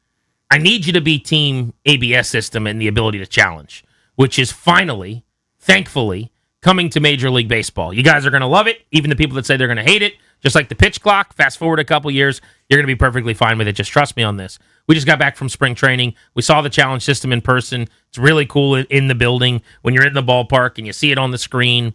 I need you to be team ABS system and the ability to challenge, which is finally, thankfully, coming to Major League Baseball. You guys are going to love it, even the people that say they're going to hate it. Just like the pitch clock, fast forward a couple years, you're going to be perfectly fine with it. Just trust me on this. We just got back from spring training. We saw the challenge system in person. It's really cool in the building when you're in the ballpark and you see it on the screen.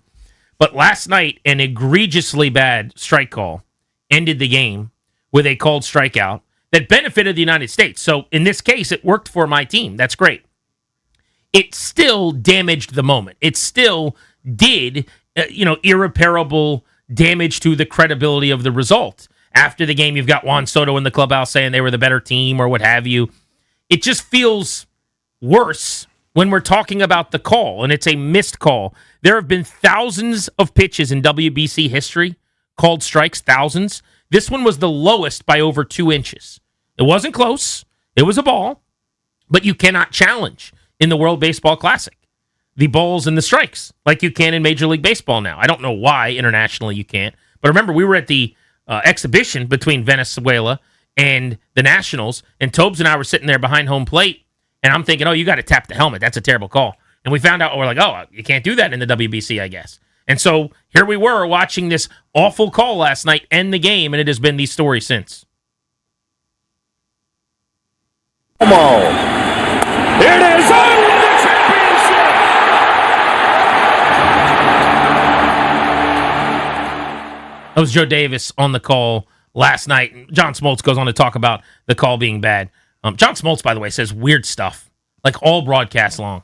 But last night, an egregiously bad strike call ended the game with a called strikeout that benefited the United States. So in this case, it worked for my team. That's great. It still damaged the moment. It still did, irreparable damage to the credibility of the result. After the game, you've got Juan Soto in the clubhouse saying they were the better team or what have you. It just feels worse when we're talking about the call, and it's a missed call. There have been thousands of pitches in WBC history called strikes, thousands. This one was the lowest by over 2 inches. It wasn't close. It was a ball, but you cannot challenge in the World Baseball Classic the balls and the strikes like you can in Major League Baseball now. I don't know why internationally you can't, but remember we were at the exhibition between Venezuela and the Nationals, and Tobes and I were sitting there behind home plate, and I'm thinking, oh, you got to tap the helmet. That's a terrible call. And we found out, we're like, oh, you can't do that in the WBC, I guess. And so here we were watching this awful call last night end the game, and it has been the story since. Come on. Here it is. Oh, the championship! That was Joe Davis on the call last night. John Smoltz goes on to talk about the call being bad. John Smoltz, by the way, says weird stuff, like all broadcast long.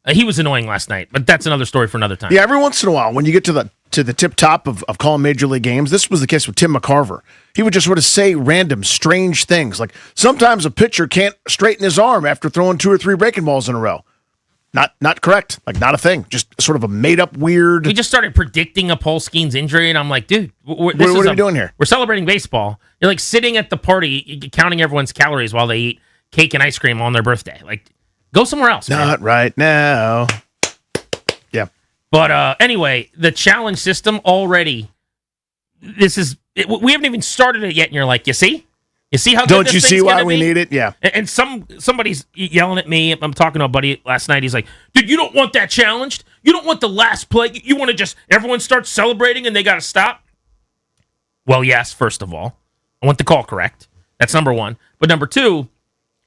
He was annoying last night, but that's another story for another time. Yeah, every once in a while, when you get to the tip top of calling Major League games, this was the case with Tim McCarver. He would just sort of say random, strange things. Like sometimes a pitcher can't straighten his arm after throwing 2 or 3 breaking balls in a row. Not correct. Like not a thing. Just sort of a made up weird. We just started predicting a Paul Skeens injury, and I'm like, dude, what are we doing here? We're celebrating baseball. You're like sitting at the party, counting everyone's calories while they eat cake and ice cream on their birthday. Like, go somewhere else. Not man. right now. Yeah. But anyway, the challenge system already. We haven't even started it yet, and you're like, you see, You see how Don't good you this see thing's why gonna we be? need it? Yeah. And somebody's yelling at me. I'm talking to a buddy last night. He's like, dude, you don't want that challenged. You don't want the last play. You want to just, everyone starts celebrating and they got to stop. Well, yes, first of all, I want the call correct. That's number one. But number two,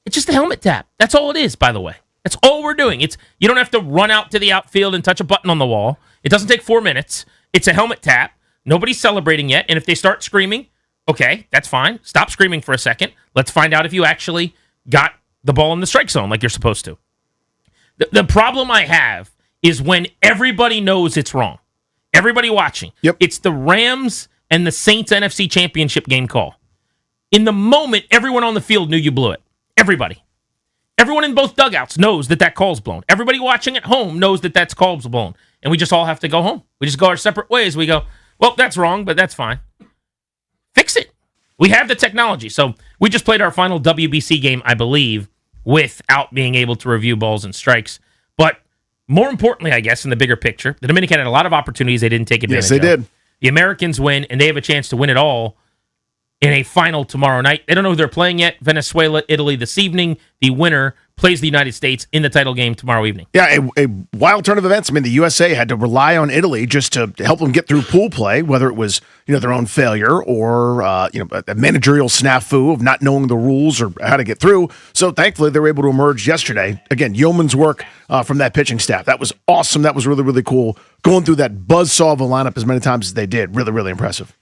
it's just a helmet tap. That's all it is, by the way. That's all we're doing. You don't have to run out to the outfield and touch a button on the wall. It doesn't take 4 minutes. It's a helmet tap. Nobody's celebrating yet. And if they start screaming, okay, that's fine. Stop screaming for a second. Let's find out if you actually got the ball in the strike zone like you're supposed to. The problem I have is when everybody knows it's wrong. Everybody watching. Yep. It's the Rams and the Saints NFC Championship game call. In the moment, everyone on the field knew you blew it. Everybody. Everyone in both dugouts knows that call's blown. Everybody watching at home knows that call's blown. And we just all have to go home. We just go our separate ways. We go, well, that's wrong, but that's fine. Fix it. We have the technology. So we just played our final WBC game, I believe, without being able to review balls and strikes. But more importantly, I guess, in the bigger picture, the Dominican had a lot of opportunities they didn't take advantage of. Yes, they did. The Americans win, and they have a chance to win it all in a final tomorrow night. They don't know who they're playing yet. Venezuela, Italy this evening. The winner plays the United States in the title game tomorrow evening. Yeah, a wild turn of events. I mean, the USA had to rely on Italy just to help them get through pool play, whether it was their own failure or a managerial snafu of not knowing the rules or how to get through. So thankfully, they were able to emerge yesterday. Again, yeoman's work from that pitching staff. That was awesome. That was really, really cool. Going through that buzzsaw of a lineup as many times as they did. Really, really impressive.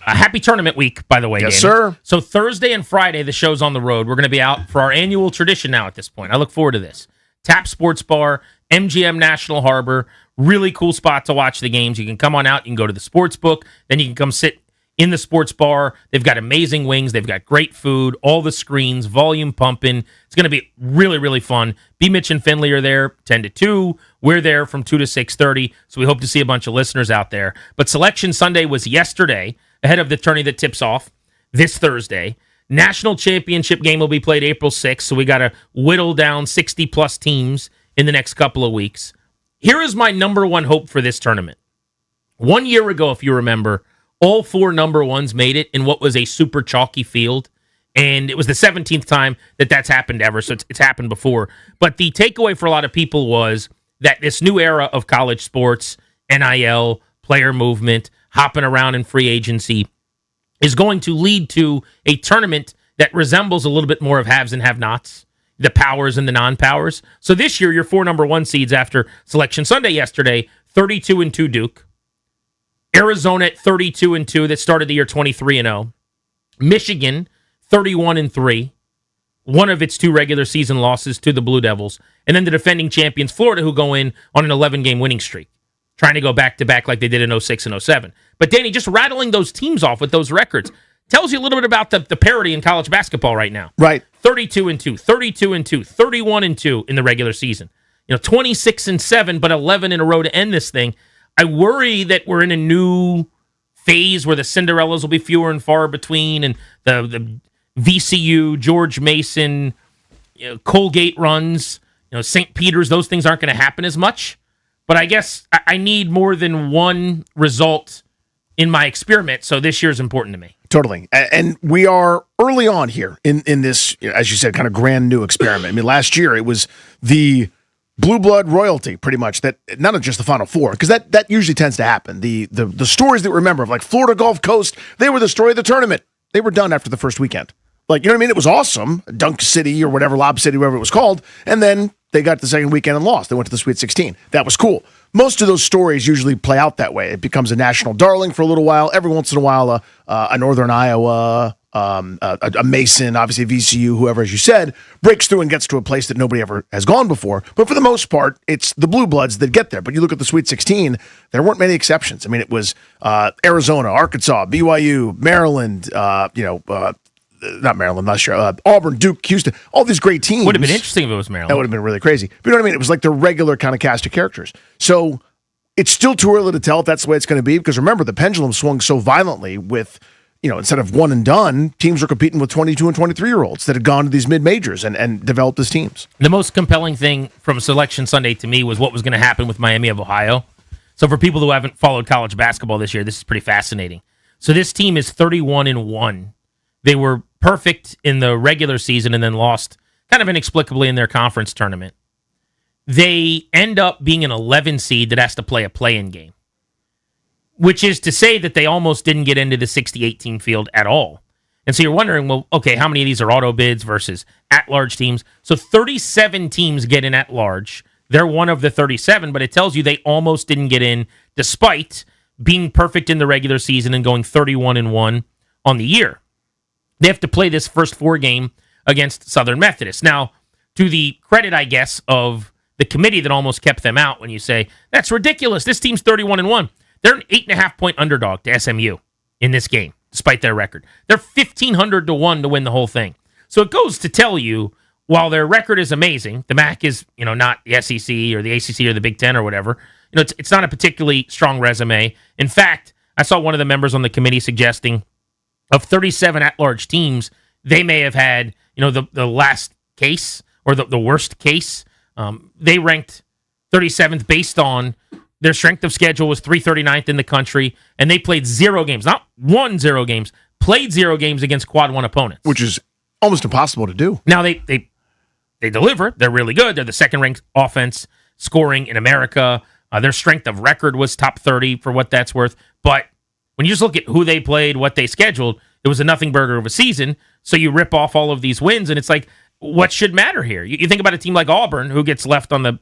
Happy tournament week, by the way, Yes, Danny. sir. So Thursday and Friday, the show's on the road. We're going to be out for our annual tradition now at this point. I look forward to this. Tap Sports Bar, MGM National Harbor. Really cool spot to watch the games. You can come on out. You can go to the sports book. Then you can come sit in the sports bar. They've got amazing wings. They've got great food, all the screens, volume pumping. It's going to be really, really fun. B. Mitch and Finley are there 10 to 2. We're there from 2 to 6:30. So we hope to see a bunch of listeners out there. But Selection Sunday was yesterday, ahead of the tourney that tips off this Thursday. National championship game will be played April 6th, so we got to whittle down 60-plus teams in the next couple of weeks. Here is my number one hope for this tournament. 1 year ago, if you remember, all 4 number ones made it in what was a super chalky field, and it was the 17th time that's happened ever, so it's happened before. But the takeaway for a lot of people was that this new era of college sports, NIL, player movement, hopping around in free agency is going to lead to a tournament that resembles a little bit more of haves and have-nots, the powers and the non-powers. So this year, your 4 number 1 seeds after Selection Sunday yesterday, 32-2 Duke, Arizona at 32-2 that started the year 23-0, Michigan 31-3, one of its 2 regular season losses to the Blue Devils, and then the defending champions Florida, who go in on an 11-game winning streak, trying to go back-to-back like they did in 06 and 07. But, Danny, just rattling those teams off with those records tells you a little bit about the parity in college basketball right now. Right. 32-2, 32-2, 31-2 in the regular season. 26-7, but 11 in a row to end this thing. I worry that we're in a new phase where the Cinderellas will be fewer and far between, and the VCU, George Mason, Colgate runs, St. Peter's, those things aren't going to happen as much. But I guess I need more than one result in my experiment, so this year is important to me. Totally. And we are early on here in this, as you said, kind of grand new experiment. I mean, last year it was the blue blood royalty, pretty much, that not just the Final Four, because that usually tends to happen. The stories that we remember of, like Florida Gulf Coast, they were the story of the tournament. They were done after the first weekend. Like, you know what I mean? It was awesome, Dunk City or whatever, Lob City, whatever it was called, and then they got the second weekend and lost. They went to the Sweet 16. That was cool. Most of those stories usually play out that way. It becomes a national darling for a little while. Every once in a while, a Northern Iowa, a Mason, obviously VCU, whoever, as you said, breaks through and gets to a place that nobody ever has gone before. But for the most part, it's the Blue Bloods that get there. But you look at the Sweet 16, there weren't many exceptions. I mean, it was Arizona, Arkansas, BYU, Maryland, not Maryland last year, Auburn, Duke, Houston, all these great teams. Would have been interesting if it was Maryland. That would have been really crazy. But you know what I mean? It was like the regular kind of cast of characters. So it's still too early to tell if that's the way it's going to be, because remember, the pendulum swung so violently with, instead of one and done, teams were competing with 22 and 23-year-olds that had gone to these mid-majors and developed as teams. The most compelling thing from Selection Sunday to me was what was going to happen with Miami of Ohio. So for people who haven't followed college basketball this year, this is pretty fascinating. So this team is 31-1. They were perfect in the regular season and then lost kind of inexplicably in their conference tournament, they end up being an 11 seed that has to play a play-in game, which is to say that they almost didn't get into the 68 team field at all. And so you're wondering, well, okay, how many of these are auto bids versus at-large teams? So 37 teams get in at-large. They're one of the 37, but it tells you they almost didn't get in despite being perfect in the regular season and going 31-1 on the year. They have to play this first 4 game against Southern Methodist. Now, to the credit, I guess, of the committee that almost kept them out when you say, that's ridiculous, this team's 31-1. They're an 8.5-point underdog to SMU in this game, despite their record. They're 1,500-1 to win the whole thing. So it goes to tell you, while their record is amazing, the MAC is, not the SEC or the ACC or the Big Ten or whatever. It's not a particularly strong resume. In fact, I saw one of the members on the committee suggesting of 37 at-large teams, they may have had, the last case or the worst case. They ranked 37th based on their strength of schedule was 339th in the country, and they played 0 games, not 0 games, played 0 games against quad 1 opponents. Which is almost impossible to do. Now, they deliver. They're really good. They're the second-ranked offense scoring in America. Their strength of record was top 30 for what that's worth. But when you just look at who they played, what they scheduled, it was a nothing burger of a season. So you rip off all of these wins, and it's like, what should matter here? You think about a team like Auburn, who gets left on the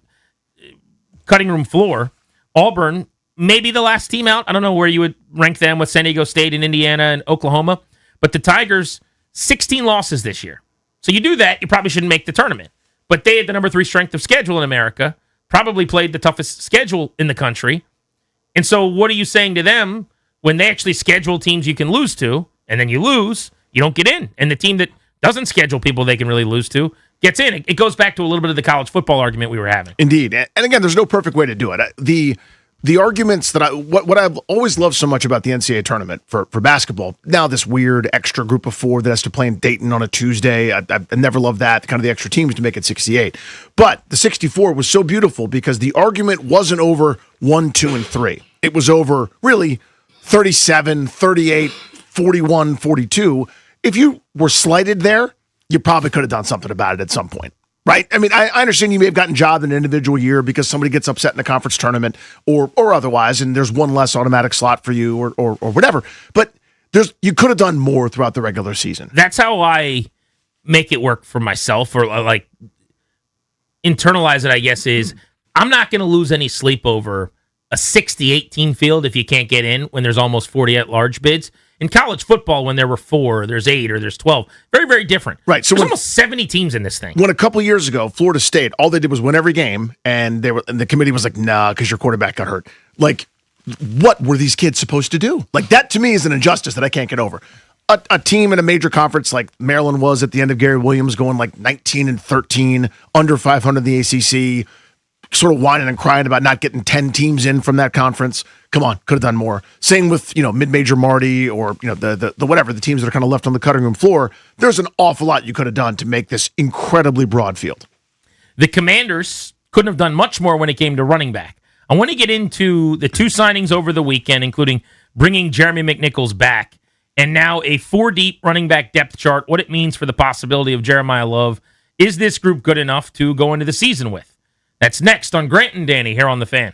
cutting room floor. Auburn, maybe the last team out. I don't know where you would rank them with San Diego State and Indiana and Oklahoma. But the Tigers, 16 losses this year. So you do that, you probably shouldn't make the tournament. But they had the number 3 strength of schedule in America, probably played the toughest schedule in the country. And so what are you saying to them when they actually schedule teams you can lose to, and then you lose, you don't get in. And the team that doesn't schedule people they can really lose to gets in. It goes back to a little bit of the college football argument we were having. Indeed. And again, there's no perfect way to do it. The arguments that what I've always loved so much about the NCAA tournament for basketball, now this weird extra group of 4 that has to play in Dayton on a Tuesday, I never loved that, kind of the extra teams to make it 68. But the 64 was so beautiful because the argument wasn't over 1, 2, and 3. It was over really 37, 38, 41, 42. If you were slighted there, you probably could have done something about it at some point. Right? I mean, I understand you may have gotten jobbed in an individual year because somebody gets upset in the conference tournament or otherwise, and there's one less automatic slot for you or whatever. But you could have done more throughout the regular season. That's how I make it work for myself, or like internalize it, I guess, is I'm not going to lose any sleep over a 68 team field if you can't get in when there's almost 40 at-large bids. In college football, when there were 4, there's 8, or there's 12, very, very different. Right. So there's almost 70 teams in this thing. When a couple of years ago, Florida State, all they did was win every game, and the committee was like, nah, because your quarterback got hurt. Like, what were these kids supposed to do? Like, that to me is an injustice that I can't get over. A team in a major conference like Maryland was at the end of Gary Williams, going like 19-13, under 500 in the ACC, sort of whining and crying about not getting 10 teams in from that conference. Come on, could have done more. Same with, mid-major Marty or, the whatever, the teams that are kind of left on the cutting room floor. There's an awful lot you could have done to make this incredibly broad field. The Commanders couldn't have done much more when it came to running back. I want to get into the 2 signings over the weekend, including bringing Jeremy McNichols back, and now a 4-deep running back depth chart, what it means for the possibility of Jeremiah Love. Is this group good enough to go into the season with? That's next on Grant and Danny here on The Fan.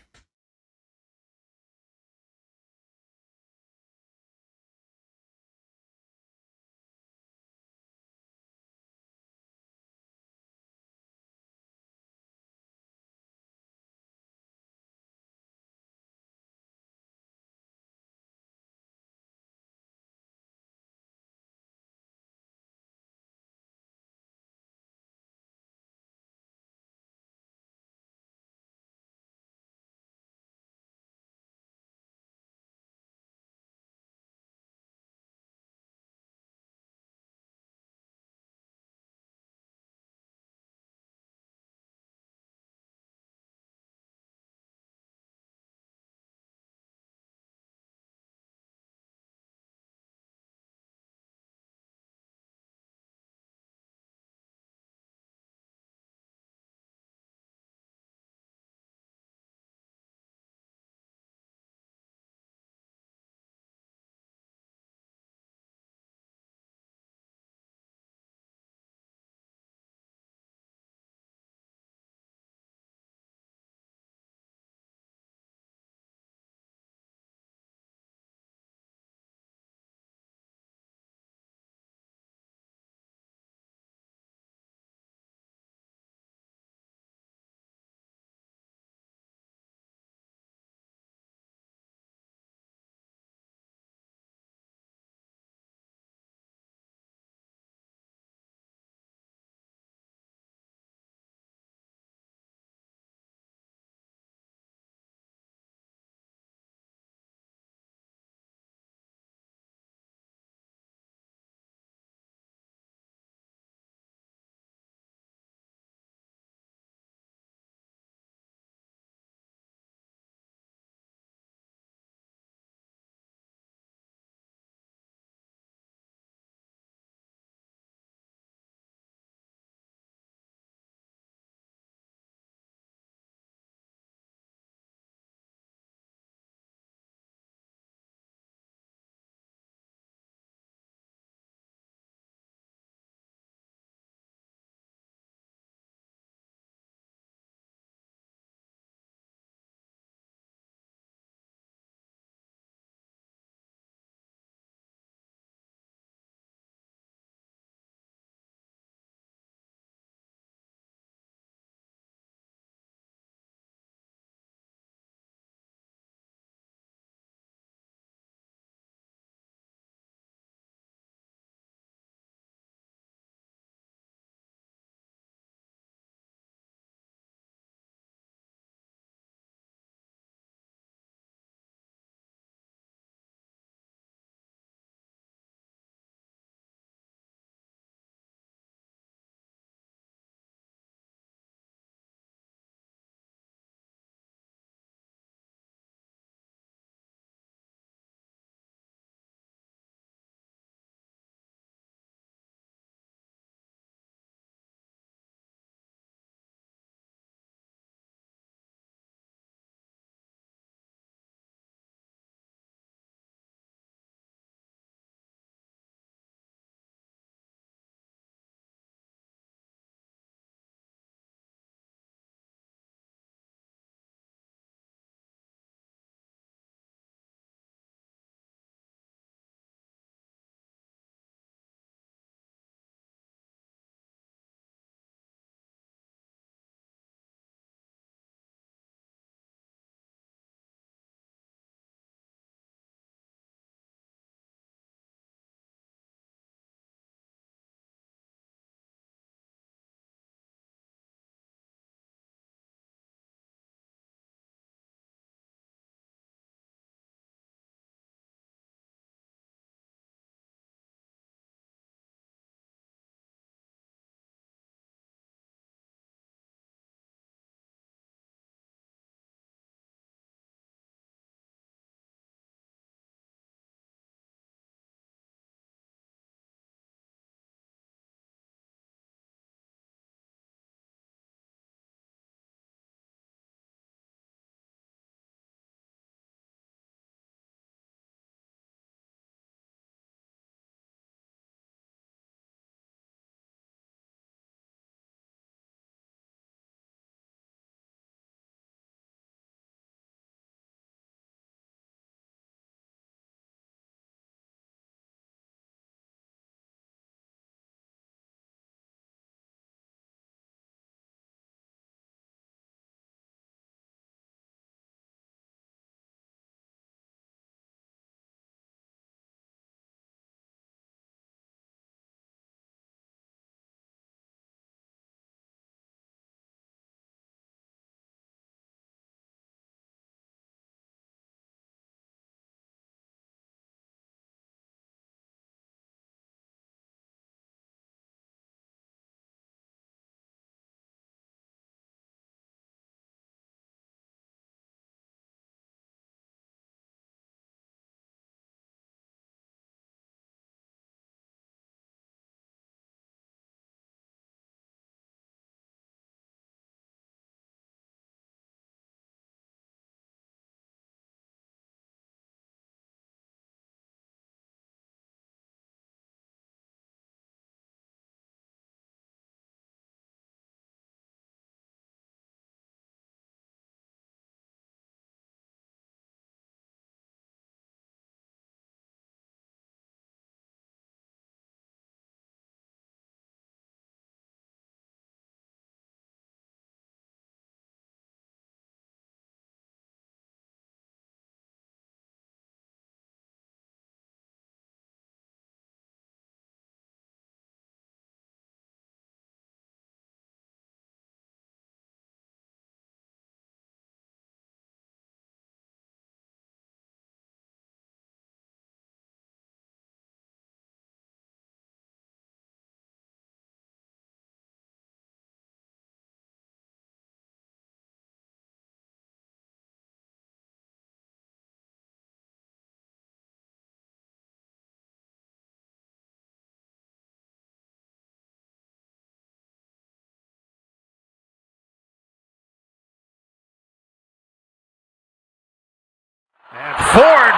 Ford,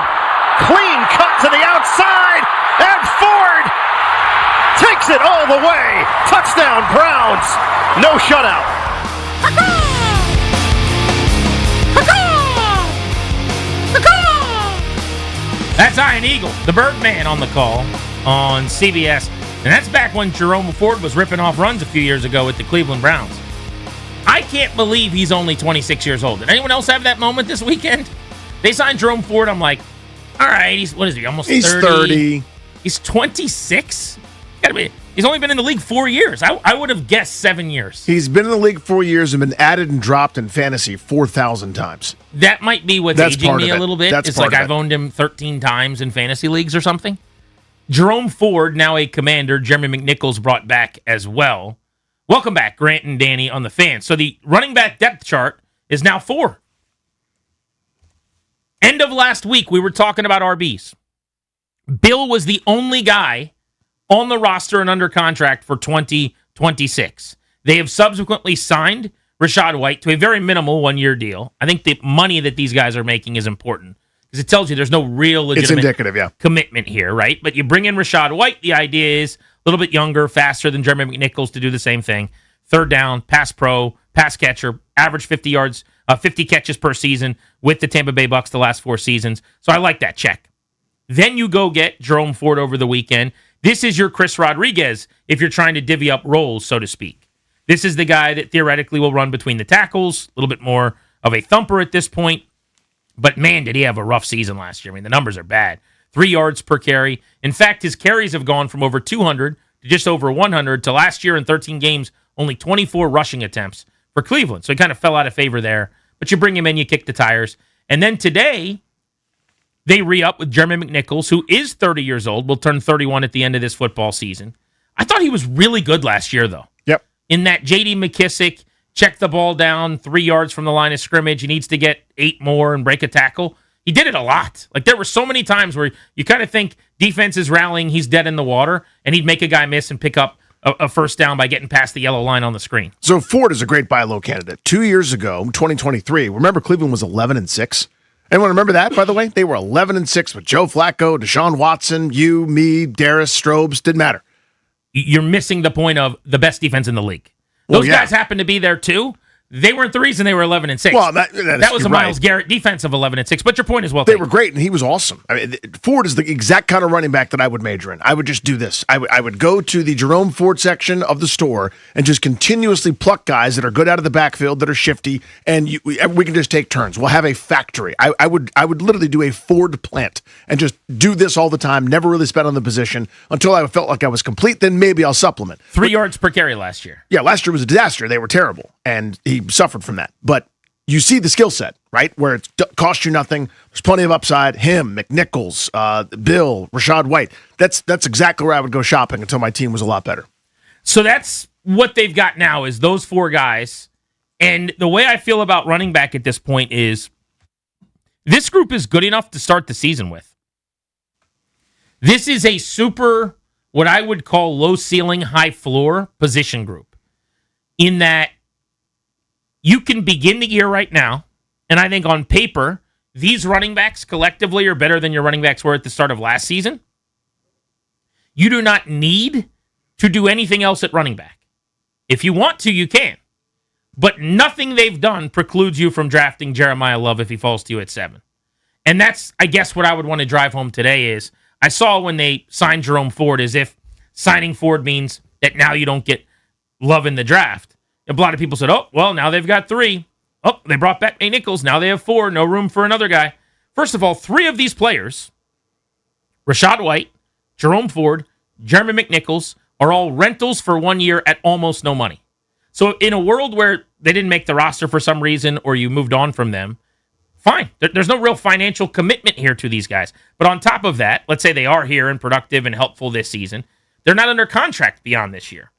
clean cut to the outside, and Ford takes it all the way. Touchdown, Browns. No shutout. That's Iron Eagle, the Birdman, on the call on CBS. And that's back when Jerome Ford was ripping off runs a few years ago with the Cleveland Browns. I can't believe he's only 26 years old. Did anyone else have that moment this weekend? They signed Jerome Ford. I'm like, all right, what is he, almost 30? He's 30. He's 26? He's only been in the league 4 years. I would have guessed 7 years. He's been in the league 4 years and been added and dropped in fantasy 4,000 times. That might be what's aging me a little bit. That's it's like I've owned him 13 times in fantasy leagues or something. Jerome Ford, now a Commander, Jeremy McNichols brought back as well. Welcome back, Grant and Danny on the Fan. So the running back depth chart is now 4. End of last week, we were talking about RBs. Bill was the only guy on the roster and under contract for 2026. They have subsequently signed Rachaad White to a very minimal one-year deal. I think the money that these guys are making is important because it tells you there's no real legitimate commitment here, right? But you bring in Rachaad White, the idea is a little bit younger, faster than Jeremy McNichols to do the same thing. Third down, pass pro, pass catcher, average 50 yards, 50 catches per season with the Tampa Bay Bucks the last 4 seasons. So I like that check. Then you go get Jerome Ford over the weekend. This is your Chris Rodriguez if you're trying to divvy up roles, so to speak. This is the guy that theoretically will run between the tackles, a little bit more of a thumper at this point. But man, did he have a rough season last year. I mean, the numbers are bad. 3 yards per carry. In fact, his carries have gone from over 200 to just over 100 to last year in 13 games, only 24 rushing attempts for Cleveland. So he kind of fell out of favor there. But you bring him in, you kick the tires. And then today, they re-up with Jeremy McNichols, who is 30 years old, will turn 31 at the end of this football season. I thought he was really good last year, though. Yep. In that J.D. McKissick, check the ball down 3 yards from the line of scrimmage. He needs to get 8 more and break a tackle. He did it a lot. Like, there were so many times where you kind of think defense is rallying, he's dead in the water, and he'd make a guy miss and pick up a first down by getting past the yellow line on the screen. So Ford is a great buy low candidate. 2 years ago, 2023, remember Cleveland was 11-6? Anyone remember that, by the way? They were 11-6 with Joe Flacco, Deshaun Watson, you, me, Darius, Strobes, didn't matter. You're missing the point of the best defense in the league. Those guys happen to be there too. They weren't the reason they were 11-6. Well, that was a Myles Garrett defense of 11-6. But your point is well taken. They were great, and he was awesome. I mean, Ford is the exact kind of running back that I would major in. I would just do this. I would go to the Jerome Ford section of the store and just continuously pluck guys that are good out of the backfield, that are shifty, and we can just take turns. We'll have a factory. I would literally do a Ford plant and just do this all the time. Never really spend on the position until I felt like I was complete. Then maybe I'll supplement. 3 yards per carry last year. Yeah, last year was a disaster. They were terrible, and he suffered from that. But you see the skill set, right? Where it costs you nothing. There's plenty of upside. Him, McNichols, Bill, Rachaad White. That's exactly where I would go shopping until my team was a lot better. So that's what they've got now is those 4 guys. And the way I feel about running back at this point is this group is good enough to start the season with. This is a super, what I would call low ceiling, high floor position group. In that you can begin the year right now, and I think on paper, these running backs collectively are better than your running backs were at the start of last season. You do not need to do anything else at running back. If you want to, you can. But nothing they've done precludes you from drafting Jeremiah Love if he falls to you at 7. And that's, I guess, what I would want to drive home today is, I saw when they signed Jerome Ford as if signing Ford means that now you don't get Love in the draft. A lot of people said, oh, well, now they've got 3. Oh, they brought back Nichols. Now they have 4. No room for another guy. First of all, 3 of these players, Rachaad White, Jerome Ford, Jeremy McNichols, are all rentals for 1 year at almost no money. So in a world where they didn't make the roster for some reason or you moved on from them, fine. There's no real financial commitment here to these guys. But on top of that, let's say they are here and productive and helpful this season. They're not under contract beyond this year.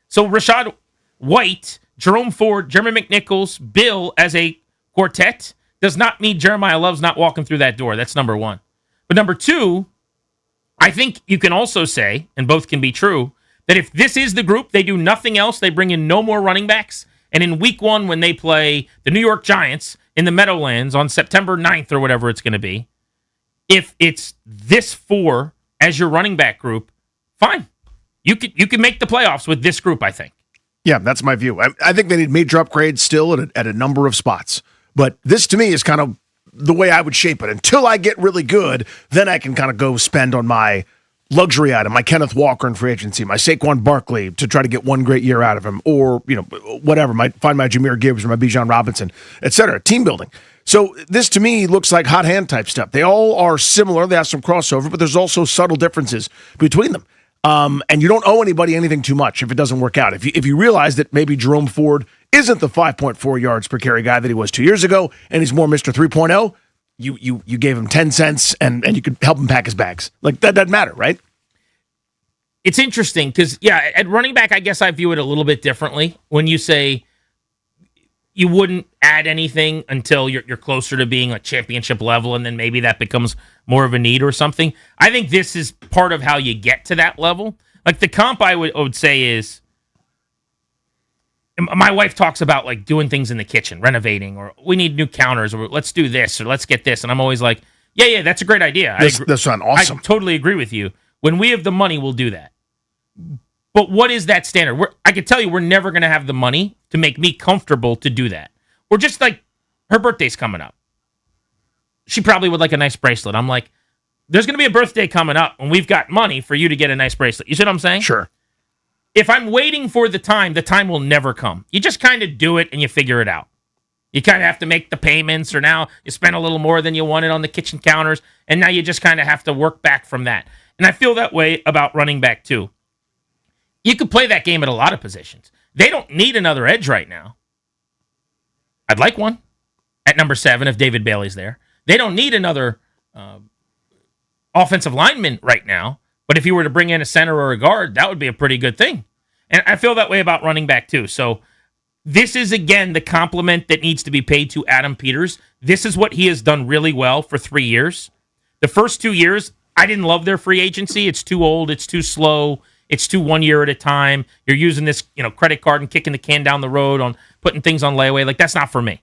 So Rachaad White, Jerome Ford, Jeremy McNichols, Bill as a quartet does not mean Jeremiah Love's not walking through that door. That's number 1. But number 2, I think you can also say, and both can be true, that if this is the group, they do nothing else, they bring in no more running backs, and in week 1 when they play the New York Giants in the Meadowlands on September 9th or whatever it's going to be, If it's this 4 as your running back group, fine. You can make the playoffs with this group, I think. Yeah, that's my view. I think they need major upgrades still at a number of spots. But this, to me, is kind of the way I would shape it. Until I get really good, then I can kind of go spend on my luxury item, my Kenneth Walker in free agency, my Saquon Barkley to try to get one great year out of him, or, whatever, find my Jahmyr Gibbs or my Bijan Robinson, et cetera. Team building. So this, to me, looks like hot hand type stuff. They all are similar. They have some crossover, but there's also subtle differences between them. And you don't owe anybody anything too much if it doesn't work out. If you realize that maybe Jerome Ford isn't the 5.4 yards per carry guy that he was 2 years ago, and he's more Mr. 3.0, you gave him 10 cents and you could help him pack his bags. Like, that doesn't matter, right? It's interesting because, at running back, I guess I view it a little bit differently. When you say you wouldn't add anything until you're closer to being a championship level, and then maybe that becomes more of a need or something. I think this is part of how you get to that level. Like, the comp I would say is, my wife talks about like doing things in the kitchen, renovating, or we need new counters, or let's do this, or let's get this. And I'm always like, yeah, that's a great idea. That sounds awesome. I totally agree with you. When we have the money, we'll do that. But what is that standard? I can tell you we're never going to have the money to make me comfortable to do that. Or just like, her birthday's coming up. She probably would like a nice bracelet. I'm like, there's going to be a birthday coming up, and we've got money for you to get a nice bracelet. You see what I'm saying? Sure. If I'm waiting for the time will never come. You just kind of do it and you figure it out. You kind of have to make the payments, or now you spend a little more than you wanted on the kitchen counters, and now you just kind of have to work back from that. And I feel that way about running back too. You could play that game at a lot of positions. They don't need another edge right now. I'd like one at number 7 if David Bailey's there. They don't need another offensive lineman right now. But if you were to bring in a center or a guard, that would be a pretty good thing. And I feel that way about running back too. So this is, again, the compliment that needs to be paid to Adam Peters. This is what he has done really well for 3 years. The first 2 years, I didn't love their free agency. It's too old. It's too slow. It's too 1 year at a time. You're using this, credit card and kicking the can down the road on putting things on layaway. Like, that's not for me.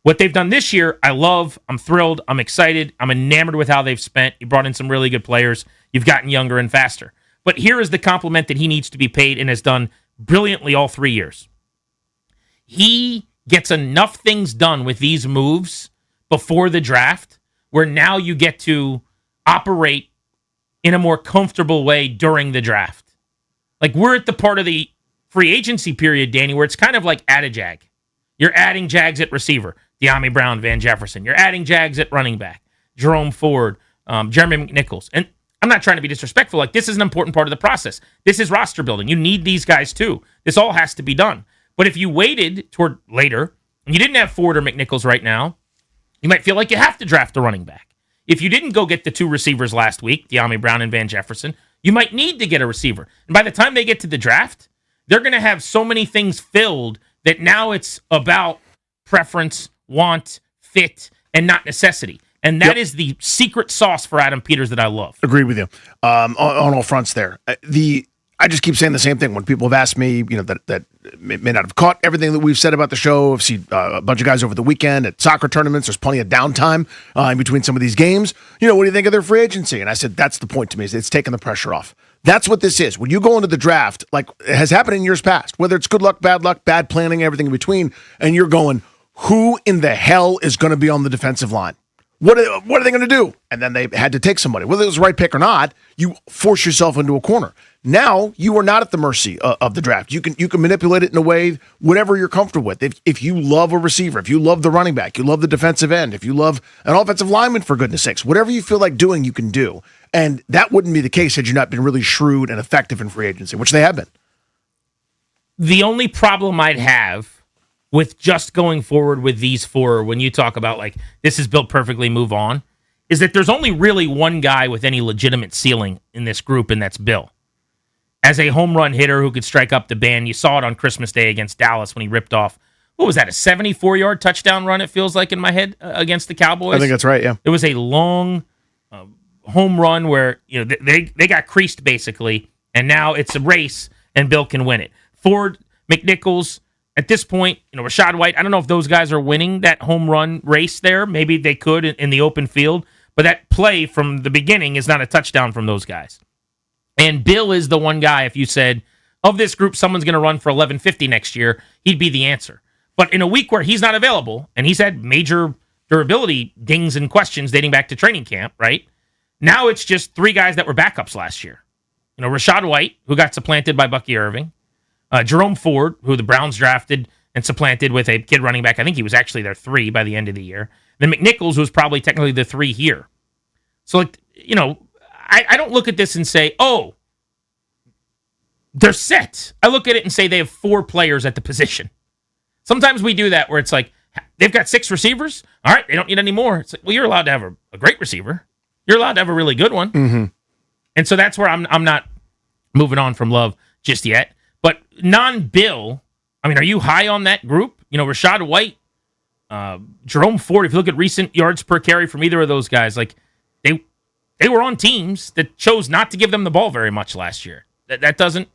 What they've done this year, I love. I'm thrilled. I'm excited. I'm enamored with how they've spent. You brought in some really good players. You've gotten younger and faster. But here is the compliment that he needs to be paid and has done brilliantly all 3 years. He gets enough things done with these moves before the draft where now you get to operate in a more comfortable way during the draft. Like, we're at the part of the free agency period, Danny, where it's kind of like add a jag. You're adding jags at receiver, De'Ami Brown, Van Jefferson. You're adding jags at running back, Jerome Ford, Jeremy McNichols. And I'm not trying to be disrespectful. Like, this is an important part of the process. This is roster building. You need these guys too. This all has to be done. But if you waited toward later and you didn't have Ford or McNichols right now, you might feel like you have to draft a running back. If you didn't go get the 2 receivers last week, De'Ami Brown and Van Jefferson, you might need to get a receiver. And by the time they get to the draft, they're going to have so many things filled that now it's about preference, want, fit, and not necessity. And that is the secret sauce for Adam Peters that I love. Agree with you on all fronts there. I just keep saying the same thing when people have asked me, that may not have caught everything that we've said about the show. I've seen a bunch of guys over the weekend at soccer tournaments. There's plenty of downtime in between some of these games. What do you think of their free agency? And I said, that's the point to me, is it's taking the pressure off. That's what this is. When you go into the draft, like it has happened in years past, whether it's good luck, bad planning, everything in between, and you're going, who in the hell is going to be on the defensive line? What are they going to do? And then they had to take somebody. Whether it was the right pick or not, you force yourself into a corner. Now you are not at the mercy of the draft. You can manipulate it in a way, whatever you're comfortable with. If you love a receiver, if you love the running back, you love the defensive end, if you love an offensive lineman, for goodness sakes, whatever you feel like doing, you can do. And that wouldn't be the case had you not been really shrewd and effective in free agency, which they have been. The only problem I'd have with just going forward with these 4, when you talk about like, this is built perfectly, move on, is that there's only really one guy with any legitimate ceiling in this group, and that's Bill. As a home run hitter who could strike up the band, you saw it on Christmas Day against Dallas when he ripped off, what was that, a 74-yard touchdown run, it feels like in my head, against the Cowboys? I think that's right, yeah. It was a long home run where they got creased basically, and now it's a race, and Bill can win it. Ford, McNichols, at this point, Rachaad White, I don't know if those guys are winning that home run race there. Maybe they could in the open field, but that play from the beginning is not a touchdown from those guys. And Bill is the one guy, if you said, of this group, someone's going to run for 1150 next year, he'd be the answer. But in a week where he's not available, and he's had major durability dings and questions dating back to training camp, right? Now it's just 3 guys that were backups last year. Rachaad White, who got supplanted by Bucky Irving. Jerome Ford, who the Browns drafted and supplanted with a kid running back. I think he was actually their 3 by the end of the year. Then McNichols was probably technically the 3 here. So, I don't look at this and say, oh, they're set. I look at it and say they have 4 players at the position. Sometimes we do that where it's like, they've got 6 receivers. All right, they don't need any more. It's like, well, you're allowed to have a great receiver. You're allowed to have a really good one. Mm-hmm. And so that's where I'm not moving on from Love just yet. But non-Bill, are you high on that group? Rachaad White, Jerome Ford, if you look at recent yards per carry from either of those guys, like they were on teams that chose not to give them the ball very much last year. That doesn't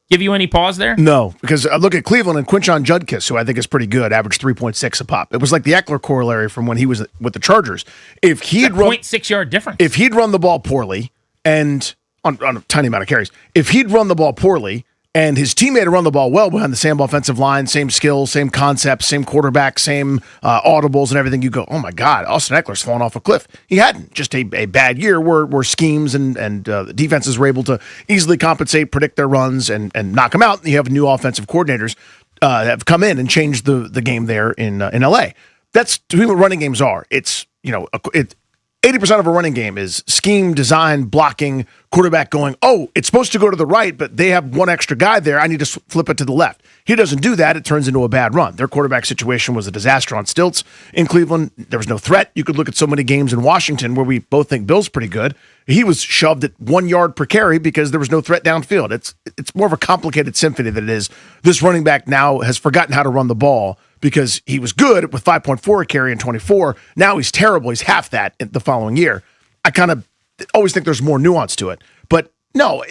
give you any pause there? No, because I look at Cleveland and Quinshon Judkis, who I think is pretty good, averaged 3.6 a pop. It was like the Eckler corollary from when he was with the Chargers. If he'd run 0.6 yard difference. If he'd run the ball poorly and on a tiny amount of carries, if he'd run the ball poorly and his teammate had run the ball well behind the same offensive line, same skills, same concepts, same quarterback, same audibles and everything, you go, oh my God, Austin Eckler's fallen off a cliff. He hadn't. Just a bad year where schemes and defenses were able to easily compensate, predict their runs, and knock them out. And you have new offensive coordinators that have come in and changed the game there in LA. That's to me what running games are. It's 80% of a running game is scheme, design, blocking, quarterback going, oh, it's supposed to go to the right, but they have one extra guy there. I need to flip it to the left. He doesn't do that. It turns into a bad run. Their quarterback situation was a disaster on stilts in Cleveland. There was no threat. You could look at so many games in Washington where we both think Bill's pretty good. He was shoved at 1 yard per carry because there was no threat downfield. It's more of a complicated symphony than it is. This running back now has forgotten how to run the ball because he was good with 5.4 a carry in 24. Now he's terrible. He's half that in the following year. I kind of always think there's more nuance to it. But no,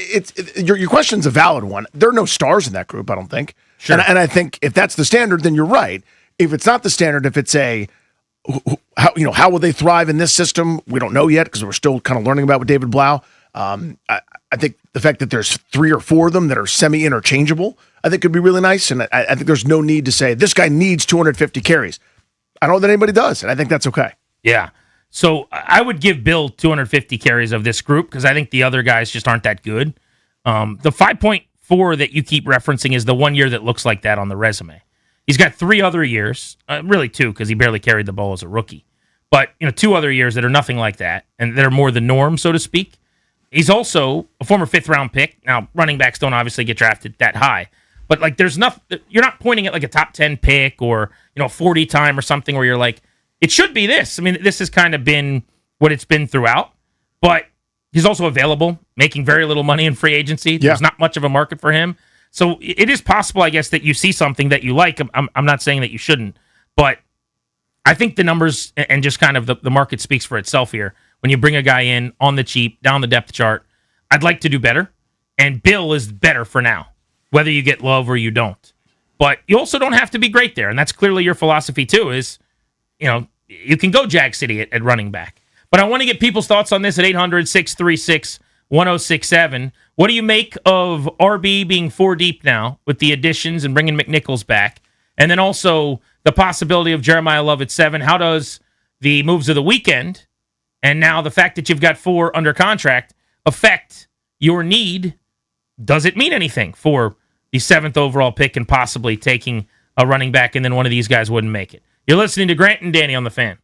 your question's a valid one. There are no stars in that group, I don't think. Sure. And I think if that's the standard, then you're right. If it's not the standard, if it's how will they thrive in this system? We don't know yet because we're still kind of learning about with David Blau. I think the fact that there's 3 or 4 of them that are semi-interchangeable, I think could be really nice. And I think there's no need to say this guy needs 250 carries. I don't know that anybody does, and I think that's okay. Yeah. So I would give Bill 250 carries of this group because I think the other guys just aren't that good. The 5.4 that you keep referencing is the 1 year that looks like that on the resume. He's got 3 other years, really 2 because he barely carried the ball as a rookie. But 2 other years that are nothing like that and that are more the norm, so to speak. He's also a former 5th-round pick. Now, running backs don't obviously get drafted that high. But, there's nothing. You're not pointing at, a top 10 pick or, 40 time or something where you're like, it should be this. I mean, this has kind of been what it's been throughout. But he's also available, making very little money in free agency. There's not much of a market for him. So it is possible, I guess, that you see something that you like. I'm not saying that you shouldn't. But I think the numbers and just kind of the market speaks for itself here. When you bring a guy in on the cheap, down the depth chart, I'd like to do better. And Bill is better for now, whether you get Love or you don't. But you also don't have to be great there. And that's clearly your philosophy, too, is, you can go Jag City at running back. But I want to get people's thoughts on this at 800-636-1067. What do you make of RB being 4 deep now with the additions and bringing McNichols back? And then also the possibility of Jeremiah Love at 7. How does the moves of the weekend and now the fact that you've got 4 under contract affect your need? Does it mean anything for the 7th overall pick and possibly taking a running back and then one of these guys wouldn't make it? You're listening to Grant and Danny on The Fan.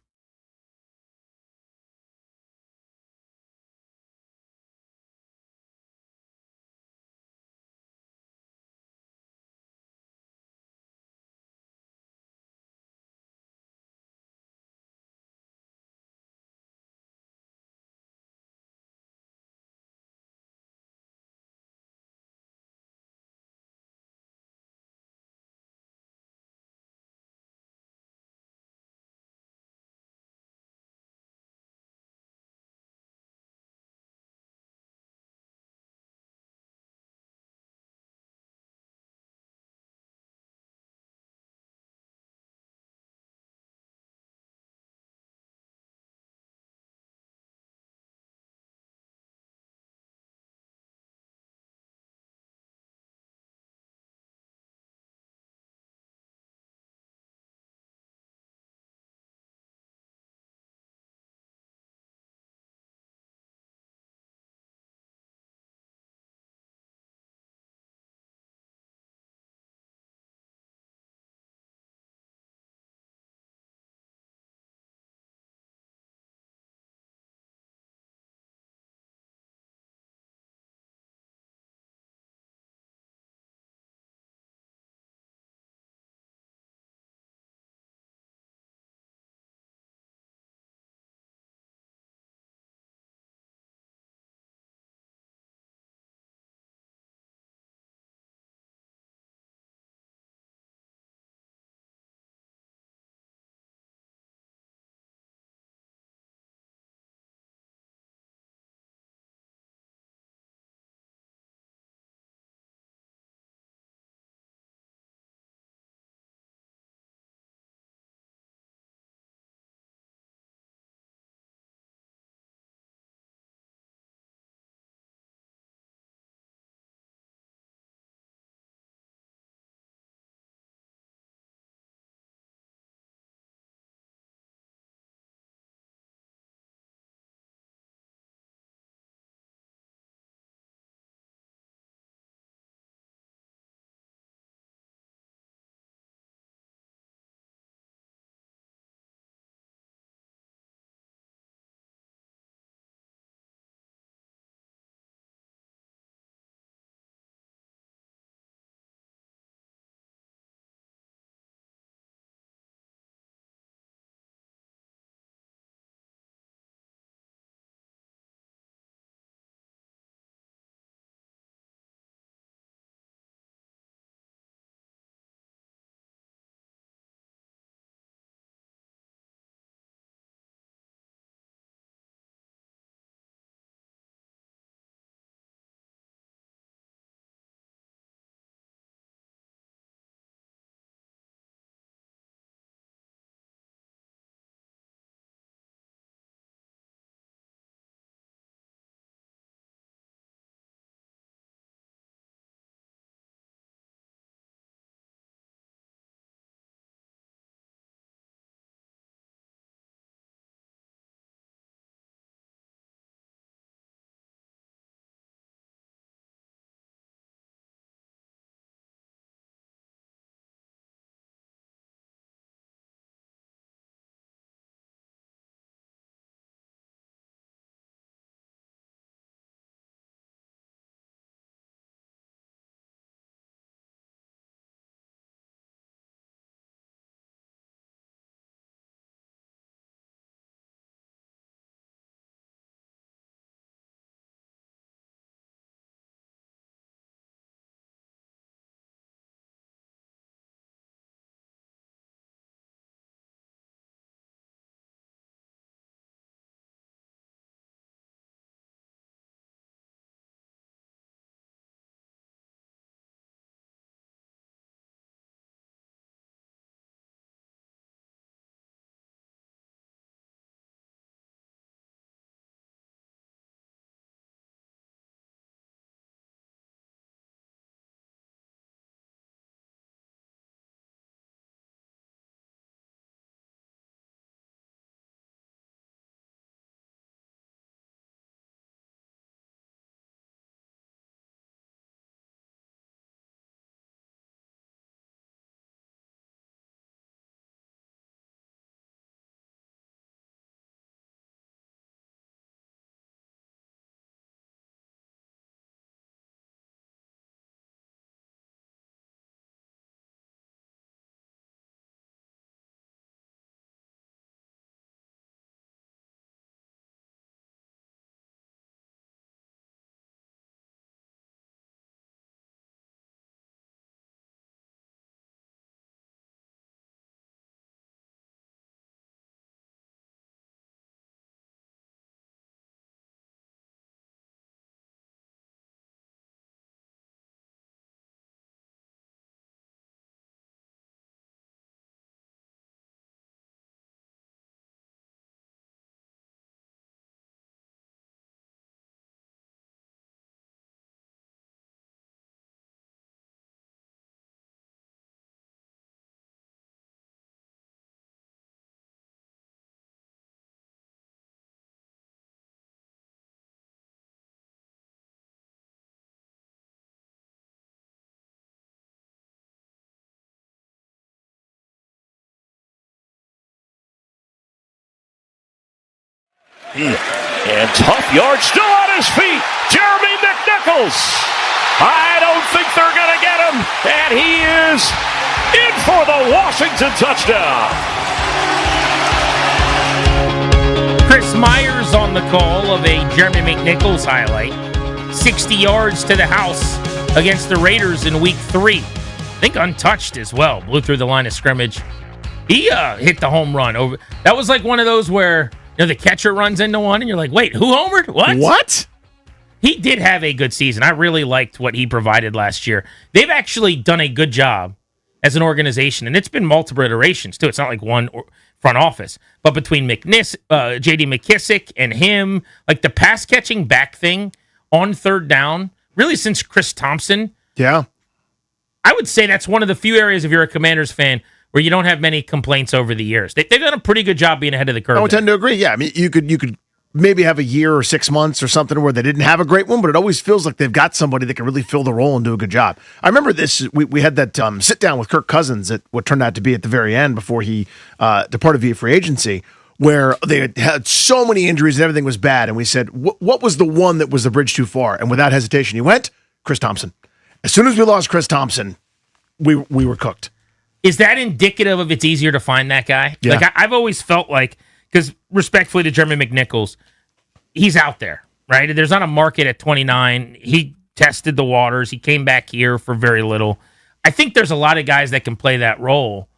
And tough yard, still on his feet. Jeremy McNichols. I don't think they're going to get him. And he is in for the Washington touchdown. Chris Myers on the call of a Jeremy McNichols highlight. 60 yards to the house against the Raiders in week 3. I think untouched as well. Blew through the line of scrimmage. He hit the home run. Over. That was like one of those where the catcher runs into one and you're like, wait, who homered? What? He did have a good season. I really liked what he provided last year. They've actually done a good job as an organization, and it's been multiple iterations too. It's not like one front office, but between J.D. McKissick and him, like the pass catching back thing on third down, really since Chris Thompson. Yeah. I would say that's one of the few areas, if you're a Commanders fan, where you don't have many complaints over the years. They've done a pretty good job being ahead of the curve. I would tend to agree. Yeah, I mean, you could maybe have a year or 6 months or something where they didn't have a great one, but it always feels like they've got somebody that can really fill the role and do a good job. I remember this. We had that sit down with Kirk Cousins at what turned out to be at the very end before he departed via free agency, where they had so many injuries and everything was bad. And we said, what was the one that was the bridge too far? And without hesitation, he went, Chris Thompson. As soon as we lost Chris Thompson, we were cooked. Is that indicative of it's easier to find that guy? Yeah. Like I've always felt like, because respectfully to Jeremy McNichols, he's out there, right? There's not a market at 29. He tested the waters. He came back here for very little. I think there's a lot of guys that can play that role.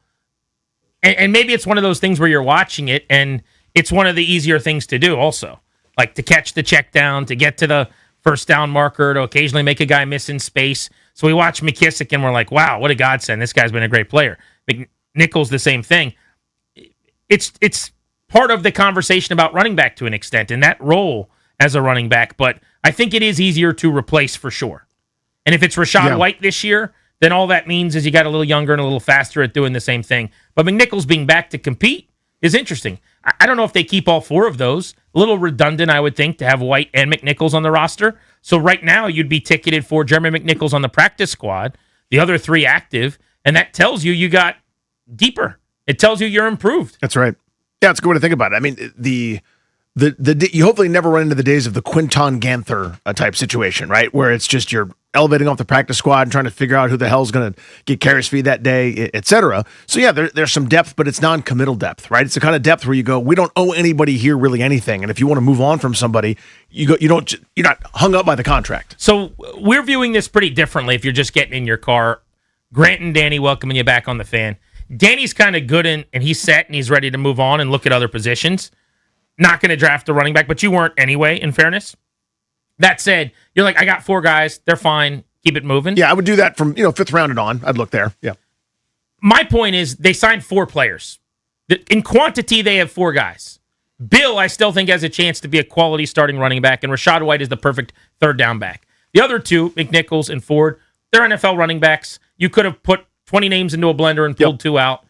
And maybe it's one of those things where you're watching it and it's one of the easier things to do also. Like to catch the check down, to get to the first down marker, to occasionally make a guy miss in space. So we watch McKissick and we're like, wow, what a godsend. This guy's been a great player. McNichols, the same thing. It's part of the conversation about running back to an extent and that role as a running back. But I think it is easier to replace for sure. And if it's Rachaad White this year, then all that means is you got a little younger and a little faster at doing the same thing. But McNichols being back to compete is interesting. I don't know if they keep all four of those. A little redundant, I would think, to have White and McNichols on the roster. So right now, you'd be ticketed for Jeremy McNichols on the practice squad, the other three active, and that tells you got deeper. It tells you you're improved. That's right. Yeah, it's a good way to think about it. I mean, the you hopefully never run into the days of the Quinton Ganther type situation, right? Where it's just you're elevating off the practice squad and trying to figure out who the hell's going to get carries fee that day, et cetera. So yeah, there's some depth, but it's non-committal depth, right? It's the kind of depth where you go, we don't owe anybody here really anything, and if you want to move on from somebody, you're not hung up by the contract. So we're viewing this pretty differently. If you're just getting in your car, Grant and Danny welcoming you back on the Fan. Danny's kind of good and he's set and he's ready to move on and look at other positions. Not going to draft a running back, but you weren't anyway, in fairness. That said, you're like, I got four guys. They're fine. Keep it moving. Yeah, I would do that from fifth round and on. I'd look there. Yeah. My point is they signed four players. In quantity, they have four guys. Bill, I still think, has a chance to be a quality starting running back, and Rachaad White is the perfect third down back. The other two, McNichols and Ford, they're NFL running backs. You could have put 20 names into a blender and pulled two out.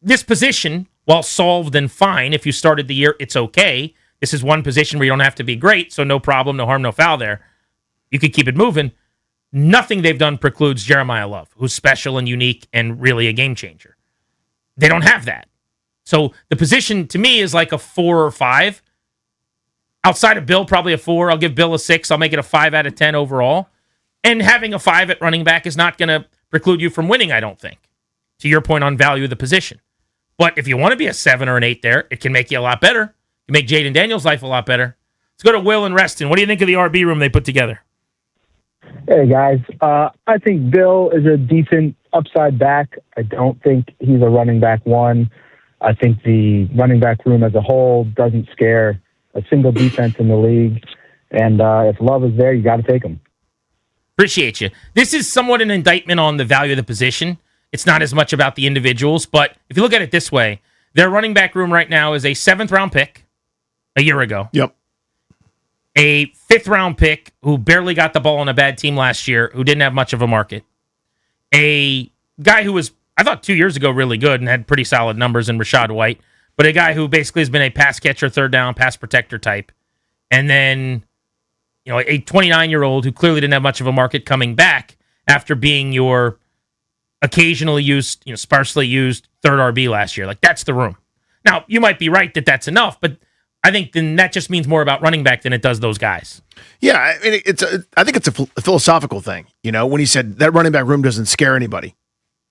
This position, while solved and fine, if you started the year, it's okay. This is one position where you don't have to be great, so no problem, no harm, no foul there. You could keep it moving. Nothing they've done precludes Jeremiah Love, who's special and unique and really a game changer. They don't have that. So the position, to me, is like a 4 or 5. Outside of Bill, probably a 4. I'll give Bill a 6. I'll make it a 5 out of 10 overall. And having a 5 at running back is not going to preclude you from winning, I don't think, to your point on value of the position. But if you want to be a 7 or an 8 there, it can make you a lot better. You make Jaden Daniels' life a lot better. Let's go to Will and Reston. What do you think of the RB room they put together? Hey, guys. I think Bill is a decent upside back. I don't think he's a running back one. I think the running back room as a whole doesn't scare a single defense in the league. And if Love is there, you got to take him. Appreciate you. This is somewhat an indictment on the value of the position. It's not as much about the individuals, but if you look at it this way, their running back room right now is a 7th-round pick a year ago. Yep. A 5th-round pick who barely got the ball on a bad team last year, who didn't have much of a market. A guy who was, I thought 2 years ago, really good and had pretty solid numbers in Rachaad White, but a guy who basically has been a pass catcher, third down, pass protector type. And then, a 29-year-old who clearly didn't have much of a market coming back after being your occasionally used, sparsely used third RB last year. Like, that's the room. Now, you might be right that that's enough, but I think then that just means more about running back than it does those guys. Yeah, I mean, I think it's a philosophical thing. You know, when he said that running back room doesn't scare anybody.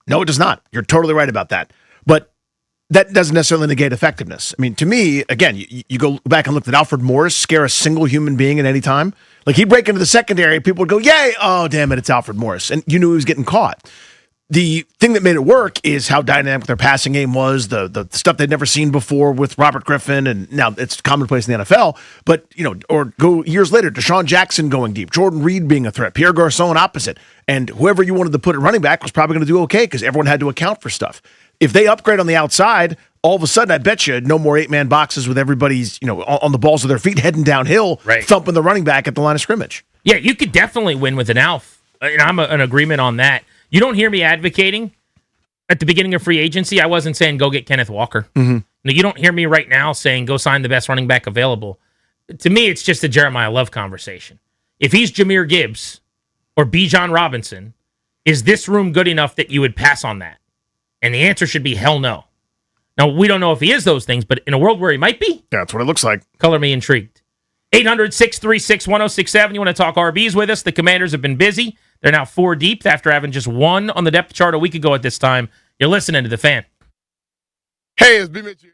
No, it does not. You're totally right about that. But that doesn't necessarily negate effectiveness. I mean, to me, again, you go back and look at Alfred Morris scare a single human being at any time. Like, he'd break into the secondary, people would go, yay, oh, damn it, it's Alfred Morris. And you knew he was getting caught. The thing that made it work is how dynamic their passing game was, the stuff they'd never seen before with Robert Griffin, and now it's commonplace in the NFL. But, you know, or go years later, Deshaun Jackson going deep, Jordan Reed being a threat, Pierre Garçon opposite, and whoever you wanted to put at running back was probably going to do okay because everyone had to account for stuff. If they upgrade on the outside, all of a sudden, I bet you no more 8-man boxes with everybody's, you know, on the balls of their feet heading downhill, thumping the running back at the line of scrimmage. Yeah, you could definitely win with an Alf, and I'm in agreement on that. You don't hear me advocating at the beginning of free agency. I wasn't saying go get Kenneth Walker. Mm-hmm. No, you don't hear me right now saying go sign the best running back available. To me, it's just a Jeremiah Love conversation. If he's Jahmyr Gibbs or Bijan Robinson, is this room good enough that you would pass on that? And the answer should be hell no. Now, we don't know if he is those things, but in a world where he might be, that's what it looks like. Color me intrigued. 800-636-1067. You want to talk RBs with us? The Commanders have been busy. They're now 4 deep after having just 1 on the depth chart a week ago at this time. You're listening to The Fan. Hey, it's B. Mitch here.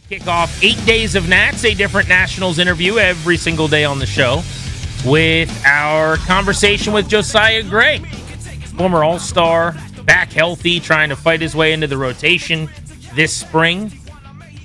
Kick off 8 days of Nats, a different Nationals interview every single day on the show with our conversation with Josiah Gray, former All-Star, back healthy, trying to fight his way into the rotation this spring.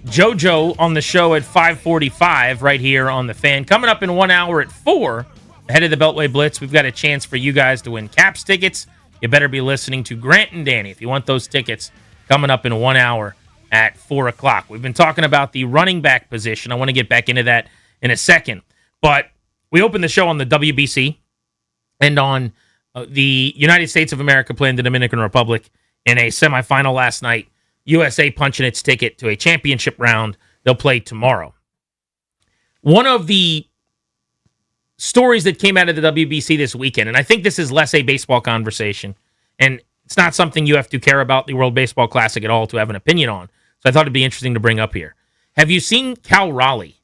JoJo on the show at 5:45 right here on The Fan. Coming up in 1 hour at 4, ahead of the Beltway Blitz, we've got a chance for you guys to win Caps tickets. You better be listening to Grant and Danny if you want those tickets coming up in 1 hour at 4 o'clock. We've been talking about the running back position. I want to get back into that in a second. But we opened the show on the WBC and on the United States of America playing the Dominican Republic in a semifinal last night. USA punching its ticket to a championship round. They'll play tomorrow. One of the stories that came out of the WBC this weekend, and I think this is less a baseball conversation, and it's not something you have to care about the World Baseball Classic at all to have an opinion on. So I thought it'd be interesting to bring up here. Have you seen Cal Raleigh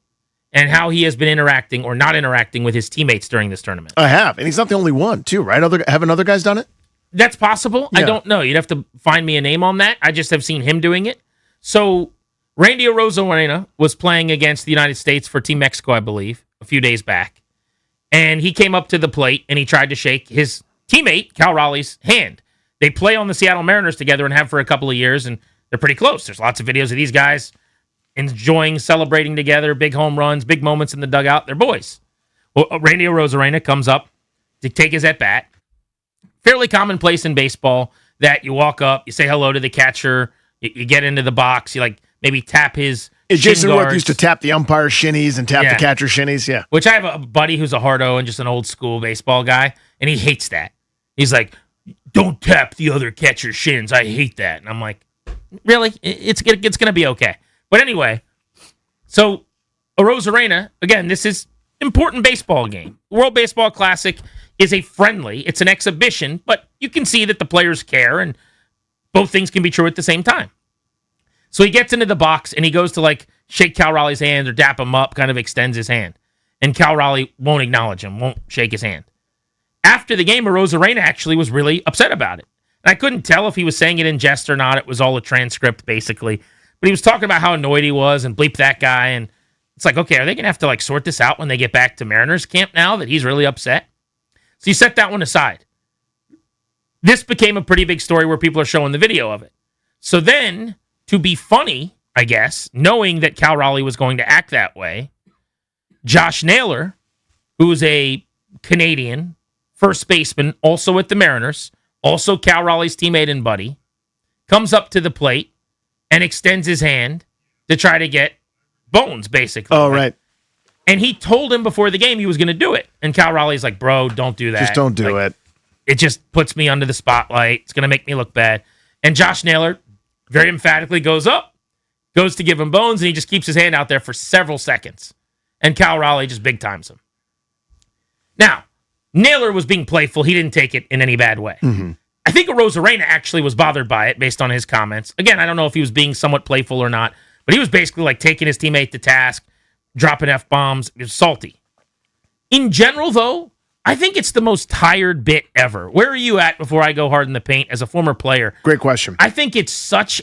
and how he has been interacting or not interacting with his teammates during this tournament? I have, and he's not the only one, too, right? Haven't other guys done it? That's possible. Yeah. I don't know. You'd have to find me a name on that. I just have seen him doing it. So Randy Arozarena was playing against the United States for Team Mexico, I believe, a few days back. And he came up to the plate and he tried to shake his teammate, Cal Raleigh's, hand. They play on the Seattle Mariners together and have for a couple of years, and they're pretty close. There's lots of videos of these guys enjoying, celebrating together, big home runs, big moments in the dugout. They're boys. Well, Randy Arozarena comes up to take his at-bat. Fairly commonplace in baseball that you walk up, you say hello to the catcher, you get into the box, you like maybe tap his Jason shin Rourke guards. used to tap the umpire shinnies and tap the catcher shinnies, yeah. Which I have a buddy who's a hardo and just an old school baseball guy, and he hates that. He's like, don't tap the other catcher's shins. I hate that. And I'm like, really? It's going to be okay. But anyway, so Arozarena, again, this is important baseball game. World Baseball Classic is a friendly, it's an exhibition, but you can see that the players care, and both things can be true at the same time. So he gets into the box, and he goes to, like, shake Cal Raleigh's hand or dap him up, kind of extends his hand. And Cal Raleigh won't acknowledge him, won't shake his hand. After the game, Arozarena actually was really upset about it. And I couldn't tell if he was saying it in jest or not. It was all a transcript, basically. But he was talking about how annoyed he was and bleep that guy. And it's like, okay, are they going to have to, like, sort this out when they get back to Mariners camp now that he's really upset? So you set that one aside. This became a pretty big story where people are showing the video of it. So then, to be funny, I guess, knowing that Cal Raleigh was going to act that way, Josh Naylor, who's a Canadian first baseman, also at the Mariners, also Cal Raleigh's teammate and buddy, comes up to the plate and extends his hand to try to get bones, basically. Oh, right. And he told him before the game he was going to do it. And Cal Raleigh's like, bro, don't do that. Just don't do it. It just puts me under the spotlight. It's going to make me look bad. And Josh Naylor very emphatically goes up, goes to give him bones, and he just keeps his hand out there for several seconds. And Cal Raleigh just big times him. Now, Naylor was being playful. He didn't take it in any bad way. Mm-hmm. I think Arozarena actually was bothered by it based on his comments. Again, I don't know if he was being somewhat playful or not, but he was basically like taking his teammate to task, dropping F-bombs. It was salty. In general, though, I think it's the most tired bit ever. Where are you at before I go hard in the paint as a former player? Great question. I think it's such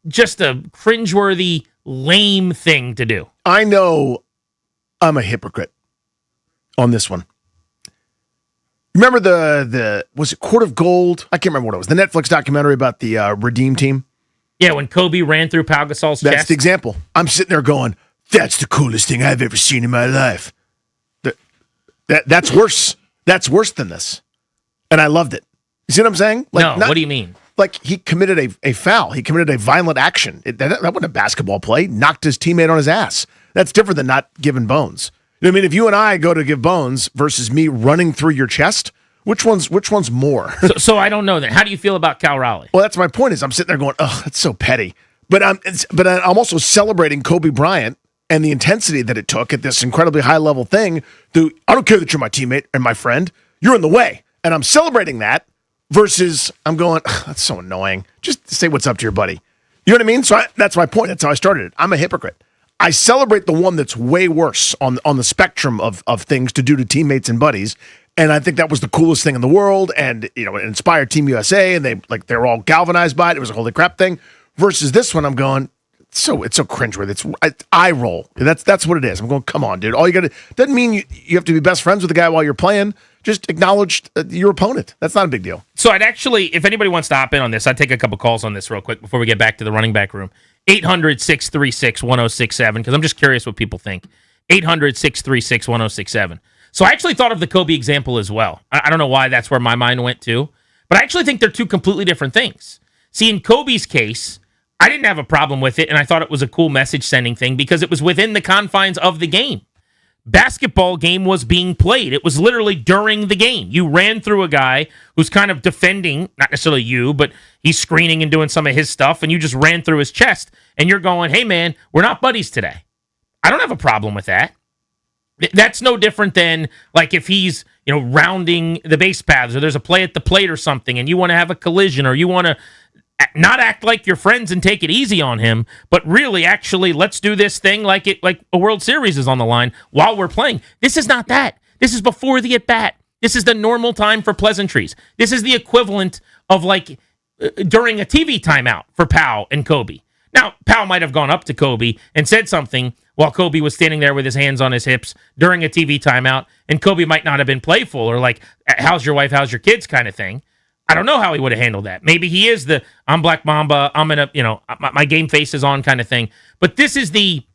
just a cringeworthy, lame thing to do. I know I'm a hypocrite on this one. Remember the was it Court of Gold? I can't remember what it was. The Netflix documentary about the Redeem team. Yeah, when Kobe ran through Pau Gasol's chest. That's the example. I'm sitting there going, that's the coolest thing I've ever seen in my life. That's worse. That's worse than this. And I loved it. You see what I'm saying? No, what do you mean? Like he committed a foul. He committed a violent action. That wasn't a basketball play. Knocked his teammate on his ass. That's different than not giving bones. You know what I mean? If you and I go to give bones versus me running through your chest, which one's more? So I don't know that. How do you feel about Cal Raleigh? Well, that's my point. Is I'm sitting there going, oh, that's so petty. But I'm also celebrating Kobe Bryant and the intensity that it took at this incredibly high level thing. I don't care that you're my teammate and my friend. You're in the way, and I'm celebrating that. Versus, I'm going, that's so annoying. Just say what's up to your buddy. You know what I mean? So that's my point. That's how I started it. I'm a hypocrite. I celebrate the one that's way worse on the spectrum of things to do to teammates and buddies. And I think that was the coolest thing in the world. And, you know, it inspired Team USA, and they're all galvanized by it. It was a holy crap thing. Versus this one, I'm going, it's so cringeworthy. It's eye roll. That's what it is. I'm going, come on, dude. All you got to doesn't mean you have to be best friends with the guy while you're playing. Just acknowledge your opponent. That's not a big deal. So I'd actually, if anybody wants to hop in on this, I'd take a couple calls on this real quick before we get back to the running back room. 800-636-1067, because I'm just curious what people think. 800-636-1067. So I actually thought of the Kobe example as well. I don't know why that's where my mind went to, but I actually think they're two completely different things. See, in Kobe's case, I didn't have a problem with it, and I thought it was a cool message-sending thing because it was within the confines of the game. Basketball game was being played. It was literally during the game. You ran through a guy who's kind of defending, not necessarily you, but he's screening and doing some of his stuff, and you just ran through his chest, and you're going, hey, man, we're not buddies today. I don't have a problem with that. That's no different than like if he's, rounding the base paths or there's a play at the plate or something, and you want to have a collision or you want to not act like your friends and take it easy on him, but really, actually, let's do this thing like a World Series is on the line while we're playing. This is not that. This is before the at-bat. This is the normal time for pleasantries. This is the equivalent of during a TV timeout for Powell and Kobe. Now, Powell might have gone up to Kobe and said something while Kobe was standing there with his hands on his hips during a TV timeout, and Kobe might not have been playful or like, how's your wife, how's your kids kind of thing. I don't know how he would have handled that. Maybe he is the I'm Black Mamba, I'm in my game face is on kind of thing. But this is the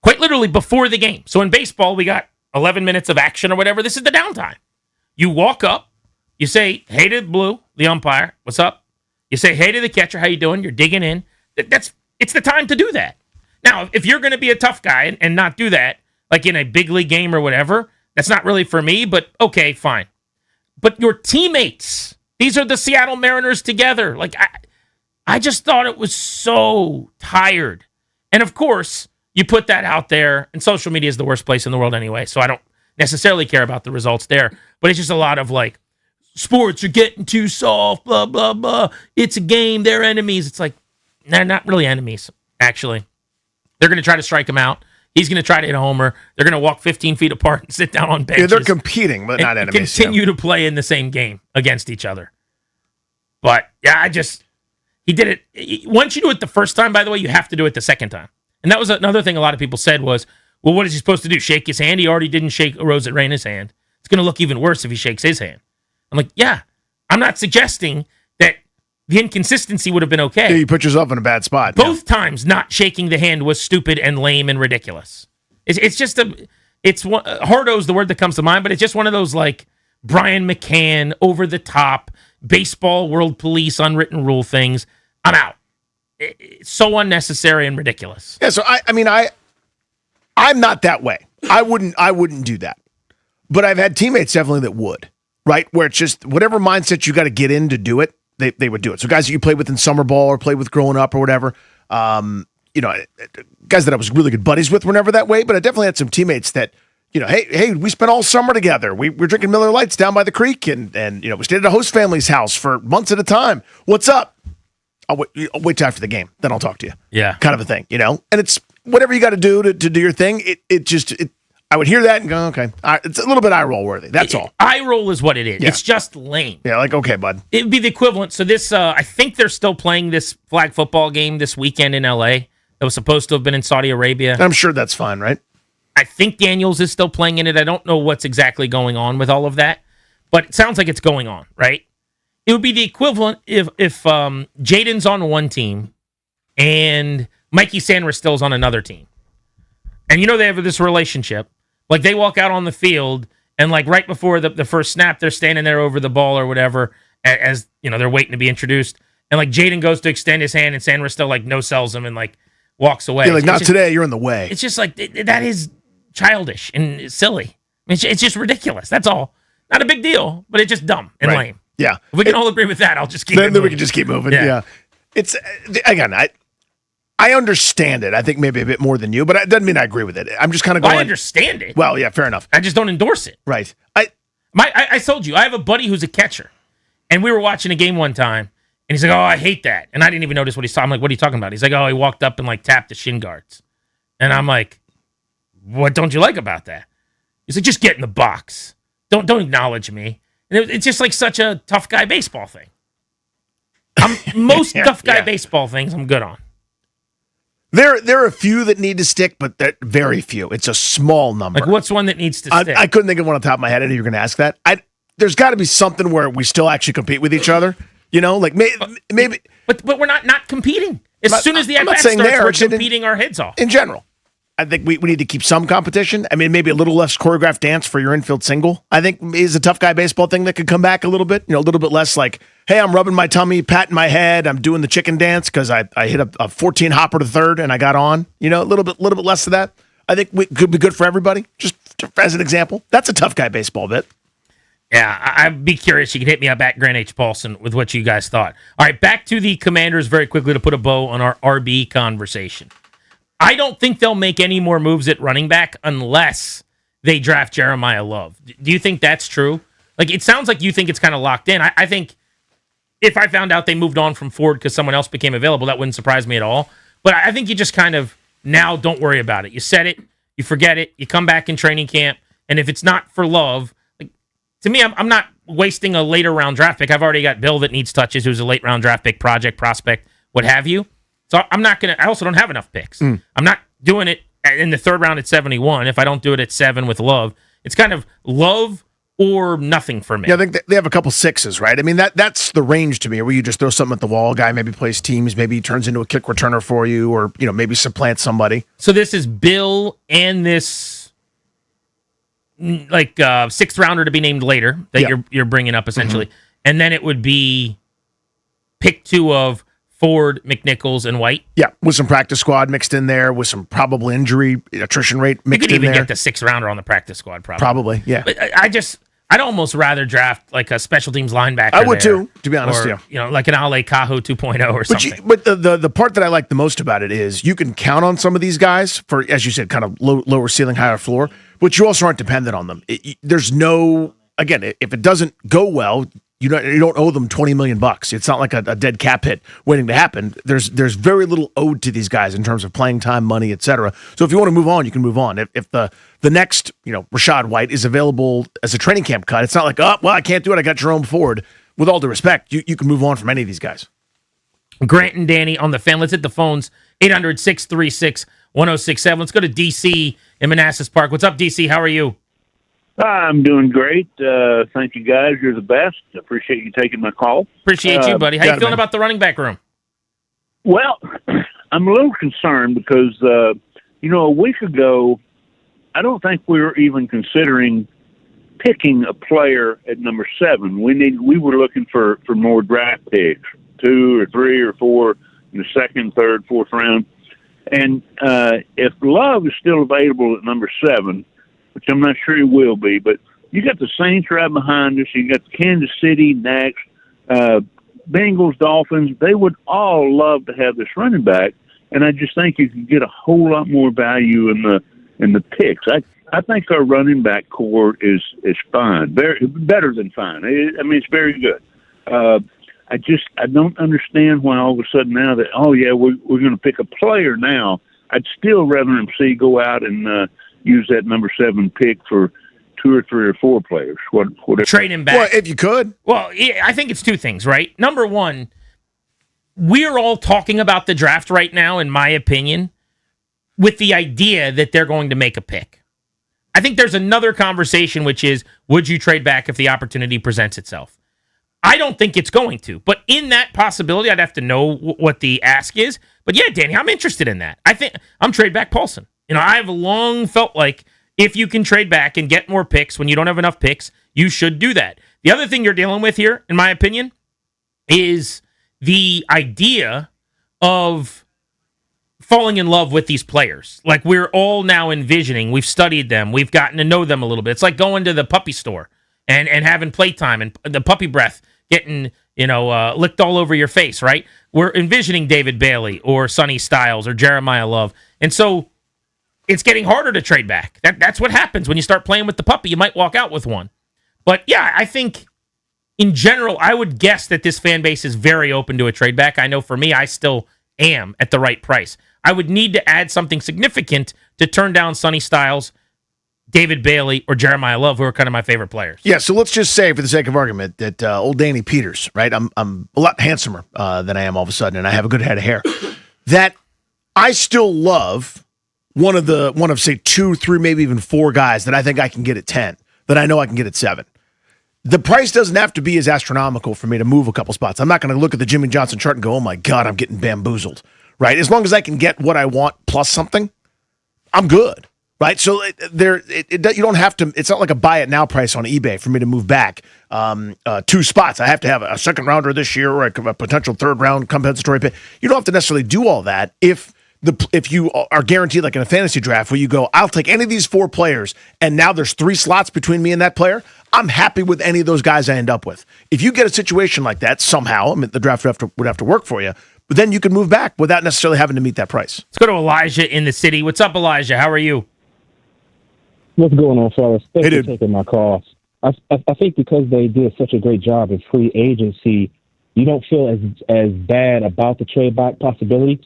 quite literally before the game. So in baseball, we got 11 minutes of action or whatever. This is the downtime. You walk up, you say, hey to Blue, the umpire, what's up? You say, hey to the catcher, how you doing? You're digging in. It's the time to do that. Now, if you're going to be a tough guy and not do that, like in a big league game or whatever, that's not really for me, but okay, fine. But your teammates, these are the Seattle Mariners together. Like, I just thought it was so tired. And of course, you put that out there, and social media is the worst place in the world anyway, so I don't necessarily care about the results there. But it's just a lot of like, sports are getting too soft, blah, blah, blah. It's a game, they're enemies. It's like, they're not really enemies, actually. They're going to try to strike him out. He's going to try to hit a homer. They're going to walk 15 feet apart and sit down on benches. Yeah, they're competing, but not enemies. Continue to play in the same game against each other. But, yeah, he did it. Once you do it the first time, by the way, you have to do it the second time. And that was another thing a lot of people said was, well, what is he supposed to do? Shake his hand? He already didn't shake Rosarina's hand. It's going to look even worse if he shakes his hand. I'm like, yeah, I'm not suggesting that the inconsistency would have been okay. Yeah, you put yourself in a bad spot. Both times not shaking the hand was stupid and lame and ridiculous. It's just hardo's the word that comes to mind, but it's just one of those like Brian McCann, over the top, baseball world police, unwritten rule things. I'm out. It's so unnecessary and ridiculous. Yeah, so I'm not that way. I wouldn't do that. But I've had teammates definitely that would, right? Where it's just whatever mindset you got to get in to do it, they would do it. So guys that you played with in summer ball or played with growing up or whatever, guys that I was really good buddies with were never that way, but I definitely had some teammates that, hey, we spent all summer together. We were drinking Miller Lights down by the creek and we stayed at a host family's house for months at a time. What's up? I'll wait till after the game, then I'll talk to you. Yeah. Kind of a thing, And it's whatever you got to do to do your thing. I would hear that and go, okay. It's a little bit eye roll worthy. That's all. Eye roll is what it is. Yeah. It's just lame. Yeah, like, okay, bud. It would be the equivalent. So this, I think they're still playing this flag football game this weekend in L.A. that was supposed to have been in Saudi Arabia. I'm sure that's fine, right? I think Daniels is still playing in it. I don't know what's exactly going on with all of that, but it sounds like it's going on, right? It would be the equivalent if Jaden's on one team and Mikey Sanders-Still's on another team. And they have this relationship. Like, they walk out on the field, and, like, right before the first snap, they're standing there over the ball or whatever, as, they're waiting to be introduced. And, like, Jaden goes to extend his hand, and Sanders still, like, no-sells him and, like, walks away. Yeah, like, not today, you're in the way. It's just, like, that is childish and silly. I mean, it's just ridiculous. That's all. Not a big deal, but it's just dumb and lame. Yeah. If we can all agree with that, I'll just keep then we can just keep moving. Yeah. It's, again, I understand it. I think maybe a bit more than you, but it doesn't mean I agree with it. I'm just kind of going. I understand it. Well, yeah, fair enough. I just don't endorse it. Right. I told you, I have a buddy who's a catcher, and we were watching a game one time, and he's like, "Oh, I hate that," and I didn't even notice what he's talking. I'm like, "What are you talking about?" He's like, "Oh, he walked up and like tapped the shin guards," and I'm like, "What don't you like about that?" He's like, "Just get in the box. Don't acknowledge me." And it's just like such a tough guy baseball thing. Most tough guy baseball things I'm good on. There are a few that need to stick, but they're very few. It's a small number. Like, what's one that needs to stick? I couldn't think of one on top of my head. I knew you were going to ask that. There's got to be something where we still actually compete with each other. Like maybe. But we're not competing. As soon as the at-bat starts, we're competing our heads off. In general, I think we need to keep some competition. I mean, maybe a little less choreographed dance for your infield single, I think is a tough guy baseball thing that could come back a little bit. A little bit less like, hey, I'm rubbing my tummy, patting my head, I'm doing the chicken dance because I hit a 14 hopper to third and I got on. A little bit less of that. I think we could be good for everybody. Just as an example, that's a tough guy baseball bit. Yeah, I'd be curious. You can hit me up at Grant H. Paulson with what you guys thought. All right, back to the Commanders very quickly to put a bow on our RB conversation. I don't think they'll make any more moves at running back unless they draft Jeremiah Love. Do you think that's true? Like, it sounds like you think it's kind of locked in. I think if I found out they moved on from Ford because someone else became available, that wouldn't surprise me at all. But I think you just kind of now don't worry about it. You set it, you forget it, you come back in training camp, and if it's not for Love, to me, I'm not wasting a later round draft pick. I've already got Bill that needs touches, who's a late round draft pick, project, prospect, what have you. So I'm not going to, I also don't have enough picks. I'm not doing it in the third round at 71 if I don't do it at 7 with Love. It's kind of Love or nothing for me. Yeah, I think they have a couple sixes, right? I mean, that's the range to me, where you just throw something at the wall. Guy maybe plays teams, maybe he turns into a kick returner for you, or maybe supplants somebody. So this is Bill and this sixth rounder to be named later that you're bringing up essentially, and then it would be pick 2 of Ford, McNichols, and White. Yeah, with some practice squad mixed in there, with some probable injury attrition rate mixed in there. You could even get the 6th rounder on the practice squad, probably. Probably, yeah. But I'd almost rather draft like a special teams linebacker. I would too, to be honest. Or, like an Ale Cajo 2.0 or something. But the part that I like the most about it is you can count on some of these guys for, as you said, kind of lower ceiling, higher floor, but you also aren't dependent on them. There's no, again, if it doesn't go well, you don't owe them $20 million. It's not like a dead cap hit waiting to happen. There's very little owed to these guys in terms of playing time, money, etc. So if you want to move on, you can move on. If the next Rashad White is available as a training camp cut, it's not like, oh, well, I can't do it. I got Jerome Ford. With all due respect, you can move on from any of these guys. Grant and Danny on the fan. Let's hit the phones. 800-636-1067. Let's go to DC in Manassas Park. What's up, DC? How are you? I'm doing great. Thank you, guys. You're the best. Appreciate you taking my call. Appreciate you, buddy. How you feeling about the running back room? Well, I'm a little concerned because, a week ago, I don't think we were even considering picking a player at number 7. We were looking for more draft picks, 2 or 3 or 4 in the 2nd, 3rd, 4th round. And if Love is still available at number 7, which I'm not sure he will be, but you got the Saints right behind us. You got Kansas City next, Bengals, Dolphins. They would all love to have this running back, and I just think you can get a whole lot more value in the picks. I think our running back core is fine, better than fine. It's very good. I don't understand why all of a sudden now that we're going to pick a player now. I'd still rather him go out and use that number 7 pick for 2 or 3 or 4 players. Whatever. Trade him back. Well, if you could. Well, I think it's 2 things, right? Number 1, we're all talking about the draft right now, in my opinion, with the idea that they're going to make a pick. I think there's another conversation, which is, would you trade back if the opportunity presents itself? I don't think it's going to. But in that possibility, I'd have to know what the ask is. But yeah, Danny, I'm interested in that. I think I'm trade back Paulson. I've long felt like if you can trade back and get more picks when you don't have enough picks, you should do that. The other thing you're dealing with here, in my opinion, is the idea of falling in love with these players. Like, we're all now envisioning, we've studied them, we've gotten to know them a little bit. It's like going to the puppy store and having playtime and the puppy breath getting, licked all over your face, right? We're envisioning David Bailey or Sonny Styles or Jeremiah Love. And so it's getting harder to trade back. That's what happens when you start playing with the puppy. You might walk out with one. But yeah, I think in general, I would guess that this fan base is very open to a trade back. I know for me, I still am at the right price. I would need to add something significant to turn down Sonny Styles, David Bailey, or Jeremiah Love, who are kind of my favorite players. Yeah, so let's just say, for the sake of argument, that old Danny Peters, right? I'm a lot handsomer than I am all of a sudden, and I have a good head of hair. That I still love one of say 2, 3, maybe even 4 guys that I think I can get at 10, that I know I can get at 7. The price doesn't have to be as astronomical for me to move a couple spots. I'm not going to look at the Jimmy Johnson chart and go, oh my God, I'm getting bamboozled, right? As long as I can get what I want plus something, I'm good, right? So you don't have to, it's not like a buy it now price on eBay for me to move back 2 spots. I have to have a second rounder this year or a potential third round compensatory pick. You don't have to necessarily do all that if you are guaranteed, like in a fantasy draft where you go, I'll take any of these 4 players and now there's 3 slots between me and that player, I'm happy with any of those guys I end up with. If you get a situation like that somehow, I mean, the draft would have to work for you, but then you can move back without necessarily having to meet that price. Let's go to Elijah in the city. What's up, Elijah? How are you? What's going on, fellas? Thanks for taking my call. I think because they did such a great job in free agency, you don't feel as bad about the trade back possibility.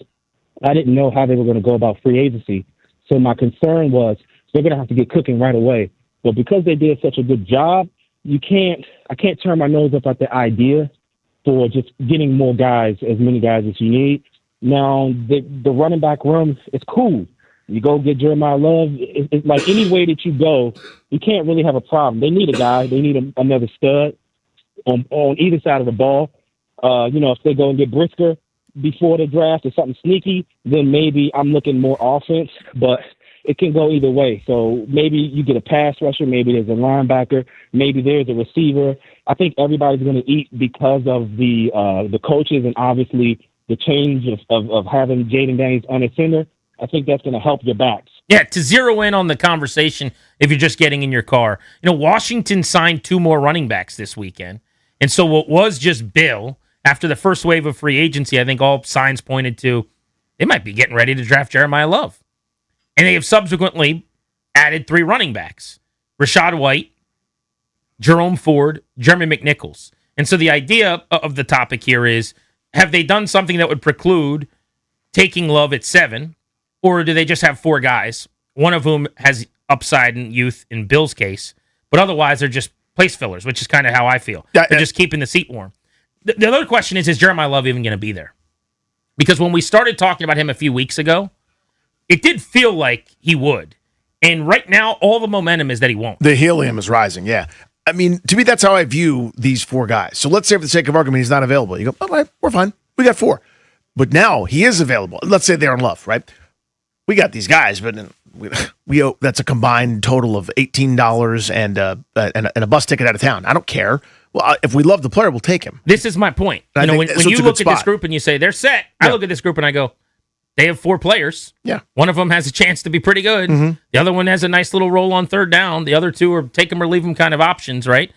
I didn't know how they were going to go about free agency, so my concern was they're going to have to get cooking right away. But because they did such a good job, I can't turn my nose up at the idea for just getting more guys, as many guys as you need. Now, the running back room is cool. You go get Jeremiah Love. It's like any way that you go, you can't really have a problem. They need a guy. They need another stud on either side of the ball. If they go and get Brisker before the draft or something sneaky, then maybe I'm looking more offense. But it can go either way. So maybe you get a pass rusher, maybe there's a linebacker, maybe there's a receiver. I think everybody's going to eat because of the coaches and obviously the change of having Jaden Daniels under center. I think that's going to help your backs. Yeah, to zero in on the conversation, if you're just getting in your car, Washington signed 2 more running backs this weekend. And so what was just Bill, after the first wave of free agency, I think all signs pointed to they might be getting ready to draft Jeremiah Love. And they have subsequently added 3 running backs, Rashad White, Jerome Ford, Jeremy McNichols. And so the idea of the topic here is, have they done something that would preclude taking Love at 7, or do they just have 4 guys, one of whom has upside and youth in Bill's case, but otherwise they're just place fillers, which is kind of how I feel. They're just keeping the seat warm. The other question is Jeremiah Love even going to be there? Because when we started talking about him a few weeks ago, it did feel like he would. And right now, all the momentum is that he won't. The helium is rising, yeah. I mean, to me, that's how I view these 4 guys. So let's say for the sake of argument, he's not available. You go, all right, we're fine. We got 4. But now he is available. Let's say they're in love, right? We got these guys, but we owe, that's a combined total of $18 and a bus ticket out of town. I don't care. Well, if we love the player, we'll take him. This is my point. When you look at this group and you say, they're set, I look at this group and I go, they have 4 players. Yeah. One of them has a chance to be pretty good. Mm-hmm. The other one has a nice little roll on third down. The other 2 are take him or leave him kind of options, right?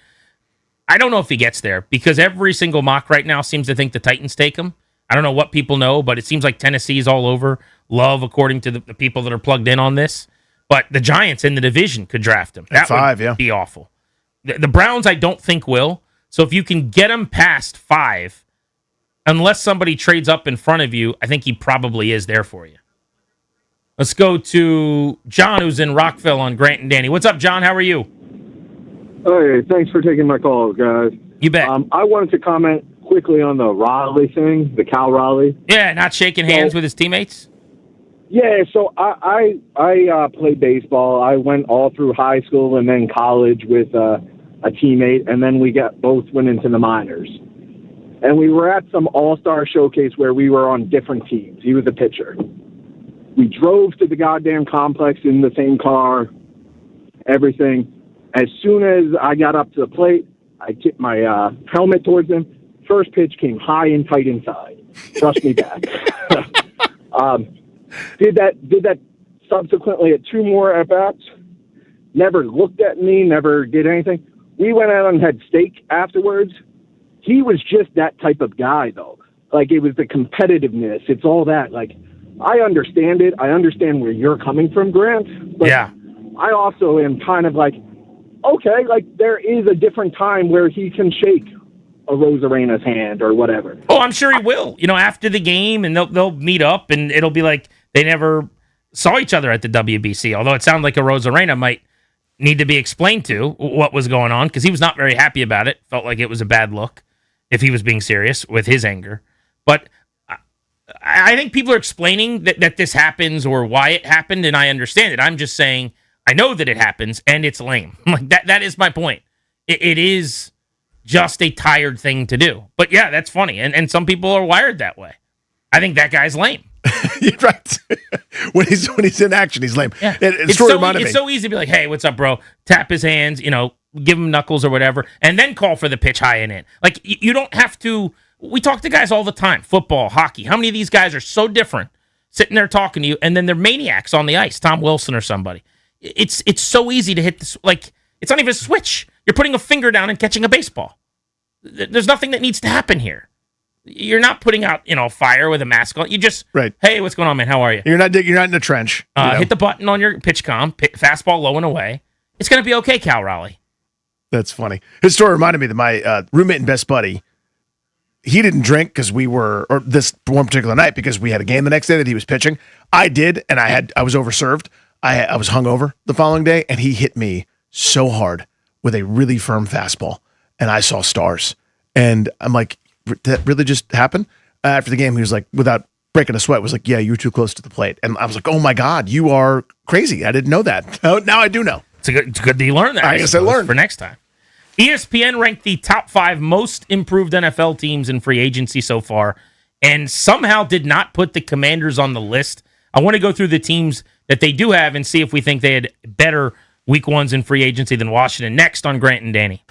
I don't know if he gets there because every single mock right now seems to think the Titans take him. I don't know what people know, but it seems like Tennessee's all over Love, according to the people that are plugged in on this. But the Giants in the division could draft him. That would be awful. The Browns, I don't think will. So if you can get him past 5, unless somebody trades up in front of you, I think he probably is there for you. Let's go to John, who's in Rockville on Grant and Danny. What's up, John? How are you? Hey, thanks for taking my call, guys. You bet. I wanted to comment quickly on the Raleigh thing, the Cal Raleigh. Yeah, not shaking hands with his teammates? Yeah, so I played baseball. I went all through high school and then college with a teammate, and then we both went into the minors. And we were at some all-star showcase where we were on different teams. He was a pitcher. We drove to the goddamn complex in the same car, everything. As soon as I got up to the plate, I tipped my helmet towards him. First pitch came high and tight inside. Brushed me back. Did that subsequently at 2 more at-bats. Never looked at me, never did anything. We went out and had steak afterwards. He was just that type of guy, though. Like, it was the competitiveness. It's all that. Like, I understand it. I understand where you're coming from, Grant. But yeah. I also am kind of like, okay, like, there is a different time where he can shake a Rosarena's hand or whatever. Oh, I'm sure he will. After the game, and they'll meet up, and it'll be like they never saw each other at the WBC, although it sounded like a Rosarena might need to be explained to what was going on, because he was not very happy about it. Felt like it was a bad look if he was being serious with his anger. But I think people are explaining that this happens or why it happened, and I understand it. I'm just saying I know that it happens, and it's lame. Like that is my point. It is just a tired thing to do. But yeah, that's funny, and some people are wired that way. I think that guy's lame. You're right. when he's in action, he's lame. Yeah. It's so easy to be like, hey, what's up, bro? Tap his hands, give him knuckles or whatever, and then call for the pitch high and in. Like, you don't have to. We talk to guys all the time, football, hockey. How many of these guys are so different, sitting there talking to you, and then they're maniacs on the ice, Tom Wilson or somebody. It's so easy to hit this. Like, it's not even a switch. You're putting a finger down and catching a baseball. There's nothing that needs to happen here. You're not putting out, fire with a mask on. You just, hey, what's going on, man? How are you? You're not in the trench. Hit the button on your pitch comm, fastball low and away. It's going to be okay, Cal Raleigh. That's funny. His story reminded me that my roommate and best buddy, he didn't drink because or this one particular night because we had a game the next day that he was pitching. I did, and I was overserved. I was hungover the following day, and he hit me so hard with a really firm fastball, and I saw stars. And I'm like, that really just happened? After the game, he was like, without breaking a sweat, was like, yeah, you were too close to the plate. And I was like, oh my God, you are crazy. I didn't know that. Now I do know. It's good that you learned that. I guess I learned. For next time. ESPN ranked the top 5 most improved NFL teams in free agency so far, and somehow did not put the Commanders on the list. I want to go through the teams that they do have and see if we think they had better week ones in free agency than Washington. Next on Grant and Danny.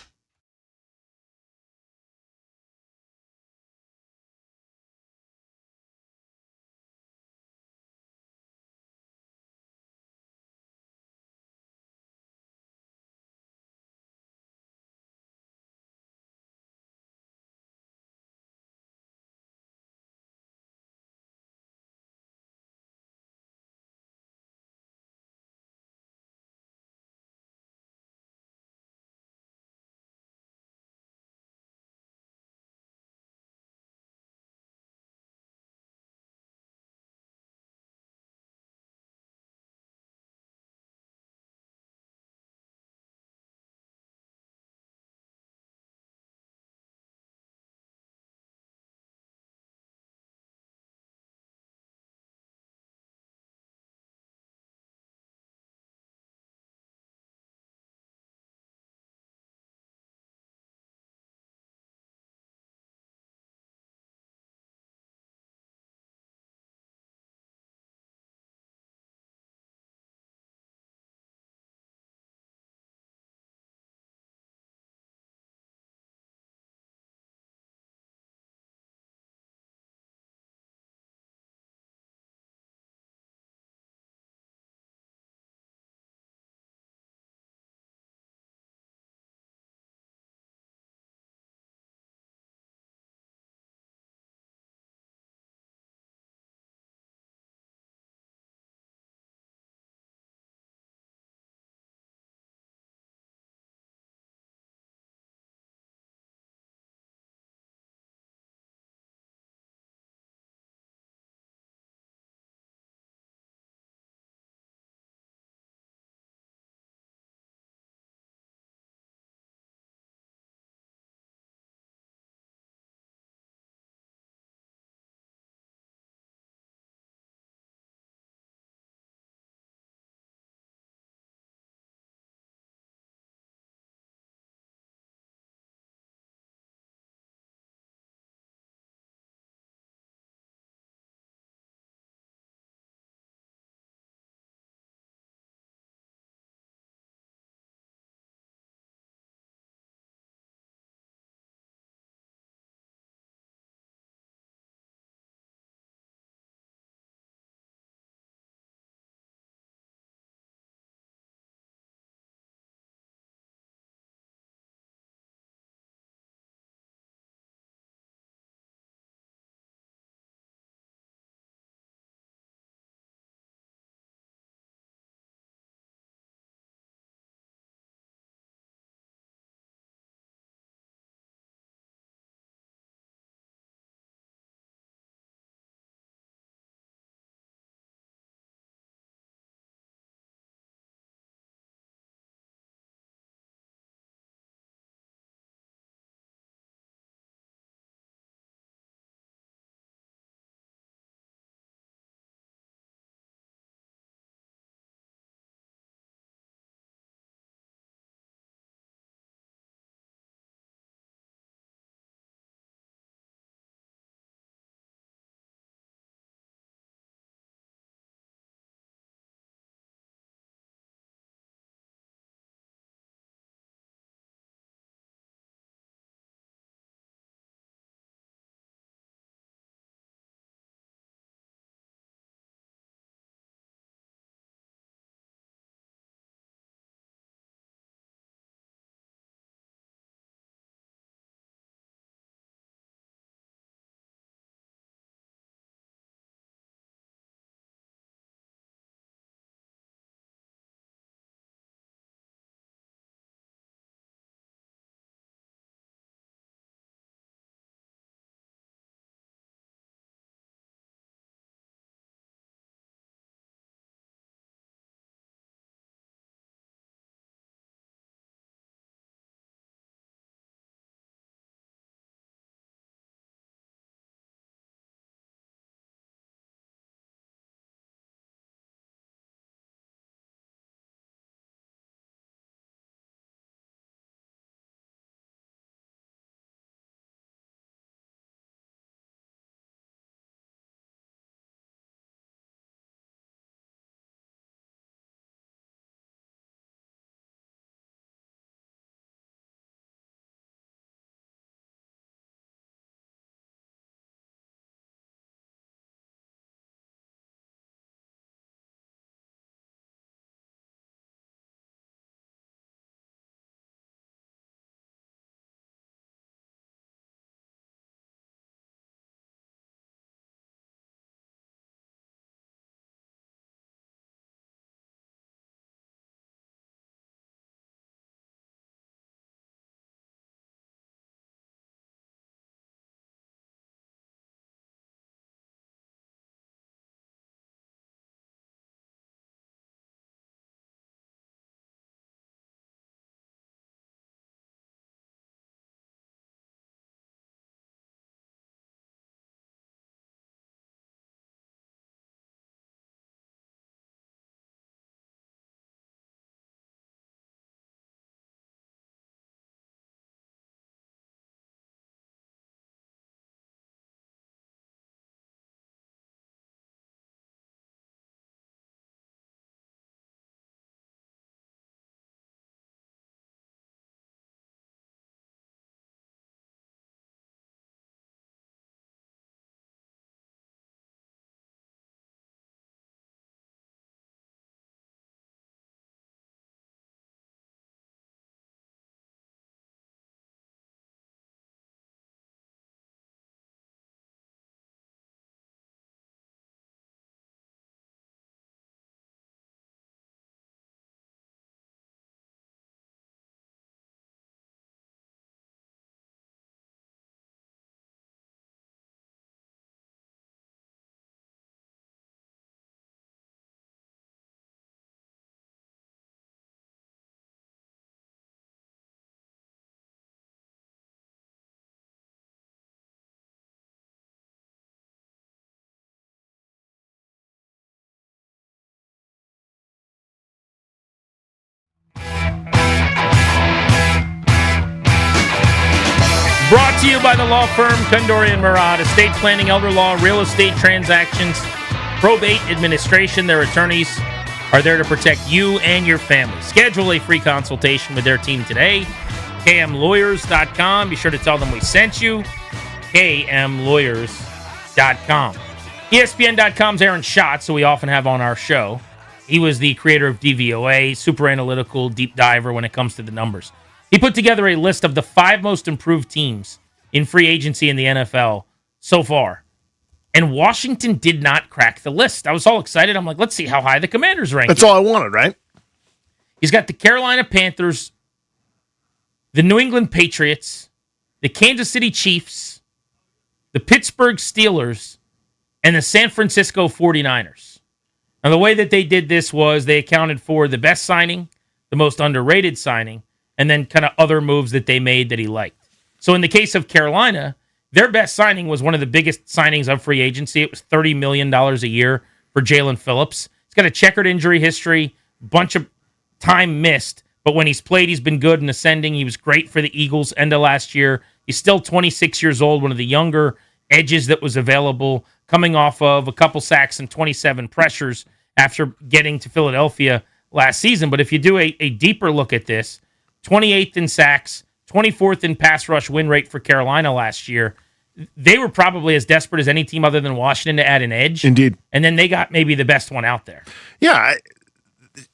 Brought to you by the law firm Kondori and Murad, estate planning, elder law, real estate transactions, probate administration. Their attorneys are there to protect you and your family. Schedule a free consultation with their team today. KMLawyers.com. Be sure to tell them we sent you. KMLawyers.com. ESPN.com's Aaron Schatz, who we often have on our show. He was the creator of DVOA, super analytical, deep diver when it comes to the numbers. He put together a list of the 5 most improved teams in free agency in the NFL so far. And Washington did not crack the list. I was all excited. I'm like, let's see how high the Commanders rank. That's all I wanted, right? He's got the Carolina Panthers, the New England Patriots, the Kansas City Chiefs, the Pittsburgh Steelers, and the San Francisco 49ers. Now, the way that they did this was they accounted for the best signing, the most underrated signing, and then kind of other moves that they made that he liked. So in the case of Carolina, their best signing was one of the biggest signings of free agency. It was $30 million a year for Jalen Phillips. He's got a checkered injury history, bunch of time missed, but when he's played, he's been good and ascending. He was great for the Eagles end of last year. He's still 26 years old, one of the younger edges that was available, coming off of a couple sacks and 27 pressures after getting to Philadelphia last season. But if you do a deeper look at this, 28th in sacks, 24th in pass rush win rate for Carolina last year. They were probably as desperate as any team other than Washington to add an edge. Indeed. And then they got maybe the best one out there. Yeah,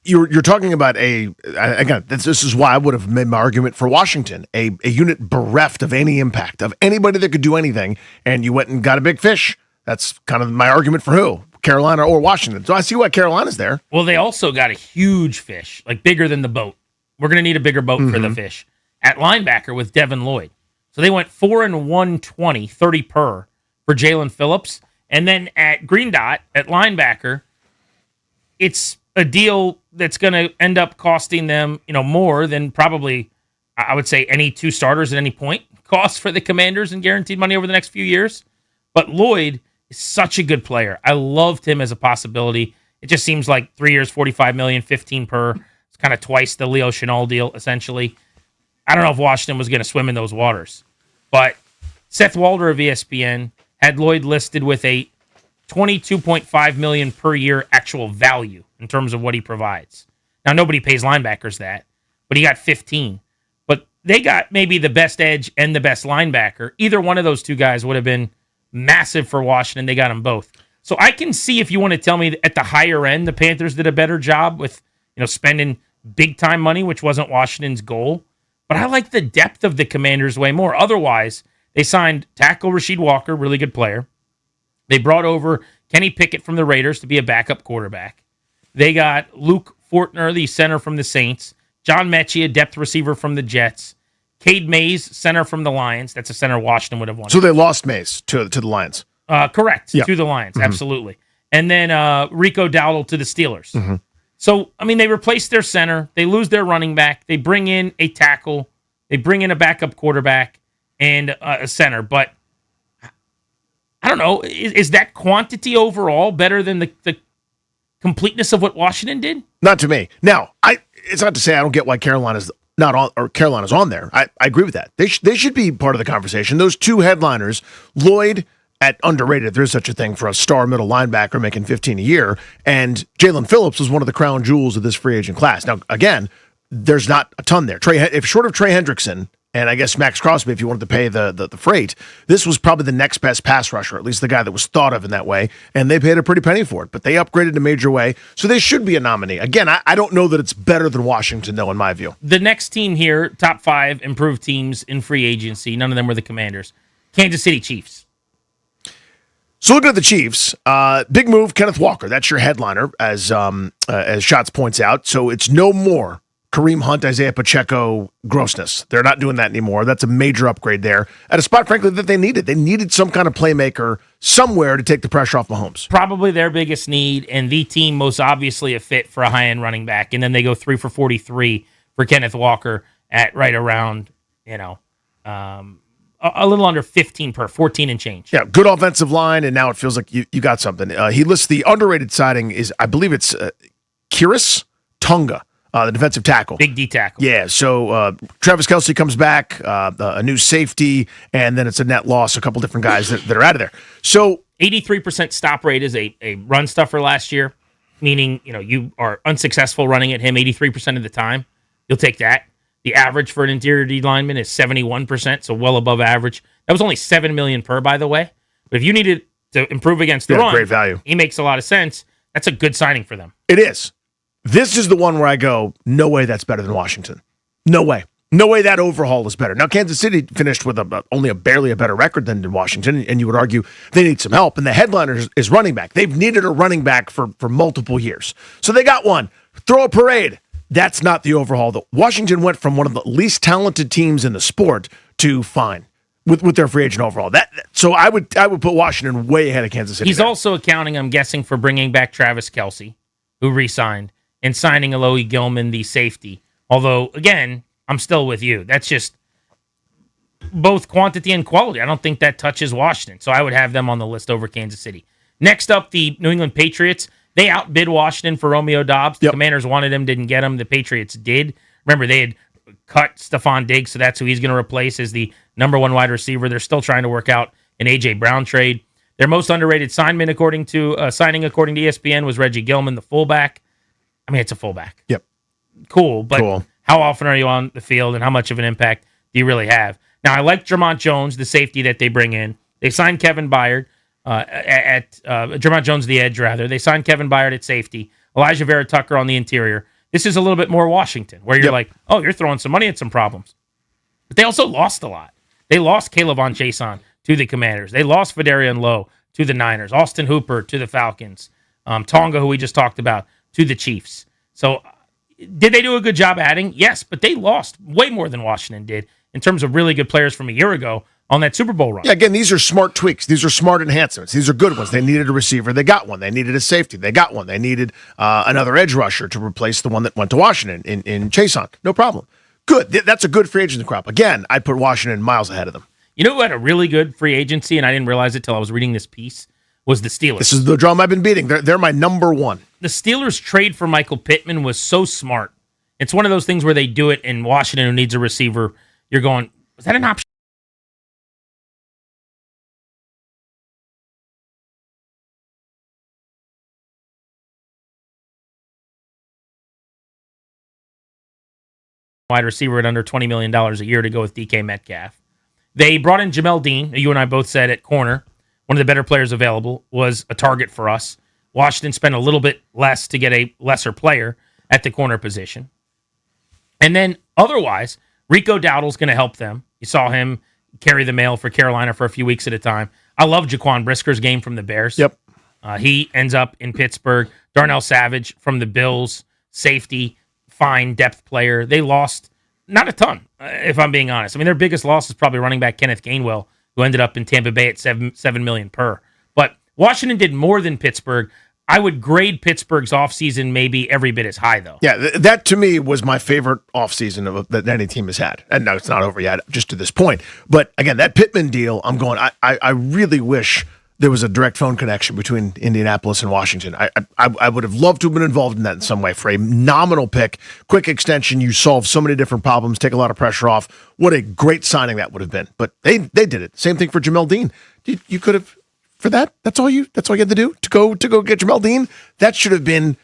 you're talking about again, this is why I would have made my argument for Washington, a unit bereft of any impact, of anybody that could do anything, and you went and got a big fish. That's kind of my argument for who? Carolina or Washington. So I see why Carolina's there. Well, they also got a huge fish, like bigger than the boat. We're going to need a bigger boat for the fish. At linebacker with Devin Lloyd. So they went 4 and 120, 30 per for Jalen Phillips. And then at Green Dot, at linebacker, it's a deal that's going to end up costing them, more than probably, I would say, any 2 starters at any point cost for the Commanders in guaranteed money over the next few years. But Lloyd is such a good player. I loved him as a possibility. It just seems like 3 years, $45 million, 15 per. It's kind of twice the Leo Chenal deal, essentially. I don't know if Washington was going to swim in those waters. But Seth Walder of ESPN had Lloyd listed with a $22.5 million per year actual value in terms of what he provides. Now, nobody pays linebackers that, but he got 15. But they got maybe the best edge and the best linebacker. Either one of those two guys would have been massive for Washington. They got them both. So I can see, if you want to tell me at the higher end, the Panthers did a better job with spending big-time money, which wasn't Washington's goal. But I like the depth of the Commanders way more. Otherwise, they signed tackle Rasheed Walker, really good player. They brought over Kenny Pickett from the Raiders to be a backup quarterback. They got Luke Fortner, the center from the Saints. John Mechie, a depth receiver from the Jets. Cade Mays, center from the Lions. That's a center Washington would have wanted. So they lost Mays to the Lions. Correct, yeah. To the Lions, absolutely. And then Rico Dowdle to the Steelers. So, they replace their center. They lose their running back. They bring in a tackle. They bring in a backup quarterback and a center. But I don't know. Is that quantity overall better than the completeness of what Washington did? Not to me. Now, it's not to say I don't get why Carolina's not on, or Carolina's on there. I agree with that. They should be part of the conversation. Those 2 headliners, Lloyd at underrated, if there's such a thing for a star middle linebacker making 15 a year, and Jalen Phillips was one of the crown jewels of this free agent class. Now, again, there's not a ton there. If short of Trey Hendrickson, and I guess Max Crosby, if you wanted to pay the freight, this was probably the next best pass rusher, at least the guy that was thought of in that way, and they paid a pretty penny for it, but they upgraded in a major way, so they should be a nominee. Again, I don't know that it's better than Washington, though, in my view. The next team here, top 5 improved teams in free agency, none of them were the Commanders. Kansas City Chiefs. So looking at the Chiefs, big move, Kenneth Walker. That's your headliner, as Schatz points out. So it's no more Kareem Hunt, Isaiah Pacheco grossness. They're not doing that anymore. That's a major upgrade there at a spot, frankly, that they needed. They needed some kind of playmaker somewhere to take the pressure off Mahomes. Probably their biggest need, and the team most obviously a fit for a high-end running back. And then they go 3 for 43 for Kenneth Walker at right around, a little under 15 per, 14 and change. Yeah, good offensive line, and now it feels like you got something. He lists the underrated signing is, I believe it's Kiris Tunga the defensive tackle. Big D tackle. Yeah, so Travis Kelce comes back, a new safety, and then it's a net loss, a couple different guys that are out of there. So 83% stop rate is a run stuffer last year, meaning you are unsuccessful running at him 83% of the time. You'll take that. The average for an interior D lineman is 71%, so well above average. That was only $7 million per, by the way. But if you needed to improve against the run, great value. He makes a lot of sense. That's a good signing for them. It is. This is the one where I go, no way that's better than Washington. No way. No way that overhaul is better. Now, Kansas City finished with only barely a better record than Washington, and you would argue they need some help. And the headliner is running back. They've needed a running back for multiple years. So they got one. Throw a parade. That's not the overhaul, though. Washington went from one of the least talented teams in the sport to fine with their free agent overhaul. So I would put Washington way ahead of Kansas City. He's also accounting, I'm guessing, for bringing back Travis Kelce, who re-signed, and signing Alohi Gilman, the safety. Although, again, I'm still with you. That's just both quantity and quality. I don't think that touches Washington, so I would have them on the list over Kansas City. Next up, the New England Patriots. They outbid Washington for Romeo Doubs. The Commanders wanted him, didn't get him. The Patriots did. Remember, they had cut Stephon Diggs, so that's who he's going to replace as the number one wide receiver. They're still trying to work out an A.J. Brown trade. Their most underrated signing, according to ESPN, was Reggie Gilman, the fullback. I mean, it's a fullback. Yep. Cool, but how often are you on the field and how much of an impact do you really have? Now, I like Jermont Jones, the safety that they bring in. They signed Kevin Byard. Jermont Jones, the edge, rather. They signed Kevin Byard at safety, Elijah Vera Tucker on the interior. This is a little bit more Washington, where you're like, oh, you're throwing some money at some problems. But they also lost a lot. They lost Caleb Von Chason to the Commanders. They lost Federian Lowe to the Niners. Austin Hooper to the Falcons. Tonga, who we just talked about, to the Chiefs. So did they do a good job adding? Yes, but they lost way more than Washington did in terms of really good players from a year ago on that Super Bowl run. Yeah, again, these are smart tweaks. These are smart enhancements. These are good ones. They needed a receiver. They got one. They needed a safety. They got one. They needed another edge rusher to replace the one that went to Washington in Chason. No problem. Good. That's a good free agent crop. Again, I'd put Washington miles ahead of them. You know who had a really good free agency, and I didn't realize it till I was reading this piece, was the Steelers. This is the drum I've been beating. They're my number one. The Steelers' trade for Michael Pittman was so smart. It's one of those things where they do it in Washington, who needs a receiver. You're going, was that an option? Wide receiver at under $20 million a year to go with DK Metcalf. They brought in Jamel Dean, who you and I both said at corner, one of the better players available, was a target for us. Washington spent a little bit less to get a lesser player at the corner position. And then otherwise, Rico Dowdle's going to help them. You saw him carry the mail for Carolina for a few weeks at a time. I love Jaquan Brisker's game from the Bears. Yep. He ends up in Pittsburgh. Darnell Savage from the Bills, safety, fine depth player. They lost not a ton, if I'm being honest. I mean, their biggest loss is probably running back Kenneth Gainwell, who ended up in Tampa Bay at $7 million per. But Washington did more than Pittsburgh. I would grade Pittsburgh's offseason maybe every bit as high, though. Yeah, that to me was my favorite offseason that any team has had. And no, it's not over yet, just to this point. But again, that Pittman deal, I'm going, I really wish there was a direct phone connection between Indianapolis and Washington. I would have loved to have been involved in that in some way. For a nominal pick, quick extension, you solve so many different problems, take a lot of pressure off. What a great signing that would have been. But they did it. Same thing for Jamel Dean. You could have, for that, that's all you had to do to go get Jamel Dean. That should have been,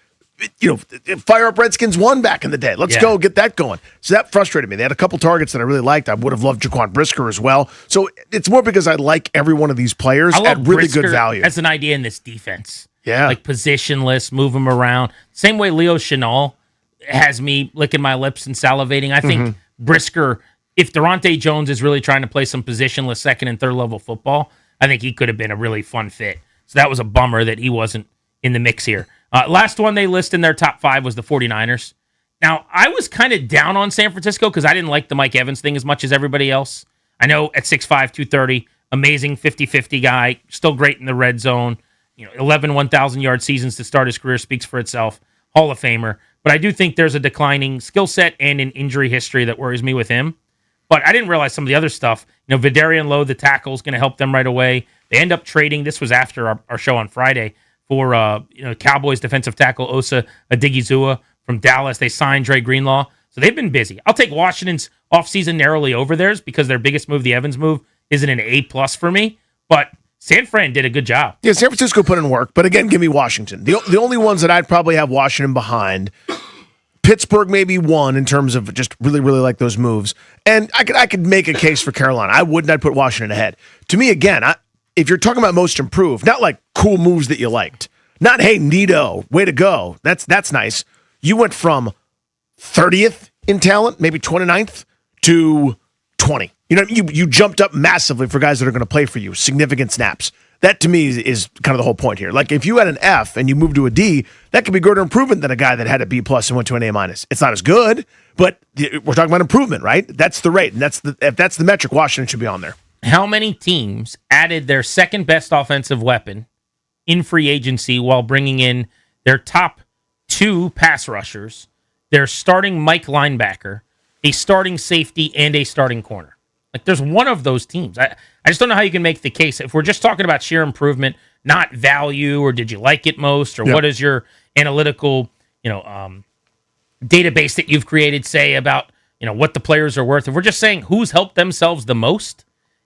fire up Redskins 1 back in the day. Let's go get that going. So that frustrated me. They had a couple targets that I really liked. I would have loved Jaquan Brisker as well. So it's more because I like every one of these players at really Brisker good value. as an idea in this defense. Yeah. Like positionless, move him around. Same way Leo Chenal has me licking my lips and salivating. I think Brisker, if Durante Jones is really trying to play some positionless second and third level football, I think he could have been a really fun fit. So that was a bummer that he wasn't in the mix here. Last one they list in their top 5 was the 49ers. Now, I was kind of down on San Francisco because I didn't like the Mike Evans thing as much as everybody else. I know at 6'5", 230, amazing 50-50 guy, still great in the red zone. 11 1,000-yard seasons to start his career speaks for itself. Hall of Famer. But I do think there's a declining skill set and an injury history that worries me with him. But I didn't realize some of the other stuff. Vidarian Lowe, the tackle, is going to help them right away. They end up trading. This was after our show on Friday for Cowboys defensive tackle Osa Odigizua from Dallas. They signed Dre Greenlaw. So they've been busy. I'll take Washington's offseason narrowly over theirs because their biggest move, the Evans move, isn't an A+ for me. But San Fran did a good job. Yeah, San Francisco put in work, but again, give me Washington. The only ones that I'd probably have Washington behind, Pittsburgh maybe one in terms of just really, really like those moves. And I could make a case for Carolina. I'd put Washington ahead. To me, again, if you're talking about most improved, not like cool moves that you liked, not, hey, Nito, way to go. That's nice. You went from 30th in talent, maybe 29th, to 20. You jumped up massively for guys that are going to play for you, significant snaps. That, to me, is kind of the whole point here. Like, if you had an F and you moved to a D, that could be greater improvement than a guy that had a B+ and went to an A-. It's not as good, but we're talking about improvement, right? That's the rate, and if that's the metric, Washington should be on there. How many teams added their second best offensive weapon in free agency while bringing in their top 2 pass rushers, their starting Mike linebacker, a starting safety, and a starting corner? Like, there's one of those teams. I just don't know how you can make the case. If we're just talking about sheer improvement, not value, or did you like it most, or what is your analytical, database that you've created say about, what the players are worth. If we're just saying who's helped themselves the most,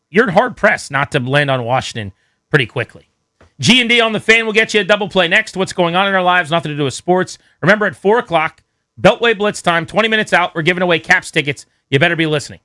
you're hard pressed not to land on Washington pretty quickly. G&D on the Fan will get you a double play next. What's going on in our lives, nothing to do with sports. Remember, at 4:00, Beltway Blitz time, 20 minutes out. We're giving away Caps tickets. You better be listening.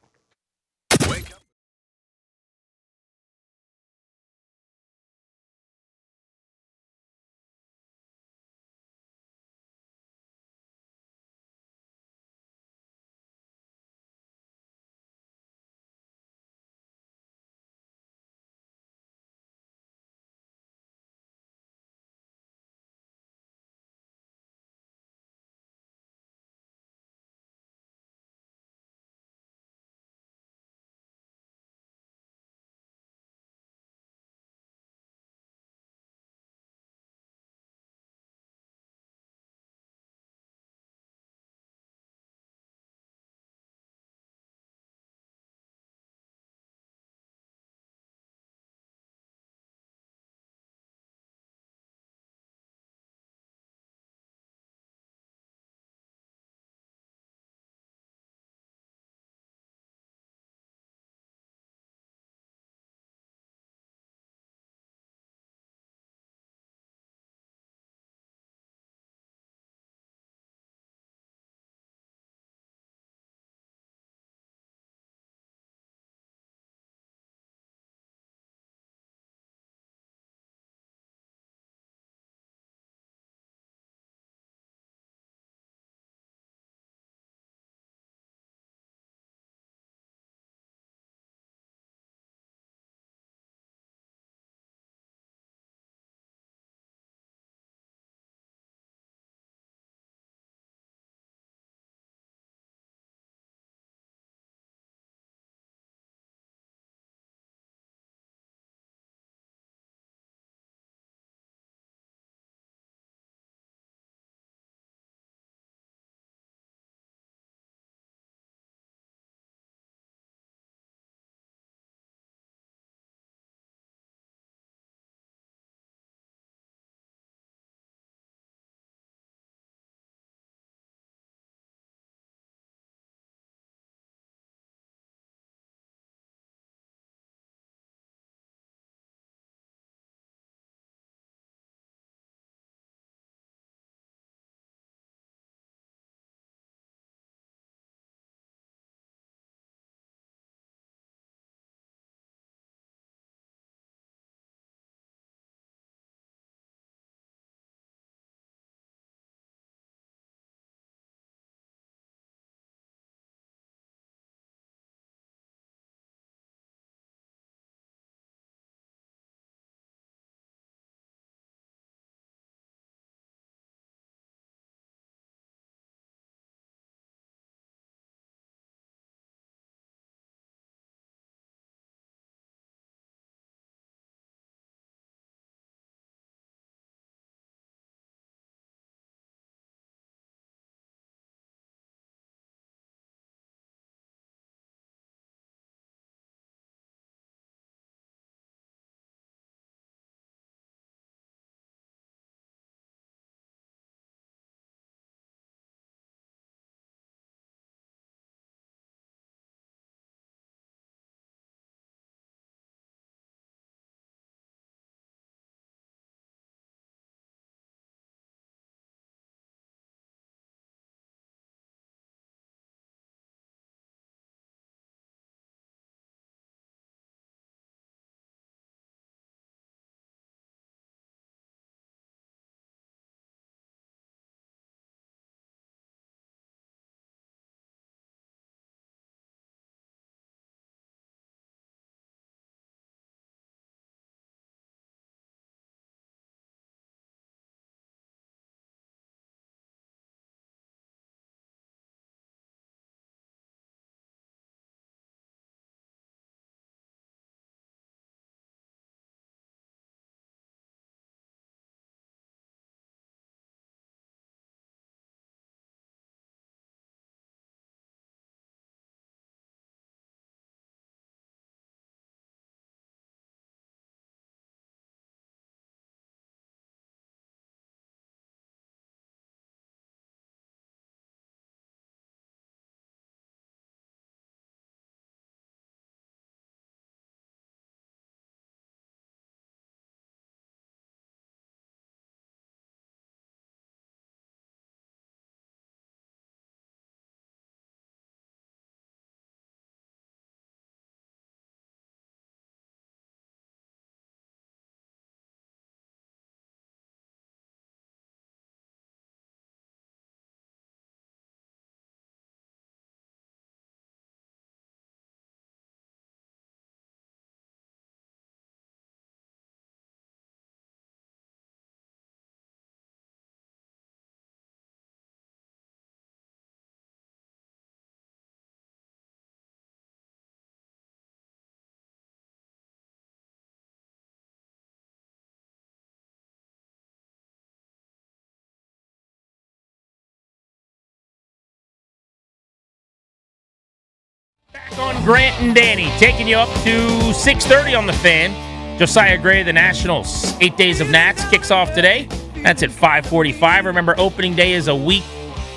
Back on Grant and Danny, taking you up to 6:30 on the Fan. Josiah Gray, the Nationals, 8 Days of Nats kicks off today. That's at 5:45. Remember, opening day is a week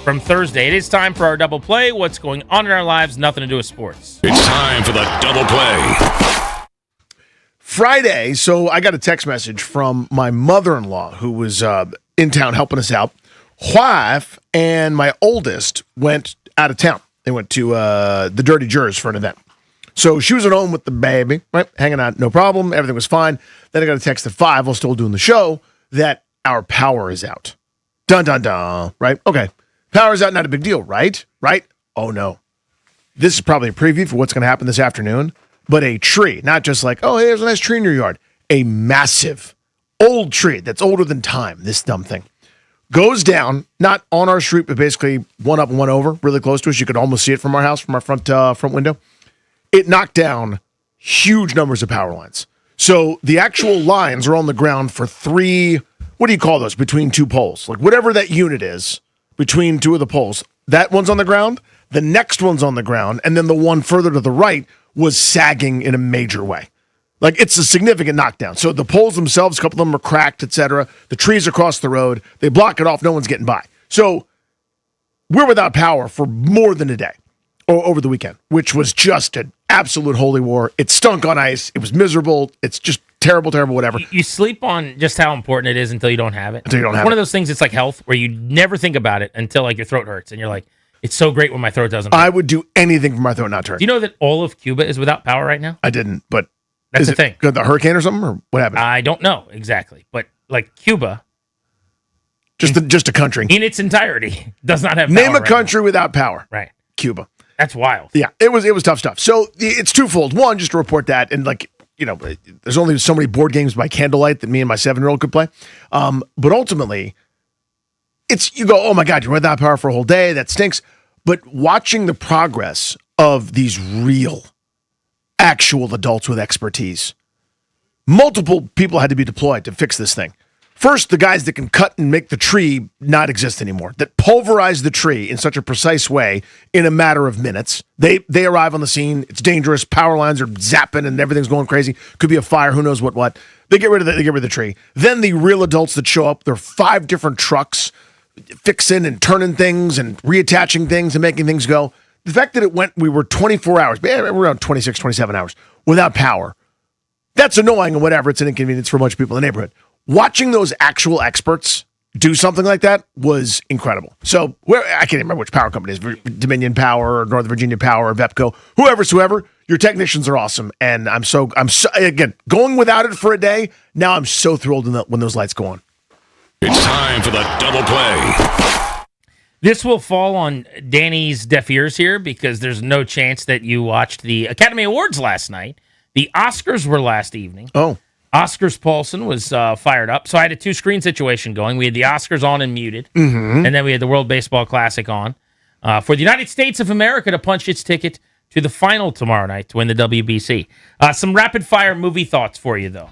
from Thursday. It is time for our double play. What's going on in our lives, nothing to do with sports. It's time for the double play. Friday, so I got a text message from my mother-in-law who was in town helping us out. Wife and my oldest went out of town. They went to the Dirty Jurors for an event. So she was at home with the baby, right? Hanging out, no problem. Everything was fine. Then I got a text at 5 while still doing the show that our power is out. Dun, dun, dun, right? Okay. Power's out, not a big deal, right? Right? Oh, no. This is probably a preview for what's going to happen this afternoon, but a tree, not just like, oh, hey, there's a nice tree in your yard. A massive, old tree that's older than time, this dumb thing, goes down, not on our street, but basically one up and one over, really close to us. You could almost see it from our house, from our front window. It knocked down huge numbers of power lines. So the actual lines are on the ground for 3, what do you call those, between 2 poles? Like whatever that unit is, between 2 of the poles. That one's on the ground, the next one's on the ground, and then the one further to the right was sagging in a major way. Like it's a significant knockdown. So the poles themselves, a couple of them are cracked, etc. The trees across the road, they block it off, no one's getting by. So we're without power for more than a day over the weekend, which was just an absolute holy war. It stunk on ice. It was miserable. It's just terrible, whatever. You sleep on just how important it is until you don't have it. Until you don't have One it. of those things, it's like health, where you never think about it until like your throat hurts, and you're like, it's so great when my throat doesn't hurt. I would do anything for my throat not to hurt. Do you know that all of Cuba is without power right now? I didn't, but That's is the it thing. The hurricane or something, or what happened? I don't know exactly, but like Cuba, just a country in its entirety does not have power. Name a right country without power. Right. Cuba. That's wild. Yeah, it was tough stuff. So it's twofold. One, just to report that, and like, you know, there's only so many board games by candlelight that me and my 7-year-old could play. But ultimately, you go, oh my God, you're without power for a whole day. That stinks. But watching the progress of these real, actual adults with expertise, multiple people had to be deployed to fix this thing. First, the guys that can cut and make the tree not exist anymore, that pulverize the tree in such a precise way in a matter of minutes. They arrive on the scene. It's dangerous. Power lines are zapping and everything's going crazy. Could be a fire. Who knows what. They get rid of the tree. Then the real adults that show up, there are 5 different trucks fixing and turning things and reattaching things and making things go. The fact that we were 24 hours, around 26, 27 hours without power. That's annoying and whatever. It's an inconvenience for a bunch of people in the neighborhood. Watching those actual experts do something like that was incredible. So I can't remember which power company it is, Dominion Power or Northern Virginia Power or VEPCO, whoever, your technicians are awesome. And I'm so again, going without it for a day, now I'm so thrilled when those lights go on. It's time for the double play. This will fall on Danny's deaf ears here because there's no chance that you watched the Academy Awards last night. The Oscars were last evening. Oh. Oscars Paulson was fired up. So I had a 2-screen situation going. We had the Oscars on and muted, and then we had the World Baseball Classic on for the United States of America to punch its ticket to the final tomorrow night to win the WBC. Some rapid-fire movie thoughts for you, though.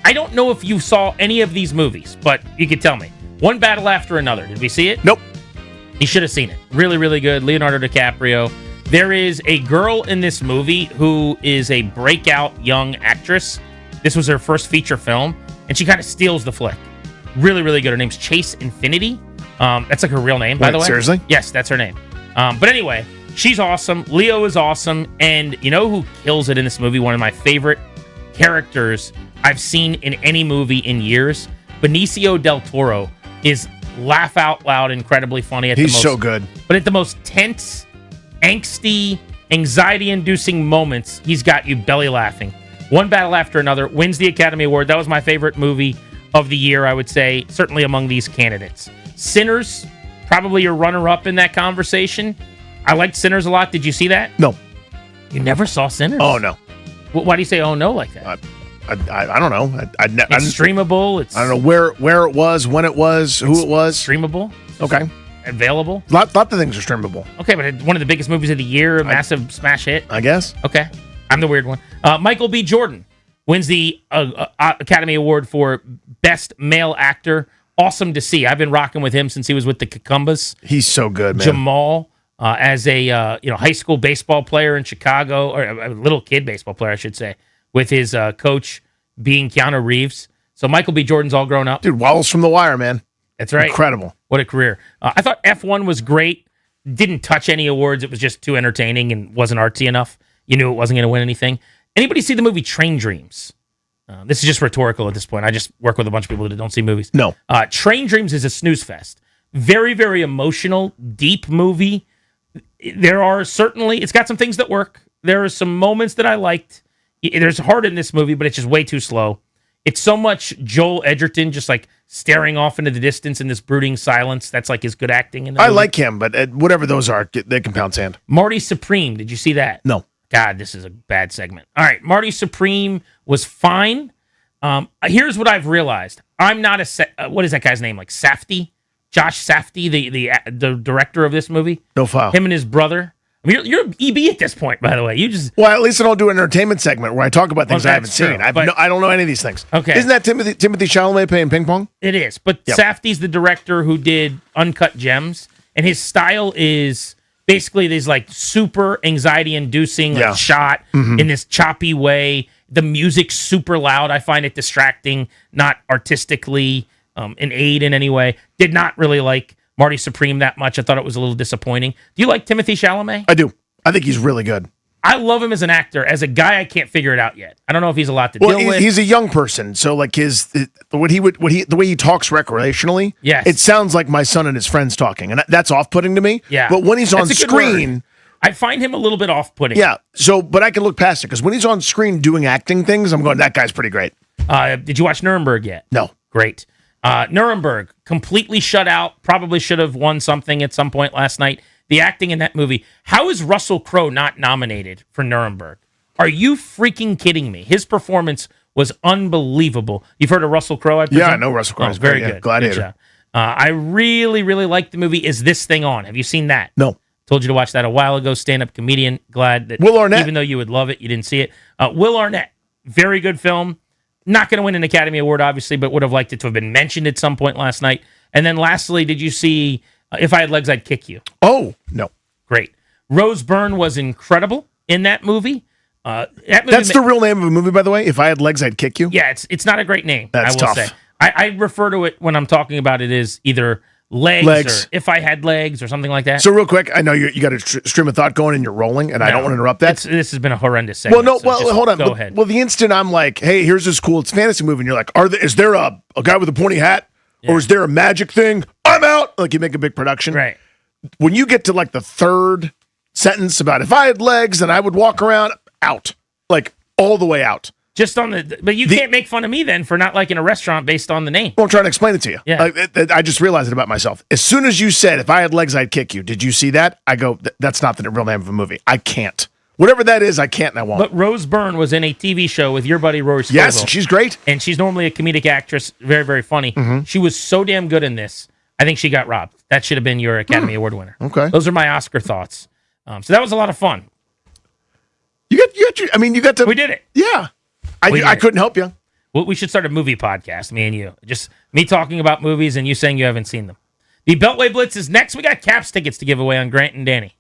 I don't know if you saw any of these movies, but you could tell me. One battle after another. Did we see it? Nope. You should have seen it. Really, really good. Leonardo DiCaprio. There is a girl in this movie who is a breakout young actress. This was her first feature film, and she kind of steals the flick. Really, really good. Her name's Chase Infinity. That's like her real name, by the way. Seriously? Yes, that's her name. But anyway, she's awesome. Leo is awesome. And you know who kills it in this movie? One of my favorite characters I've seen in any movie in years. Benicio del Toro is laugh out loud, incredibly funny. He's so good. But at the most tense, angsty, anxiety-inducing moments, he's got you belly laughing. One battle after another, wins the Academy Award. That was my favorite movie of the year, I would say, certainly among these candidates. Sinners, probably your runner-up in that conversation. I liked Sinners a lot. Did you see that? No. You never saw Sinners? Oh, no. Why do you say, oh, no, like that? I don't know. It's streamable. I don't know where it was, when it was, who it was. Streamable. Okay. Available. Lot of things are streamable. Okay, but one of the biggest movies of the year, a massive smash hit. I guess. Okay. I'm the weird one. Michael B. Jordan wins the Academy Award for Best Male Actor. Awesome to see. I've been rocking with him since he was with the Cucumbas. He's so good, man. Jamal. as a high school baseball player in Chicago, or a little kid baseball player, I should say, with his coach being Keanu Reeves. So Michael B. Jordan's all grown up. Dude, Wallace from The Wire, man. That's right. Incredible. What a career. I thought F1 was great. Didn't touch any awards. It was just too entertaining and wasn't artsy enough. You knew it wasn't going to win anything. Anybody see the movie Train Dreams? This is just rhetorical at this point. I just work with a bunch of people that don't see movies. No. Train Dreams is a snooze fest. Very, very emotional, deep movie. There are certainly, it's got some things that work. There are some moments that I liked. There's heart in this movie, but it's just way too slow. It's so much Joel Edgerton just like staring off into the distance in this brooding silence. That's like his good acting in the movie. I like him, but whatever those are, they can pound sand. Marty Supreme, did you see that? No. God, this is a bad segment. All right, Marty Supreme was fine. Here's what I've realized. I'm not what is that guy's name? Like Safdie? Josh Safdie, the director of this movie? No file. Him and his brother. I mean, you're EB at this point, by the way. Well, at least I don't do an entertainment segment where I talk about things I haven't seen. I don't know any of these things. Okay. Isn't that Timothy Chalamet playing ping pong? It is, but Safdie's the director who did Uncut Gems, and his style is basically these like super anxiety-inducing shot in this choppy way. The music's super loud. I find it distracting, not artistically an aid in any way. Did not really like Marty Supreme that much. I thought it was a little disappointing. Do you like Timothy Chalamet? I do. I think he's really good. I love him as an actor. As a guy, I can't figure it out yet. I don't know if he's a lot to deal with. He's a young person, so like the way he talks recreationally, yes, it sounds like my son and his friends talking, and that's off-putting to me. Yeah, but when he's on screen, I find him a little bit off-putting. Yeah, but I can look past it because when he's on screen doing acting things, I'm going, that guy's pretty great. Did you watch Nuremberg yet? No. Great. Nuremberg, completely shut out. Probably should have won something at some point last night. The acting in that movie. How is Russell Crowe not nominated for Nuremberg? Are you freaking kidding me? His performance was unbelievable. You've heard of Russell Crowe, I presume? Yeah, I know Russell Crowe. Oh, very great. good. Gladiator. Good job. I really, really like the movie. Is This Thing On? Have you seen that? No. Told you to watch that a while ago. Stand-up comedian. Glad that Will Arnett. Even though you would love it, you didn't see it. Will Arnett. Very good film. Not going to win an Academy Award, obviously, but would have liked it to have been mentioned at some point last night. And then lastly, did you see If I Had Legs, I'd Kick You? Oh, no. Great. Rose Byrne was incredible in that movie. That's the real name of a movie, by the way. If I Had Legs, I'd Kick You. Yeah, it's not a great name. That's I will tough. say. I refer to it when I'm talking about it as either legs. Or If I Had Legs or something like that. So real quick, I know you got a stream of thought going and you're rolling, and I don't want to interrupt that. This has been a horrendous segment. Hold on. Go ahead. Well, the instant I'm like, hey, here's this cool fantasy movie, and you're like, is there a guy with a pointy hat? Or is there a magic thing? I'm out. Like you make a big production. Right. When you get to like the third sentence about if I had legs, then I would walk around, out. Like all the way out. Just on but you can't make fun of me then for not liking a restaurant based on the name. Well, I'm trying to explain it to you. Yeah. I just realized it about myself. As soon as you said, if I had legs, I'd kick you. Did you see that? I go, that's not the real name of a movie. I can't. Whatever that is, I can't and I won't. But Rose Byrne was in a TV show with your buddy Rory Scovel. Yes, she's great. And she's normally a comedic actress. Very, very funny. Mm-hmm. She was so damn good in this. I think she got robbed. That should have been your Academy Award winner. Okay. Those are my Oscar thoughts. So that was a lot of fun. You got to. We did it. Yeah. I couldn't help you. Well, we should start a movie podcast, me and you. Just me talking about movies and you saying you haven't seen them. The Beltway Blitz is next. We got Caps tickets to give away on Grant and Danny.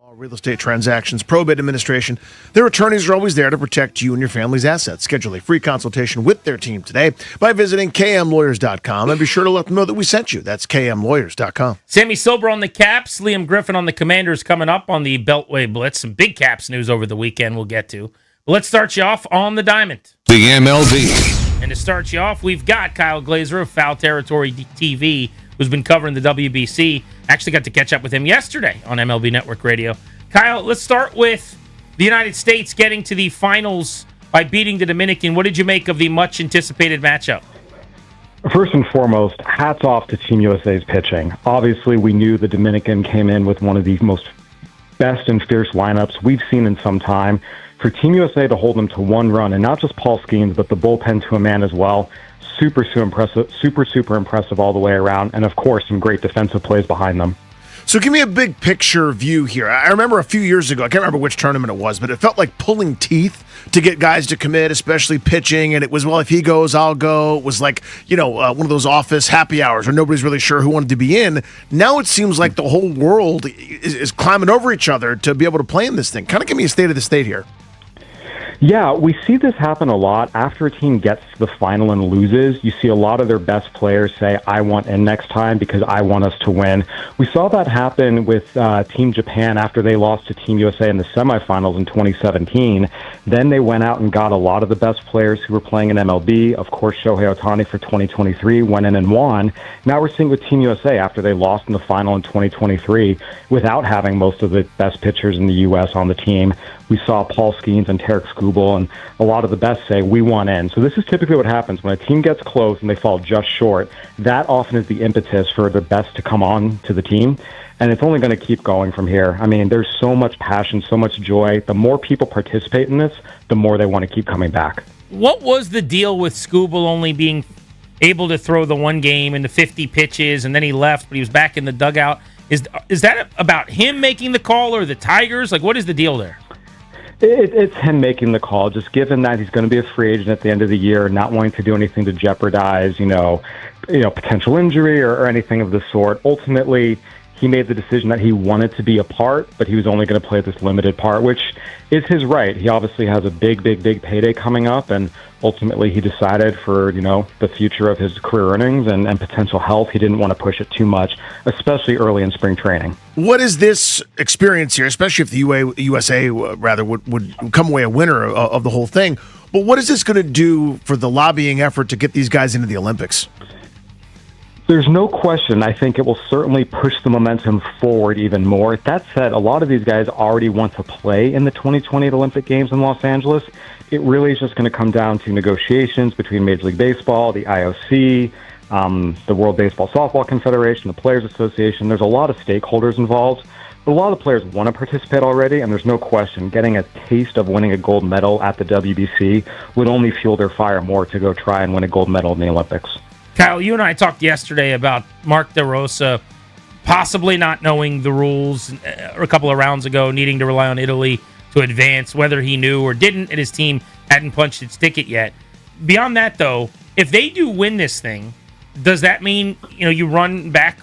Real estate transactions, probate administration. Their attorneys are always there to protect you and your family's assets. Schedule a free consultation with their team today by visiting kmlawyers.com and be sure to let them know that we sent you. That's kmlawyers.com. Sammy Silver on the Caps, Liam Griffin on the Commanders coming up on the Beltway Blitz. Some big Caps news over the weekend we'll get to. But let's start you off on the diamond. The MLB. And to start you off, we've got Kyle Glazer of Foul Territory TV, who's been covering the WBC. Actually got to catch up with him yesterday on MLB Network Radio. Kyle, let's start with the United States getting to the finals by beating the Dominican. What did you make of the much-anticipated matchup? First and foremost, hats off to Team USA's pitching. Obviously, we knew the Dominican came in with one of the most best and fierce lineups we've seen in some time. For Team USA to hold them to one run, and not just Paul Skeens, but the bullpen to a man as well, super impressive all the way around, and of course, some great defensive plays behind them. So give me a big picture view here. I remember a few years ago, I can't remember which tournament it was, but it felt like pulling teeth to get guys to commit, especially pitching. And it was, well, if he goes, I'll go. It was like, one of those office happy hours where nobody's really sure who wanted to be in. Now it seems like the whole world is climbing over each other to be able to play in this thing. Kind of give me a state of the state here. Yeah, we see this happen a lot. After a team gets to the final and loses, you see a lot of their best players say, I want in next time because I want us to win. We saw that happen with Team Japan after they lost to Team USA in the semifinals in 2017. Then they went out and got a lot of the best players who were playing in MLB. Of course, Shohei Ohtani for 2023 went in and won. Now we're seeing with Team USA after they lost in the final in 2023 without having most of the best pitchers in the U.S. on the team. We saw Paul Skeens and Tarek Skubal and a lot of the best say, we want in. So this is typically what happens when a team gets close and they fall just short. That often is the impetus for the best to come on to the team. And it's only going to keep going from here. I mean, there's so much passion, so much joy. The more people participate in this, the more they want to keep coming back. What was the deal with Skubal only being able to throw the one game and the 50 pitches, and then he left, but he was back in the dugout? Is that about him making the call or the Tigers? Like, what is the deal there? It's him making the call, just given that he's going to be a free agent at the end of the year, not wanting to do anything to jeopardize, potential injury or anything of the sort. Ultimately, he made the decision that he wanted to be a part, but he was only going to play this limited part, which is his right. He obviously has a big payday coming up, and ultimately he decided for, the future of his career earnings and potential health, he didn't want to push it too much, especially early in spring training. What is this experience here, especially if the USA would come away a winner of the whole thing? But what is this going to do for the lobbying effort to get these guys into the Olympics? There's no question. I think it will certainly push the momentum forward even more. That said, a lot of these guys already want to play in the 2020 Olympic Games in Los Angeles. It really is just going to come down to negotiations between Major League Baseball, the IOC, the World Baseball Softball Confederation, the Players Association. There's a lot of stakeholders involved. But a lot of the players want to participate already, and there's no question getting a taste of winning a gold medal at the WBC would only fuel their fire more to go try and win a gold medal in the Olympics. Kyle, you and I talked yesterday about Mark DeRosa possibly not knowing the rules a couple of rounds ago, needing to rely on Italy to advance, whether he knew or didn't, and his team hadn't punched its ticket yet. Beyond that, though, if they do win this thing, does that mean you run back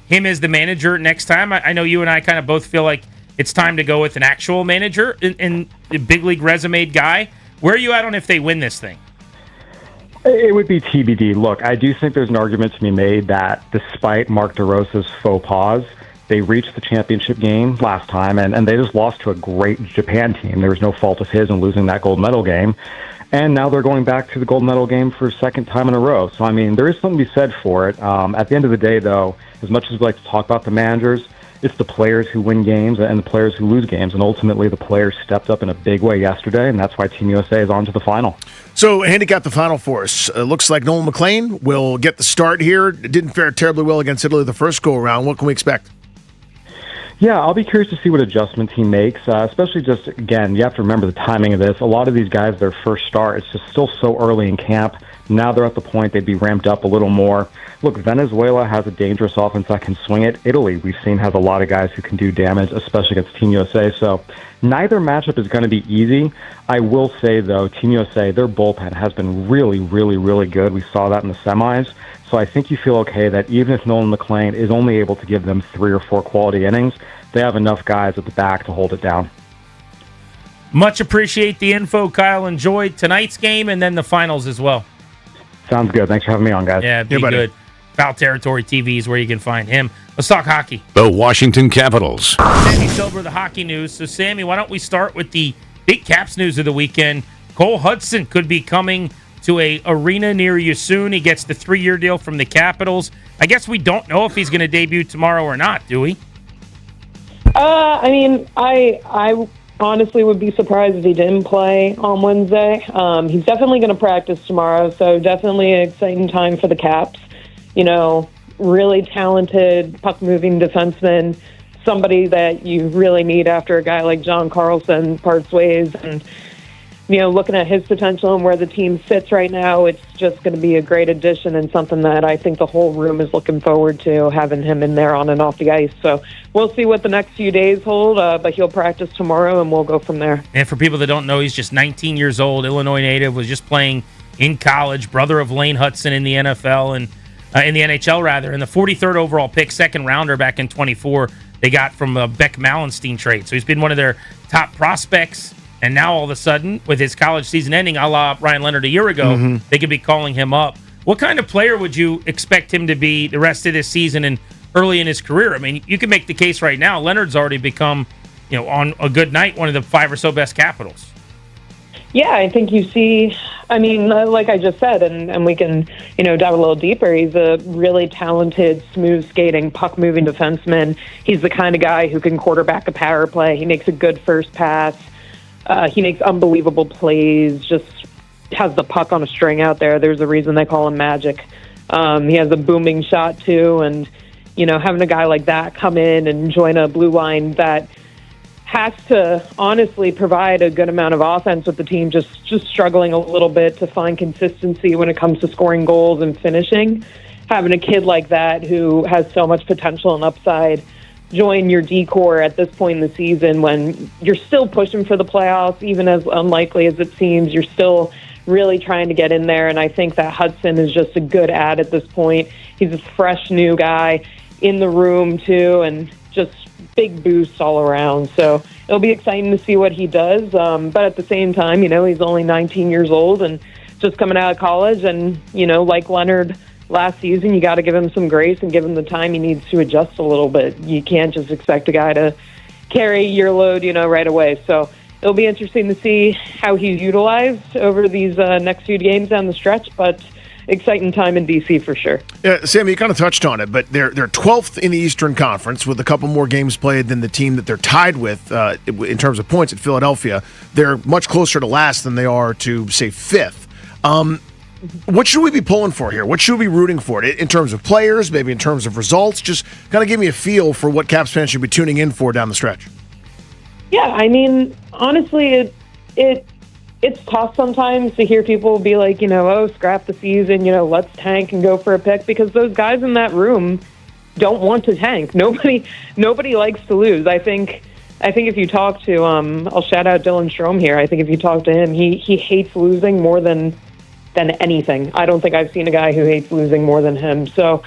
him as the manager next time? I know you and I kind of both feel like it's time to go with an actual manager and a big league resume guy. Where are you at on if they win this thing? It would be TBD. Look, I do think there's an argument to be made that despite Mark DeRosa's faux pas, they reached the championship game last time, and they just lost to a great Japan team. There was no fault of his in losing that gold medal game. And now they're going back to the gold medal game for a second time in a row. So, I mean, there is something to be said for it. At the end of the day, though, as much as we like to talk about the managers, it's the players who win games and the players who lose games. And ultimately, the players stepped up in a big way yesterday, and that's why Team USA is on to the final. So, handicap the final for us. Looks like Nolan McLean will get the start here. It didn't fare terribly well against Italy the first go-around. What can we expect? Yeah, I'll be curious to see what adjustments he makes, especially just, again, you have to remember the timing of this. A lot of these guys, their first start, it's just still so early in camp. Now they're at the point they'd be ramped up a little more. Look, Venezuela has a dangerous offense that can swing it. Italy, we've seen, has a lot of guys who can do damage, especially against Team USA. So neither matchup is going to be easy. I will say, though, Team USA, their bullpen has been really, really, really good. We saw that in the semis. So I think you feel okay that even if Nolan McLean is only able to give them 3 or 4 quality innings, they have enough guys at the back to hold it down. Much appreciate the info, Kyle. Enjoy tonight's game and then the finals as well. Sounds good. Thanks for having me on, guys. Yeah, be good. Foul Territory TV is where you can find him. Let's talk hockey. The Washington Capitals. Sammy Silver, the hockey news. So, Sammy, why don't we start with the big Caps news of the weekend? Cole Hudson could be coming to a arena near you soon. He gets the 3-year deal from the Capitals. I guess we don't know if he's going to debut tomorrow or not, do we? I mean, I honestly would be surprised if he didn't play on Wednesday. He's definitely going to practice tomorrow, so definitely an exciting time for the Caps. You know, really talented puck-moving defenseman, somebody that you really need after a guy like John Carlson parts ways. And, you know, looking at his potential and where the team sits right now, it's just going to be a great addition and something that I think the whole room is looking forward to, having him in there on and off the ice. So we'll see what the next few days hold, but he'll practice tomorrow, and we'll go from there. And for people that don't know, he's just 19 years old, Illinois native, was just playing in college, brother of Lane Hudson in the NFL and in the NHL, rather. And the 43rd overall pick, second rounder back in 24, they got from a Beck Mallenstein trade. So he's been one of their top prospects. And now all of a sudden, with his college season ending, a la Ryan Leonard a year ago, they could be calling him up. What kind of player would you expect him to be the rest of this season and early in his career? I mean, you can make the case right now. Leonard's already become, you know, on a good night, one of the 5 or so best Capitals. Yeah, I think you see, I mean, like I just said, and we can, you know, dive a little deeper. He's a really talented, smooth skating, puck moving defenseman. He's the kind of guy who can quarterback a power play. He makes a good first pass. He makes unbelievable plays, just has the puck on a string out there. There's a reason they call him Magic. He has a booming shot too. And, you know, having a guy like that come in and join a blue line that has to honestly provide a good amount of offense with the team, just struggling a little bit to find consistency when it comes to scoring goals and finishing. Having a kid like that who has so much potential and upside join your D-core at this point in the season when you're still pushing for the playoffs, even as unlikely as it seems, you're still really trying to get in there. And I think that Hudson is just a good add at this point. He's a fresh new guy in the room too, and just big boost all around. So it'll be exciting to see what he does. But at the same time, you know, he's only 19 years old and just coming out of college. And, you know, like Leonard last season, you got to give him some grace and give him the time he needs to adjust a little bit. You can't just expect a guy to carry your load, you know, right away. So it'll be interesting to see how he's utilized over these next few games down the stretch. But exciting time in DC for sure. Yeah, Sammy, you kind of touched on it, but they're 12th in the Eastern Conference with a couple more games played than the team that they're tied with in terms of points at Philadelphia. They're much closer to last than they are to, say, 5th. What should we be pulling for here? What should we be rooting for in terms of players, maybe in terms of results? Just kind of give me a feel for what Caps fans should be tuning in for down the stretch. Yeah, I mean, honestly, it's tough sometimes to hear people be like, you know, oh, scrap the season, you know, let's tank and go for a pick, because those guys in that room don't want to tank. Nobody likes to lose. I think if you talk to, I'll shout out Dylan Strome here. I think if you talk to him, he hates losing more than anything. I don't think I've seen a guy who hates losing more than him. So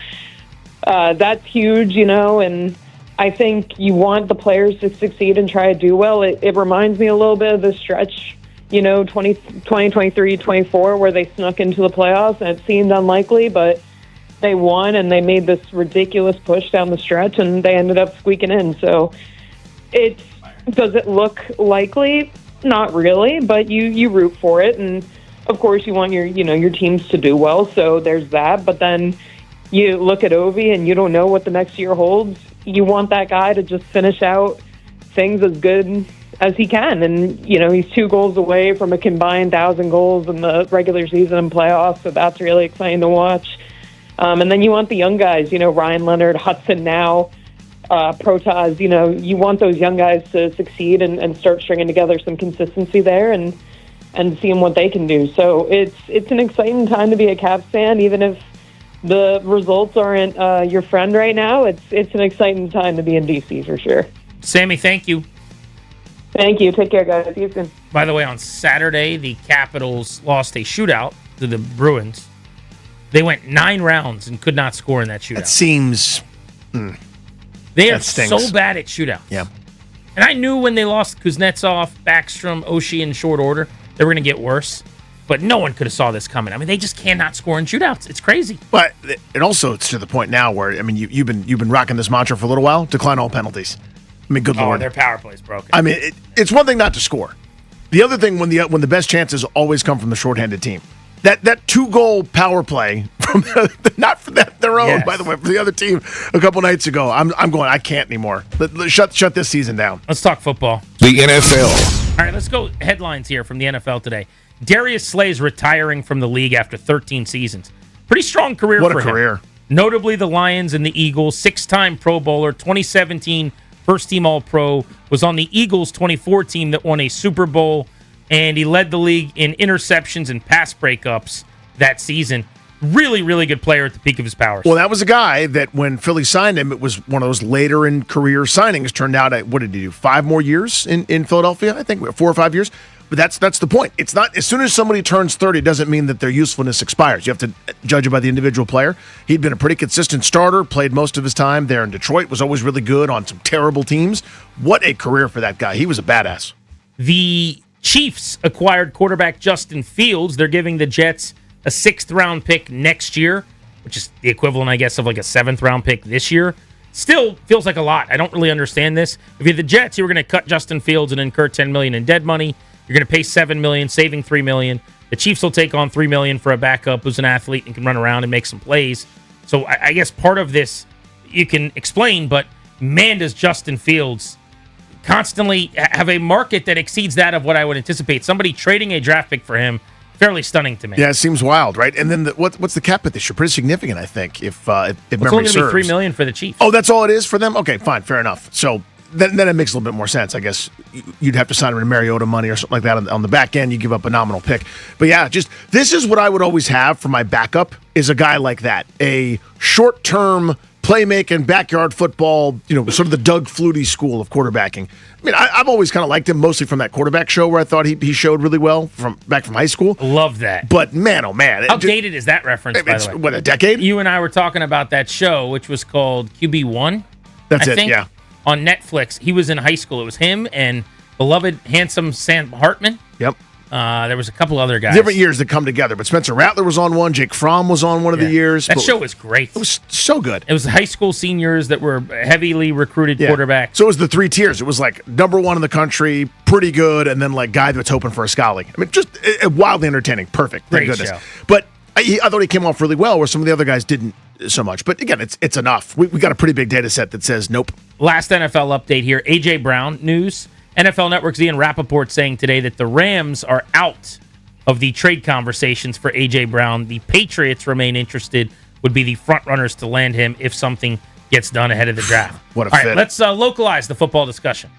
that's huge, you know, and I think you want the players to succeed and try to do well. It reminds me a little bit of the stretch, you know, 2023, 24, where they snuck into the playoffs and it seemed unlikely, but they won and they made this ridiculous push down the stretch and they ended up squeaking in. So does it look likely? Not really, but you root for it. And of course you want your teams to do well. So there's that. But then you look at Ovi and you don't know what the next year holds. You want that guy to just finish out things as good as he can. And, you know, he's 2 goals away from a combined 1,000 goals in the regular season and playoffs. So that's really exciting to watch. And then you want the young guys, you know, Ryan Leonard, Hudson now, Protaz, you know, you want those young guys to succeed and start stringing together some consistency there and seeing what they can do. So it's an exciting time to be a Caps fan, even if the results aren't your friend right now. It's an exciting time to be in DC for sure. Sammy, thank you. Thank you. Take care, guys. See you soon. By the way, on Saturday, the Capitals lost a shootout to the Bruins. They went 9 rounds and could not score in that shootout. That seems... They are That stinks. so bad at shootouts. Yeah. And I knew when they lost Kuznetsov, Backstrom, Oshie in short order, they were going to get worse. But no one could have saw this coming. I mean, they just cannot score in shootouts. It's crazy. But it also it's to the point now where I mean you've been rocking this mantra for a little while. Decline all penalties. I mean, good lord. Their power play is broken. I mean, it's one thing not to score. The other thing when the best chances always come from the shorthanded team. That 2-goal power play from not for their own, by the way, for the other team a couple nights ago. I'm going. I can't anymore. Shut this season down. Let's talk football. The NFL. All right, let's go headlines here from the NFL today. Darius Slay's retiring from the league after 13 seasons. Pretty strong career What for a him. career. Notably the Lions and the Eagles, 6-time Pro Bowler, 2017 first-team All-Pro, was on the Eagles' 24 team that won a Super Bowl, and he led the league in interceptions and pass breakups that season. Really, really good player at the peak of his powers. Well, that was a guy that when Philly signed him, it was one of those later in career signings. Turned out, what did he do? 5 more years in Philadelphia? I think 4 or 5 years. But that's the point. It's not as soon as somebody turns 30, it doesn't mean that their usefulness expires. You have to judge it by the individual player. He'd been a pretty consistent starter, played most of his time there in Detroit, was always really good on some terrible teams. What a career for that guy. He was a badass. The Chiefs acquired quarterback Justin Fields. They're giving the Jets a 6th-round pick next year, which is the equivalent, I guess, of like a 7th-round pick this year. Still feels like a lot. I don't really understand this. If you're the Jets, you were going to cut Justin Fields and incur $10 million in dead money. You're going to pay $7 million, saving $3 million. The Chiefs will take on $3 million for a backup who's an athlete and can run around and make some plays. So I guess part of this you can explain, but man, does Justin Fields constantly have a market that exceeds that of what I would anticipate. Somebody trading a draft pick for him, fairly stunning to me. Yeah, it seems wild, right? And then what's the cap at this year? Pretty significant, I think, if memory serves. It's only going to be $3 million for the Chiefs. Oh, that's all it is for them? Okay, fine, fair enough. So then it makes a little bit more sense. I guess you'd have to sign him to Mariota money or something like that on the back end. You give up a nominal pick. But yeah, just this is what I would always have for my backup is a guy like that. A short-term playmaking, backyard football, sort of the Doug Flutie school of quarterbacking. I mean, I've always kind of liked him mostly from that quarterback show where I thought he showed really well back from high school. Love that. But man, oh man. How dated is that reference, by the way? What, a decade? You and I were talking about that show, which was called QB1. That's I it, think, yeah. On Netflix. He was in high school. It was him and beloved, handsome Sam Hartman. Yep. There was a couple other guys. Different years that come together, but Spencer Rattler was on one. Jake Fromm was on one of the years. That show was great. It was so good. It was high school seniors that were heavily recruited quarterbacks. So it was the 3 tiers. It was like number 1 in the country, pretty good, and then like guy that's hoping for a Scally. I mean, just wildly entertaining. Perfect. Thank Great goodness. show. But I thought he came off really well, where some of the other guys didn't so much. But again, it's enough. We got a pretty big data set that says nope. Last NFL update here. A.J. Brown news. NFL Network's Ian Rappaport saying today that the Rams are out of the trade conversations for A.J. Brown. The Patriots remain interested, would be the front runners to land him if something gets done ahead of the draft. What a All fit. right, let's localize the football discussion.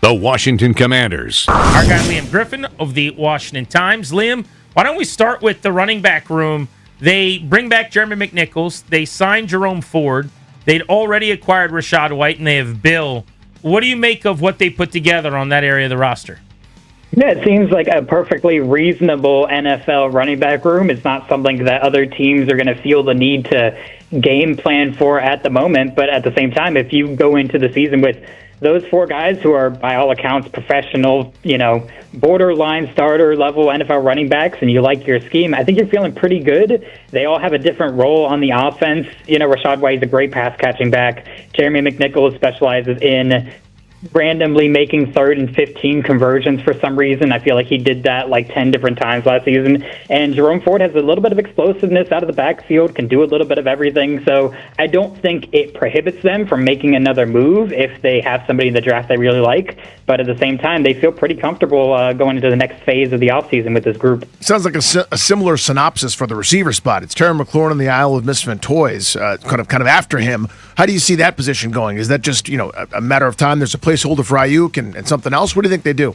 The Washington Commanders. Our guy Liam Griffin of the Washington Times. Liam, why don't we start with the running back room? They bring back Jeremy McNichols. They signed Jerome Ford. They'd already acquired Rashad White, and they have Bill. What do you make of what they put together on that area of the roster? Yeah, it seems like a perfectly reasonable NFL running back room. It's not something that other teams are going to feel the need to game plan for at the moment. But at the same time, if you go into the season with those 4 guys who are, by all accounts, professional, borderline starter level NFL running backs, and you like your scheme, I think you're feeling pretty good. They all have a different role on the offense. Rashad White is a great pass catching back. Jeremy McNichols specializes in randomly making 3rd and 15 conversions for some reason. I feel like he did that like 10 different times last season. And Jerome Ford has a little bit of explosiveness out of the backfield, can do a little bit of everything. So I don't think it prohibits them from making another move if they have somebody in the draft they really like. But at the same time, they feel pretty comfortable going into the next phase of the offseason with this group. Sounds like a similar synopsis for the receiver spot. It's Terry McLaurin on the Isle of Misfit Toys, kind of after him. How do you see that position going? Is that just a matter of time? There's a placeholder for Ayuk and something else. What do you think they do?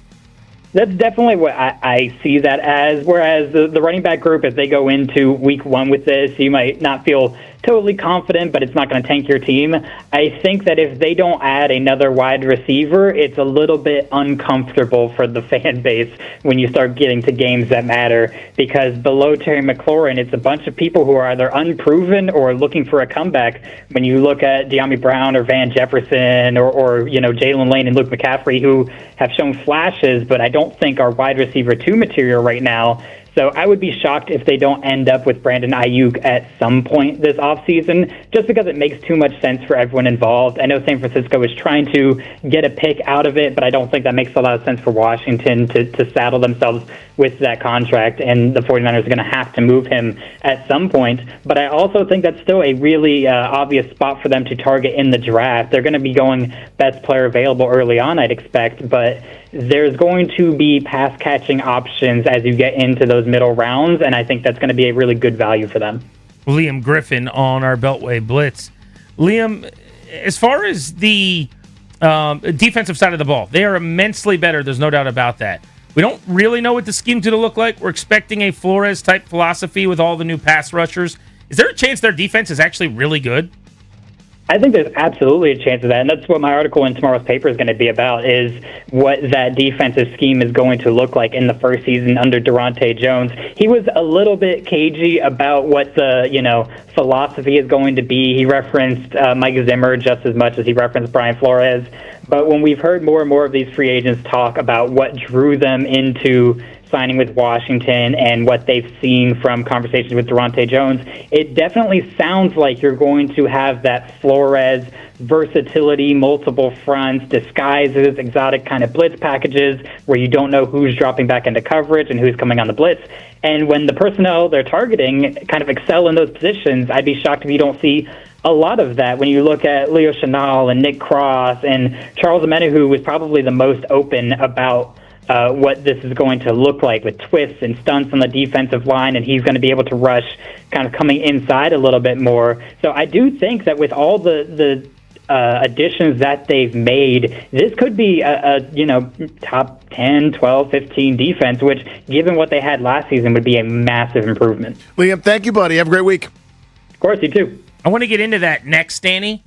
That's definitely what I see that as. Whereas the running back group, as they go into week 1 with this, you might not feel totally confident, but it's not going to tank your team. I think that if they don't add another wide receiver, it's a little bit uncomfortable for the fan base when you start getting to games that matter, because below Terry McLaurin, it's a bunch of people who are either unproven or looking for a comeback. When you look at De'Ami Brown or Van Jefferson or Jalen Lane and Luke McCaffrey, who have shown flashes, but I don't think are wide receiver 2 material right now. So I would be shocked if they don't end up with Brandon Ayuk at some point this offseason, just because it makes too much sense for everyone involved. I know San Francisco is trying to get a pick out of it, but I don't think that makes a lot of sense for Washington to saddle themselves with that contract, and the 49ers are going to have to move him at some point. But I also think that's still a really obvious spot for them to target in the draft. They're going to be going best player available early on, I'd expect, but there's going to be pass-catching options as you get into those middle rounds, and I think that's going to be a really good value for them. Liam Griffin on our Beltway Blitz. Liam, as far as the defensive side of the ball, they are immensely better. There's no doubt about that. We don't really know what the scheme's going to look like. We're expecting a Flores-type philosophy with all the new pass rushers. Is there a chance their defense is actually really good? I think there's absolutely a chance of that, and that's what my article in tomorrow's paper is going to be about, is what that defensive scheme is going to look like in the first season under Durante Jones. He was a little bit cagey about what the philosophy is going to be. He referenced Mike Zimmer just as much as he referenced Brian Flores. But when we've heard more and more of these free agents talk about what drew them into signing with Washington and what they've seen from conversations with Durante Jones, it definitely sounds like you're going to have that Flores versatility, multiple fronts, disguises, exotic kind of blitz packages where you don't know who's dropping back into coverage and who's coming on the blitz. And when the personnel they're targeting kind of excel in those positions, I'd be shocked if you don't see a lot of that when you look at Leo Chenal and Nick Cross and Charles Omenihu, who was probably the most open about what this is going to look like with twists and stunts on the defensive line, and he's going to be able to rush kind of coming inside a little bit more. So I do think that with all the additions that they've made, this could be a top 10, 12, 15 defense, which, given what they had last season, would be a massive improvement. Liam, thank you, buddy. Have a great week. Of course, you too. I want to get into that next, Danny.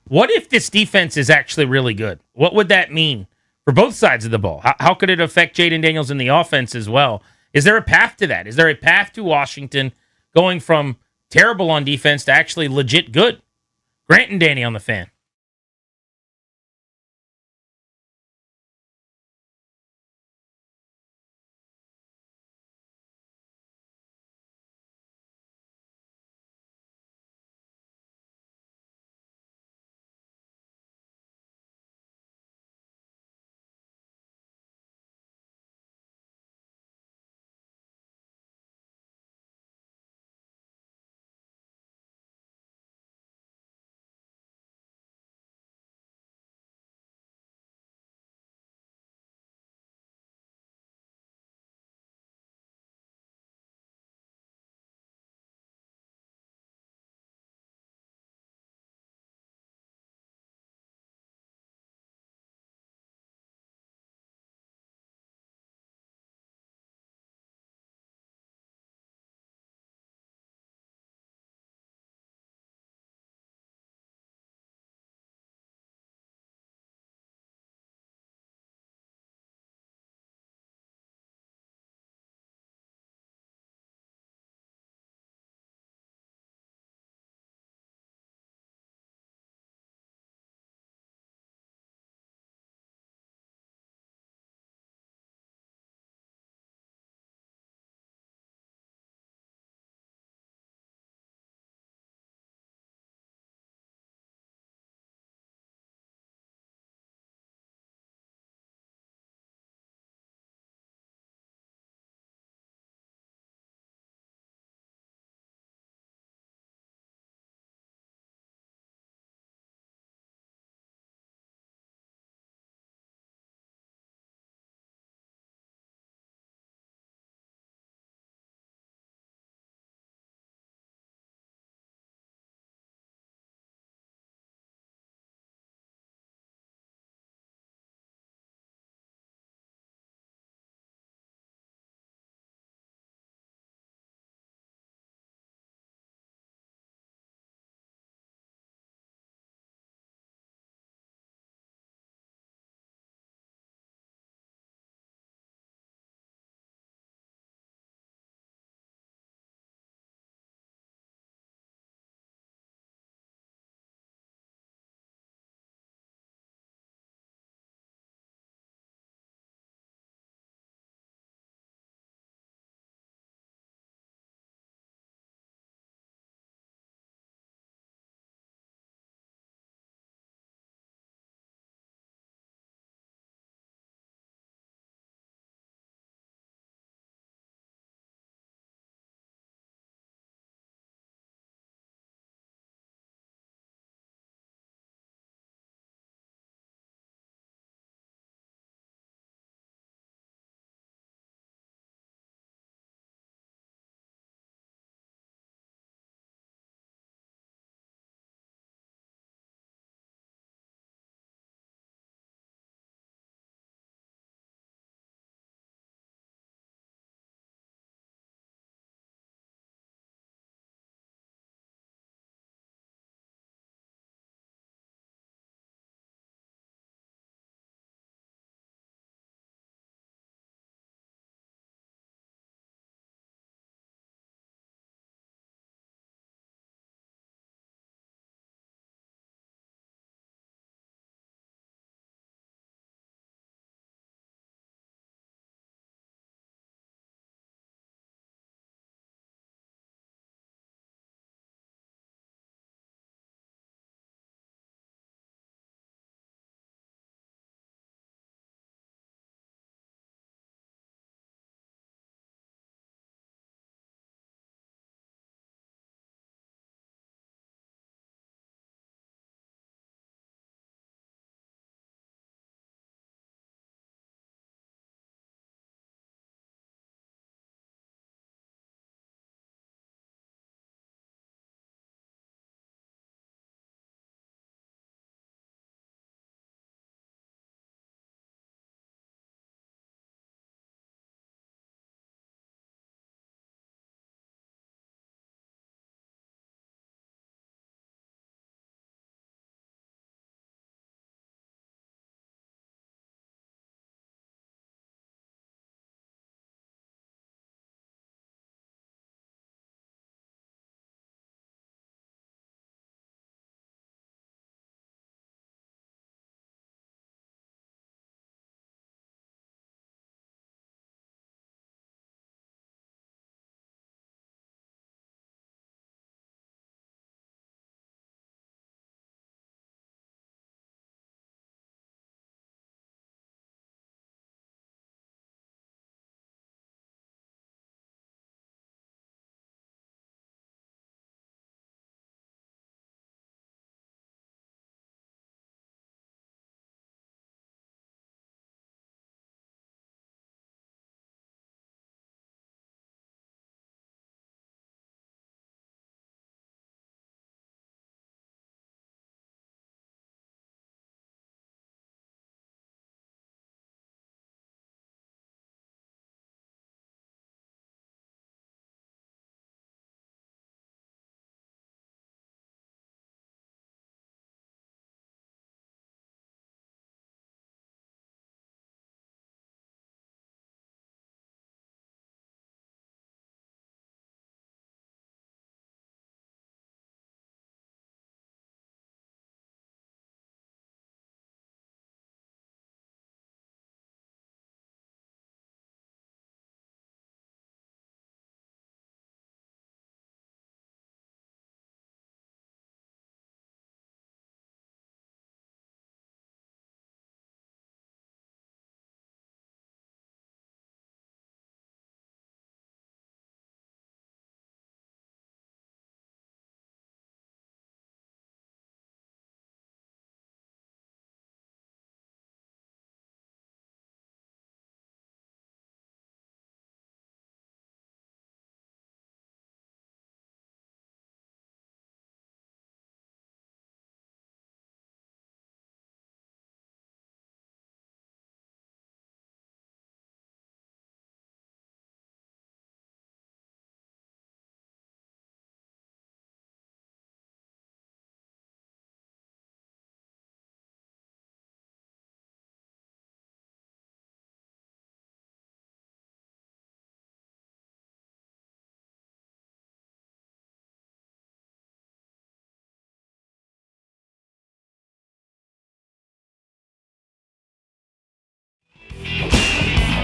What if this defense is actually really good? What would that mean for both sides of the ball? How could it affect Jaden Daniels in the offense as well? Is there a path to that? Is there a path to Washington going from terrible on defense to actually legit good? Grant and Danny on the Fan.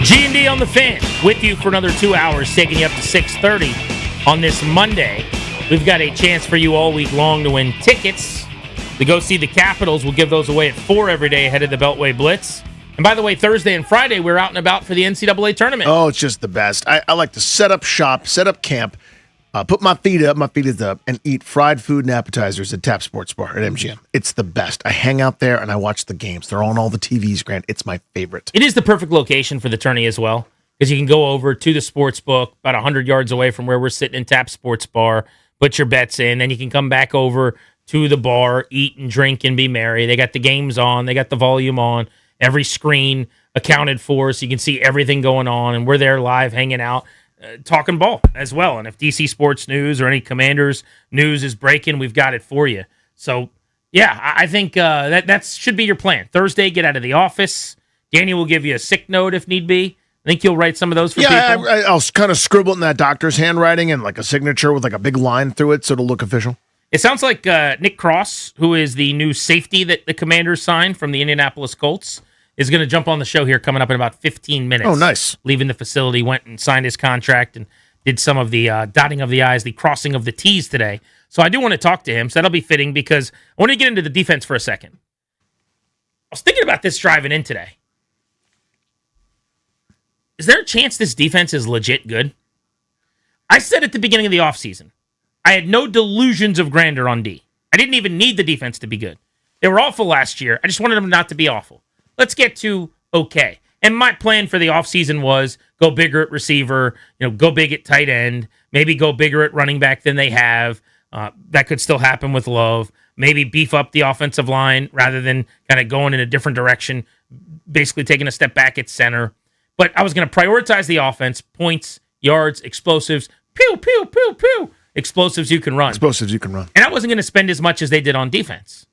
G&D on the Fan with you for another 2 hours, taking you up to 6:30 on this Monday. We've got a chance for you all week long to win tickets to go see the Capitals. We'll give those away at 4 every day ahead of the Beltway Blitz. And by the way, Thursday and Friday, we're out and about for the NCAA tournament. Oh, it's just the best. I like to set up shop, set up camp, put my feet up, and eat fried food and appetizers at Tap Sports Bar at MGM. It's the best. I hang out there and I watch the games. They're on all the TVs, Grant. It's my favorite. It is the perfect location for the tourney as well, because you can go over to the sports book about 100 yards away from where we're sitting in Tap Sports Bar, put your bets in, then you can come back over to the bar, eat and drink and be merry. They got the games on. They got the volume on. Every screen accounted for, so you can see everything going on, and we're there live hanging out, talking ball as well. And if DC Sports News or any Commanders news is breaking, we've got it for you. So, yeah, I think that should be your plan. Thursday, get out of the office. Danny will give you a sick note if need be. I think you'll write some of those for people. I'll kind of scribble it in that doctor's handwriting and like a signature with like a big line through it so it'll look official. It sounds like Nick Cross, who is the new safety that the Commanders signed from the Indianapolis Colts, is going to jump on the show here coming up in about 15 minutes. Oh, nice. Leaving the facility, went and signed his contract and did some of the dotting of the I's, the crossing of the T's today. So I do want to talk to him, so that'll be fitting because I want to get into the defense for a second. I was thinking about this driving in today. Is there a chance this defense is legit good? I said at the beginning of the offseason, I had no delusions of grandeur on D. I didn't even need the defense to be good. They were awful last year. I just wanted them not to be awful. Let's get to okay. And my plan for the offseason was go bigger at receiver, go big at tight end, maybe go bigger at running back than they have. That could still happen with Love. Maybe beef up the offensive line rather than kind of going in a different direction, basically taking a step back at center. But I was going to prioritize the offense, points, yards, explosives, pew, pew, pew, pew. Explosives you can run. And I wasn't going to spend as much as they did on defense.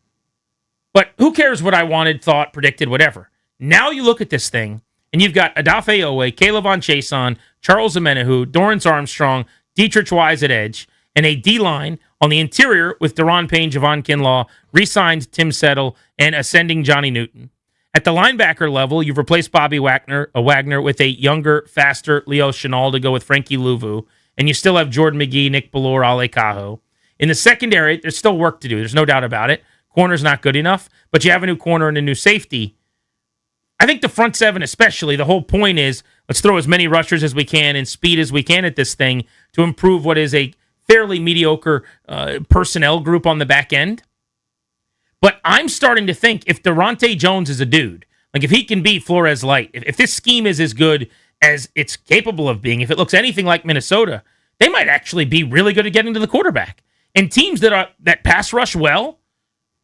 But who cares what I wanted, thought, predicted, whatever. Now you look at this thing, and you've got Odafe Owe, Caleb Von Chason, Charles Omenihu, Dorrance Armstrong, Dietrich Wise at edge, and a D-line on the interior with Deron Payne, Javon Kinlaw, re-signed Tim Settle, and ascending Johnny Newton. At the linebacker level, you've replaced Bobby Wagner with a younger, faster Leo Chenal to go with Frankie Louvu, and you still have Jordan McGee, Nick Ballore, Ale Cajo. In the secondary, there's still work to do. There's no doubt about it. Corner's not good enough, but you have a new corner and a new safety. I think the front seven especially, the whole point is let's throw as many rushers as we can and speed as we can at this thing to improve what is a fairly mediocre personnel group on the back end. But I'm starting to think if Durante Jones is a dude, like if he can be Flores Light, if this scheme is as good as it's capable of being, if it looks anything like Minnesota, they might actually be really good at getting to the quarterback. And teams that pass rush well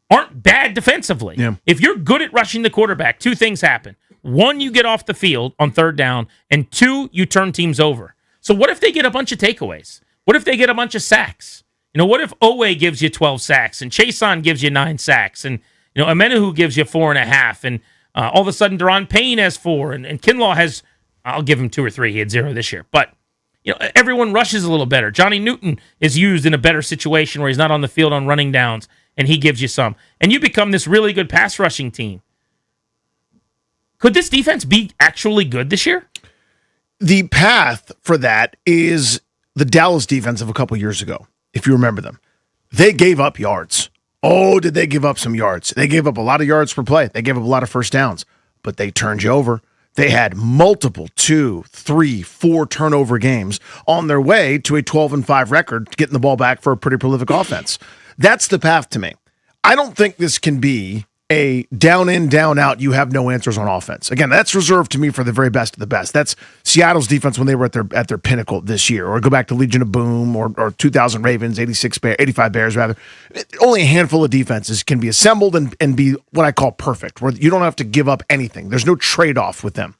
aren't bad defensively. Yeah. If you're good at rushing the quarterback, two things happen. One, you get off the field on third down, and two, you turn teams over. So what if they get a bunch of takeaways? What if they get a bunch of sacks? What if Owe gives you 12 sacks, and Chason gives you 9 sacks, and Omenihu gives you 4.5, and all of a sudden Deron Payne has 4, and Kinlaw has, I'll give him 2 or 3. He had 0 this year. But everyone rushes a little better. Johnny Newton is used in a better situation where he's not on the field on running downs, and he gives you some. And you become this really good pass rushing team. Could this defense be actually good this year? The path for that is the Dallas defense of a couple years ago, if you remember them. They gave up yards. Oh, did they give up some yards? They gave up a lot of yards per play. They gave up a lot of first downs, but they turned you over. They had multiple 2, 3, 4 turnover games on their way to a 12-5 record, getting the ball back for a pretty prolific offense. That's the path to me. I don't think this can be a down in, down out, you have no answers on offense. Again, that's reserved to me for the very best of the best. That's Seattle's defense when they were at their pinnacle this year, or go back to Legion of Boom or 2000 Ravens, 85 Bears rather. Only a handful of defenses can be assembled and be what I call perfect, where you don't have to give up anything. There's no trade-off with them.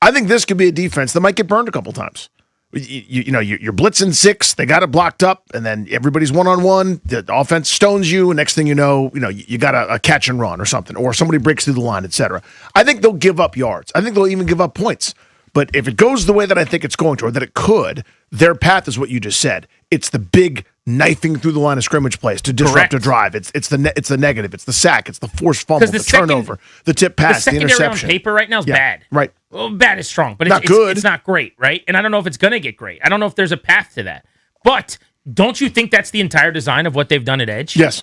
I think this could be a defense that might get burned a couple times. You're blitzing 6, they got it blocked up, and then everybody's one-on-one, the offense stones you, and next thing you know, you got a catch and run or something, or somebody breaks through the line, etc. I think they'll give up yards. I think they'll even give up points. But if it goes the way that I think it's going to, or that it could, their path is what you just said. It's the big knifing through the line of scrimmage plays to disrupt a drive. It's the negative. It's the sack. It's the forced fumble, the turnover, the tip pass, the interception. The secondary on paper right now is bad. Right. Well, bad is strong, but Not good. It's not great, right? And I don't know if it's going to get great. I don't know if there's a path to that. But don't you think that's the entire design of what they've done at Edge? Yes.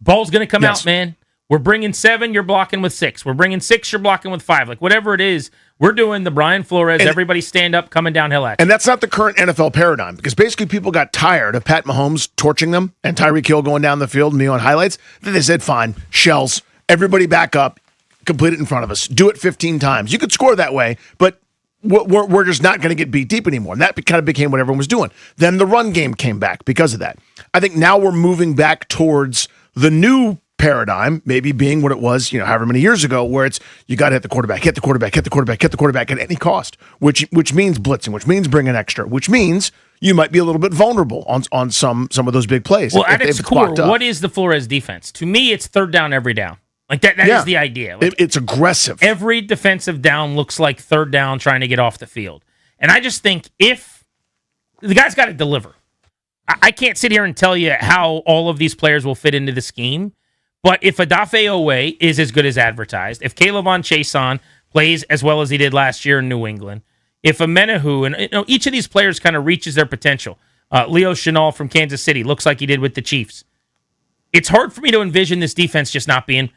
Ball's going to come out, man. We're bringing 7, you're blocking with 6. We're bringing 6, you're blocking with 5. Like, whatever it is, we're doing the Brian Flores, everybody stand up, coming downhill at you. And that's not the current NFL paradigm, because basically people got tired of Pat Mahomes torching them and Tyreek Hill going down the field and me on highlights. Then they said, fine, shells, everybody back up, complete it in front of us. Do it 15 times. You could score that way, but we're just not going to get beat deep anymore. And that kind of became what everyone was doing. Then the run game came back because of that. I think now we're moving back towards the new paradigm, maybe being what it was, however many years ago, where it's you got to hit the quarterback at any cost, which means blitzing, which means bringing extra, which means you might be a little bit vulnerable on some of those big plays. Well, at its core, what is the Flores defense? To me, it's third down every down. Like that is the idea. Like, it's aggressive. Every defensive down looks like third down trying to get off the field. And I just think if the guy's got to deliver. I can't sit here and tell you how all of these players will fit into the scheme. But if Odafe Owe is as good as advertised, if Kayvon Chason plays as well as he did last year in New England, if Amenahu, and each of these players kind of reaches their potential, Leo Chenal from Kansas City looks like he did with the Chiefs. It's hard for me to envision this defense just not being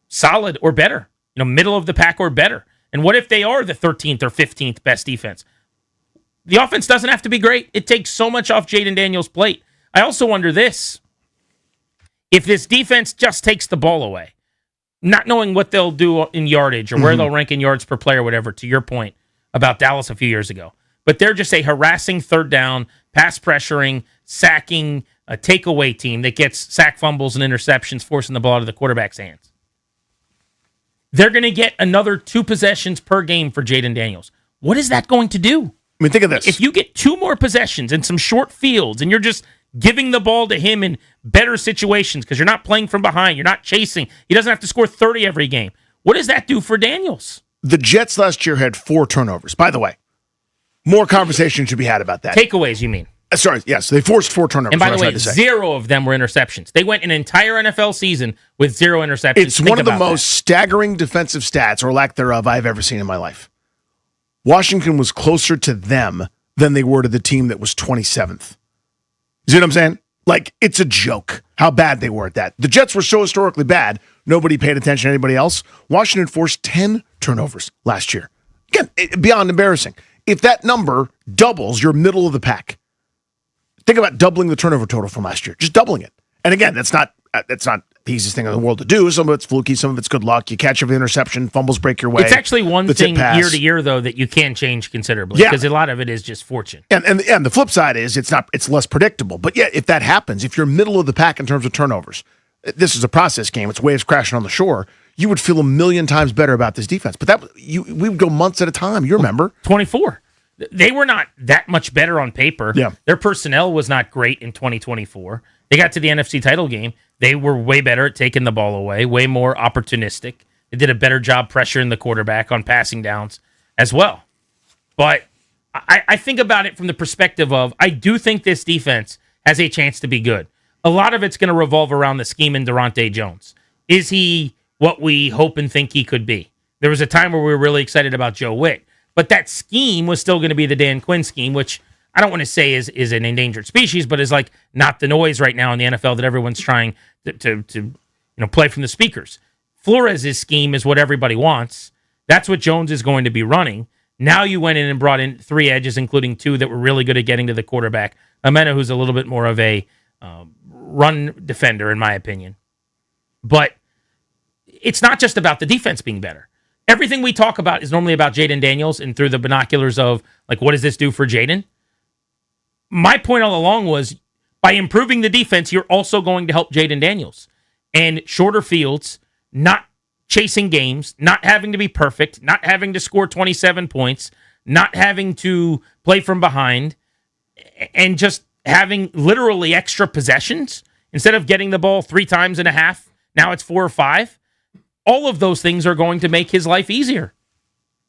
solid or better, middle of the pack or better. And what if they are the 13th or 15th best defense? The offense doesn't have to be great. It takes so much off Jaden Daniels' plate. I also wonder this. If this defense just takes the ball away, not knowing what they'll do in yardage or where they'll rank in yards per play or whatever, to your point about Dallas a few years ago, but they're just a harassing third down, pass pressuring, sacking, a takeaway team that gets sack fumbles and interceptions, forcing the ball out of the quarterback's hands. They're going to get another 2 possessions per game for Jaden Daniels. What is that going to do? I mean, think of this. If you get 2 more possessions and some short fields and you're just giving the ball to him in better situations because you're not playing from behind, you're not chasing, he doesn't have to score 30 every game. What does that do for Daniels? The Jets last year had 4 turnovers. By the way, more conversation should be had about that. Takeaways, you mean? Sorry, yes, they forced 4 turnovers. And by the way, 0 of them were interceptions. They went an entire NFL season with 0 interceptions. It's one of the most staggering defensive stats, or lack thereof, I've ever seen in my life. Washington was closer to them than they were to the team that was 27th. You see what I'm saying? Like, it's a joke how bad they were at that. The Jets were so historically bad, nobody paid attention to anybody else. Washington forced 10 turnovers last year. Again, beyond embarrassing. If that number doubles, you're middle of the pack. Think about doubling the turnover total from last year. Just doubling it. And again, that's not the easiest thing in the world to do. Some of it's fluky, some of it's good luck. You catch every interception, fumbles break your way. It's actually one thing year to year, though, that you can change considerably because a lot of it is just fortune. And the flip side is it's less predictable. But yeah, if that happens, if you're middle of the pack in terms of turnovers, this is a process game. It's waves crashing on the shore. You would feel a million times better about this defense. But we would go months at a time. You remember 24. They were not that much better on paper. Yeah. Their personnel was not great in 2024. They got to the NFC title game. They were way better at taking the ball away, way more opportunistic. They did a better job pressuring the quarterback on passing downs as well. But I think about it from the perspective of, I do think this defense has a chance to be good. A lot of it's going to revolve around the scheme in Durante Jones. Is he what we hope and think he could be? There was a time where we were really excited about Joe Witt. But that scheme was still going to be the Dan Quinn scheme, which I don't want to say is an endangered species, but is like not the noise right now in the NFL that everyone's trying to play from the speakers. Flores' scheme is what everybody wants. That's what Jones is going to be running. Now you went in and brought in 3 edges, including 2 that were really good at getting to the quarterback. Amena, who's a little bit more of a run defender, in my opinion. But it's not just about the defense being better. Everything we talk about is normally about Jaden Daniels and through the binoculars of, like, what does this do for Jaden? My point all along was, by improving the defense, you're also going to help Jaden Daniels. And shorter fields, not chasing games, not having to be perfect, not having to score 27 points, not having to play from behind, and just having literally extra possessions. Instead of getting the ball 3 times and a half, now it's 4 or 5. All of those things are going to make his life easier.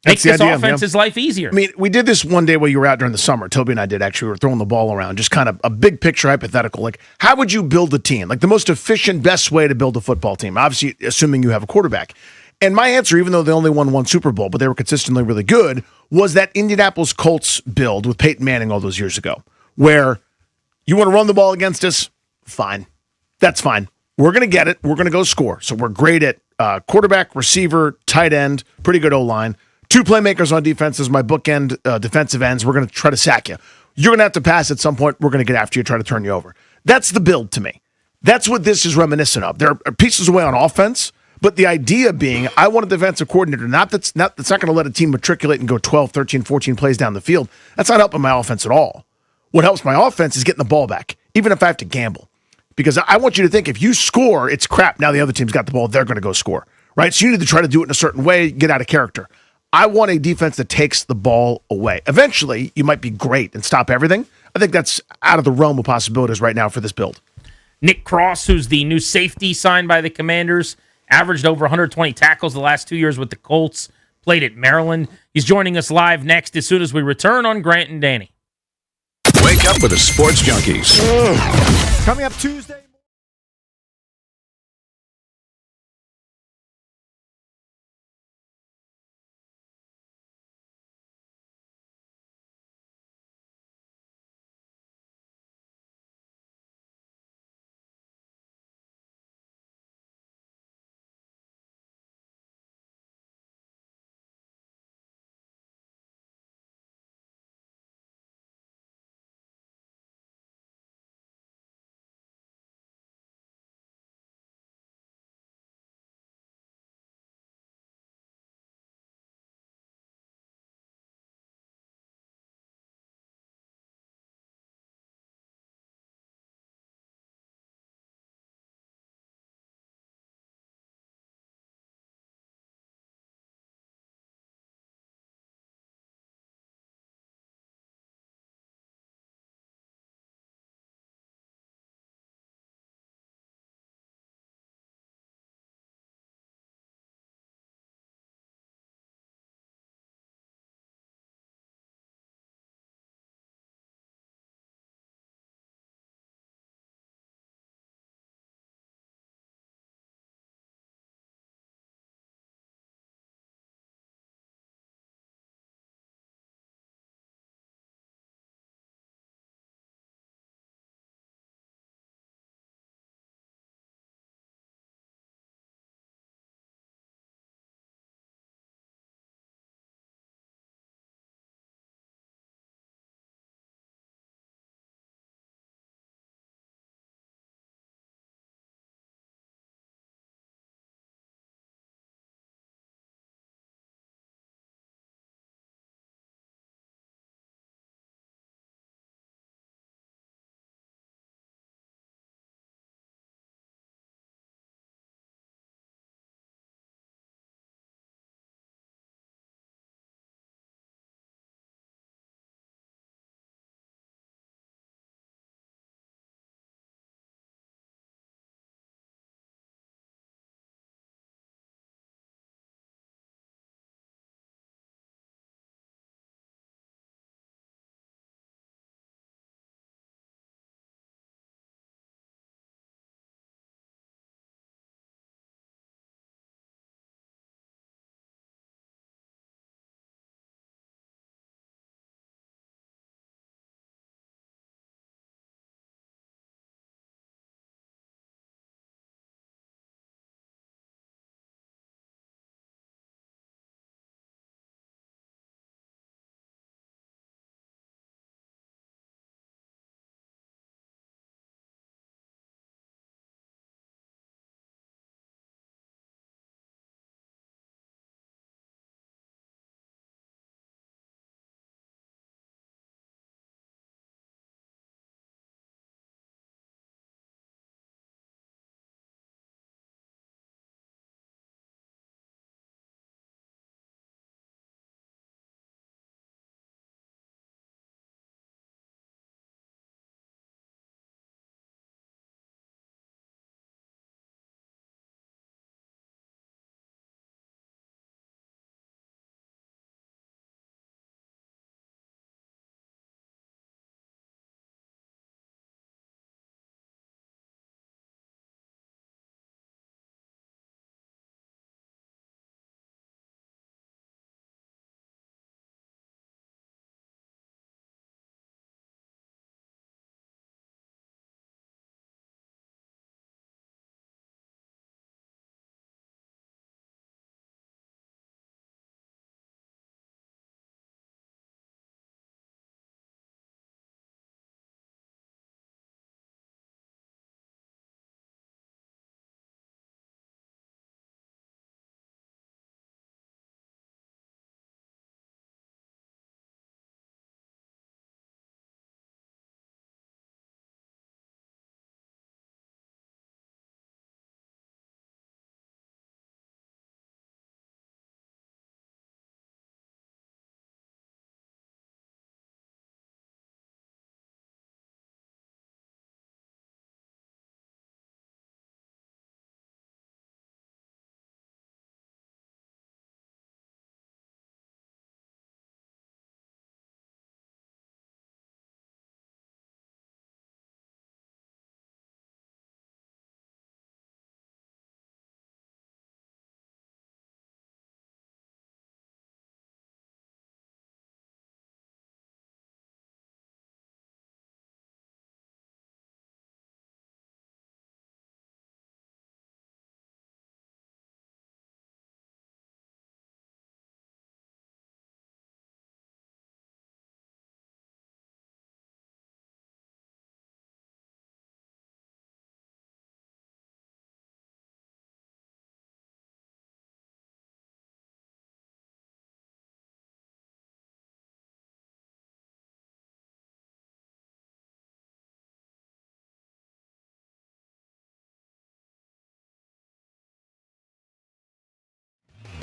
Make this offense's life easier. I mean, we did this one day while you were out during the summer. Toby and I did, actually. We were throwing the ball around, just kind of a big picture hypothetical. Like, how would you build a team? Like, the most efficient, best way to build a football team, obviously assuming you have a quarterback. And my answer, even though they only won one Super Bowl, but they were consistently really good, was that Indianapolis Colts build with Peyton Manning all those years ago, where you want to run the ball against us? Fine. That's fine. We're going to get it. We're going to go score. So we're great at quarterback, receiver, tight end, pretty good O-line. 2 playmakers on defense as my bookend defensive ends. We're going to try to sack you. You're going to have to pass at some point. We're going to get after you, try to turn you over. That's the build to me. That's what this is reminiscent of. There are pieces away on offense, but the idea being I want a defensive coordinator that's not going to let a team matriculate and go 12, 13, 14 plays down the field. That's not helping my offense at all. What helps my offense is getting the ball back, even if I have to gamble. Because I want you to think if you score, it's crap. Now the other team's got the ball. They're going to go score, right? So you need to try to do it in a certain way, get out of character. I want a defense that takes the ball away. Eventually, you might be great and stop everything. I think that's out of the realm of possibilities right now for this build. Nick Cross, who's the new safety signed by the Commanders, averaged over 120 tackles the last 2 years with the Colts, played at Maryland. He's joining us live next as soon as we return on Grant and Danny. Wake up with the Sports Junkies. Coming up Tuesday.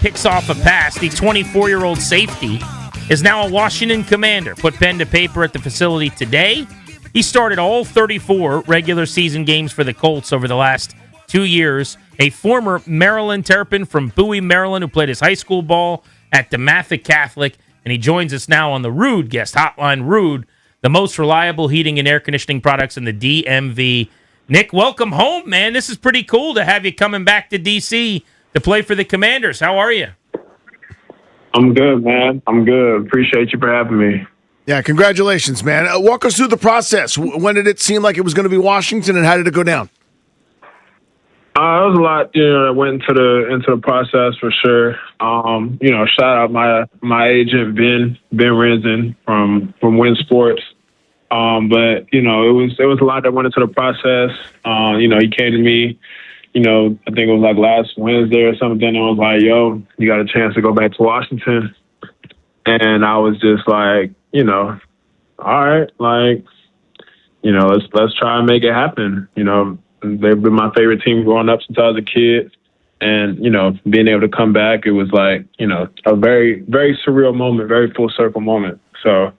picks off a pass. The 24-year-old safety is now a Washington Commander. Put pen to paper at the facility today. He started all 34 regular season games for the Colts over the last 2 years. A former Maryland Terrapin from Bowie, Maryland, who played his high school ball at DeMatha Catholic, and he joins us now on the Rude Guest Hotline. Rude, the most reliable heating and air conditioning products in the DMV. Nick, welcome home, man. This is pretty cool to have you coming back to D.C. to play for the Commanders. How are you? I'm good, man. I'm good. Appreciate you for having me. Yeah, congratulations, man. Walk us through the process. When did it seem like it was going to be Washington, and how did it go down? It was a lot, that went into the process for sure. Shout out my agent Ben Renzen from Win Sports. But it was a lot that went into the process. He came to me, I think it was like last Wednesday or something, and was like, "Yo, you got a chance to go back to Washington." And I was just like, all right, like, let's try and make it happen. They've been my favorite team growing up since I was a kid. And, being able to come back, it was like, a very, very surreal moment, very full circle moment. So,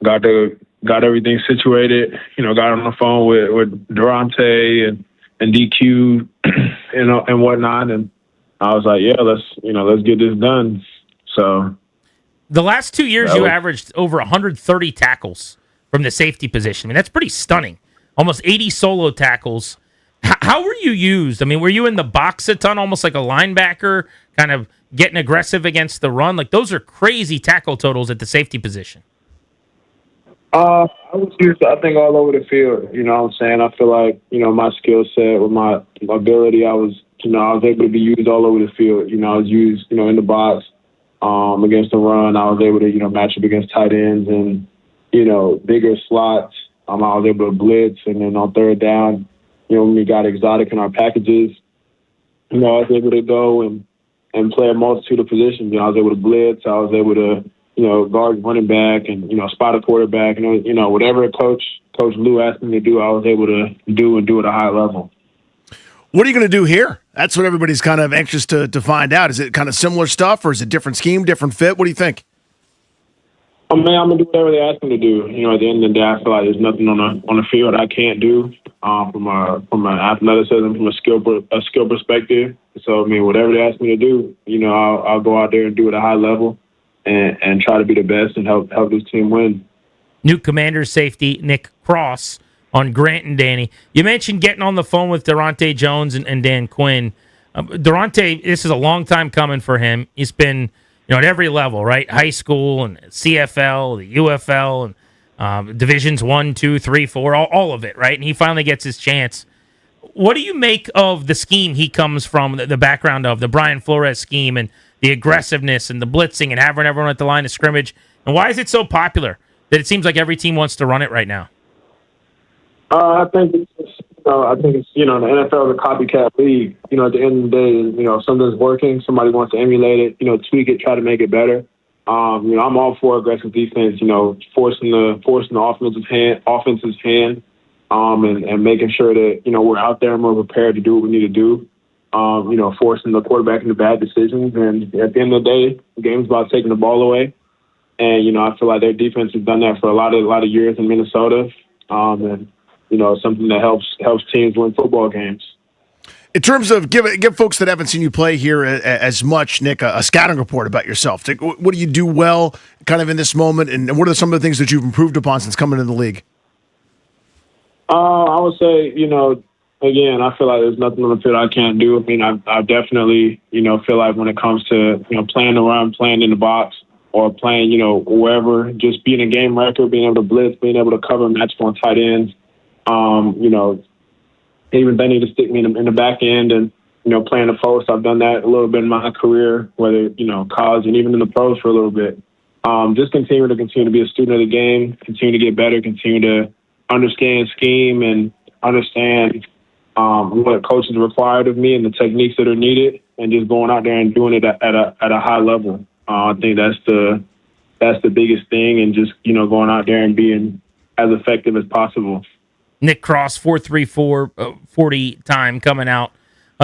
got everything situated, got on the phone with Durante and DQ, and whatnot. And I was like, yeah, let's get this done. So the last 2 years, you averaged over 130 tackles from the safety position. I mean, that's pretty stunning. Almost 80 solo tackles. How were you used? I mean, were you in the box a ton, almost like a linebacker, kind of getting aggressive against the run? Like, those are crazy tackle totals at the safety position. I was used, I think, all over the field. You know what I'm saying? I feel like, my skill set with my ability, I was able to be used all over the field. I was used, in the box against the run. I was able to, match up against tight ends and, bigger slots. I was able to blitz, and then on third down, when we got exotic in our packages, I was able to go and play a multitude of positions. I was able to blitz. I was able to, guard running back and, spot a quarterback. And, whatever Coach Lou asked me to do, I was able to do at a high level. What are you going to do here? That's what everybody's kind of anxious to find out. Is it kind of similar stuff, or is it different scheme, different fit? What do you think? I'm going to do whatever they ask me to do. At the end of the day, I feel like there's nothing on the field I can't do from an athleticism, from a skill perspective. So, whatever they ask me to do, I'll go out there and do it at a high level and try to be the best and help this team win. New Commanders safety Nick Cross on Grant and Danny. You mentioned getting on the phone with Durante Jones and Dan Quinn. Durante, this is a long time coming for him. He's been at every level, right? High school and CFL, the UFL, and divisions 1, 2, 3, 4, all of it, right? And he finally gets his chance. What do you make of the scheme he comes from, the background of, the Brian Flores scheme, and the aggressiveness and the blitzing and having everyone at the line of scrimmage? And why is it so popular that it seems like every team wants to run it right now? I think it's the NFL is a copycat league. At the end of the day, something's working, somebody wants to emulate it, tweak it, try to make it better. I'm all for aggressive defense, forcing the offensive hand, and making sure that, we're out there and we're prepared to do what we need to do. Forcing the quarterback into bad decisions. And at the end of the day, the game's about taking the ball away. And, I feel like their defense has done that for a lot of years in Minnesota. And something that helps teams win football games. In terms of give folks that haven't seen you play here as much, Nick, a scouting report about yourself. What do you do well kind of in this moment, and what are some of the things that you've improved upon since coming in the league? I would say, again, I feel like there's nothing on the field I can't do. I definitely, feel like when it comes to, playing the run, playing in the box, or playing, wherever, just being a game wrecker, being able to blitz, being able to cover match on tight ends. Even they need to stick me in the back end and, playing the post. I've done that a little bit in my career, whether, college and even in the pros for a little bit. Just continue to be a student of the game, continue to get better, continue to understand scheme and understand what coaches required of me and the techniques that are needed, and just going out there and doing it at a high level. I think that's the biggest thing, and just, going out there and being as effective as possible. Nick Cross, 4.34 40 time coming out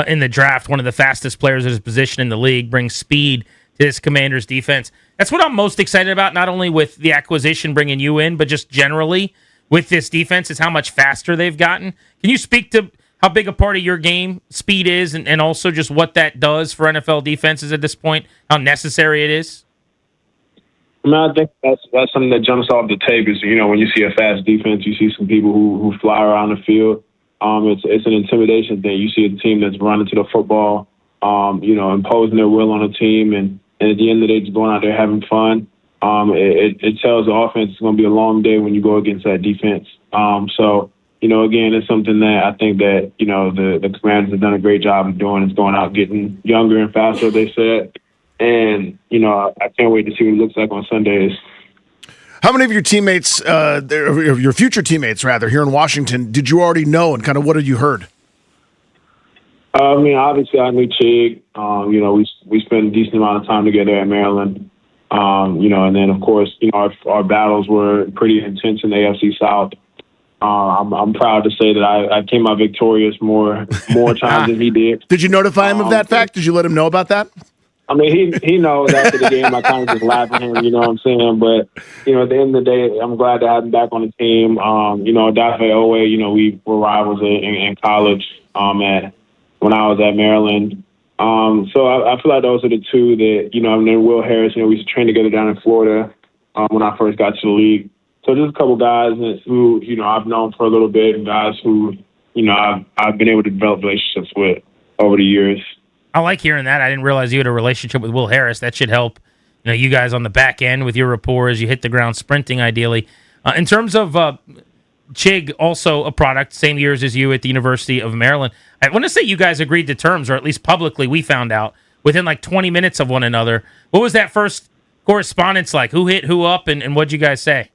in the draft, one of the fastest players at his position in the league, brings speed to this Commanders defense. That's what I'm most excited about, not only with the acquisition bringing you in, but just generally with this defense is how much faster they've gotten. Can you speak to how big a part of your game speed is and also just what that does for NFL defenses at this point, how necessary it is? I mean, I think that's something that jumps off the tape is, when you see a fast defense, you see some people who fly around the field. It's an intimidation thing. You see a team that's running to the football, imposing their will on a team, and at the end of the day, just going out there having fun. It tells the offense it's going to be a long day when you go against that defense. So, again, it's something that I think that, the Commanders have done a great job of doing. It's going out getting younger and faster, they said. And, I can't wait to see what it looks like on Sundays. How many of your teammates, your future teammates, rather, here in Washington, did you already know, and kind of what have you heard? I mean, obviously, I knew Chig. We spent a decent amount of time together at Maryland. And then, of course, our battles were pretty intense in the AFC South. I'm proud to say that I came out victorious more times than he did. Did you notify him of that fact? Did you let him know about that? I mean, he knows after the game I kind of just laugh at him, you know what I'm saying? But, at the end of the day, I'm glad to have him back on the team. Dafe Owe, we were rivals in college when I was at Maryland. So I feel like those are the two that, and then Will Harris, we used to train together down in Florida when I first got to the league. So just a couple guys who, I've known for a little bit and guys who, I've been able to develop relationships with over the years. I like hearing that. I didn't realize you had a relationship with Will Harris. That should help, you guys on the back end with your rapport as you hit the ground sprinting, ideally. In terms of Chig, also a product, same years as you at the University of Maryland. I want to say you guys agreed to terms, or at least publicly we found out, within like 20 minutes of one another. What was that first correspondence like? Who hit who up, and what'd you guys say?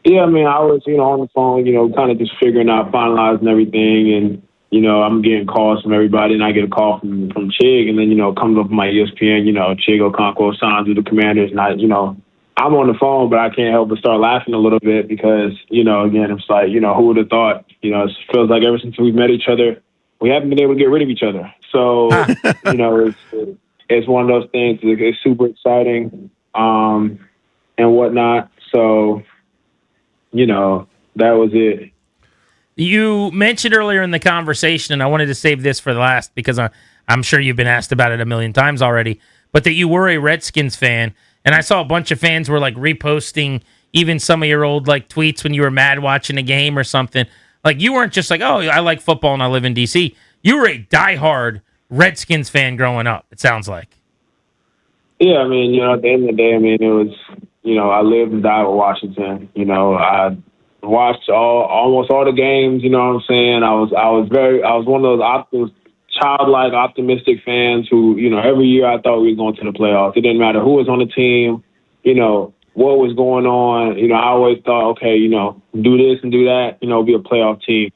Yeah, I mean, I was, on the phone, kind of just figuring out, finalizing everything, and I'm getting calls from everybody, and I get a call from Chig, and then, comes up on my ESPN, Chig Okonkwo signs with the Commanders, and I'm on the phone, but I can't help but start laughing a little bit because, again, it's like, who would have thought, it feels like ever since we've met each other, we haven't been able to get rid of each other. So, it's one of those things, it's super exciting and whatnot. So, that was it. You mentioned earlier in the conversation, and I wanted to save this for the last because I'm sure you've been asked about it a million times already, but that you were a Redskins fan, and I saw a bunch of fans were like reposting even some of your old like tweets when you were mad watching a game or something. Like you weren't just like, oh, I like football and I live in D.C. You were a diehard Redskins fan growing up, it sounds like. Yeah, I mean, at the end of the day, I mean, it was, I lived and died with Washington. I watched almost all the games, you know what I'm saying? I was one of those childlike, optimistic fans who, every year I thought we were going to the playoffs. It didn't matter who was on the team, what was going on. I always thought, okay, do this and do that, be a playoff team.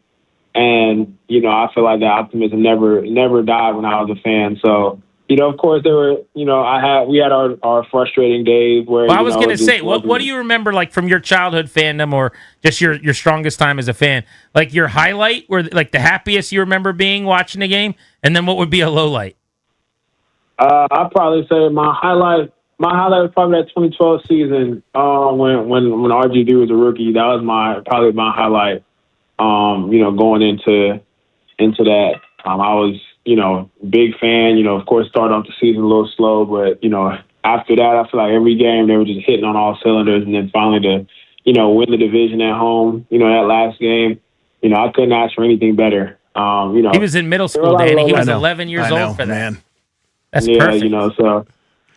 And, I feel like that optimism never died when I was a fan. So, of course, there were, we had our frustrating days where. Well, I was going to say, what do you remember, like, from your childhood fandom or just your strongest time as a fan? Like, your highlight, where like the happiest you remember being watching a game, and then what would be a low light? I'd probably say my highlight was probably that 2012 season when RG3 was a rookie. That was probably my highlight. Going into that, I was. Big fan, of course, started off the season a little slow, but, after that, I feel like every game they were just hitting on all cylinders. And then finally to, win the division at home, that last game, I couldn't ask for anything better. He was in middle school, Danny. He was 11 years old for that. Man. That's perfect. So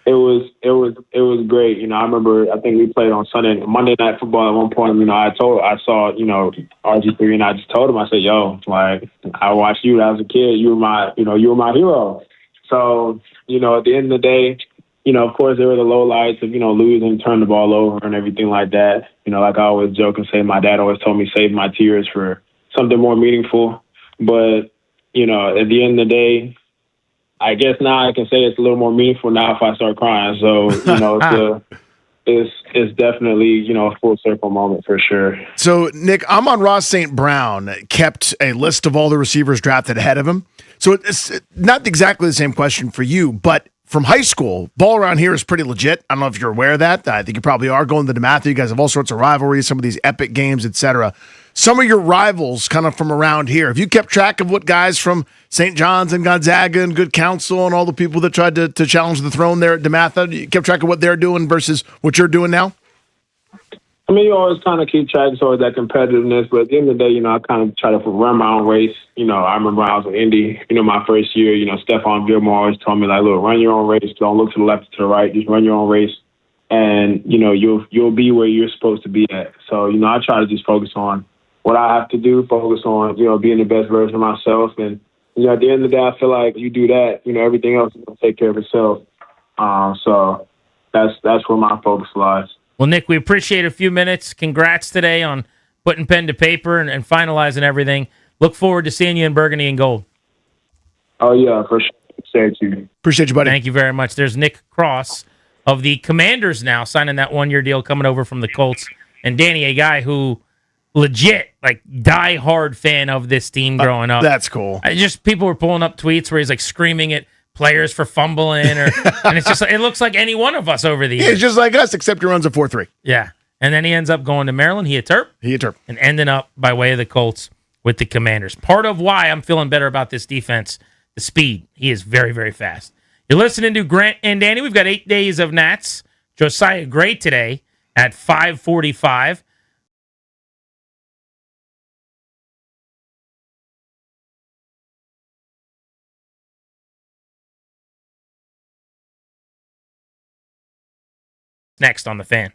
it was great. I remember, I think we played on Monday Night Football at one point. I saw RG3, and I just told him, I said, yo, like, I watched you when I was a kid. You were my hero. So, at the end of the day, of course there were the low lights of, losing, turn the ball over and everything like that. Like I always joke and say, my dad always told me save my tears for something more meaningful. But, at the end of the day, I guess now I can say it's a little more meaningful now if I start crying. So, it's definitely, a full circle moment for sure. So, Nick, Amon-Ra St. Brown kept a list of all the receivers drafted ahead of him. So it's not exactly the same question for you, but from high school, ball around here is pretty legit. I don't know if you're aware of that. I think you probably are going to DeMatha. You guys have all sorts of rivalries, some of these epic games, etc. Some of your rivals kind of from around here. Have you kept track of what guys from St. John's and Gonzaga and Good Counsel and all the people that tried to challenge the throne there at DeMatha? You kept track of what they're doing versus what you're doing now? I mean, you always kind of keep track of sort of that competitiveness, but at the end of the day, I kind of try to run my own race. I remember when I was in Indy, my first year, Stephon Gilmore always told me, like, look, run your own race. Don't look to the left or to the right. Just run your own race. And, you'll be where you're supposed to be at. So, I try to just focus on what I have to do, focus on, being the best version of myself. And, at the end of the day, I feel like you do that, everything else is going to take care of itself. So that's where my focus lies. Well, Nick, we appreciate a few minutes. Congrats today on putting pen to paper and finalizing everything. Look forward to seeing you in Burgundy and Gold. Oh, yeah, for sure. Appreciate you. Appreciate you, buddy. Thank you very much. There's Nick Cross of the Commanders now signing that one-year deal coming over from the Colts. And Danny, a guy who legit, like, die-hard fan of this team growing up. That's cool. People were pulling up tweets where he's, like, screaming at players for fumbling, and it's just it looks like any one of us over the years. It's just like us, except he runs a 4.3. Yeah, and then he ends up going to Maryland. He a Terp, and ending up by way of the Colts with the Commanders. Part of why I'm feeling better about this defense, the speed. He is very, very fast. You're listening to Grant and Danny. We've got 8 days of Nats. Josiah Gray today at 5:45. Next on the Fan.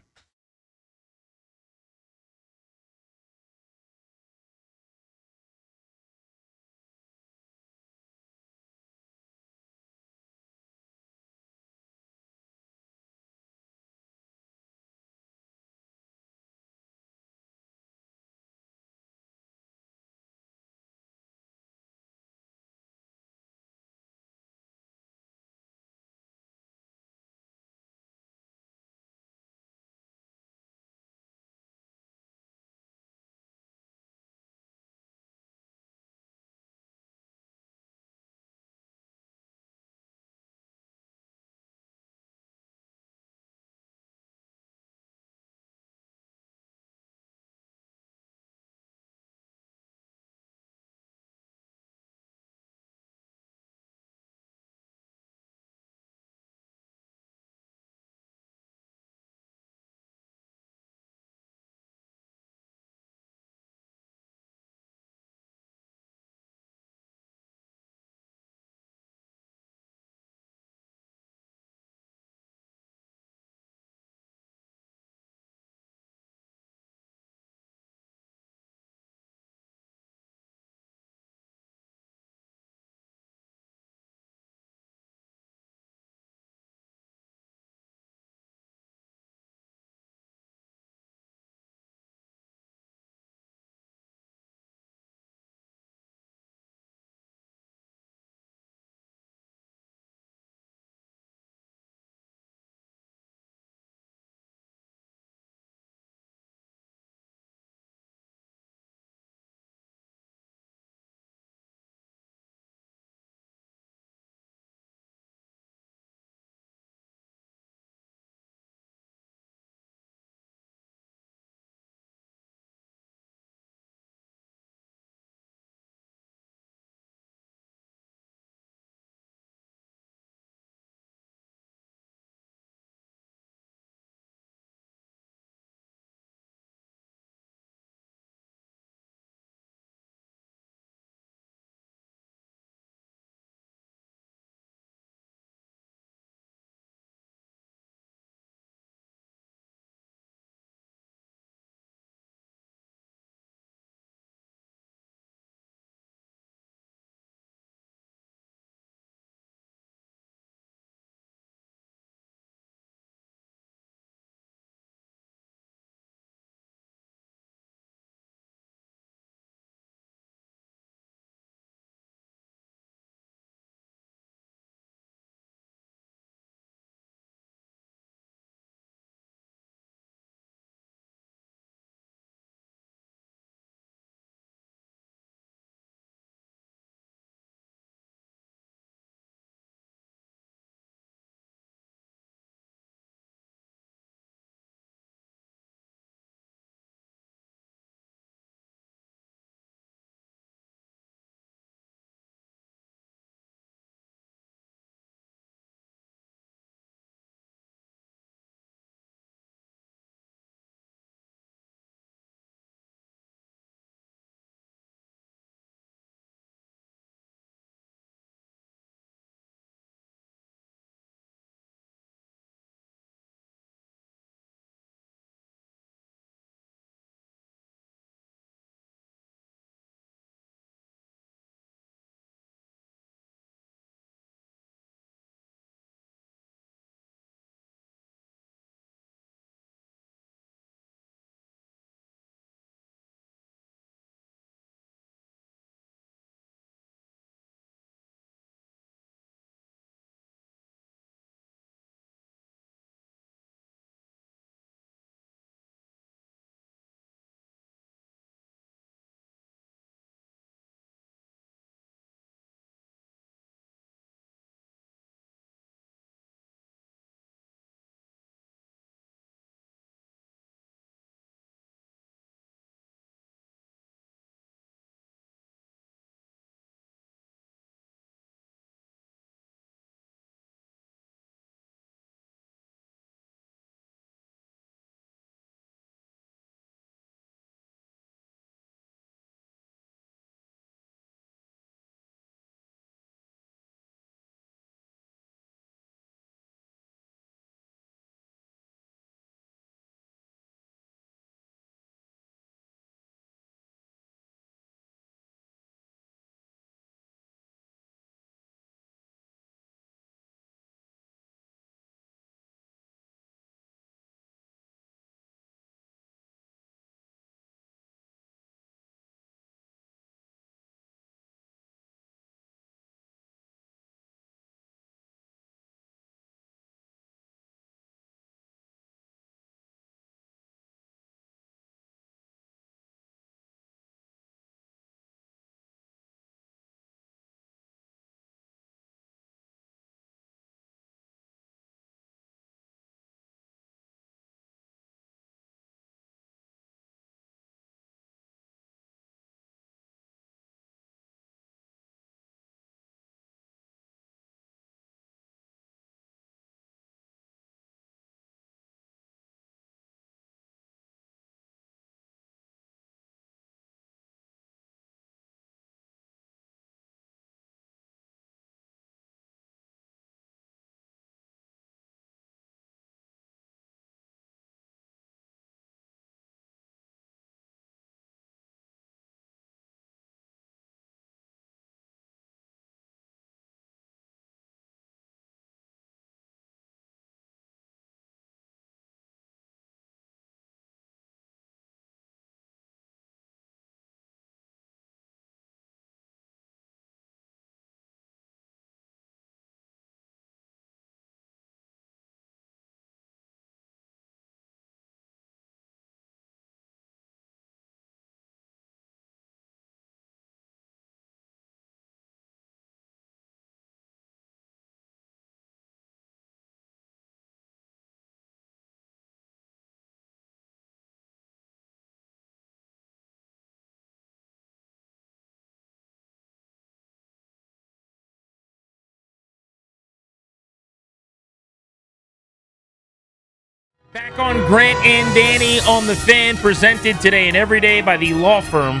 Back on Grant and Danny on the Fan, presented today and every day by the law firm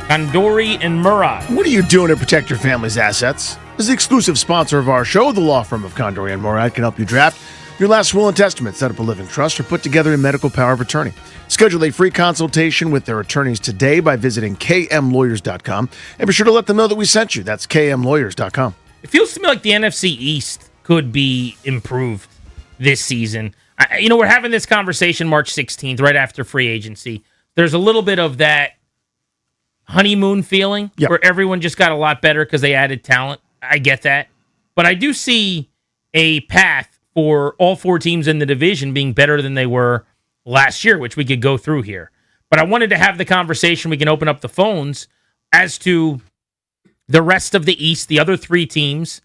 Condori and Murad. What are you doing to protect your family's assets? As the exclusive sponsor of our show, the law firm of Condori and Murad can help you draft your last will and testament, set up a living trust, or put together a medical power of attorney. Schedule a free consultation with their attorneys today by visiting kmlawyers.com, and be sure to let them know that we sent you. That's kmlawyers.com. It feels to me like the NFC East could be improved this season. We're having this conversation March 16th, right after free agency. There's a little bit of that honeymoon feeling where everyone just got a lot better because they added talent. I get that. But I do see a path for all four teams in the division being better than they were last year, which we could go through here. But I wanted to have the conversation. We can open up the phones as to the rest of the East, the other three teams,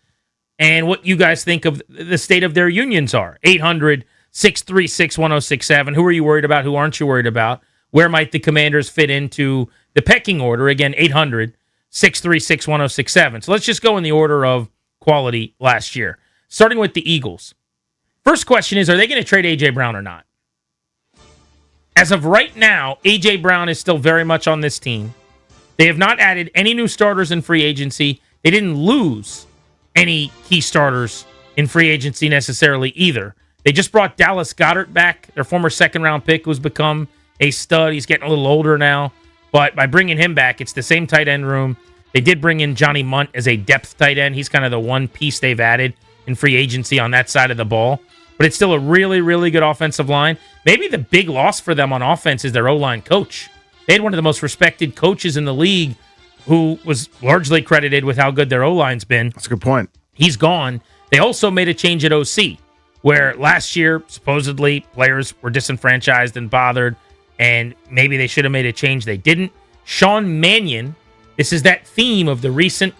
and what you guys think of the state of their unions are. 800-636-1067. Who are you worried about? Who aren't you worried about? Where might the Commanders fit into the pecking order? Again, 800-636-1067. So let's just go in the order of quality last year. Starting with the Eagles. First question is, are they going to trade A.J. Brown or not? As of right now, A.J. Brown is still very much on this team. They have not added any new starters in free agency. They didn't lose any key starters in free agency necessarily either. They just brought Dallas Goedert back, their former second-round pick, who's become a stud. He's getting a little older now. But by bringing him back, it's the same tight end room. They did bring in Johnny Munt as a depth tight end. He's kind of the one piece they've added in free agency on that side of the ball. But it's still a really, really good offensive line. Maybe the big loss for them on offense is their O-line coach. They had one of the most respected coaches in the league who was largely credited with how good their O-line's been. That's a good point. He's gone. They also made a change at OC, where last year, supposedly, players were disenfranchised and bothered, and maybe they should have made a change. They didn't. Sean Mannion, this is that theme of the recent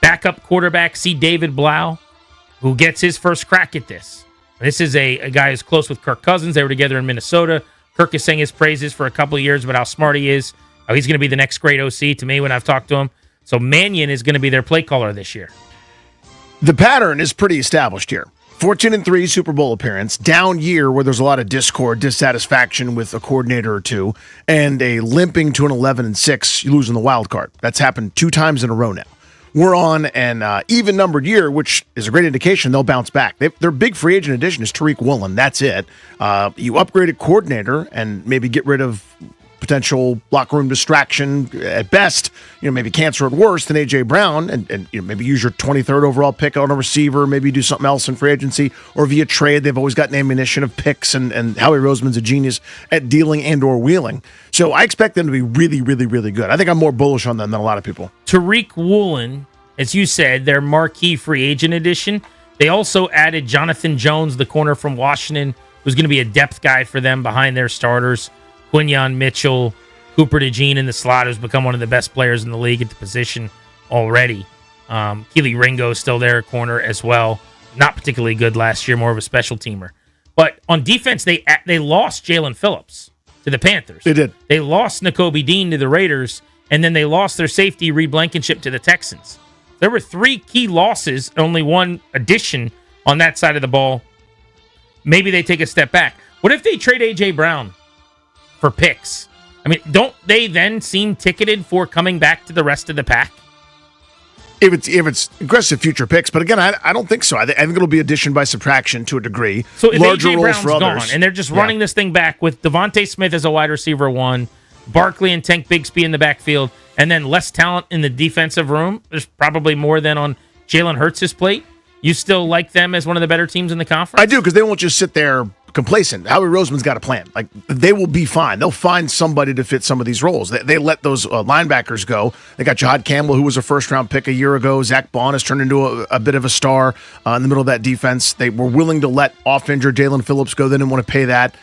backup quarterback, C. David Blau, who gets his first crack at this. This is a guy who's close with Kirk Cousins. They were together in Minnesota. Kirk is saying his praises for a couple of years about how smart he is. How he's going to be the next great OC to me when I've talked to him. So Mannion is going to be their play caller this year. The pattern is pretty established here. 14-3 Super Bowl appearance, down year where there's a lot of discord, dissatisfaction with a coordinator or two, and a limping to an 11-6, you losing the wild card. That's happened 2 times in a row now. We're on an even-numbered year, which is a great indication they'll bounce back. Their big free agent addition is Tariq Woolen. That's it. You upgrade a coordinator and maybe get rid of potential locker room distraction at best, maybe cancer at worst than A.J. Brown, and maybe use your 23rd overall pick on a receiver, maybe do something else in free agency, or via trade. They've always got an ammunition of picks, and Howie Roseman's a genius at dealing and or wheeling. So I expect them to be really, really, really good. I think I'm more bullish on them than a lot of people. Tariq Woolen, as you said, their marquee free agent addition. They also added Jonathan Jones, the corner from Washington, who's going to be a depth guy for them behind their starters. Quinyon Mitchell, Cooper DeJean in the slot, who's become one of the best players in the league at the position already. Keely Ringo is still there at corner as well. Not particularly good last year, more of a special teamer. But on defense, they lost Jalen Phillips to the Panthers. They did. They lost Nakobe Dean to the Raiders, and then they lost their safety, Reed Blankenship, to the Texans. There were 3 key losses, only 1 addition on that side of the ball. Maybe they take a step back. What if they trade A.J. Brown for picks? I mean, don't they then seem ticketed for coming back to the rest of the pack? If it's aggressive future picks, but again, I don't think so. I think it'll be addition by subtraction to a degree. So if larger A.J. roles Brown's for others, gone and they're just running this thing back with Devontae Smith as a wide receiver 1, Barkley and Tank Bigsby in the backfield, and then less talent in the defensive room, there's probably more than on Jalen Hurts' plate. You still like them as one of the better teams in the conference? I do, because they won't just sit there complacent. Howie Roseman's got a plan. Like, they will be fine. They'll find somebody to fit some of these roles. They let those linebackers go. They got Jahad Campbell, who was a first-round pick a year ago. Zach Bond has turned into a bit of a star in the middle of that defense. They were willing to let off-injured Jalen Phillips go. They didn't want to pay that.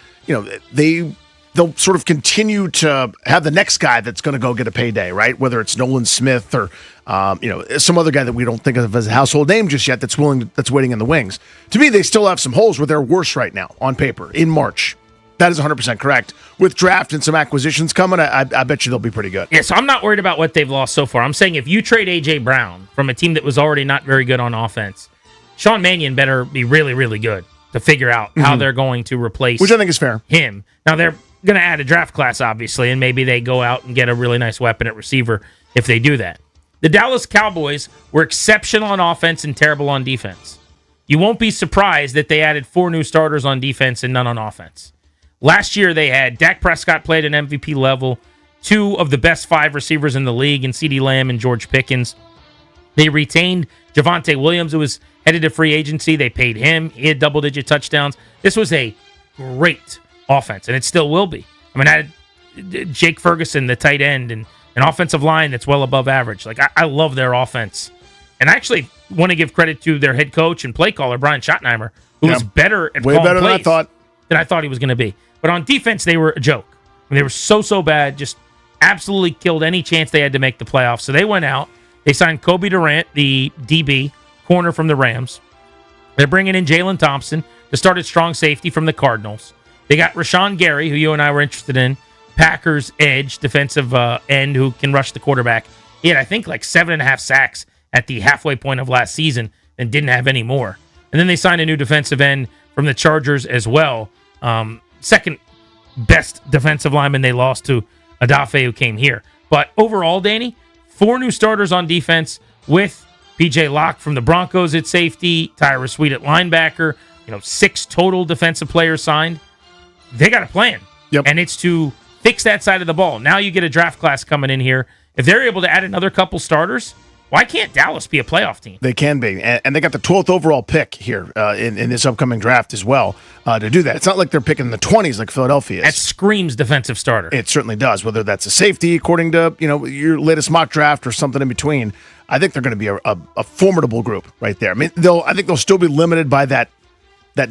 They'll sort of continue to have the next guy that's going to go get a payday, right? Whether it's Nolan Smith or some other guy that we don't think of as a household name just yet that's waiting in the wings. To me, they still have some holes where they're worse right now on paper in March. That is 100% correct. With draft and some acquisitions coming, I bet you they'll be pretty good. Yeah, so I'm not worried about what they've lost so far. I'm saying if you trade A.J. Brown from a team that was already not very good on offense, Sean Mannion better be really, really good to figure out how they're going to replace Which I think is fair. him. Now, they're going to add a draft class, obviously, and maybe they go out and get a really nice weapon at receiver if they do that. The Dallas Cowboys were exceptional on offense and terrible on defense. You won't be surprised that they added 4 new starters on defense and none on offense. Last year, they had Dak Prescott played at MVP level, 2 of the best 5 receivers in the league in CeeDee Lamb and George Pickens. They retained Javonte Williams, who was headed to free agency. They paid him. He had double-digit touchdowns. This was a great offense, and it still will be. I mean, I had Jake Ferguson, the tight end, and an offensive line that's well above average. Like, I love their offense. And I actually want to give credit to their head coach and play caller, Brian Schottenheimer, who was better at way calling better plays than I thought he was going to be. But on defense, they were a joke. I mean, they were so bad, just absolutely killed any chance they had to make the playoffs. So they went out. They signed Kobe Durant, the DB, corner from the Rams. They're bringing in Jalen Thompson to start at strong safety from the Cardinals. They got Rashawn Gary, who you and I were interested in, Packers edge, defensive end who can rush the quarterback. He had, I think, like 7.5 sacks at the halfway point of last season and didn't have any more. And then they signed a new defensive end from the Chargers as well. Second best defensive lineman they lost to Adafe, who came here. But overall, Danny, 4 new starters on defense with P.J. Locke from the Broncos at safety, Tyra Sweet at linebacker, 6 total defensive players signed. They got a plan. And it's to fix that side of the ball. Now you get a draft class coming in here. If they're able to add another couple starters, why can't Dallas be a playoff team? They can be. And they got the 12th overall pick here in this upcoming draft as well to do that. It's not like they're picking in the 20s like Philadelphia is. That screams defensive starter. It certainly does, whether that's a safety, according to your latest mock draft or something in between. I think they're going to be a formidable group right there. I mean, I think they'll still be limited by that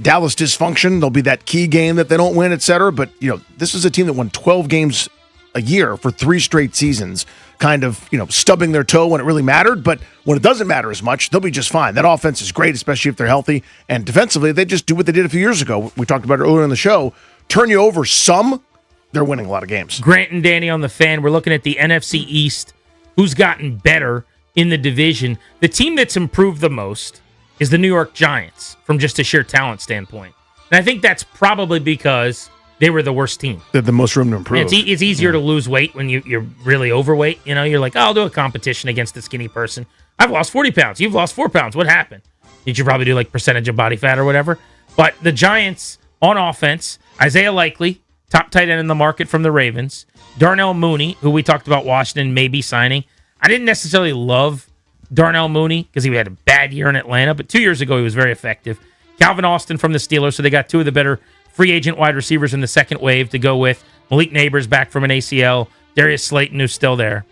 Dallas dysfunction. There'll be that key game that they don't win, et cetera. But, this is a team that won 12 games a year for 3 straight seasons, kind of, stubbing their toe when it really mattered. But when it doesn't matter as much, they'll be just fine. That offense is great, especially if they're healthy. And defensively, they just do what they did a few years ago. We talked about it earlier in the show. Turn you over some, they're winning a lot of games. Grant and Danny on the Fan. We're looking at the NFC East. Who's gotten better in the division? The team that's improved the most is the New York Giants from just a sheer talent standpoint. And I think that's probably because they were the worst team. They have the most room to improve. It's easier to lose weight when you're really overweight. You're like, I'll do a competition against the skinny person. I've lost 40 pounds. You've lost 4 pounds. What happened? You should probably do like percentage of body fat or whatever. But the Giants on offense, Isaiah Likely, top tight end in the market from the Ravens. Darnell Mooney, who we talked about Washington maybe signing. I didn't necessarily love Darnell Mooney because he had a bad year in Atlanta, but 2 years ago he was very effective. Calvin Austin from the Steelers, so they got 2 of the better free agent wide receivers in the second wave to go with. Malik Neighbors back from an ACL. Darius Slayton, who's still there.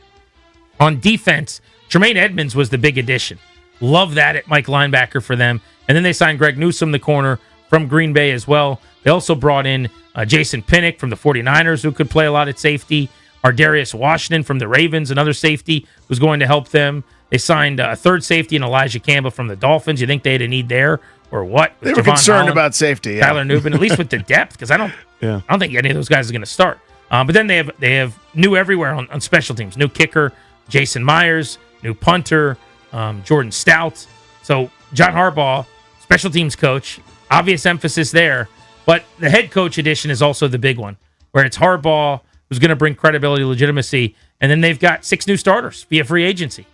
On defense, Tremaine Edmonds was the big addition. Love that at Mike linebacker for them. And then they signed Greg Newsome, the corner from Green Bay as well. They also brought in Jason Pinnock from the 49ers, who could play a lot at safety. Ardarius Washington from the Ravens, another safety, who's going to help them. They signed a third safety in Elijah Campbell from the Dolphins. You think they had a need there or what? They were concerned about safety. Yeah. Tyler Nubin, at least with the depth, because I don't think any of those guys are going to start. But then they have new everywhere on special teams. New kicker, Jason Myers. New punter, Jordan Stout. So John Harbaugh, special teams coach, obvious emphasis there. But the head coach addition is also the big one, where it's Harbaugh who's going to bring credibility, legitimacy, and then they've got 6 new starters via free agency.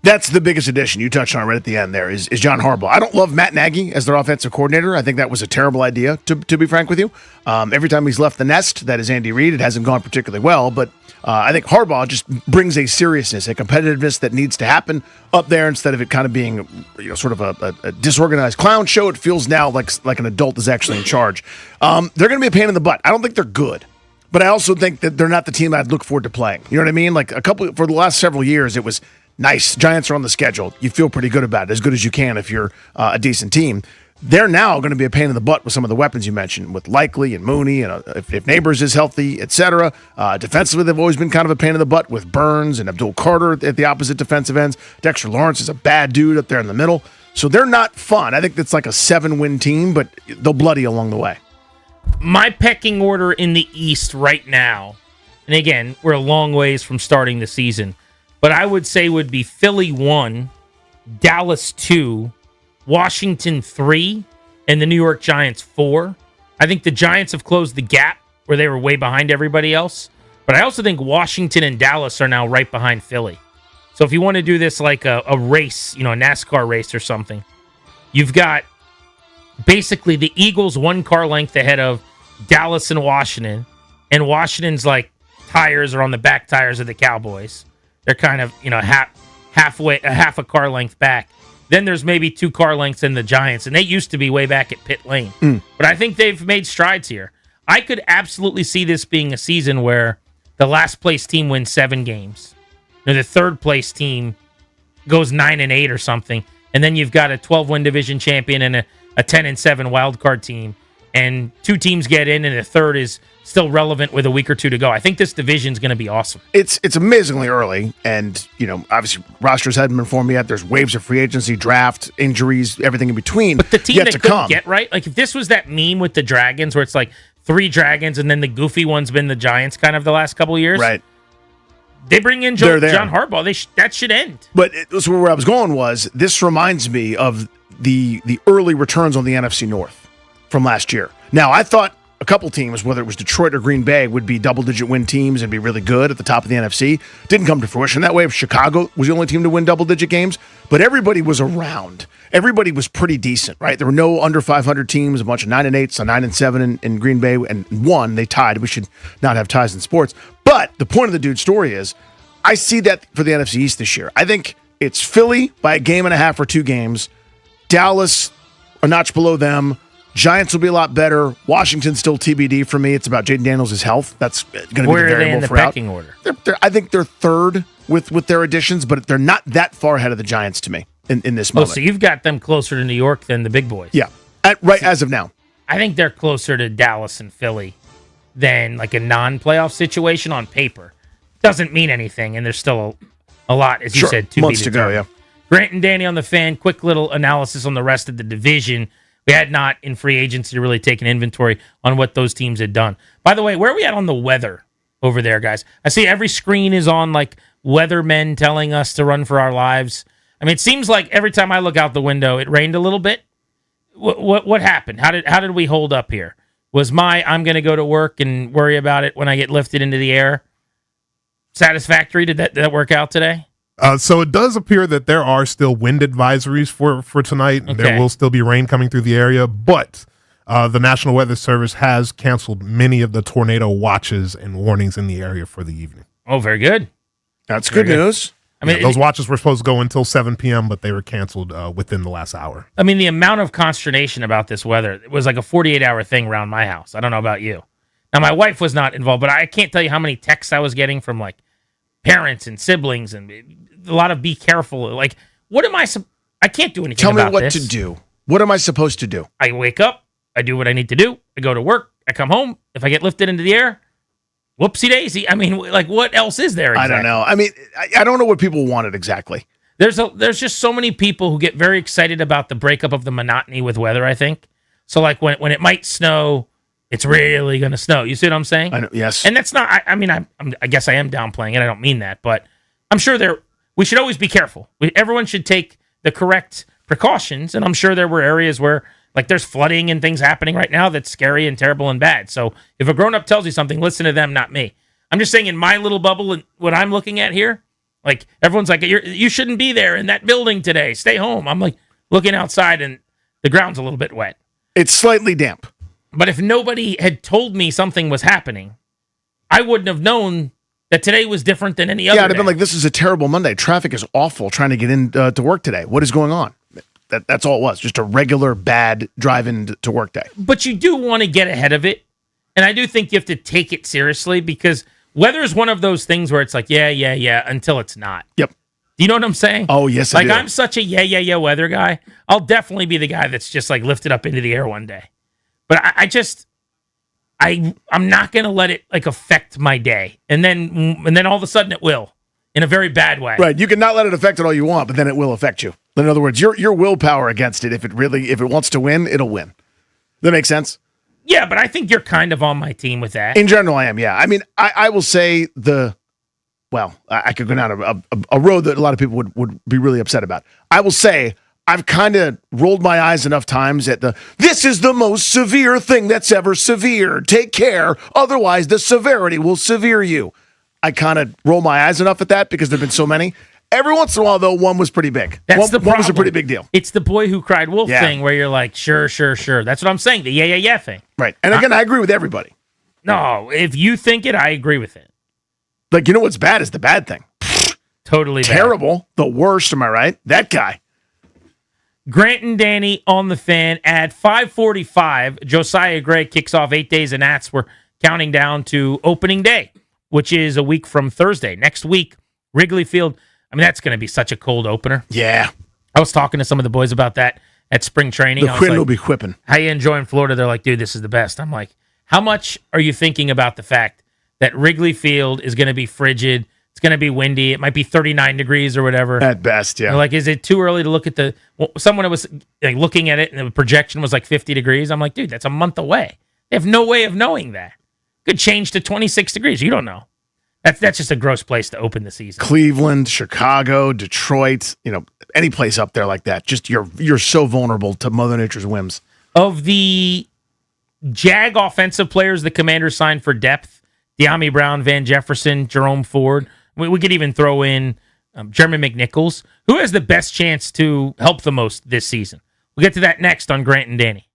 That's the biggest addition you touched on right at the end there is John Harbaugh. I don't love Matt Nagy as their offensive coordinator. I think that was a terrible idea, to be frank with you. Every time he's left the nest, that is Andy Reid, it hasn't gone particularly well, but I think Harbaugh just brings a seriousness, a competitiveness that needs to happen up there instead of it kind of being sort of a disorganized clown show. It feels now like an adult is actually in charge. They're going to be a pain in the butt. I don't think they're good. But I also think that they're not the team I'd look forward to playing. You know what I mean? Like for the last several years, it was nice. Giants are on the schedule. You feel pretty good about it, as good as you can if you're a decent team. They're now going to be a pain in the butt with some of the weapons you mentioned, with Likely and Mooney, and if Neighbors is healthy, etc. Defensively, they've always been kind of a pain in the butt with Burns and Abdul Carter at the opposite defensive ends. Dexter Lawrence is a bad dude up there in the middle. So they're not fun. I think it's like a 7-win team, but they'll bloody along the way. My pecking order in the East right now, and again, we're a long ways from starting the season, but I would say would be Philly 1, Dallas 2, Washington 3, and the New York Giants 4. I think the Giants have closed the gap where they were way behind everybody else. But I also think Washington and Dallas are now right behind Philly. So if you want to do this like a race, a NASCAR race or something, you've got basically the Eagles 1 car length ahead of Dallas and Washington. And Washington's like tires are on the back tires of the Cowboys. They're kind of, half a car length back. Then there's maybe 2 car lengths in the Giants, and they used to be way back at pit lane. But I think they've made strides here. I could absolutely see this being a season where the last place team wins 7 games. The third place team goes 9-8 or something, and then you've got a 12-win division champion and a 10-7 wild card team, and 2 teams get in, and the third is still relevant with a week or 2 to go. I think this division is going to be awesome. It's amazingly early, and obviously rosters hadn't been formed yet. There's waves of free agency, draft, injuries, everything in between. But the team that couldn't get right, like if this was that meme with the Dragons, where it's like 3 Dragons and then the goofy one's been the Giants, kind of the last couple of years, right? They bring in John Harbaugh. That should end. But so where I was going was this reminds me of the early returns on the NFC North from last year. Now I thought a couple teams, whether it was Detroit or Green Bay, would be double-digit win teams and be really good at the top of the NFC. Didn't come to fruition that way. Chicago was the only team to win double-digit games, but everybody was around. Everybody was pretty decent, right? There were no under 500 teams, a bunch of 9-8s, a 9-7 in Green Bay, and 1, they tied. We should not have ties in sports. But the point of the dude's story is, I see that for the NFC East this year. I think it's Philly by a game and a half or 2 games. Dallas, a notch below them. Giants will be a lot better. Washington's still TBD for me. It's about Jaden Daniels' health. That's going to be the variable for Where are they in the pecking order? I think they're third with their additions, but they're not that far ahead of the Giants to me in this moment. So you've got them closer to New York than the big boys. Yeah, as of now. I think they're closer to Dallas and Philly than like a non-playoff situation on paper. Doesn't mean anything, and there's still a lot, as you said, months to go, yeah. Grant and Danny on the Fan, quick little analysis on the rest of the division. We had not in free agency really taken inventory on what those teams had done. By the way, where are we at on the weather over there, guys? I see every screen is on like weathermen telling us to run for our lives. I mean, it seems like every time I look out the window, it rained a little bit. What happened? How did we hold up here? Was I'm going to go to work and worry about it when I get lifted into the air satisfactory? Did that work out today? So it does appear that there are still wind advisories for tonight. Okay. There will still be rain coming through the area, but the National Weather Service has canceled many of the tornado watches and warnings in the area for the evening. Oh, very good. That's good news. I mean, those watches were supposed to go until 7 p.m., but they were canceled within the last hour. I mean, the amount of consternation about this weather, it was like a 48-hour thing around my house. I don't know about you. Now, my wife was not involved, but I can't tell you how many texts I was getting from like parents and siblings and a lot of be careful. Like, what am I can't do anything about this. Tell me what to do. What am I supposed to do? I wake up. I do what I need to do. I go to work. I come home. If I get lifted into the air, whoopsie daisy. I mean, like, what else is there exactly? I don't know. I mean, I don't know what people wanted exactly. There's just so many people who get very excited about the breakup of the monotony with weather, I think. So, like, when it might snow, it's really going to snow. You see what I'm saying? I know, yes. And that's not, I guess I am downplaying it. I don't mean that. But I'm sure we should always be careful. Everyone should take the correct precautions. And I'm sure there were areas where, like, there's flooding and things happening right now that's scary and terrible and bad. So if a grown-up tells you something, listen to them, not me. I'm just saying in my little bubble and what I'm looking at here, like, everyone's like, you shouldn't be there in that building today. Stay home. I'm like looking outside and the ground's a little bit wet. It's slightly damp. But if nobody had told me something was happening, I wouldn't have known that today was different than any other Yeah, I'd have day. been like, this is a terrible Monday. Traffic is awful trying to get in to work today. What is going on? That's all it was. Just a regular bad drive-in to work day. But you do want to get ahead of it. And I do think you have to take it seriously because weather is one of those things where it's like, yeah, until it's not. Yep. Do you know what I'm saying? Oh, yes, I do. I'm such a yeah weather guy. I'll definitely be the guy that's just like lifted up into the air one day. But I'm not going to let it like affect my day. And then all of a sudden it will in a very bad way. Right. You can not let it affect it all you want, but then it will affect you. In other words, your willpower against it, if it wants to win, it'll win. That makes sense? Yeah, but I think you're kind of on my team with that. In general, I am, yeah. I mean, I will say I could go down a road that a lot of people would be really upset about. I will say I've kind of rolled my eyes enough times at this is the most severe thing that's ever severe. Take care, otherwise the severity will severe you. I kind of roll my eyes enough at that because there have been so many. Every once in a while, though, one was pretty big. That's the problem. One was a pretty big deal. It's the boy who cried wolf thing where you're like, sure. That's what I'm saying, the yeah thing. Right. And again, I agree with everybody. No, if you think it, I agree with it. Like, you know what's bad is the bad thing. Totally bad. Terrible. The worst, am I right? That guy. Grant and Danny on the Fan at 5:45. Josiah Gray kicks off 8 days, and Nats. We're counting down to opening day, which is a week from Thursday. Next week, Wrigley Field. I mean, that's going to be such a cold opener. Yeah. I was talking to some of the boys about that at spring training. The Quinn will be whipping. How you enjoying Florida? They're like, dude, this is the best. I'm like, how much are you thinking about the fact that Wrigley Field is going to be frigid? It's going to be windy. It might be 39 degrees or whatever. At best, yeah. They're like, is it too early to look at someone was like, looking at it and the projection was like 50 degrees. I'm like, dude, that's a month away. They have no way of knowing that. Could change to 26 degrees. You don't know. That's just a gross place to open the season. Cleveland, Chicago, Detroit, any place up there like that. Just you're so vulnerable to Mother Nature's whims. Of the Jag offensive players the Commanders signed for depth, De'Ami Brown, Van Jefferson, Jerome Ford. We could even throw in Jeremy McNichols. Who has the best chance to help the most this season? We'll get to that next on Grant and Danny.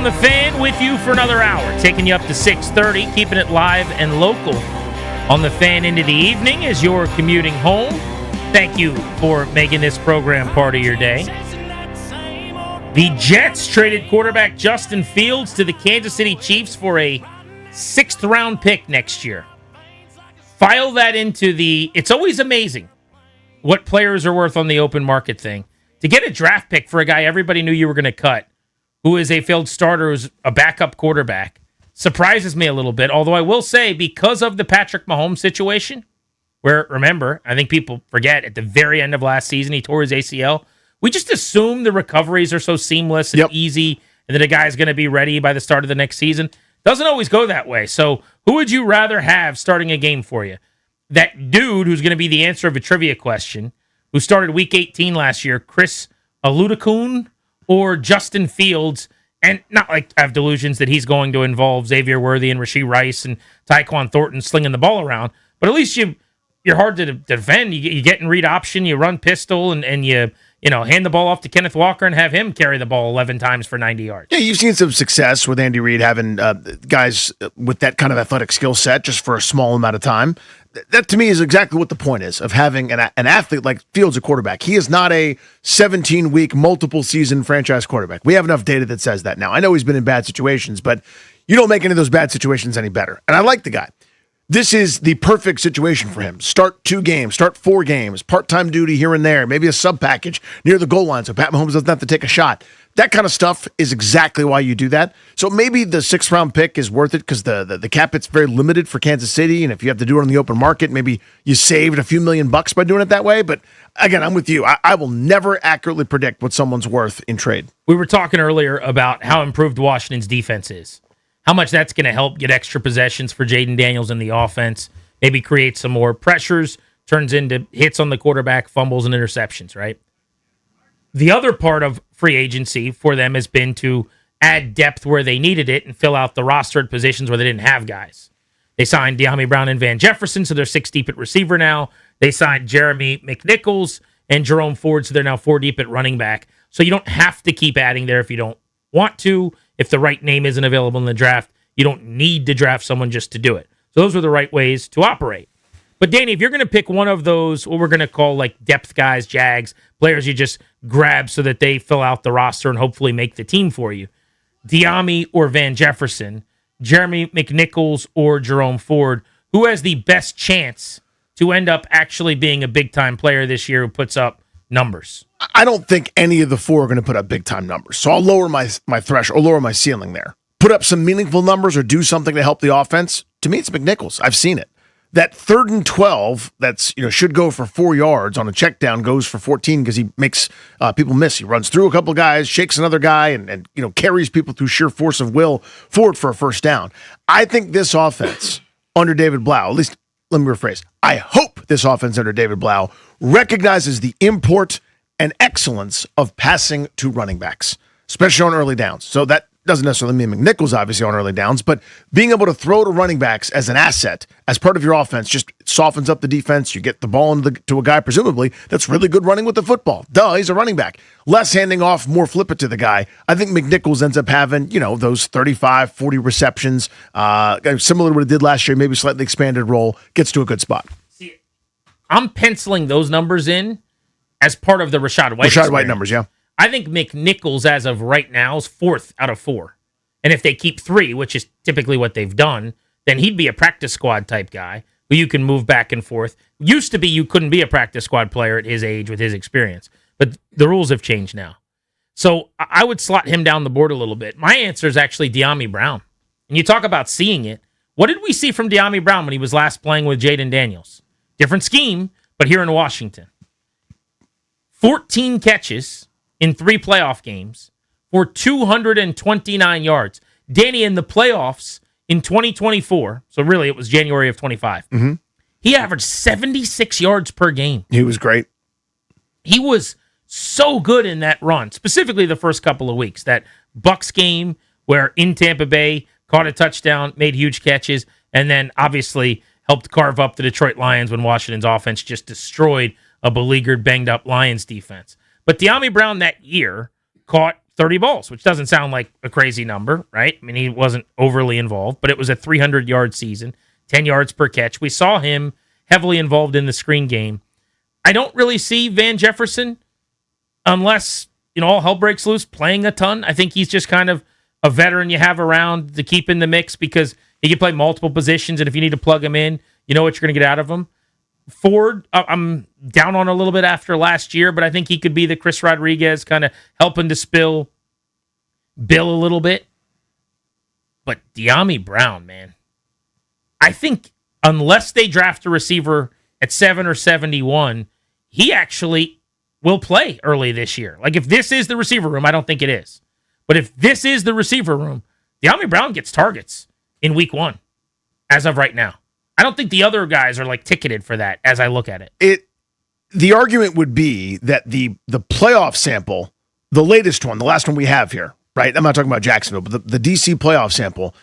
on the Fan with you for another hour, taking you up to 6:30, keeping it live and local on the Fan into the evening as you're commuting home. Thank you for making this program part of your day. The Jets traded quarterback Justin Fields to the Kansas City Chiefs for a 6th-round pick next year. File that into the... It's always amazing what players are worth on the open market thing. To get a draft pick for a guy everybody knew you were going to cut, who is a failed starter, who's a backup quarterback, surprises me a little bit. Although I will say, because of the Patrick Mahomes situation, where, remember, I think people forget, at the very end of last season, he tore his ACL. We just assume the recoveries are so seamless and easy, and that a guy's going to be ready by the start of the next season. Doesn't always go that way. So who would you rather have starting a game for you? That dude who's going to be the answer of a trivia question, who started Week 18 last year, Chris Aludakun, or Justin Fields? And not like I have delusions that he's going to involve Xavier Worthy and Rashee Rice and Tyquan Thornton slinging the ball around. But at least you're hard to defend. You get in read option, you run pistol, and you hand the ball off to Kenneth Walker and have him carry the ball 11 times for 90 yards. Yeah, you've seen some success with Andy Reid having guys with that kind of athletic skill set just for a small amount of time. That, to me, is exactly what the point is of having an athlete like Fields, a quarterback. He is not a 17-week, multiple-season franchise quarterback. We have enough data that says that now. I know he's been in bad situations, but you don't make any of those bad situations any better. And I like the guy. This is the perfect situation for him. Start 2 games, start 4 games, part-time duty here and there, maybe a sub-package near the goal line so Pat Mahomes doesn't have to take a shot. That kind of stuff is exactly why you do that. So maybe the 6th-round pick is worth it because the cap hit's very limited for Kansas City, and if you have to do it on the open market, maybe you saved a few $million by doing it that way. But again, I'm with you. I will never accurately predict what someone's worth in trade. We were talking earlier about how improved Washington's defense is. How much that's going to help get extra possessions for Jaden Daniels in the offense, maybe create some more pressures, turns into hits on the quarterback, fumbles, and interceptions, right? The other part of free agency for them has been to add depth where they needed it and fill out the rostered positions where they didn't have guys. They signed De'Ami Brown and Van Jefferson, so they're 6 deep at receiver now. They signed Jeremy McNichols and Jerome Ford, so they're now 4 deep at running back. So you don't have to keep adding there if you don't want to. If the right name isn't available in the draft, you don't need to draft someone just to do it. So those are the right ways to operate. But Danny, if you're going to pick one of those, what we're going to call like depth guys, Jags, players you just grab so that they fill out the roster and hopefully make the team for you, De'Ami or Van Jefferson, Jeremy McNichols or Jerome Ford, who has the best chance to end up actually being a big-time player this year who puts up numbers? I don't think any of the 4 are going to put up big-time numbers. So I'll lower my threshold, or lower my ceiling there. Put up some meaningful numbers or do something to help the offense. To me, it's McNichols. I've seen it. That 3rd and 12 that's should go for 4 yards on a check down goes for 14 because he makes people miss. He runs through a couple of guys, shakes another guy, and carries people through sheer force of will forward for a first down. I think this offense under David Blau, at least let me rephrase, I hope this offense under David Blau recognizes the import and excellence of passing to running backs, especially on early downs. So that doesn't necessarily mean McNichols obviously on early downs, but being able to throw to running backs as an asset, as part of your offense, just softens up the defense. You get the ball to a guy, presumably, that's really good running with the football. Duh, he's a running back. Less handing off, more flip it to the guy. I think McNichols ends up having, those 35, 40 receptions, similar to what he did last year, maybe slightly expanded role, gets to a good spot. See, I'm penciling those numbers in as part of the Rachaad White Rachaad White numbers, yeah. I think McNichols, as of right now, is 4th out of 4. And if they keep 3, which is typically what they've done, then he'd be a practice squad type guy who you can move back and forth. Used to be you couldn't be a practice squad player at his age with his experience, but the rules have changed now. So I would slot him down the board a little bit. My answer is actually De'Ami Brown. And you talk about seeing it. What did we see from De'Ami Brown when he was last playing with Jaden Daniels? Different scheme, but here in Washington. 14 catches in 3 playoff games for 229 yards. Danny, in the playoffs in 2024, so really it was January of 25, he averaged 76 yards per game. He was great. He was so good in that run, specifically the first couple of weeks. That Bucks game where in Tampa Bay, caught a touchdown, made huge catches, and then obviously helped carve up the Detroit Lions when Washington's offense just destroyed a beleaguered, banged-up Lions defense. But De'Ami Brown that year caught 30 balls, which doesn't sound like a crazy number, right? I mean, he wasn't overly involved, but it was a 300-yard season, 10 yards per catch. We saw him heavily involved in the screen game. I don't really see Van Jefferson, unless, all hell breaks loose, playing a ton. I think he's just kind of a veteran you have around to keep in the mix because he can play multiple positions, and if you need to plug him in, you know what you're going to get out of him. Ford, I'm down on a little bit after last year, but I think he could be the Chris Rodriguez, kind of helping to spill Bill a little bit. But De'Ami Brown, man, I think unless they draft a receiver at 7 or 71, he actually will play early this year. Like, if this is the receiver room, I don't think it is. But if this is the receiver room, De'Ami Brown gets targets in week 1 as of right now. I don't think the other guys are like ticketed for that as I look at it. The argument would be that the playoff sample, the latest one, the last one we have here, right? I'm not talking about Jacksonville, but the DC playoff sample,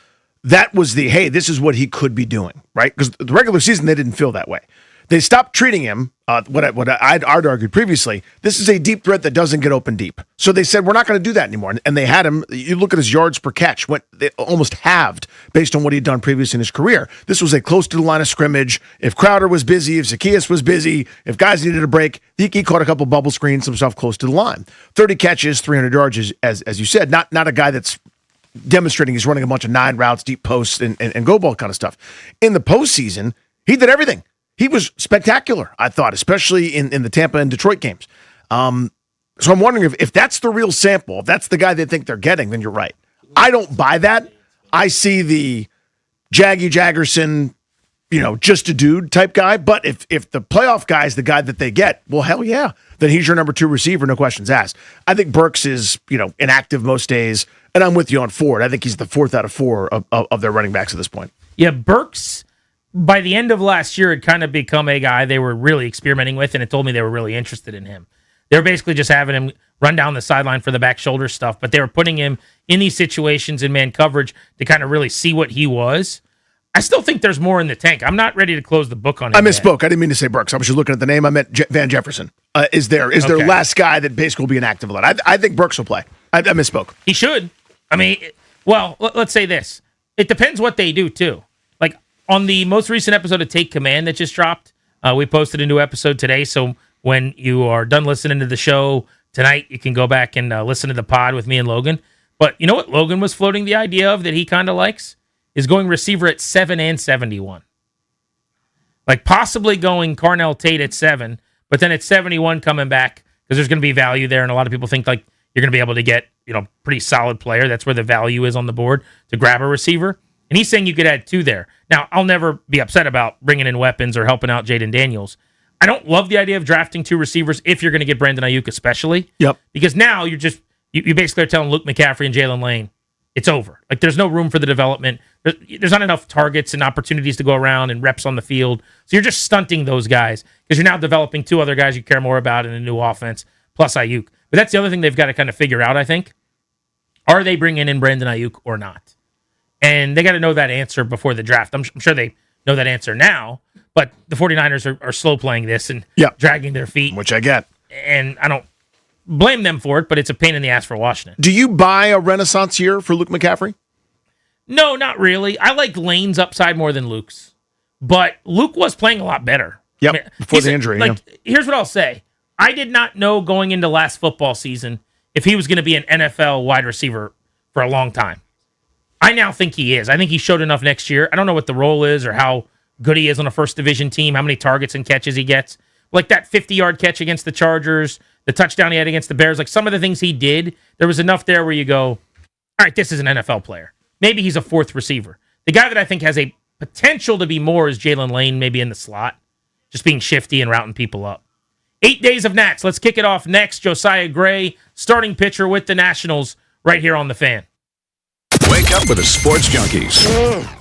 that was hey, this is what he could be doing, right? Because the regular season, they didn't feel that way. They stopped treating him, what I'd argued previously, this is a deep threat that doesn't get open deep. So they said, we're not going to do that anymore. And they had him, you look at his yards per catch, they almost halved based on what he'd done previous in his career. This was a close to the line of scrimmage. If Crowder was busy, if Zacchaeus was busy, if guys needed a break, he caught a couple bubble screens, some stuff close to the line. 30 catches, 300 yards, as you said, not a guy that's demonstrating he's running a bunch of 9 routes, deep posts, and go ball kind of stuff. In the postseason, he did everything. He was spectacular, I thought, especially in the Tampa and Detroit games. So I'm wondering if that's the real sample, if that's the guy they think they're getting, then you're right. I don't buy that. I see the Jaggy Jaggerson, just a dude type guy. But if the playoff guy is the guy that they get, well, hell yeah, then he's your number 2 receiver, no questions asked. I think Burks is, inactive most days, and I'm with you on Ford. I think he's the 4th out of 4 of their running backs at this point. Yeah, Burks, by the end of last year, had kind of become a guy they were really experimenting with, and it told me they were really interested in him. They were basically just having him run down the sideline for the back shoulder stuff, but they were putting him in these situations in man coverage to kind of really see what he was. I still think there's more in the tank. I'm not ready to close the book on him. I misspoke. I didn't mean to say Burks. I was just looking at the name. I meant Van Jefferson. Is their last guy that basically will be inactive a lot. I think Burks will play. I misspoke. He should. I mean, well, let's say this. It depends what they do, too. Like, on the most recent episode of Take Command that just dropped, we posted a new episode today, so when you are done listening to the show tonight, you can go back and listen to the pod with me and Logan. But you know what Logan was floating the idea of that he kind of likes? Is going receiver at 7 and 71. Like possibly going Carnell Tate at 7, but then at 71 coming back because there's going to be value there, and a lot of people think like you're going to be able to get, pretty solid player. That's where the value is on the board to grab a receiver. And he's saying you could add 2 there. Now, I'll never be upset about bringing in weapons or helping out Jaden Daniels. I don't love the idea of drafting 2 receivers if you're going to get Brandon Ayuk especially. Yep. Because now you basically are telling Luke McCaffrey and Jalen Lane, it's over. Like, there's no room for the development. There's not enough targets and opportunities to go around and reps on the field. So you're just stunting those guys because you're now developing 2 other guys you care more about in a new offense, plus Ayuk. But that's the other thing they've got to kind of figure out, I think. Are they bringing in Brandon Ayuk or not? And they got to know that answer before the draft. I'm sure they know that answer now, but the 49ers are slow playing this and dragging their feet. Which I get. And I don't blame them for it, but it's a pain in the ass for Washington. Do you buy a renaissance year for Luke McCaffrey? No, not really. I like Lane's upside more than Luke's, but Luke was playing a lot better. Yep, before the injury. Here's what I'll say. I did not know going into last football season if he was going to be an NFL wide receiver for a long time. I now think he is. I think he showed enough next year. I don't know what the role is or how good he is on a first division team, how many targets and catches he gets. Like that 50-yard catch against the Chargers, the touchdown he had against the Bears, like some of the things he did, there was enough there where you go, all right, this is an NFL player. Maybe he's a 4th receiver. The guy that I think has a potential to be more is Jalen Lane, maybe in the slot, just being shifty and routing people up. 8 days of Nats. Let's kick it off next. Josiah Gray, starting pitcher with the Nationals, right here on The Fan. Wake up with the Sports Junkies.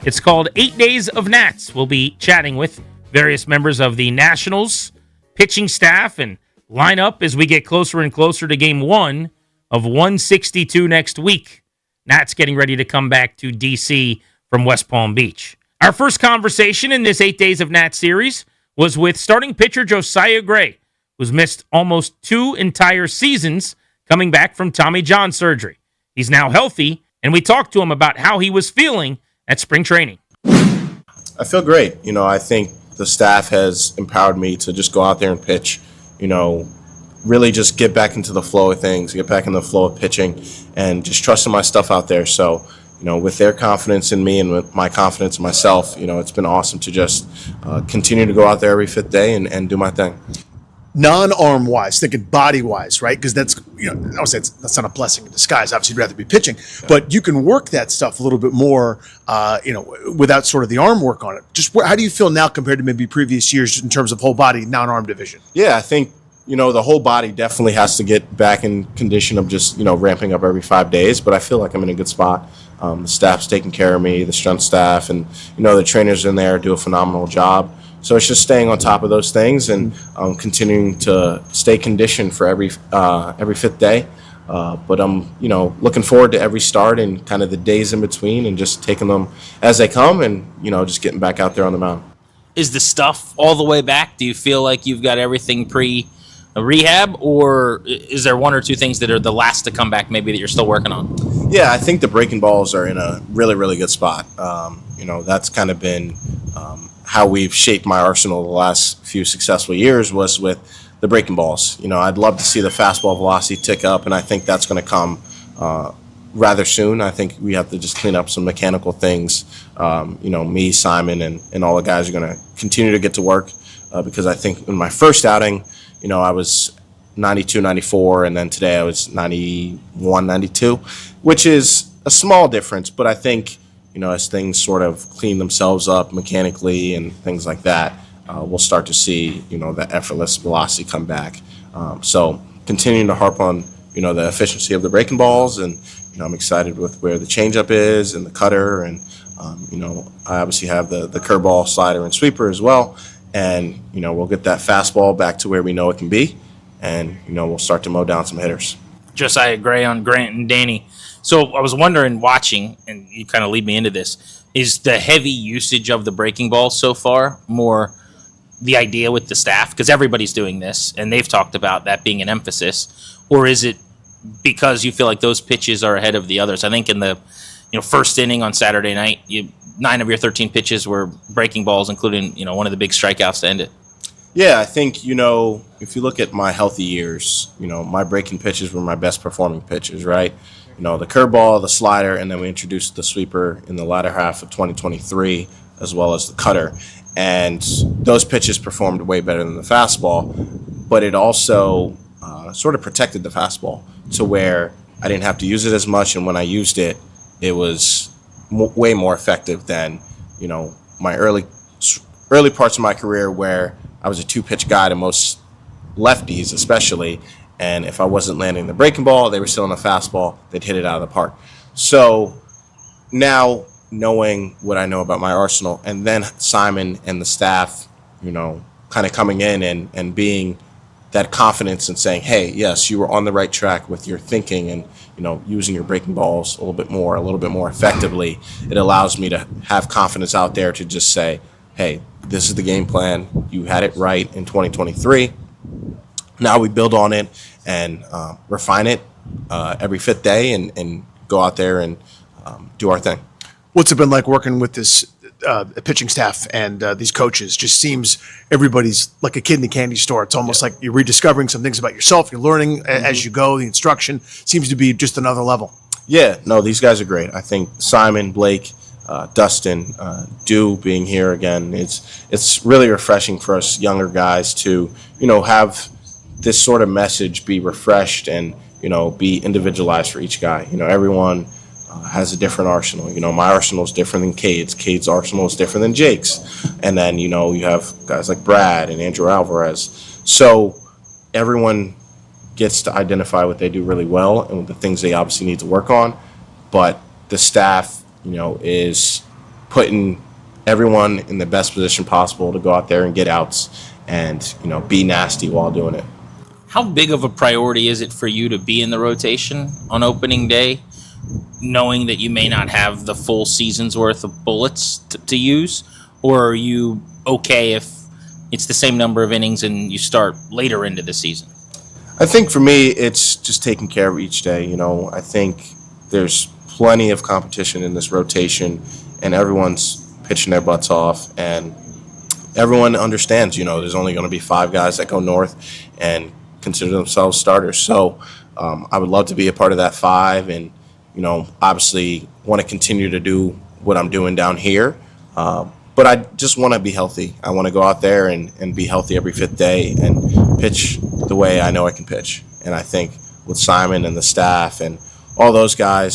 It's called 8 Days of Nats. We'll be chatting with various members of the Nationals pitching staff and lineup as we get closer and closer to game 1 of 162 next week. Nats getting ready to come back to D.C. from West Palm Beach. Our first conversation in this 8 Days of Nats series was with starting pitcher Josiah Gray, who's missed almost 2 entire seasons coming back from Tommy John surgery. He's now healthy, and we talked to him about how he was feeling at spring training. I feel great. I think the staff has empowered me to just go out there and pitch, really just get back into the flow of things, get back in the flow of pitching, and just trusting my stuff out there. So, with their confidence in me and with my confidence in myself, it's been awesome to just continue to go out there every 5th day and do my thing. Non-arm wise, thinking body wise, right? Because that's, I would say that's not a blessing in disguise. Obviously, you'd rather be pitching, but you can work that stuff a little bit more, without sort of the arm work on it. Just how do you feel now compared to maybe previous years in terms of whole body, non-arm division? Yeah, I think, the whole body definitely has to get back in condition of just, ramping up every 5 days, but I feel like I'm in a good spot. The staff's taking care of me, the strength staff, and, the trainers in there do a phenomenal job. So it's just staying on top of those things and continuing to stay conditioned for every 5th day. But I'm, looking forward to every start and kind of the days in between and just taking them as they come and, just getting back out there on the mound. Is the stuff all the way back? Do you feel like you've got everything pre-rehab, or is there 1 or 2 things that are the last to come back maybe that you're still working on? Yeah, I think the breaking balls are in a really, really good spot. That's kind of been how we've shaped my arsenal the last few successful years was with the breaking balls. I'd love to see the fastball velocity tick up, and I think that's going to come rather soon. I think we have to just clean up some mechanical things. Me, Simon, and all the guys are going to continue to get to work because I think in my first outing, I was 92, 94, and then today I was 91, 92, which is a small difference, but I think as things sort of clean themselves up mechanically and things like that, we'll start to see, the effortless velocity come back. So continuing to harp on, the efficiency of the breaking balls, and, I'm excited with where the changeup is and the cutter, and, I obviously have the curveball, slider, and sweeper as well. And, we'll get that fastball back to where we know it can be, and, we'll start to mow down some hitters. Josiah Gray on Grant and Danny. So I was wondering, watching, and you kind of lead me into this, is the heavy usage of the breaking ball so far more the idea with the staff? Because everybody's doing this, and they've talked about that being an emphasis. Or is it because you feel like those pitches are ahead of the others? I think in the first inning on Saturday night, 9 of your 13 pitches were breaking balls, including one of the big strikeouts to end it. Yeah, I think, if you look at my healthy years, my breaking pitches were my best performing pitches, right? The curveball, the slider, and then we introduced the sweeper in the latter half of 2023, as well as the cutter. And those pitches performed way better than the fastball, but it also sort of protected the fastball to where I didn't have to use it as much, and when I used it, it was way more effective than, my early parts of my career where I was a 2-pitch guy to most lefties especially, and if I wasn't landing the breaking ball, they were still on a fastball, they'd hit it out of the park. So now knowing what I know about my arsenal, and then Simon and the staff, kind of coming in and being that confidence and saying, hey, yes, you were on the right track with your thinking and, using your breaking balls a little bit more effectively, it allows me to have confidence out there to just say, hey, this is the game plan. You had it right in 2023. Now we build on it and refine it every 5th day and go out there and do our thing. What's it been like working with this pitching staff and these coaches? Just seems everybody's like a kid in a candy store. It's almost like you're rediscovering some things about yourself. You're learning as you go. The instruction seems to be just another level. Yeah, no, these guys are great. I think Simon, Blake, Dustin, Dew being here again, it's really refreshing for us younger guys to, have this sort of message be refreshed and, be individualized for each guy. Everyone has a different arsenal. My arsenal is different than Cade's. Cade's arsenal is different than Jake's. And then, you have guys like Brad and Andrew Alvarez. So everyone gets to identify what they do really well and the things they obviously need to work on. But the staff, is putting everyone in the best position possible to go out there and get outs and, be nasty while doing it. How big of a priority is it for you to be in the rotation on opening day, knowing that you may not have the full season's worth of bullets to use? Or are you okay if it's the same number of innings and you start later into the season? I think for me, it's just taking care of each day. I think there's plenty of competition in this rotation, and everyone's pitching their butts off, and everyone understands, there's only going to be 5 guys that go north and consider themselves starters. So I would love to be a part of that 5 and, obviously want to continue to do what I'm doing down here. But I just want to be healthy. I want to go out there and be healthy every 5th day and pitch the way I know I can pitch. And I think with Simon and the staff and all those guys,